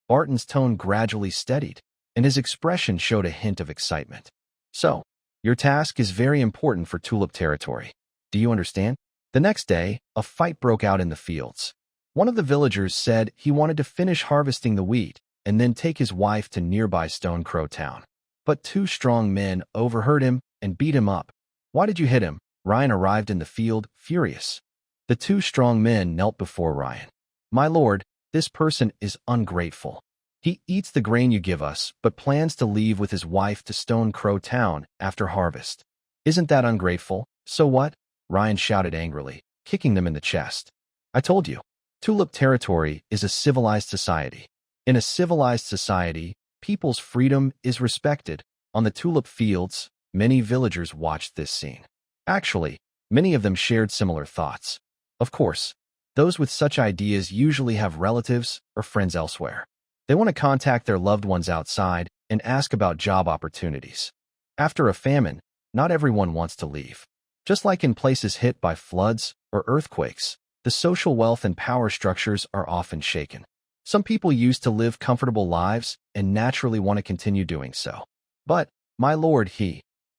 [SPEAKER 1] Barton's tone gradually steadied, and his expression showed a hint of excitement. So, your task is very important for Tulip territory. Do you understand? The next day, a fight broke out in the fields. One of the villagers said he wanted to finish harvesting the wheat and then take his wife to nearby Stone Crow Town. But 2 strong men overheard him and beat him up. Why did you hit him? Ryan arrived in the field, furious. The 2 strong men knelt before Ryan. My lord, this person is ungrateful. He eats the grain you give us, but plans to leave with his wife to Stone Crow Town after harvest. Isn't that ungrateful? So what? Ryan shouted angrily, kicking them in the chest. I told you, Tulip territory is a civilized society. In a civilized society, people's freedom is respected. On the tulip fields, many villagers watched this scene. Actually, many of them shared similar thoughts. Of course, those with such ideas usually have relatives or friends elsewhere. They want to contact their loved ones outside and ask about job opportunities. After a famine, not everyone wants to leave. Just like in places hit by floods or earthquakes, the social wealth and power structures are often shaken. Some people used to live comfortable lives and naturally want to continue doing so. But, my lord,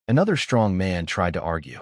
[SPEAKER 1] another strong man tried to argue.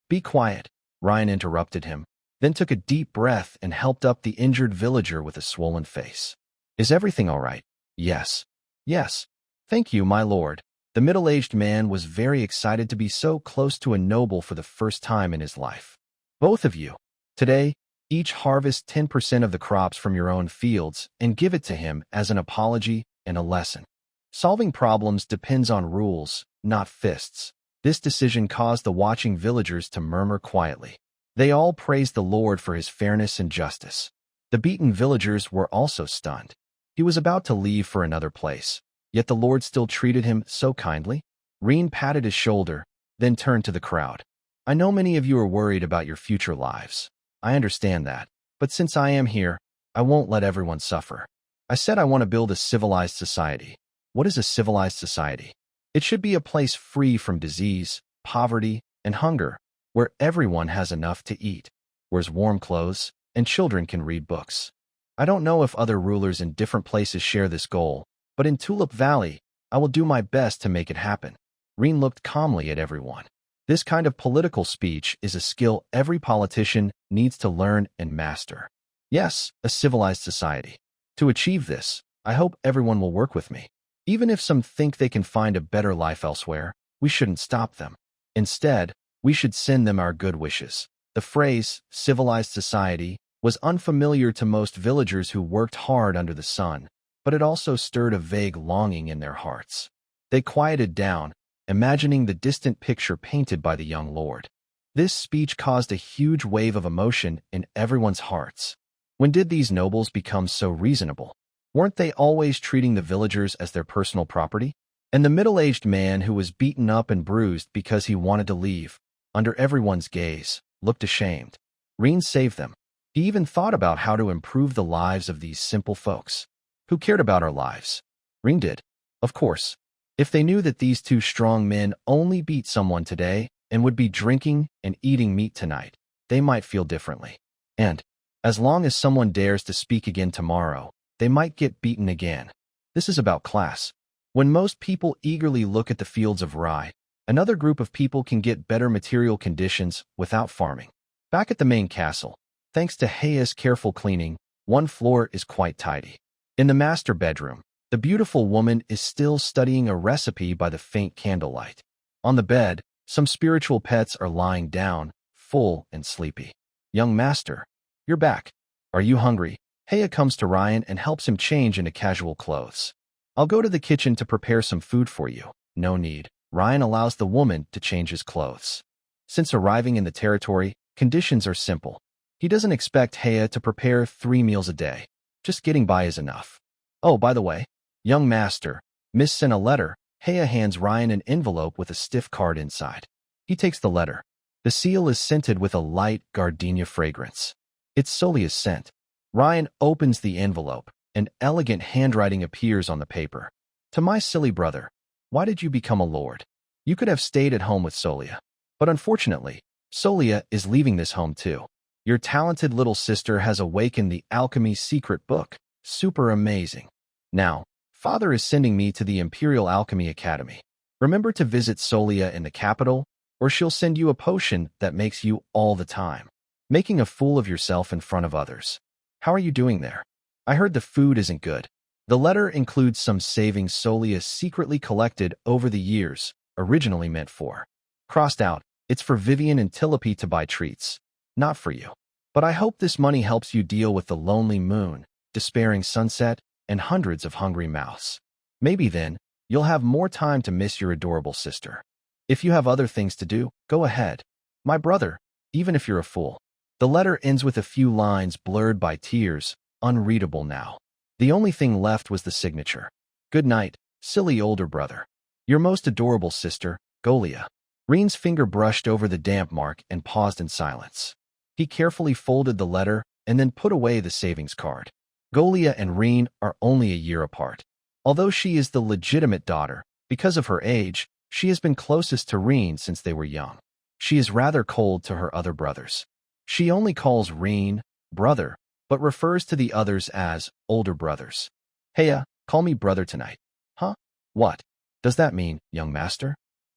[SPEAKER 1] Be quiet, Ryan interrupted him, then took a deep breath and helped up the injured villager with a swollen face. Is everything all right? Yes. Yes. Thank you, my lord. The middle-aged man was very excited to be so close to a noble for the first time in his life. Both of you. Today, each harvest 10% of the crops from your own fields and give it to him as an apology and a lesson. Solving problems depends on rules, not fists. This decision caused the watching villagers to murmur quietly. They all praised the Lord for his fairness and justice. The beaten villagers were also stunned. He was about to leave for another place, yet the Lord still treated him so kindly. Reen patted his shoulder, then turned to the crowd. I know many of you are worried about your future lives. I understand that, but since I am here, I won't let everyone suffer. I said I want to build a civilized society. What is a civilized society? It should be a place free from disease, poverty, and hunger, where everyone has enough to eat, wears warm clothes, and children can read books. I don't know if other rulers in different places share this goal, but in Tulip Valley, I will do my best to make it happen. Reen looked calmly at everyone. This kind of political speech is a skill every politician needs to learn and master. Yes, a civilized society. To achieve this, I hope everyone will work with me. Even if some think they can find a better life elsewhere, we shouldn't stop them. Instead, we should send them our good wishes. The phrase, civilized society, was unfamiliar to most villagers who worked hard under the sun, but it also stirred a vague longing in their hearts. They quieted down, imagining the distant picture painted by the young lord. This speech caused a huge wave of emotion in everyone's hearts. When did these nobles become so reasonable? Weren't they always treating the villagers as their personal property? And the middle-aged man who was beaten up and bruised because he wanted to leave, under everyone's gaze, looked ashamed. Reen saved them. He even thought about how to improve the lives of these simple folks. Who cared about our lives? Ring did. Of course. If they knew that these two strong men only beat someone today and would be drinking and eating meat tonight, they might feel differently. And, as long as someone dares to speak again tomorrow, they might get beaten again. This is about class. When most people eagerly look at the fields of rye, another group of people can get better material conditions without farming. Back at the main castle, thanks to Heia's careful cleaning, one floor is quite tidy. In the master bedroom, the beautiful woman is still studying a recipe by the faint candlelight. On the bed, some spiritual pets are lying down, full and sleepy. Young master, you're back. Are you hungry? Heia comes to Ryan and helps him change into casual clothes. I'll go to the kitchen to prepare some food for you. No need. Ryan allows the woman to change his clothes. Since arriving in the territory, conditions are simple. He doesn't expect Heia to prepare 3 meals a day. Just getting by is enough. Oh, by the way, young master, Miss sent a letter. Heia hands Ryan an envelope with a stiff card inside. He takes the letter. The seal is scented with a light gardenia fragrance. It's Solia's scent. Ryan opens the envelope. An elegant handwriting appears on the paper. To my silly brother, why did you become a lord? You could have stayed at home with Solia. But unfortunately, Solia is leaving this home too. Your talented little sister has awakened the alchemy secret book. Super amazing. Now, father is sending me to the Imperial Alchemy Academy. Remember to visit Solia in the capital, or she'll send you a potion that makes you all the time, making a fool of yourself in front of others. How are you doing there? I heard the food isn't good. The letter includes some savings Solia secretly collected over the years, originally meant for. Crossed out, it's for Vivian and Tilope to buy treats. Not for you. But I hope this money helps you deal with the lonely moon, despairing sunset, and hundreds of hungry mouths. Maybe then, you'll have more time to miss your adorable sister. If you have other things to do, go ahead. My brother, even if you're a fool. The letter ends with a few lines blurred by tears, unreadable now. The only thing left was the signature. Good night, silly older brother. Your most adorable sister, Golia. Reen's finger brushed over the damp mark and paused in silence. He carefully folded the letter and then put away the savings card. Golia and Reen are only a year apart. Although she is the legitimate daughter, because of her age, she has been closest to Reen since they were young. She is rather cold to her other brothers. She only calls Reen brother, but refers to the others as older brothers. Heia, call me brother tonight. Huh? What does that mean, young master?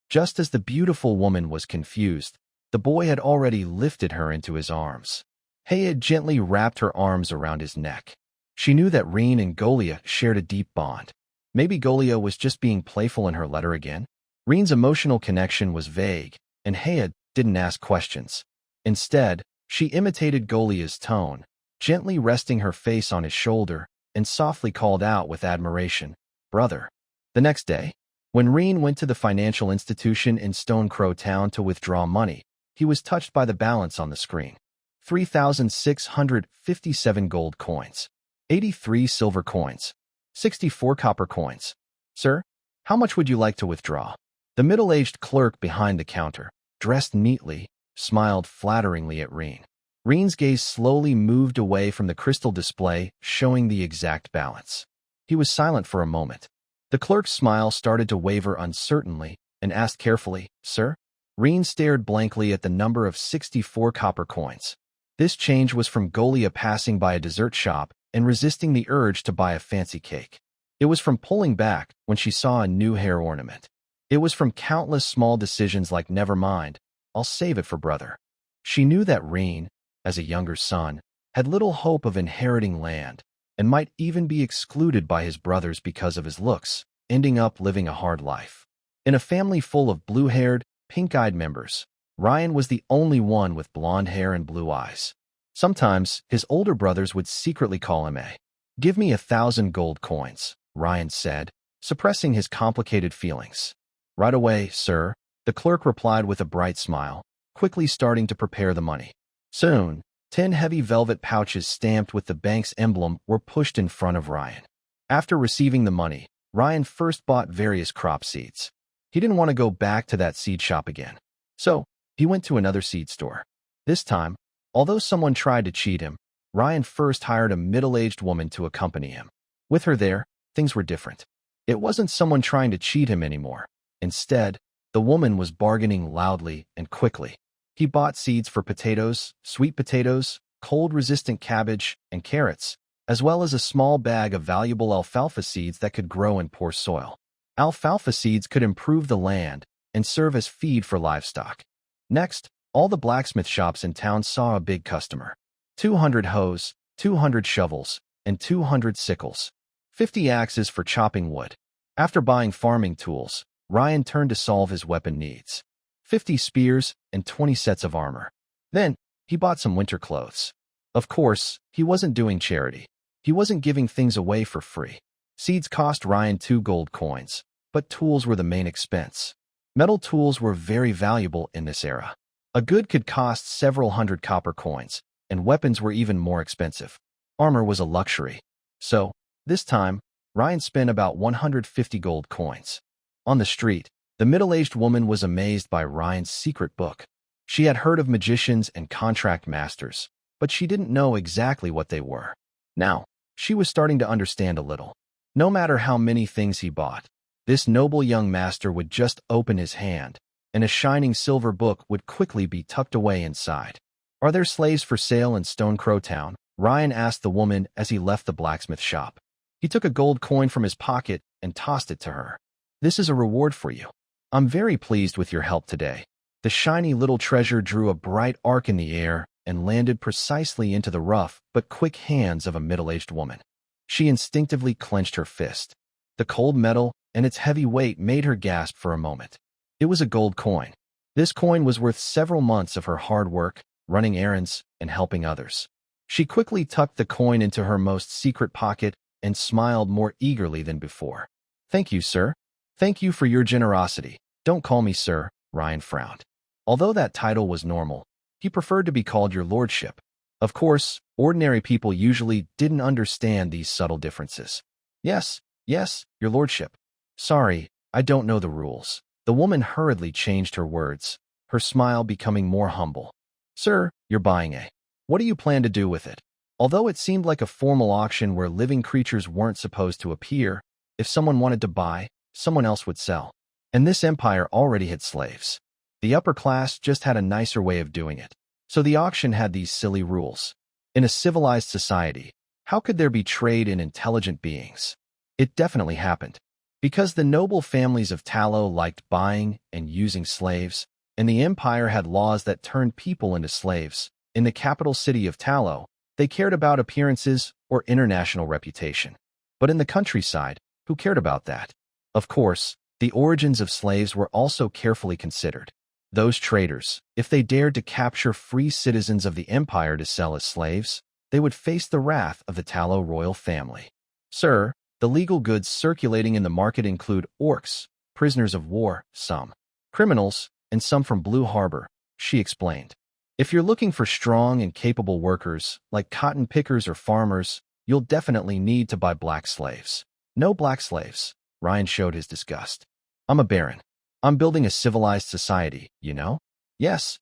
[SPEAKER 1] Just as the beautiful woman was confused, the boy had already lifted her into his arms. Heia gently wrapped her arms around his neck. She knew that Reen and Golia shared a deep bond. Maybe Golia was just being playful in her letter again. Reen's emotional connection was vague, and Heia didn't ask questions. Instead, she imitated Golia's tone, gently resting her face on his shoulder, and softly called out with admiration, "Brother." The next day, when Reen went to the financial institution in Stone Crow Town to withdraw money, he was touched by the balance on the screen. 3,657 gold coins, 83 silver coins, 64 copper coins. Sir, how much would you like to withdraw? The middle-aged clerk behind the counter, dressed neatly, smiled flatteringly at Reen. Reen's gaze slowly moved away from the crystal display, showing the exact balance. He was silent for a moment. The clerk's smile started to waver uncertainly and asked carefully, "Sir?" Reen stared blankly at the number of 64 copper coins. This change was from Golia passing by a dessert shop and resisting the urge to buy a fancy cake. It was from pulling back when she saw a new hair ornament. It was from countless small decisions like "never mind, I'll save it for brother." She knew that Reen, as a younger son, had little hope of inheriting land and might even be excluded by his brothers because of his looks, ending up living a hard life. In a family full of blue-haired, pink-eyed members, Ryan was the only one with blonde hair and blue eyes. Sometimes, his older brothers would secretly call him a. "Give me 1,000 gold coins," Ryan said, suppressing his complicated feelings. "Right away, sir," the clerk replied with a bright smile, quickly starting to prepare the money. Soon, 10 heavy velvet pouches stamped with the bank's emblem were pushed in front of Ryan. After receiving the money, Ryan first bought various crop seeds. He didn't want to go back to that seed shop again. So, he went to another seed store. This time, although someone tried to cheat him, Ryan first hired a middle-aged woman to accompany him. With her there, things were different. It wasn't someone trying to cheat him anymore. Instead, the woman was bargaining loudly and quickly. He bought seeds for potatoes, sweet potatoes, cold-resistant cabbage, and carrots, as well as a small bag of valuable alfalfa seeds that could grow in poor soil. Alfalfa seeds could improve the land and serve as feed for livestock. Next, all the blacksmith shops in town saw a big customer. 200 hoes, 200 shovels, and 200 sickles. 50 axes for chopping wood. After buying farming tools, Ryan turned to solve his weapon needs. 50 spears and 20 sets of armor. Then, he bought some winter clothes. Of course, he wasn't doing charity. He wasn't giving things away for free. Seeds cost Ryan 2 gold coins, but tools were the main expense. Metal tools were very valuable in this era. A good could cost several hundred copper coins, and weapons were even more expensive. Armor was a luxury. So, this time, Ryan spent about 150 gold coins. On the street, the middle-aged woman was amazed by Ryan's secret book. She had heard of magicians and contract masters, but she didn't know exactly what they were. Now, she was starting to understand a little. No matter how many things he bought, this noble young master would just open his hand, and a shining silver book would quickly be tucked away inside. "Are there slaves for sale in Stone Crow Town?" Ryan asked the woman as he left the blacksmith shop. He took a gold coin from his pocket and tossed it to her. "This is a reward for you. I'm very pleased with your help today." The shiny little treasure drew a bright arc in the air and landed precisely into the rough but quick hands of a middle-aged woman. She instinctively clenched her fist. The cold metal and its heavy weight made her gasp for a moment. It was a gold coin. This coin was worth several months of her hard work, running errands, and helping others. She quickly tucked the coin into her most secret pocket and smiled more eagerly than before. "Thank you, sir. Thank you for your generosity. Don't call me sir," Ryan frowned. Although that title was normal, he preferred to be called your lordship. Of course, ordinary people usually didn't understand these subtle differences. Yes, your lordship. Sorry, I don't know the rules." The woman hurriedly changed her words, her smile becoming more humble. "Sir, you're buying a. What do you plan to do with it?" Although it seemed like a formal auction where living creatures weren't supposed to appear, if someone wanted to buy, someone else would sell. And this empire already had slaves. The upper class just had a nicer way of doing it. So the auction had these silly rules. In a civilized society, how could there be trade in intelligent beings? It definitely happened. Because the noble families of Tallow liked buying and using slaves, and the empire had laws that turned people into slaves, in the capital city of Tallow, they cared about appearances or international reputation. But in the countryside, who cared about that? Of course, the origins of slaves were also carefully considered. Those traders, if they dared to capture free citizens of the empire to sell as slaves, they would face the wrath of the Tallow royal family. "Sir, the legal goods circulating in the market include orcs, prisoners of war, some criminals, and some from Blue Harbor," she explained. "If you're looking for strong and capable workers, like cotton pickers or farmers, you'll definitely need to buy black slaves." "No black slaves," Ryan showed his disgust. "I'm a baron. I'm building a civilized society, you know?" Yes,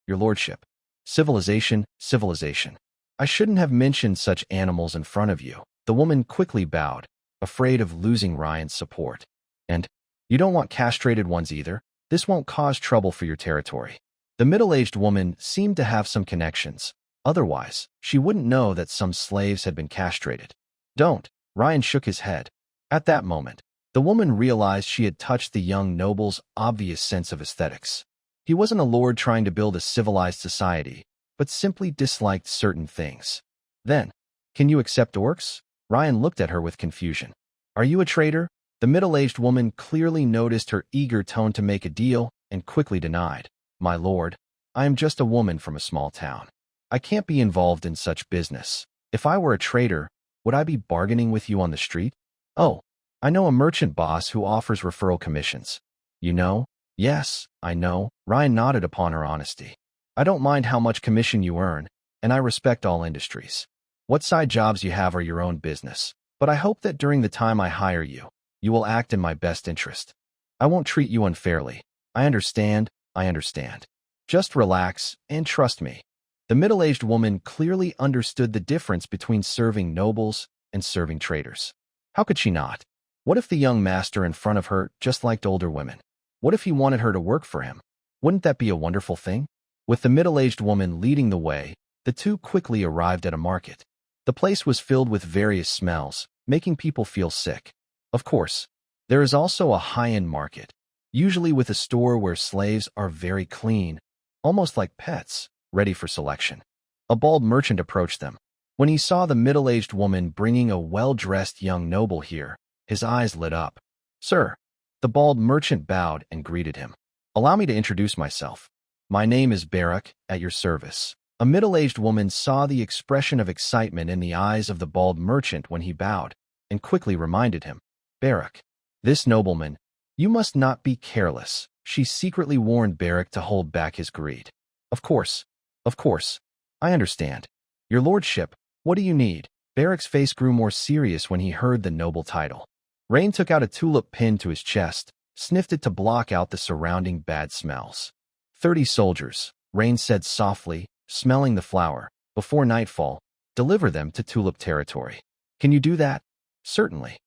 [SPEAKER 1] your lordship. Civilization. I shouldn't have mentioned such animals in front of you." The woman quickly bowed, afraid of losing Ryan's support. "And you don't want castrated ones either? This won't cause trouble for your territory." The middle-aged woman seemed to have some connections. Otherwise, she wouldn't know that some slaves had been castrated. "Don't." Ryan shook his head. At that moment, the woman realized she had touched the young noble's obvious sense of aesthetics. He wasn't a lord trying to build a civilized society, but simply disliked certain things. Then, "Can you accept orcs?" Ryan looked at her with confusion. "Are you a trader?" The middle-aged woman clearly noticed her eager tone to make a deal and quickly denied. "My lord, I am just a woman from a small town. I can't be involved in such business. If I were a trader, would I be bargaining with you on the street?" "Oh, I know a merchant boss who offers referral commissions." "You know?" "Yes, I know." Ryan nodded upon her honesty. "I don't mind how much commission you earn, and I respect all industries. What side jobs you have are your own business, but I hope that during the time I hire you, you will act in my best interest. I won't treat you unfairly. I understand. Just relax and trust me." The middle-aged woman clearly understood the difference between serving nobles and serving traders. How could she not? What if the young master in front of her just liked older women? What if he wanted her to work for him? Wouldn't that be a wonderful thing? With the middle-aged woman leading the way, the two quickly arrived at a market. The place was filled with various smells, making people feel sick. Of course, there is also a high-end market, usually with a store where slaves are very clean, almost like pets, ready for selection. A bald merchant approached them. When he saw the middle-aged woman bringing a well-dressed young noble here, his eyes lit up. "Sir," the bald merchant bowed and greeted him. "Allow me to introduce myself. My name is Barak, at your service." A middle-aged woman saw the expression of excitement in the eyes of the bald merchant when he bowed, and quickly reminded him, "Barak, this nobleman, you must not be careless." She secretly warned Barak to hold back his greed. Of course, I understand. Your lordship, what do you need?" Barak's face grew more serious when he heard the noble title. Rain took out a tulip pinned to his chest, sniffed it to block out the surrounding bad smells. 30 soldiers, Rain said softly, smelling the flower. "Before nightfall, deliver them to tulip territory." "Can you do that?" Certainly.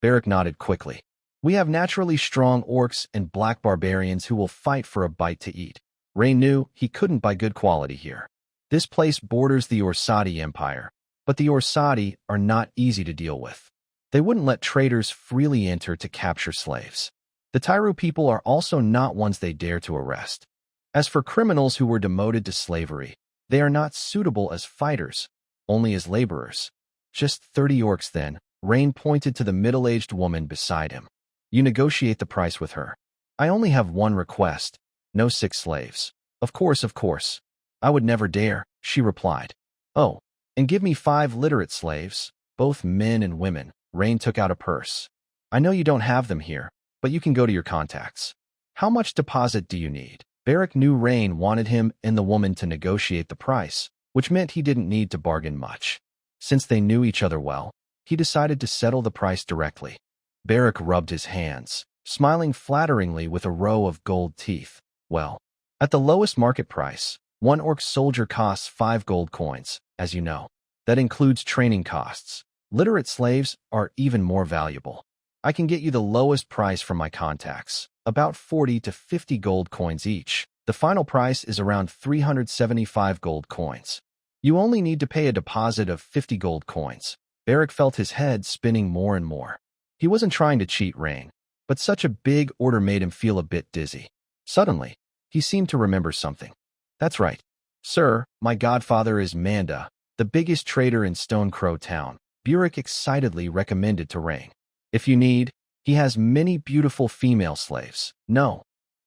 [SPEAKER 1] Barak nodded quickly. "We have naturally strong orcs and black barbarians who will fight for a bite to eat." Rain knew he couldn't buy good quality here. This place borders the Orsatti Empire, but the Orsatti are not easy to deal with. They wouldn't let traders freely enter to capture slaves. The Tyru people are also not ones they dare to arrest. As for criminals who were demoted to slavery, they are not suitable as fighters, only as laborers. "Just 30 orcs then," Rain pointed to the middle-aged woman beside him. "You negotiate the price with her. I only have one request, no 6 slaves." Of course. "I would never dare," she replied. "Oh, and give me 5 literate slaves, both men and women." Rain took out a purse. "I know you don't have them here, but you can go to your contacts. How much deposit do you need?" Barak knew Rain wanted him and the woman to negotiate the price, which meant he didn't need to bargain much. Since they knew each other well, he decided to settle the price directly. Barak rubbed his hands, smiling flatteringly with a row of gold teeth. "Well, at the lowest market price, one orc soldier costs 5 gold coins, as you know. That includes training costs. Literate slaves are even more valuable. I can get you the lowest price from my contacts, about 40 to 50 gold coins each. The final price is around 375 gold coins. You only need to pay a deposit of 50 gold coins." Barak felt his head spinning more and more. He wasn't trying to cheat Rain, but such a big order made him feel a bit dizzy. Suddenly, he seemed to remember something. "That's right. Sir, my godfather is Manda, the biggest trader in Stone Crow Town," Barak excitedly recommended to Rain. "If you need, he has many beautiful female slaves." "No,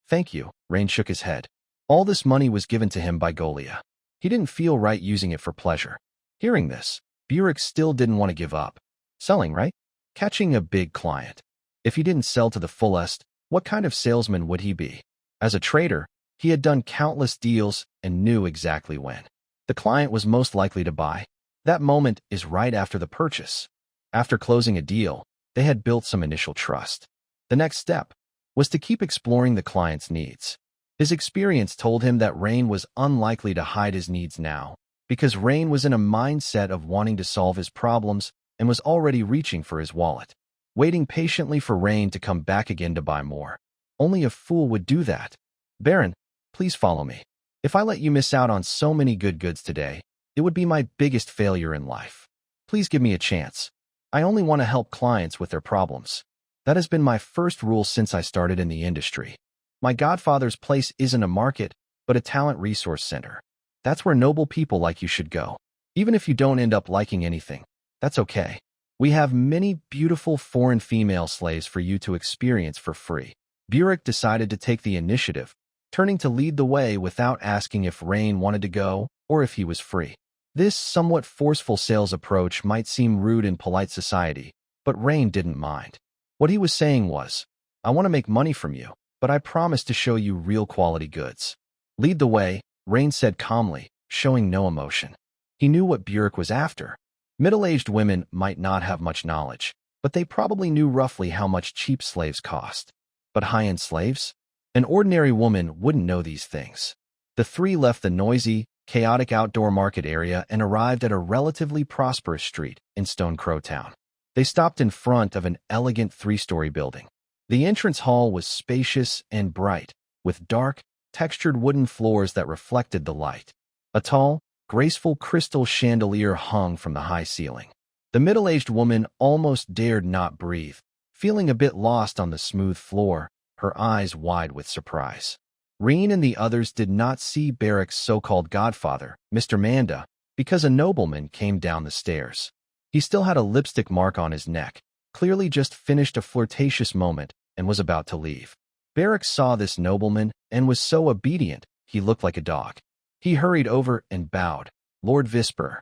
[SPEAKER 1] thank you," Rain shook his head. All this money was given to him by Golia. He didn't feel right using it for pleasure. Hearing this, Barak still didn't want to give up. Selling, right? Catching a big client. If he didn't sell to the fullest, what kind of salesman would he be? As a trader, he had done countless deals and knew exactly when the client was most likely to buy. That moment is right after the purchase. After closing a deal, they had built some initial trust. The next step was to keep exploring the client's needs. His experience told him that Rain was unlikely to hide his needs now, because Rain was in a mindset of wanting to solve his problems and was already reaching for his wallet, waiting patiently for Rain to come back again to buy more. Only a fool would do that. "Baron, please follow me. If I let you miss out on so many good goods today, it would be my biggest failure in life. Please give me a chance. I only want to help clients with their problems. That has been my first rule since I started in the industry. My godfather's place isn't a market, but a talent resource center. That's where noble people like you should go. Even if you don't end up liking anything, that's okay. We have many beautiful foreign female slaves for you to experience for free." Barak decided to take the initiative, turning to lead the way without asking if Rain wanted to go or if he was free. This somewhat forceful sales approach might seem rude in polite society, but Rain didn't mind. What he was saying was, "I want to make money from you, but I promise to show you real quality goods." "Lead the way," Rain said calmly, showing no emotion. He knew what Barak was after. Middle-aged women might not have much knowledge, but they probably knew roughly how much cheap slaves cost. But high-end slaves? An ordinary woman wouldn't know these things. The three left the noisy, chaotic outdoor market area and arrived at a relatively prosperous street in Stone Crow Town. They stopped in front of an elegant three-story building. The entrance hall was spacious and bright, with dark, textured wooden floors that reflected the light. A tall, graceful crystal chandelier hung from the high ceiling. The middle-aged woman almost dared not breathe, feeling a bit lost on the smooth floor, her eyes wide with surprise. Reen and the others did not see Barrick's so-called godfather, Mr. Manda, because a nobleman came down the stairs. He still had a lipstick mark on his neck, clearly just finished a flirtatious moment and was about to leave. Barrick saw this nobleman and was so obedient, he looked like a dog. He hurried over and bowed. "Lord Visper."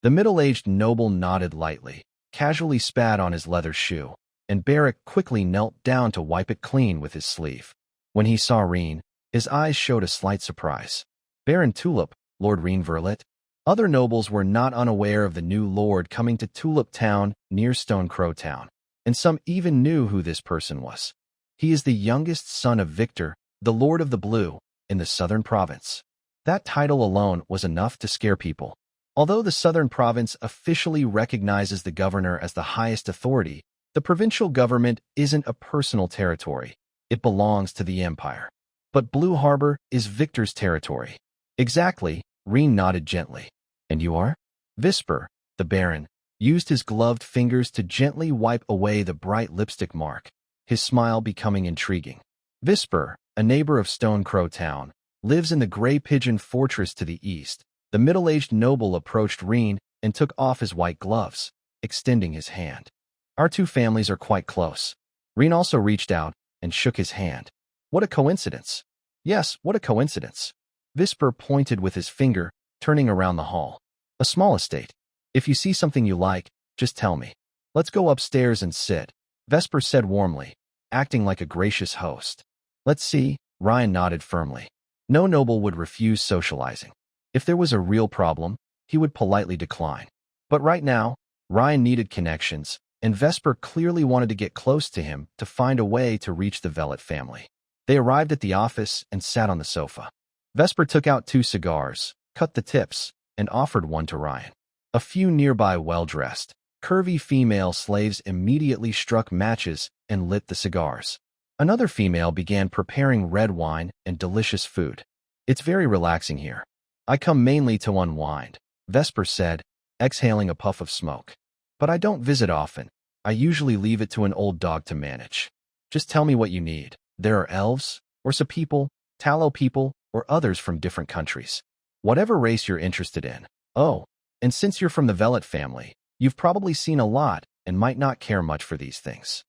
[SPEAKER 1] The middle-aged noble nodded lightly, casually spat on his leather shoe, and Barrick quickly knelt down to wipe it clean with his sleeve. When he saw Reen, his eyes showed a slight surprise. "Baron Tulip, Lord Reen Verlet." Other nobles were not unaware of the new lord coming to Tulip Town near Stone Crow Town, and some even knew who this person was. He is the youngest son of Victor, the Lord of the Blue, in the Southern Province. That title alone was enough to scare people. Although the Southern Province officially recognizes the governor as the highest authority, the provincial government isn't a personal territory. It belongs to the empire. But Blue Harbor is Victor's territory. "Exactly," Reen nodded gently. "And you are?" Visper, the Baron, used his gloved fingers to gently wipe away the bright lipstick mark, his smile becoming intriguing. "Visper, a neighbor of Stone Crow Town, lives in the Grey Pigeon Fortress to the east." The middle-aged noble approached Reen and took off his white gloves, extending his hand. "Our two families are quite close." Reen also reached out and shook his hand. "What a coincidence." "Yes, what a coincidence." Visper pointed with his finger, turning around the hall. "A small estate. If you see something you like, just tell me." "Let's go upstairs and sit," Vesper said warmly, acting like a gracious host. "Let's see," Ryan nodded firmly. No noble would refuse socializing. If there was a real problem, he would politely decline. But right now, Ryan needed connections, and Vesper clearly wanted to get close to him to find a way to reach the Velet family. They arrived at the office and sat on the sofa. Vesper took out 2 cigars, cut the tips, and offered one to Ryan. A few nearby well-dressed, curvy female slaves immediately struck matches and lit the cigars. Another female began preparing red wine and delicious food. "It's very relaxing here. I come mainly to unwind," Vesper said, exhaling a puff of smoke. "But I don't visit often. I usually leave it to an old dog to manage. Just tell me what you need. There are elves, Orsa people, Tallow people, or others from different countries. Whatever race you're interested in. Oh, and since you're from the Velet family, you've probably seen a lot and might not care much for these things."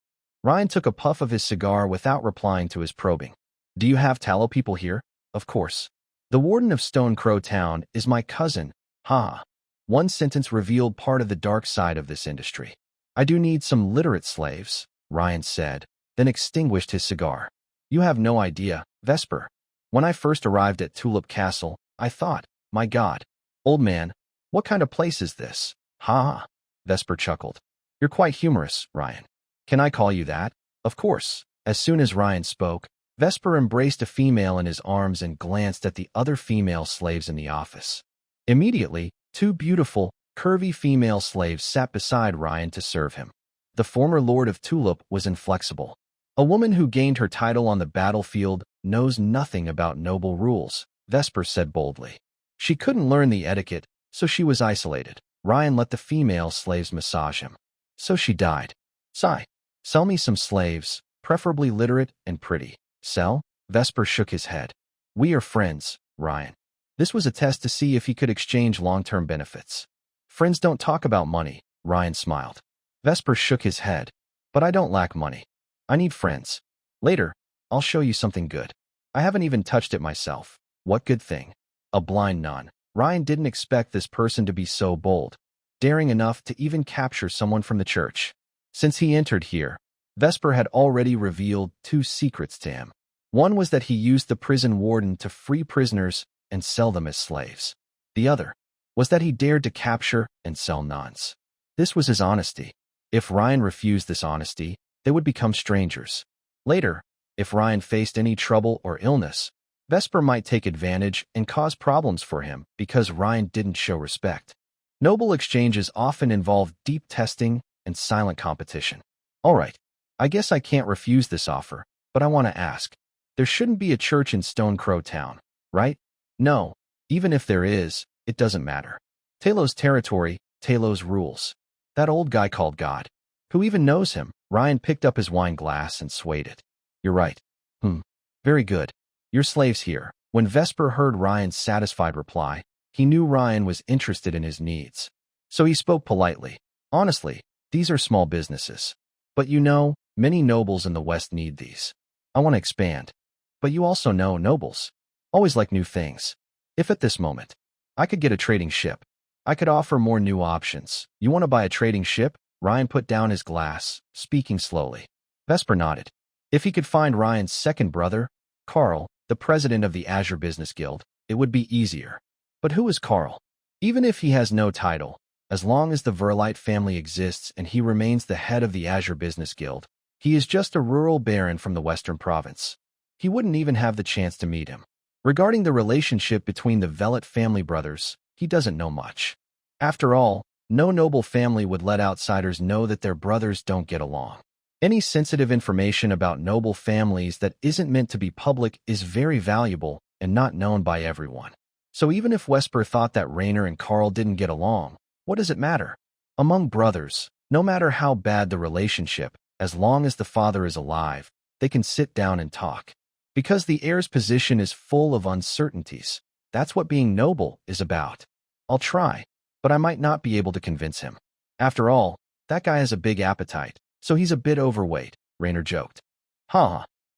[SPEAKER 1] Ryan took a puff of his cigar without replying to his probing. "Do you have Tallow people here?" "Of course. The warden of Stone Crow Town is my cousin, ha." One sentence revealed part of the dark side of this industry. "I do need some literate slaves," Ryan said, then extinguished his cigar. "You have no idea, Vesper. When I first arrived at Tulip Castle, I thought, my God, old man, what kind of place is this?" "Ha!" Vesper chuckled. "You're quite humorous, Ryan. Can I call you that?" "Of course." As soon as Ryan spoke, Vesper embraced a female in his arms and glanced at the other female slaves in the office. Immediately, 2 beautiful, curvy female slaves sat beside Ryan to serve him. The former Lord of Tulip was inflexible. "A woman who gained her title on the battlefield knows nothing about noble rules," Vesper said boldly. "She couldn't learn the etiquette, so she was isolated." Ryan let the female slaves massage him. "So she died." "Sigh. Sell me some slaves, preferably literate and pretty." "Sell?" Vesper shook his head. "We are friends, Ryan." This was a test to see if he could exchange long-term benefits. "Friends don't talk about money," Ryan smiled. Vesper shook his head. "But I don't lack money. I need friends. Later, I'll show you something good. I haven't even touched it myself." "What good thing?" "A blind nun." Ryan didn't expect this person to be so bold, daring enough to even capture someone from the church. Since he entered here, Vesper had already revealed 2 secrets to him. One was that he used the prison warden to free prisoners and sell them as slaves. The other was that he dared to capture and sell nuns. This was his honesty. If Ryan refused this honesty, they would become strangers. Later, if Ryan faced any trouble or illness, Vesper might take advantage and cause problems for him because Ryan didn't show respect. Noble exchanges often involve deep testing and silent competition. All right, I guess I can't refuse this offer, but I want to ask. There shouldn't be a church in Stone Crow Town, right? No, even if there is, it doesn't matter. Talos territory, Talos rules. That old guy called God. Who even knows him? Ryan picked up his wine glass and swayed it. You're right. Very good. Your slave's here. When Vesper heard Ryan's satisfied reply, he knew Ryan was interested in his needs. So he spoke politely. Honestly, these are small businesses. But you know, many nobles in the West need these. I want to expand. But you also know nobles always like new things. If at this moment, I could get a trading ship, I could offer more new options. You want to buy a trading ship? Ryan put down his glass, speaking slowly. Vesper nodded. If he could find Ryan's second brother, Carl, the president of the Azure Business Guild, it would be easier. But who is Carl? Even if he has no title, as long as the Verlite family exists and he remains the head of the Azure Business Guild, he is just a rural baron from the Western Province. He wouldn't even have the chance to meet him. Regarding the relationship between the Velit family brothers, he doesn't know much. After all, no noble family would let outsiders know that their brothers don't get along. Any sensitive information about noble families that isn't meant to be public is very valuable and not known by everyone. So even if Vesper thought that Rainer and Carl didn't get along, what does it matter? Among brothers, no matter how bad the relationship, as long as the father is alive, they can sit down and talk. Because the heir's position is full of uncertainties. That's what being noble is about. I'll try, but I might not be able to convince him. After all, that guy has a big appetite, so he's a bit overweight, Rainer joked.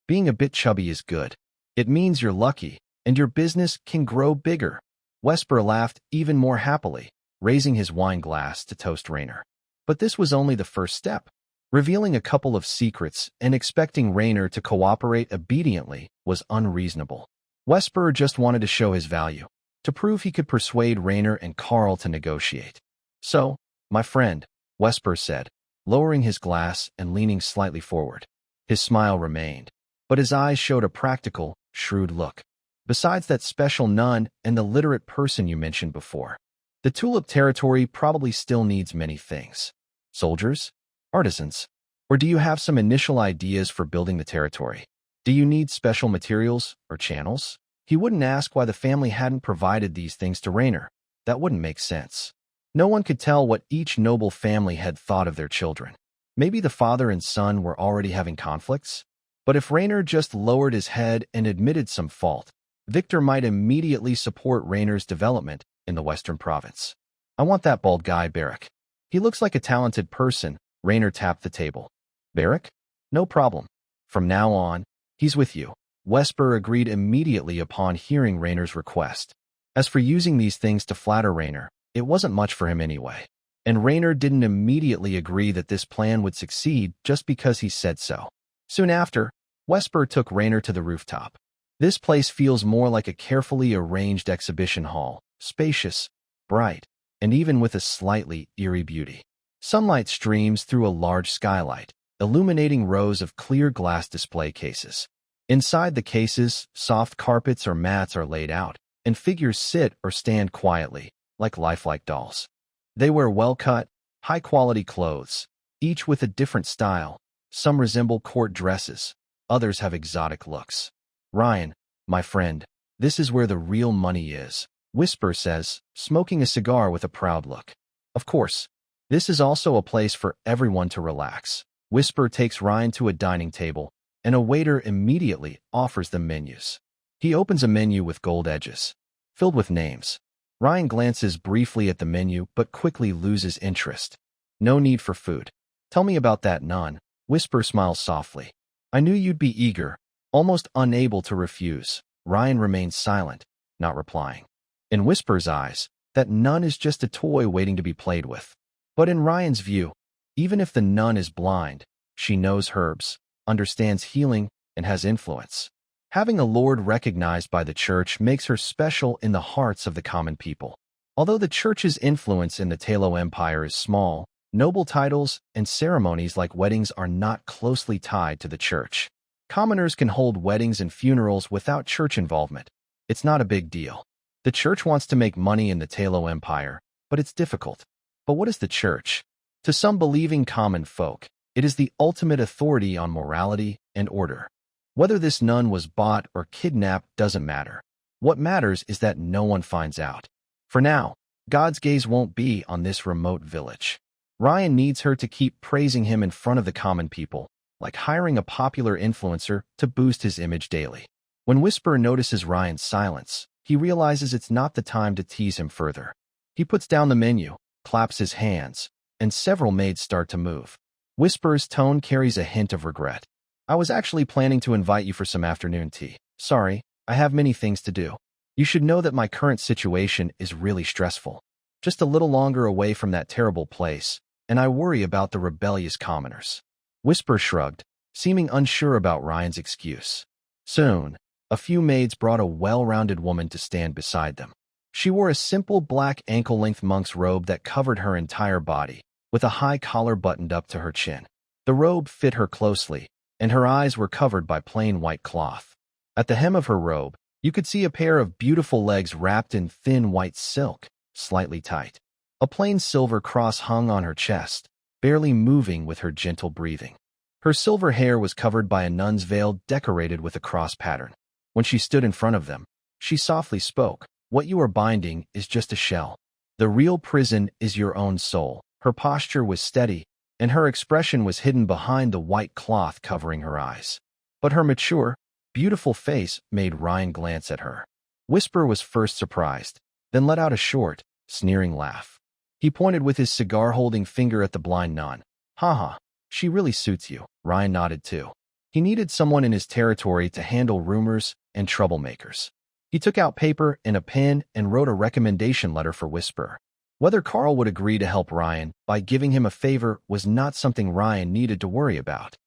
[SPEAKER 1] Being a bit chubby is good. It means you're lucky, and your business can grow bigger. Vesper laughed even more happily, raising his wine glass to toast Rainer. But this was only the first step. Revealing a couple of secrets and expecting Rainer to cooperate obediently was unreasonable. Vesper just wanted to show his value, to prove he could persuade Rainer and Carl to negotiate. So, my friend, Vesper said, lowering his glass and leaning slightly forward. His smile remained, but his eyes showed a practical, shrewd look. Besides that special nun and the literate person you mentioned before, the Tulip territory probably still needs many things. Soldiers? Artisans? Or do you have some initial ideas for building the territory? Do you need special materials or channels? He wouldn't ask why the family hadn't provided these things to Rainer. That wouldn't make sense. No one could tell what each noble family had thought of their children. Maybe the father and son were already having conflicts? But if Rainer just lowered his head and admitted some fault, Victor might immediately support Rainer's development in the Western Province. I want that bald guy, Barrick. He looks like a talented person. Rainer tapped the table. Barrick? No problem. From now on, he's with you. Vesper agreed immediately upon hearing Rainer's request. As for using these things to flatter Rainer, it wasn't much for him anyway. And Rainer didn't immediately agree that this plan would succeed just because he said so. Soon after, Vesper took Rainer to the rooftop. This place feels more like a carefully arranged exhibition hall, spacious, bright, and even with a slightly eerie beauty. Sunlight streams through a large skylight, illuminating rows of clear glass display cases. Inside the cases, soft carpets or mats are laid out, and figures sit or stand quietly, like lifelike dolls. They wear well-cut, high-quality clothes, each with a different style. Some resemble court dresses, others have exotic looks. Ryan, my friend, this is where the real money is, Vesper says, smoking a cigar with a proud look. Of course, this is also a place for everyone to relax. Vesper takes Ryan to a dining table, and a waiter immediately offers them menus. He opens a menu with gold edges, filled with names. Ryan glances briefly at the menu but quickly loses interest. No need for food. Tell me about that nun. Vesper smiles softly. I knew you'd be eager, almost unable to refuse. Ryan remains silent, not replying. In Vesper's eyes, that nun is just a toy waiting to be played with. But in Ryan's view, even if the nun is blind, she knows herbs, understands healing, and has influence. Having a lord recognized by the church makes her special in the hearts of the common people. Although the church's influence in the Talo Empire is small, noble titles and ceremonies like weddings are not closely tied to the church. Commoners can hold weddings and funerals without church involvement. It's not a big deal. The church wants to make money in the Talo Empire, but it's difficult. But what is the church? To some believing common folk, it is the ultimate authority on morality and order. Whether this nun was bought or kidnapped doesn't matter. What matters is that no one finds out. For now, God's gaze won't be on this remote village. Ryan needs her to keep praising him in front of the common people, like hiring a popular influencer to boost his image daily. When Whisper notices Ryan's silence, he realizes it's not the time to tease him further. He puts down the menu, claps his hands, and several maids start to move. Whisper's tone carries a hint of regret. I was actually planning to invite you for some afternoon tea. Sorry, I have many things to do. You should know that my current situation is really stressful. Just a little longer away from that terrible place, and I worry about the rebellious commoners. Whisper shrugged, seeming unsure about Ryan's excuse. Soon, a few maids brought a well-rounded woman to stand beside them. She wore a simple black ankle-length monk's robe that covered her entire body, with a high collar buttoned up to her chin. The robe fit her closely, and her eyes were covered by plain white cloth. At the hem of her robe, you could see a pair of beautiful legs wrapped in thin white silk, slightly tight. A plain silver cross hung on her chest, barely moving with her gentle breathing. Her silver hair was covered by a nun's veil decorated with a cross pattern. When she stood in front of them, she softly spoke, "What you are binding is just a shell. The real prison is your own soul." Her posture was steady, and her expression was hidden behind the white cloth covering her eyes. But her mature, beautiful face made Ryan glance at her. Whisper was first surprised, then let out a short, sneering laugh. He pointed with his cigar-holding finger at the blind nun. "Haha, she really suits you." Ryan nodded too. He needed someone in his territory to handle rumors and troublemakers. He took out paper and a pen and wrote a recommendation letter for Whisper. Whether Carl would agree to help Ryan by giving him a favor was not something Ryan needed to worry about.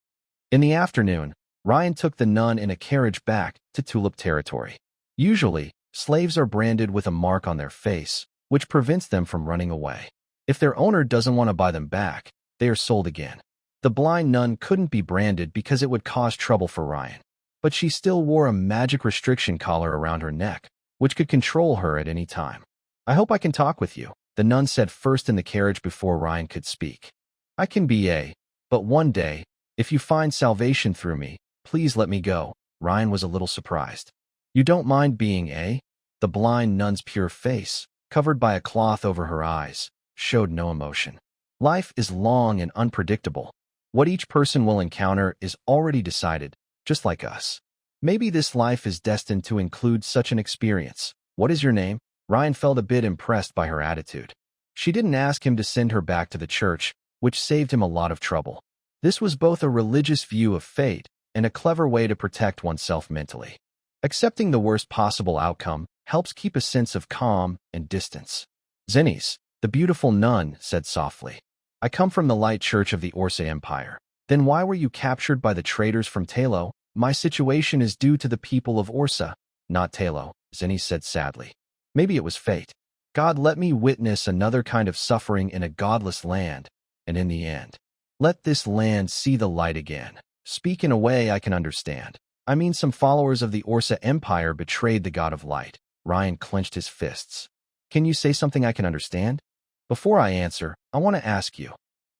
[SPEAKER 1] In the afternoon, Ryan took the nun in a carriage back to Tulip territory. Usually, slaves are branded with a mark on their face, which prevents them from running away. If their owner doesn't want to buy them back, they are sold again. The blind nun couldn't be branded because it would cause trouble for Ryan, but she still wore a magic restriction collar around her neck, which could control her at any time. "I hope I can talk with you," the nun said first in the carriage before Ryan could speak. "I can be but one day, if you find salvation through me, please let me go." Ryan was a little surprised. "You don't mind being The blind nun's pure face, covered by a cloth over her eyes, showed no emotion. Life is long and unpredictable. What each person will encounter is already decided, just like us. Maybe this life is destined to include such an experience. What is your name?" Ryan felt a bit impressed by her attitude. She didn't ask him to send her back to the church, which saved him a lot of trouble. This was both a religious view of fate and a clever way to protect oneself mentally. Accepting the worst possible outcome helps keep a sense of calm and distance. "Zenis, the beautiful nun, said softly. "I come from the light church of the Orsa Empire." "Then why were you captured by the traders from Talo?" "My situation is due to the people of Orsa, not Talo," Zenis said sadly. "Maybe it was fate. God let me witness another kind of suffering in a godless land, and in the end, let this land see the light again." "Speak in a way I can understand." "I mean, some followers of the Orsa Empire betrayed the God of Light." Ryan clenched his fists. "Can you say something I can understand?" "Before I answer, I want to ask you,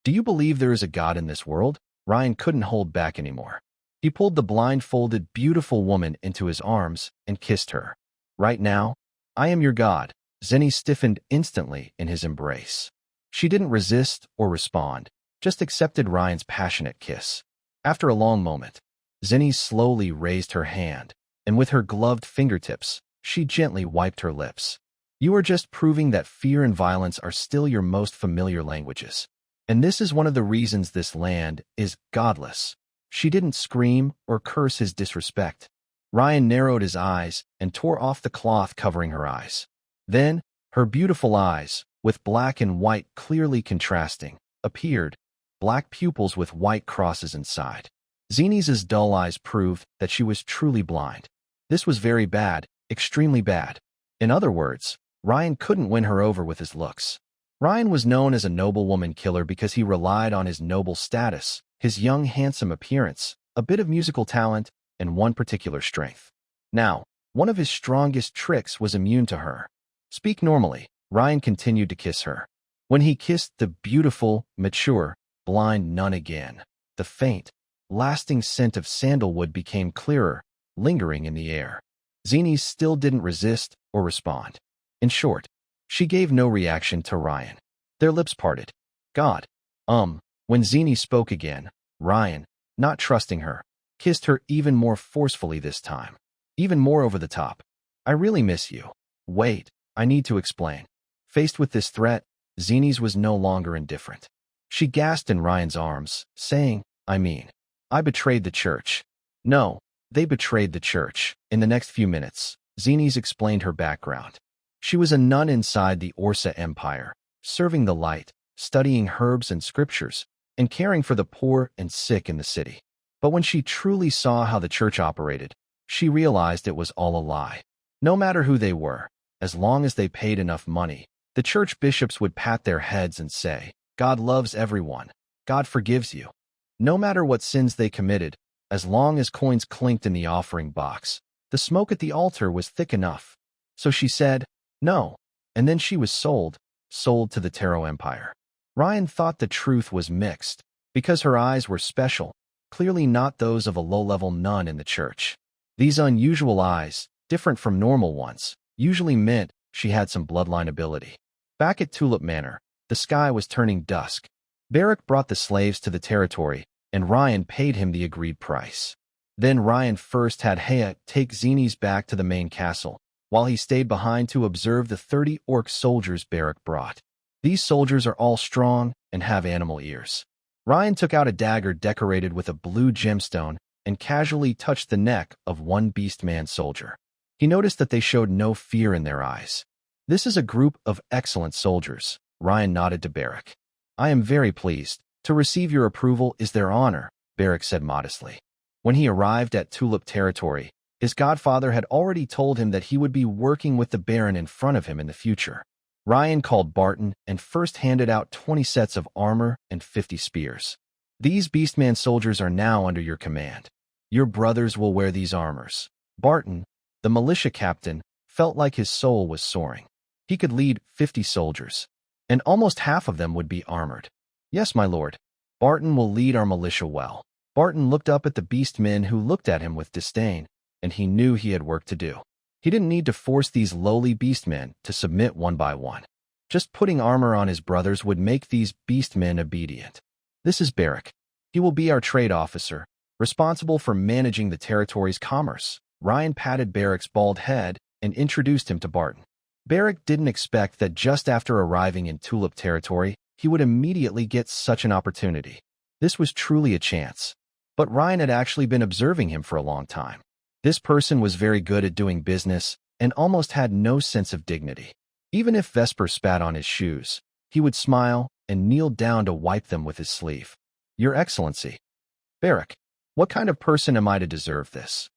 [SPEAKER 1] do you believe there is a God in this world?" Ryan couldn't hold back anymore. He pulled the blindfolded, beautiful woman into his arms and kissed her. "Right now, I am your God." Zenny stiffened instantly in his embrace. She didn't resist or respond, just accepted Ryan's passionate kiss. After a long moment, Zenny slowly raised her hand, and with her gloved fingertips, she gently wiped her lips. "You are just proving that fear and violence are still your most familiar languages. And this is one of the reasons this land is godless." She didn't scream or curse his disrespect. Ryan narrowed his eyes and tore off the cloth covering her eyes. Then, her beautiful eyes, with black and white clearly contrasting, appeared, black pupils with white crosses inside. Zenis's dull eyes proved that she was truly blind. This was very bad, extremely bad. In other words, Ryan couldn't win her over with his looks. Ryan was known as a noblewoman killer because he relied on his noble status, his young handsome appearance, a bit of musical talent, and one particular strength. Now, one of his strongest tricks was immune to her. Speak normally, Ryan continued to kiss her. When he kissed the beautiful, mature, blind nun again, the faint, lasting scent of sandalwood became clearer, lingering in the air. Zini still didn't resist or respond. In short, she gave no reaction to Ryan. Their lips parted. God. When Zini spoke again, Ryan, not trusting her, kissed her even more forcefully this time. Even more over the top. I really miss you. Wait, I need to explain. Faced with this threat, Zini's was no longer indifferent. She gasped in Ryan's arms, saying, I betrayed the church. No, they betrayed the church. In the next few minutes, Zini's explained her background. She was a nun inside the Orsa Empire, serving the light, studying herbs and scriptures, and caring for the poor and sick in the city. But when she truly saw how the church operated, she realized it was all a lie. No matter who they were, as long as they paid enough money, the church bishops would pat their heads and say, God loves everyone. God forgives you. No matter what sins they committed, as long as coins clinked in the offering box, the smoke at the altar was thick enough. So she said, no, and then she was sold to the Tarot Empire. Ryan thought the truth was mixed, because her eyes were special, clearly not those of a low-level nun in the church. These unusual eyes, different from normal ones, usually meant she had some bloodline ability. Back at Tulip Manor, the sky was turning dusk. Barrack brought the slaves to the territory, and Ryan paid him the agreed price. Then Ryan first had Hea take Zini's back to the main castle, while he stayed behind to observe the 30 orc soldiers Barrack brought. These soldiers are all strong and have animal ears. Ryan took out a dagger decorated with a blue gemstone and casually touched the neck of one beastman soldier. He noticed that they showed no fear in their eyes. This is a group of excellent soldiers, Ryan nodded to Barrack. I am very pleased. To receive your approval is their honor, Barrack said modestly. When he arrived at Tulip territory, his godfather had already told him that he would be working with the Baron in front of him in the future. Ryan called Barton and first handed out 20 sets of armor and 50 spears. These beastman soldiers are now under your command. Your brothers will wear these armors. Barton, the militia captain, felt like his soul was soaring. He could lead 50 soldiers, and almost half of them would be armored. Yes, my lord. Barton will lead our militia well. Barton looked up at the beastmen who looked at him with disdain, and he knew he had work to do. He didn't need to force these lowly beastmen to submit one by one. Just putting armor on his brothers would make these beastmen obedient. This is Barrack. He will be our trade officer, responsible for managing the territory's commerce. Ryan patted Barrack's bald head and introduced him to Barton. Barrack didn't expect that just after arriving in Tulip territory, he would immediately get such an opportunity. This was truly a chance. But Ryan had actually been observing him for a long time. This person was very good at doing business and almost had no sense of dignity. Even if Vesper spat on his shoes, he would smile and kneel down to wipe them with his sleeve. Your Excellency. Barrack, what kind of person am I to deserve this?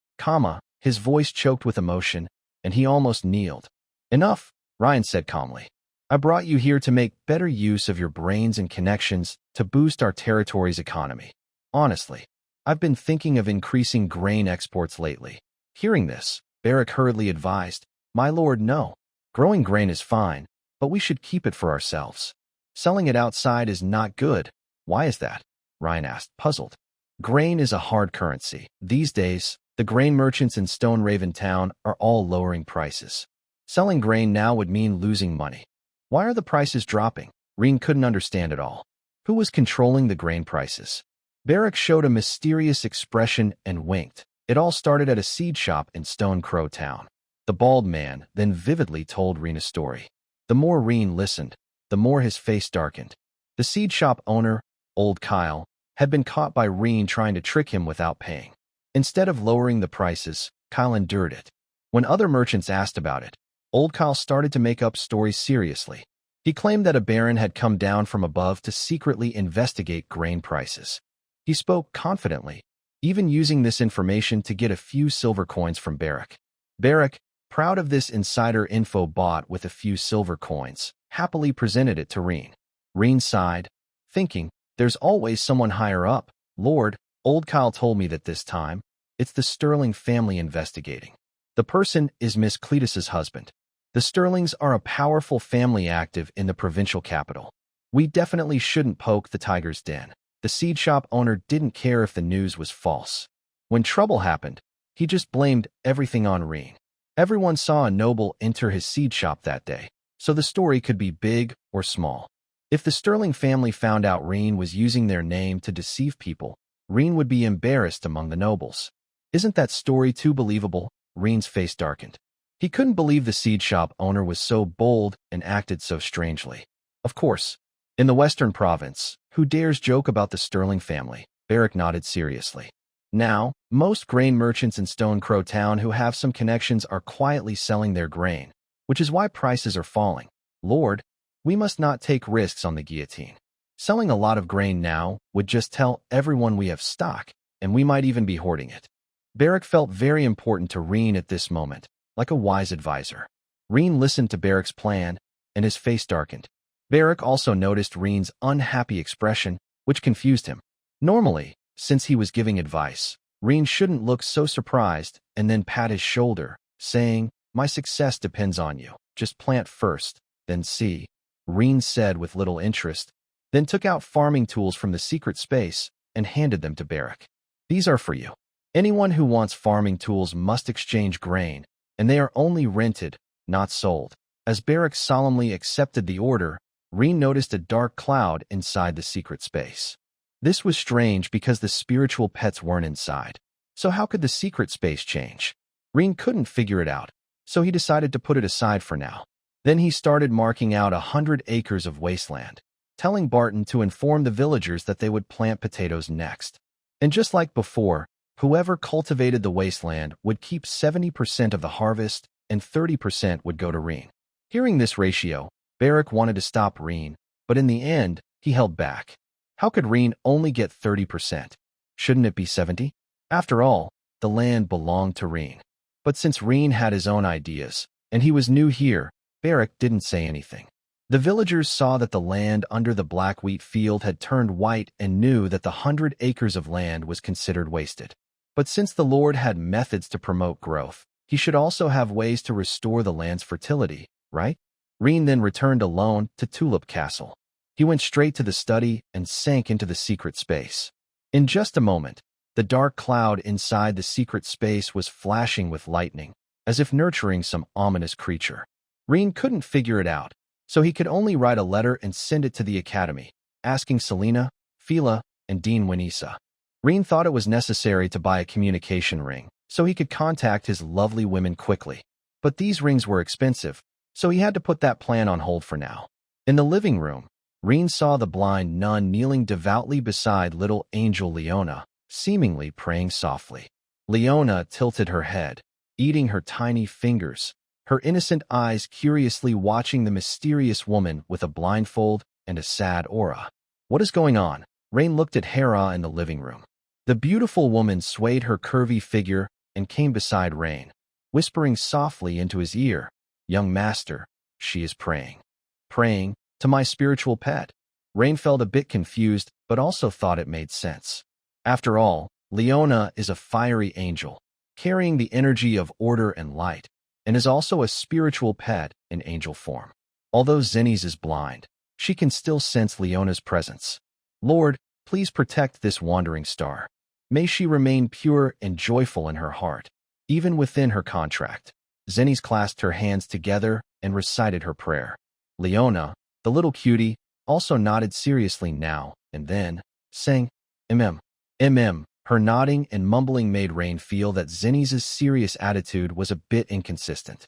[SPEAKER 1] His voice choked with emotion, and he almost kneeled. Enough, Ryan said calmly. I brought you here to make better use of your brains and connections to boost our territory's economy. Honestly, I've been thinking of increasing grain exports lately. Hearing this, Barrack hurriedly advised, My lord, no. Growing grain is fine, but we should keep it for ourselves. Selling it outside is not good. Why is that? Ryan asked, puzzled. Grain is a hard currency. These days, the grain merchants in Stone Raven Town are all lowering prices. Selling grain now would mean losing money. Why are the prices dropping? Reen couldn't understand it all. Who was controlling the grain prices? Barrack showed a mysterious expression and winked. It all started at a seed shop in Stone Crow Town. The bald man then vividly told Reen a story. The more Reen listened, the more his face darkened. The seed shop owner, Old Kyle, had been caught by Reen trying to trick him without paying. Instead of lowering the prices, Kyle endured it. When other merchants asked about it, Old Kyle started to make up stories seriously. He claimed that a baron had come down from above to secretly investigate grain prices. He spoke confidently, even using this information to get a few silver coins from Barrack. Barrack, proud of this insider info bought with a few silver coins, happily presented it to Reen. Reen sighed, thinking, there's always someone higher up. Lord, Old Kyle told me that this time, It's the Sterling family investigating. The person is Miss Cletus's husband. The Sterlings are a powerful family active in the provincial capital. We definitely shouldn't poke the tiger's den. The seed shop owner didn't care if the news was false. When trouble happened, he just blamed everything on Reen. Everyone saw a noble enter his seed shop that day, so the story could be big or small. If the Sterling family found out Reen was using their name to deceive people, Reen would be embarrassed among the nobles. Isn't that story too believable? Reen's face darkened. He couldn't believe the seed shop owner was so bold and acted so strangely. Of course, in the Western Province, who dares joke about the Sterling family? Barrack nodded seriously. Now, most grain merchants in Stone Crow Town who have some connections are quietly selling their grain, which is why prices are falling. Lord, we must not take risks on the guillotine. Selling a lot of grain now would just tell everyone we have stock, and we might even be hoarding it. Barrack felt very important to Reen at this moment, like a wise advisor. Reen listened to Barrack's plan, and his face darkened. Barrack also noticed Reen's unhappy expression, which confused him. Normally, since he was giving advice, Reen shouldn't look so surprised and then pat his shoulder, saying, "My success depends on you. Just plant first, then see," Reen said with little interest, then took out farming tools from the secret space and handed them to Barrack. "These are for you. Anyone who wants farming tools must exchange grain, and they are only rented, not sold." As Barrack solemnly accepted the order, Reen noticed a dark cloud inside the secret space. This was strange because the spiritual pets weren't inside. So how could the secret space change? Reen couldn't figure it out, so he decided to put it aside for now. Then he started marking out 100 acres of wasteland, telling Barton to inform the villagers that they would plant potatoes next. And just like before, whoever cultivated the wasteland would keep 70% of the harvest and 30% would go to Reen. Hearing this ratio, Barrack wanted to stop Reen, but in the end, he held back. How could Reen only get 30%? Shouldn't it be 70? After all, the land belonged to Reen. But since Reen had his own ideas, and he was new here, Barrack didn't say anything. The villagers saw that the land under the black wheat field had turned white and knew that the 100 acres of land was considered wasted. But since the Lord had methods to promote growth, he should also have ways to restore the land's fertility, right? Reen then returned alone to Tulip Castle. He went straight to the study and sank into the secret space. In just a moment, the dark cloud inside the secret space was flashing with lightning, as if nurturing some ominous creature. Reen couldn't figure it out, so he could only write a letter and send it to the academy, asking Selena, Fila, and Dean Winisa. Reen thought it was necessary to buy a communication ring, so he could contact his lovely women quickly. But these rings were expensive, so he had to put that plan on hold for now. In the living room, Reen saw the blind nun kneeling devoutly beside little angel Leona, seemingly praying softly. Leona tilted her head, eating her tiny fingers, her innocent eyes curiously watching the mysterious woman with a blindfold and a sad aura. "What is going on?" Reen looked at Hera in the living room. The beautiful woman swayed her curvy figure and came beside Reen, whispering softly into his ear, "Young master, she is praying." "Praying? To my spiritual pet?" Reen felt a bit confused, but also thought it made sense. After all, Leona is a fiery angel, carrying the energy of order and light, and is also a spiritual pet in angel form. Although Zenny's is blind, she can still sense Leona's presence. "Lord, please protect this wandering star. May she remain pure and joyful in her heart, even within her contract." Zenny's clasped her hands together and recited her prayer. Leona, the little cutie, also nodded seriously now and then, saying, "Mm, mm." Her nodding and mumbling made Reen feel that Zenny's serious attitude was a bit inconsistent.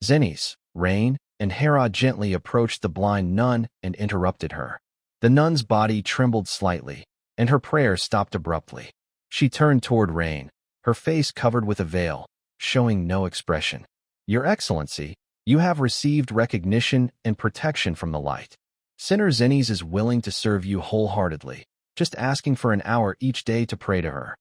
[SPEAKER 1] Zenny's, Reen, and Hera gently approached the blind nun and interrupted her. The nun's body trembled slightly, and her prayer stopped abruptly. She turned toward Reen, her face covered with a veil, showing no expression. "Your Excellency, you have received recognition and protection from the light. Sinner Zenny's is willing to serve you wholeheartedly, just asking for an hour each day to pray to her."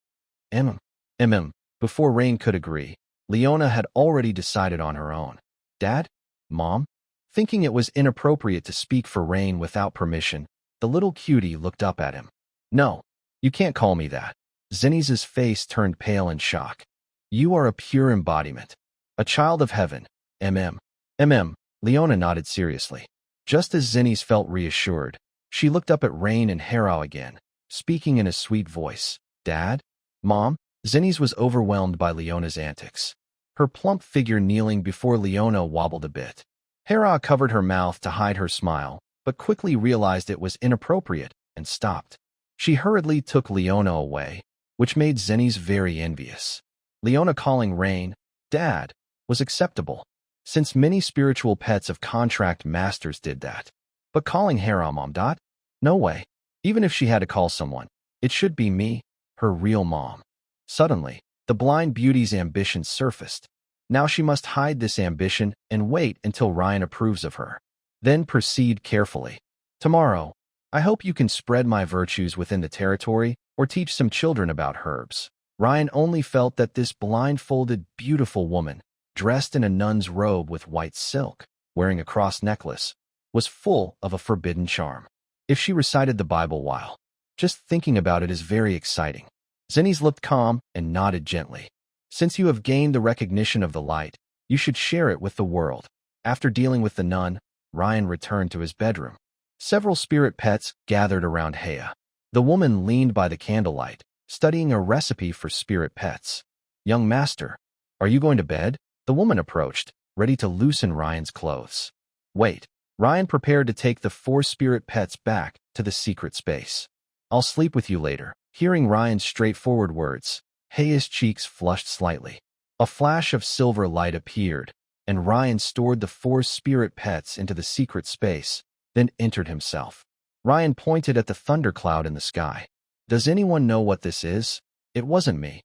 [SPEAKER 1] Before Reen could agree, Leona had already decided on her own. "Dad? Mom?" Thinking it was inappropriate to speak for Reen without permission, the little cutie looked up at him. "No, you can't call me that. Zeniz's face turned pale in shock. You are a pure embodiment. A child of heaven. Leona nodded seriously. Just as Zeniz felt reassured, she looked up at Rain and Hera again, speaking in a sweet voice. Dad? Mom? Zeniz was overwhelmed by Leona's antics. Her plump figure kneeling before Leona wobbled a bit. Hera covered her mouth to hide her smile, but quickly realized it was inappropriate and stopped. She hurriedly took Leona away, which made Zeniz very envious. Leona calling Rain, Dad, was acceptable, since many spiritual pets of contract masters did that. But calling Hera Mom. No way. Even if she had to call someone, it should be me, her real mom. Suddenly, the blind beauty's ambition surfaced. Now she must hide this ambition and wait until Ryan approves of her. Then proceed carefully. Tomorrow, I hope you can spread my virtues within the territory or teach some children about herbs. Ryan only felt that this blindfolded, beautiful woman, dressed in a nun's robe with white silk, wearing a cross necklace, was full of a forbidden charm. If she recited the Bible while just thinking about it is very exciting. Zeniz looked calm and nodded gently. Since you have gained the recognition of the light, you should share it with the world. After dealing with the nun, Ryan returned to his bedroom. Several spirit pets gathered around Hea. The woman leaned by the candlelight, studying a recipe for spirit pets. Young master, are you going to bed? The woman approached, ready to loosen Ryan's clothes. Wait. Ryan prepared to take the 4 spirit pets back to the secret space. I'll sleep with you later. Hearing Ryan's straightforward words, Hea's cheeks flushed slightly. A flash of silver light appeared, and Ryan stored the 4 spirit pets into the secret space, then entered himself. Ryan pointed at the thundercloud in the sky. Does anyone know what this is? It wasn't me.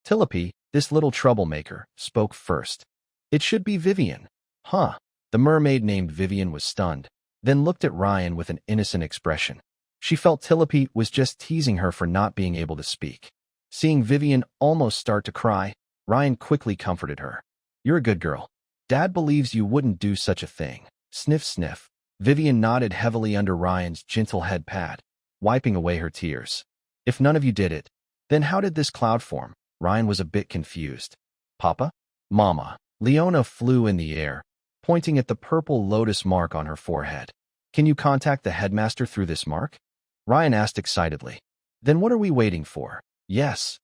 [SPEAKER 1] Tilope, this little troublemaker, spoke first. It should be Vivian. Huh. The mermaid named Vivian was stunned, then looked at Ryan with an innocent expression. She felt Tilope was just teasing her for not being able to speak. Seeing Vivian almost start to cry, Ryan quickly comforted her. You're a good girl. Dad believes you wouldn't do such a thing. Sniff, sniff. Vivian nodded heavily under Ryan's gentle head pat, wiping away her tears. If none of you did it, then how did this cloud form? Ryan was a bit confused. Papa? Mama. Leona flew in the air, pointing at the purple lotus mark on her forehead. Can you contact the headmaster through this mark? Ryan asked excitedly. Then what are we waiting for? Yes.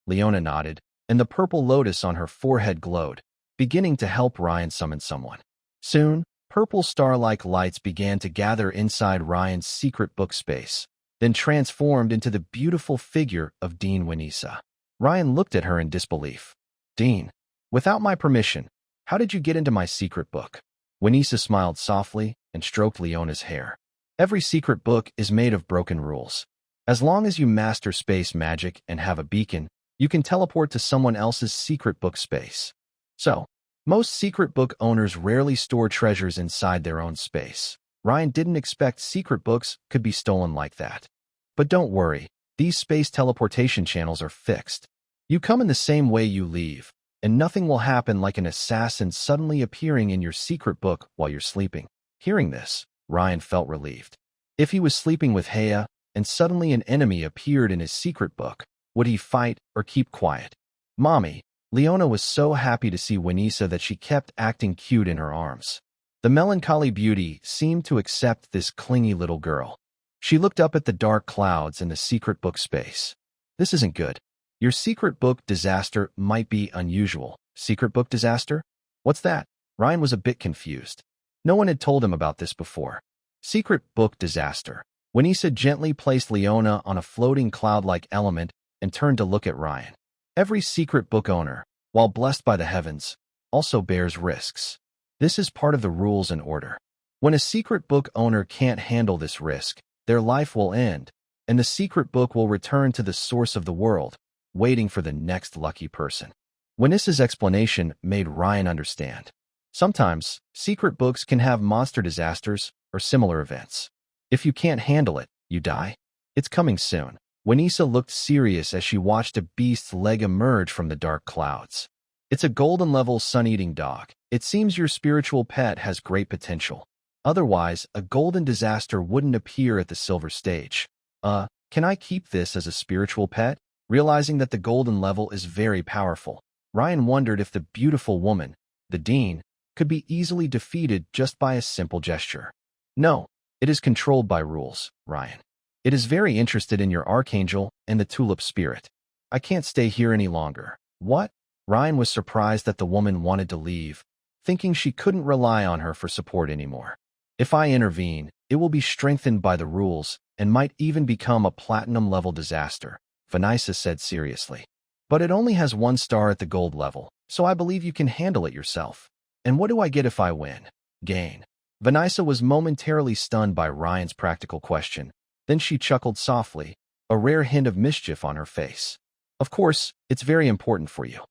[SPEAKER 1] Leona nodded, and the purple lotus on her forehead glowed, beginning to help Ryan summon someone. Soon, purple star-like lights began to gather inside Ryan's secret book space, then transformed into the beautiful figure of Dean Winisa. Ryan looked at her in disbelief. Dean, without my permission, how did you get into my secret book? Winisa smiled softly and stroked Leona's hair. Every secret book is made of broken rules. As long as you master space magic and have a beacon, you can teleport to someone else's secret book space. So, most secret book owners rarely store treasures inside their own space. Ryan didn't expect secret books could be stolen like that. But don't worry, these space teleportation channels are fixed. You come in the same way you leave, and nothing will happen like an assassin suddenly appearing in your secret book while you're sleeping. Hearing this, Ryan felt relieved. If he was sleeping with Hea, and suddenly an enemy appeared in his secret book, would he fight or keep quiet? Mommy, Leona was so happy to see Winisa that she kept acting cute in her arms. The melancholy beauty seemed to accept this clingy little girl. She looked up at the dark clouds in the secret book space. This isn't good. Your secret book disaster might be unusual. Secret book disaster? What's that? Ryan was a bit confused. No one had told him about this before. Secret book disaster. Winisa gently placed Leona on a floating cloud-like element and turned to look at Ryan. Every secret book owner, while blessed by the heavens, also bears risks. This is part of the rules and order. When a secret book owner can't handle this risk, their life will end, and the secret book will return to the source of the world, waiting for the next lucky person. Winisa's explanation made Ryan understand. Sometimes, secret books can have monster disasters or similar events. If you can't handle it, you die. It's coming soon. Winisa looked serious as she watched a beast's leg emerge from the dark clouds. It's a golden-level sun-eating dog. It seems your spiritual pet has great potential. Otherwise, a golden disaster wouldn't appear at the silver stage. Can I keep this as a spiritual pet? Realizing that the golden level is very powerful, Ryan wondered if the beautiful woman, the Dean, could be easily defeated just by a simple gesture. No, it is controlled by rules, Ryan. It is very interested in your Archangel and the Tulip Spirit. I can't stay here any longer. What? Ryan was surprised that the woman wanted to leave, thinking she couldn't rely on her for support anymore. If I intervene, it will be strengthened by the rules and might even become a platinum-level disaster, Vanessa said seriously. But it only has 1 star at the gold level, so I believe you can handle it yourself. And what do I get if I win? Gain. Vanessa was momentarily stunned by Ryan's practical question. Then she chuckled softly, a rare hint of mischief on her face. Of course, it's very important for you.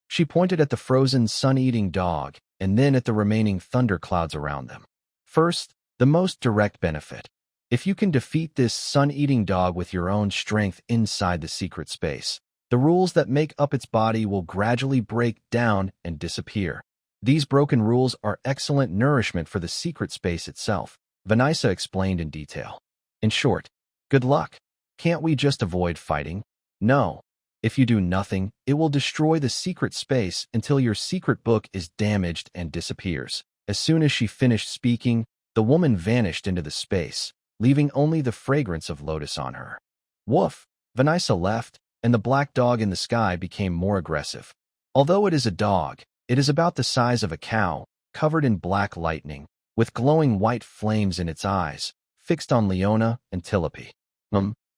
[SPEAKER 1] She pointed at the frozen sun-eating dog and then at the remaining thunder clouds around them. First, the most direct benefit. If you can defeat this sun-eating dog with your own strength inside the secret space, the rules that make up its body will gradually break down and disappear. These broken rules are excellent nourishment for the secret space itself, Vanessa explained in detail. In short, good luck. Can't we just avoid fighting? No. If you do nothing, it will destroy the secret space until your secret book is damaged and disappears. As soon as she finished speaking, the woman vanished into the space, leaving only the fragrance of lotus on her. Woof! Vanessa left, and the black dog in the sky became more aggressive. Although it is a dog, it is about the size of a cow, covered in black lightning, with glowing white flames in its eyes, fixed on Leona and Tilope.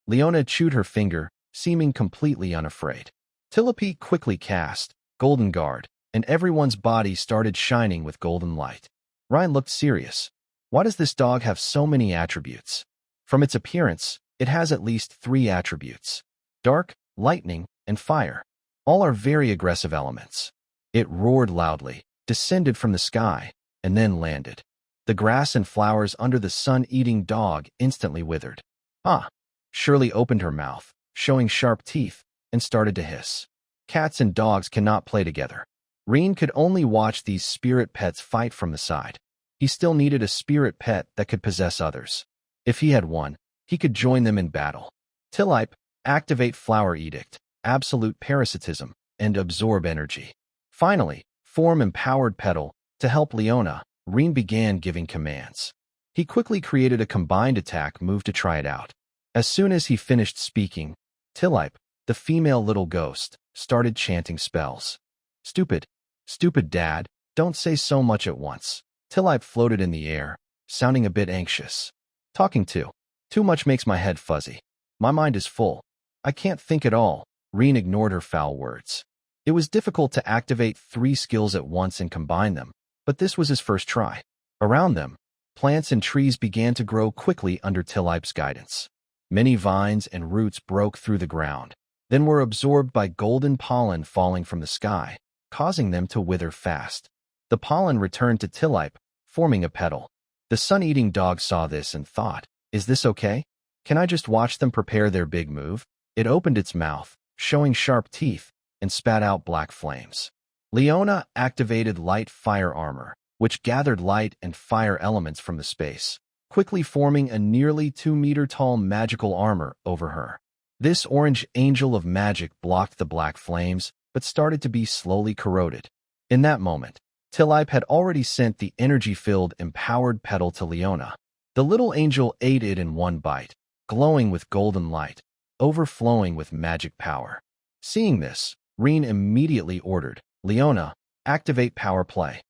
[SPEAKER 1] Leona chewed her finger, seeming completely unafraid. Tilope quickly cast Golden Guard, and everyone's body started shining with golden light. Ryan looked serious. Why does this dog have so many attributes? From its appearance, it has at least 3 attributes: dark, lightning, and fire. All are very aggressive elements. It roared loudly, descended from the sky, and then landed. The grass and flowers under the sun-eating dog instantly withered. Shirley opened her mouth, showing sharp teeth, and started to hiss. Cats and dogs cannot play together. Reen could only watch these spirit pets fight from the side. He still needed a spirit pet that could possess others. If he had one, he could join them in battle. Tilope, activate Flower Edict, absolute parasitism, and absorb energy. Finally, form Empowered Petal. To help Leona, Reen began giving commands. He quickly created a combined attack move to try it out. As soon as he finished speaking, Tilope, the female little ghost, started chanting spells. Stupid dad, don't say so much at once. Tilope floated in the air, sounding a bit anxious. Talking too much makes my head fuzzy. My mind is full. I can't think at all. Reen ignored her foul words. It was difficult to activate 3 skills at once and combine them, but this was his first try. Around them, plants and trees began to grow quickly under Tilope's guidance. Many vines and roots broke through the ground, then were absorbed by golden pollen falling from the sky, causing them to wither fast. The pollen returned to Tilope, forming a petal. The sun-eating dog saw this and thought, is this okay? Can I just watch them prepare their big move? It opened its mouth, showing sharp teeth, and spat out black flames. Leona activated Light Fire Armor, which gathered light and fire elements from the space, quickly forming a nearly 2-meter-tall magical armor over her. This orange angel of magic blocked the black flames, but started to be slowly corroded. In that moment, Tilope had already sent the energy-filled Empowered Petal to Leona. The little angel ate it in one bite, glowing with golden light, overflowing with magic power. Seeing this, Reen immediately ordered, Leona, activate Power Play.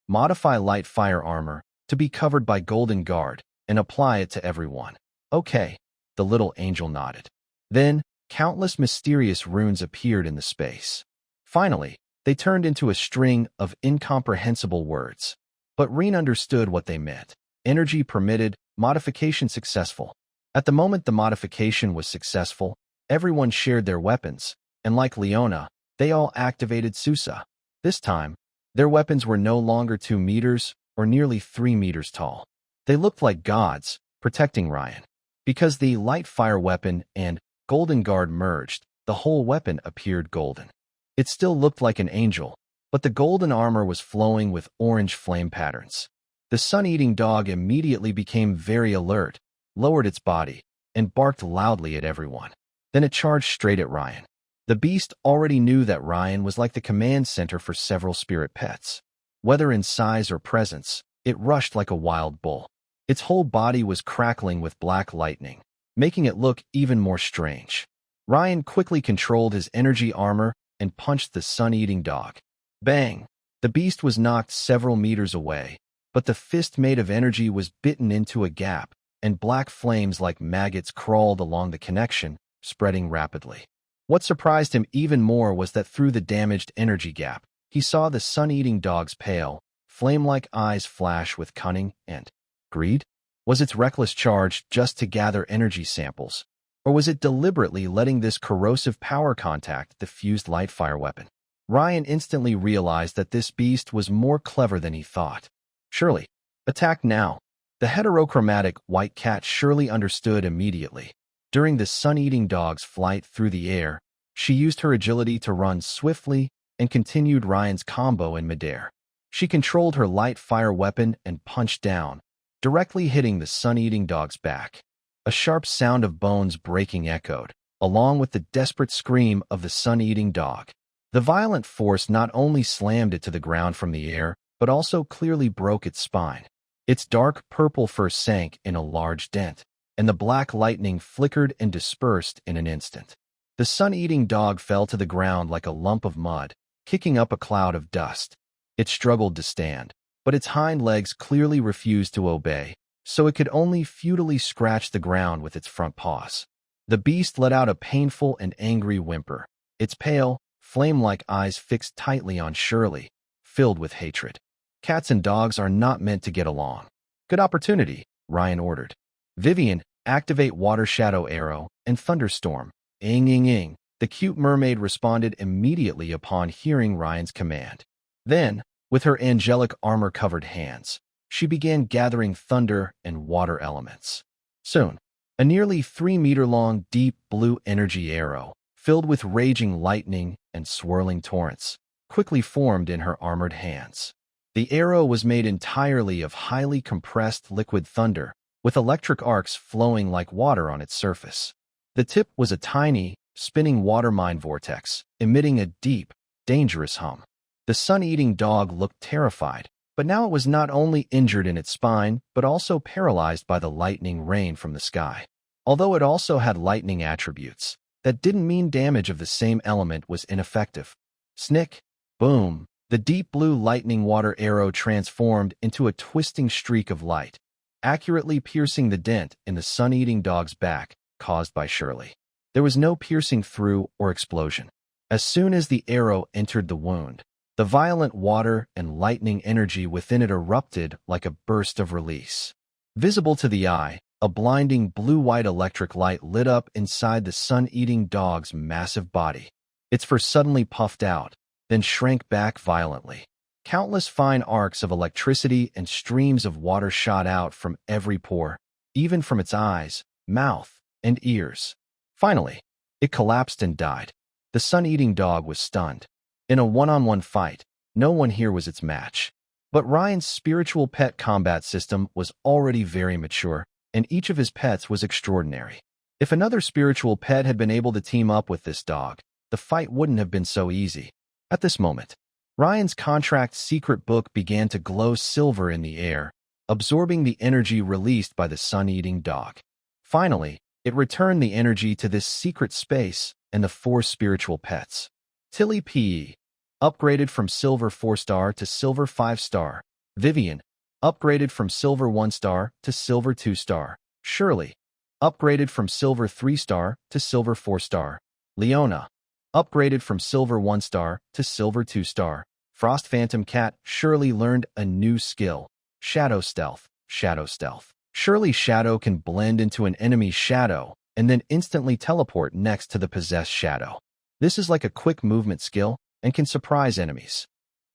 [SPEAKER 1] Modify Light Fire Armor to be covered by Golden Guard, and apply it to everyone. Okay, the little angel nodded. Then, countless mysterious runes appeared in the space. Finally, they turned into a string of incomprehensible words. But Reen understood what they meant. Energy permitted, modification successful. At the moment the modification was successful, everyone shared their weapons, and like Leona, they all activated Susa. This time, their weapons were no longer 2 meters or nearly 3 meters tall. They looked like gods, protecting Ryan. Because the light fire weapon and Golden Guard merged, the whole weapon appeared golden. It still looked like an angel, but the golden armor was flowing with orange flame patterns. The sun-eating dog immediately became very alert, lowered its body, and barked loudly at everyone. Then it charged straight at Ryan. The beast already knew that Ryan was like the command center for several spirit pets. Whether in size or presence, it rushed like a wild bull. Its whole body was crackling with black lightning, making it look even more strange. Ryan quickly controlled his energy armor and punched the sun-eating dog. Bang! The beast was knocked several meters away, but the fist made of energy was bitten into a gap, and black flames like maggots crawled along the connection, spreading rapidly. What surprised him even more was that through the damaged energy gap, he saw the sun-eating dog's pale, flame-like eyes flash with cunning and greed. Was its reckless charge just to gather energy samples, or was it deliberately letting this corrosive power contact the fused light fire weapon? Ryan instantly realized that this beast was more clever than he thought. Surely, attack now. The heterochromatic white cat surely understood immediately. During the sun-eating dog's flight through the air, she used her agility to run swiftly and continued Ryan's combo in midair. She controlled her light fire weapon and punched down, directly hitting the sun-eating dog's back. A sharp sound of bones breaking echoed, along with the desperate scream of the sun-eating dog. The violent force not only slammed it to the ground from the air, but also clearly broke its spine. Its dark purple fur sank in a large dent, and the black lightning flickered and dispersed in an instant. The sun-eating dog fell to the ground like a lump of mud, kicking up a cloud of dust. It struggled to stand, but its hind legs clearly refused to obey, so it could only futilely scratch the ground with its front paws. The beast let out a painful and angry whimper, its pale, flame-like eyes fixed tightly on Shirley, filled with hatred. Cats and dogs are not meant to get along. Good opportunity, Ryan ordered. Vivian, activate Water Shadow Arrow and Thunderstorm. Ing, ing, ing. The cute mermaid responded immediately upon hearing Ryan's command. Then, with her angelic armor-covered hands, she began gathering thunder and water elements. Soon, a nearly 3-meter-long deep blue energy arrow, filled with raging lightning and swirling torrents, quickly formed in her armored hands. The arrow was made entirely of highly compressed liquid thunder, with electric arcs flowing like water on its surface. The tip was a tiny, spinning water mine vortex, emitting a deep, dangerous hum. The sun-eating dog looked terrified, but now it was not only injured in its spine, but also paralyzed by the lightning rain from the sky. Although it also had lightning attributes, that didn't mean damage of the same element was ineffective. Snick, boom, the deep blue lightning water arrow transformed into a twisting streak of light, accurately piercing the dent in the sun-eating dog's back caused by Shirley. There was no piercing through or explosion. As soon as the arrow entered the wound, the violent water and lightning energy within it erupted like a burst of release. Visible to the eye, a blinding blue-white electric light lit up inside the sun-eating dog's massive body. Its fur suddenly puffed out, then shrank back violently. Countless fine arcs of electricity and streams of water shot out from every pore, even from its eyes, mouth, and ears. Finally, it collapsed and died. The sun-eating dog was stunned. In a one-on-one fight, no one here was its match. But Ryan's spiritual pet combat system was already very mature, and each of his pets was extraordinary. If another spiritual pet had been able to team up with this dog, the fight wouldn't have been so easy. At this moment, Ryan's contract secret book began to glow silver in the air, absorbing the energy released by the sun-eating dog. Finally, it returned the energy to this secret space and the 4 spiritual pets. Tilly P.E. upgraded from Silver 4-star to Silver 5-star. Vivian, upgraded from Silver 1-star to Silver 2-star. Shirley, upgraded from Silver 3-star to Silver 4-star. Leona, upgraded from Silver 1-star to Silver 2-star. Frost Phantom Cat. Shirley learned a new skill, Shadow Stealth. Shadow Stealth. Shirley's shadow can blend into an enemy's shadow and then instantly teleport next to the possessed shadow. This is like a quick movement skill and can surprise enemies.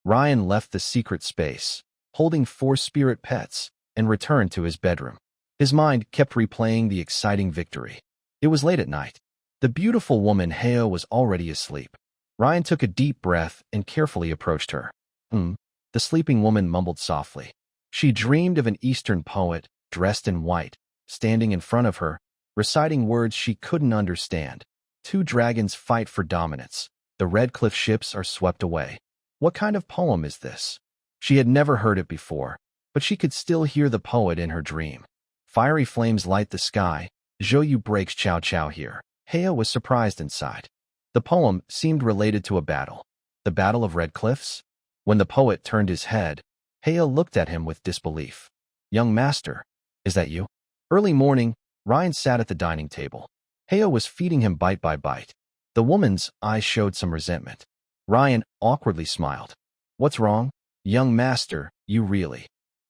[SPEAKER 1] Ryan left the secret space, holding 4 spirit pets, and returned to his bedroom. His mind kept replaying the exciting victory. It was late at night. The beautiful woman Heo was already asleep. Ryan took a deep breath and carefully approached her. The sleeping woman mumbled softly. She dreamed of an Eastern poet, dressed in white, standing in front of her, reciting words she couldn't understand. Two dragons fight for dominance. The Red Cliff ships are swept away. What kind of poem is this? She had never heard it before, but she could still hear the poet in her dream. Fiery flames light the sky. Zhou breaks Chow Chow here. Heya was surprised inside. The poem seemed related to a battle. The Battle of Red Cliffs? When the poet turned his head, Heya looked at him with disbelief. Young master, is that you? Early morning, Ryan sat at the dining table. Heya was feeding him bite by bite. The woman's eyes showed some resentment. Ryan awkwardly smiled. What's wrong? Young master, you really.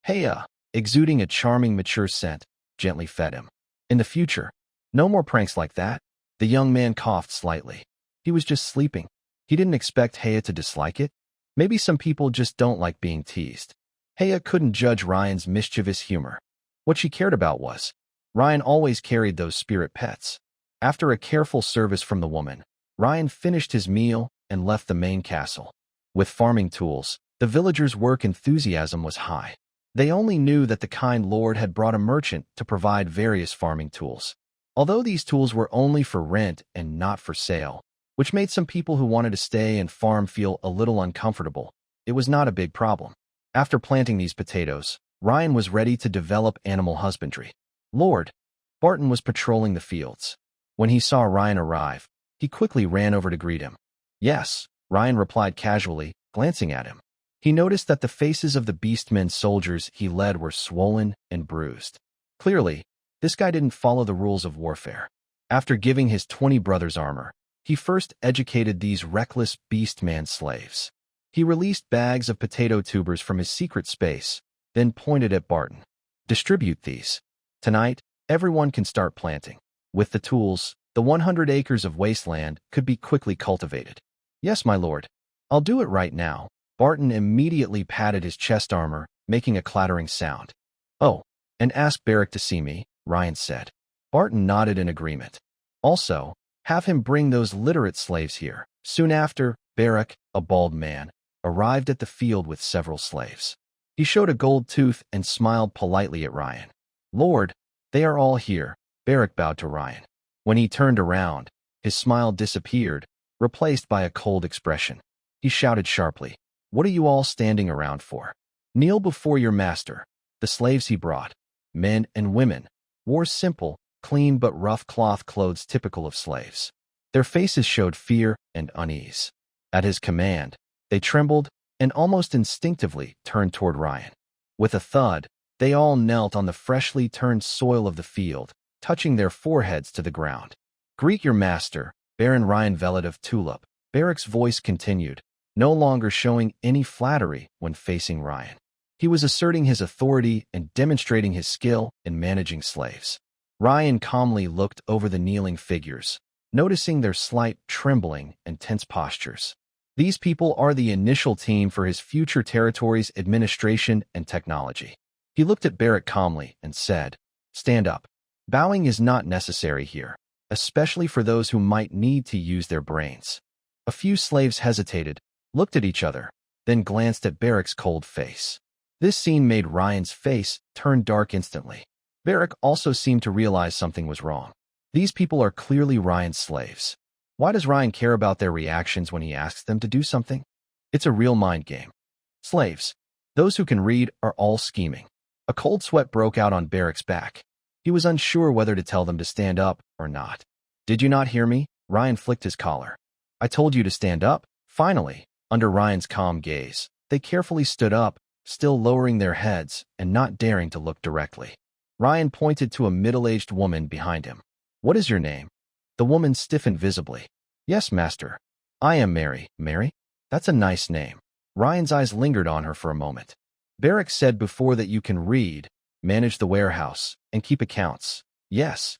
[SPEAKER 1] Heya, exuding a charming mature scent, gently fed him. In the future, no more pranks like that. The young man coughed slightly. He was just sleeping. He didn't expect Heya to dislike it. Maybe some people just don't like being teased. Heya couldn't judge Ryan's mischievous humor. What she cared about was, Ryan always carried those spirit pets. After a careful service from the woman, Ryan finished his meal and left the main castle. With farming tools, the villagers' work enthusiasm was high. They only knew that the kind lord had brought a merchant to provide various farming tools. Although these tools were only for rent and not for sale, which made some people who wanted to stay and farm feel a little uncomfortable, it was not a big problem. After planting these potatoes, Ryan was ready to develop animal husbandry. Lord Barton was patrolling the fields. When he saw Ryan arrive, he quickly ran over to greet him. Yes, Ryan replied casually, glancing at him. He noticed that the faces of the beastmen soldiers he led were swollen and bruised. Clearly, this guy didn't follow the rules of warfare. After giving his 20 brothers armor, he first educated these reckless beastman slaves. He released bags of potato tubers from his secret space, then pointed at Barton. Distribute these. Tonight, everyone can start planting. With the tools, the 100 acres of wasteland could be quickly cultivated. Yes, my lord. I'll do it right now. Barton immediately patted his chest armor, making a clattering sound. Oh, and ask Barrack to see me, Ryan said. Barton nodded in agreement. Also, have him bring those literate slaves here. Soon after, Barrack, a bald man, arrived at the field with several slaves. He showed a gold tooth and smiled politely at Ryan. Lord, they are all here. Barrack bowed to Ryan. When he turned around, his smile disappeared, replaced by a cold expression. He shouted sharply, What are you all standing around for? Kneel before your master. The slaves he brought, men and women, wore simple, clean but rough cloth clothes typical of slaves. Their faces showed fear and unease. At his command, they trembled and almost instinctively turned toward Ryan. With a thud, they all knelt on the freshly turned soil of the field, touching their foreheads to the ground. Greet your master, Baron Ryan Velvet of Tulip. Barrack's voice continued, no longer showing any flattery when facing Ryan. He was asserting his authority and demonstrating his skill in managing slaves. Ryan calmly looked over the kneeling figures, noticing their slight trembling and tense postures. These people are the initial team for his future territory's administration and technology. He looked at Barrack calmly and said, Stand up. Bowing is not necessary here, especially for those who might need to use their brains. A few slaves hesitated, looked at each other, then glanced at Barrack's cold face. This scene made Ryan's face turn dark instantly. Barrack also seemed to realize something was wrong. These people are clearly Ryan's slaves. Why does Ryan care about their reactions when he asks them to do something? It's a real mind game. Slaves, those who can read, are all scheming. A cold sweat broke out on Barrack's back. He was unsure whether to tell them to stand up or not. Did you not hear me? Ryan flicked his collar. I told you to stand up. Finally, under Ryan's calm gaze, they carefully stood up, still lowering their heads and not daring to look directly. Ryan pointed to a middle-aged woman behind him. What is your name? The woman stiffened visibly. Yes, master. I am Mary. Mary? That's a nice name. Ryan's eyes lingered on her for a moment. Barrack said before that you can read, manage the warehouse, and keep accounts. Yes,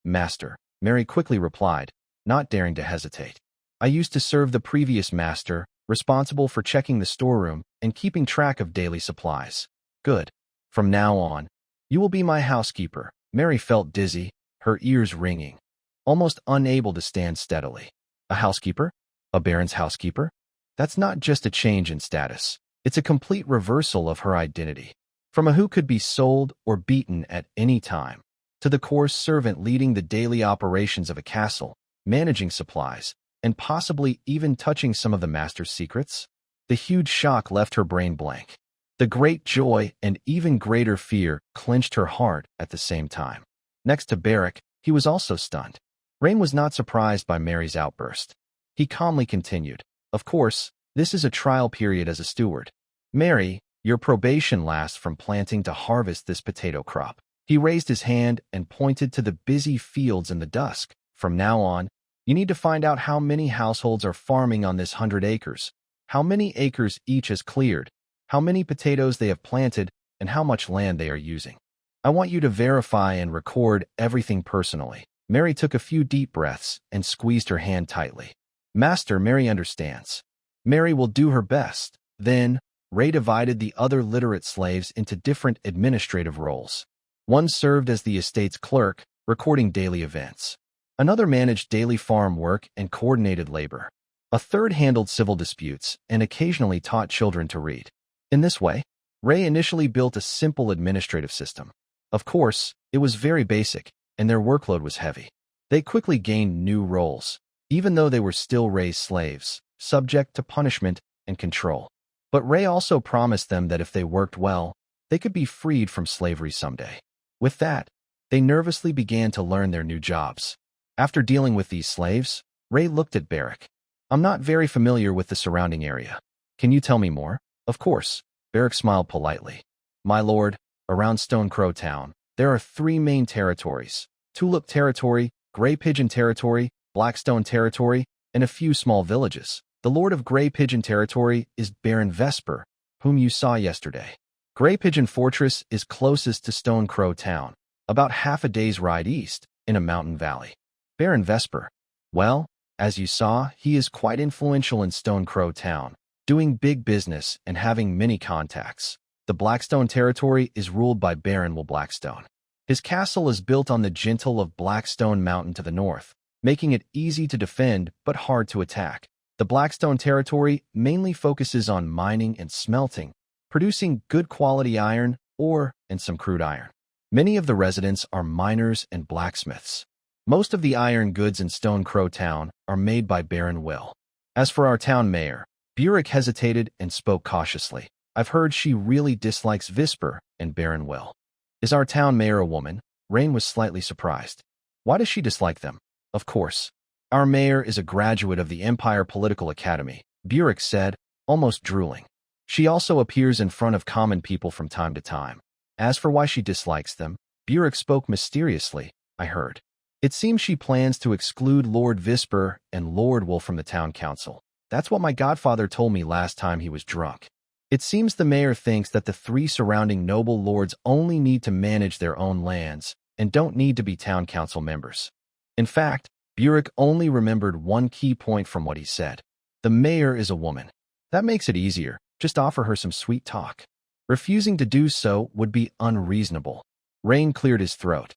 [SPEAKER 1] master, Mary quickly replied, not daring to hesitate. I used to serve the previous master, responsible for checking the storeroom and keeping track of daily supplies. Good. From now on, you will be my housekeeper. Mary felt dizzy, her ears ringing, almost unable to stand steadily. A housekeeper? A baron's housekeeper? That's not just a change in status. It's a complete reversal of her identity. From a who could be sold or beaten at any time, to the coarse servant leading the daily operations of a castle, managing supplies, and possibly even touching some of the master's secrets? The huge shock left her brain blank. The great joy and even greater fear clenched her heart at the same time. Next to Barrick, he was also stunned. Rain was not surprised by Mary's outburst. He calmly continued, "Of course, this is a trial period as a steward. Mary, your probation lasts from planting to harvest this potato crop." He raised his hand and pointed to the busy fields in the dusk. "From now on, you need to find out how many households are farming on this 100 acres, how many acres each has cleared, how many potatoes they have planted, and how much land they are using. I want you to verify and record everything personally." Mary took a few deep breaths and squeezed her hand tightly. "Master, Mary understands. Mary will do her best." Then, Ray divided the other literate slaves into different administrative roles. One served as the estate's clerk, recording daily events. Another managed daily farm work and coordinated labor. A third handled civil disputes and occasionally taught children to read. In this way, Ray initially built a simple administrative system. Of course, it was very basic, and their workload was heavy. They quickly gained new roles, even though they were still Ray's slaves, subject to punishment and control. But Ray also promised them that if they worked well, they could be freed from slavery someday. With that, they nervously began to learn their new jobs. After dealing with these slaves, Ray looked at Barrick. "I'm not very familiar with the surrounding area. Can you tell me more?" "Of course," Barrick smiled politely. "My lord, around Stone Crow Town, there are 3 main territories: Tulip Territory, Gray Pigeon Territory, Blackstone Territory, and a few small villages. The lord of Gray Pigeon Territory is Baron Vesper, whom you saw yesterday. Gray Pigeon Fortress is closest to Stone Crow Town, about half a day's ride east, in a mountain valley." "Baron Vesper. Well, as you saw, he is quite influential in Stone Crow Town, doing big business and having many contacts. The Blackstone Territory is ruled by Baron Will Blackstone. His castle is built on the gentle of Blackstone Mountain to the north, making it easy to defend but hard to attack. The Blackstone Territory mainly focuses on mining and smelting, producing good quality iron, ore, and some crude iron. Many of the residents are miners and blacksmiths. Most of the iron goods in Stone Crow Town are made by Baron Will. As for our town mayor," Burek hesitated and spoke cautiously. "I've heard she really dislikes Visper and Baron Will." "Is our town mayor a woman?" Rain was slightly surprised. "Why does she dislike them?" "Of course. Our mayor is a graduate of the Empire Political Academy," Burek said, almost drooling. "She also appears in front of common people from time to time. As for why she dislikes them," Burek spoke mysteriously, "I heard. It seems she plans to exclude Lord Visper and Lord Will from the town council. That's what my godfather told me last time he was drunk. It seems the mayor thinks that the 3 surrounding noble lords only need to manage their own lands and don't need to be town council members." In fact, Burek only remembered one key point from what he said. The mayor is a woman. That makes it easier. Just offer her some sweet talk. Refusing to do so would be unreasonable. Rain cleared his throat.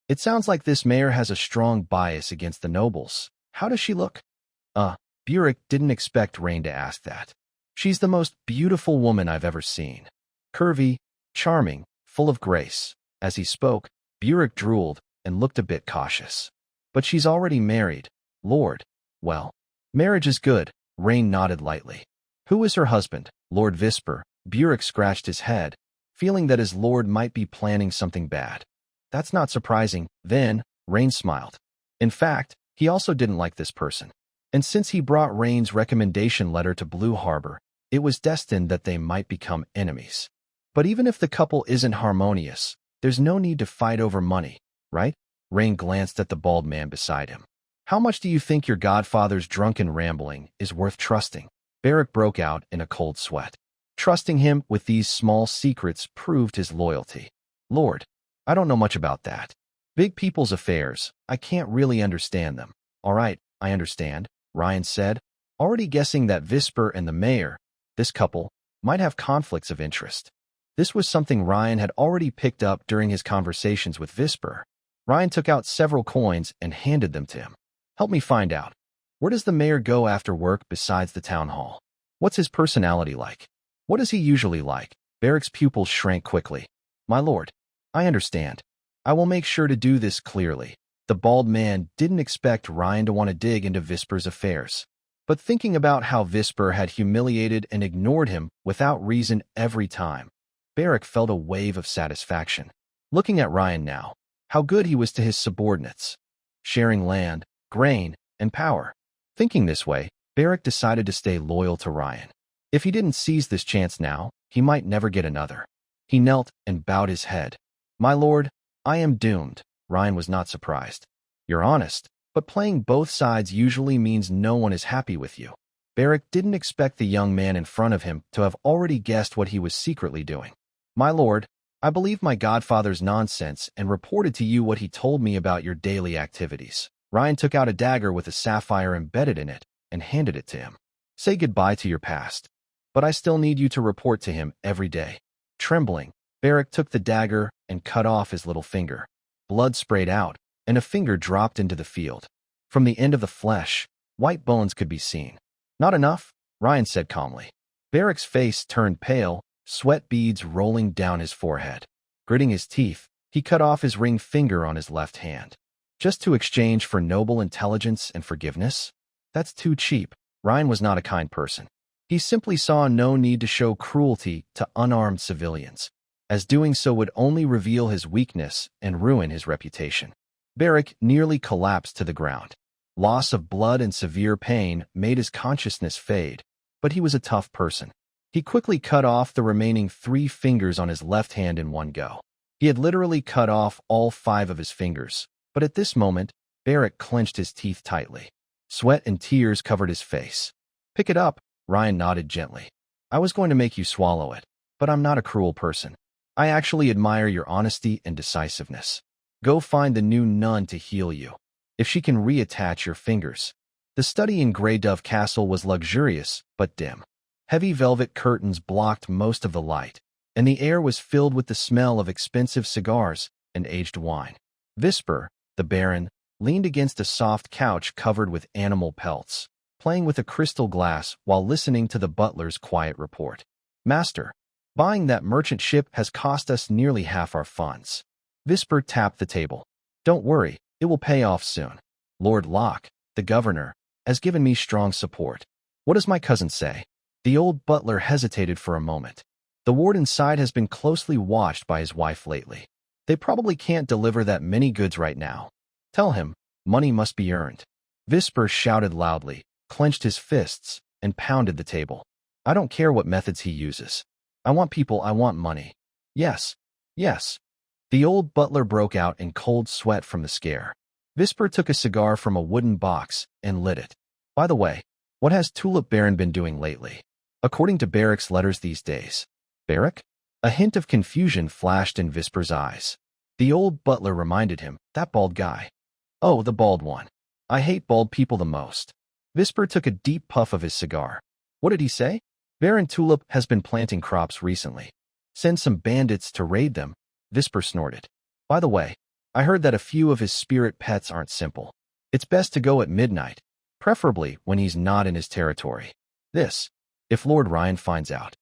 [SPEAKER 1] It sounds like this mayor has a strong bias against the nobles. How does she look?" Burek didn't expect Rain to ask that. "She's the most beautiful woman I've ever seen. Curvy, charming, full of grace." As he spoke, Burek drooled and looked a bit cautious. "But she's already married, Lord." "Well, marriage is good," Rain nodded lightly. "Who is her husband?" "Lord Visper." Burek scratched his head, feeling that his lord might be planning something bad. "That's not surprising." Then, Rain smiled. In fact, he also didn't like this person. And since he brought Rain's recommendation letter to Blue Harbor, it was destined that they might become enemies. But even if the couple isn't harmonious, there's no need to fight over money, right? Rain glanced at the bald man beside him. "How much do you think your godfather's drunken rambling is worth trusting?" Barrick broke out in a cold sweat. Trusting him with these small secrets proved his loyalty. "Lord, I don't know much about that. Big people's affairs, I can't really understand them." "All right, I understand," Ryan said, already guessing that Visper and the mayor, this couple, might have conflicts of interest. This was something Ryan had already picked up during his conversations with Visper. Ryan took out several coins and handed them to him. "Help me find out. Where does the mayor go after work besides the town hall? What's his personality like? What is he usually like?" Barrick's pupils shrank quickly. "My lord, I understand. I will make sure to do this clearly." The bald man didn't expect Ryan to want to dig into Visper's affairs. But thinking about how Visper had humiliated and ignored him without reason every time, Barrick felt a wave of satisfaction. Looking at Ryan now, how good he was to his subordinates, sharing land, grain, and power. Thinking this way, Barrick decided to stay loyal to Ryan. If he didn't seize this chance now, he might never get another. He knelt and bowed his head. "My lord, I am doomed." Ryan was not surprised. "You're honest, but playing both sides usually means no one is happy with you." Barrick didn't expect the young man in front of him to have already guessed what he was secretly doing. "My lord, I believe my godfather's nonsense and reported to you what he told me about your daily activities." Ryan took out a dagger with a sapphire embedded in it and handed it to him. "Say goodbye to your past. But I still need you to report to him every day." Trembling, Barrick took the dagger and cut off his little finger. Blood sprayed out, and a finger dropped into the field. From the end of the flesh, white bones could be seen. "Not enough," Ryan said calmly. Barrick's face turned pale, sweat beads rolling down his forehead. Gritting his teeth, he cut off his ring finger on his left hand. Just to exchange for noble intelligence and forgiveness? That's too cheap. Ryan was not a kind person. He simply saw no need to show cruelty to unarmed civilians, as doing so would only reveal his weakness and ruin his reputation. Barrick nearly collapsed to the ground. Loss of blood and severe pain made his consciousness fade, but he was a tough person. He quickly cut off the remaining 3 fingers on his left hand in one go. He had literally cut off all 5 of his fingers, but at this moment, Barrick clenched his teeth tightly. Sweat and tears covered his face. "Pick it up," Ryan nodded gently. "I was going to make you swallow it, but I'm not a cruel person. I actually admire your honesty and decisiveness. Go find the new nun to heal you, if she can reattach your fingers." The study in Grey Dove Castle was luxurious but dim. Heavy velvet curtains blocked most of the light, and the air was filled with the smell of expensive cigars and aged wine. Visper, the Baron, leaned against a soft couch covered with animal pelts, playing with a crystal glass while listening to the butler's quiet report. "Master, buying that merchant ship has cost us nearly half our funds." Visper tapped the table. "Don't worry, it will pay off soon. Lord Locke, the governor, has given me strong support." "What does my cousin say?" The old butler hesitated for a moment. "The ward inside has been closely watched by his wife lately. They probably can't deliver that many goods right now. Tell him, money must be earned." Visper shouted loudly, clenched his fists, and pounded the table. "I don't care what methods he uses. I want people, I want money. Yes, yes." The old butler broke out in cold sweat from the scare. Visper took a cigar from a wooden box and lit it. "By the way, what has Tulip Baron been doing lately? According to Barrick's letters these days." "Barrick?" A hint of confusion flashed in Visper's eyes. The old butler reminded him, "That bald guy." "Oh, the bald one. I hate bald people the most." Visper took a deep puff of his cigar. "What did he say?" "Baron Tulip has been planting crops recently. Send some bandits to raid them," Visper snorted. "By the way, I heard that a few of his spirit pets aren't simple. It's best to go at midnight, preferably when he's not in his territory. This, if Lord Ryan finds out.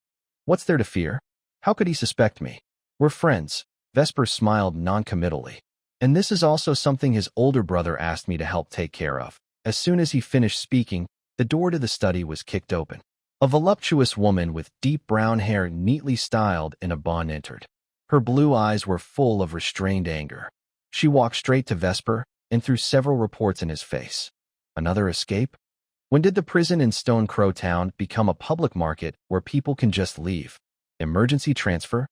[SPEAKER 1] What's there to fear? How could he suspect me? We're friends." Vesper smiled noncommittally. "And this is also something his older brother asked me to help take care of." As soon as he finished speaking, the door to the study was kicked open. A voluptuous woman with deep brown hair neatly styled in a bun entered. Her blue eyes were full of restrained anger. She walked straight to Vesper and threw several reports in his face. "Another escape? When did the prison in Stone Crow Town become a public market where people can just leave? Emergency transfer?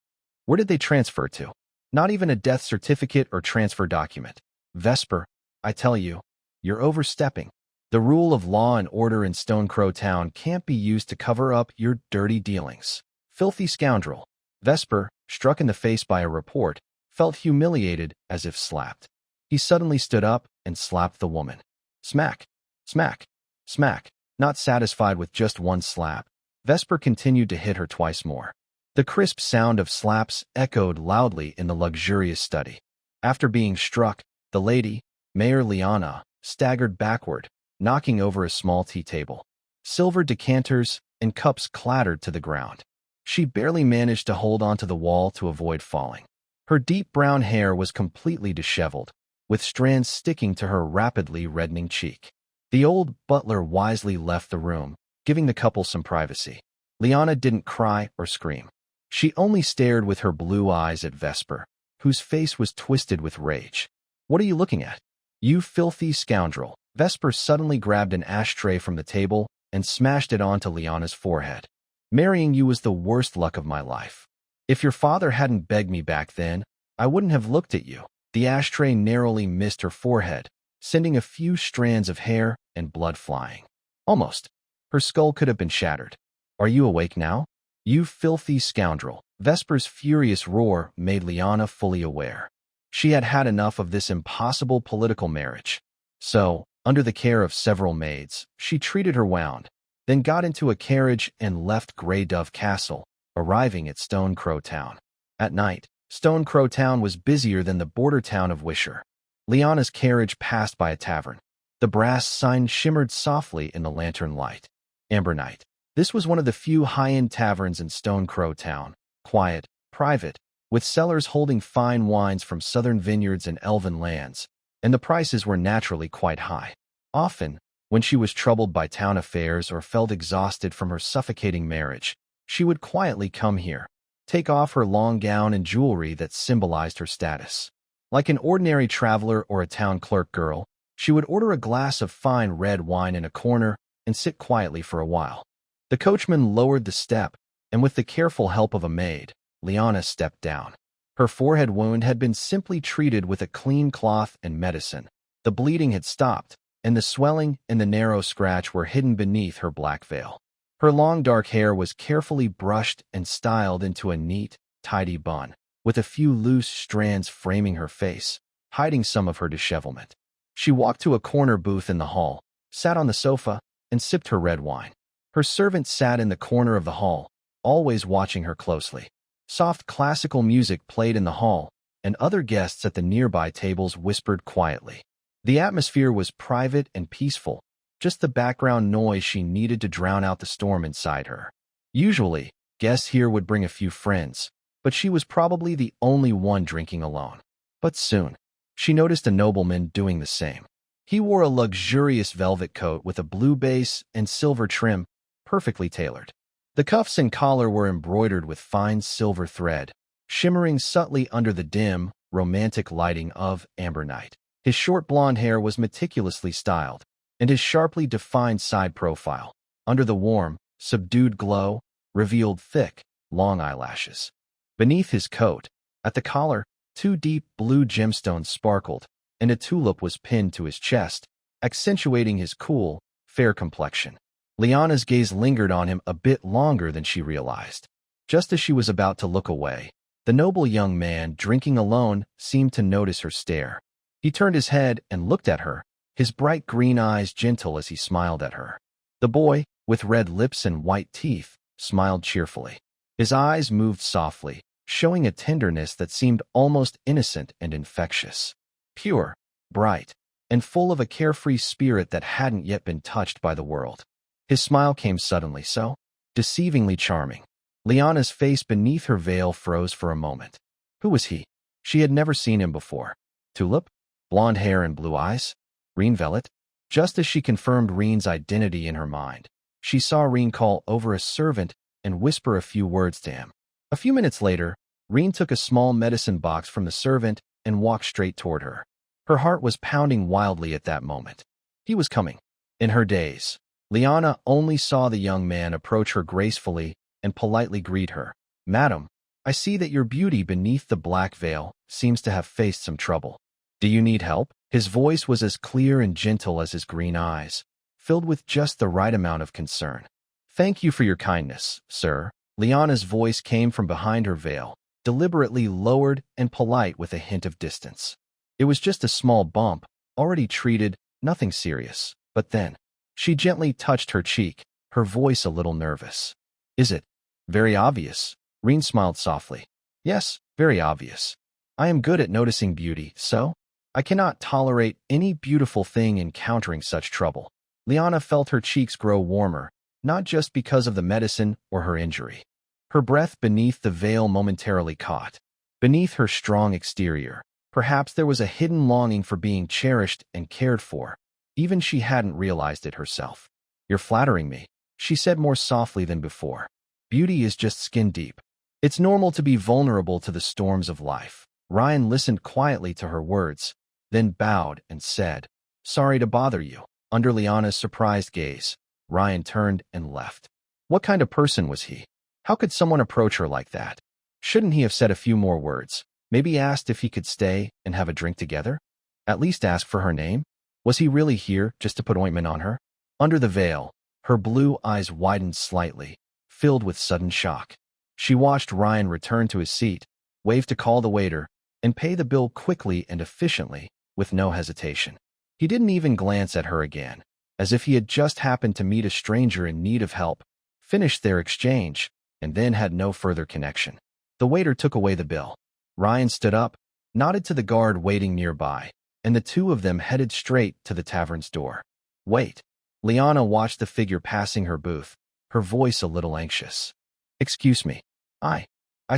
[SPEAKER 1] Where did they transfer to? Not even a death certificate or transfer document. Vesper, I tell you, you're overstepping. The rule of law and order in Stone Crow Town can't be used to cover up your dirty dealings. Filthy scoundrel." Vesper, struck in the face by a report, felt humiliated as if slapped. He suddenly stood up and slapped the woman. Smack, smack, smack. Not satisfied with just one slap, Vesper continued to hit her twice more. The crisp sound of slaps echoed loudly in the luxurious study. After being struck, the lady, Mayor Liana, staggered backward, knocking over a small tea table. Silver decanters and cups clattered to the ground. She barely managed to hold onto the wall to avoid falling. Her deep brown hair was completely disheveled, with strands sticking to her rapidly reddening cheek. The old butler wisely left the room, giving the couple some privacy. Liana didn't cry or scream. She only stared with her blue eyes at Vesper, whose face was twisted with rage. "What are you looking at? You filthy scoundrel!" Vesper suddenly grabbed an ashtray from the table and smashed it onto Liana's forehead. "Marrying you was the worst luck of my life. If your father hadn't begged me back then, I wouldn't have looked at you." The ashtray narrowly missed her forehead, sending a few strands of hair and blood flying. Almost. Her skull could have been shattered. "Are you awake now? You filthy scoundrel!" Vesper's furious roar made Liana fully aware. She had had enough of this impossible political marriage. So, under the care of several maids, she treated her wound, then got into a carriage and left Grey Dove Castle, arriving at Stone Crow Town. At night, Stone Crow Town was busier than the border town of Wisher. Liana's carriage passed by a tavern. The brass sign shimmered softly in the lantern light. Amber Night. This was one of the few high-end taverns in Stone Crow Town, quiet, private, with cellars holding fine wines from southern vineyards and elven lands, and the prices were naturally quite high. Often, when she was troubled by town affairs or felt exhausted from her suffocating marriage, she would quietly come here, take off her long gown and jewelry that symbolized her status. Like an ordinary traveler or a town clerk girl, she would order a glass of fine red wine in a corner and sit quietly for a while. The coachman lowered the step, and with the careful help of a maid, Liana stepped down. Her forehead wound had been simply treated with a clean cloth and medicine. The bleeding had stopped, and the swelling and the narrow scratch were hidden beneath her black veil. Her long dark hair was carefully brushed and styled into a neat, tidy bun, with a few loose strands framing her face, hiding some of her dishevelment. She walked to a corner booth in the hall, sat on the sofa, and sipped her red wine. Her servant sat in the corner of the hall, always watching her closely. Soft classical music played in the hall, and other guests at the nearby tables whispered quietly. The atmosphere was private and peaceful, just the background noise she needed to drown out the storm inside her. Usually, guests here would bring a few friends, but she was probably the only one drinking alone. But soon, she noticed a nobleman doing the same. He wore a luxurious velvet coat with a blue base and silver trim, perfectly tailored. The cuffs and collar were embroidered with fine silver thread, shimmering subtly under the dim, romantic lighting of Amber Night. His short blonde hair was meticulously styled, and his sharply defined side profile, under the warm, subdued glow, revealed thick, long eyelashes. Beneath his coat, at the collar, 2 deep blue gemstones sparkled, and a tulip was pinned to his chest, accentuating his cool, fair complexion. Liana's gaze lingered on him a bit longer than she realized. Just as she was about to look away, the noble young man drinking alone seemed to notice her stare. He turned his head and looked at her, his bright green eyes gentle as he smiled at her. The boy, with red lips and white teeth, smiled cheerfully. His eyes moved softly, showing a tenderness that seemed almost innocent and infectious. Pure, bright, and full of a carefree spirit that hadn't yet been touched by the world. His smile came suddenly, so deceivingly charming. Liana's face beneath her veil froze for a moment. Who was he? She had never seen him before. Tulip? Blonde hair and blue eyes? Reen Velvet? Just as she confirmed Reen's identity in her mind, she saw Reen call over a servant and whisper a few words to him. A few minutes later, Reen took a small medicine box from the servant and walked straight toward her. Her heart was pounding wildly at that moment. He was coming. In her days, Liana only saw the young man approach her gracefully and politely greet her. "Madam, I see that your beauty beneath the black veil seems to have faced some trouble. Do you need help?" His voice was as clear and gentle as his green eyes, filled with just the right amount of concern. "Thank you for your kindness, sir." Liana's voice came from behind her veil, deliberately lowered and polite with a hint of distance. It was just a small bump, already treated, nothing serious. But then, she gently touched her cheek, her voice a little nervous. "Is it very obvious?" Reen smiled softly. "Yes, very obvious. I am good at noticing beauty, so I cannot tolerate any beautiful thing encountering such trouble." Liana felt her cheeks grow warmer, not just because of the medicine or her injury. Her breath beneath the veil momentarily caught. Beneath her strong exterior, Perhaps there was a hidden longing for being cherished and cared for. Even she hadn't realized it herself. "You're flattering me," she said more softly than before. "Beauty is just skin deep. It's normal to be vulnerable to the storms of life." Ryan listened quietly to her words, then bowed and said, "Sorry to bother you." Under Liana's surprised gaze, Ryan turned and left. What kind of person was he? How could someone approach her like that? Shouldn't he have said a few more words? Maybe asked if he could stay and have a drink together? At least ask for her name? Was he really here just to put ointment on her? Under the veil, her blue eyes widened slightly, filled with sudden shock. She watched Ryan return to his seat, wave to call the waiter, and pay the bill quickly and efficiently, with no hesitation. He didn't even glance at her again, as if he had just happened to meet a stranger in need of help, finished their exchange, and then had no further connection. The waiter took away the bill. Ryan stood up, nodded to the guard waiting nearby, and the two of them headed straight to the tavern's door. "Wait." Liana watched the figure passing her booth, her voice a little anxious. "Excuse me. I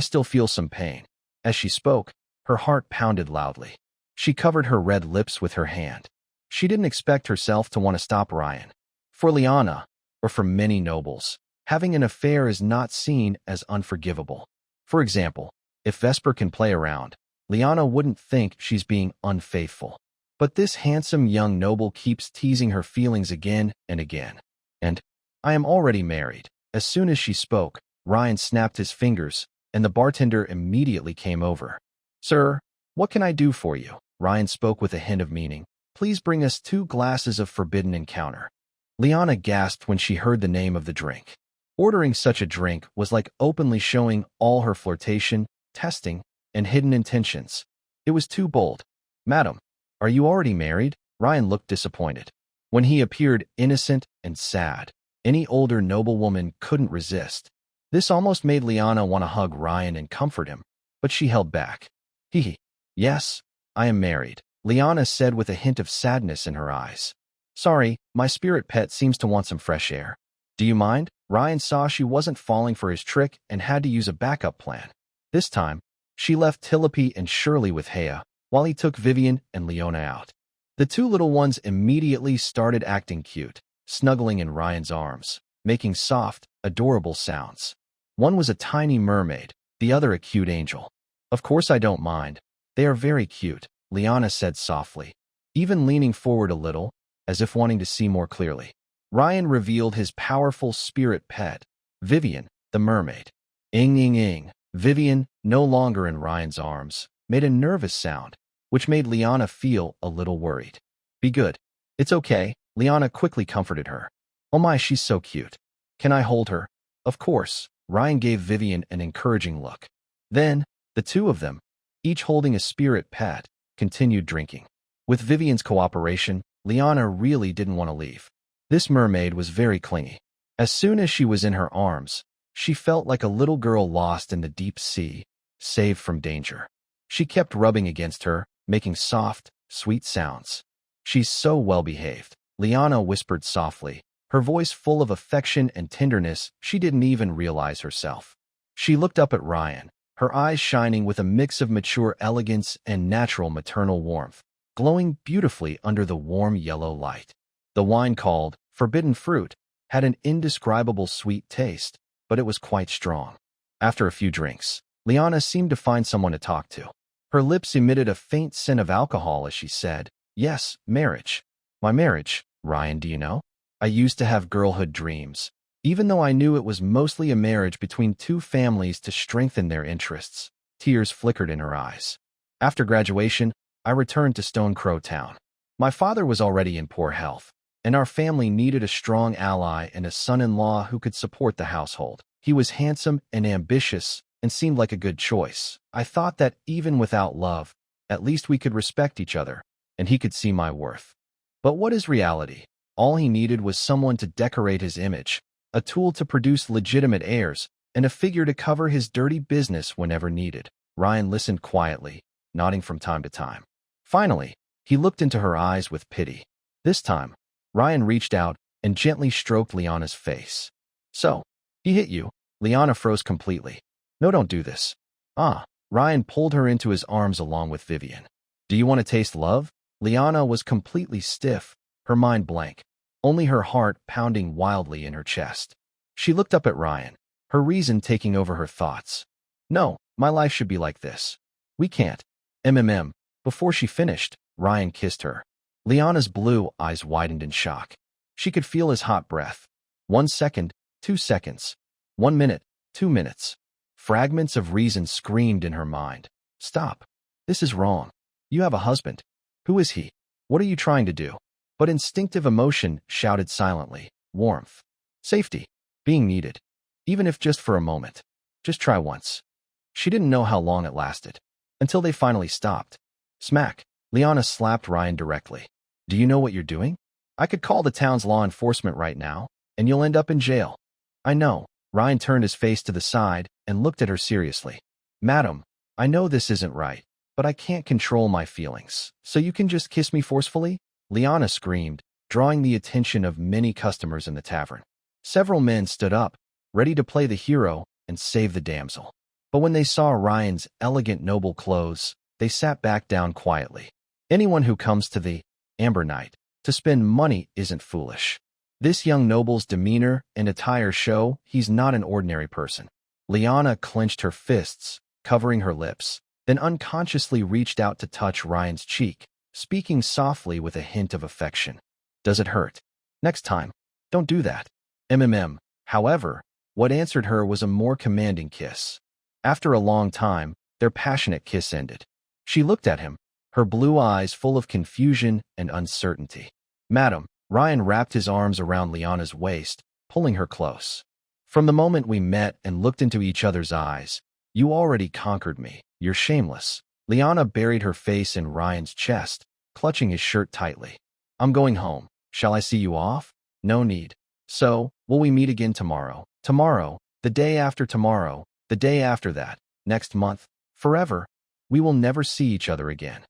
[SPEAKER 1] still feel some pain." As she spoke, her heart pounded loudly. She covered her red lips with her hand. She didn't expect herself to want to stop Ryan. For Liana, or for many nobles, having an affair is not seen as unforgivable. For example, if Vesper can play around, Liana wouldn't think she's being unfaithful. But this handsome young noble keeps teasing her feelings again and again. "And I am already married." As soon as she spoke, Ryan snapped his fingers, and the bartender immediately came over. "Sir, what can I do for you?" Ryan spoke with a hint of meaning. "Please bring us 2 glasses of Forbidden Encounter." Liana gasped when she heard the name of the drink. Ordering such a drink was like openly showing all her flirtation, testing, and hidden intentions. It was too bold. "Madam, are you already married?" Ryan looked disappointed. When he appeared innocent and sad, any older noblewoman couldn't resist. This almost made Liana want to hug Ryan and comfort him, but she held back. Yes, I am married," Liana said with a hint of sadness in her eyes. "Sorry, my spirit pet seems to want some fresh air. Do you mind?" Ryan saw she wasn't falling for his trick and had to use a backup plan. This time, she left Tilope and Shirley with Hea, while he took Vivian and Leona out. The 2 little ones immediately started acting cute, snuggling in Ryan's arms, making soft, adorable sounds. One was a tiny mermaid, the other a cute angel. "Of course I don't mind. They are very cute," Liana said softly, even leaning forward a little, as if wanting to see more clearly. Ryan revealed his powerful spirit pet, Vivian, the mermaid. "Ing, ing, ing." Vivian, no longer in Ryan's arms, made a nervous sound, which made Liana feel a little worried. "Be good. It's okay," Liana quickly comforted her. "Oh my, she's so cute. Can I hold her?" "Of course." Ryan gave Vivian an encouraging look. Then, the 2 of them, each holding a spirit pet, continued drinking. With Vivian's cooperation, Liana really didn't want to leave. This mermaid was very clingy. As soon as she was in her arms, she felt like a little girl lost in the deep sea, saved from danger. She kept rubbing against her, making soft, sweet sounds. "She's so well-behaved," Liana whispered softly, her voice full of affection and tenderness she didn't even realize herself. She looked up at Ryan, her eyes shining with a mix of mature elegance and natural maternal warmth, glowing beautifully under the warm yellow light. The wine called Forbidden Fruit had an indescribable sweet taste, but it was quite strong. After a few drinks, Liana seemed to find someone to talk to. Her lips emitted a faint scent of alcohol as she said, "Yes, marriage. My marriage, Ryan, do you know? I used to have girlhood dreams, even though I knew it was mostly a marriage between 2 families to strengthen their interests." Tears flickered in her eyes. "After graduation, I returned to Stone Crow Town. My father was already in poor health, and our family needed a strong ally and a son-in-law who could support the household. He was handsome and ambitious and seemed like a good choice. I thought that even without love, at least we could respect each other, and he could see my worth. But what is reality? All he needed was someone to decorate his image, a tool to produce legitimate heirs, and a figure to cover his dirty business whenever needed." Ryan listened quietly, nodding from time to time. Finally, he looked into her eyes with pity. This time, Ryan reached out and gently stroked Liana's face. "So, he hit you?" Liana froze completely. "No, don't do this." "Ah." Ryan pulled her into his arms along with Vivian. Do you want to taste love? Liana was completely stiff, her mind blank, only her heart pounding wildly in her chest. She looked up at Ryan, her reason taking over her thoughts. No, my life should be like this. We can't. Before she finished, Ryan kissed her. Liana's blue eyes widened in shock. She could feel his hot breath. 1 second, 2 seconds. 1 minute, 2 minutes. Fragments of reason screamed in her mind. Stop. This is wrong. You have a husband. Who is he? What are you trying to do? But instinctive emotion shouted silently. Warmth. Safety. Being needed. Even if just for a moment. Just try once. She didn't know how long it lasted. Until they finally stopped. Smack. Liana slapped Ryan directly. Do you know what you're doing? I could call the town's law enforcement right now, and you'll end up in jail. I know. Ryan turned his face to the side and looked at her seriously. Madam, I know this isn't right, but I can't control my feelings, so you can just kiss me forcefully? Liana screamed, drawing the attention of many customers in the tavern. Several men stood up, ready to play the hero and save the damsel. But when they saw Ryan's elegant noble clothes, they sat back down quietly. Anyone who comes to the Amber Night to spend money isn't foolish. This young noble's demeanor and attire show he's not an ordinary person. Liana clenched her fists, covering her lips, then unconsciously reached out to touch Ryan's cheek, speaking softly with a hint of affection. Does it hurt? Next time, don't do that. However, what answered her was a more commanding kiss. After a long time, their passionate kiss ended. She looked at him, her blue eyes full of confusion and uncertainty. Madam, Ryan wrapped his arms around Liana's waist, pulling her close. From the moment we met and looked into each other's eyes, you already conquered me. You're shameless. Liana buried her face in Ryan's chest, clutching his shirt tightly. I'm going home. Shall I see you off? No need. So, will we meet again tomorrow? Tomorrow, the day after tomorrow, the day after that, next month, forever? We will never see each other again.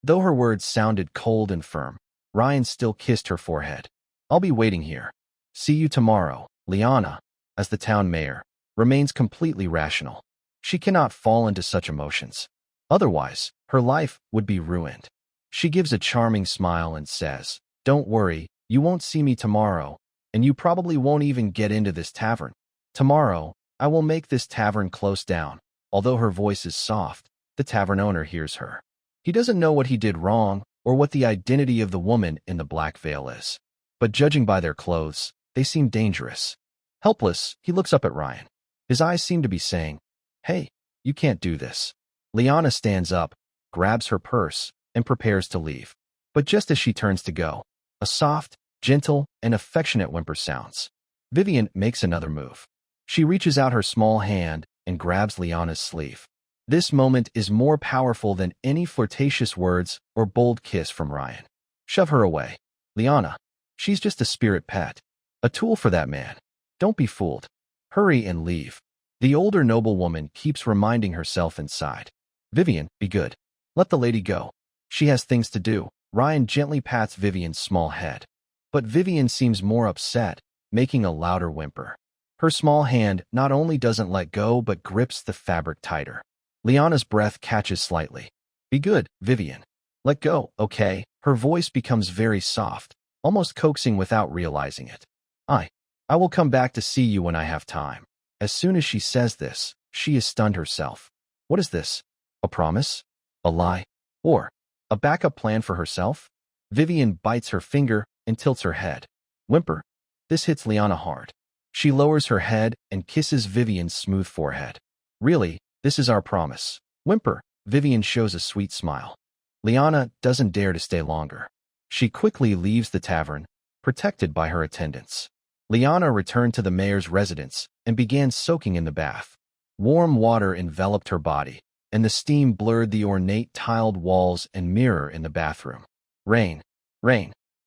[SPEAKER 1] Though her words sounded cold and firm, Ryan still kissed her forehead. I'll be waiting here. See you tomorrow. Liana, as the town mayor, remains completely rational. She cannot fall into such emotions. Otherwise, her life would be ruined. She gives a charming smile and says, Don't worry, you won't see me tomorrow, and you probably won't even get into this tavern. Tomorrow, I will make this tavern close down. Although her voice is soft, the tavern owner hears her. He doesn't know what he did wrong or what the identity of the woman in the black veil is. But judging by their clothes, they seem dangerous. Helpless, he looks up at Ryan. His eyes seem to be saying, Hey, you can't do this. Liana stands up, grabs her purse, and prepares to leave. But just as she turns to go, a soft, gentle, and affectionate whimper sounds. Vivian makes another move. She reaches out her small hand and grabs Liana's sleeve. This moment is more powerful than any flirtatious words or bold kiss from Ryan. Shove her away. Liana, she's just a spirit pet. A tool for that man. Don't be fooled. Hurry and leave. The older noblewoman keeps reminding herself inside. Vivian, be good. Let the lady go. She has things to do. Ryan gently pats Vivian's small head. But Vivian seems more upset, making a louder whimper. Her small hand not only doesn't let go but grips the fabric tighter. Liana's breath catches slightly. Be good, Vivian. Let go, okay? Her voice becomes very soft, almost coaxing without realizing it. I will come back to see you when I have time. As soon as she says this, she is stunned herself. What is this? A promise? A lie? Or a backup plan for herself? Vivian bites her finger and tilts her head. Whimper. This hits Liana hard. She lowers her head and kisses Vivian's smooth forehead. Really, this is our promise. Whimper. Vivian shows a sweet smile. Liana doesn't dare to stay longer. She quickly leaves the tavern, protected by her attendants. Liana returned to the mayor's residence and began soaking in the bath. Warm water enveloped her body, and the steam blurred the ornate tiled walls and mirror in the bathroom. Rain.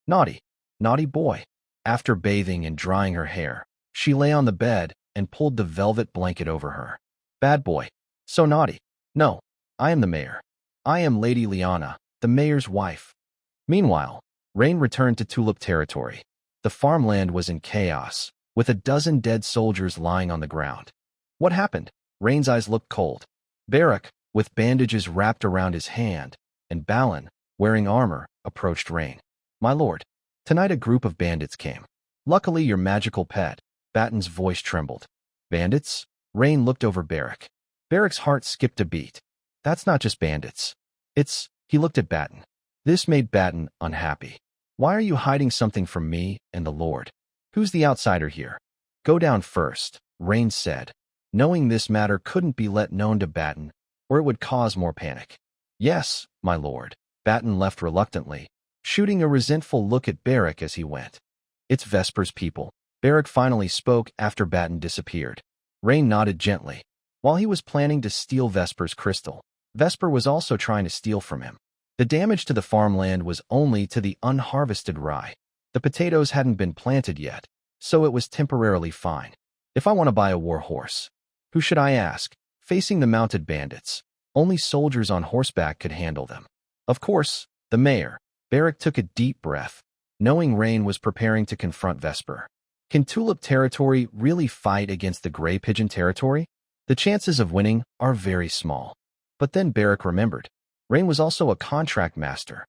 [SPEAKER 1] Naughty boy. After bathing and drying her hair, she lay on the bed and pulled the velvet blanket over her. Bad boy. So naughty. No, I am the mayor. I am Lady Liana, the mayor's wife. Meanwhile, Rain returned to Tulip territory. The farmland was in chaos, with a dozen dead soldiers lying on the ground. What happened? Rain's eyes looked cold. Barak, with bandages wrapped around his hand, and Balin, wearing armor, approached Rain. "My lord, tonight a group of bandits came. Luckily your magical pet." Batten's voice trembled. "Bandits?" Rain looked over Beric. Beric's heart skipped a beat. "That's not just bandits. It's—" He looked at Batten. This made Batten unhappy. "Why are you hiding something from me and the lord? Who's the outsider here?" "Go down first," Rain said, knowing this matter couldn't be let known to Batten, or it would cause more panic. "Yes, my lord." Batten left reluctantly, shooting a resentful look at Beric as he went. "It's Vesper's people." Beric finally spoke after Batten disappeared. Rain nodded gently. While he was planning to steal Vesper's crystal, Vesper was also trying to steal from him. The damage to the farmland was only to the unharvested rye. The potatoes hadn't been planted yet, so it was temporarily fine. "If I want to buy a war horse, who should I ask?" Facing the mounted bandits, only soldiers on horseback could handle them. Of course, the mayor. Beric took a deep breath, knowing Rain was preparing to confront Vesper. Can Tulip territory really fight against the Grey Pigeon territory? The chances of winning are very small. But then Beric remembered. Rain was also a contract master.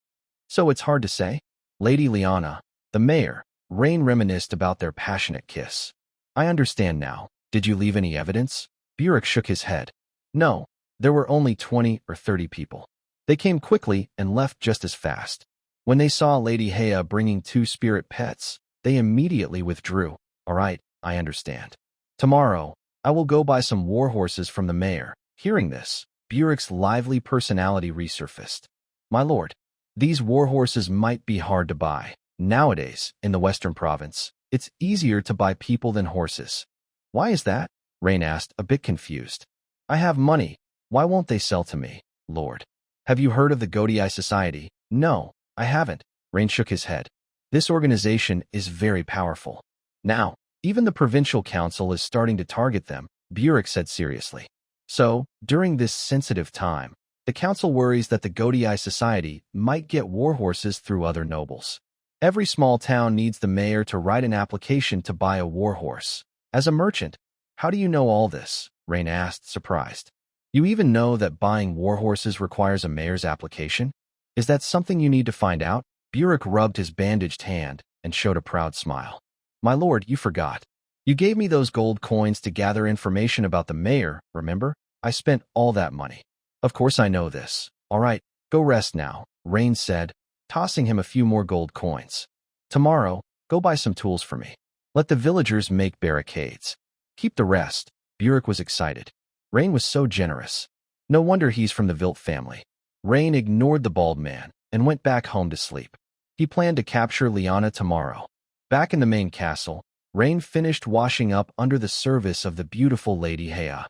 [SPEAKER 1] So it's hard to say. Lady Lyanna, the mayor, Rain reminisced about their passionate kiss. "I understand now. Did you leave any evidence?" Beric shook his head. "No, there were only 20 or 30 people. They came quickly and left just as fast. When they saw Lady Hea bringing 2 spirit pets, they immediately withdrew." "All right, I understand. Tomorrow, I will go buy some war horses from the mayor." Hearing this, Beric's lively personality resurfaced. "My lord, these war horses might be hard to buy. Nowadays, in the Western Province, it's easier to buy people than horses." "Why is that?" Rain asked, a bit confused. "I have money. Why won't they sell to me, lord?" "Have you heard of the Godii Society?" "No, I haven't." Rain shook his head. "This organization is very powerful. Now, even the provincial council is starting to target them," Beric said seriously. "So, during this sensitive time, the council worries that the Godii Society might get war horses through other nobles. Every small town needs the mayor to write an application to buy a war horse. As a merchant, how do you know all this?" Rain asked, surprised. "You even know that buying war horses requires a mayor's application? Is that something you need to find out?" Beric rubbed his bandaged hand and showed a proud smile. "My lord, you forgot. You gave me those gold coins to gather information about the mayor, remember? I spent all that money." "Of course I know this. All right, go rest now," Rain said, tossing him a few more gold coins. "Tomorrow, go buy some tools for me. Let the villagers make barricades. Keep the rest." Beric was excited. Rain was so generous. No wonder he's from the Vilt family. Rain ignored the bald man and went back home to sleep. He planned to capture Lyanna tomorrow. Back in the main castle, Rain finished washing up under the service of the beautiful Lady Hea.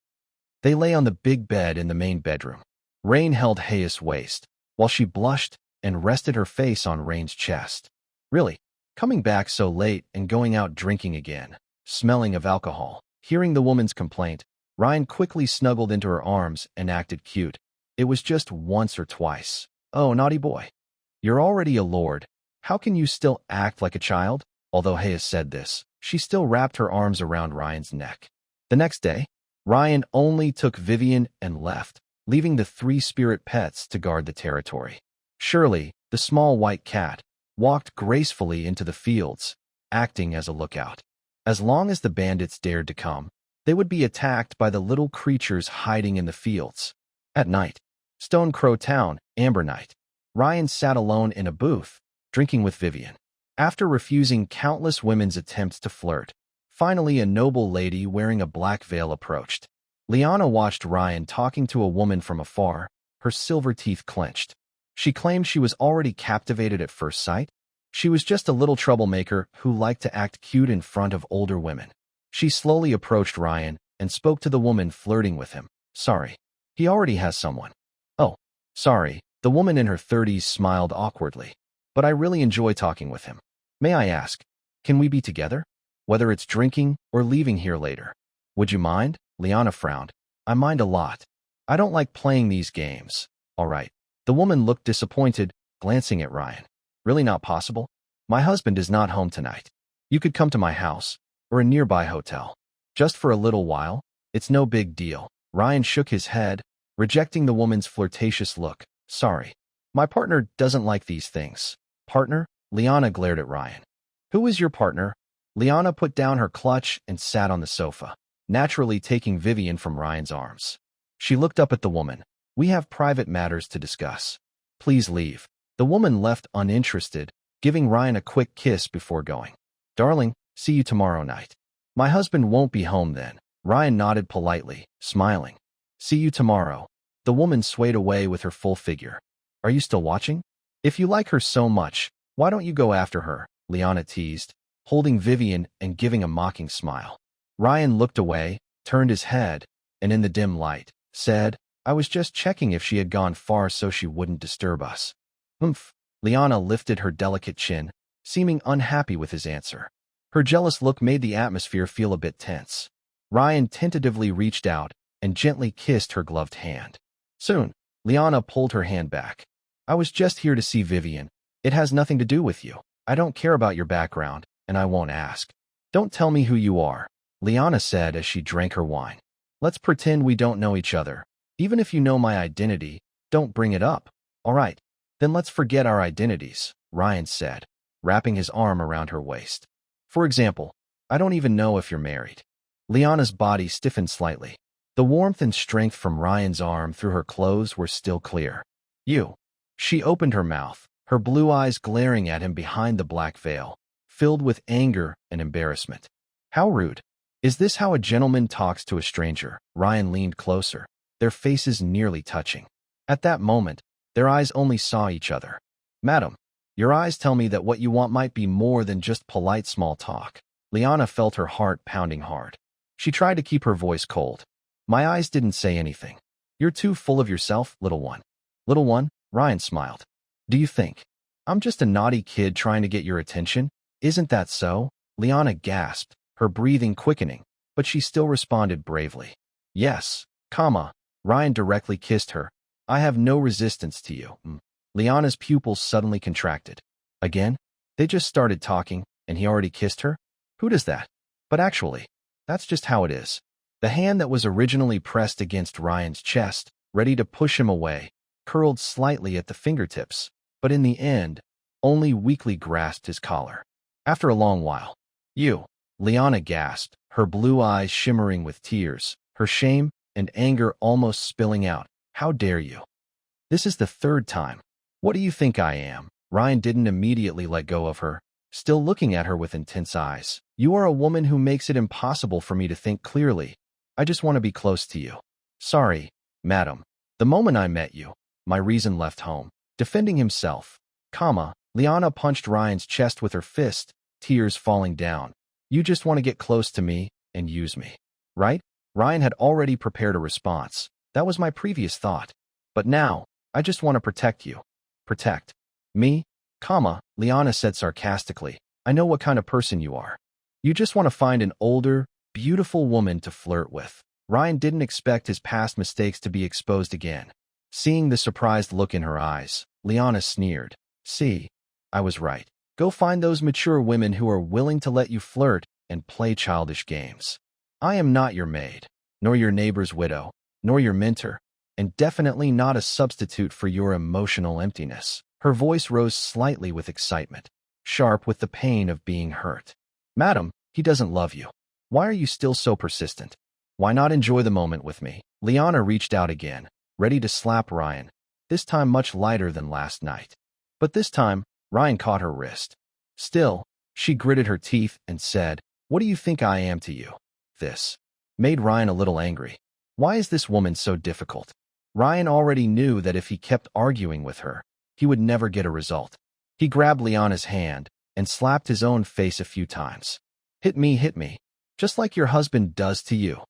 [SPEAKER 1] They lay on the big bed in the main bedroom. Rain held Hea's waist, while she blushed and rested her face on Rain's chest. "Really? Coming back so late and going out drinking again, smelling of alcohol." Hearing the woman's complaint, Ryan quickly snuggled into her arms and acted cute. "It was just once or twice." "Oh, naughty boy. You're already a lord. How can you still act like a child?" Although Hea said this, she still wrapped her arms around Ryan's neck. The next day, Ryan only took Vivian and left, leaving the 3 spirit pets to guard the territory. Shirley, the small white cat, walked gracefully into the fields, acting as a lookout. As long as the bandits dared to come, they would be attacked by the little creatures hiding in the fields. At night, Stone Crow Town, Amber Night, Ryan sat alone in a booth, drinking with Vivian. After refusing countless women's attempts to flirt, finally a noble lady wearing a black veil approached. Lyanna watched Ryan talking to a woman from afar, her silver teeth clenched. She claimed she was already captivated at first sight. She was just a little troublemaker who liked to act cute in front of older women. She slowly approached Ryan and spoke to the woman flirting with him. "Sorry, he already has someone." "Oh, sorry." The woman in her 30s smiled awkwardly. "But I really enjoy talking with him. May I ask, can we be together? Whether it's drinking or leaving here later." "Would you mind?" Lyanna frowned. "I mind a lot. I don't like playing these games." "All right." The woman looked disappointed, glancing at Ryan. "Really not possible? My husband is not home tonight. You could come to my house, or a nearby hotel. Just for a little while. It's no big deal." Ryan shook his head, rejecting the woman's flirtatious look. "Sorry. My partner doesn't like these things. Partner? Liana glared at Ryan. Who is your partner? Liana put down her clutch and sat on the sofa, naturally taking Vivian from Ryan's arms. She looked up at the woman. We have private matters to discuss. Please leave. The woman left uninterested, giving Ryan a quick kiss before going. Darling, see you tomorrow night. My husband won't be home then. Ryan nodded politely, smiling. See you tomorrow. The woman swayed away with her full figure. Are you still watching? If you like her so much, why don't you go after her? Liana teased, holding Vivian and giving a mocking smile. Ryan looked away, turned his head, and in the dim light, said, I was just checking if she had gone far so she wouldn't disturb us. Humph. Liana lifted her delicate chin, seeming unhappy with his answer. Her jealous look made the atmosphere feel a bit tense. Ryan tentatively reached out and gently kissed her gloved hand. Soon, Liana pulled her hand back. I was just here to see Vivian. It has nothing to do with you. I don't care about your background, and I won't ask. Don't tell me who you are, Liana said as she drank her wine. Let's pretend we don't know each other. Even if you know my identity, don't bring it up. All right, then let's forget our identities, Ryan said, wrapping his arm around her waist. For example, I don't even know if you're married. Liana's body stiffened slightly. The warmth and strength from Ryan's arm through her clothes were still clear. You. She opened her mouth, her blue eyes glaring at him behind the black veil, filled with anger and embarrassment. How rude. Is this how a gentleman talks to a stranger? Ryan leaned closer, their faces nearly touching. At that moment, their eyes only saw each other. Madam, your eyes tell me that what you want might be more than just polite small talk. Liana felt her heart pounding hard. She tried to keep her voice cold. My eyes didn't say anything. You're too full of yourself, little one. Little one? Ryan smiled. Do you think I'm just a naughty kid trying to get your attention? Isn't that so? Liana gasped, her breathing quickening, but she still responded bravely. Yes, comma. Ryan directly kissed her. I have no resistance to you. Liana's pupils suddenly contracted. Again? They just started talking, and he already kissed her? Who does that? But actually, that's just how it is. The hand that was originally pressed against Ryan's chest, ready to push him away, curled slightly at the fingertips, but in the end, only weakly grasped his collar. After a long while, you, Liana gasped, her blue eyes shimmering with tears, her shame and anger almost spilling out. How dare you? This is the third time. What do you think I am? Ryan didn't immediately let go of her, still looking at her with intense eyes. You are a woman who makes it impossible for me to think clearly. I just want to be close to you. Sorry, madam. The moment I met you, my reason left home. Defending himself, comma, Liana punched Ryan's chest with her fist, tears falling down. You just want to get close to me and use me, right? Ryan had already prepared a response. That was my previous thought. But now, I just want to protect you. Protect me, comma, Liana said sarcastically. I know what kind of person you are. You just want to find an older, beautiful woman to flirt with. Ryan didn't expect his past mistakes to be exposed again. Seeing the surprised look in her eyes, Liana sneered. See, I was right. Go find those mature women who are willing to let you flirt and play childish games. I am not your maid, nor your neighbor's widow, nor your mentor, and definitely not a substitute for your emotional emptiness. Her voice rose slightly with excitement, sharp with the pain of being hurt. Madam, he doesn't love you. Why are you still so persistent? Why not enjoy the moment with me? Liana reached out again, ready to slap Ryan, this time much lighter than last night. But this time, Ryan caught her wrist. Still, she gritted her teeth and said, What do you think I am to you? This made Ryan a little angry. Why is this woman so difficult? Ryan already knew that if he kept arguing with her, he would never get a result. He grabbed Liana's hand and slapped his own face a few times. Hit me, just like your husband does to you.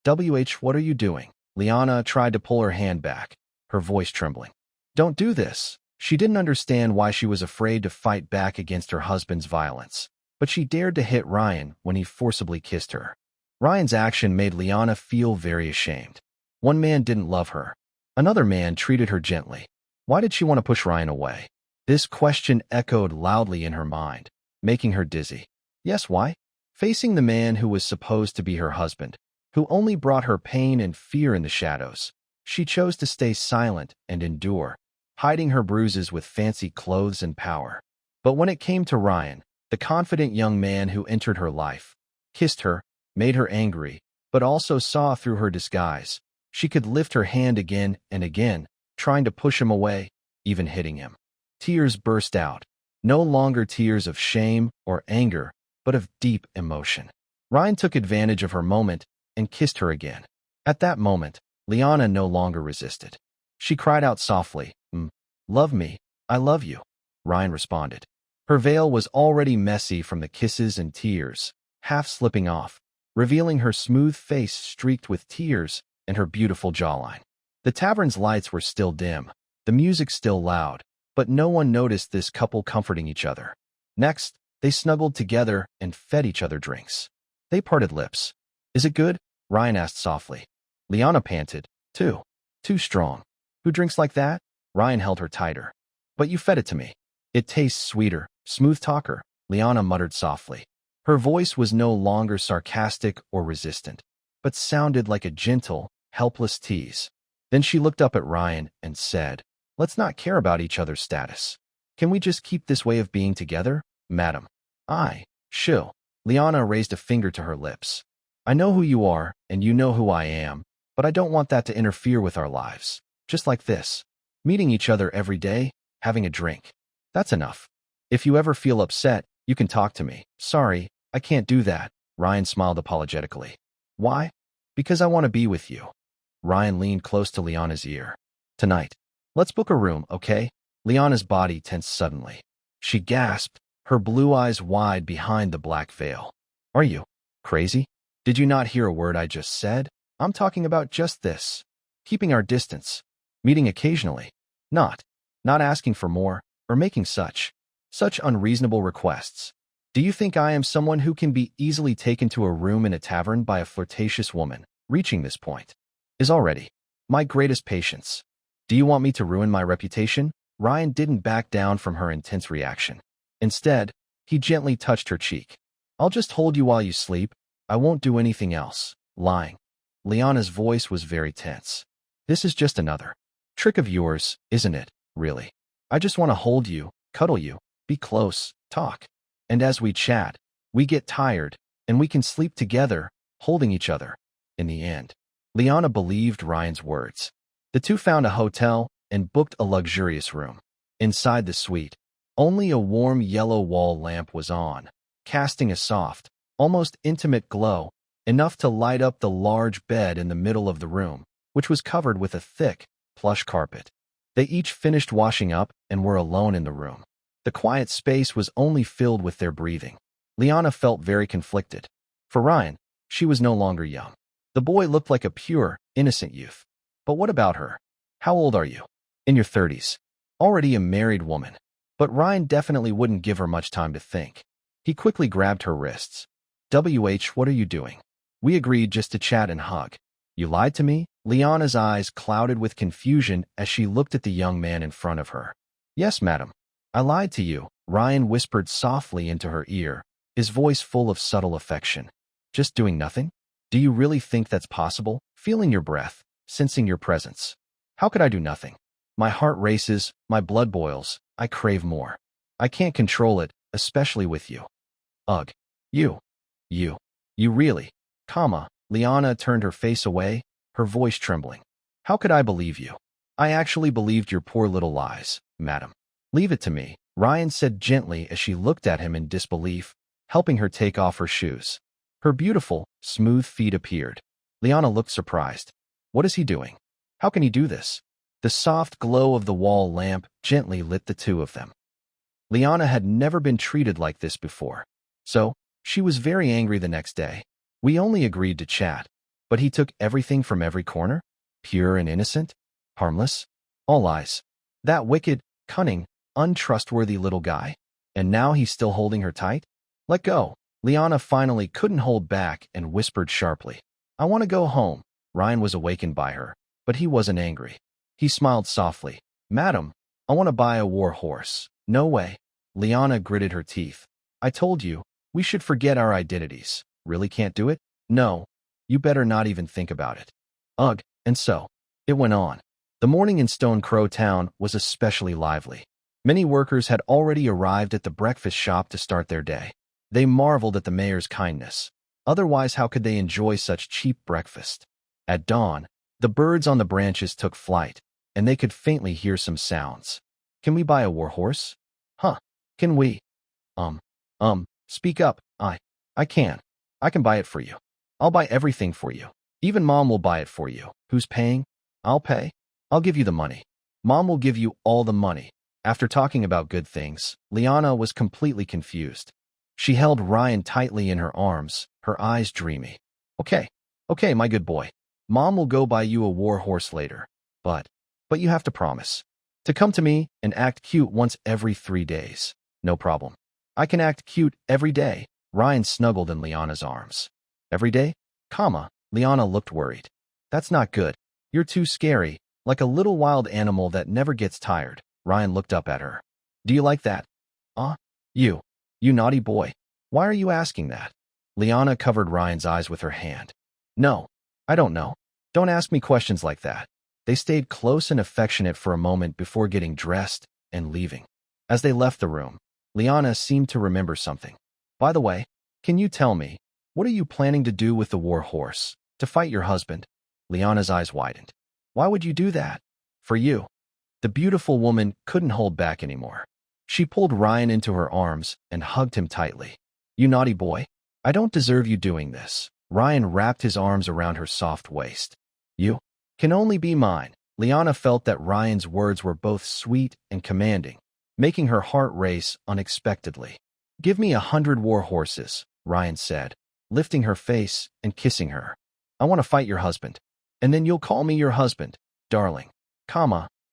[SPEAKER 1] What are you doing? Liana tried to pull her hand back, her voice trembling. Don't do this. She didn't understand why she was afraid to fight back against her husband's violence, but she dared to hit Ryan when he forcibly kissed her. Ryan's action made Liana feel very ashamed. One man didn't love her. Another man treated her gently. Why did she want to push Ryan away? This question echoed loudly in her mind, making her dizzy. Yes, why? Facing the man who was supposed to be her husband, who only brought her pain and fear in the shadows, she chose to stay silent and endure. hiding her bruises with fancy clothes and power. But when it came to Ryan, the confident young man who entered her life, kissed her, made her angry, but also saw through her disguise. She could lift her hand again and again, trying to push him away, even hitting him. Tears burst out, no longer tears of shame or anger, but of deep emotion. Ryan took advantage of her moment and kissed her again. At that moment, Liana no longer resisted. She cried out softly, "Love me, I love you," Ryan responded. Her veil was already messy from the kisses and tears, half slipping off, revealing her smooth face streaked with tears and her beautiful jawline. The tavern's lights were still dim, the music still loud, but no one noticed this couple comforting each other. Next, they snuggled together and fed each other drinks. They parted lips. "Is it good?" Ryan asked softly. Liana panted, "Too strong. Who drinks like that?" Ryan held her tighter. "But you fed it to me. It tastes sweeter." "Smooth talker," Liana muttered softly. Her voice was no longer sarcastic or resistant, but sounded like a gentle, helpless tease. Then she looked up at Ryan and said, "Let's not care about each other's status. Can we just keep this way of being together, madam?" Shill. Liana raised a finger to her lips. "I know who you are, and you know who I am, but I don't want that to interfere with our lives. Just like this. Meeting each other every day, having a drink. That's enough. If you ever feel upset, you can talk to me." "Sorry, I can't do that," Ryan smiled apologetically. "Why?" "Because I want to be with you." Ryan leaned close to Liana's ear. "Tonight. Let's book a room, okay?" Liana's body tensed suddenly. She gasped, her blue eyes wide behind the black veil. "Are you crazy? Did you not hear a word I just said? I'm talking about just this. Keeping our distance. Meeting occasionally. Not asking for more, or making such unreasonable requests. Do you think I am someone who can be easily taken to a room in a tavern by a flirtatious woman? Reaching this point is already my greatest patience. Do you want me to ruin my reputation?" Ryan didn't back down from her intense reaction. Instead, he gently touched her cheek. "I'll just hold you while you sleep. I won't do anything else." Lying. Liana's voice was very tense. "This is just another trick of yours, isn't it, really? I just want to hold you, cuddle you, be close, talk. And as we chat, we get tired, and we can sleep together, holding each other." In the end, Liana believed Ryan's words. The two found a hotel and booked a luxurious room. Inside the suite, only a warm yellow wall lamp was on, casting a soft, almost intimate glow, enough to light up the large bed in the middle of the room, which was covered with a thick, plush carpet. They each finished washing up and were alone in the room. The quiet space was only filled with their breathing. Liana felt very conflicted. For Ryan, she was no longer young. The boy looked like a pure, innocent youth. But what about her? How old are you? In your 30s. Already a married woman. But Ryan definitely wouldn't give her much time to think. He quickly grabbed her wrists. What are you doing? We agreed just to chat and hug. You lied to me?" Liana's eyes clouded with confusion as she looked at the young man in front of her. "Yes, madam. I lied to you," Ryan whispered softly into her ear, his voice full of subtle affection. "Just doing nothing? Do you really think that's possible? Feeling your breath, sensing your presence. How could I do nothing? My heart races, my blood boils, I crave more. I can't control it, especially with you." "Ugh. You really." Liana turned her face away, her voice trembling. "How could I believe you? I actually believed your poor little lies, madam." "Leave it to me," Ryan said gently as she looked at him in disbelief, helping her take off her shoes. Her beautiful, smooth feet appeared. Liana looked surprised. What is he doing? How can he do this? The soft glow of the wall lamp gently lit the two of them. Liana had never been treated like this before. So, she was very angry the next day. We only agreed to chat, but he took everything from every corner? Pure and innocent? Harmless? All lies. That wicked, cunning, untrustworthy little guy. And now he's still holding her tight? Let go. Liana finally couldn't hold back and whispered sharply. "I want to go home." Ryan was awakened by her, but he wasn't angry. He smiled softly. "Madam, I want to buy a war horse." "No way." Liana gritted her teeth. "I told you, we should forget our identities. Really can't do it?" "No. You better not even think about it." Ugh. And so, it went on. The morning in Stone Crow Town was especially lively. Many workers had already arrived at the breakfast shop to start their day. They marveled at the mayor's kindness. Otherwise, how could they enjoy such cheap breakfast? At dawn, the birds on the branches took flight, and they could faintly hear some sounds. Can we buy a war horse? Huh? Can we? Speak up. I can. I can buy it for you. I'll buy everything for you. Even Mom will buy it for you. Who's paying? I'll pay. I'll give you the money. Mom will give you all the money. After talking about good things, Liana was completely confused. She held Ryan tightly in her arms, her eyes dreamy. Okay, my good boy. Mom will go buy you a war horse later. But you have to promise to come to me and act cute once every 3 days. No problem. I can act cute every day. Ryan snuggled in Liana's arms. Every day? Liana looked worried. That's not good. You're too scary, like a little wild animal that never gets tired. Ryan looked up at her. Do you like that? You naughty boy. Why are you asking that? Liana covered Ryan's eyes with her hand. No, I don't know. Don't ask me questions like that. They stayed close and affectionate for a moment before getting dressed and leaving. As they left the room, Liana seemed to remember something. By the way, can you tell me, what are you planning to do with the war horse? To fight your husband? Liana's eyes widened. Why would you do that? For you. The beautiful woman couldn't hold back anymore. She pulled Ryan into her arms and hugged him tightly. You naughty boy. I don't deserve you doing this. Ryan wrapped his arms around her soft waist. You can only be mine. Liana felt that Ryan's words were both sweet and commanding, making her heart race unexpectedly. Give me 100 war horses, Ryan said, lifting her face and kissing her. I want to fight your husband. And then you'll call me your husband, darling.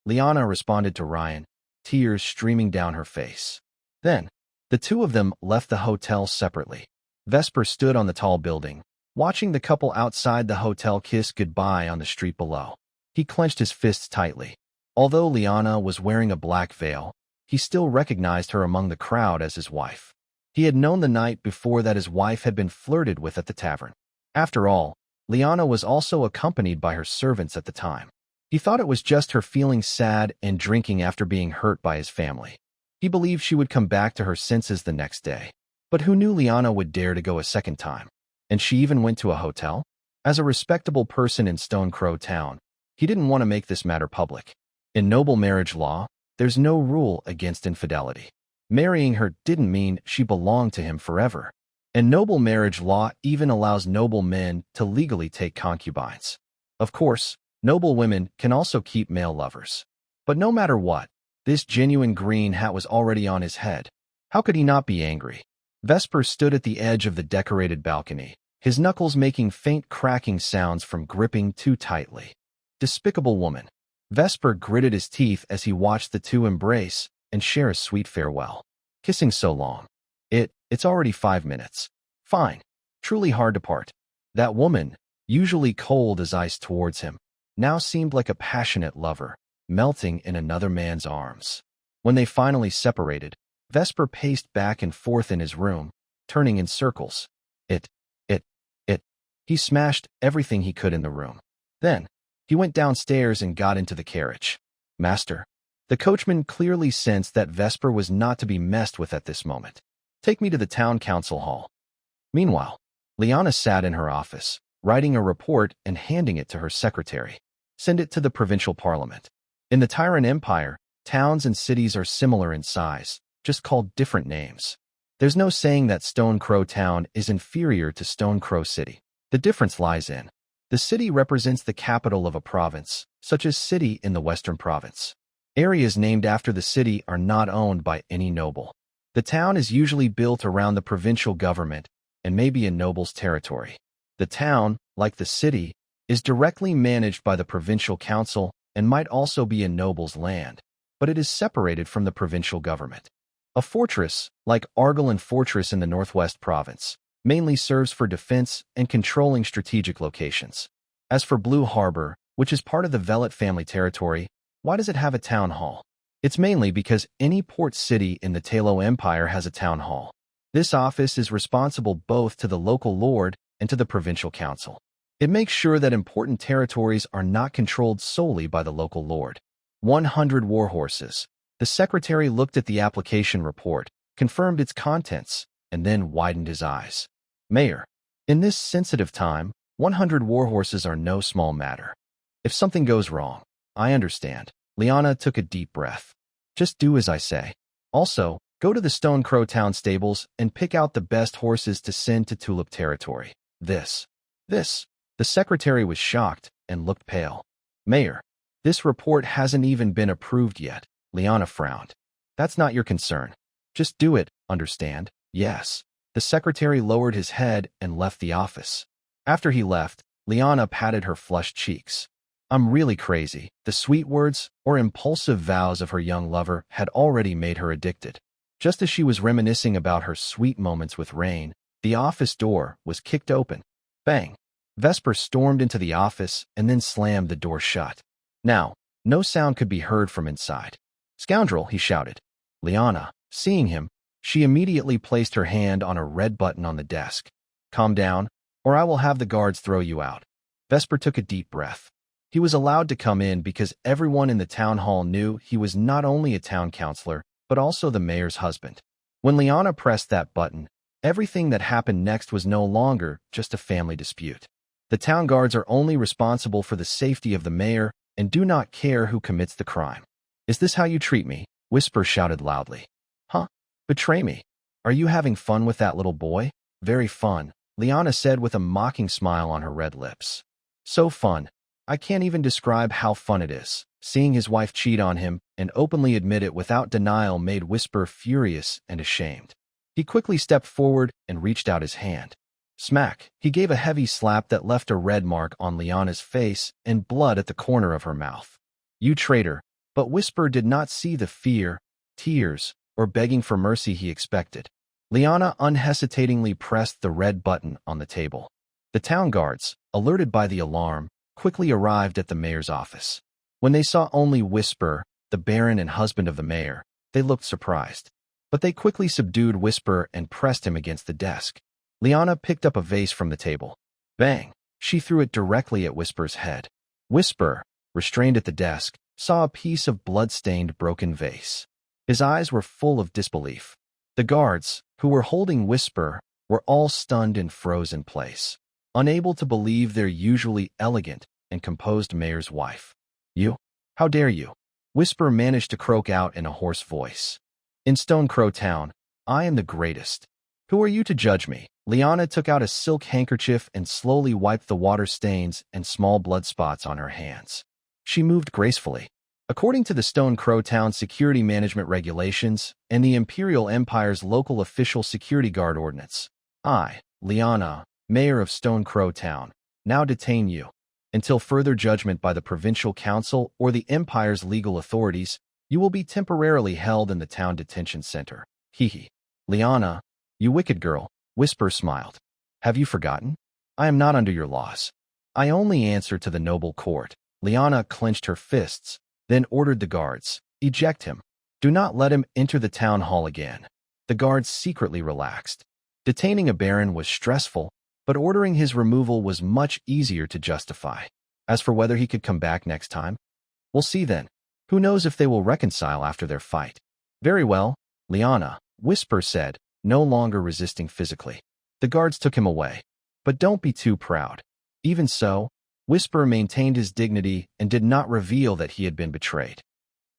[SPEAKER 1] Liana responded to Ryan, tears streaming down her face. Then, the two of them left the hotel separately. Vesper stood on the tall building, watching the couple outside the hotel kiss goodbye on the street below. He clenched his fists tightly. Although Liana was wearing a black veil, he still recognized her among the crowd as his wife. He had known the night before that his wife had been flirted with at the tavern. After all, Liana was also accompanied by her servants at the time. He thought it was just her feeling sad and drinking after being hurt by his family. He believed she would come back to her senses the next day. But who knew Liana would dare to go a second time? And she even went to a hotel? As a respectable person in Stone Crow Town, he didn't want to make this matter public. In noble marriage law, there's no rule against infidelity. Marrying her didn't mean she belonged to him forever. And noble marriage law even allows noble men to legally take concubines. Of course, noble women can also keep male lovers. But no matter what, this genuine green hat was already on his head. How could he not be angry? Vesper stood at the edge of the decorated balcony, his knuckles making faint cracking sounds from gripping too tightly. Despicable woman. Vesper gritted his teeth as he watched the two embrace and share a sweet farewell. Kissing so long. It's already 5 minutes. Fine. Truly hard to part. That woman, usually cold as ice towards him, now seemed like a passionate lover, melting in another man's arms. When they finally separated, Vesper paced back and forth in his room, turning in circles. He smashed everything he could in the room. Then, he went downstairs and got into the carriage. Master. The coachman clearly sensed that Vesper was not to be messed with at this moment. Take me to the town council hall. Meanwhile, Liana sat in her office, writing a report and handing it to her secretary. Send it to the provincial parliament. In the Tyrant Empire, towns and cities are similar in size, just called different names. There's no saying that Stone Crow Town is inferior to Stone Crow City. The difference lies in the city represents the capital of a province, such as City in the Western Province. Areas named after the city are not owned by any noble. The town is usually built around the provincial government and may be a noble's territory. The town, like the city, is directly managed by the provincial council and might also be a noble's land, but it is separated from the provincial government. A fortress, like Argyllen Fortress in the Northwest Province, mainly serves for defense and controlling strategic locations. As for Blue Harbor, which is part of the Vellet family territory, why does it have a town hall? It's mainly because any port city in the Talo Empire has a town hall. This office is responsible both to the local lord and to the provincial council. It makes sure that important territories are not controlled solely by the local lord. 100 war horses. The secretary looked at the application report, confirmed its contents, and then widened his eyes. Mayor, in this sensitive time, 100 war horses are no small matter. If something goes wrong, I understand. Liana took a deep breath. Just do as I say. Also, go to the Stone Crow Town stables and pick out the best horses to send to Tulip territory. This. The secretary was shocked and looked pale. Mayor, this report hasn't even been approved yet. Liana frowned. That's not your concern. Just do it, understand? Yes. The secretary lowered his head and left the office. After he left, Liana patted her flushed cheeks. I'm really crazy. The sweet words or impulsive vows of her young lover had already made her addicted. Just as she was reminiscing about her sweet moments with Rain, the office door was kicked open. Bang! Vesper stormed into the office and then slammed the door shut. Now, no sound could be heard from inside. Scoundrel, he shouted. Liana, seeing him, she immediately placed her hand on a red button on the desk. Calm down, or I will have the guards throw you out. Vesper took a deep breath. He was allowed to come in because everyone in the town hall knew he was not only a town councilor, but also the mayor's husband. When Liana pressed that button, everything that happened next was no longer just a family dispute. The town guards are only responsible for the safety of the mayor and do not care who commits the crime. Is this how you treat me? Whisper shouted loudly. Huh? Betray me? Are you having fun with that little boy? Very fun, Liana said with a mocking smile on her red lips. So fun. I can't even describe how fun it is. Seeing his wife cheat on him and openly admit it without denial made Whisper furious and ashamed. He quickly stepped forward and reached out his hand. Smack! He gave a heavy slap that left a red mark on Liana's face and blood at the corner of her mouth. You traitor! But Whisper did not see the fear, tears, or begging for mercy he expected. Liana unhesitatingly pressed the red button on the table. The town guards, alerted by the alarm, quickly arrived at the mayor's office. When they saw only Whisper, the baron and husband of the mayor, they looked surprised. But they quickly subdued Whisper and pressed him against the desk. Liana picked up a vase from the table. Bang! She threw it directly at Whisper's head. Whisper, restrained at the desk, saw a piece of blood-stained broken vase. His eyes were full of disbelief. The guards, who were holding Whisper, were all stunned and froze in place, unable to believe their usually elegant and composed mayor's wife. You? How dare you? Whisper managed to croak out in a hoarse voice. In Stone Crow Town, I am the greatest. Who are you to judge me? Liana took out a silk handkerchief and slowly wiped the water stains and small blood spots on her hands. She moved gracefully. According to the Stone Crow Town security management regulations and the Imperial Empire's local official security guard ordinance, I, Liana, Mayor of Stone Crow Town, now detain you. Until further judgment by the Provincial Council or the Empire's legal authorities, you will be temporarily held in the town detention center. Hee. Liana, you wicked girl, Whisper smiled. Have you forgotten? I am not under your laws. I only answer to the noble court. Liana clenched her fists, then ordered the guards, eject him. Do not let him enter the town hall again. The guards secretly relaxed. Detaining a baron was stressful, but ordering his removal was much easier to justify. As for whether he could come back next time, we'll see then. Who knows if they will reconcile after their fight. Very well, Liana, Whisper said, no longer resisting physically. The guards took him away. But don't be too proud. Even so, Whisper maintained his dignity and did not reveal that he had been betrayed.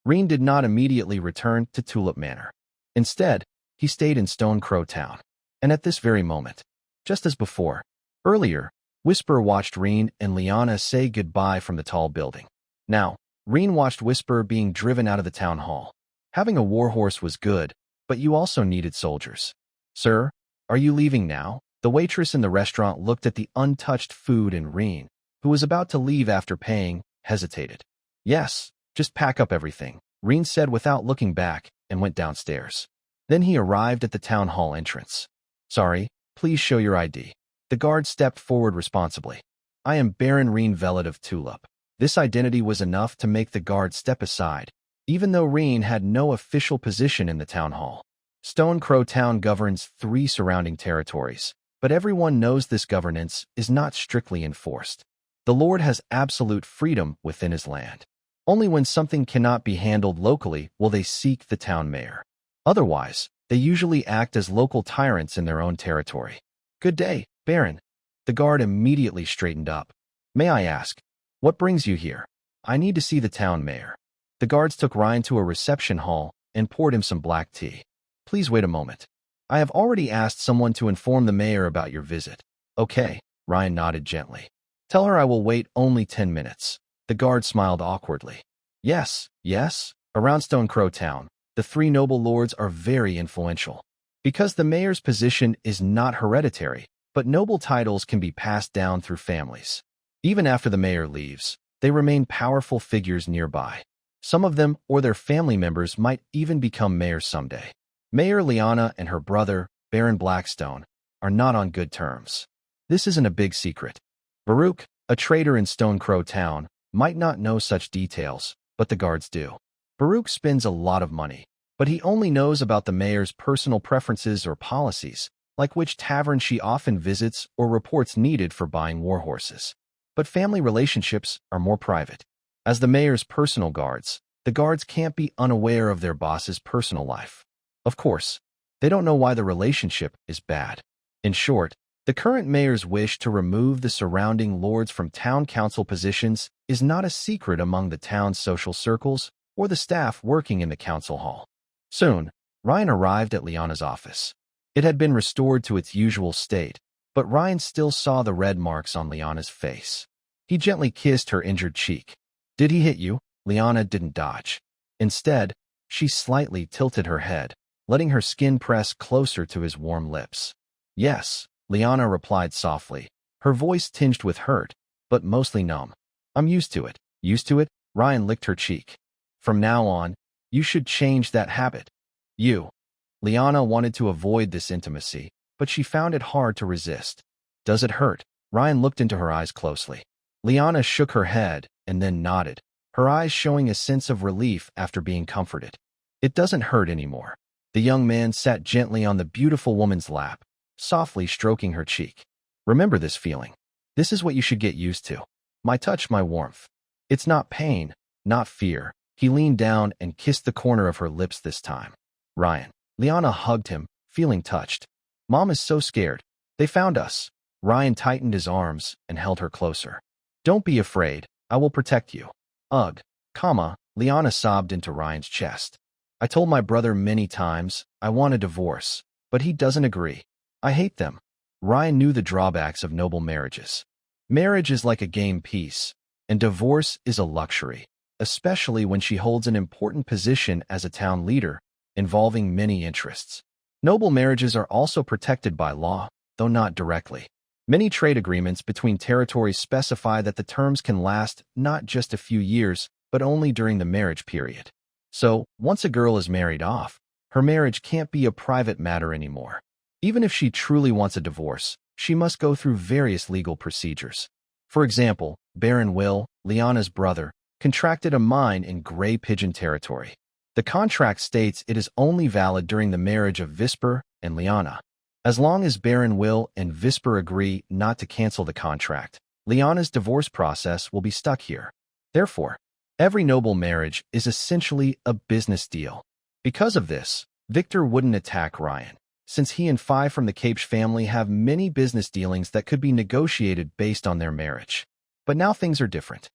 [SPEAKER 1] Reen did not immediately return to Tulip Manor. Instead, he stayed in Stone Crow Town. And at this very moment, just as before, earlier, Whisper watched Reen and Liana say goodbye from the tall building. Now, Reen watched Whisper being driven out of the town hall. Having a warhorse was good, but you also needed soldiers. Sir, are you leaving now? The waitress in the restaurant looked at the untouched food and Reen, who was about to leave after paying, hesitated. Yes, just pack up everything, Reen said without looking back and went downstairs. Then he arrived at the town hall entrance. Sorry, please show your ID. The guard stepped forward responsibly. I am Baron Reen Velvet of Tulip. This identity was enough to make the guard step aside, even though Reen had no official position in the town hall. Stone Crow Town governs 3 surrounding territories, But everyone knows this governance is not strictly enforced. The Lord has absolute freedom within his land. Only when something cannot be handled locally will they seek the town mayor. Otherwise, they usually act as local tyrants in their own territory. Good day, Baron. The guard immediately straightened up. May I ask, what brings you here? I need to see the town mayor. The guards took Ryan to a reception hall and poured him some black tea. Please wait a moment. I have already asked someone to inform the mayor about your visit. Okay, Ryan nodded gently. Tell her I will wait only 10 minutes. The guard smiled awkwardly. Yes. Around Stone Crow Town, the three noble lords are very influential. Because the mayor's position is not hereditary, but noble titles can be passed down through families. Even after the mayor leaves, they remain powerful figures nearby. Some of them or their family members might even become mayors someday. Mayor Liana and her brother, Baron Blackstone, are not on good terms. This isn't a big secret. Baruch, a trader in Stone Crow Town, might not know such details, but the guards do. Baruch spends a lot of money, but he only knows about the mayor's personal preferences or policies, like which tavern she often visits or reports needed for buying war horses. But family relationships are more private. As the mayor's personal guards, the guards can't be unaware of their boss's personal life. Of course, they don't know why the relationship is bad. In short, the current mayor's wish to remove the surrounding lords from town council positions is not a secret among the town's social circles or the staff working in the council hall. Soon, Ryan arrived at Liana's office. It had been restored to its usual state, but Ryan still saw the red marks on Liana's face. He gently kissed her injured cheek. Did he hit you? Liana didn't dodge. Instead, she slightly tilted her head, letting her skin press closer to his warm lips. Yes, Liana replied softly, her voice tinged with hurt, but mostly numb. I'm used to it. Used to it? Ryan licked her cheek. From now on, you should change that habit. You. Liana wanted to avoid this intimacy, but she found it hard to resist. Does it hurt? Ryan looked into her eyes closely. Liana shook her head and then nodded, her eyes showing a sense of relief after being comforted. It doesn't hurt anymore. The young man sat gently on the beautiful woman's lap, softly stroking her cheek. Remember this feeling. This is what you should get used to. My touch, my warmth. It's not pain, not fear. He leaned down and kissed the corner of her lips this time. Ryan. Liana hugged him, feeling touched. Mom is so scared. They found us. Ryan tightened his arms and held her closer. Don't be afraid. I will protect you. Ugh. Liana sobbed into Ryan's chest. I told my brother many times I want a divorce, but he doesn't agree. I hate them. Ryan knew the drawbacks of noble marriages. Marriage is like a game piece, and divorce is a luxury, especially when she holds an important position as a town leader, involving many interests. Noble marriages are also protected by law, though not directly. Many trade agreements between territories specify that the terms can last not just a few years, but only during the marriage period. So, once a girl is married off, her marriage can't be a private matter anymore. Even if she truly wants a divorce, she must go through various legal procedures. For example, Baron Will, Liana's brother, contracted a mine in Grey Pigeon territory. The contract states it is only valid during the marriage of Visper and Liana. As long as Baron Will and Visper agree not to cancel the contract, Liana's divorce process will be stuck here. Therefore, every noble marriage is essentially a business deal. Because of this, Victor wouldn't attack Ryan, since he and Phi from the Capes family have many business dealings that could be negotiated based on their marriage. But now things are different.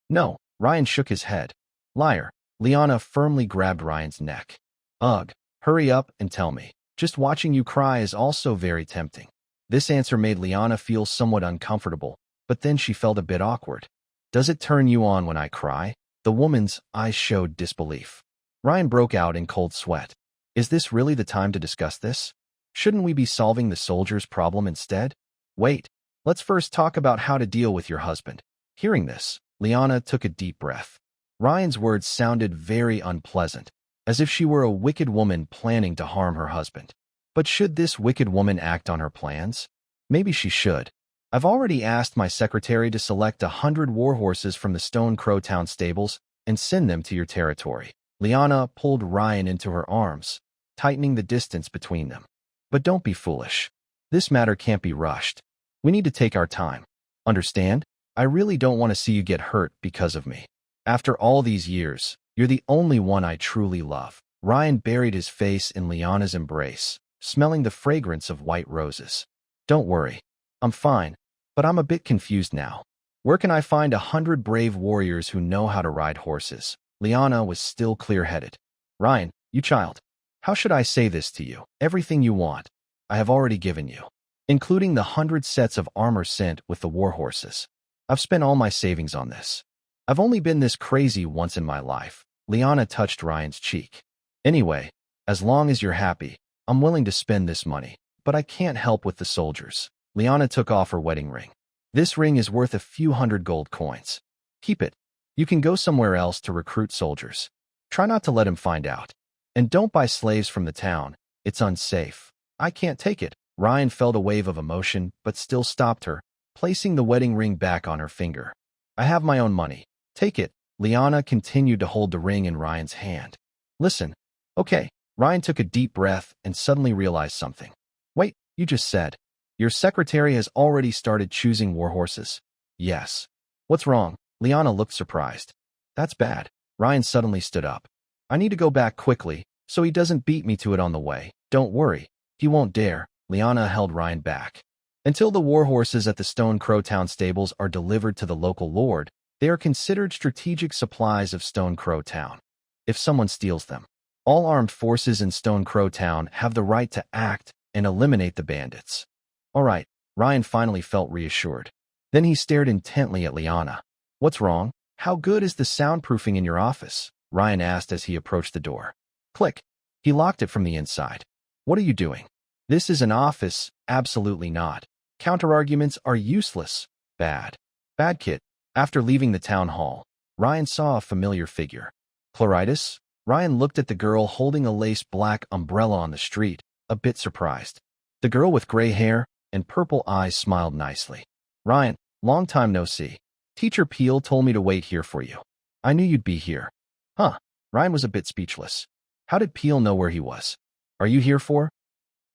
[SPEAKER 1] No, Ryan shook his head. Liar. Liana firmly grabbed Ryan's neck. Ugh, hurry up and tell me. Just watching you cry is also very tempting. This answer made Liana feel somewhat uncomfortable, but then she felt a bit awkward. Does it turn you on when I cry? The woman's eyes showed disbelief. Ryan broke out in cold sweat. Is this really the time to discuss this? Shouldn't we be solving the soldier's problem instead? Wait, let's first talk about how to deal with your husband. Hearing this, Liana took a deep breath. Ryan's words sounded very unpleasant, as if she were a wicked woman planning to harm her husband. But should this wicked woman act on her plans? Maybe she should. I've already asked my secretary to select 100 war horses from the Stone Crow Town stables and send them to your territory. Liana pulled Ryan into her arms, tightening the distance between them. But don't be foolish. This matter can't be rushed. We need to take our time. Understand? I really don't want to see you get hurt because of me. After all these years, you're the only one I truly love. Ryan buried his face in Liana's embrace, smelling the fragrance of white roses. Don't worry. I'm fine, but I'm a bit confused now. Where can I find 100 brave warriors who know how to ride horses? Liana was still clear-headed. Ryan, you child. How should I say this to you? Everything you want, I have already given you, including the 100 sets of armor sent with the war horses. I've spent all my savings on this. I've only been this crazy once in my life. Liana touched Ryan's cheek. Anyway, as long as you're happy, I'm willing to spend this money, but I can't help with the soldiers. Liana took off her wedding ring. This ring is worth a few hundred gold coins. Keep it. You can go somewhere else to recruit soldiers. Try not to let him find out. And don't buy slaves from the town. It's unsafe. I can't take it. Ryan felt a wave of emotion, but still stopped her, placing the wedding ring back on her finger. I have my own money. Take it. Liana continued to hold the ring in Ryan's hand. Listen. Okay. Ryan took a deep breath and suddenly realized something. Wait, you just said. Your secretary has already started choosing war horses. Yes. What's wrong? Liana looked surprised. That's bad. Ryan suddenly stood up. I need to go back quickly, so he doesn't beat me to it on the way. Don't worry. He won't dare. Liana held Ryan back. Until the war horses at the Stone Crow Town stables are delivered to the local lord, they are considered strategic supplies of Stone Crow Town. If someone steals them, all armed forces in Stone Crow Town have the right to act and eliminate the bandits. All right, Ryan finally felt reassured. Then he stared intently at Liana. What's wrong? How good is the soundproofing in your office? Ryan asked as he approached the door. Click. He locked it from the inside. What are you doing? This is an office. Absolutely not. Counterarguments are useless. Bad. Bad kid. After leaving the town hall, Ryan saw a familiar figure. FLIRTS? Ryan looked at the girl holding a lace black umbrella on the street, a bit surprised. The girl with gray hair and purple eyes smiled nicely. Ryan, long time no see. Teacher Peel told me to wait here for you. I knew you'd be here. Huh. Ryan was a bit speechless. How did Peel know where he was? Are you here for?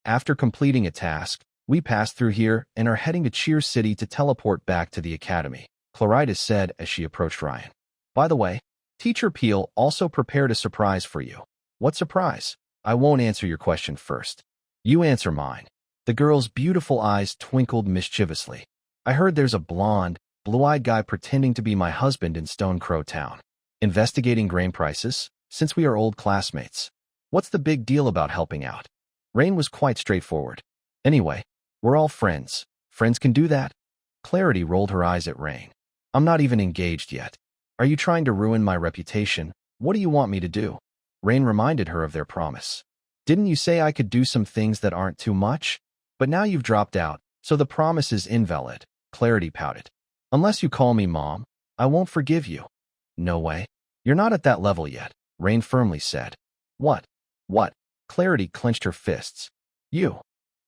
[SPEAKER 1] After completing a task, we passed through here and are heading to Cheer City to teleport back to the academy, FLIRTS said as she approached Ryan. By the way, Teacher Peel also prepared a surprise for you. What surprise? I won't answer your question first. You answer mine. The girl's beautiful eyes twinkled mischievously. I heard there's a blonde, blue-eyed guy pretending to be my husband in Stone Crow Town. Investigating grain prices, since we are old classmates. What's the big deal about helping out? Rain was quite straightforward. Anyway, we're all friends. Friends can do that. Clarity rolled her eyes at Rain. I'm not even engaged yet. Are you trying to ruin my reputation? What do you want me to do? Rain reminded her of their promise. Didn't you say I could do some things that aren't too much? But now you've dropped out, so the promise is invalid. Clarity pouted. Unless you call me Mom, I won't forgive you. No way. You're not at that level yet, Rain firmly said. What? What? Clarity clenched her fists. You.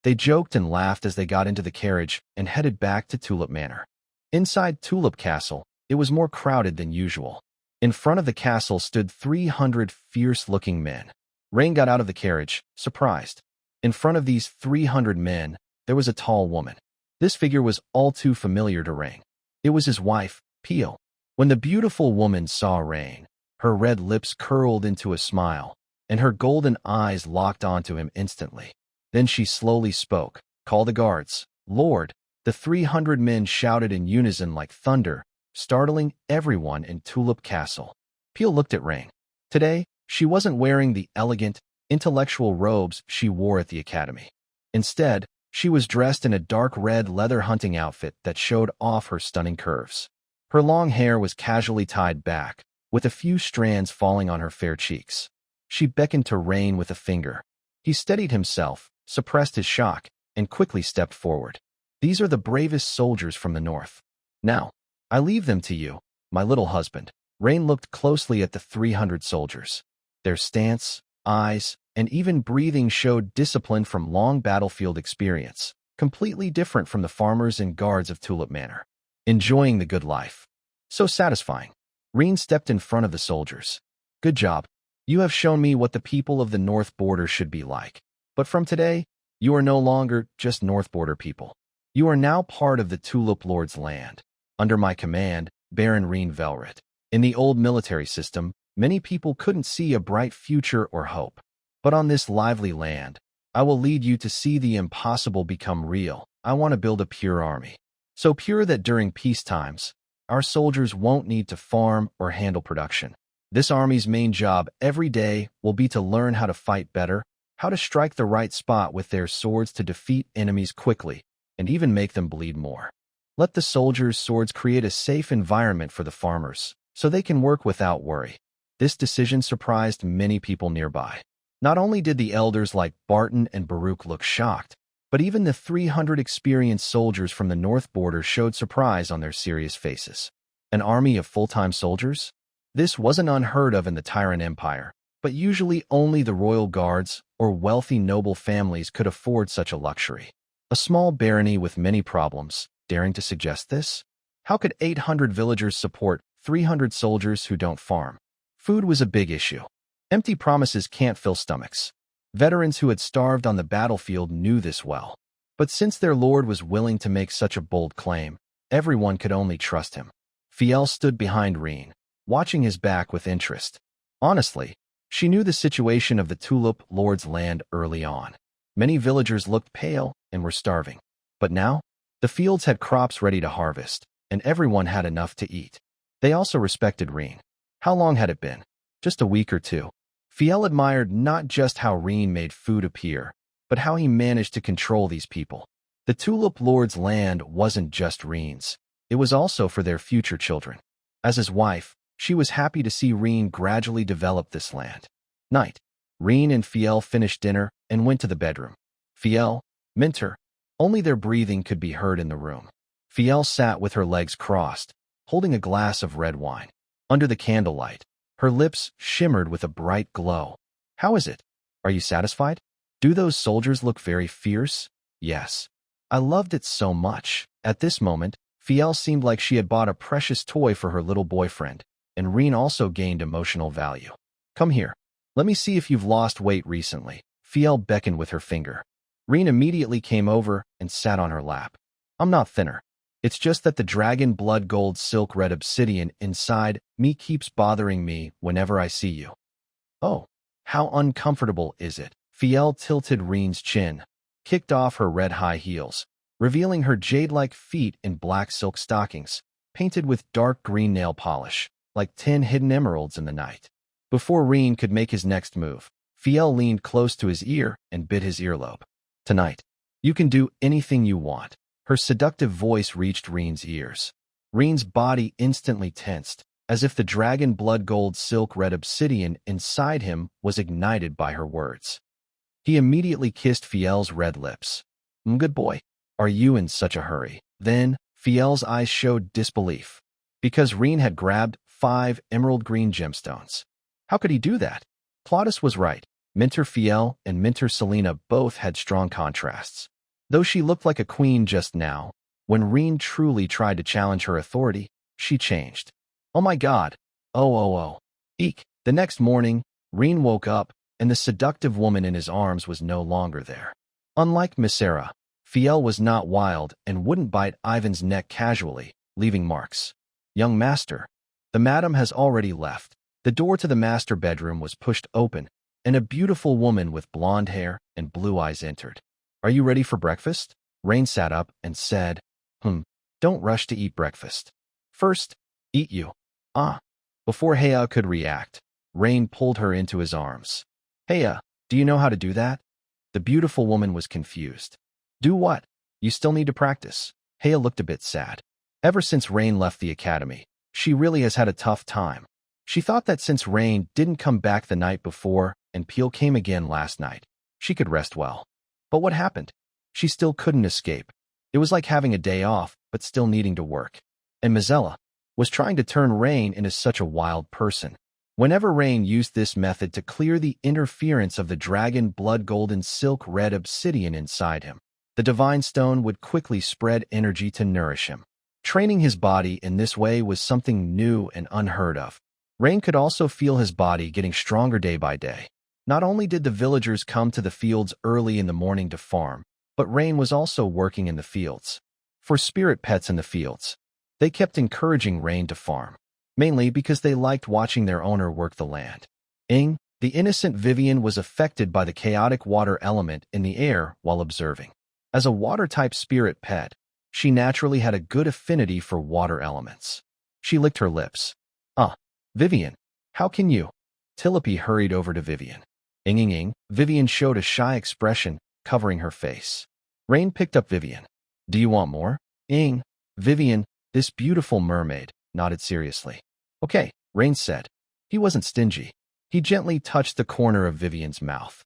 [SPEAKER 1] They joked and laughed as they got into the carriage and headed back to Tulip Manor. Inside Tulip Castle, it was more crowded than usual. In front of the castle stood 300 fierce-looking men. Rain got out of the carriage, surprised. In front of these 300 men, there was a tall woman. This figure was all too familiar to Rain. It was his wife, Peel. When the beautiful woman saw Rain, her red lips curled into a smile, and her golden eyes locked onto him instantly. Then she slowly spoke. Call the guards. Lord, the 300 men shouted in unison like thunder, startling everyone in Tulip Castle. Peel looked at Rain. Today, she wasn't wearing the elegant, intellectual robes she wore at the academy. Instead, she was dressed in a dark red leather hunting outfit that showed off her stunning curves. Her long hair was casually tied back, with a few strands falling on her fair cheeks. She beckoned to Rain with a finger. He steadied himself, suppressed his shock, and quickly stepped forward. These are the bravest soldiers from the north. Now, I leave them to you, my little husband. Rain looked closely at the 300 soldiers. Their stance, eyes, and even breathing showed discipline from long battlefield experience, completely different from the farmers and guards of Tulip Manor. Enjoying the good life. So satisfying. Rain stepped in front of the soldiers. Good job. You have shown me what the people of the north border should be like. But from today, You are no longer just North Border people. You are now part of the Tulip Lord's land. Under my command, Baron Reen Velret. In the old military system, many people couldn't see a bright future or hope. But on this lively land, I will lead you to see the impossible become real. I want to build a pure army. So pure that during peace times, our soldiers won't need to farm or handle production. This army's main job every day will be to learn how to fight better, how to strike the right spot with their swords to defeat enemies quickly, and even make them bleed more. Let the soldiers' swords create a safe environment for the farmers, so they can work without worry. This decision surprised many people nearby. Not only did the elders like Barton and Baruch look shocked, but even the 300 experienced soldiers from the North Border showed surprise on their serious faces. An army of full-time soldiers? This wasn't unheard of in the Tyrant Empire, but usually only the royal guards or wealthy noble families could afford such a luxury. A small barony with many problems, daring to suggest this? How could 800 villagers support 300 soldiers who don't farm? Food was a big issue. Empty promises can't fill stomachs. Veterans who had starved on the battlefield knew this well. But since their lord was willing to make such a bold claim, everyone could only trust him. Fiel stood behind Reen, watching his back with interest. Honestly, she knew the situation of the Tulip Lord's land early on. Many villagers looked pale and were starving. But now, the fields had crops ready to harvest, and everyone had enough to eat. They also respected Reen. How long had it been? Just a week or two. Fiel admired not just how Reen made food appear, but how he managed to control these people. The Tulip Lord's land wasn't just Reen's. It was also for their future children. As his wife, she was happy to see Reen gradually develop this land. Night. Reen and Fiel finished dinner and went to the bedroom. Fiel, Minter, only their breathing could be heard in the room. Fiel sat with her legs crossed, holding a glass of red wine. Under the candlelight, her lips shimmered with a bright glow. How is it? Are you satisfied? Do those soldiers look very fierce? Yes. I loved it so much. At this moment, Fiel seemed like she had bought a precious toy for her little boyfriend, and Reen also gained emotional value. Come here. Let me see if you've lost weight recently. Fiel beckoned with her finger. Reen immediately came over and sat on her lap. I'm not thinner. It's just that the dragon blood gold silk red obsidian inside me keeps bothering me whenever I see you. Oh, how uncomfortable is it? Fiel tilted Reen's chin, kicked off her red high heels, revealing her jade-like feet in black silk stockings, painted with dark green nail polish, like 10 hidden emeralds in the night. Before Reen could make his next move, Fiel leaned close to his ear and bit his earlobe. Tonight, you can do anything you want. Her seductive voice reached Reen's ears. Reen's body instantly tensed, as if the dragon blood gold silk red obsidian inside him was ignited by her words. He immediately kissed Fiel's red lips. Good boy. Are you in such a hurry? Then, Fiel's eyes showed disbelief, because Reen had grabbed 5 emerald green gemstones. How could he do that? Claudius was right. Minter Fiel and Minter Selena both had strong contrasts. Though she looked like a queen just now, when Reen truly tried to challenge her authority, she changed. Oh my God. Oh. Eek. The next morning, Reen woke up, and the seductive woman in his arms was no longer there. Unlike Misera, Fiel was not wild and wouldn't bite Ivan's neck casually, leaving marks. Young master. The madam has already left. The door to the master bedroom was pushed open, and a beautiful woman with blonde hair and blue eyes entered. Are you ready for breakfast? Rain sat up and said, Don't rush to eat breakfast. First, eat you. Before Hea could react, Rain pulled her into his arms. Hea, do you know how to do that? The beautiful woman was confused. Do what? You still need to practice. Hea looked a bit sad. Ever since Rain left the academy, she really has had a tough time. She thought that since Rain didn't come back the night before and Peel came again last night, she could rest well. But what happened? She still couldn't escape. It was like having a day off, but still needing to work. And Mizella was trying to turn Rain into such a wild person. Whenever Rain used this method to clear the interference of the dragon blood golden silk red obsidian inside him, the divine stone would quickly spread energy to nourish him. Training his body in this way was something new and unheard of. Rain could also feel his body getting stronger day by day. Not only did the villagers come to the fields early in the morning to farm, but Rain was also working in the fields. For spirit pets in the fields, they kept encouraging Rain to farm, mainly because they liked watching their owner work the land. The innocent Vivian was affected by the chaotic water element in the air while observing. As a water-type spirit pet, she naturally had a good affinity for water elements. She licked her lips. Vivian, how can you? Tillapi hurried over to Vivian. Vivian showed a shy expression, covering her face. Rain picked up Vivian. Do you want more? Vivian, this beautiful mermaid, nodded seriously. Okay, Rain said. He wasn't stingy. He gently touched the corner of Vivian's mouth.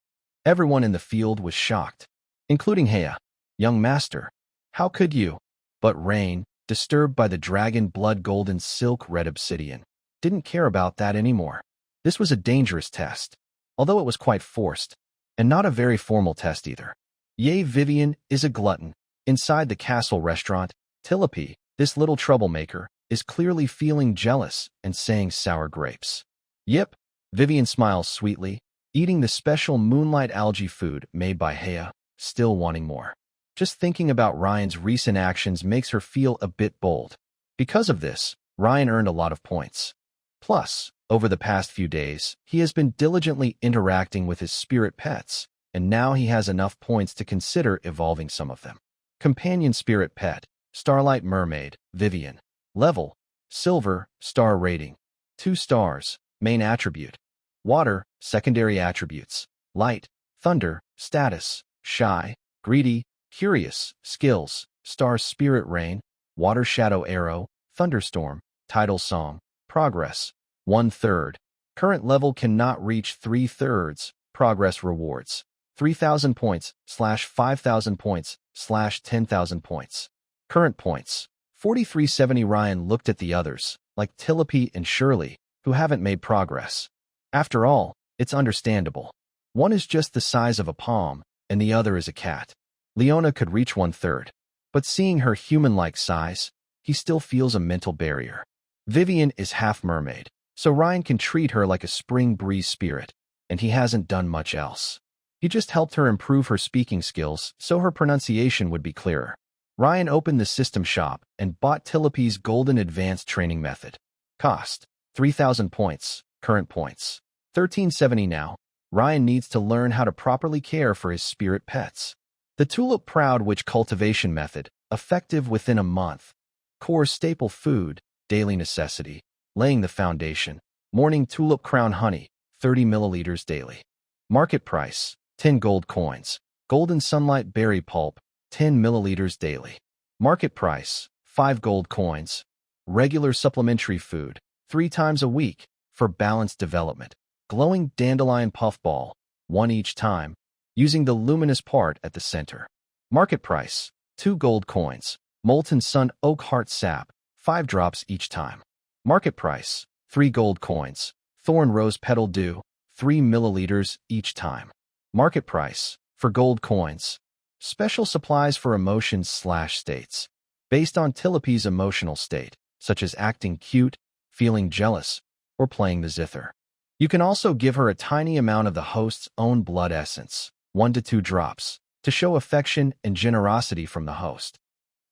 [SPEAKER 1] Everyone in the field was shocked, including Hea. Young master, how could you? But Rain, disturbed by the dragon blood golden silk red obsidian, didn't care about that anymore. This was a dangerous test, although it was quite forced, and not a very formal test either. Vivian is a glutton. Inside the castle restaurant, Tillapi, this little troublemaker, is clearly feeling jealous and saying sour grapes. Yep, Vivian smiles sweetly, eating the special moonlight algae food made by Hea, still wanting more. Just thinking about Ryan's recent actions makes her feel a bit bold. Because of this, Ryan earned a lot of points. Plus, over the past few days, he has been diligently interacting with his spirit pets, and now he has enough points to consider evolving some of them. Companion spirit pet, Starlight Mermaid, Vivian. Level, Silver, star rating. 2 stars, main attribute. Water, secondary attributes. Light, Thunder, status, Shy, Greedy, Curious, skills, Star Spirit Rain, Water Shadow Arrow, Thunderstorm, Tidal Song, Progress, 1/3. Current level cannot reach 3/3. Progress rewards, 3,000 points, /5,000 points, /10,000 points. Current points, 4370. Ryan looked at the others, like Tillapi and Shirley, who haven't made progress. After all, it's understandable. One is just the size of a palm, and the other is a cat. Leona could reach 1/3, but seeing her human-like size, he still feels a mental barrier. Vivian is half mermaid, so Ryan can treat her like a spring breeze spirit, and he hasn't done much else. He just helped her improve her speaking skills so her pronunciation would be clearer. Ryan opened the system shop and bought Tillapi's Golden Advanced Training Method. Cost, 3,000 points, current points, 1370 now. Ryan needs to learn how to properly care for his spirit pets. The Tulip Proud Witch Cultivation Method, effective within a month. Core staple food, daily necessity, laying the foundation. Morning Tulip Crown Honey, 30 milliliters daily. Market price, 10 gold coins. Golden Sunlight Berry Pulp, 10 milliliters daily. Market price, 5 gold coins. Regular supplementary food, 3 times a week, for balanced development. Glowing Dandelion Puffball, 1 each time, using the luminous part at the center. Market price, 2 gold coins. Molten Sun Oak Heart Sap, 5 drops each time. Market price, 3 gold coins. Thorn Rose Petal Dew, 3 milliliters each time. Market price, for gold coins. Special supplies for emotions/states. Based on Tillapi's emotional state, such as acting cute, feeling jealous, or playing the zither. You can also give her a tiny amount of the host's own blood essence, 1 to 2 drops, to show affection and generosity from the host.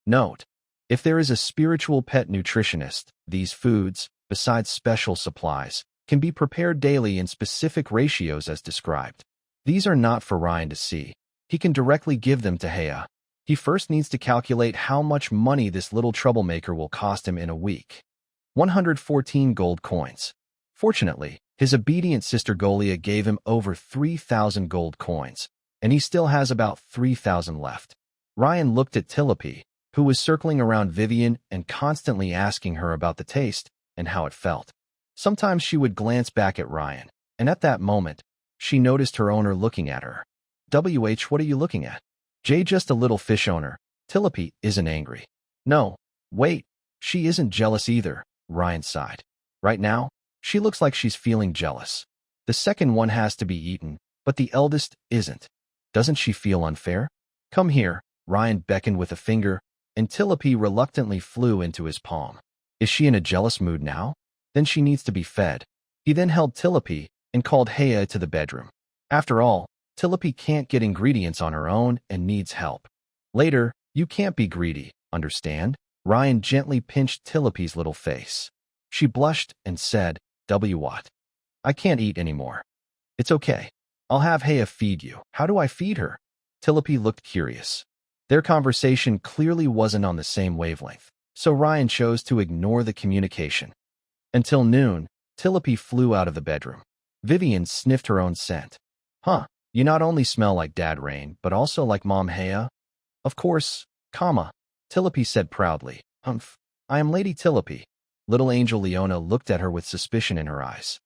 [SPEAKER 1] Note: if there is a spiritual pet nutritionist, these foods, besides special supplies, can be prepared daily in specific ratios as described. These are not for Ryan to see. He can directly give them to Hea. He first needs to calculate how much money this little troublemaker will cost him in a week. 114 gold coins. Fortunately, his obedient sister Golia gave him over 3,000 gold coins, and he still has about 3,000 left. Ryan looked at Tillapi, who was circling around Vivian and constantly asking her about the taste and how it felt. Sometimes she would glance back at Ryan, and at that moment, she noticed her owner looking at her. What are you looking at? Jay, just a little fish owner. Tillapi isn't angry. No, wait, she isn't jealous either, Ryan sighed. Right now, she looks like she's feeling jealous. The second one has to be eaten, but the eldest isn't. Doesn't she feel unfair? Come here, Ryan beckoned with a finger, and Tillapi reluctantly flew into his palm. Is she in a jealous mood now? Then she needs to be fed. He then held Tillapi and called Hea to the bedroom. After all, Tilipy can't get ingredients on her own and needs help. Later, you can't be greedy, understand? Ryan gently pinched Tilipy's little face. She blushed and said, What? I can't eat anymore. It's okay. I'll have Haya feed you. How do I feed her? Tilipy looked curious. Their conversation clearly wasn't on the same wavelength, so Ryan chose to ignore the communication. Until noon, Tilipy flew out of the bedroom. Vivian sniffed her own scent. Huh, you not only smell like Dad Rain, but also like Mom Haya? Of course, Tilipy said proudly. Humph, I am Lady Tilipy. Little angel Leona looked at her with suspicion in her eyes.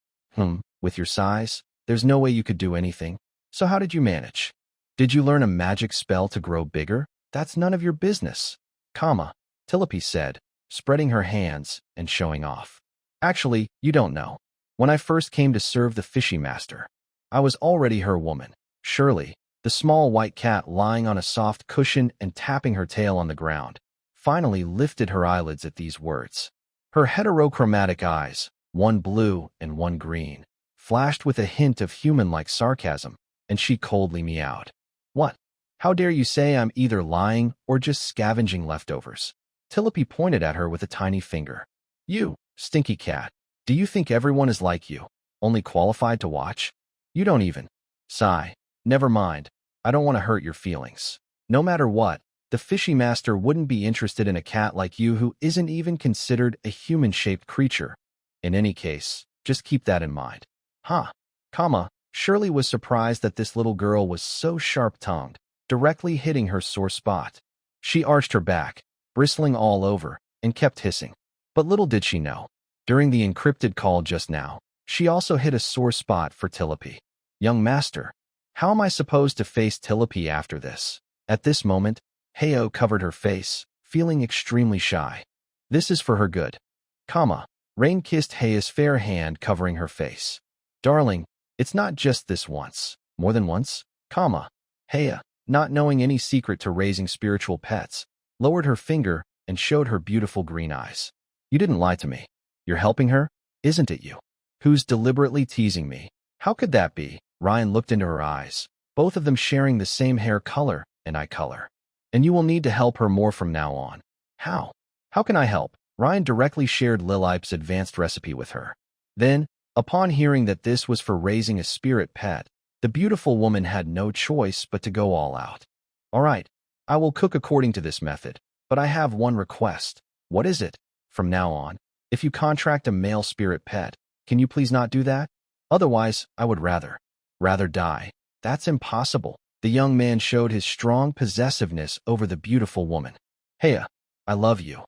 [SPEAKER 1] With your size, there's no way you could do anything. So how did you manage? Did you learn a magic spell to grow bigger? That's none of your business. Tilipy said, spreading her hands and showing off. Actually, you don't know. When I first came to serve the fishy master, I was already her woman. Shirley, the small white cat lying on a soft cushion and tapping her tail on the ground, finally lifted her eyelids at these words. Her heterochromatic eyes, one blue and one green, flashed with a hint of human-like sarcasm, and she coldly meowed. What? How dare you say I'm either lying or just scavenging leftovers? Tilipy pointed at her with a tiny finger. You, stinky cat, do you think everyone is like you, only qualified to watch? You don't even. Sigh. Never mind. I don't want to hurt your feelings. No matter what, the fishy master wouldn't be interested in a cat like you who isn't even considered a human-shaped creature. In any case, just keep that in mind. Shirley was surprised that this little girl was so sharp-tongued, directly hitting her sore spot. She arched her back, bristling all over, and kept hissing. But little did she know, during the encrypted call just now, she also hit a sore spot for Tilipy. Young master, how am I supposed to face Tilipy after this? At this moment, Haya covered her face, feeling extremely shy. This is for her good. Rain kissed Haya's fair hand, covering her face. Darling, it's not just this once. More than once? Haya, not knowing any secret to raising spiritual pets, lowered her finger and showed her beautiful green eyes. You didn't lie to me. You're helping her, isn't it you? Who's deliberately teasing me? How could that be? Ryan looked into her eyes, both of them sharing the same hair color and eye color. And you will need to help her more from now on. How? How can I help? Ryan directly shared Lilip's advanced recipe with her. Then, upon hearing that this was for raising a spirit pet, the beautiful woman had no choice but to go all out. All right, I will cook according to this method, but I have one request. What is it? From now on, if you contract a male spirit pet, can you please not do that? Otherwise, I would rather die. That's impossible. The young man showed his strong possessiveness over the beautiful woman. Haya, I love you.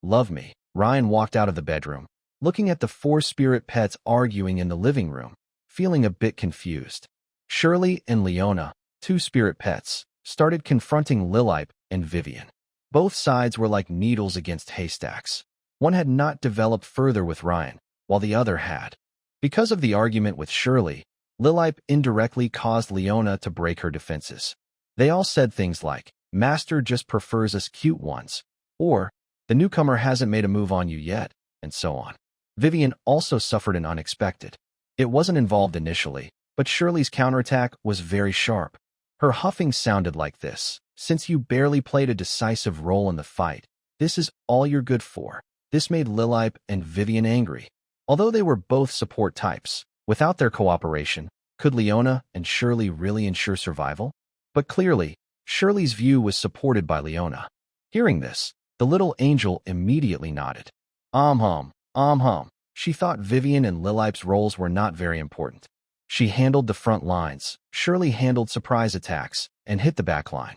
[SPEAKER 1] Love me. Ryan walked out of the bedroom, looking at the 4 spirit pets arguing in the living room, feeling a bit confused. Shirley and Leona, 2 spirit pets, started confronting Lilip and Vivian. Both sides were like needles against haystacks. One had not developed further with Ryan, while the other had. Because of the argument with Shirley, Lilip indirectly caused Leona to break her defenses. They all said things like, Master just prefers us cute ones, or, the newcomer hasn't made a move on you yet, and so on. Vivian also suffered an unexpected. It wasn't involved initially, but Shirley's counterattack was very sharp. Her huffing sounded like this. Since you barely played a decisive role in the fight, this is all you're good for. This made Lilip and Vivian angry. Although they were both support types, without their cooperation, could Leona and Shirley really ensure survival? But clearly, Shirley's view was supported by Leona. Hearing this, the little angel immediately nodded. She thought Vivian and Lilip's roles were not very important. She handled the front lines, Shirley handled surprise attacks, and hit the back line.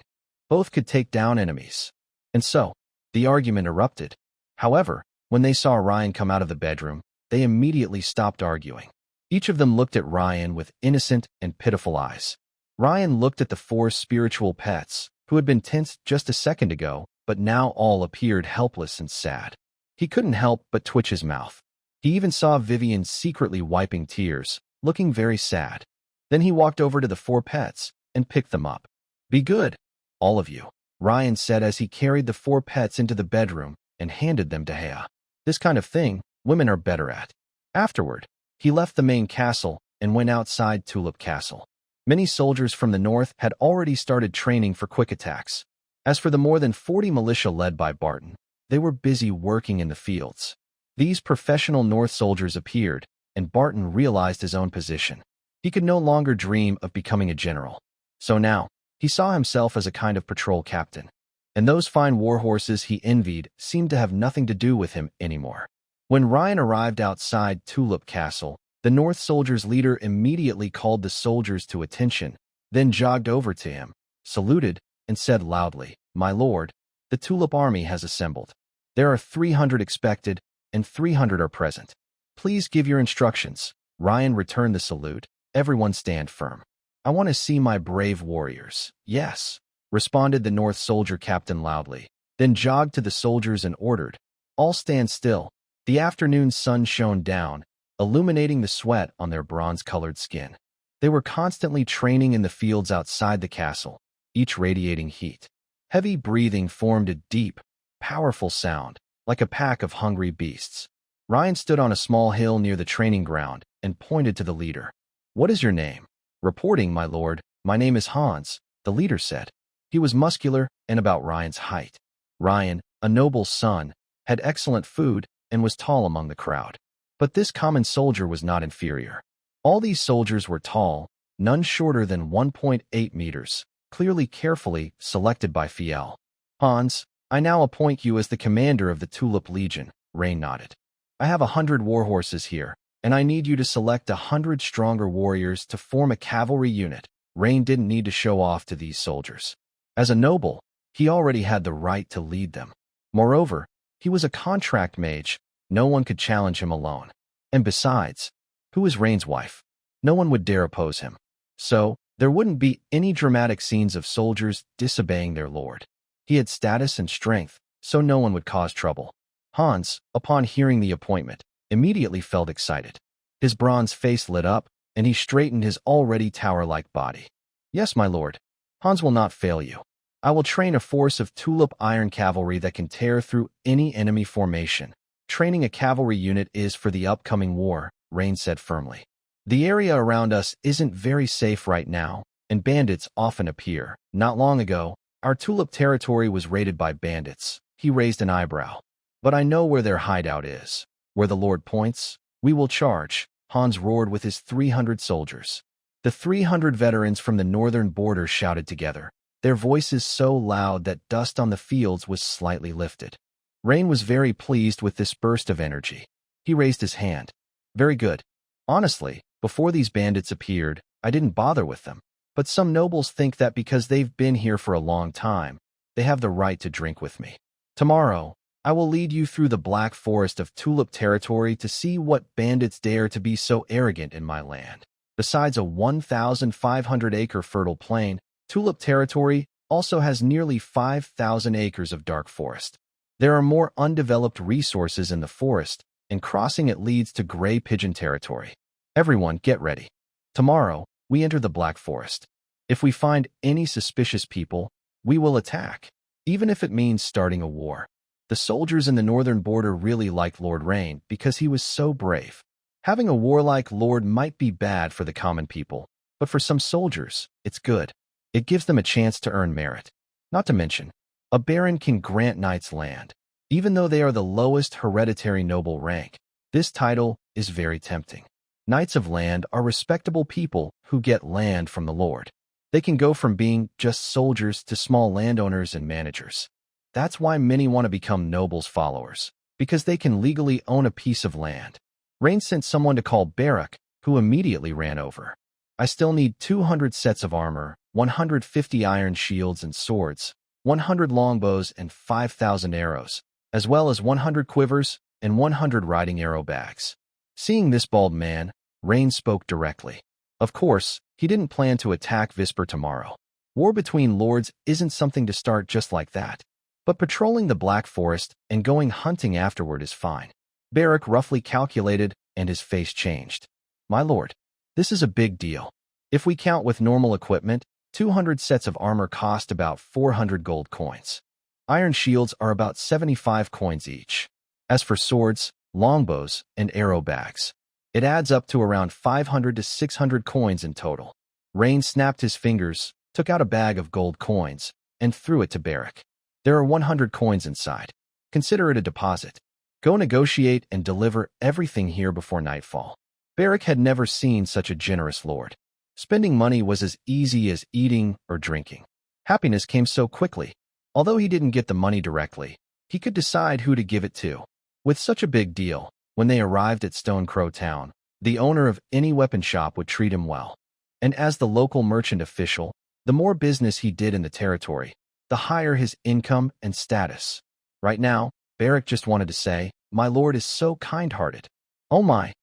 [SPEAKER 1] Both could take down enemies. And so, the argument erupted. However, when they saw Ryan come out of the bedroom, they immediately stopped arguing. Each of them looked at Ryan with innocent and pitiful eyes. Ryan looked at the 4 spiritual pets, who had been tense just a second ago, but now all appeared helpless and sad. He couldn't help but twitch his mouth. He even saw Vivian secretly wiping tears, looking very sad. Then he walked over to the 4 pets and picked them up. Be good, all of you, Ryan said as he carried the 4 pets into the bedroom and handed them to Haya. This kind of thing, women are better at. Afterward, he left the main castle and went outside Tulip Castle. Many soldiers from the north had already started training for quick attacks. As for the more than 40 militia led by Barton, they were busy working in the fields. These professional North soldiers appeared, and Barton realized his own position. He could no longer dream of becoming a general. So now, he saw himself as a kind of patrol captain. And those fine war horses he envied seemed to have nothing to do with him anymore. When Ryan arrived outside Tulip Castle, the North soldiers' leader immediately called the soldiers to attention, then jogged over to him, saluted, and said loudly, "My lord, the Tulip army has assembled. There are 300 expected, and 300 are present. Please give your instructions." Ryan returned the salute. "Everyone stand firm. I want to see my brave warriors." "Yes," responded the North soldier captain loudly, then jogged to the soldiers and ordered, "All stand still." The afternoon sun shone down, illuminating the sweat on their bronze-colored skin. They were constantly training in the fields outside the castle, each radiating heat. Heavy breathing formed a deep, powerful sound, like a pack of hungry beasts. Ryan stood on a small hill near the training ground and pointed to the leader. "What is your name?" "Reporting, my lord. My name is Hans," the leader said. He was muscular and about Ryan's height. Ryan, a noble's son, had excellent food and was tall among the crowd. But this common soldier was not inferior. All these soldiers were tall, none shorter than 1.8 meters, clearly carefully selected by Fiel. "Hans, I now appoint you as the commander of the Tulip Legion," Rain nodded. "I have 100 war horses here, and I need you to select 100 stronger warriors to form a cavalry unit." Rain didn't need to show off to these soldiers. As a noble, he already had the right to lead them. Moreover, he was a contract mage. No one could challenge him alone. And besides, who is Rain's wife? No one would dare oppose him. So, there wouldn't be any dramatic scenes of soldiers disobeying their lord. He had status and strength, so no one would cause trouble. Hans, upon hearing the appointment, immediately felt excited. His bronze face lit up, and he straightened his already tower-like body. "Yes, my lord. Hans will not fail you. I will train a force of Tulip Iron cavalry that can tear through any enemy formation. Training a cavalry unit is for the upcoming war," Rain said firmly. "The area around us isn't very safe right now, and bandits often appear. Not long ago, our Tulip territory was raided by bandits." He raised an eyebrow. "But I know where their hideout is. Where the Lord points, we will charge," Hans roared with his 300 soldiers. The 300 veterans from the northern border shouted together, their voices so loud that dust on the fields was slightly lifted. Rain was very pleased with this burst of energy. He raised his hand. "Very good. Honestly, before these bandits appeared, I didn't bother with them. But some nobles think that because they've been here for a long time, they have the right to drink with me. Tomorrow, I will lead you through the Black Forest of Tulip territory to see what bandits dare to be so arrogant in my land." Besides a 1,500-acre fertile plain, Tulip territory also has nearly 5,000 acres of dark forest. There are more undeveloped resources in the forest, and crossing it leads to gray pigeon territory. Everyone, get ready. Tomorrow, we enter the Black Forest. If we find any suspicious people, we will attack, even if it means starting a war. The soldiers in the northern border really liked Lord Rain because he was so brave. Having a warlike lord might be bad for the common people, but for some soldiers, it's good. It gives them a chance to earn merit. Not to mention, a baron can grant knights land. Even though they are the lowest hereditary noble rank, this title is very tempting. Knights of land are respectable people who get land from the lord. They can go from being just soldiers to small landowners and managers. That's why many want to become nobles' followers, because they can legally own a piece of land. Rain sent someone to call Barak, who immediately ran over. "I still need 200 sets of armor, 150 iron shields and swords, 100 longbows and 5,000 arrows, as well as 100 quivers and 100 riding arrow bags." Seeing this bald man, Rain spoke directly. Of course, he didn't plan to attack Visper tomorrow. War between lords isn't something to start just like that. But patrolling the Black Forest and going hunting afterward is fine. Barak roughly calculated, and his face changed. "My lord, this is a big deal. If we count with normal equipment, 200 sets of armor cost about 400 gold coins. Iron shields are about 75 coins each. As for swords, longbows, and arrow bags, it adds up to around 500 to 600 coins in total." Rain snapped his fingers, took out a bag of gold coins, and threw it to Beric. There are 100 coins inside. Consider it a deposit. Go negotiate and deliver everything here before nightfall. Beric had never seen such a generous lord. Spending money was as easy as eating or drinking. Happiness came so quickly. Although he didn't get the money directly, he could decide who to give it to. With such a big deal, when they arrived at Stone Crow Town, the owner of any weapon shop would treat him well. And as the local merchant official, the more business he did in the territory, the higher his income and status. Right now, Beric just wanted to say, "My lord is so kind-hearted." Oh my,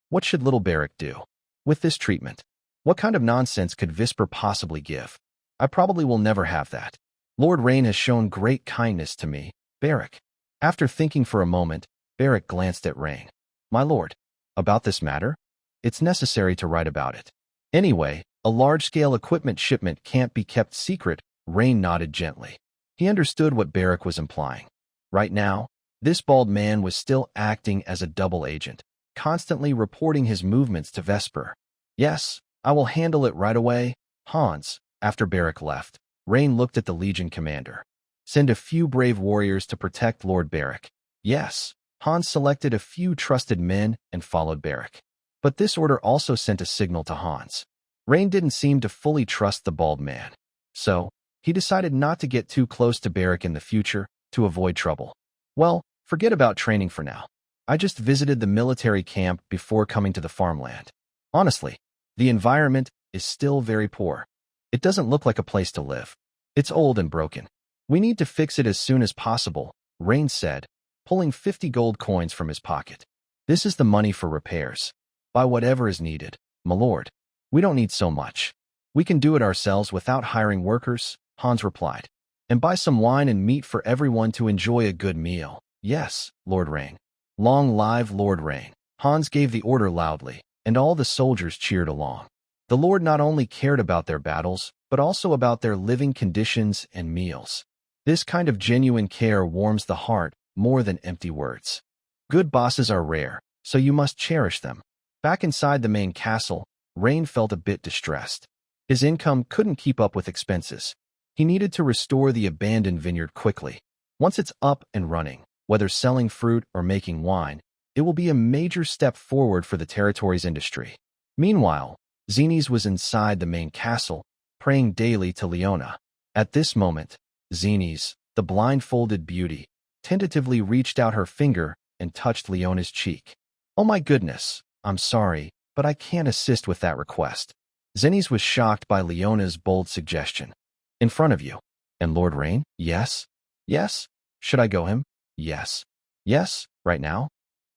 [SPEAKER 1] what should little Beric do with this treatment? What kind of nonsense could Visper possibly give? I probably will never have that. Lord Rain has shown great kindness to me, Beric. After thinking for a moment, Beric glanced at Rain. My lord, about this matter? It's necessary to write about it. Anyway, a large-scale equipment shipment can't be kept secret. Rain nodded gently. He understood what Beric was implying. Right now, this bald man was still acting as a double agent, constantly reporting his movements to Vesper. Yes, I will handle it right away, Hans. After Beric left, Rain looked at the Legion commander. Send a few brave warriors to protect Lord Beric. Yes, Hans selected a few trusted men and followed Beric. But this order also sent a signal to Hans. Rain didn't seem to fully trust the bald man. So, he decided not to get too close to Beric in the future to avoid trouble. Well, forget about training for now. I just visited the military camp before coming to the farmland. Honestly, the environment is still very poor. It doesn't look like a place to live. It's old and broken. We need to fix it as soon as possible, Rain said, pulling 50 gold coins from his pocket. This is the money for repairs. Buy whatever is needed, my lord. We don't need so much. We can do it ourselves without hiring workers, Hans replied. And buy some wine and meat for everyone to enjoy a good meal. Yes, Lord Rain. Long live Lord Rain. Hans gave the order loudly, and all the soldiers cheered along. The Lord not only cared about their battles, but also about their living conditions and meals. This kind of genuine care warms the heart more than empty words. Good bosses are rare, so you must cherish them. Back inside the main castle, Rain felt a bit distressed. His income couldn't keep up with expenses. He needed to restore the abandoned vineyard quickly. Once it's up and running, whether selling fruit or making wine, it will be a major step forward for the territory's industry. Meanwhile, Zines was inside the main castle, praying daily to Leona. At this moment, Zines, the blindfolded beauty, tentatively reached out her finger and touched Leona's cheek. Oh my goodness, I'm sorry, but I can't assist with that request. Zines was shocked by Leona's bold suggestion. In front of you. And Lord Rain? Yes? Yes? Should I go him? Yes. Yes? Right now?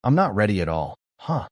[SPEAKER 1] I'm not ready at all. Huh.